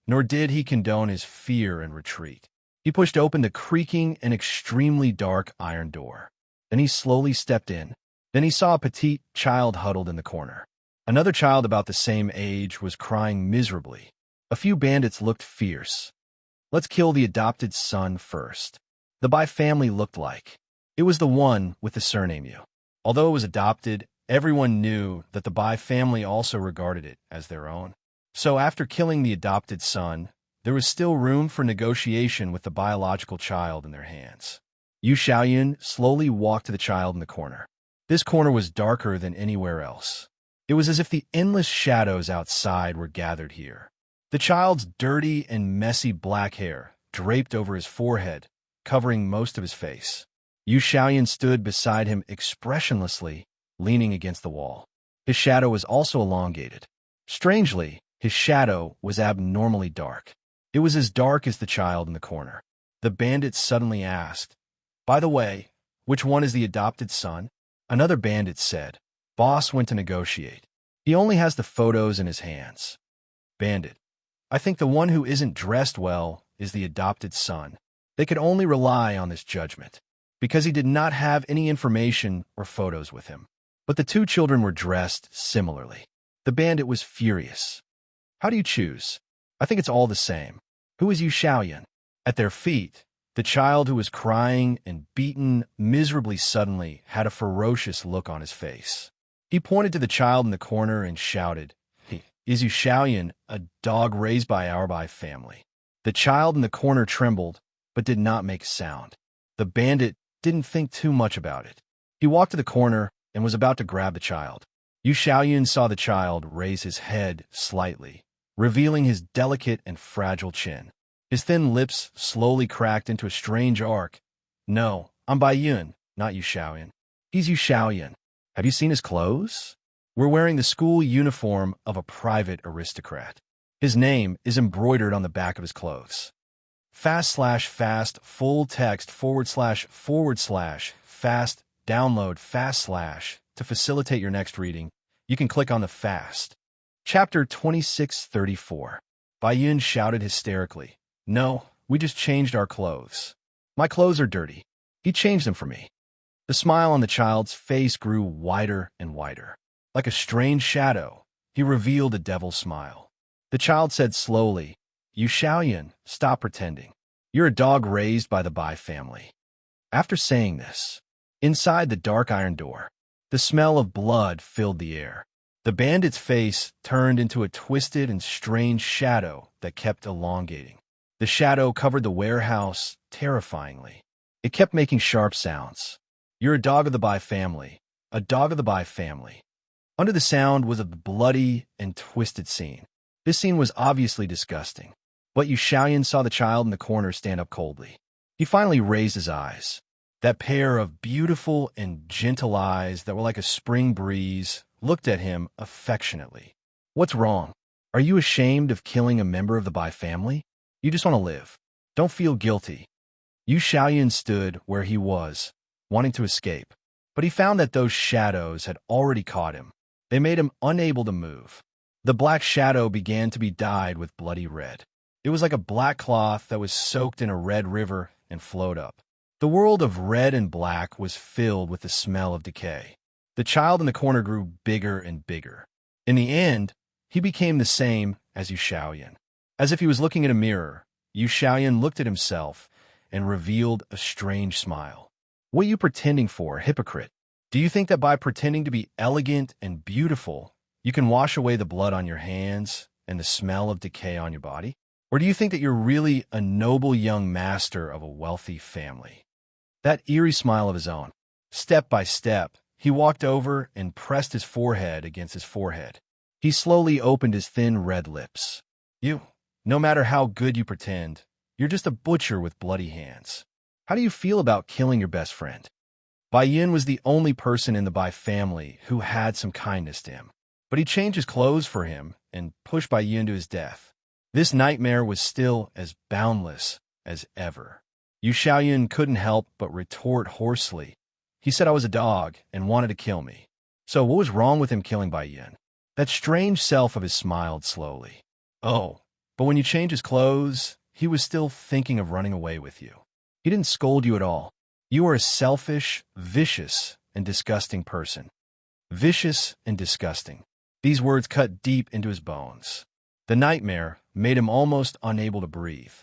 nor did he condone his fear and retreat. He pushed open the creaking and extremely dark iron door. Then he slowly stepped in. Then he saw a petite child huddled in the corner. Another child about the same age was crying miserably. A few bandits looked fierce. Let's kill the adopted son first. The Bai family looked like. It was the one with the surname Yu. Although it was adopted, everyone knew that the Bai family also regarded it as their own. So after killing the adopted son, there was still room for negotiation with the biological child in their hands. Yu Xiaoyan slowly walked to the child in the corner. This corner was darker than anywhere else. It was as if the endless shadows outside were gathered here. The child's dirty and messy black hair draped over his forehead, covering most of his face. Yu Xiaoyan stood beside him expressionlessly leaning against the wall. His shadow was also elongated. Strangely, his shadow was abnormally dark. It was as dark as the child in the corner. The bandit suddenly asked, "By the way, which one is the adopted son?" Another bandit said, "Boss went to negotiate. He only has the photos in his hands." Bandit, "I think the one who isn't dressed well is the adopted son." They could only rely on this judgment, because he did not have any information or photos with him. But the two children were dressed similarly. The bandit was furious. "How do you choose? I think it's all the same. Who is Yu Xiaoyan?" At their feet, the child who was crying and beaten miserably suddenly had a ferocious look on his face. He pointed to the child in the corner and shouted, "Is Yu Xiaoyan a dog raised by our Bai family?" The child in the corner trembled, but did not make a sound. The bandit didn't think too much about it. He walked to the corner and was about to grab the child. Yu Xiaoyan saw the child raise his head slightly, revealing his delicate and fragile chin. His thin lips slowly cracked into a strange arc. "No, I'm Bai Yun, not Yu Xiaoyan. He's Yu Xiaoyan. Have you seen his clothes? We're wearing the school uniform of a private aristocrat. His name is embroidered on the back of his clothes." /fast full text / fast download / to facilitate your next reading, you can click on the fast. Chapter 2634. Bai Yun shouted hysterically, "No, we just changed our clothes. My clothes are dirty. He changed them for me." The smile on the child's face grew wider and wider. Like a strange shadow, he revealed a devil's smile. The child said slowly, "Yu Xiaoyan, stop pretending. You're a dog raised by the Bai family." After saying this, inside the dark iron door, the smell of blood filled the air. The bandit's face turned into a twisted and strange shadow that kept elongating. The shadow covered the warehouse terrifyingly. It kept making sharp sounds. "You're a dog of the Bai family. A dog of the Bai family." Under the sound was a bloody and twisted scene. This scene was obviously disgusting, but Yu Xiaoyan saw the child in the corner stand up coldly. He finally raised his eyes. That pair of beautiful and gentle eyes that were like a spring breeze looked at him affectionately. "What's wrong? Are you ashamed of killing a member of the Bai family? You just want to live. Don't feel guilty." Yu Xiaoyan stood where he was, wanting to escape, but he found that those shadows had already caught him. They made him unable to move. The black shadow began to be dyed with bloody red. It was like a black cloth that was soaked in a red river and flowed up. The world of red and black was filled with the smell of decay. The child in the corner grew bigger and bigger. In the end, he became the same as Yu Xiaoyan. As if he was looking in a mirror, Yu Xiaoyan looked at himself and revealed a strange smile. "What are you pretending for, hypocrite? Do you think that by pretending to be elegant and beautiful, you can wash away the blood on your hands and the smell of decay on your body? Or do you think that you're really a noble young master of a wealthy family?" That eerie smile of his own. Step by step, he walked over and pressed his forehead against his forehead. He slowly opened his thin red lips. No matter how good you pretend, you're just a butcher with bloody hands. How do you feel about killing your best friend?" Bai Yin was the only person in the Bai family who had some kindness to him, but he changed his clothes for him and pushed Bai Yin to his death. This nightmare was still as boundless as ever. Yu Xiaoyan couldn't help but retort hoarsely. He said I was a dog and wanted to kill me. So what was wrong with him killing Bai Yin? That strange self of his smiled slowly. "Oh, but when you changed his clothes, he was still thinking of running away with you. He didn't scold you at all. You are a selfish, vicious, and disgusting person." Vicious and disgusting. These words cut deep into his bones. The nightmare made him almost unable to breathe.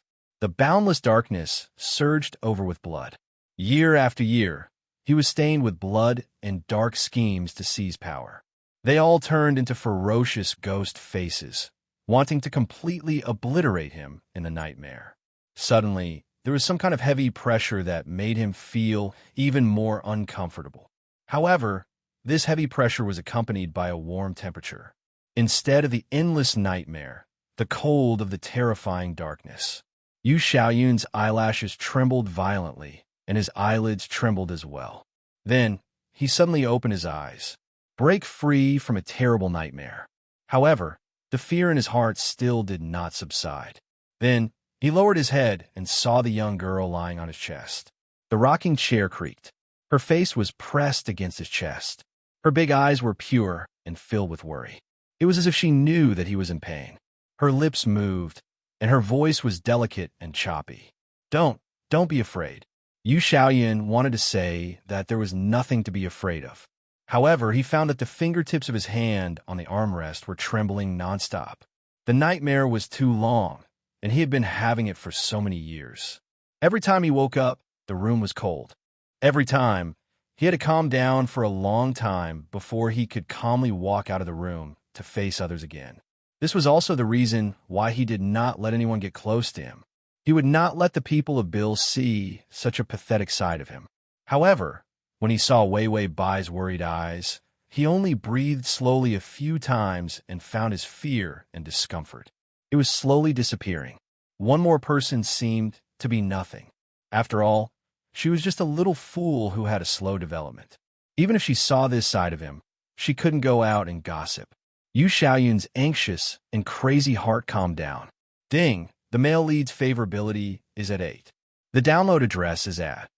The boundless darkness surged over with blood. Year after year, he was stained with blood and dark schemes to seize power. They all turned into ferocious ghost faces, wanting to completely obliterate him in the nightmare. Suddenly, there was some kind of heavy pressure that made him feel even more uncomfortable. However, this heavy pressure was accompanied by a warm temperature. Instead of the endless nightmare, the cold of the terrifying darkness. Yu Xiaoyun's eyelashes trembled violently, and his eyelids trembled as well. Then, he suddenly opened his eyes. break free from a terrible nightmare. However, the fear in his heart still did not subside. Then, he lowered his head and saw the young girl lying on his chest. The rocking chair creaked. Her face was pressed against his chest. Her big eyes were pure and filled with worry. It was as if she knew that he was in pain. Her lips moved, and her voice was delicate and choppy. Don't be afraid. Yu Xiaoyan wanted to say that there was nothing to be afraid of. However, he found that the fingertips of his hand on the armrest were trembling nonstop. The nightmare was too long, and he had been having it for so many years. Every time he woke up, the room was cold. Every time, he had to calm down for a long time before he could calmly walk out of the room to face others again. This was also the reason why he did not let anyone get close to him. He would not let the people of Bill see such a pathetic side of him. However, when he saw Wei Wei Bai's worried eyes, he only breathed slowly a few times and found his fear and discomfort. It was slowly disappearing. One more person seemed to be nothing. After all, she was just a little fool who had a slow development. Even if she saw this side of him, she couldn't go out and gossip. Yu Xiaoyun's anxious and crazy heart calmed down. Ding, the male lead's favorability is at 8. The download address is at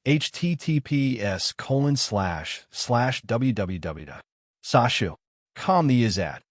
https://www.sashu.com. The is at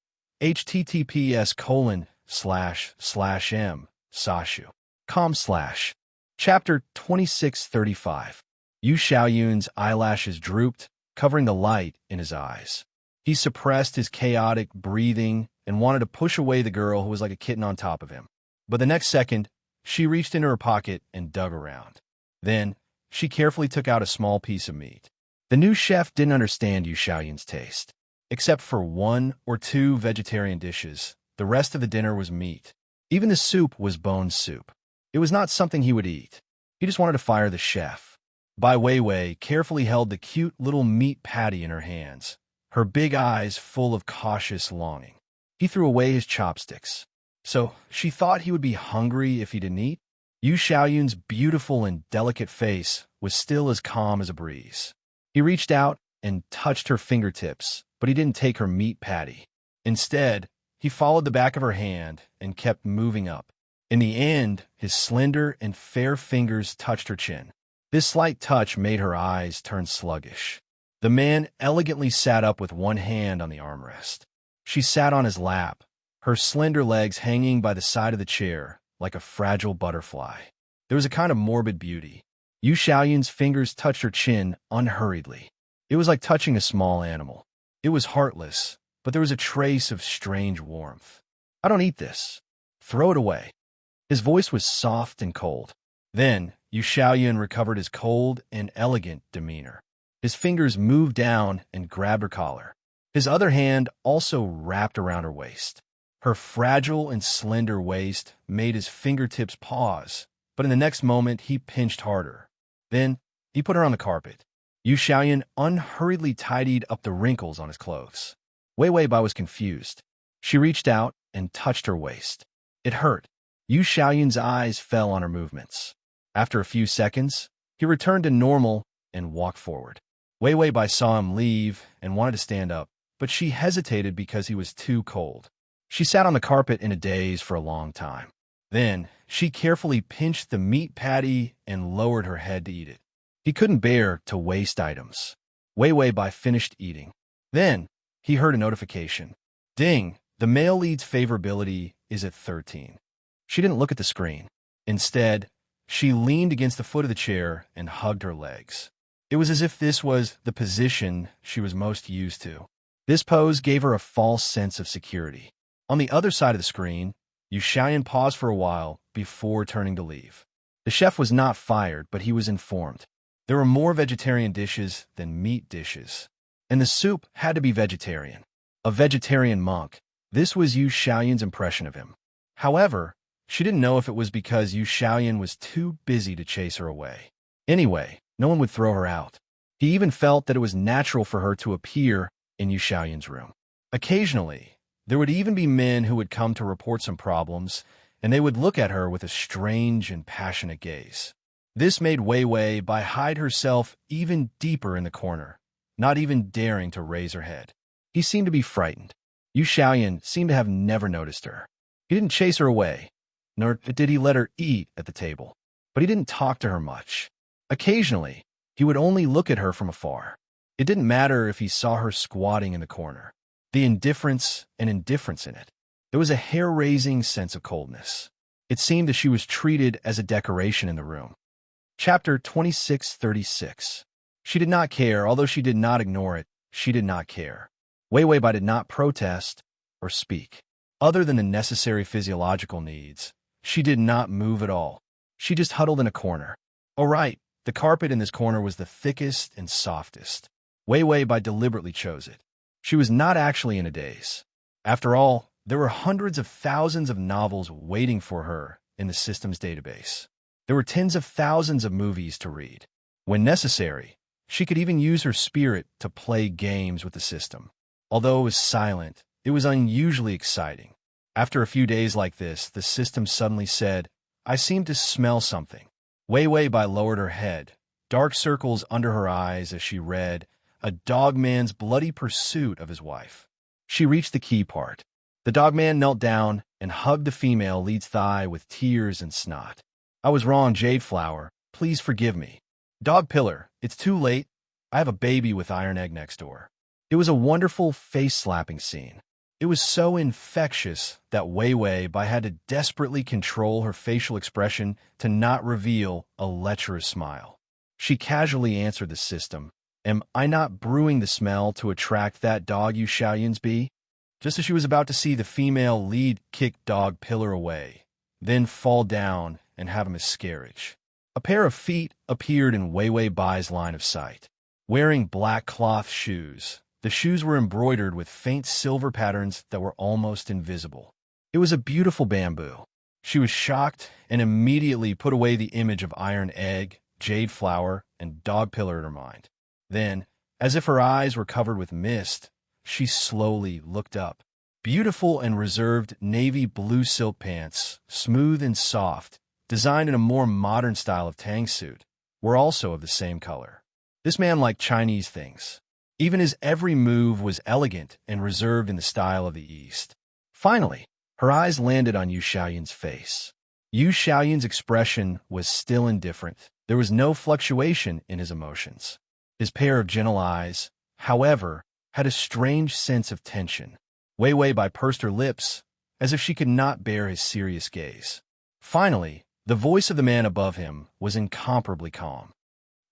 https://m/sashu.com/. Chapter 2635. Yu Xiaoyun's eyelashes drooped, covering the light in his eyes. He suppressed his chaotic breathing and wanted to push away the girl who was like a kitten on top of him. But the next second, she reached into her pocket and dug around. Then, she carefully took out a small piece of meat. The new chef didn't understand Yu Xiaoyun's taste. Except for 1 or 2 vegetarian dishes, the rest of the dinner was meat. Even the soup was bone soup. It was not something he would eat. He just wanted to fire the chef. Bai Weiwei carefully held the cute little meat patty in her hands, her big eyes full of cautious longing. He threw away his chopsticks. So, she thought he would be hungry if he didn't eat? Yu Xiaoyun's beautiful and delicate face was still as calm as a breeze. He reached out and touched her fingertips, but he didn't take her meat patty. Instead, he followed the back of her hand and kept moving up. In the end, his slender and fair fingers touched her chin. This slight touch made her eyes turn sluggish. The man elegantly sat up with one hand on the armrest. She sat on his lap, her slender legs hanging by the side of the chair like a fragile butterfly. There was a kind of morbid beauty. Yu Xiaoyun's fingers touched her chin unhurriedly. It was like touching a small animal. It was heartless, but there was a trace of strange warmth. "I don't eat this. Throw it away." His voice was soft and cold. Then, Yu Xiaoyun recovered his cold and elegant demeanor. His fingers moved down and grabbed her collar. His other hand also wrapped around her waist. Her fragile and slender waist made his fingertips pause, but in the next moment he pinched harder. Then, he put her on the carpet. Yu Xiaoyun unhurriedly tidied up the wrinkles on his clothes. Wei Wei Bai was confused. She reached out and touched her waist. It hurt. Yu Xiaoyun's eyes fell on her movements. After a few seconds, he returned to normal and walked forward. Wei Wei Bai saw him leave and wanted to stand up, but she hesitated because he was too cold. She sat on the carpet in a daze for a long time. Then, she carefully pinched the meat patty and lowered her head to eat it. He couldn't bear to waste items. Wei Wei Bai finished eating. Then, he heard a notification. Ding, the male lead's favorability is at 13. She didn't look at the screen. Instead, she leaned against the foot of the chair and hugged her legs. It was as if this was the position she was most used to. This pose gave her a false sense of security. On the other side of the screen, Yu Xiaoyun paused for a while before turning to leave. The chef was not fired, but he was informed. There were more vegetarian dishes than meat dishes. And the soup had to be vegetarian. A vegetarian monk. This was Yu Xiaoyun's impression of him. However, she didn't know if it was because Yu Xiaoyun was too busy to chase her away. Anyway, no one would throw her out. He even felt that it was natural for her to appear in Yu Xiaoyun's room. Occasionally, there would even be men who would come to report some problems, and they would look at her with a strange and passionate gaze. This made Wei Wei Bai hide herself even deeper in the corner. not even daring to raise her head. He seemed to be frightened. Yu Xiaoyan seemed to have never noticed her. He didn't chase her away, nor did he let her eat at the table. But he didn't talk to her much. Occasionally, he would only look at her from afar. It didn't matter if he saw her squatting in the corner. The indifference and indifference in it. There was a hair-raising sense of coldness. It seemed that she was treated as a decoration in the room. Chapter 2636. She did not care, although she did not ignore it. She did not care. Wei Weibai did not protest or speak. Other than the necessary physiological needs, she did not move at all. She just huddled in a corner. Oh right, the carpet in this corner was the thickest and softest. Wei Weibai deliberately chose it. She was not actually in a daze. After all, there were hundreds of thousands of novels waiting for her in the system's database. There were tens of thousands of movies to read. When necessary, she could even use her spirit to play games with the system. Although it was silent, it was unusually exciting. After a few days like this, the system suddenly said, "I seem to smell something." Wei Weibai lowered her head, dark circles under her eyes as she read, "A dogman's bloody pursuit of his wife." She reached the key part. The dogman knelt down and hugged the female lead's thigh with tears and snot. "I was wrong, Jade Flower. Please forgive me." "Dog Pillar, it's too late. I have a baby with Iron Egg next door." It was a wonderful face-slapping scene. It was so infectious that Wei Weibai had to desperately control her facial expression to not reveal a lecherous smile. She casually answered the system, "Am I not brewing the smell to attract that dog Yu Xiaoyan's bee?" Just as she was about to see the female lead kick Dog Pillar away, then fall down and have a miscarriage, a pair of feet appeared in Wei Weibai's line of sight. Wearing black cloth shoes, the shoes were embroidered with faint silver patterns that were almost invisible. It was a beautiful bamboo. She was shocked and immediately put away the image of Iron Egg, Jade Flower, and Dog Pillar in her mind. Then, as if her eyes were covered with mist, she slowly looked up. Beautiful and reserved navy blue silk pants, smooth and soft, designed in a more modern style of tang suit, were also of the same color. This man liked Chinese things. Even his every move was elegant and reserved in the style of the East. Finally, her eyes landed on Yu Xiaoyan's face. Yu Xiaoyan's expression was still indifferent. There was no fluctuation in his emotions. His pair of gentle eyes, however, had a strange sense of tension. Wei Weibai pursed her lips, as if she could not bear his serious gaze. Finally, the voice of the man above him was incomparably calm.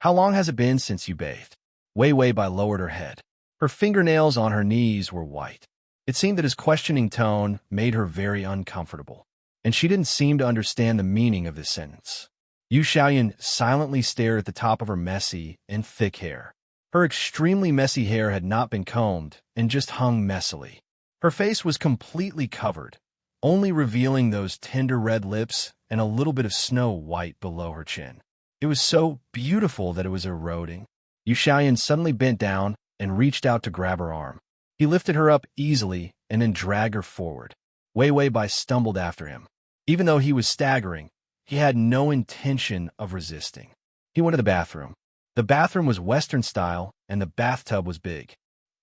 "How long has it been since you bathed?" Wei Weibai lowered her head. Her fingernails on her knees were white. It seemed that his questioning tone made her very uncomfortable, and she didn't seem to understand the meaning of this sentence. Yu Xiaoyan silently stared at the top of her messy and thick hair. Her extremely messy hair had not been combed and just hung messily. Her face was completely covered, only revealing those tender red lips and a little bit of snow white below her chin. It was so beautiful that it was eroding. Yu Xiaoyan suddenly bent down and reached out to grab her arm. He lifted her up easily and then dragged her forward. Wei Weibai stumbled after him. Even though he was staggering, he had no intention of resisting. He went to the bathroom. The bathroom was Western style, and the bathtub was big.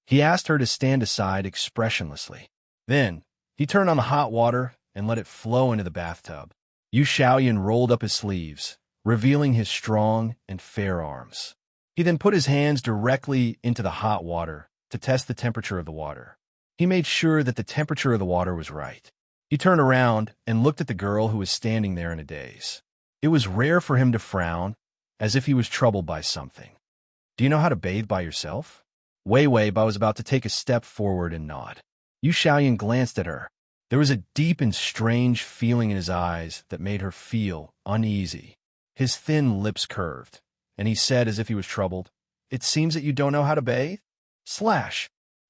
He asked her to stand aside expressionlessly. Then, he turned on the hot water and let it flow into the bathtub. Yu Xiaoyan rolled up his sleeves, revealing his strong and fair arms. He then put his hands directly into the hot water to test the temperature of the water. He made sure that the temperature of the water was right. He turned around and looked at the girl who was standing there in a daze. It was rare for him to frown, as if he was troubled by something. "Do you know how to bathe by yourself?" Wei Weibai was about to take a step forward and nod. Yu Xiaoyan glanced at her. There was a deep and strange feeling in his eyes that made her feel uneasy. His thin lips curved, and he said as if he was troubled, "It seems that you don't know how to bathe?"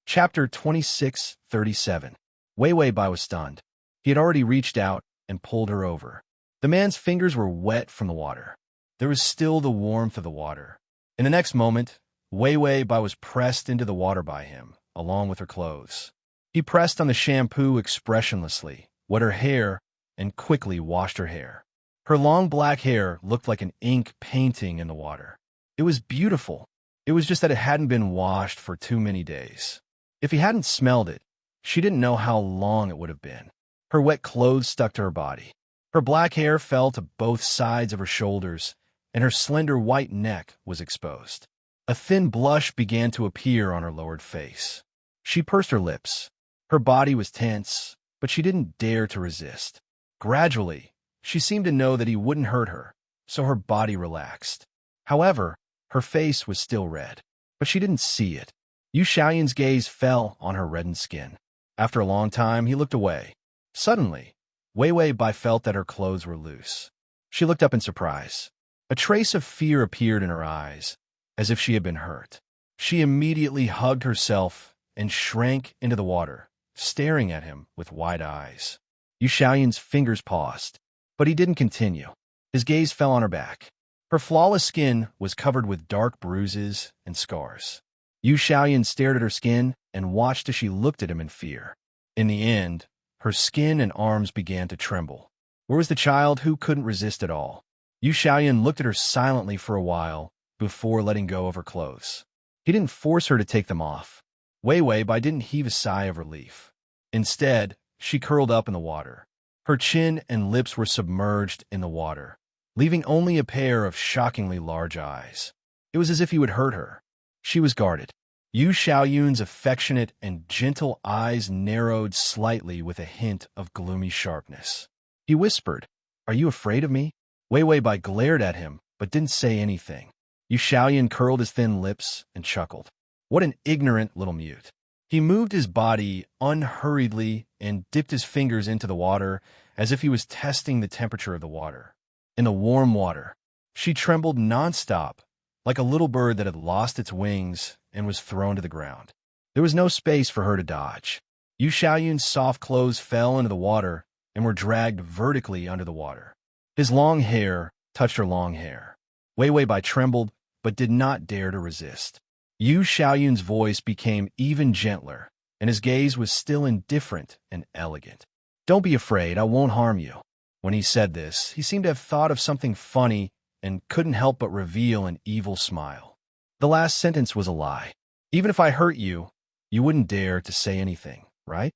Chapter 2637. Wei Weibai was stunned. He had already reached out and pulled her over. The man's fingers were wet from the water. There was still the warmth of the water. In the next moment, Wei Weibai was pressed into the water by him, along with her clothes. He pressed on the shampoo expressionlessly, wet her hair, and quickly washed her hair. Her long black hair looked like an ink painting in the water. It was beautiful. It was just that it hadn't been washed for too many days. If he hadn't smelled it, she didn't know how long it would have been. Her wet clothes stuck to her body. Her black hair fell to both sides of her shoulders, and her slender white neck was exposed. A thin blush began to appear on her lowered face. She pursed her lips. Her body was tense, but she didn't dare to resist. Gradually, she seemed to know that he wouldn't hurt her, so her body relaxed. However, her face was still red, but she didn't see it. Yu Xiaoyan's gaze fell on her reddened skin. After a long time, he looked away. Suddenly, Wei Bai felt that her clothes were loose. She looked up in surprise. A trace of fear appeared in her eyes, as if she had been hurt. She immediately hugged herself and shrank into the water, staring at him with wide eyes. Yu Xiaoyan's fingers paused, but he didn't continue. His gaze fell on her back. Her flawless skin was covered with dark bruises and scars. Yu Xiaoyan stared at her skin and watched as she looked at him in fear. In the end, her skin and arms began to tremble. Where was the child who couldn't resist at all? Yu Xiaoyan looked at her silently for a while before letting go of her clothes. He didn't force her to take them off. Wei Bai didn't heave a sigh of relief. Instead, she curled up in the water. Her chin and lips were submerged in the water, leaving only a pair of shockingly large eyes. It was as if he would hurt her. She was guarded. Yu Xiaoyun's affectionate and gentle eyes narrowed slightly with a hint of gloomy sharpness. He whispered, "Are you afraid of me?" Wei Bai glared at him, but didn't say anything. Yu Xiaoyan curled his thin lips and chuckled. What an ignorant little mute. He moved his body unhurriedly and dipped his fingers into the water as if he was testing the temperature of the water. In the warm water, she trembled nonstop, like a little bird that had lost its wings and was thrown to the ground. There was no space for her to dodge. Yu Xiaoyun's soft clothes fell into the water and were dragged vertically under the water. His long hair touched her long hair. Wei Bai trembled, but did not dare to resist. Yu Xiaoyun's voice became even gentler, and his gaze was still indifferent and elegant. "Don't be afraid, I won't harm you." When he said this, he seemed to have thought of something funny and couldn't help but reveal an evil smile. The last sentence was a lie. Even if I hurt you, you wouldn't dare to say anything, right?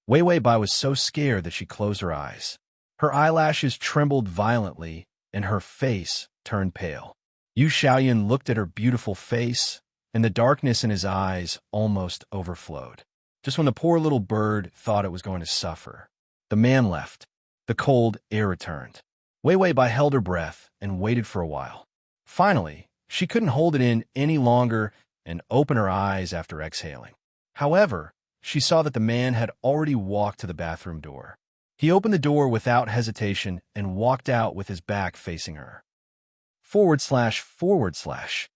Wei Bai was so scared that she closed her eyes. Her eyelashes trembled violently, and her face turned pale. Yu Xiaoyan looked at her beautiful face, and the darkness in his eyes almost overflowed. Just when the poor little bird thought it was going to suffer, the man left. The cold air returned. Wei Bai held her breath and waited for a while. Finally, she couldn't hold it in any longer and opened her eyes after exhaling. However, she saw that the man had already walked to the bathroom door. He opened the door without hesitation and walked out with his back facing her. //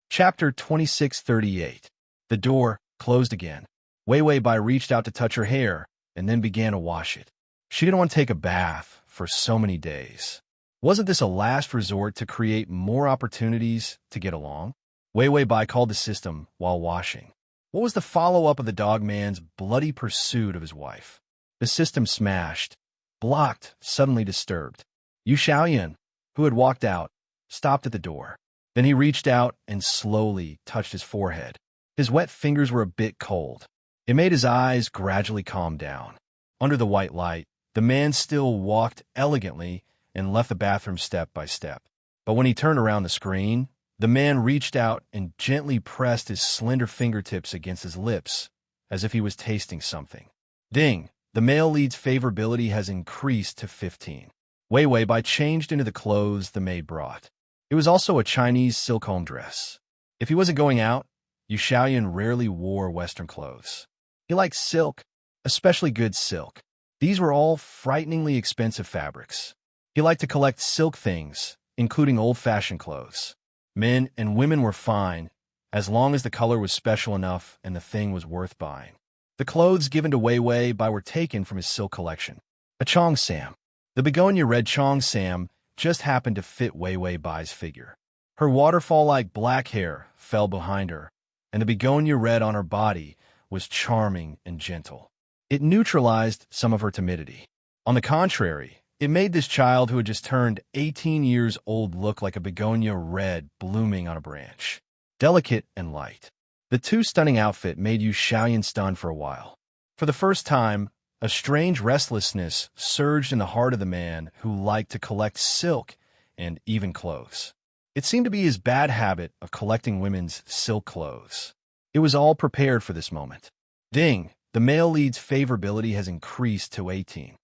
Chapter 2638. The door closed again. Wei Bai reached out to touch her hair and then began to wash it. She didn't want to take a bath for so many days. Wasn't this a last resort to create more opportunities to get along? Wei Bai called the system while washing. What was the follow-up of the dogman's bloody pursuit of his wife? The system smashed, blocked, suddenly disturbed. Yu Xiaoyan, who had walked out, stopped at the door. Then he reached out and slowly touched his forehead. His wet fingers were a bit cold. It made his eyes gradually calm down. Under the white light, the man still walked elegantly and left the bathroom step by step. But when he turned around the screen, the man reached out and gently pressed his slender fingertips against his lips, as if he was tasting something. Ding! The male lead's favorability has increased to 15. Wei Bai changed into the clothes the maid brought. It was also a Chinese silk-home dress. If he wasn't going out, Yu Xiaoyan rarely wore Western clothes. He liked silk, especially good silk. These were all frighteningly expensive fabrics. He liked to collect silk things, including old-fashioned clothes. Men and women were fine, as long as the color was special enough and the thing was worth buying. The clothes given to Wei Bai were taken from his silk collection. A cheongsam. The begonia red cheongsam just happened to fit Wei Bai's figure. Her waterfall-like black hair fell behind her, and the begonia red on her body was charming and gentle. It neutralized some of her timidity. On the contrary, it made this child who had just turned 18 years old look like a begonia red blooming on a branch. delicate and light. The two stunning outfit made Yu Xiaoyan stunned for a while. For the first time, a strange restlessness surged in the heart of the man who liked to collect silk and even clothes. It seemed to be his bad habit of collecting women's silk clothes. It was all prepared for this moment. Ding! The male lead's favorability has increased to 18.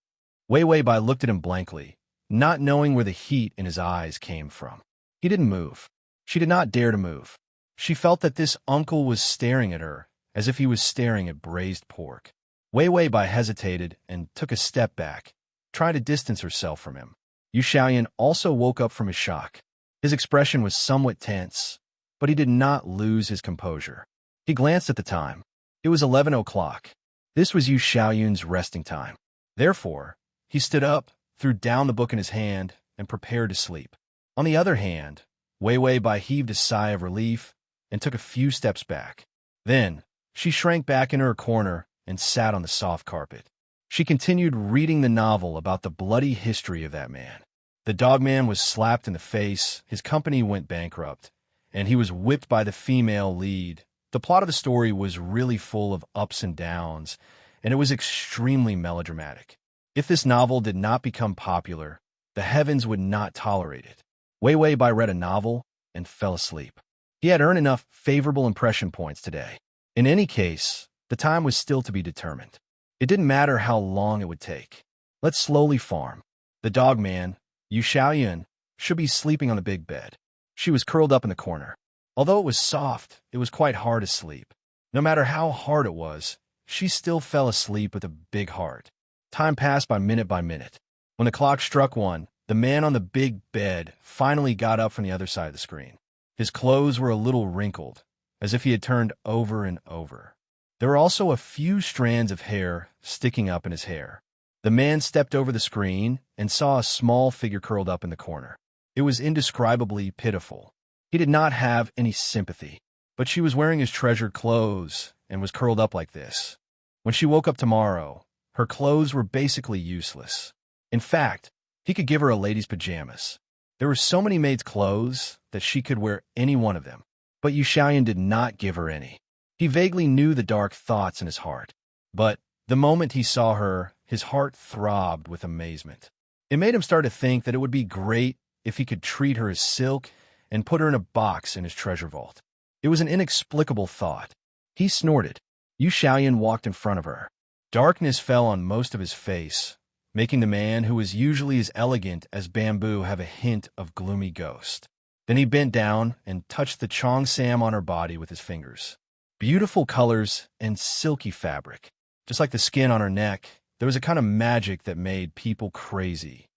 Wei Weibai looked at him blankly, not knowing where the heat in his eyes came from. He didn't move. She did not dare to move. She felt that this uncle was staring at her, as if he was staring at braised pork. Wei Weibai hesitated and took a step back, trying to distance herself from him. Yu Xiaoyan also woke up from his shock. His expression was somewhat tense, but he did not lose his composure. He glanced at the time. It was 11 o'clock. This was Yu Xiaoyan's resting time. Therefore, he stood up, threw down the book in his hand, and prepared to sleep. On the other hand, Wei Weibai heaved a sigh of relief and took a few steps back. Then, she shrank back into her corner and sat on the soft carpet. She continued reading the novel about the bloody history of that man. The dogman was slapped in the face, his company went bankrupt, and he was whipped by the female lead. The plot of the story was really full of ups and downs, and it was extremely melodramatic. If this novel did not become popular, the heavens would not tolerate it. Wei Weibai read a novel and fell asleep. He had earned enough favorable impression points today. In any case, the time was still to be determined. It didn't matter how long it would take. Let's slowly farm. The dogman, Yu Xiaoyan, should be sleeping on the big bed. She was curled up in the corner. Although it was soft, it was quite hard to sleep. No matter how hard it was, she still fell asleep with a big heart. Time passed by minute. When the clock struck 1, the man on the big bed finally got up from the other side of the screen. His clothes were a little wrinkled, as if he had turned over and over. There were also a few strands of hair sticking up in his hair. The man stepped over the screen and saw a small figure curled up in the corner. It was indescribably pitiful. He did not have any sympathy, but she was wearing his treasured clothes and was curled up like this. When she woke up tomorrow, her clothes were basically useless. In fact, he could give her a lady's pajamas. There were so many maids' clothes that she could wear any one of them, but Yu Xiaoyan did not give her any. He vaguely knew the dark thoughts in his heart, but the moment he saw her, his heart throbbed with amazement. It made him start to think that it would be great if he could treat her as silk and put her in a box in his treasure vault. It was an inexplicable thought. He snorted. Yu Xiaoyan walked in front of her. Darkness fell on most of his face, making the man who was usually as elegant as bamboo have a hint of gloomy ghost. Then he bent down and touched the cheongsam on her body with his fingers. Beautiful colors and silky fabric. Just like the skin on her neck, there was a kind of magic that made people crazy.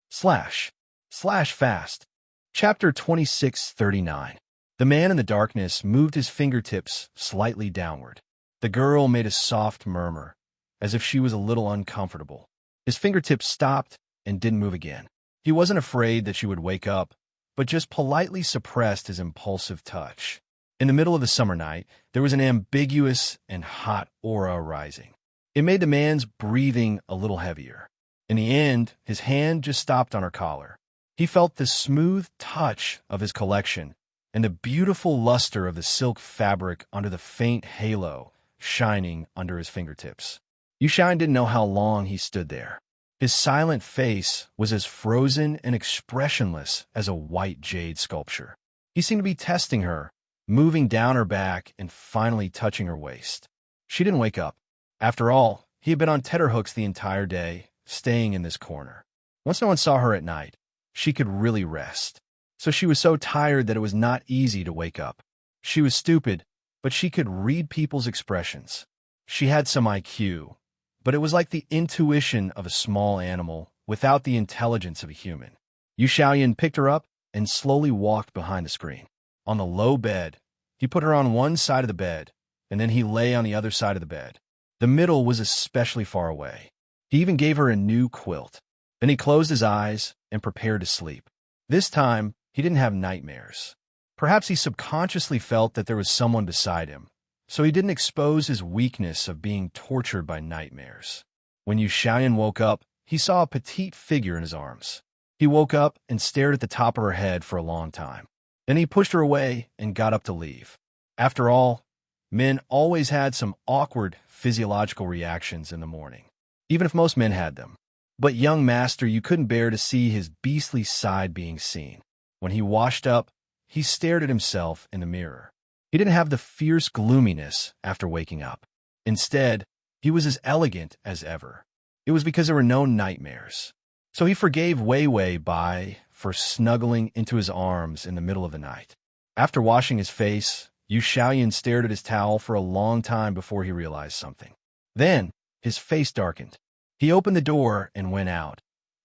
Slash fast. Chapter 2639. The man in the darkness moved his fingertips slightly downward. The girl made a soft murmur, as if she was a little uncomfortable. His fingertips stopped and didn't move again. He wasn't afraid that she would wake up, but just politely suppressed his impulsive touch. In the middle of the summer night, there was an ambiguous and hot aura rising. It made the man's breathing a little heavier. In the end, his hand just stopped on her collar. He felt the smooth touch of his collection and the beautiful luster of the silk fabric under the faint halo shining under his fingertips. Yu Xiaoyan didn't know how long he stood there. His silent face was as frozen and expressionless as a white jade sculpture. He seemed to be testing her, moving down her back and finally touching her waist. She didn't wake up. After all, he had been on tenterhooks the entire day, staying in this corner. Once no one saw her at night, she could really rest. So she was so tired that it was not easy to wake up. She was stupid, but she could read people's expressions. She had some IQ, but it was like the intuition of a small animal without the intelligence of a human. Yu Xiaoyan picked her up and slowly walked behind the screen. On the low bed, he put her on one side of the bed, and then he lay on the other side of the bed. The middle was especially far away. He even gave her a new quilt. Then he closed his eyes and prepared to sleep. This time, he didn't have nightmares. Perhaps he subconsciously felt that there was someone beside him, so he didn't expose his weakness of being tortured by nightmares. When Yu Xiaoyan woke up, he saw a petite figure in his arms. He woke up and stared at the top of her head for a long time. Then he pushed her away and got up to leave. After all, men always had some awkward physiological reactions in the morning, even if most men had them. But young master, you couldn't bear to see his beastly side being seen. When he washed up, he stared at himself in the mirror. He didn't have the fierce gloominess after waking up. Instead, he was as elegant as ever. It was because there were no nightmares. So he forgave Wei Wei Bai for snuggling into his arms in the middle of the night. After washing his face, Yu Xiaoyan stared at his towel for a long time before he realized something. Then, his face darkened. He opened the door and went out,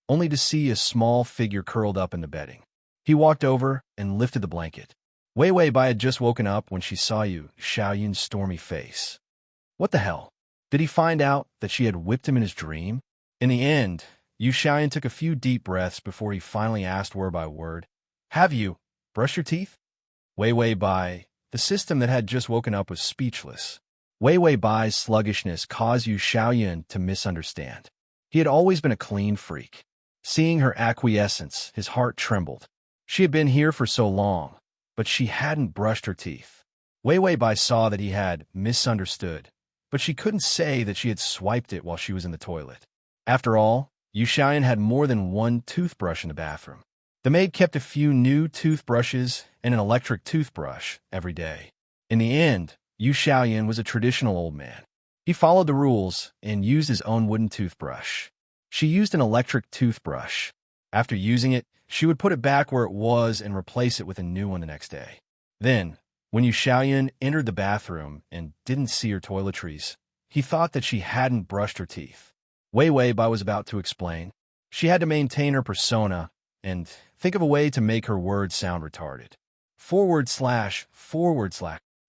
only to see a small figure curled up in the bedding. He walked over and lifted the blanket. Wei Wei Bai had just woken up when she saw Yu Xiaoyan's stormy face. What the hell? Did he find out that she had whipped him in his dream? In the end, Yu Xiaoyan took a few deep breaths before he finally asked word by word, "Have you brushed your teeth?" Wei Wei Bai, the system that had just woken up, was speechless. Wei Wei Bai's sluggishness caused Yu Xiaoyan to misunderstand. He had always been a clean freak. Seeing her acquiescence, his heart trembled. She had been here for so long, but she hadn't brushed her teeth. Wei Wei Bai saw that he had misunderstood, but she couldn't say that she had swiped it while she was in the toilet. After all, Yu Xiaoyan had more than one toothbrush in the bathroom. The maid kept a few new toothbrushes and an electric toothbrush every day. In the end, Yu Xiaoyan was a traditional old man. He followed the rules and used his own wooden toothbrush. She used an electric toothbrush. After using it, she would put it back where it was and replace it with a new one the next day. Then, when Yu Xiaoyan entered the bathroom and didn't see her toiletries, he thought that she hadn't brushed her teeth. Wei Wei Bai was about to explain. She had to maintain her persona and think of a way to make her words sound retarded. /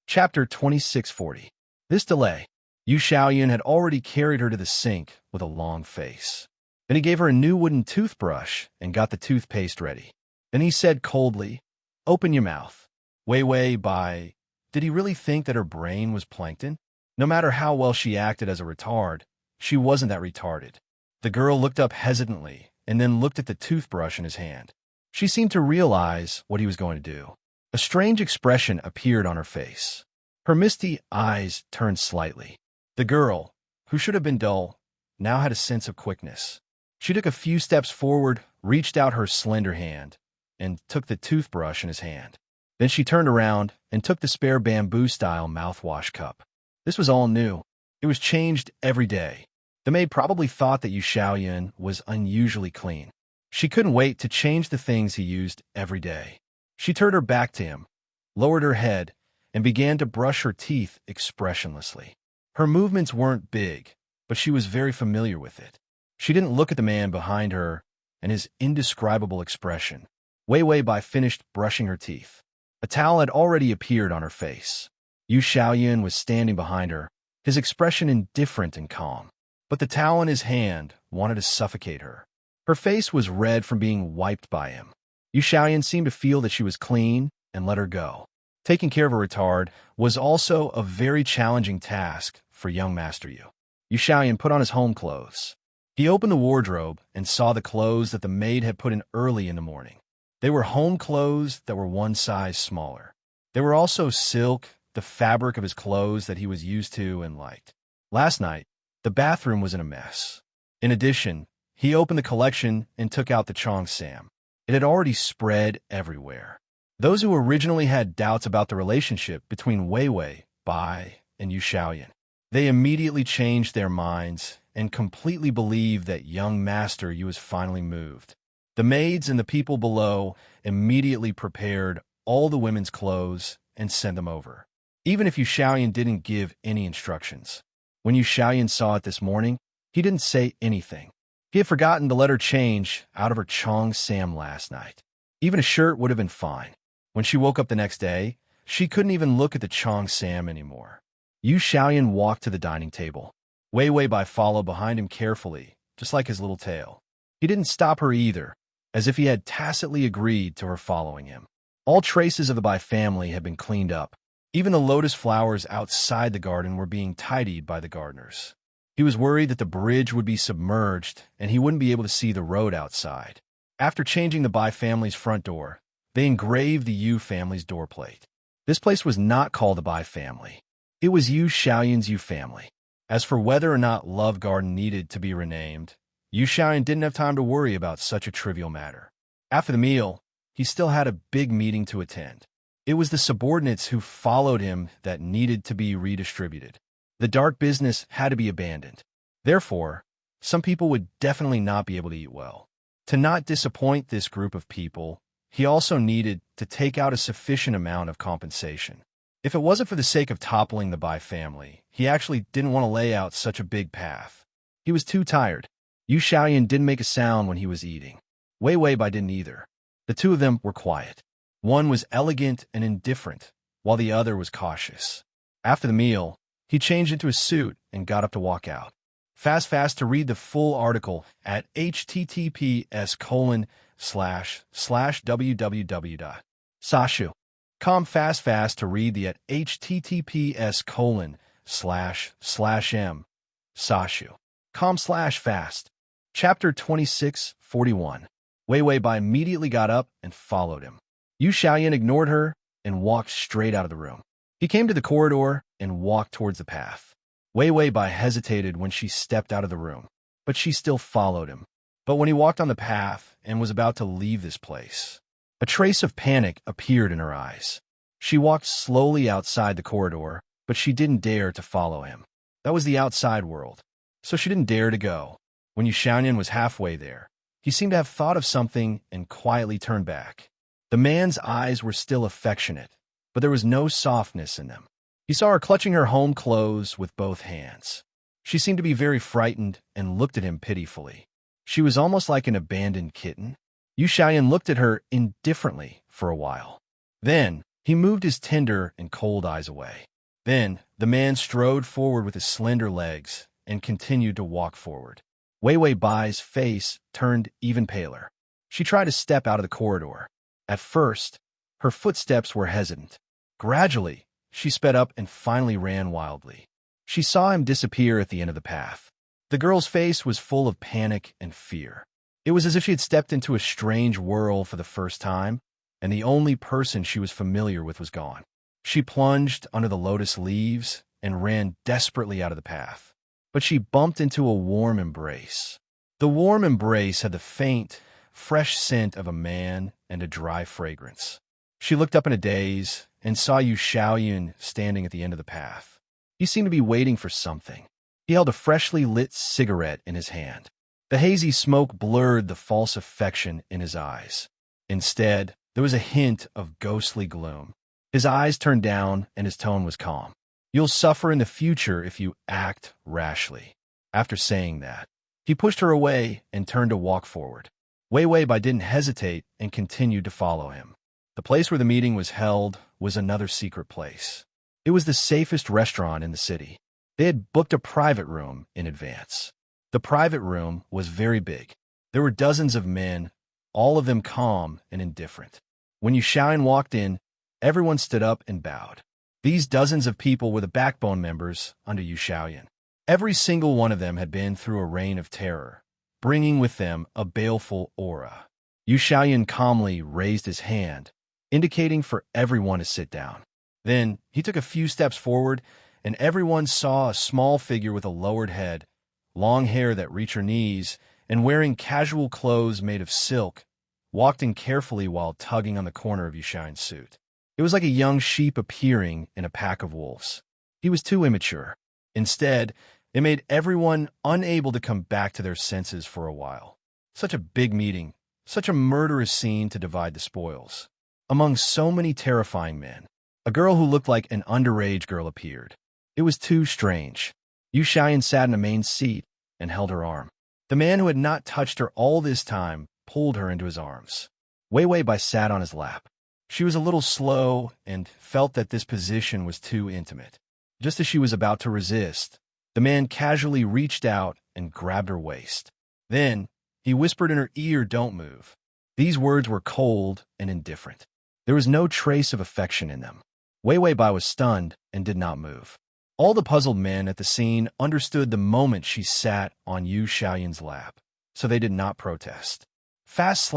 Chapter 2640. This delay. Yu Xiaoyan had already carried her to the sink with a long face. Then he gave her a new wooden toothbrush and got the toothpaste ready. Then he said coldly, "Open your mouth." Wei Wei Bai, did he really think that her brain was plankton? No matter how well she acted as a retard, she wasn't that retarded. The girl looked up hesitantly and then looked at the toothbrush in his hand. She seemed to realize what he was going to do. A strange expression appeared on her face. Her misty eyes turned slightly. The girl, who should have been dull, now had a sense of quickness. She took a few steps forward, reached out her slender hand, and took the toothbrush in his hand. Then she turned around and took the spare bamboo-style mouthwash cup. This was all new. It was changed every day. The maid probably thought that Yu Xiaoyan was unusually clean. She couldn't wait to change the things he used every day. She turned her back to him, lowered her head, and began to brush her teeth expressionlessly. Her movements weren't big, but she was very familiar with it. She didn't look at the man behind her and his indescribable expression. Wei Wei Bai finished brushing her teeth. A towel had already appeared on her face. Yu Xiaoyan was standing behind her, his expression indifferent and calm. But the towel in his hand wanted to suffocate her. Her face was red from being wiped by him. Yu Xiaoyan seemed to feel that she was clean and let her go. Taking care of a retard was also a very challenging task for young Master Yu. Yu Xiaoyan put on his home clothes. He opened the wardrobe and saw the clothes that the maid had put in early in the morning. They were home clothes that were one size smaller. They were also silk, the fabric of his clothes that he was used to and liked. Last night, the bathroom was in a mess. In addition, he opened the collection and took out the Cheongsam. It had already spread everywhere. Those who originally had doubts about the relationship between Wei Wei Bai and Yu Xiaoyan, they immediately changed their minds and completely believed that young Master Yu was finally moved. The maids and the people below immediately prepared all the women's clothes and sent them over, even if Yu Xiaoyan didn't give any instructions. When Yu Xiaoyan saw it this morning, he didn't say anything. He had forgotten to let her change out of her Cheongsam last night. Even a shirt would have been fine. When she woke up the next day, she couldn't even look at the Cheongsam anymore. Yu Xiaoyan walked to the dining table. Wei Wei Bai followed behind him carefully, just like his little tail. He didn't stop her either, as if he had tacitly agreed to her following him. All traces of the Bai family had been cleaned up. Even the lotus flowers outside the garden were being tidied by the gardeners. He was worried that the bridge would be submerged and he wouldn't be able to see the road outside. After changing the Bai family's front door, They engraved the Yu family's doorplate. This place was not called the Bai family. It was Yu Xiaoyan's Yu family. As for whether or not Love Garden needed to be renamed, Yu Xiaoyan didn't have time to worry about such a trivial matter. After the meal, he still had a big meeting to attend. It was the subordinates who followed him that needed to be redistributed. The dark business had to be abandoned. Therefore, some people would definitely not be able to eat well. To not disappoint this group of people, he also needed to take out a sufficient amount of compensation. If it wasn't for the sake of toppling the Bai family, he actually didn't want to lay out such a big path. He was too tired. Yu Xiaoyan didn't make a sound when he was eating. Wei Weibai didn't either. The two of them were quiet. One was elegant and indifferent, while the other was cautious. After the meal, he changed into a suit and got up to walk out. Fast to read the full article at https://www.sashu.com. Fast to read the at https://m.sashu.com/fast. Chapter 26:41. Wei Weibai immediately got up and followed him. Yu Xiaoyan ignored her and walked straight out of the room. He came to the corridor and walked towards the path. Wei Weibai hesitated when she stepped out of the room, but she still followed him. But when he walked on the path and was about to leave this place, a trace of panic appeared in her eyes. She walked slowly outside the corridor, but she didn't dare to follow him. That was the outside world, so she didn't dare to go. When Yu Xiaoyan was halfway there, he seemed to have thought of something and quietly turned back. The man's eyes were still affectionate, but there was no softness in them. He saw her clutching her home clothes with both hands. She seemed to be very frightened and looked at him pitifully. She was almost like an abandoned kitten. Yu Xiaoyan looked at her indifferently for a while. Then, he moved his tender and cold eyes away. Then, the man strode forward with his slender legs and continued to walk forward. Wei Weibai's face turned even paler. She tried to step out of the corridor. At first, her footsteps were hesitant. Gradually, she sped up and finally ran wildly. She saw him disappear at the end of the path. The girl's face was full of panic and fear. It was as if she had stepped into a strange world for the first time, and the only person she was familiar with was gone. She plunged under the lotus leaves and ran desperately out of the path. But she bumped into a warm embrace. The warm embrace had the faint, fresh scent of a man and a dry fragrance. She looked up in a daze and saw Yu Xiaoyan standing at the end of the path. He seemed to be waiting for something. He held a freshly lit cigarette in his hand. The hazy smoke blurred the false affection in his eyes. Instead, there was a hint of ghostly gloom. His eyes turned down and his tone was calm. "You'll suffer in the future if you act rashly." After saying that, he pushed her away and turned to walk forward. Wei Weibai didn't hesitate and continued to follow him. The place where the meeting was held was another secret place. It was the safest restaurant in the city. They had booked a private room in advance. The private room was very big. There were dozens of men, all of them calm and indifferent. When Yu Xiaoyan walked in, everyone stood up and bowed. These dozens of people were the backbone members under Yu Xiaoyan. Every single one of them had been through a reign of terror, bringing with them a baleful aura. Yu Xiaoyan calmly raised his hand, indicating for everyone to sit down. Then he took a few steps forward, and everyone saw a small figure with a lowered head, long hair that reached her knees, and wearing casual clothes made of silk, walked in carefully while tugging on the corner of Yu Xiaoyan's suit. It was like a young sheep appearing in a pack of wolves. He was too immature. Instead, it made everyone unable to come back to their senses for a while. Such a big meeting, such a murderous scene to divide the spoils. Among so many terrifying men, a girl who looked like an underage girl appeared. It was too strange. Yu Xiaoyan sat in a main seat and held her arm. The man who had not touched her all this time pulled her into his arms. Wei Weibai sat on his lap. She was a little slow and felt that this position was too intimate. Just as she was about to resist, the man casually reached out and grabbed her waist. Then, he whispered in her ear, "Don't move." These words were cold and indifferent. There was no trace of affection in them. Wei Weibai was stunned and did not move. All the puzzled men at the scene understood the moment she sat on Yu Xiaoyan's lap, so they did not protest. fast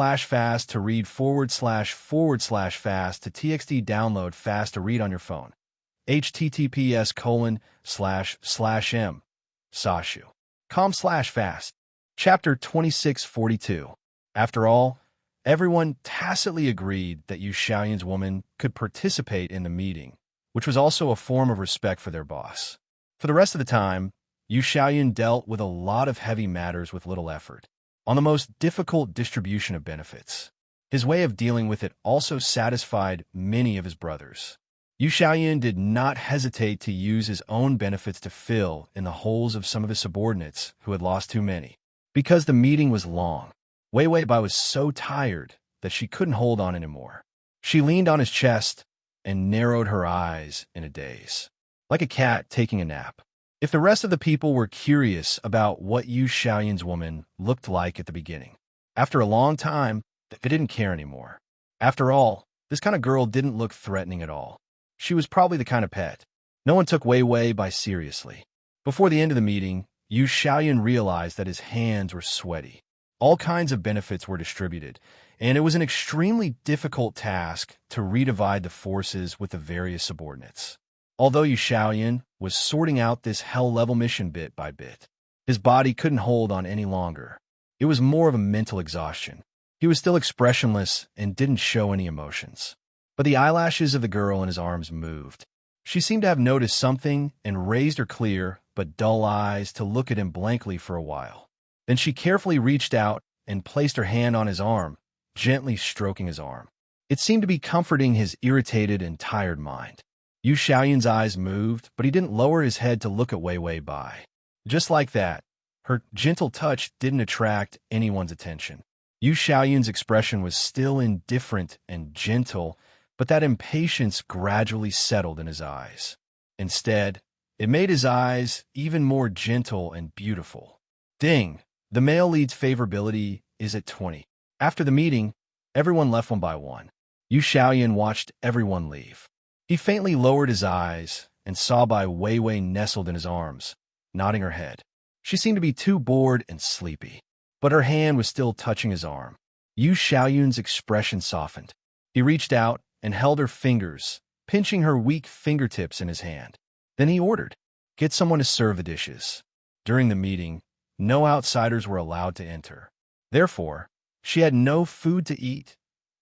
to read / fast to txt download fast to read on your phone. https://m sashu.com/fast. Chapter 2642. After all, everyone tacitly agreed that Yu Xiaoyan's woman could participate in the meeting, which was also a form of respect for their boss. For the rest of the time, Yu Xiaoyan dealt with a lot of heavy matters with little effort, on the most difficult distribution of benefits. His way of dealing with it also satisfied many of his brothers. Yu Xiaoyan did not hesitate to use his own benefits to fill in the holes of some of his subordinates who had lost too many. Because the meeting was long, Wei Weibai was so tired that she couldn't hold on anymore. She leaned on his chest and narrowed her eyes in a daze, like a cat taking a nap. If the rest of the people were curious about what Yu Xiaoyan's woman looked like at the beginning, after a long time, they didn't care anymore. After all, this kind of girl didn't look threatening at all. She was probably the kind of pet. No one took Wei Weibai seriously. Before the end of the meeting, Yu Xiaoyan realized that his hands were sweaty. All kinds of benefits were distributed, and it was an extremely difficult task to redivide the forces with the various subordinates. Although Yu Xiaoyan was sorting out this hell-level mission bit by bit, his body couldn't hold on any longer. It was more of a mental exhaustion. He was still expressionless and didn't show any emotions. But the eyelashes of the girl in his arms moved. She seemed to have noticed something and raised her clear but dull eyes to look at him blankly for a while. Then she carefully reached out and placed her hand on his arm, gently stroking his arm. It seemed to be comforting his irritated and tired mind. Yu Xiaoyan's eyes moved, but he didn't lower his head to look at Wei Weibai. Just like that, her gentle touch didn't attract anyone's attention. Yu Xiaoyan's expression was still indifferent and gentle, but that impatience gradually settled in his eyes. Instead, it made his eyes even more gentle and beautiful. Ding! The male lead's favorability is at 20. After the meeting, everyone left one by one. Yu Xiaoyan watched everyone leave. He faintly lowered his eyes and saw Bai Weiwei nestled in his arms, nodding her head. She seemed to be too bored and sleepy, but her hand was still touching his arm. Yu Xiaoyan's expression softened. He reached out and held her fingers, pinching her weak fingertips in his hand. Then he ordered, "Get someone to serve the dishes." During the meeting, no outsiders were allowed to enter. Therefore, she had no food to eat,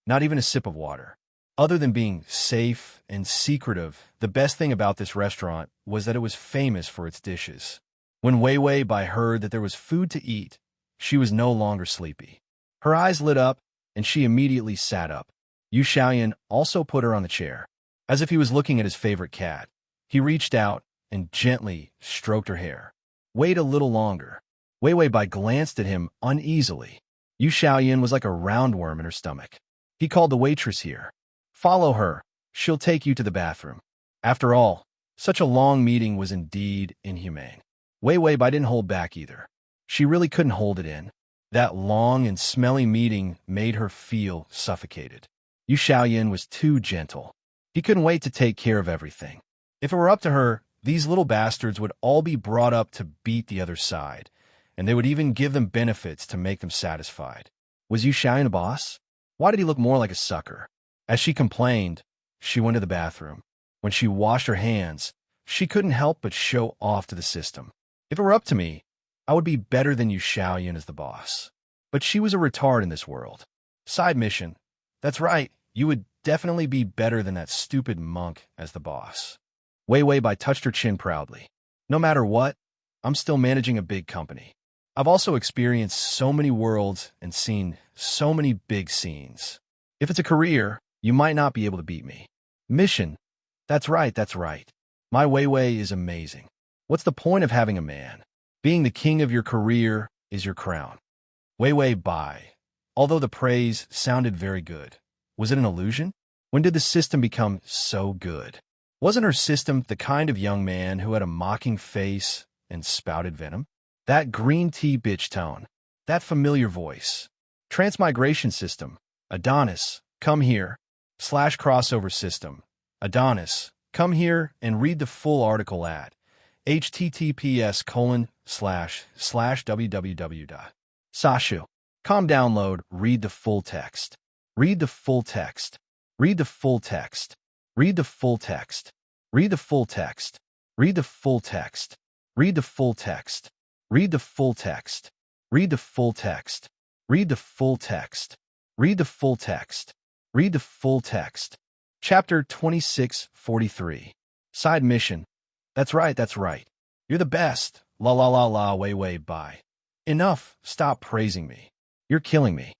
not even a sip of water. Other than being safe and secretive, the best thing about this restaurant was that it was famous for its dishes. When Wei Weibai heard that there was food to eat, she was no longer sleepy. Her eyes lit up, and she immediately sat up. Yu Xiaoyan also put her on the chair. As if he was looking at his favorite cat, he reached out and gently stroked her hair. "Wait a little longer." Wei Weibai glanced at him uneasily. Yu Xiaoyan was like a roundworm in her stomach. He called the waitress here. "Follow her. She'll take you to the bathroom." After all, such a long meeting was indeed inhumane. Wei Weibai didn't hold back either. She really couldn't hold it in. That long and smelly meeting made her feel suffocated. Yu Xiaoyan was too gentle. He couldn't wait to take care of everything. If it were up to her, these little bastards would all be brought up to beat the other side, and they would even give them benefits to make them satisfied. Was Yu Xiaoyan a boss? Why did he look more like a sucker? As she complained, she went to the bathroom. When she washed her hands, she couldn't help but show off to the system. "If it were up to me, I would be better than Yu Xiaoyan as the boss." But she was a retard in this world. Side mission. That's right, you would definitely be better than that stupid monk as the boss. Wei Weibai touched her chin proudly. "No matter what, I'm still managing a big company. I've also experienced so many worlds and seen so many big scenes. If it's a career, you might not be able to beat me. Mission. That's right, that's right. My Wei Wei is amazing. What's the point of having a man? Being the king of your career is your crown." Wei Weibai. Although the praise sounded very good, was it an illusion? When did the system become so good? Wasn't her system the kind of young man who had a mocking face and spouted venom? That green tea bitch tone. That familiar voice. Transmigration system. Adonis, come here. /crossover system. Adonis, come here and read the full article at https://www.sashu. Calm download, read the full text. Read the full text. Read the full text. Read the full text. Read the full text. Read the full text. Read the full text. Read the full text. Read the full text. Read the full text. Read the full text. Read the full text. Chapter 2643. Side mission. That's right, that's right. You're the best. La la la la, way, bye. Enough, stop praising me. You're killing me.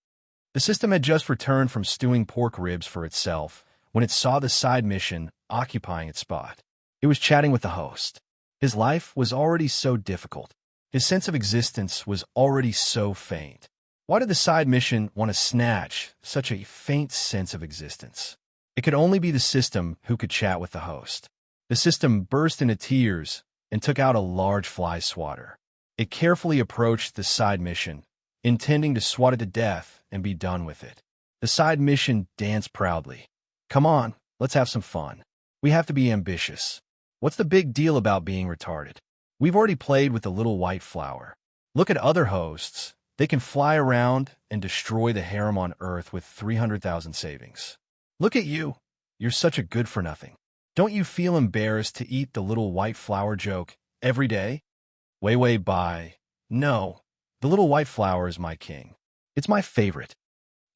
The system had just returned from stewing pork ribs for itself when it saw the side mission occupying its spot. It was chatting with the host. His life was already so difficult. His sense of existence was already so faint. Why did the side mission want to snatch such a faint sense of existence? It could only be the system who could chat with the host. The system burst into tears and took out a large fly swatter. It carefully approached the side mission, intending to swat it to death and be done with it. The side mission danced proudly. Come on, let's have some fun. We have to be ambitious. What's the big deal about being retarded? We've already played with the little white flower. Look at other hosts. They can fly around and destroy the harem on Earth with 300,000 savings. Look at you. You're such a good-for-nothing. Don't you feel embarrassed to eat the little white flower joke every day? Way, bye. No, the little white flower is my king. It's my favorite.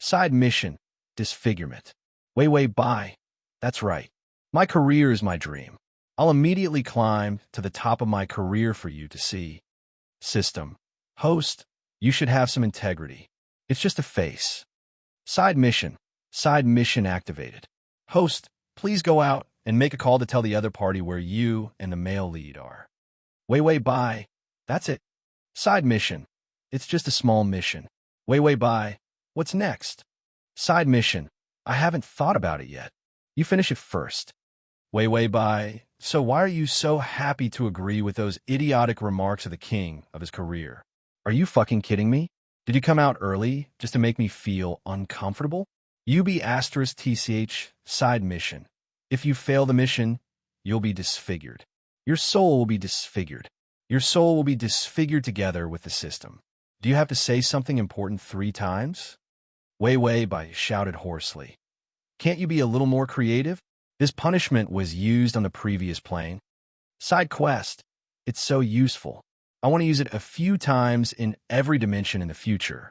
Side mission, disfigurement. Way, bye. That's right. My career is my dream. I'll immediately climb to the top of my career for you to see. System. Host, you should have some integrity. It's just a face. Side mission activated. Host, please go out and make a call to tell the other party where you and the male lead are. Way, bye. That's it. Side mission. It's just a small mission. Way, bye. What's next? Side mission. I haven't thought about it yet. You finish it first. Way, bye. So why are you so happy to agree with those idiotic remarks of the king of his career? Are you fucking kidding me? Did you come out early just to make me feel uncomfortable? UB*TCH side mission. If you fail the mission, you'll be disfigured. Your soul will be disfigured. Your soul will be disfigured together with the system. Do you have to say something important 3 times? Way, bye shouted hoarsely. Can't you be a little more creative? This punishment was used on the previous plane. Side quest. It's so useful. I want to use it a few times in every dimension in the future.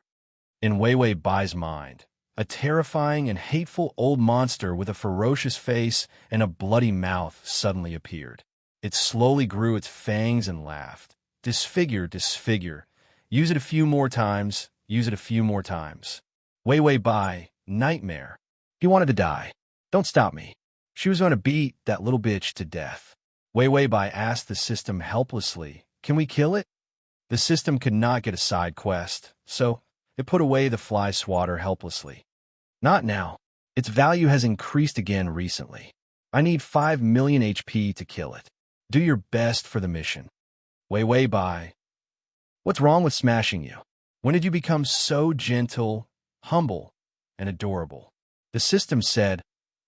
In Way Bai's mind, a terrifying and hateful old monster with a ferocious face and a bloody mouth suddenly appeared. It slowly grew its fangs and laughed. Disfigure, disfigure. Use it a few more times. Use it a few more times. Way Bai, nightmare. He wanted to die. Don't stop me. She was going to beat that little bitch to death. Way Bai asked the system helplessly, can we kill it? The system could not get a side quest, so it put away the fly swatter helplessly. Not now. Its value has increased again recently. I need 5 million HP to kill it. Do your best for the mission. Way Bai. What's wrong with smashing you? When did you become so gentle, humble, and adorable? The system said,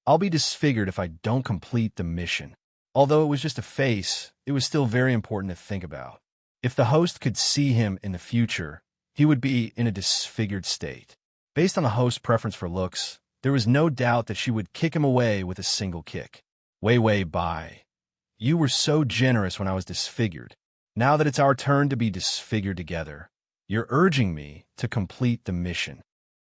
I'll be disfigured if I don't complete the mission. Although it was just a face, it was still very important to think about. If the host could see him in the future, he would be in a disfigured state. Based on the host's preference for looks, there was no doubt that she would kick him away with a single kick. Way Bai. You were so generous when I was disfigured. Now that it's our turn to be disfigured together, you're urging me to complete the mission.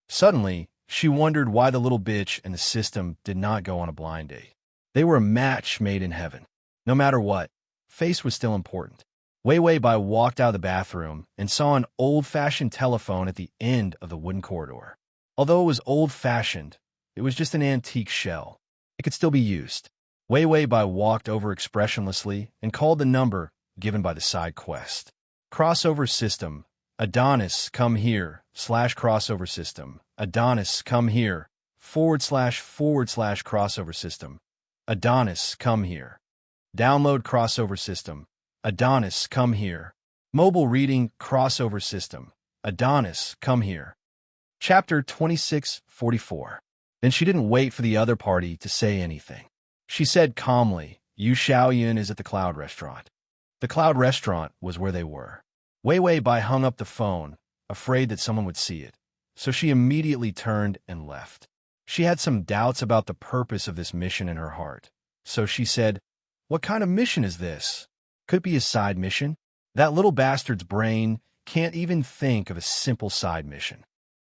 Suddenly, she wondered why the little bitch and the system did not go on a blind date. They were a match made in heaven. No matter what, face was still important. Way Bai walked out of the bathroom and saw an old-fashioned telephone at the end of the wooden corridor. Although it was old-fashioned, it was just an antique shell. It could still be used. Way Bai walked over expressionlessly and called the number given by the side quest. Crossover system. Adonis, come here, /crossover system. Adonis, come here, / crossover system. Adonis, come here. Download crossover system. Adonis, come here. Mobile reading crossover system. Adonis, come here. Chapter 2644. Then she didn't wait for the other party to say anything. She said calmly, Yu Xiaoyan is at the Cloud Restaurant. The Cloud Restaurant was where they were. Way Bai hung up the phone, afraid that someone would see it. so she immediately turned and left. She had some doubts about the purpose of this mission in her heart, so she said, "What kind of mission is this? Could it be a side mission?" That little bastard's brain can't even think of a simple side mission.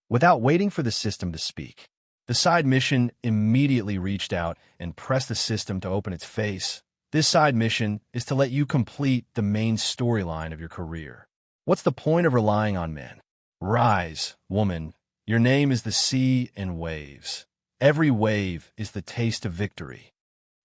Without waiting for the system to speak, the side mission immediately reached out and pressed the system to open its face. This side mission is to let you complete the main storyline of your career. What's the point of relying on men? Rise, woman. Your name is the sea and waves. Every wave is the taste of victory.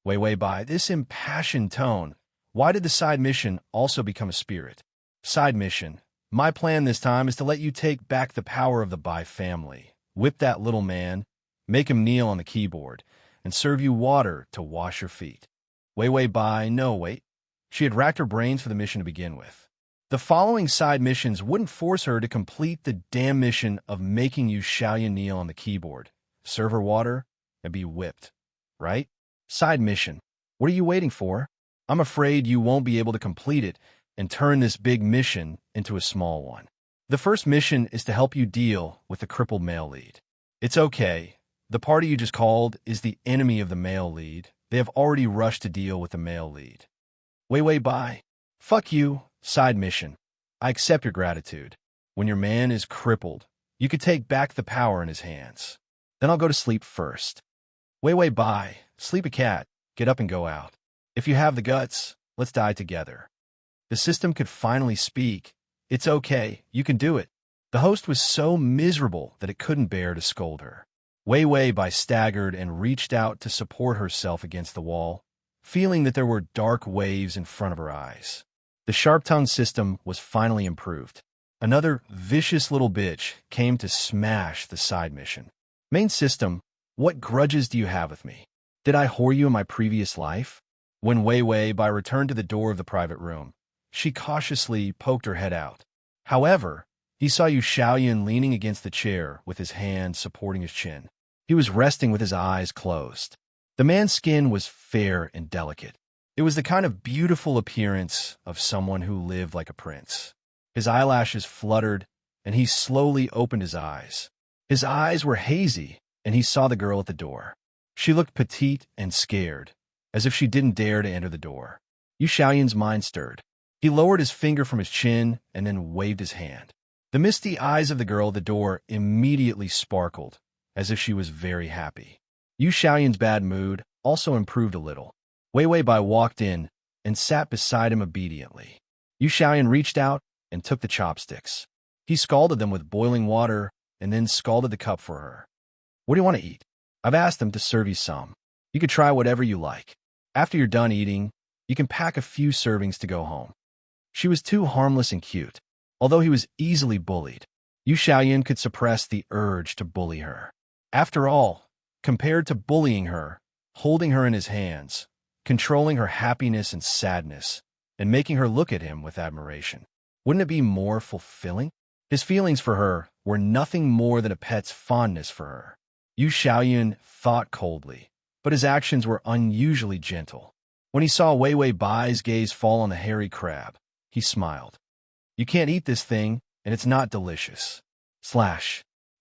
Way by this impassioned tone. Why did the side mission also become a spirit? Side mission. My plan this time is to let you take back the power of the Bai family. Whip that little man, make him kneel on the keyboard, and serve you water to wash your feet. Wei Bai, no wait. She had racked her brains for the mission to begin with. The following side missions wouldn't force her to complete the damn mission of making you Xiaoyan kneel on the keyboard, serve her water, and be whipped. Right? Side mission. What are you waiting for? I'm afraid you won't be able to complete it and turn this big mission into a small one. The first mission is to help you deal with the crippled male lead. It's okay. The party you just called is the enemy of the male lead. They have already rushed to deal with the male lead. Wei Bai. Fuck you. Side mission. I accept your gratitude. When your man is crippled, you could take back the power in his hands. Then I'll go to sleep first. Wei Bai. Sleep a cat. Get up and go out. If you have the guts, let's die together. The system could finally speak. It's okay. You can do it. The host was so miserable that it couldn't bear to scold her. Wei Bai staggered and reached out to support herself against the wall, feeling that there were dark waves in front of her eyes. The sharp-tongued system was finally improved. Another vicious little bitch came to smash the side mission. Main system, what grudges do you have with me? Did I whore you in my previous life? When Wei Bai returned to the door of the private room, she cautiously poked her head out. However, he saw Yu Xiaoyan leaning against the chair with his hand supporting his chin. He was resting with his eyes closed. The man's skin was fair and delicate. It was the kind of beautiful appearance of someone who lived like a prince. His eyelashes fluttered, and he slowly opened his eyes. His eyes were hazy, and he saw the girl at the door. She looked petite and scared, as if she didn't dare to enter the door. Yu Xiaoyan's mind stirred. He lowered his finger from his chin and then waved his hand. The misty eyes of the girl at the door immediately sparkled, as if she was very happy. Yu Xiaoyan's bad mood also improved a little. Wei Bai walked in and sat beside him obediently. Yu Xiaoyan reached out and took the chopsticks. He scalded them with boiling water and then scalded the cup for her. What do you want to eat? I've asked them to serve you some. You could try whatever you like. After you're done eating, you can pack a few servings to go home. She was too harmless and cute. Although he was easily bullied, Yu Xiaoyan could suppress the urge to bully her. After all, compared to bullying her, holding her in his hands, controlling her happiness and sadness, and making her look at him with admiration, wouldn't it be more fulfilling? His feelings for her were nothing more than a pet's fondness for her. Yu Xiaoyan thought coldly, but his actions were unusually gentle. When he saw Wei Bai's gaze fall on the hairy crab, he smiled. You can't eat this thing, and it's not delicious.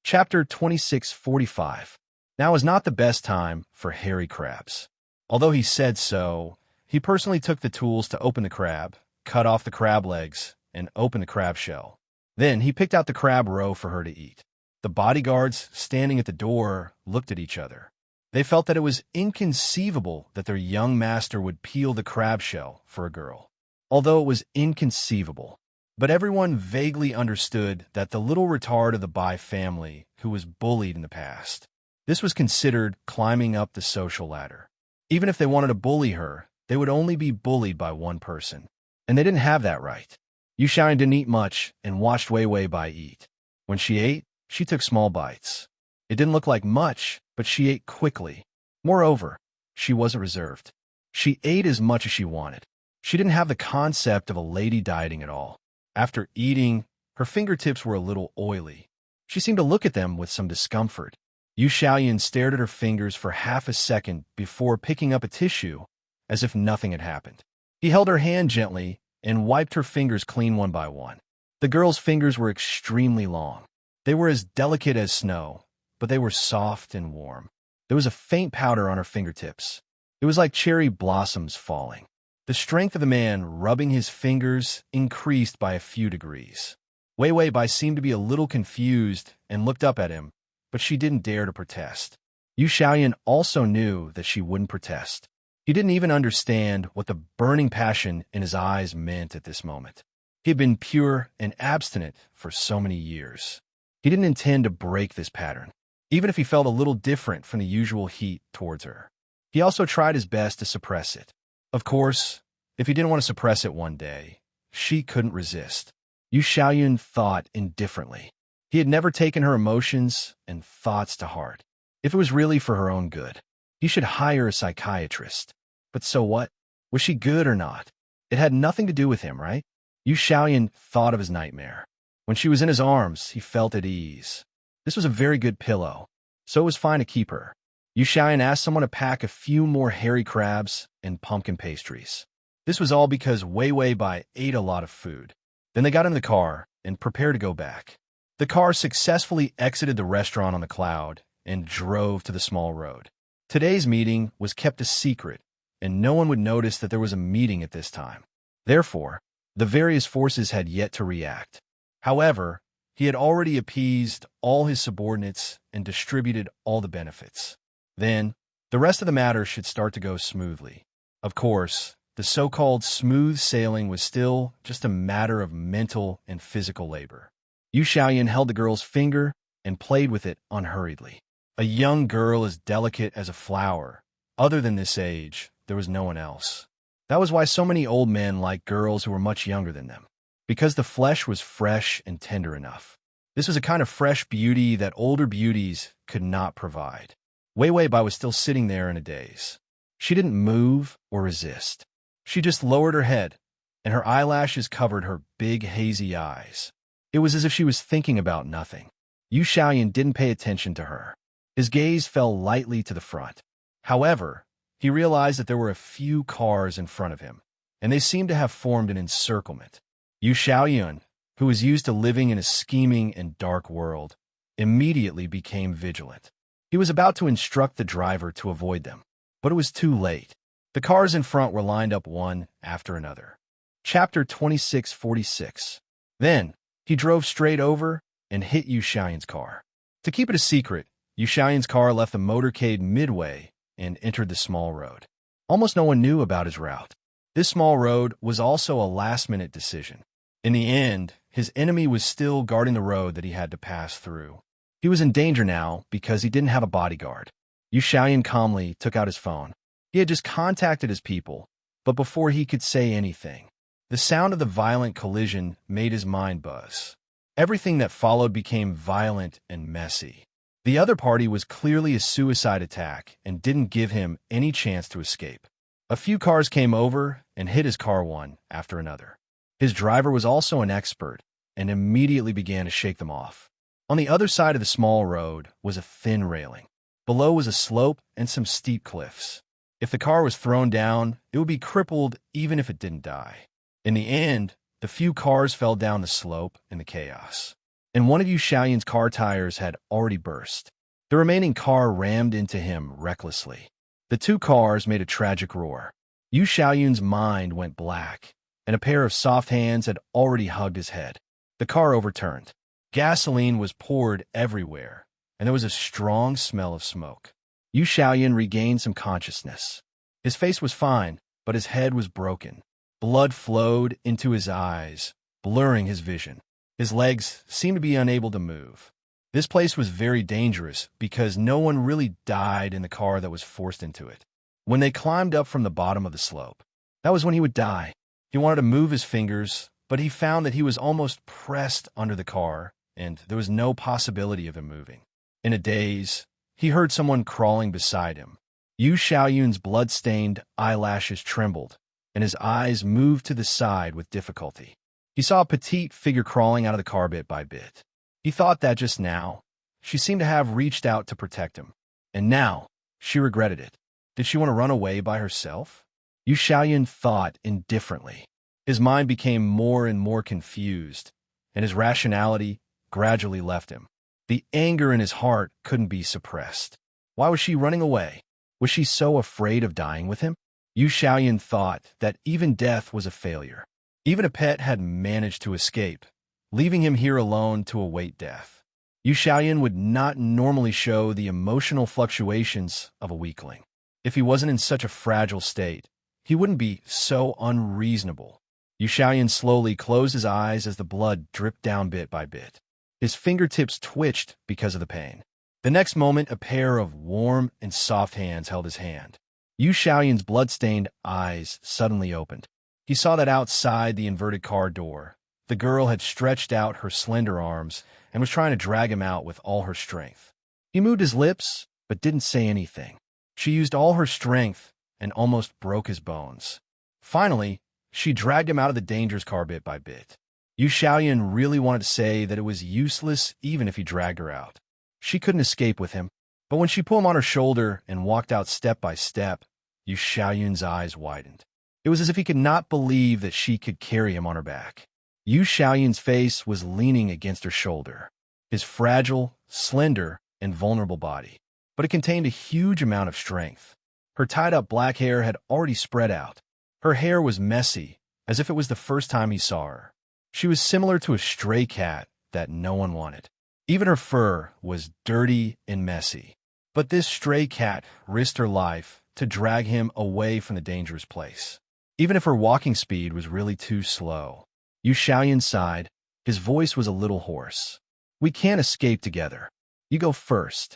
Chapter 2645. Now is not the best time for hairy crabs. Although he said so, he personally took the tools to open the crab, cut off the crab legs, and open the crab shell. Then he picked out the crab roe for her to eat. The bodyguards standing at the door looked at each other. They felt that it was inconceivable that their young master would peel the crab shell for a girl. Although it was inconceivable, but everyone vaguely understood that the little retard of the Bai family who was bullied in the past. This was considered climbing up the social ladder. Even if they wanted to bully her, they would only be bullied by one person. And they didn't have that right. Yu Xiaoyan didn't eat much and watched Wei Bai eat. When she ate, she took small bites. It didn't look like much, but she ate quickly. Moreover, she wasn't reserved. She ate as much as she wanted. She didn't have the concept of a lady dieting at all. After eating, her fingertips were a little oily. She seemed to look at them with some discomfort. Yu Xiaoyan stared at her fingers for half a second before picking up a tissue, as if nothing had happened. He held her hand gently and wiped her fingers clean one by one. The girl's fingers were extremely long. They were as delicate as snow, but they were soft and warm. There was a faint powder on her fingertips. It was like cherry blossoms falling. The strength of the man rubbing his fingers increased by a few degrees. Wei Wei Bai seemed to be a little confused and looked up at him, but she didn't dare to protest. Yu Xiaoyan also knew that she wouldn't protest. He didn't even understand what the burning passion in his eyes meant at this moment. He had been pure and abstinent for so many years. He didn't intend to break this pattern, even if he felt a little different from the usual heat towards her. He also tried his best to suppress it. Of course, if he didn't want to suppress it one day, she couldn't resist. Yu Xiaoyun thought indifferently. He had never taken her emotions and thoughts to heart. If it was really for her own good, he should hire a psychiatrist. But so what? Was she good or not? It had nothing to do with him, right? Yu Xiaoyan thought of his nightmare. When she was in his arms, he felt at ease. This was a very good pillow, so it was fine to keep her. Yu Xiaoyan asked someone to pack a few more hairy crabs and pumpkin pastries. This was all because Wei Wei Bai ate a lot of food. Then they got in the car and prepared to go back. The car successfully exited the restaurant on the cloud and drove to the small road. Today's meeting was kept a secret, and no one would notice that there was a meeting at this time. Therefore, the various forces had yet to react. However, he had already appeased all his subordinates and distributed all the benefits. Then, the rest of the matter should start to go smoothly. Of course, the so-called smooth sailing was still just a matter of mental and physical labor. Yu Xiaoyan held the girl's finger and played with it unhurriedly. A young girl as delicate as a flower. Other than this age, there was no one else. That was why so many old men liked girls who were much younger than them, because the flesh was fresh and tender enough. This was a kind of fresh beauty that older beauties could not provide. Wei Wei Bai was still sitting there in a daze. She didn't move or resist. She just lowered her head, and her eyelashes covered her big, hazy eyes. It was as if she was thinking about nothing. Yu Xiaoyan didn't pay attention to her. His gaze fell lightly to the front. However, he realized that there were a few cars in front of him, and they seemed to have formed an encirclement. Yu Xiaoyan, who was used to living in a scheming and dark world, immediately became vigilant. He was about to instruct the driver to avoid them, but it was too late. The cars in front were lined up one after another. Chapter 2646. Then, he drove straight over and hit Yu Xiaoyan's car. To keep it a secret, Yu Xiaoyan's car left the motorcade midway and entered the small road. Almost no one knew about his route. This small road was also a last-minute decision. In the end, his enemy was still guarding the road that he had to pass through. He was in danger now because he didn't have a bodyguard. Yu Xiaoyan calmly took out his phone. He had just contacted his people, but before he could say anything, the sound of the violent collision made his mind buzz. Everything that followed became violent and messy. The other party was clearly a suicide attack and didn't give him any chance to escape. A few cars came over and hit his car one after another. His driver was also an expert and immediately began to shake them off. On the other side of the small road was a thin railing. Below was a slope and some steep cliffs. If the car was thrown down, it would be crippled even if it didn't die. In the end, the few cars fell down the slope in the chaos, and one of Yu Xiaoyan's car tires had already burst. The remaining car rammed into him recklessly. The two cars made a tragic roar. Yu Xiaoyan's mind went black, and a pair of soft hands had already hugged his head. The car overturned. Gasoline was poured everywhere, and there was a strong smell of smoke. Yu Xiaoyan regained some consciousness. His face was fine, but his head was broken. Blood flowed into his eyes, blurring his vision. His legs seemed to be unable to move. This place was very dangerous because no one really died in the car that was forced into it. When they climbed up from the bottom of the slope, that was when he would die. He wanted to move his fingers, but he found that he was almost pressed under the car, and there was no possibility of him moving. In a daze, he heard someone crawling beside him. Yu Xiaoyun's blood-stained eyelashes trembled, and his eyes moved to the side with difficulty. He saw a petite figure crawling out of the car bit by bit. He thought that just now, she seemed to have reached out to protect him, and now she regretted it. Did she want to run away by herself? Yu Xiaoyan thought indifferently. His mind became more and more confused, and his rationality gradually left him. The anger in his heart couldn't be suppressed. Why was she running away? Was she so afraid of dying with him? Yu Xiaoyan thought that even death was a failure. Even a pet had managed to escape, leaving him here alone to await death. Yu Xiaoyan would not normally show the emotional fluctuations of a weakling. If he wasn't in such a fragile state, he wouldn't be so unreasonable. Yu Xiaoyan slowly closed his eyes as the blood dripped down bit by bit. His fingertips twitched because of the pain. The next moment, a pair of warm and soft hands held his hand. Yu Xiaoyan's blood-stained eyes suddenly opened. He saw that outside the inverted car door, the girl had stretched out her slender arms and was trying to drag him out with all her strength. He moved his lips, but didn't say anything. She used all her strength and almost broke his bones. Finally, she dragged him out of the dangerous car bit by bit. Yu Xiaoyan really wanted to say that it was useless even if he dragged her out. She couldn't escape with him, but when she pulled him on her shoulder and walked out step by step, Yu Xiaoyan's eyes widened. It was as if he could not believe that she could carry him on her back. Yu Xiaoyan's face was leaning against her shoulder, his fragile, slender, and vulnerable body. But it contained a huge amount of strength. Her tied-up black hair had already spread out. Her hair was messy, as if it was the first time he saw her. She was similar to a stray cat that no one wanted. Even her fur was dirty and messy. But this stray cat risked her life to drag him away from the dangerous place. Even if her walking speed was really too slow. Yu Xiaoyan sighed. His voice was a little hoarse. We can't escape together. You go first.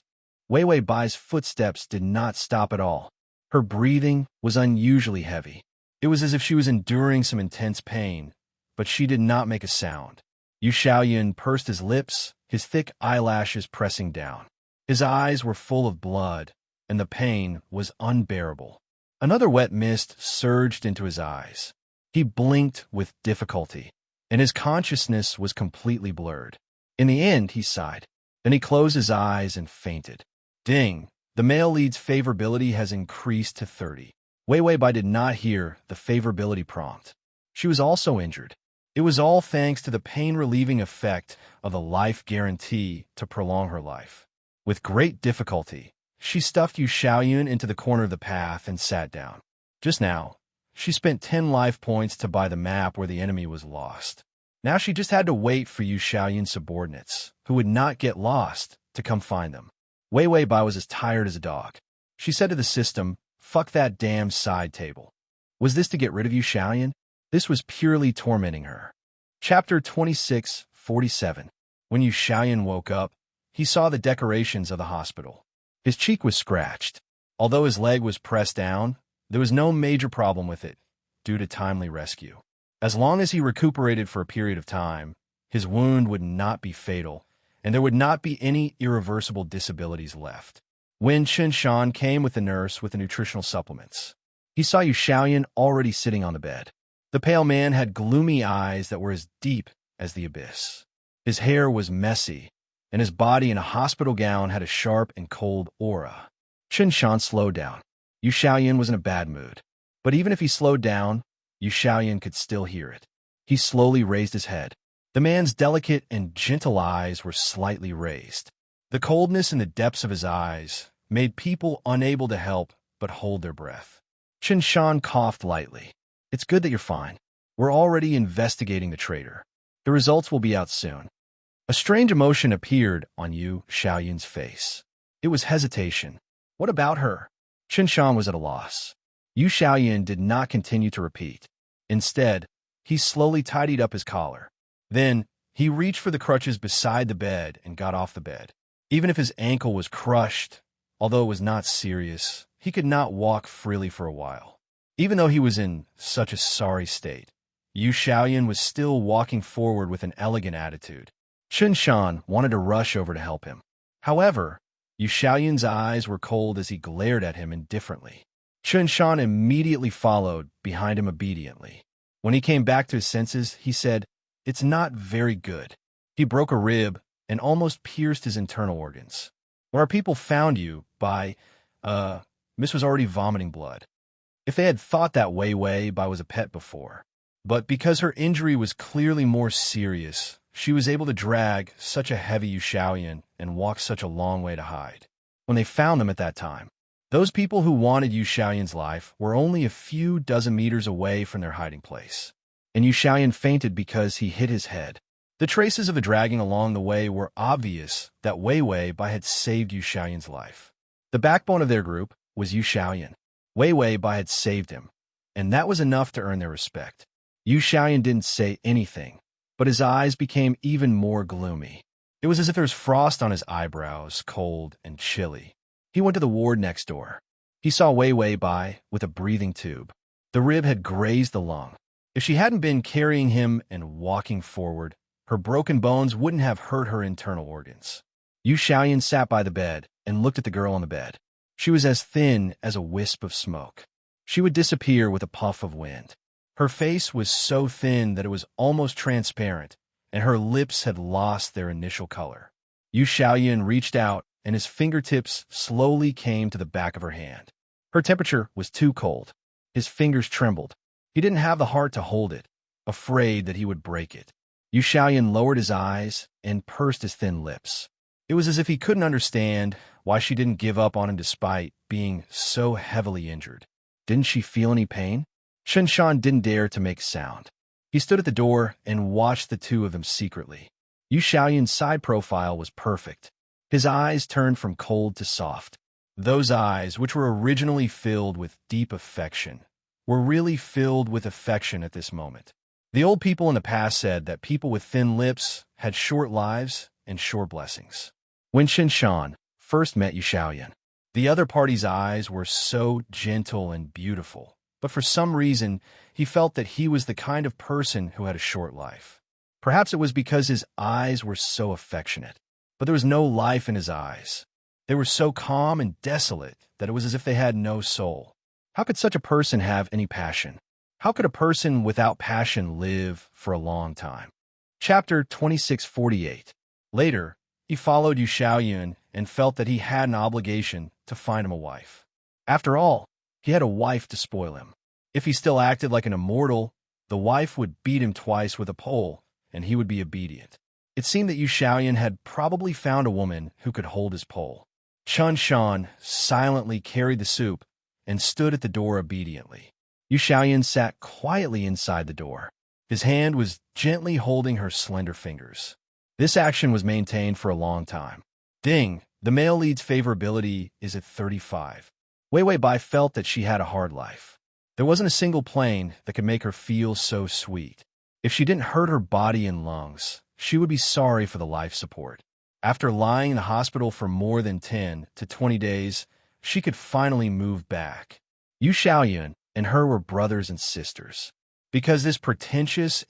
Wei Wei Bai's footsteps did not stop at all. Her breathing was unusually heavy. It was as if she was enduring some intense pain, but she did not make a sound. Yu Xiaoyan pursed his lips, his thick eyelashes pressing down. His eyes were full of blood, and the pain was unbearable. Another wet mist surged into his eyes. He blinked with difficulty, and his consciousness was completely blurred. In the end, he sighed. Then he closed his eyes and fainted. Ding! The male lead's favorability has increased to 30. Wei Wei Bai did not hear the favorability prompt. She was also injured. It was all thanks to the pain-relieving effect of the life guarantee to prolong her life. With great difficulty, she stuffed Yu Xiaoyan into the corner of the path and sat down. Just now, she spent 10 life points to buy the map where the enemy was lost. Now she just had to wait for Yu Xiaoyan's subordinates, who would not get lost, to come find them. Wei Wei Bai was as tired as a dog. She said to the system, "Fuck that damn side table." Was this to get rid of Yu Xiaoyan? This was purely tormenting her. Chapter 26:47. When Yu Xiaoyan woke up, he saw the decorations of the hospital. His cheek was scratched. Although his leg was pressed down, there was no major problem with it, due to timely rescue. As long as he recuperated for a period of time, his wound would not be fatal, and there would not be any irreversible disabilities left. When Chen Shan came with the nurse with the nutritional supplements, he saw Yu Xiaoyan already sitting on the bed. The pale man had gloomy eyes that were as deep as the abyss. His hair was messy, and his body in a hospital gown had a sharp and cold aura. Chen Shan slowed down. Yu Xiaoyan was in a bad mood. But even if he slowed down, Yu Xiaoyan could still hear it. He slowly raised his head. The man's delicate and gentle eyes were slightly raised. The coldness in the depths of his eyes made people unable to help but hold their breath. Chen Shan coughed lightly. It's good that you're fine. We're already investigating the traitor. The results will be out soon. A strange emotion appeared on Yu Xiaoyan's face. It was hesitation. What about her? Chen Shan was at a loss. Yu Xiaoyan did not continue to repeat. Instead, he slowly tidied up his collar. Then, he reached for the crutches beside the bed and got off the bed. Even if his ankle was crushed, although it was not serious, he could not walk freely for a while. Even though he was in such a sorry state, Yu Xiaoyan was still walking forward with an elegant attitude. Chen Shan wanted to rush over to help him. However, Yu Xiaoyan's eyes were cold as he glared at him indifferently. Chen Shan immediately followed behind him obediently. When he came back to his senses, he said, "It's not very good." He broke a rib and almost pierced his internal organs. When our people found you, Miss was already vomiting blood. If they had thought that Wei Wei Bai was a pet before. But because her injury was clearly more serious, she was able to drag such a heavy Yu Shaoyan and walk such a long way to hide. When they found them at that time, those people who wanted Yu Shaoyan's life were only a few dozen meters away from their hiding place, and Yu Shaoyan fainted because he hit his head. The traces of the dragging along the way were obvious that Wei Wei Bai had saved Yu Shaoyan's life. The backbone of their group was Yu Shaoyan. Wei Wei Bai had saved him, and that was enough to earn their respect. Yu Shaoyan didn't say anything, but his eyes became even more gloomy. It was as if there was frost on his eyebrows, cold and chilly. He went to the ward next door. He saw Wei Wei Bai with a breathing tube. The rib had grazed the lung. If she hadn't been carrying him and walking forward, her broken bones wouldn't have hurt her internal organs. Yu Shaoyan sat by the bed and looked at the girl on the bed. She was as thin as a wisp of smoke. She would disappear with a puff of wind. Her face was so thin that it was almost transparent, and her lips had lost their initial color. Yu Shaoyan reached out, and his fingertips slowly came to the back of her hand. Her temperature was too cold. His fingers trembled. He didn't have the heart to hold it, afraid that he would break it. Yu Shaoyan lowered his eyes and pursed his thin lips. It was as if he couldn't understand why she didn't give up on him despite being so heavily injured. Didn't she feel any pain? Shen Shan didn't dare to make sound. He stood at the door and watched the two of them secretly. Yu Shaoyan's side profile was perfect. His eyes turned from cold to soft. Those eyes, which were originally filled with deep affection, were really filled with affection at this moment. The old people in the past said that people with thin lips had short lives and short blessings. When Shen Shan first met Yu Shaoyan, the other party's eyes were so gentle and beautiful, but for some reason, he felt that he was the kind of person who had a short life. Perhaps it was because his eyes were so affectionate, but there was no life in his eyes. They were so calm and desolate that it was as if they had no soul. How could such a person have any passion? How could a person without passion live for a long time? Chapter 2648. Later, he followed Yu Shaoyan and felt that he had an obligation to find him a wife. After all, he had a wife to spoil him. If he still acted like an immortal, the wife would beat him twice with a pole, and he would be obedient. It seemed that Yu Shaoyan had probably found a woman who could hold his pole. Chun Shan silently carried the soup and stood at the door obediently. Yu Shaoyan sat quietly inside the door. His hand was gently holding her slender fingers. This action was maintained for a long time. Ding, the male lead's favorability is at 35. Wei Wei Bai felt that she had a hard life. There wasn't a single plane that could make her feel so sweet. If she didn't hurt her body and lungs, she would be sorry for the life support. After lying in the hospital for more than 10 to 20 days, she could finally move back. Yu Shaoyan and her were brothers and sisters. Because this pretentious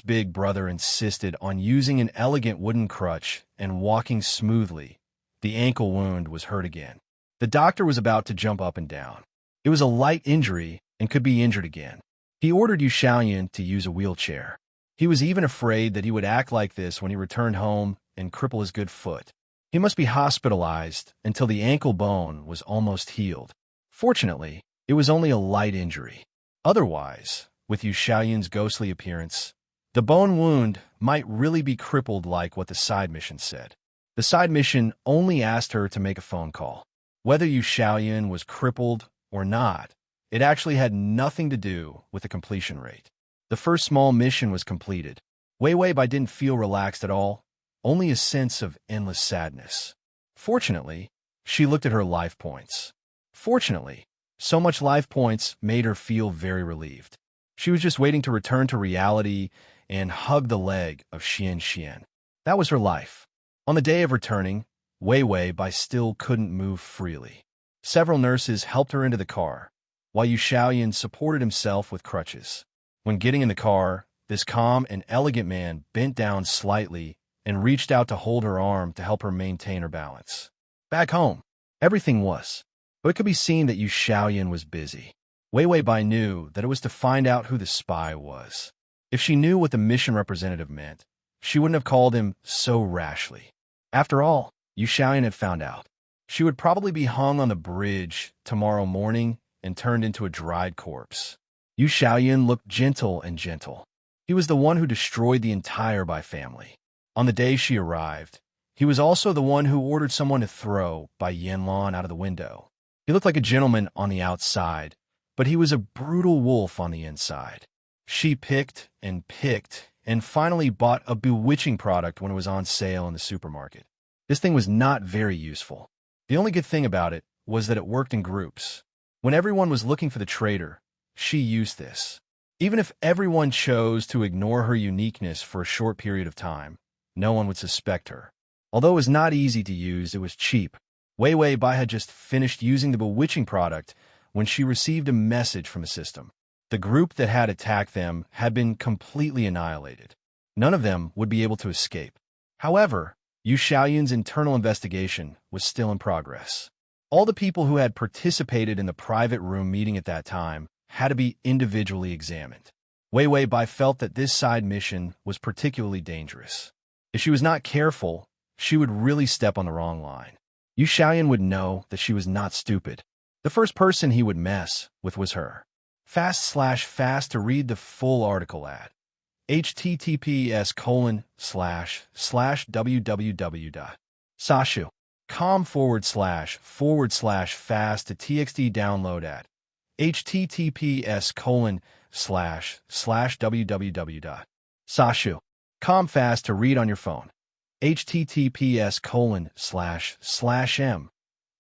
big brother insisted on using an elegant wooden crutch and walking smoothly, the ankle wound was hurt again. The doctor was about to jump up and down. It was a light injury and could be injured again. He ordered Yu Shaoyan to use a wheelchair. He was even afraid that he would act like this when he returned home and cripple his good foot. He must be hospitalized until the ankle bone was almost healed. Fortunately, it was only a light injury. Otherwise, with Yu Shaoyan's ghostly appearance, the bone wound might really be crippled like what the side mission said. The side mission only asked her to make a phone call. Whether Yu Shaoyan was crippled or not, it actually had nothing to do with the completion rate. The first small mission was completed. Wei Wei Bai didn't feel relaxed at all, only a sense of endless sadness. Fortunately, she looked at her life points. Fortunately, so much life points made her feel very relieved. She was just waiting to return to reality and hug the leg of Xian Xian. That was her life. On the day of returning, Wei Wei Bai still couldn't move freely. Several nurses helped her into the car, while Yu Shaoyan supported himself with crutches. When getting in the car, this calm and elegant man bent down slightly and reached out to hold her arm to help her maintain her balance. Back home, everything was, but it could be seen that Yu Shaoyan was busy. Wei Wei Bai knew that it was to find out who the spy was. If she knew what the mission representative meant, she wouldn't have called him so rashly. After all, Yu Shaoyan had found out. She would probably be hung on the bridge tomorrow morning and turned into a dried corpse. Yu Shaoyan looked gentle and gentle. He was the one who destroyed the entire Bai family. On the day she arrived, he was also the one who ordered someone to throw Bai Yanlan out of the window. He looked like a gentleman on the outside, but he was a brutal wolf on the inside. She picked and finally bought a bewitching product when it was on sale in the supermarket. This thing was not very useful. The only good thing about it was that it worked in groups. When everyone was looking for the traitor, she used this. Even if everyone chose to ignore her uniqueness for a short period of time, no one would suspect her. Although it was not easy to use, it was cheap. Wei Wei Bai had just finished using the bewitching product when she received a message from a system. The group that had attacked them had been completely annihilated. None of them would be able to escape. However, Yu Xiaoyun's internal investigation was still in progress. All the people who had participated in the private room meeting at that time had to be individually examined. Wei Wei Bai felt that this side mission was particularly dangerous. If she was not careful, she would really step on the wrong line. Yu Xiaoyun would know that she was not stupid. The first person he would mess with was her. Fast to read the full article at https://www.sashu.com/fast to txt download at https://www.sashu.com fast to read on your phone. https://m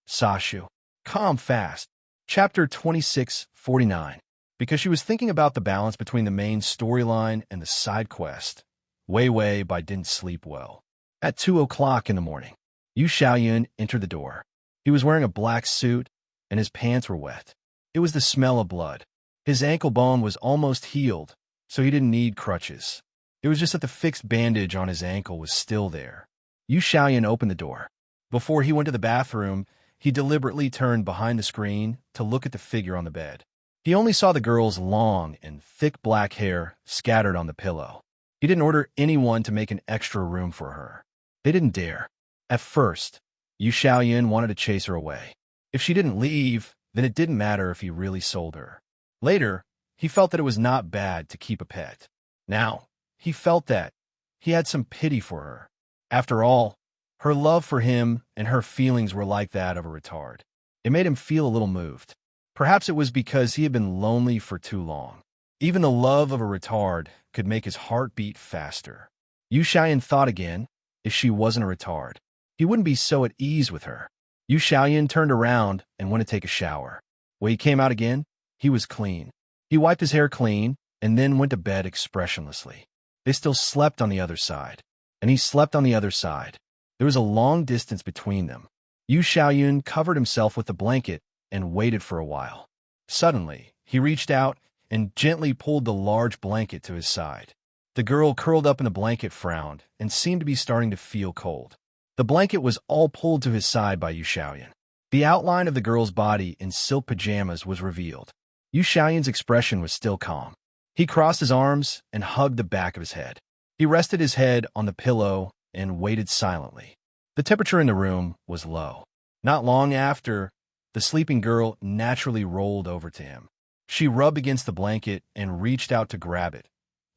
sashu.com fast. Chapter 2649. Because she was thinking about the balance between the main storyline and the side quest, Wei Wei Bai didn't sleep well. At 2 o'clock in the morning, Yu Xiaoyun entered the door. He was wearing a black suit, and his pants were wet. It was the smell of blood. His ankle bone was almost healed, so he didn't need crutches. It was just that the fixed bandage on his ankle was still there. Yu Xiaoyun opened the door. Before he went to the bathroom, he deliberately turned behind the screen to look at the figure on the bed. He only saw the girl's long and thick black hair scattered on the pillow. He didn't order anyone to make an extra room for her. They didn't dare. At first, Yu Xiaoyun wanted to chase her away. If she didn't leave, then it didn't matter if he really sold her. Later, he felt that it was not bad to keep a pet. Now, he felt that he had some pity for her. After all, her love for him and her feelings were like that of a retard. It made him feel a little moved. Perhaps it was because he had been lonely for too long. Even the love of a retard could make his heart beat faster. Yu Xiaoyun thought again, if she wasn't a retard, he wouldn't be so at ease with her. Yu Xiaoyun turned around and went to take a shower. When he came out again, he was clean. He wiped his hair clean and then went to bed expressionlessly. They still slept on the other side, and he slept on the other side. There was a long distance between them. Yu Xiaoyun covered himself with the blanket and waited for a while. Suddenly, he reached out and gently pulled the large blanket to his side. The girl curled up in the blanket frowned and seemed to be starting to feel cold. The blanket was all pulled to his side by Yu Xiaoyun. The outline of the girl's body in silk pajamas was revealed. Yu Xiaoyun's expression was still calm. He crossed his arms and hugged the back of his head. He rested his head on the pillow and waited silently. The temperature in the room was low. Not long after, the sleeping girl naturally rolled over to him. She rubbed against the blanket and reached out to grab it,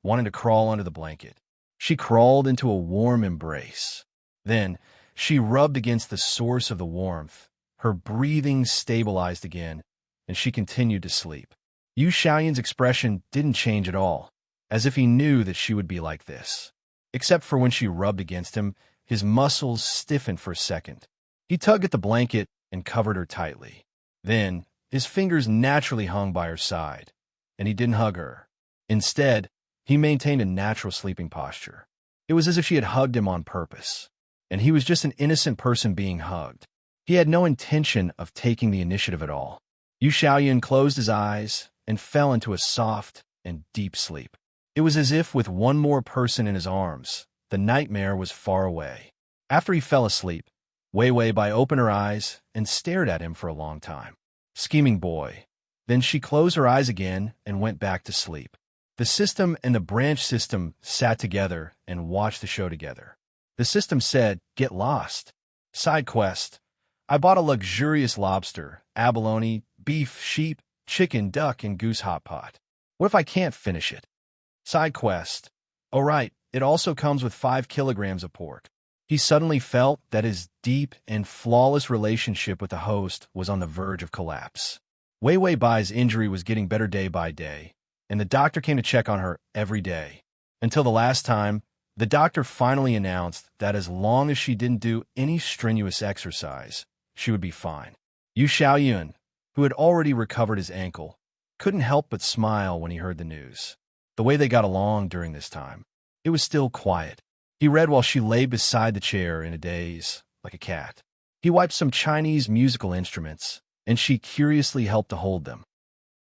wanting to crawl under the blanket. She crawled into a warm embrace. Then, she rubbed against the source of the warmth. Her breathing stabilized again, and she continued to sleep. Yu Xiaoyun's expression didn't change at all, as if he knew that she would be like this. Except for when she rubbed against him, his muscles stiffened for a second. He tugged at the blanket and covered her tightly. Then, his fingers naturally hung by her side, and he didn't hug her. Instead, he maintained a natural sleeping posture. It was as if she had hugged him on purpose, and he was just an innocent person being hugged. He had no intention of taking the initiative at all. Yu Xiaoyun closed his eyes and fell into a soft and deep sleep. It was as if with one more person in his arms, the nightmare was far away. After he fell asleep, Wei Wei Bai opened her eyes and stared at him for a long time. Scheming boy. Then she closed her eyes again and went back to sleep. The system and the branch system sat together and watched the show together. The system said, "Get lost. Side quest. I bought a luxurious lobster, abalone, beef, sheep, chicken, duck, and goose hot pot. What if I can't finish it? Side quest. Oh right, it also comes with 5 kilograms of pork. He suddenly felt that his deep and flawless relationship with the host was on the verge of collapse. Wei Wei Bai's injury was getting better day by day, and the doctor came to check on her every day. Until the last time, the doctor finally announced that as long as she didn't do any strenuous exercise, she would be fine. Yu Xiaoyun, who had already recovered his ankle, couldn't help but smile when he heard the news. The way they got along during this time, it was still quiet. He read while she lay beside the chair in a daze, like a cat. He wiped some Chinese musical instruments, and she curiously helped to hold them.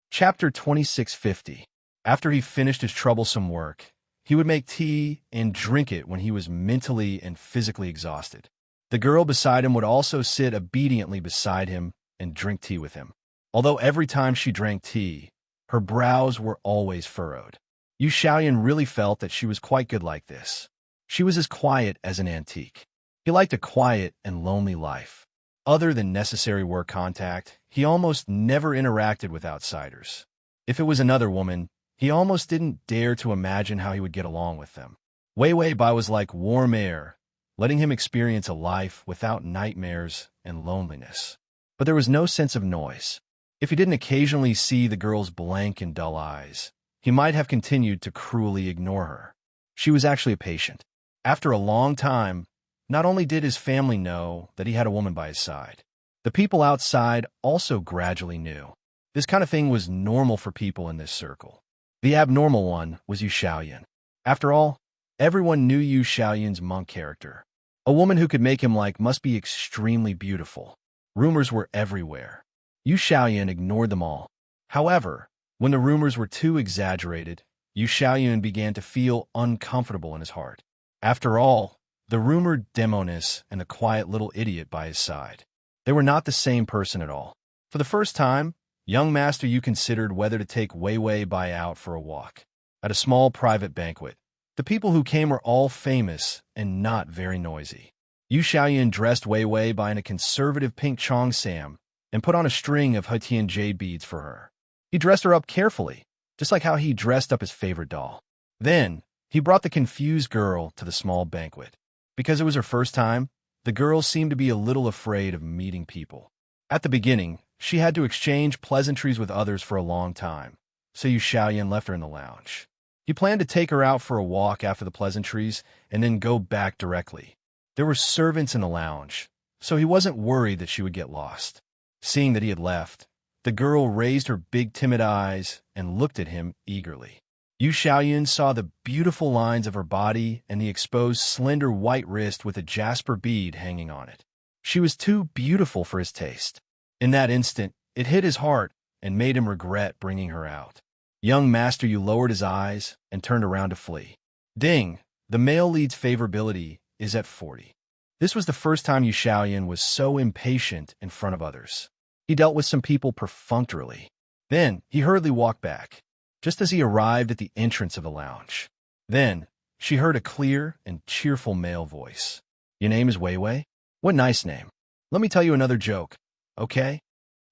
Chapter 2650. After he finished his troublesome work, he would make tea and drink it when he was mentally and physically exhausted. The girl beside him would also sit obediently beside him and drink tea with him. Although every time she drank tea, her brows were always furrowed. Yu Xiaoyan really felt that she was quite good like this. She was as quiet as an antique. He liked a quiet and lonely life. Other than necessary work contact, he almost never interacted with outsiders. If it was another woman, he almost didn't dare to imagine how he would get along with them. Wei Wei Bai was like warm air, letting him experience a life without nightmares and loneliness. But there was no sense of noise. If he didn't occasionally see the girl's blank and dull eyes, he might have continued to cruelly ignore her. She was actually a patient. After a long time, not only did his family know that he had a woman by his side, the people outside also gradually knew. This kind of thing was normal for people in this circle. The abnormal one was Yu Xiaoyan. After all, everyone knew Yu Xiaoyan's monk character. A woman who could make him like must be extremely beautiful. Rumors were everywhere. Yu Xiaoyan ignored them all. However, when the rumors were too exaggerated, Yu Xiaoyan began to feel uncomfortable in his heart. After all, the rumored demoness and the quiet little idiot by his side, they were not the same person at all. For the first time, young Master Yu considered whether to take Wei Wei Bai out for a walk. At a small private banquet, the people who came were all famous and not very noisy. Yu Xiaoyan dressed Wei Wei Bai in a conservative pink cheongsam and put on a string of Hetian jade beads for her. He dressed her up carefully, just like how he dressed up his favorite doll. Then, he brought the confused girl to the small banquet. Because it was her first time, the girl seemed to be a little afraid of meeting people. At the beginning, she had to exchange pleasantries with others for a long time, so Yu Xiaoyan left her in the lounge. He planned to take her out for a walk after the pleasantries and then go back directly. There were servants in the lounge, so he wasn't worried that she would get lost. Seeing that he had left, the girl raised her big timid eyes and looked at him eagerly. Yu Xiaoyan saw the beautiful lines of her body and the exposed slender white wrist with a jasper bead hanging on it. She was too beautiful for his taste. In that instant, it hit his heart and made him regret bringing her out. Young Master Yu lowered his eyes and turned around to flee. Ding! The male lead's favorability is at 40. This was the first time Yu Xiaoyan was so impatient in front of others. He dealt with some people perfunctorily. Then, he hurriedly walked back, just as he arrived at the entrance of the lounge. Then, she heard a clear and cheerful male voice. "Your name is Wei Wei? What nice name. Let me tell you another joke, okay?"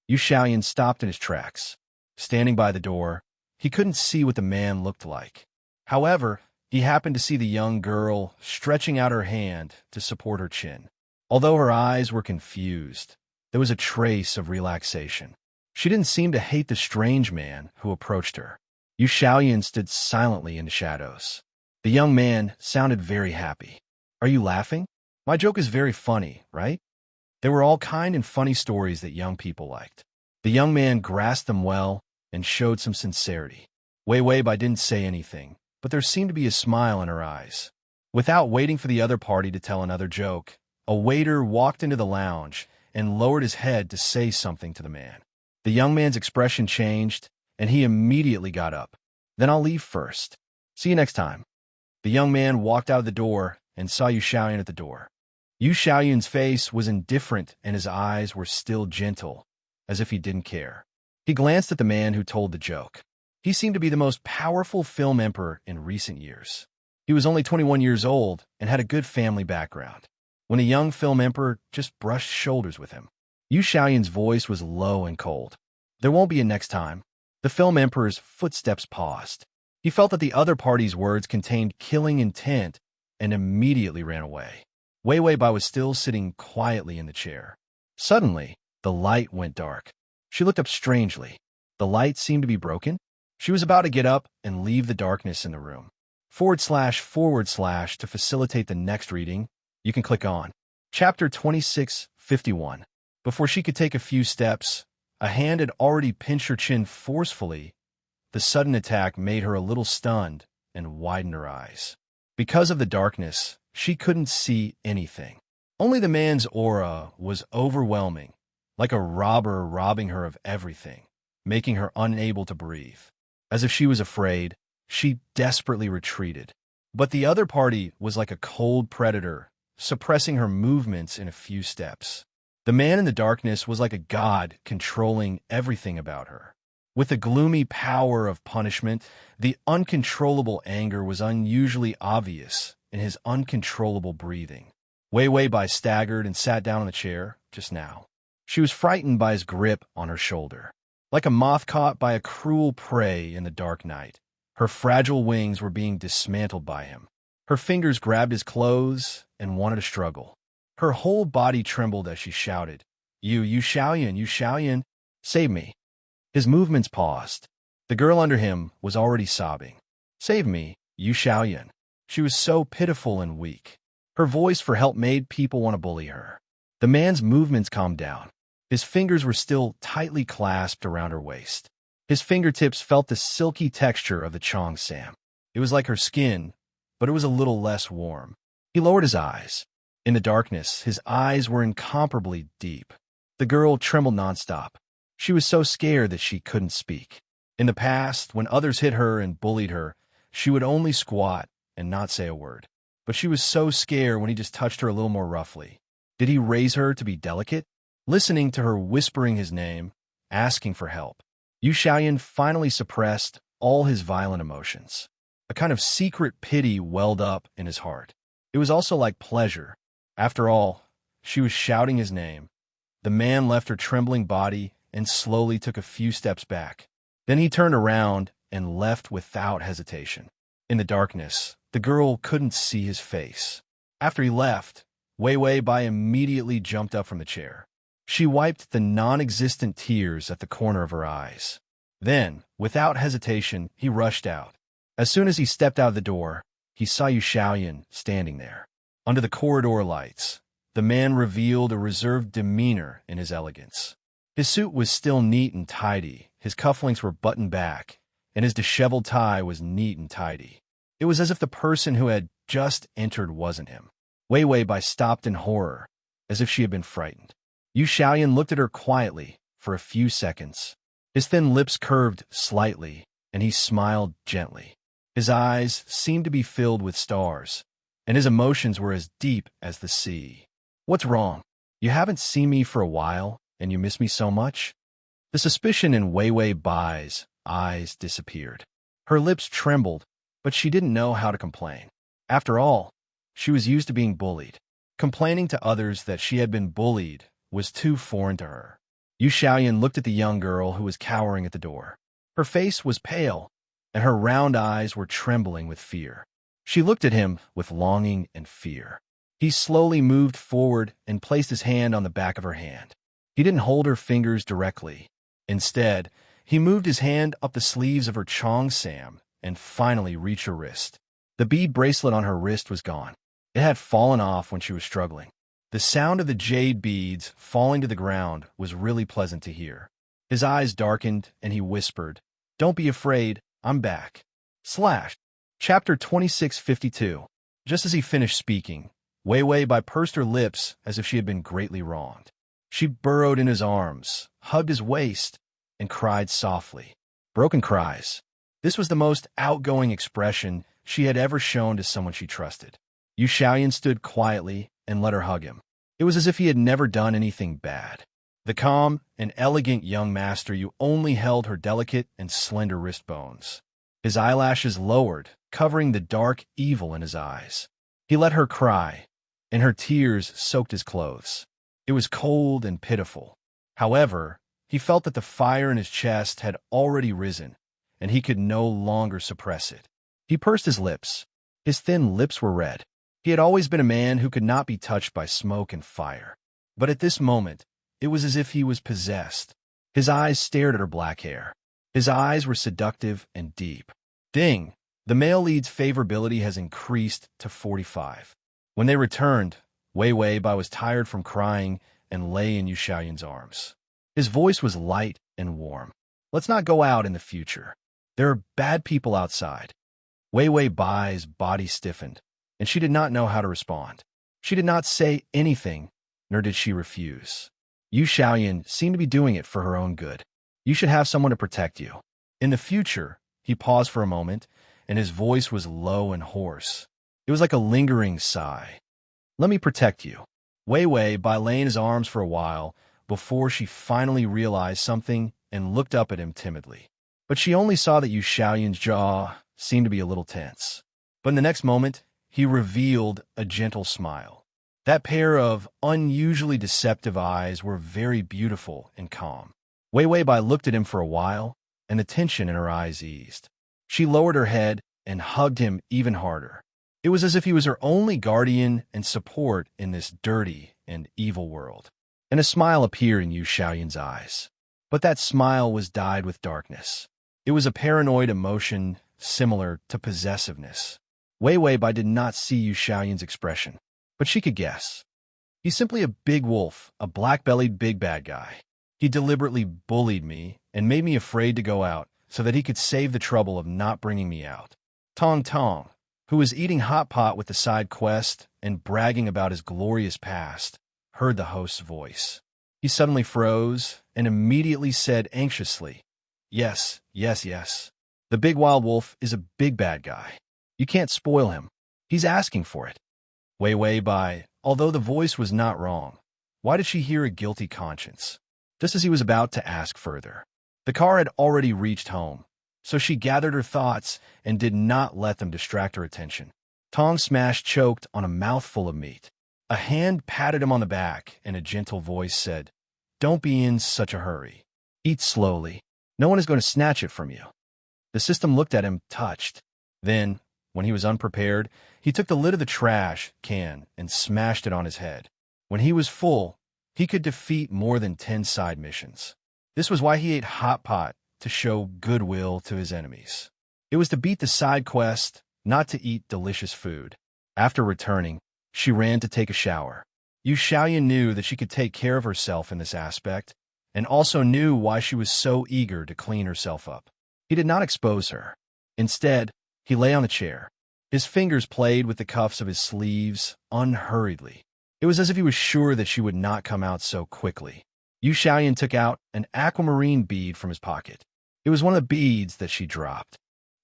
Yu Xiaoyan stopped in his tracks. Standing by the door, he couldn't see what the man looked like. However, he happened to see the young girl stretching out her hand to support her chin. Although her eyes were confused, there was a trace of relaxation. She didn't seem to hate the strange man who approached her. Yu Xiaoyan stood silently in the shadows. The young man sounded very happy. "Are you laughing? My joke is very funny, right?" There were all kind and funny stories that young people liked. The young man grasped them well and showed some sincerity. Wei Wei Bai didn't say anything, but there seemed to be a smile in her eyes. Without waiting for the other party to tell another joke, a waiter walked into the lounge and lowered his head to say something to the man. The young man's expression changed, and he immediately got up. "Then I'll leave first. See you next time." The young man walked out of the door and saw Yu Xiaoyan at the door. Yu Xiaoyan's face was indifferent and his eyes were still gentle, as if he didn't care. He glanced at the man who told the joke. He seemed to be the most powerful film emperor in recent years. He was only 21 years old and had a good family background. When a young film emperor just brushed shoulders with him, Yu Xiaoyan's voice was low and cold. "There won't be a next time." The film emperor's footsteps paused. He felt that the other party's words contained killing intent and immediately ran away. Wei Wei Bai was still sitting quietly in the chair. Suddenly, the light went dark. She looked up strangely. The light seemed to be broken. She was about to get up and leave the darkness in the room. / to facilitate the next reading, you can click on Chapter 2651. Before she could take a few steps, a hand had already pinched her chin forcefully. The sudden attack made her a little stunned and widened her eyes. Because of the darkness, she couldn't see anything. Only the man's aura was overwhelming, like a robber robbing her of everything, making her unable to breathe. As if she was afraid, she desperately retreated. But the other party was like a cold predator, suppressing her movements in a few steps. The man in the darkness was like a god controlling everything about her. With the gloomy power of punishment, the uncontrollable anger was unusually obvious in his uncontrollable breathing. Wei Wei Bai staggered and sat down on the chair just now. She was frightened by his grip on her shoulder. Like a moth caught by a cruel prey in the dark night, her fragile wings were being dismantled by him. Her fingers grabbed his clothes and wanted to struggle. Her whole body trembled as she shouted, You Xiaoyan, save me." His movements paused. The girl under him was already sobbing. "Save me, Yu Xiaoyan." She was so pitiful and weak. Her voice for help made people want to bully her. The man's movements calmed down. His fingers were still tightly clasped around her waist. His fingertips felt the silky texture of the Chong Sam. It was like her skin, but it was a little less warm. He lowered his eyes. In the darkness, his eyes were incomparably deep. The girl trembled nonstop. She was so scared that she couldn't speak. In the past, when others hit her and bullied her, she would only squat and not say a word. But she was so scared when he just touched her a little more roughly. Did he raise her to be delicate? Listening to her whispering his name, asking for help, Yu Xiaoyan finally suppressed all his violent emotions. A kind of secret pity welled up in his heart. It was also like pleasure. After all, she was shouting his name. The man left her trembling body and slowly took a few steps back. Then he turned around and left without hesitation. In the darkness, the girl couldn't see his face. After he left, Wei Wei Bai immediately jumped up from the chair. She wiped the non-existent tears at the corner of her eyes. Then, without hesitation, he rushed out. As soon as he stepped out of the door, he saw Yu Xiaoyan standing there. Under the corridor lights, the man revealed a reserved demeanor in his elegance. His suit was still neat and tidy, his cufflinks were buttoned back, and his disheveled tie was neat and tidy. It was as if the person who had just entered wasn't him. Wei Wei Bai stopped in horror, as if she had been frightened. Yu Xiaoyan looked at her quietly for a few seconds. His thin lips curved slightly, and he smiled gently. His eyes seemed to be filled with stars, and his emotions were as deep as the sea. "What's wrong? You haven't seen me for a while, and you miss me so much?" The suspicion in Wei Wei Bai's eyes disappeared. Her lips trembled, but she didn't know how to complain. After all, she was used to being bullied. Complaining to others that she had been bullied was too foreign to her. Yu Xiaoyan looked at the young girl who was cowering at the door. Her face was pale, and her round eyes were trembling with fear. She looked at him with longing and fear. He slowly moved forward and placed his hand on the back of her hand. He didn't hold her fingers directly. Instead, he moved his hand up the sleeves of her Chong Sam and finally reached her wrist. The bead bracelet on her wrist was gone. It had fallen off when she was struggling. The sound of the jade beads falling to the ground was really pleasant to hear. His eyes darkened, and he whispered, "Don't be afraid, I'm back." Chapter 2652. Just as he finished speaking, Wei Wei Bai pursed her lips as if she had been greatly wronged. She burrowed in his arms, hugged his waist, and cried softly. Broken cries. This was the most outgoing expression she had ever shown to someone she trusted. Yu Xiaoyan stood quietly and let her hug him. It was as if he had never done anything bad. The calm and elegant young master Yu only held her delicate and slender wrist bones. His eyelashes lowered, covering the dark evil in his eyes. He let her cry, and her tears soaked his clothes. It was cold and pitiful. However, he felt that the fire in his chest had already risen, and he could no longer suppress it. He pursed his lips. His thin lips were red. He had always been a man who could not be touched by smoke and fire. But at this moment, it was as if he was possessed. His eyes stared at her black hair. His eyes were seductive and deep. Ding! The male lead's favorability has increased to 45. When they returned, Wei Bai was tired from crying and lay in Yu Xiaoyan's arms. His voice was light and warm. Let's not go out in the future. There are bad people outside. Wei Bai's body stiffened, and she did not know how to respond. She did not say anything, nor did she refuse. Yu Xiaoyan seemed to be doing it for her own good. You should have someone to protect you. In the future, he paused for a moment, and his voice was low and hoarse. It was like a lingering sigh. Let me protect you. Wei Bai lay in his arms for a while before she finally realized something and looked up at him timidly. But she only saw that Yu Xiaoyan's jaw seemed to be a little tense. But in the next moment, he revealed a gentle smile. That pair of unusually deceptive eyes were very beautiful and calm. Wei Bai looked at him for a while, and the tension in her eyes eased. She lowered her head and hugged him even harder. It was as if he was her only guardian and support in this dirty and evil world. And a smile appeared in Yu Xiaoyan's eyes. But that smile was dyed with darkness. It was a paranoid emotion similar to possessiveness. Wei Bai did not see Yu Xiaoyan's expression, but she could guess. He's simply a big wolf, a black-bellied big bad guy. He deliberately bullied me and made me afraid to go out so that he could save the trouble of not bringing me out. Tong Tong, who was eating hot pot with the side quest and bragging about his glorious past, heard the host's voice. He suddenly froze and immediately said anxiously, Yes. The big wild wolf is a big bad guy. You can't spoil him. He's asking for it. Wei Bai, although the voice was not wrong, why did she hear a guilty conscience? Just as he was about to ask further. The car had already reached home, so she gathered her thoughts and did not let them distract her attention. Tong Smash choked on a mouthful of meat. A hand patted him on the back, and a gentle voice said, Don't be in such a hurry. Eat slowly. No one is going to snatch it from you. The system looked at him, touched. Then, when he was unprepared, he took the lid of the trash can and smashed it on his head. When he was full, he could defeat more than 10 side missions. This was why he ate hot pot, to show goodwill to his enemies. It was to beat the side quest, not to eat delicious food. After returning, she ran to take a shower. Yu Xiaoyan knew that she could take care of herself in this aspect, and also knew why she was so eager to clean herself up. He did not expose her. Instead, he lay on the chair. His fingers played with the cuffs of his sleeves unhurriedly. It was as if he was sure that she would not come out so quickly. Yu Xiaoyan took out an aquamarine bead from his pocket. It was one of the beads that she dropped.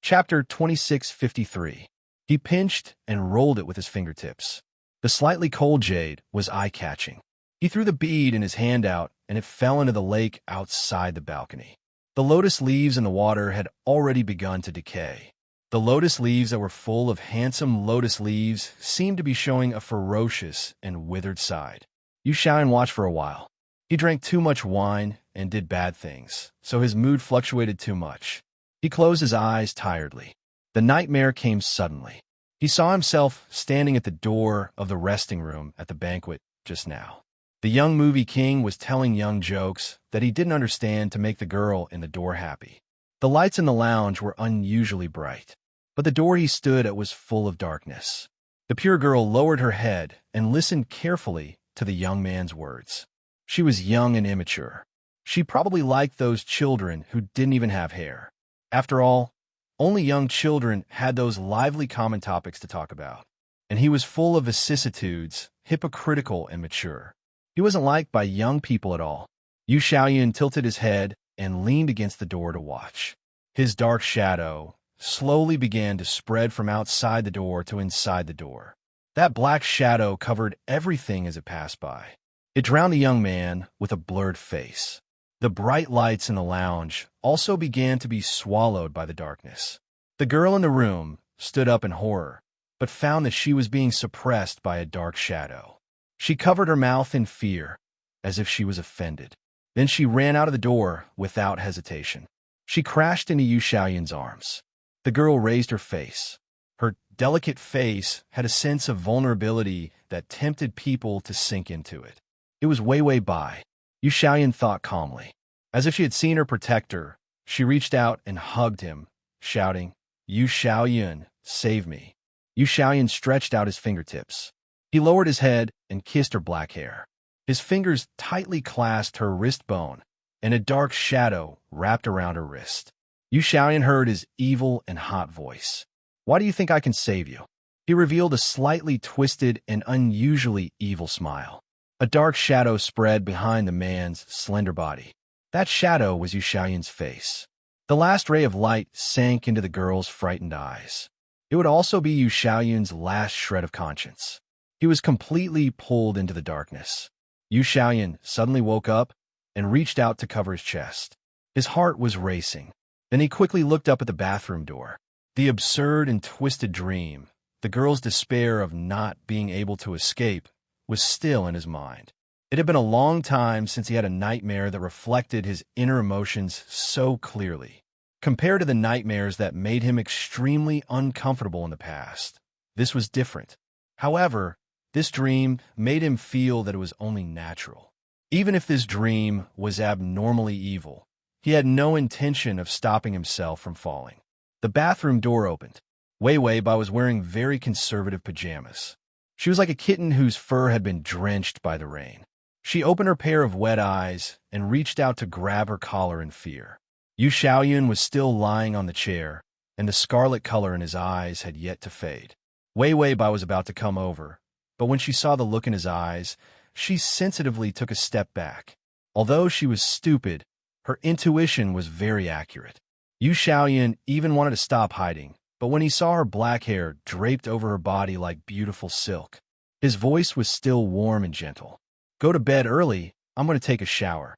Chapter 2653. He pinched and rolled it with his fingertips. The slightly cold jade was eye-catching. He threw the bead in his hand out, and it fell into the lake outside the balcony. The lotus leaves in the water had already begun to decay. The lotus leaves that were full of handsome lotus leaves seemed to be showing a ferocious and withered side. Yu Xiaoyan watched for a while. He drank too much wine and did bad things, so his mood fluctuated too much. He closed his eyes tiredly. The nightmare came suddenly. He saw himself standing at the door of the resting room at the banquet just now. The young movie king was telling young jokes that he didn't understand to make the girl in the door happy. The lights in the lounge were unusually bright, but the door he stood at was full of darkness. The pure girl lowered her head and listened carefully to the young man's words. She was young and immature. She probably liked those children who didn't even have hair. After all, only young children had those lively common topics to talk about. And he was full of vicissitudes, hypocritical and mature. He wasn't liked by young people at all. Yu Xiaoyan tilted his head and leaned against the door to watch. His dark shadow slowly began to spread from outside the door to inside the door. That black shadow covered everything as it passed by. It drowned the young man with a blurred face. The bright lights in the lounge also began to be swallowed by the darkness. The girl in the room stood up in horror, but found that she was being suppressed by a dark shadow. She covered her mouth in fear, as if she was offended. Then she ran out of the door without hesitation. She crashed into Yu Xiaoyun's arms. The girl raised her face. Her delicate face had a sense of vulnerability that tempted people to sink into it. It was Wei Wei Bai. Yu Xiaoyun thought calmly. As if she had seen her protector, she reached out and hugged him, shouting, "Yu Xiaoyun, save me." Yu Xiaoyun stretched out his fingertips. He lowered his head and kissed her black hair. His fingers tightly clasped her wrist bone, and a dark shadow wrapped around her wrist. Yu Xiaoyun heard his evil and hot voice. "Why do you think I can save you?" He revealed a slightly twisted and unusually evil smile. A dark shadow spread behind the man's slender body. That shadow was Yu Xiaoyun's face. The last ray of light sank into the girl's frightened eyes. It would also be Yu Xiaoyun's last shred of conscience. He was completely pulled into the darkness. Yu Xiaoyun suddenly woke up and reached out to cover his chest. His heart was racing. Then he quickly looked up at the bathroom door. The absurd and twisted dream, the girl's despair of not being able to escape, was still in his mind. It had been a long time since he had a nightmare that reflected his inner emotions so clearly. Compared to the nightmares that made him extremely uncomfortable in the past, this was different. However, this dream made him feel that it was only natural. Even if this dream was abnormally evil, he had no intention of stopping himself from falling. The bathroom door opened. Wei Wei Bai was wearing very conservative pajamas. She was like a kitten whose fur had been drenched by the rain. She opened her pair of wet eyes and reached out to grab her collar in fear. Yu Xiaoyun was still lying on the chair, and the scarlet color in his eyes had yet to fade. Wei Wei Bai was about to come over, but when she saw the look in his eyes, she sensitively took a step back. Although she was stupid, her intuition was very accurate. Yu Xiaoyun even wanted to stop hiding, but when he saw her black hair draped over her body like beautiful silk, his voice was still warm and gentle. "Go to bed early, I'm going to take a shower."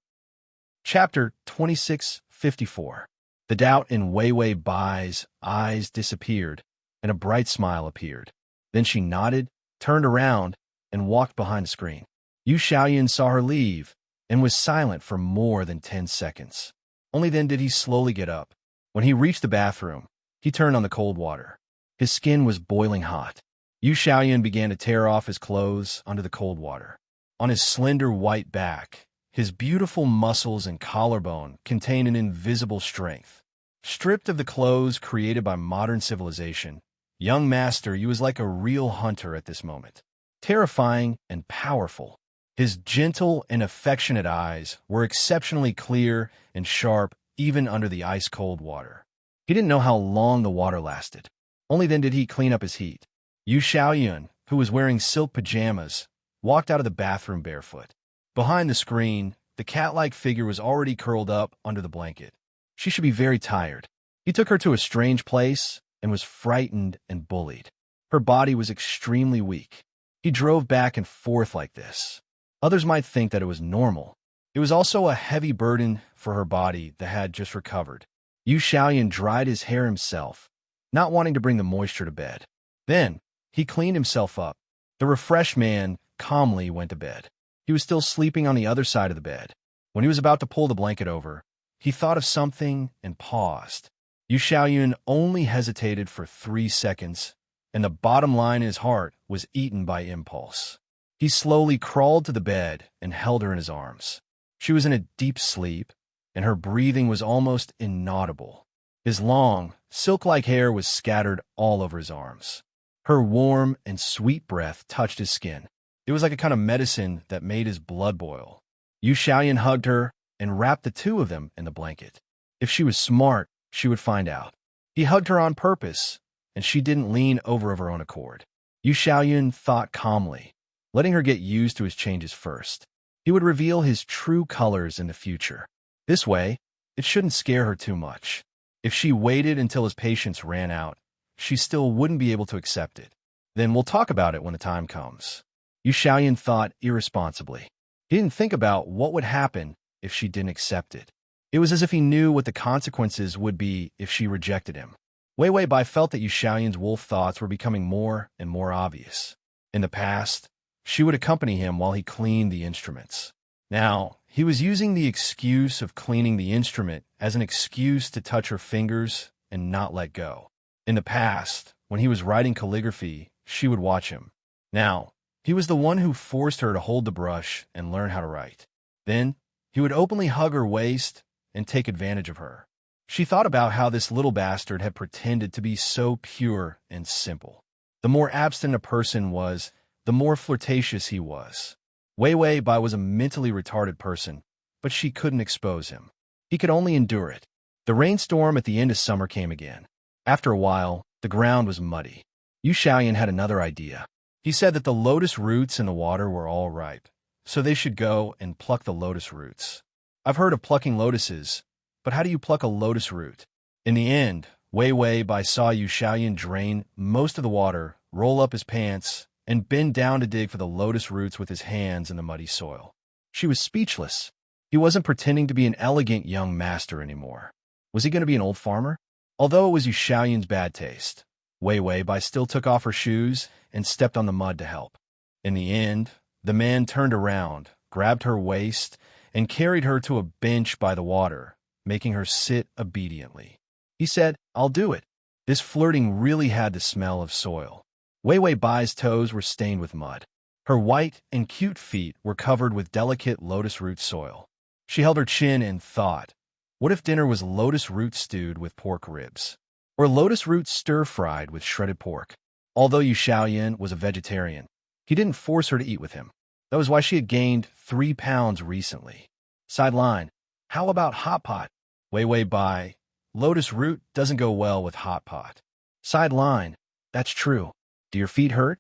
Chapter 2654. The doubt in Wei Wei Bai's eyes disappeared, and a bright smile appeared. Then she nodded, turned around, and walked behind the screen. Yu Xiaoyun saw her leave and was silent for more than 10 seconds. Only then did he slowly get up. When he reached the bathroom, he turned on the cold water. His skin was boiling hot. Yu Xiaoyun began to tear off his clothes under the cold water. On his slender white back, his beautiful muscles and collarbone contained an invisible strength. Stripped of the clothes created by modern civilization, young master, he was like a real hunter at this moment. Terrifying and powerful. His gentle and affectionate eyes were exceptionally clear and sharp even under the ice-cold water. He didn't know how long the water lasted. Only then did he clean up his heat. Yu Xiaoyun, who was wearing silk pajamas, walked out of the bathroom barefoot. Behind the screen, the cat-like figure was already curled up under the blanket. She should be very tired. He took her to a strange place and was frightened and bullied. Her body was extremely weak. He drove back and forth like this. Others might think that it was normal. It was also a heavy burden for her body that had just recovered. Yu Xiaoyun dried his hair himself, not wanting to bring the moisture to bed. Then, he cleaned himself up. The refreshed man calmly went to bed. He was still sleeping on the other side of the bed. When he was about to pull the blanket over, he thought of something and paused. Yu Xiaoyun only hesitated for 3 seconds, and the bottom line in his heart was eaten by impulse. He slowly crawled to the bed and held her in his arms. She was in a deep sleep, and her breathing was almost inaudible. His long, silk-like hair was scattered all over his arms. Her warm and sweet breath touched his skin. It was like a kind of medicine that made his blood boil. Yu Xiaoyun hugged her and wrapped the two of them in the blanket. If she was smart, she would find out. He hugged her on purpose, and she didn't lean over of her own accord. Yu Xiaoyun thought calmly, letting her get used to his changes first. He would reveal his true colors in the future. This way, it shouldn't scare her too much. If she waited until his patience ran out, she still wouldn't be able to accept it. Then we'll talk about it when the time comes. Yu Xiaoyun thought irresponsibly. He didn't think about what would happen if she didn't accept it. It was as if he knew what the consequences would be if she rejected him. Wei Wei Bai felt that Yu Xiaoyun's wolf thoughts were becoming more and more obvious. In the past, she would accompany him while he cleaned the instruments. Now, he was using the excuse of cleaning the instrument as an excuse to touch her fingers and not let go. In the past, when he was writing calligraphy, she would watch him. Now, he was the one who forced her to hold the brush and learn how to write. Then, he would openly hug her waist and take advantage of her. She thought about how this little bastard had pretended to be so pure and simple. The more abstinent a person was, the more flirtatious he was. Wei Wei Bai was a mentally retarded person, but she couldn't expose him. He could only endure it. The rainstorm at the end of summer came again. After a while, the ground was muddy. Yu Xiaoyan had another idea. He said that the lotus roots in the water were all ripe, so they should go and pluck the lotus roots. I've heard of plucking lotuses, but how do you pluck a lotus root? In the end, Wei Wei Bai saw Yu Xiaoyan drain most of the water, roll up his pants, and bend down to dig for the lotus roots with his hands in the muddy soil. She was speechless. He wasn't pretending to be an elegant young master anymore. Was he going to be an old farmer? Although it was Yu Xiaoyan's bad taste, Wei Wei Bai still took off her shoes and stepped on the mud to help. In the end, the man turned around, grabbed her waist, and carried her to a bench by the water, making her sit obediently. He said, "I'll do it." This flirting really had the smell of soil. Wei Wei Bai's toes were stained with mud. Her white and cute feet were covered with delicate lotus root soil. She held her chin and thought, what if dinner was lotus root stewed with pork ribs? Or lotus root stir-fried with shredded pork? Although Yu Xiaoyan was a vegetarian, he didn't force her to eat with him. That was why she had gained 3 pounds recently. Sideline, how about hot pot? Wei Wei Bai, lotus root doesn't go well with hot pot. Sideline, that's true. Do your feet hurt?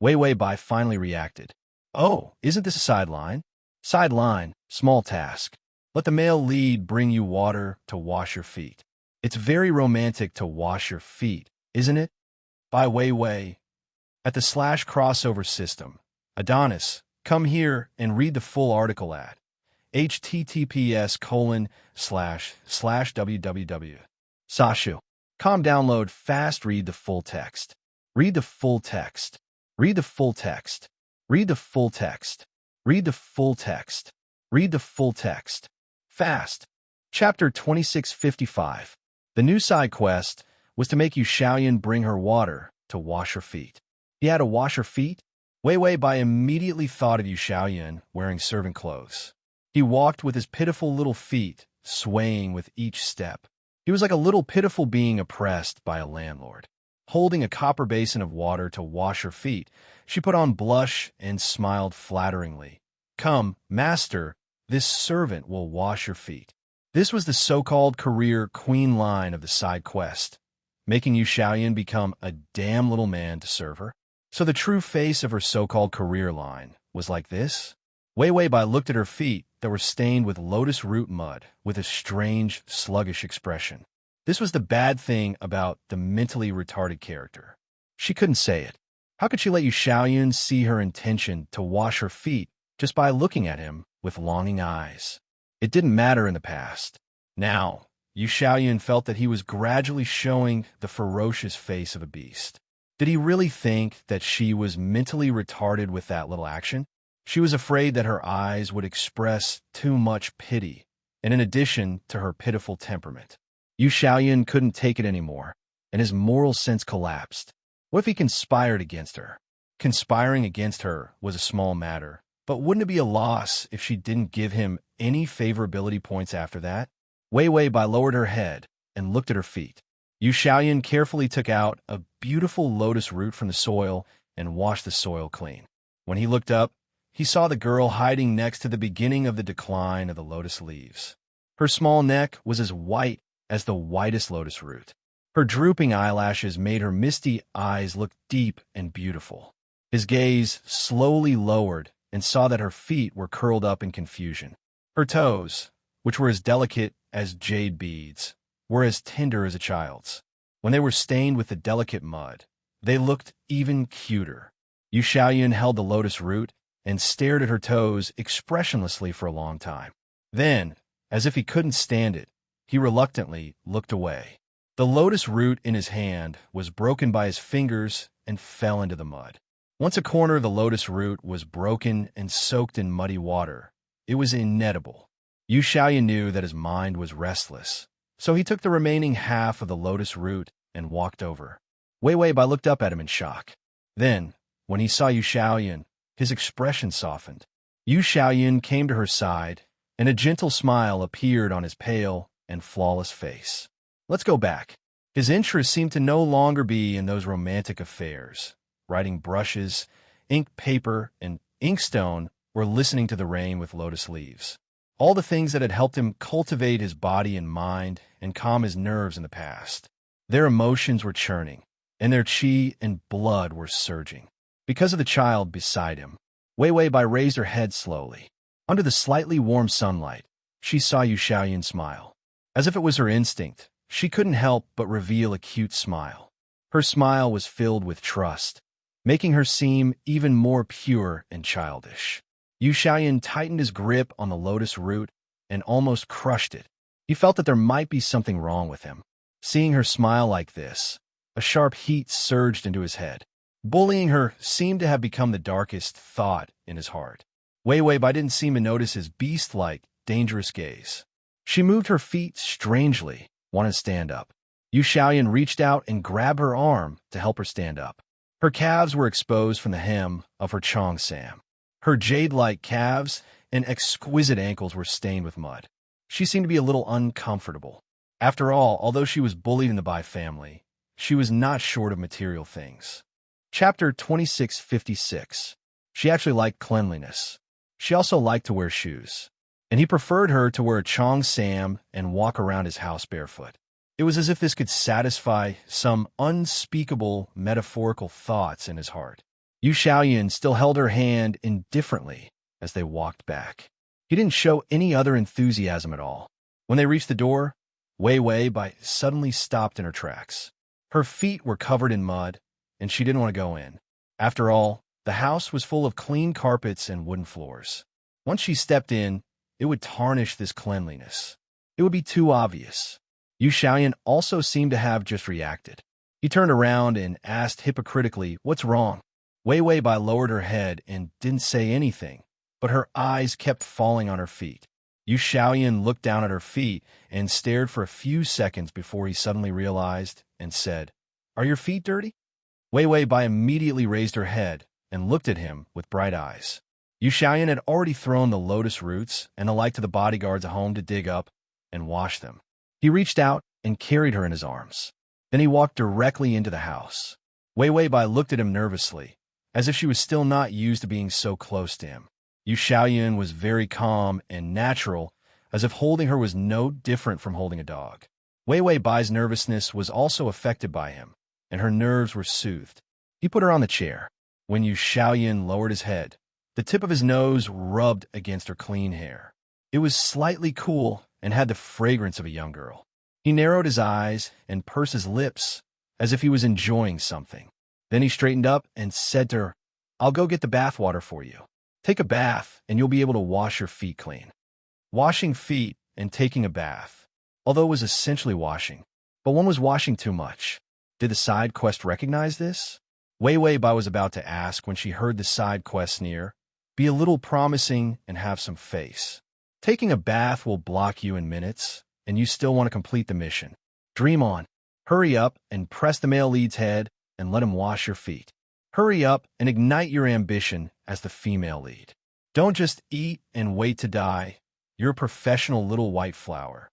Wei Wei Bai finally reacted. Oh, isn't this a sideline? Sideline, small task. Let the male lead bring you water to wash your feet. It's very romantic to wash your feet, isn't it? By Wei Wei. At the / crossover system, Adonis, come here and read the full article at https://www. Sashu. Download fast, read the full text. Read the full text. Read the full text. Read the full text. Read the full text. Read the full text. Fast. Chapter 2655. The new side quest was to make Yu Xiaoyan bring her water to wash her feet. He had to wash her feet? Wei Wei Bai immediately thought of Yu Xiaoyan wearing servant clothes. He walked with his pitiful little feet, swaying with each step. He was like a little pitiful being oppressed by a landlord. Holding a copper basin of water to wash her feet, she put on blush and smiled flatteringly. Come, master, this servant will wash your feet. This was the so-called career queen line of the side quest, making Yu Xiaoyan become a damn little man to serve her. So the true face of her so-called career line was like this? Wei Wei Bai looked at her feet that were stained with lotus root mud with a strange, sluggish expression. This was the bad thing about the mentally retarded character. She couldn't say it. How could she let Yu Xiaoyan see her intention to wash her feet just by looking at him with longing eyes? It didn't matter in the past. Now, Yu Xiaoyan felt that he was gradually showing the ferocious face of a beast. Did he really think that she was mentally retarded with that little action? She was afraid that her eyes would express too much pity, and in addition to her pitiful temperament. Yu Xiaoyan couldn't take it anymore, and his moral sense collapsed. What if he conspired against her? Conspiring against her was a small matter, but wouldn't it be a loss if she didn't give him any favorability points after that? Wei Wei Bai lowered her head and looked at her feet. Yu Xiaoyan carefully took out a beautiful lotus root from the soil and washed the soil clean. When he looked up, he saw the girl hiding next to the beginning of the decline of the lotus leaves. Her small neck was as white as the whitest lotus root. Her drooping eyelashes made her misty eyes look deep and beautiful. His gaze slowly lowered and saw that her feet were curled up in confusion. Her toes, which were as delicate as jade beads, were as tender as a child's. When they were stained with the delicate mud, they looked even cuter. Yu Xiaoyan held the lotus root and stared at her toes expressionlessly for a long time. Then, as if he couldn't stand it, he reluctantly looked away. The lotus root in his hand was broken by his fingers and fell into the mud. Once a corner of the lotus root was broken and soaked in muddy water, it was inedible. Yu Xiaoyan knew that his mind was restless, so he took the remaining half of the lotus root and walked over. Wei Wei Bai looked up at him in shock. Then, when he saw Yu Xiaoyan, his expression softened. Yu Xiaoyan came to her side, and a gentle smile appeared on his pale and flawless face. Let's go back. His interest seemed to no longer be in those romantic affairs. Writing brushes, ink paper, and inkstone were listening to the rain with lotus leaves. All the things that had helped him cultivate his body and mind and calm his nerves in the past. Their emotions were churning, and their qi and blood were surging. Because of the child beside him, Wei Wei Bai raised her head slowly. Under the slightly warm sunlight, she saw Yu Xiaoyan smile. As if it was her instinct, she couldn't help but reveal a cute smile. Her smile was filled with trust, making her seem even more pure and childish. Yu Xiaoyan tightened his grip on the lotus root and almost crushed it. He felt that there might be something wrong with him. Seeing her smile like this, a sharp heat surged into his head. Bullying her seemed to have become the darkest thought in his heart. Wei Wei Bai didn't seem to notice his beast-like, dangerous gaze. She moved her feet strangely, wanted to stand up. Yu Xiaoyan reached out and grabbed her arm to help her stand up. Her calves were exposed from the hem of her cheongsam. Her jade-like calves and exquisite ankles were stained with mud. She seemed to be a little uncomfortable. After all, although she was bullied in the Bai family, she was not short of material things. Chapter 2656. She actually liked cleanliness. She also liked to wear shoes. And he preferred her to wear a cheongsam and walk around his house barefoot. It was as if this could satisfy some unspeakable metaphorical thoughts in his heart. Yu Xiaoyan still held her hand indifferently as they walked back. He didn't show any other enthusiasm at all. When they reached the door, Wei Wei Bai suddenly stopped in her tracks. Her feet were covered in mud, and she didn't want to go in. After all, the house was full of clean carpets and wooden floors. Once she stepped in, it would tarnish this cleanliness. It would be too obvious. Yu Xiaoyan also seemed to have just reacted. He turned around and asked hypocritically, "What's wrong?" Wei Wei Bai lowered her head and didn't say anything, but her eyes kept falling on her feet. Yu Xiaoyan looked down at her feet and stared for a few seconds before he suddenly realized and said, "Are your feet dirty?" Wei Wei Bai immediately raised her head and looked at him with bright eyes. Yu Xiaoyan had already thrown the lotus roots and the like to the bodyguards at home to dig up and wash them. He reached out and carried her in his arms. Then he walked directly into the house. Wei Wei Bai looked at him nervously, as if she was still not used to being so close to him. Yu Xiaoyan was very calm and natural, as if holding her was no different from holding a dog. Wei Wei Bai's nervousness was also affected by him, and her nerves were soothed. He put her on the chair. When Yu Xiaoyan lowered his head, the tip of his nose rubbed against her clean hair. It was slightly cool and had the fragrance of a young girl. He narrowed his eyes and pursed his lips as if he was enjoying something. Then he straightened up and said to her, "I'll go get the bath water for you. Take a bath and you'll be able to wash your feet clean." Washing feet and taking a bath, although it was essentially washing, but one was washing too much. Did the side quest recognize this? Wei Wei Bai was about to ask when she heard the side quest sneer, "Be a little promising and have some face. Taking a bath will block you in minutes, and you still want to complete the mission. Dream on. Hurry up and press the male lead's head and let him wash your feet. Hurry up and ignite your ambition as the female lead. Don't just eat and wait to die. You're a professional little white flower."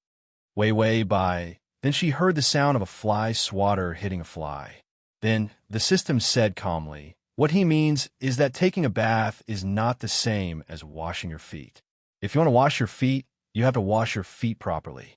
Wei Wei Bai. Then she heard the sound of a fly swatter hitting a fly. Then the system said calmly, "What he means is that taking a bath is not the same as washing your feet. If you want to wash your feet, you have to wash your feet properly."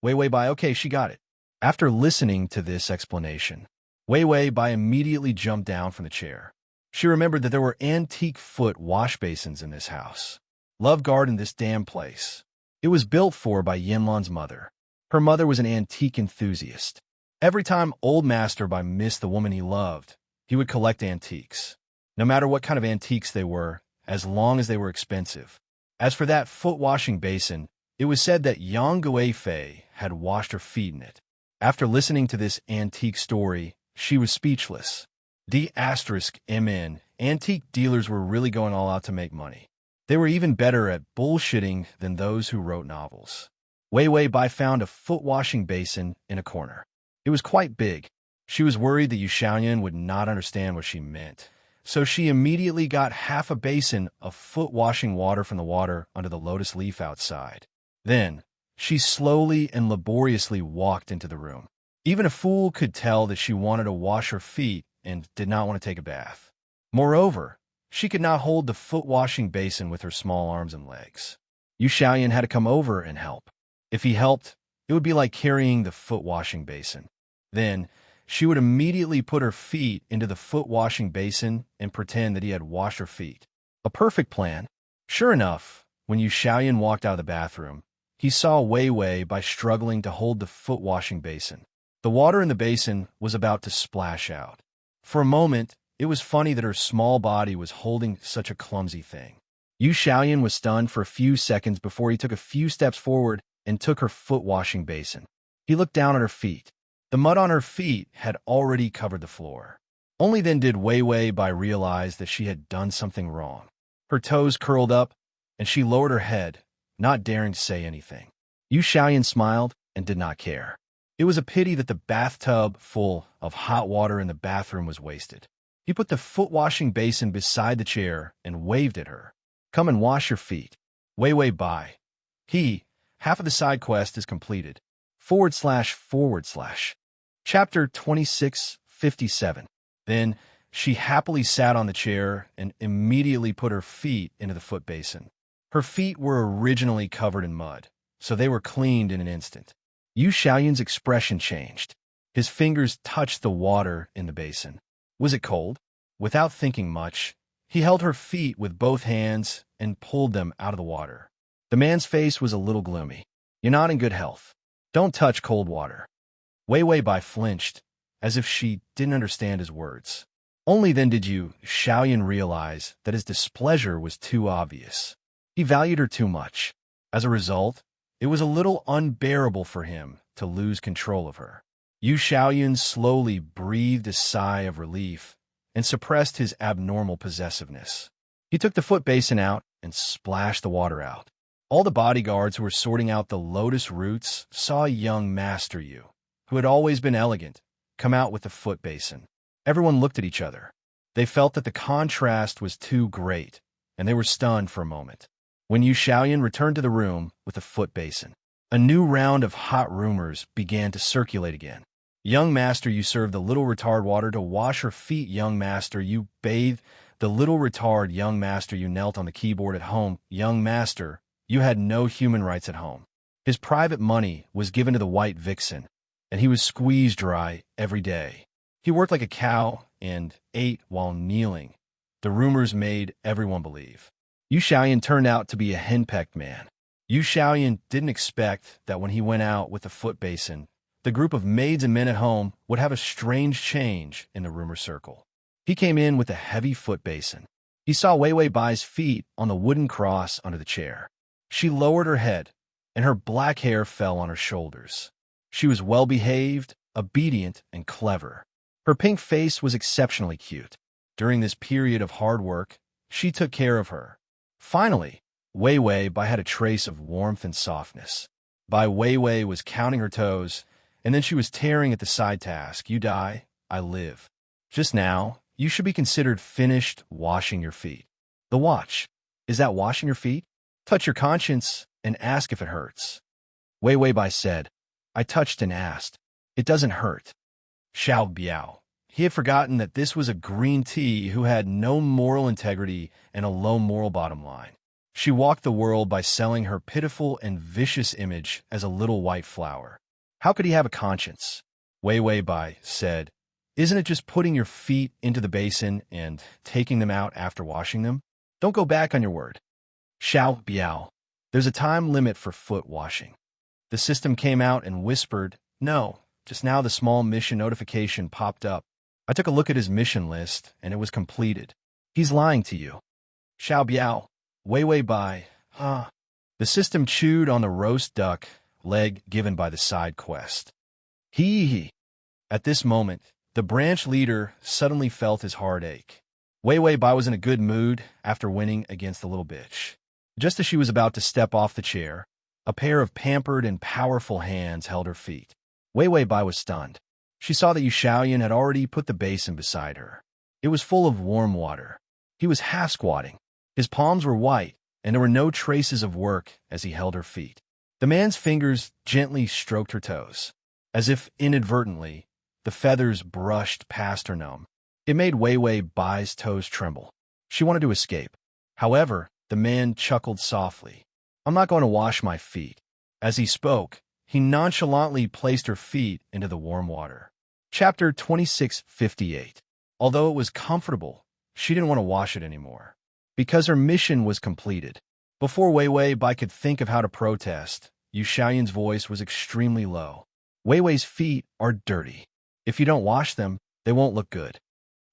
Wei Wei Bai, okay, she got it. After listening to this explanation, Wei Wei Bai immediately jumped down from the chair. She remembered that there were antique foot wash basins in this house. Love garden this damn place. It was built for by Yinlan's mother. Her mother was an antique enthusiast. Every time Old Master Bai missed the woman he loved, he would collect antiques. No matter what kind of antiques they were, as long as they were expensive. As for that foot-washing basin, it was said that Yang Guifei had washed her feet in it. After listening to this antique story, she was speechless. D*MN, antique dealers were really going all out to make money. They were even better at bullshitting than those who wrote novels. Wei Wei Bai found a foot-washing basin in a corner. It was quite big. She was worried that Yu Xiaoyan would not understand what she meant, so she immediately got half a basin of foot-washing water from the water under the lotus leaf outside. Then, she slowly and laboriously walked into the room. Even a fool could tell that she wanted to wash her feet and did not want to take a bath. Moreover, she could not hold the foot-washing basin with her small arms and legs. Yu Xiaoyan had to come over and help. If he helped, it would be like carrying the foot-washing basin. Then, she would immediately put her feet into the foot-washing basin and pretend that he had washed her feet. A perfect plan. Sure enough, when Yu Xiaoyan walked out of the bathroom, he saw Wei Wei Bai struggling to hold the foot-washing basin. The water in the basin was about to splash out. For a moment, it was funny that her small body was holding such a clumsy thing. Yu Xiaoyan was stunned for a few seconds before he took a few steps forward and took her foot-washing basin. He looked down at her feet. The mud on her feet had already covered the floor. Only then did Wei Wei Bai realize that she had done something wrong. Her toes curled up, and she lowered her head, not daring to say anything. Yu Xiaoyan smiled and did not care. It was a pity that the bathtub full of hot water in the bathroom was wasted. He put the foot-washing basin beside the chair and waved at her. Come and wash your feet. Wei Wei Bai. Half of the side quest is completed. // Chapter 2657. Then she happily sat on the chair and immediately put her feet into the foot basin. Her feet were originally covered in mud, so they were cleaned in an instant. Yu Xiaoyan's expression changed. His fingers touched the water in the basin. Was it cold? Without thinking much, he held her feet with both hands and pulled them out of the water. The man's face was a little gloomy. You're not in good health. Don't touch cold water. Wei Wei Bai flinched, as if she didn't understand his words. Only then did Yu Xiaoyan realize that his displeasure was too obvious. He valued her too much. As a result, it was a little unbearable for him to lose control of her. Yu Xiaoyan slowly breathed a sigh of relief and suppressed his abnormal possessiveness. He took the foot basin out and splashed the water out. All the bodyguards who were sorting out the lotus roots saw young Master Yu, who had always been elegant, come out with the foot basin. Everyone looked at each other. They felt that the contrast was too great, and they were stunned for a moment. When Yu Xiaoyan returned to the room with the foot basin, a new round of hot rumors began to circulate again. Young Master Yu served the little retard water to wash her feet. Young Master Yu bathed the little retard. Young Master Yu knelt on the keyboard at home. Young Master Yu had no human rights at home. His private money was given to the white vixen, and he was squeezed dry every day. He worked like a cow and ate while kneeling. The rumors made everyone believe. Yu Xiaoyan turned out to be a henpecked man. Yu Xiaoyan didn't expect that when he went out with the foot basin, the group of maids and men at home would have a strange change in the rumor circle. He came in with a heavy foot basin. He saw Wei Wei Bai's feet on the wooden cross under the chair. She lowered her head, and her black hair fell on her shoulders. She was well-behaved, obedient, and clever. Her pink face was exceptionally cute. During this period of hard work, she took care of her. Finally, Wei Wei Bai had a trace of warmth and softness. Wei Wei was counting her toes, and then she was tearing at the side task. You die, I live. Just now, you should be considered finished washing your feet. The watch. Is that washing your feet? Touch your conscience and ask if it hurts. Wei Wei Bai said. I touched and asked. It doesn't hurt. Xiao Biao. He had forgotten that this was a green tea who had no moral integrity and a low moral bottom line. She walked the world by selling her pitiful and vicious image as a little white flower. How could he have a conscience? Wei Wei Bai said, Isn't it just putting your feet into the basin and taking them out after washing them? Don't go back on your word. Xiao Biao. There's a time limit for foot washing. The system came out and whispered, No. Just now the small mission notification popped up. I took a look at his mission list, and it was completed. He's lying to you. Xiao Biao. Wei Wei Bai. The system chewed on the roast duck leg given by the side quest. Hee. At this moment, the branch leader suddenly felt his heart ache. Wei Wei Bai was in a good mood after winning against the little bitch. Just as she was about to step off the chair, a pair of pampered and powerful hands held her feet. Wei Wei Bai was stunned. She saw that Yu Xiaoyan had already put the basin beside her. It was full of warm water. He was half-squatting. His palms were white, and there were no traces of work as he held her feet. The man's fingers gently stroked her toes. As if inadvertently, the feathers brushed past her numb. It made Wei Wei Bai's toes tremble. She wanted to escape. However, the man chuckled softly. "I'm not going to wash my feet." As he spoke, he nonchalantly placed her feet into the warm water. Chapter 2658. Although it was comfortable, she didn't want to wash it anymore. Because her mission was completed. Before Wei Wei Bai could think of how to protest, Yu Xiaoyan's voice was extremely low. "Wei Wei's feet are dirty. If you don't wash them, they won't look good."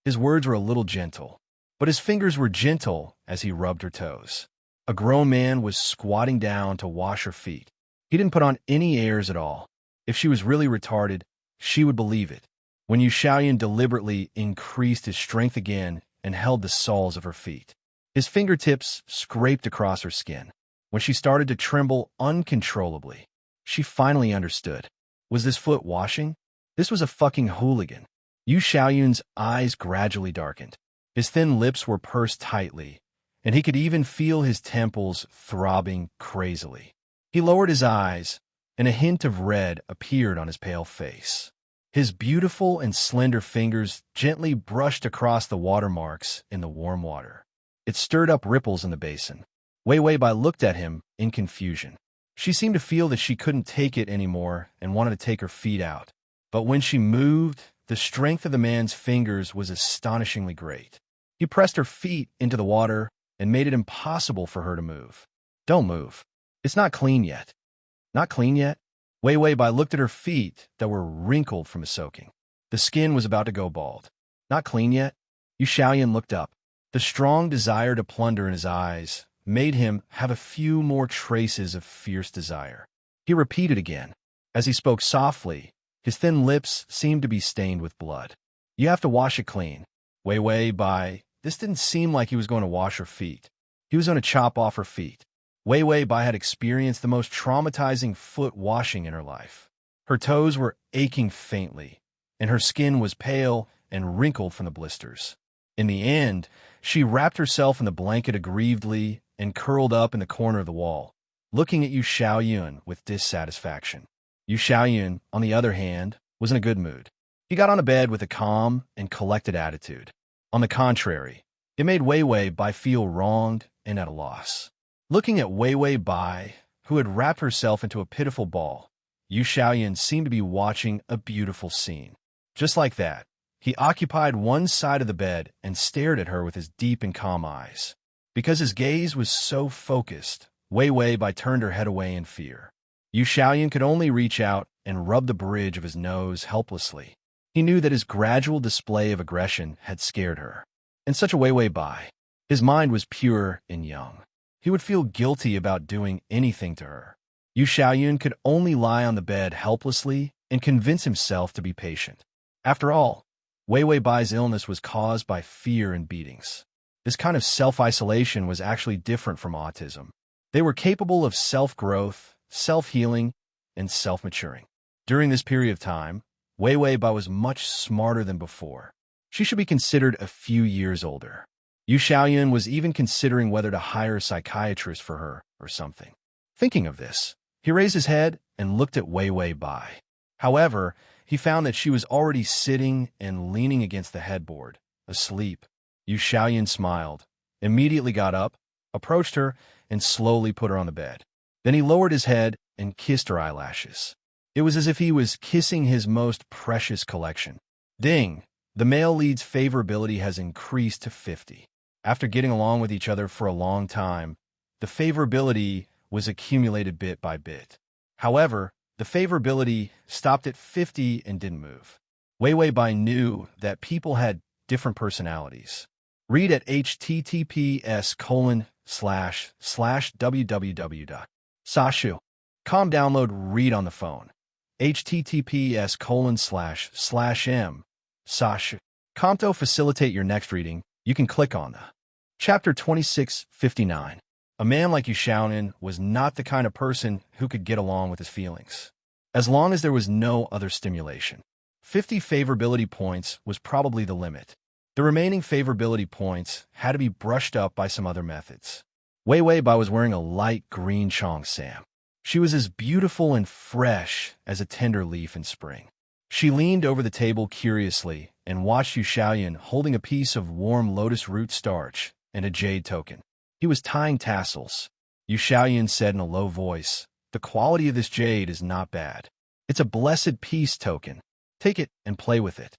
His words were a little gentle, but his fingers were gentle as he rubbed her toes. A grown man was squatting down to wash her feet. He didn't put on any airs at all. If she was really retarded, she would believe it. When Yu Xiaoyan deliberately increased his strength again and held the soles of her feet, his fingertips scraped across her skin. When she started to tremble uncontrollably, she finally understood. Was this foot washing? This was a fucking hooligan. Yu Xiaoyan's eyes gradually darkened. His thin lips were pursed tightly, and he could even feel his temples throbbing crazily. He lowered his eyes, and a hint of red appeared on his pale face. His beautiful and slender fingers gently brushed across the watermarks in the warm water. It stirred up ripples in the basin. Wei Wei Bai looked at him in confusion. She seemed to feel that she couldn't take it anymore and wanted to take her feet out. But when she moved, the strength of the man's fingers was astonishingly great. He pressed her feet into the water and made it impossible for her to move. "Don't move. It's not clean yet." "Not clean yet?" Wei Wei Bai looked at her feet that were wrinkled from the soaking. The skin was about to go bald. "Not clean yet?" Yu Xiaoyan looked up. The strong desire to plunder in his eyes made him have a few more traces of fierce desire. He repeated again. As he spoke softly, his thin lips seemed to be stained with blood. "You have to wash it clean." Wei Wei Bai, this didn't seem like he was going to wash her feet. He was going to chop off her feet. Wei Wei Bai had experienced the most traumatizing foot washing in her life. Her toes were aching faintly, and her skin was pale and wrinkled from the blisters. In the end, she wrapped herself in the blanket aggrievedly and curled up in the corner of the wall, looking at Yu Xiaoyan with dissatisfaction. Yu Xiaoyan, on the other hand, was in a good mood. He got on the bed with a calm and collected attitude. On the contrary, it made Wei Wei Bai feel wronged and at a loss. Looking at Wei Wei Bai, who had wrapped herself into a pitiful ball, Yu Xiaoyan seemed to be watching a beautiful scene. Just like that, he occupied one side of the bed and stared at her with his deep and calm eyes. Because his gaze was so focused, Wei Wei Bai turned her head away in fear. Yu Xiaoyan could only reach out and rub the bridge of his nose helplessly. He knew that his gradual display of aggression had scared her. And such a Wei Wei Bai, his mind was pure and young. He would feel guilty about doing anything to her. Yu Xiaoyan could only lie on the bed helplessly and convince himself to be patient. After all, Wei Wei Bai's illness was caused by fear and beatings. This kind of self-isolation was actually different from autism. They were capable of self-growth, self-healing, and self-maturing. During this period of time, Wei Wei Bai was much smarter than before. She should be considered a few years older. Yu Xiaoyan was even considering whether to hire a psychiatrist for her or something. Thinking of this, he raised his head and looked at Wei Wei Bai. However, he found that she was already sitting and leaning against the headboard, asleep. Yu Xiaoyan smiled, immediately got up, approached her, and slowly put her on the bed. Then he lowered his head and kissed her eyelashes. It was as if he was kissing his most precious collection. Ding! The male lead's favorability has increased to 50. After getting along with each other for a long time, the favorability was accumulated bit by bit. However, the favorability stopped at 50 and didn't move. Wei Wei Bai knew that people had different personalities. Read at https://www.sashu. Com download read on the phone. https://m. Sashu. Com to facilitate your next reading, you can click on the Chapter 2659. A man like Yu Shaoyan was not the kind of person who could get along with his feelings, as long as there was no other stimulation. 50 favorability points was probably the limit. The remaining favorability points had to be brushed up by some other methods. Wei Wei Bai was wearing a light green cheongsam. She was as beautiful and fresh as a tender leaf in spring. She leaned over the table curiously and watched Yu Shaoyan holding a piece of warm lotus root starch and a jade token. He was tying tassels. Yu Shaoyan said in a low voice, "The quality of this jade is not bad. It's a blessed peace token. Take it and play with it."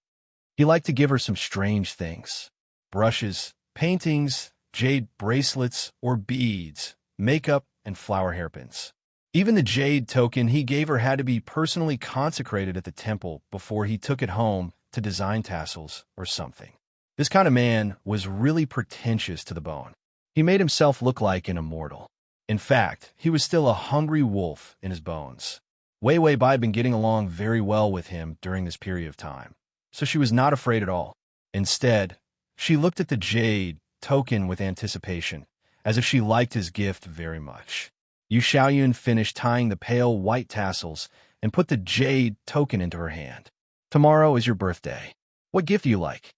He liked to give her some strange things: brushes, paintings, jade bracelets or beads, makeup, and flower hairpins. Even the jade token he gave her had to be personally consecrated at the temple before he took it home to design tassels or something. This kind of man was really pretentious to the bone. He made himself look like an immortal. In fact, he was still a hungry wolf in his bones. Wei Wei Bai had been getting along very well with him during this period of time, so she was not afraid at all. Instead, she looked at the jade token with anticipation, as if she liked his gift very much. Yu Shaoyan finished tying the pale white tassels and put the jade token into her hand. "Tomorrow is your birthday. What gift do you like?"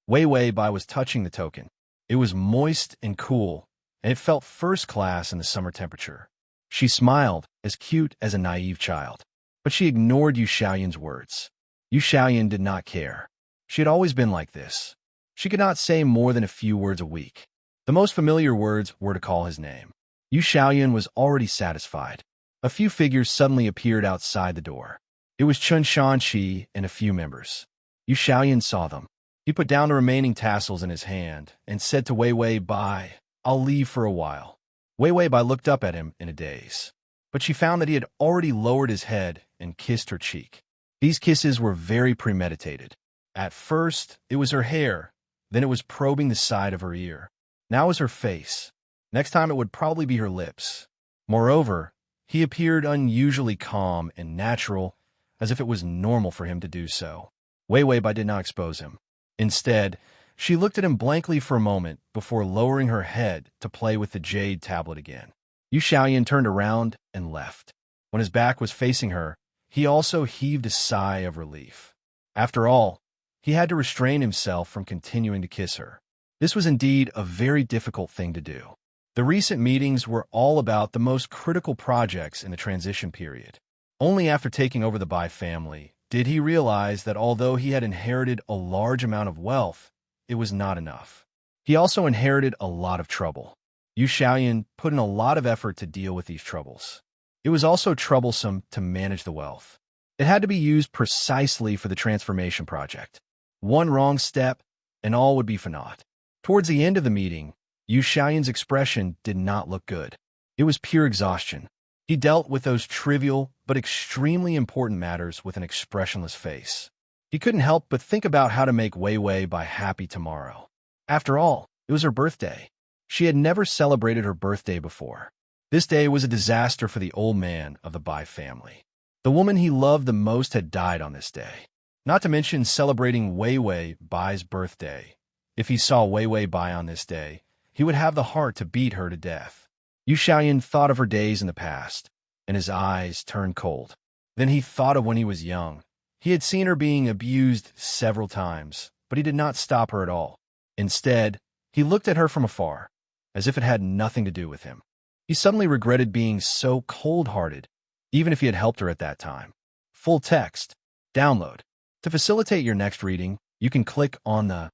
Wei Wei Bai was touching the token. It was moist and cool, and it felt first class in the summer temperature. She smiled, as cute as a naive child. But she ignored Yu Shaoyan's words. Yu Shaoyan did not care. She had always been like this. She could not say more than a few words a week. The most familiar words were to call his name. Yu Shaoyan was already satisfied. A few figures suddenly appeared outside the door. It was Chun Shanqi and a few members. Yu Shaoyan saw them. He put down the remaining tassels in his hand and said to Wei Wei Bai, "I'll leave for a while." Wei Wei Bai looked up at him in a daze, but she found that he had already lowered his head and kissed her cheek. These kisses were very premeditated. At first, it was her hair, then it was probing the side of her ear. Now it was her face. Next time it would probably be her lips. Moreover, he appeared unusually calm and natural, as if it was normal for him to do so. Wei Wei Bai did not expose him. Instead, she looked at him blankly for a moment before lowering her head to play with the jade tablet again. Yu Shaoyan turned around and left. When his back was facing her, he also heaved a sigh of relief. After all, he had to restrain himself from continuing to kiss her. This was indeed a very difficult thing to do. The recent meetings were all about the most critical projects in the transition period. Only after taking over the Bai family did he realize that although he had inherited a large amount of wealth, it was not enough. He also inherited a lot of trouble. Yu Shaoyan put in a lot of effort to deal with these troubles. It was also troublesome to manage the wealth. It had to be used precisely for the transformation project. One wrong step, and all would be for naught. Towards the end of the meeting, Yu Shaoyan's expression did not look good. It was pure exhaustion. He dealt with those trivial but extremely important matters with an expressionless face. He couldn't help but think about how to make Wei Wei Bai happy tomorrow. After all, it was her birthday. She had never celebrated her birthday before. This day was a disaster for the old man of the Bai family. The woman he loved the most had died on this day. Not to mention celebrating Wei Wei Bai's birthday. If he saw Wei Wei Bai on this day, he would have the heart to beat her to death. Yu Shaoyan thought of her days in the past, and his eyes turned cold. Then he thought of when he was young. He had seen her being abused several times, but he did not stop her at all. Instead, he looked at her from afar, as if it had nothing to do with him. He suddenly regretted being so cold-hearted, even if he had helped her at that time. Full text. Download. To facilitate your next reading, you can click on the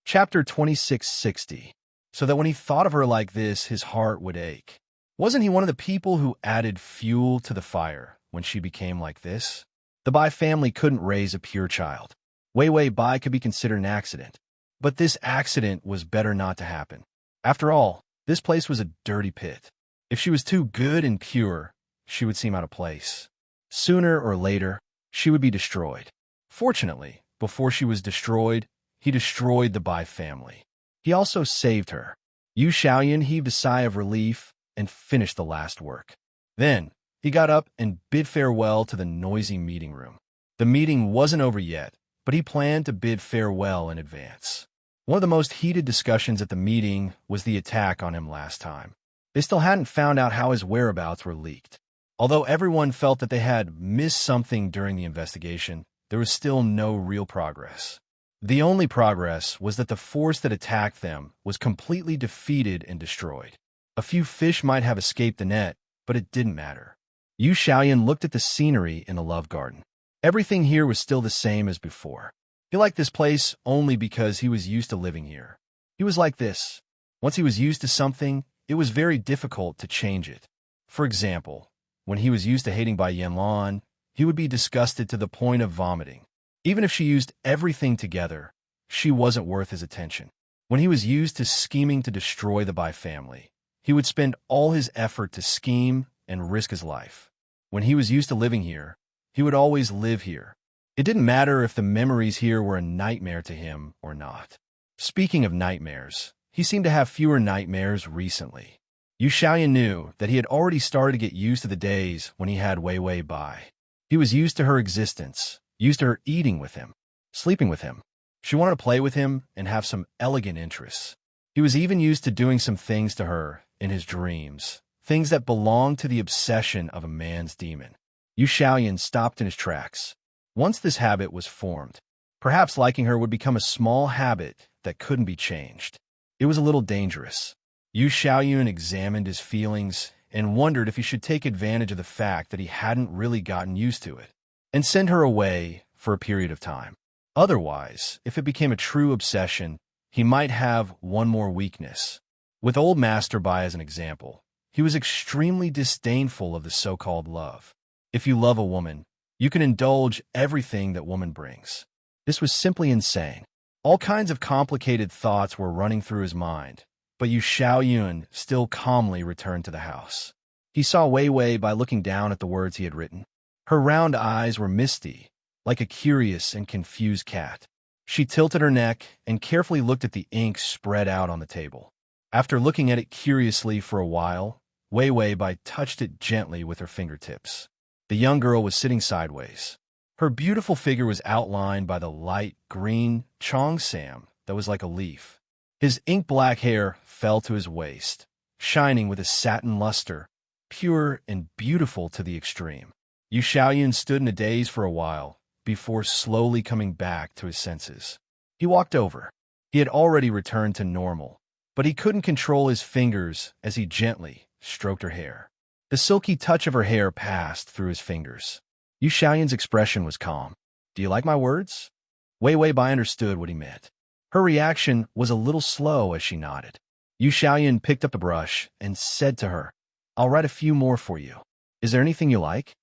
Chapter 2660, so that when he thought of her like this, his heart would ache. Wasn't he one of the people who added fuel to the fire when she became like this? The Bai family couldn't raise a pure child. Wei Wei Bai could be considered an accident, but this accident was better not to happen. After all, this place was a dirty pit. If she was too good and pure, she would seem out of place. Sooner or later, she would be destroyed. Fortunately, before she was destroyed, he destroyed the Bai family. He also saved her. Yu Shaoyan heaved a sigh of relief and finished the last work. Then, he got up and bid farewell to the noisy meeting room. The meeting wasn't over yet, but he planned to bid farewell in advance. One of the most heated discussions at the meeting was the attack on him last time. They still hadn't found out how his whereabouts were leaked. Although everyone felt that they had missed something during the investigation, there was still no real progress. The only progress was that the force that attacked them was completely defeated and destroyed. A few fish might have escaped the net, but it didn't matter. Yu Xiaoyan looked at the scenery in the love garden. Everything here was still the same as before. He liked this place only because he was used to living here. He was like this. Once he was used to something, it was very difficult to change it. For example, when he was used to hating Bai Yanlan, he would be disgusted to the point of vomiting. Even if she used everything together, she wasn't worth his attention. When he was used to scheming to destroy the Bai family, he would spend all his effort to scheme and risk his life. When he was used to living here, he would always live here. It didn't matter if the memories here were a nightmare to him or not. Speaking of nightmares, he seemed to have fewer nightmares recently. Yu Xiaoyan knew that he had already started to get used to the days when he had Wei Wei Bai. He was used to her existence, used to her eating with him, sleeping with him. She wanted to play with him and have some elegant interests. He was even used to doing some things to her in his dreams, things that belonged to the obsession of a man's demon. Yu Xiaoyan stopped in his tracks. Once this habit was formed, perhaps liking her would become a small habit that couldn't be changed. It was a little dangerous. Yu Xiaoyan examined his feelings and wondered if he should take advantage of the fact that he hadn't really gotten used to it, and send her away for a period of time. Otherwise, if it became a true obsession, he might have one more weakness. With old Master Bai as an example, he was extremely disdainful of the so-called love. If you love a woman, you can indulge everything that woman brings. This was simply insane. All kinds of complicated thoughts were running through his mind, but Yu Xiaoyan still calmly returned to the house. He saw Wei Wei by looking down at the words he had written. Her round eyes were misty, like a curious and confused cat. She tilted her neck and carefully looked at the ink spread out on the table. After looking at it curiously for a while, Wei Wei Bai touched it gently with her fingertips. The young girl was sitting sideways. Her beautiful figure was outlined by the light green cheongsam that was like a leaf. His ink-black hair fell to his waist, shining with a satin luster, pure and beautiful to the extreme. Yu Xiaoyan stood in a daze for a while, before slowly coming back to his senses. He walked over. He had already returned to normal, but he couldn't control his fingers as he gently stroked her hair. The silky touch of her hair passed through his fingers. Yu Xiaoyan's expression was calm. Do you like my words? Wei Wei Bai understood what he meant. Her reaction was a little slow as she nodded. Yu Xiaoyan picked up the brush and said to her, I'll write a few more for you. Is there anything you like?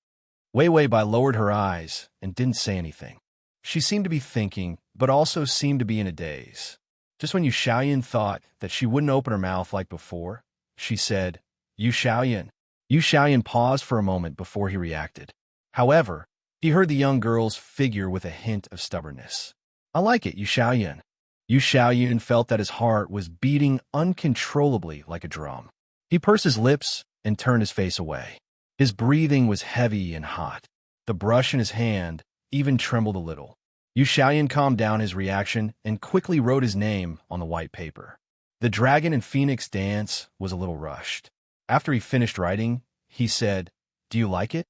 Wei Wei Bai lowered her eyes and didn't say anything. She seemed to be thinking, but also seemed to be in a daze. Just when Yu Xiaoyan thought that she wouldn't open her mouth like before, she said, Yu Xiaoyan. Yu Xiaoyan paused for a moment before he reacted. However, he heard the young girl's figure with a hint of stubbornness. I like it, Yu Xiaoyan. Yu Xiaoyan felt that his heart was beating uncontrollably like a drum. He pursed his lips and turned his face away. His breathing was heavy and hot. The brush in his hand even trembled a little. Yu Xiaoyan calmed down his reaction and quickly wrote his name on the white paper. The dragon and phoenix dance was a little rushed. After he finished writing, he said, Do you like it?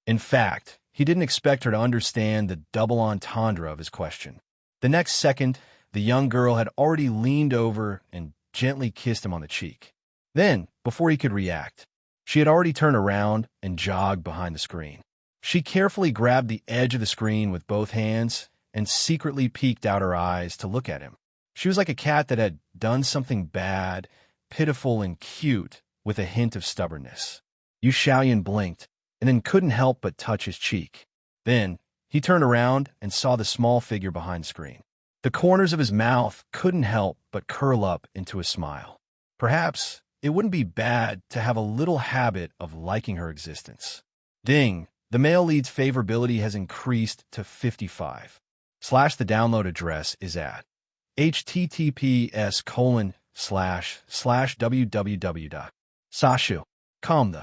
In fact, he didn't expect her to understand the double entendre of his question. The next second, the young girl had already leaned over and gently kissed him on the cheek. Then, before he could react, she had already turned around and jogged behind the screen. She carefully grabbed the edge of the screen with both hands and secretly peeked out her eyes to look at him. She was like a cat that had done something bad, pitiful and cute, with a hint of stubbornness. Yu Xiaoyan blinked and then couldn't help but touch his cheek. Then, he turned around and saw the small figure behind the screen. The corners of his mouth couldn't help but curl up into a smile. Perhaps it wouldn't be bad to have a little habit of liking her existence. Ding! The male lead's favorability has increased to 55. / the download address is at https://www.sashu.com.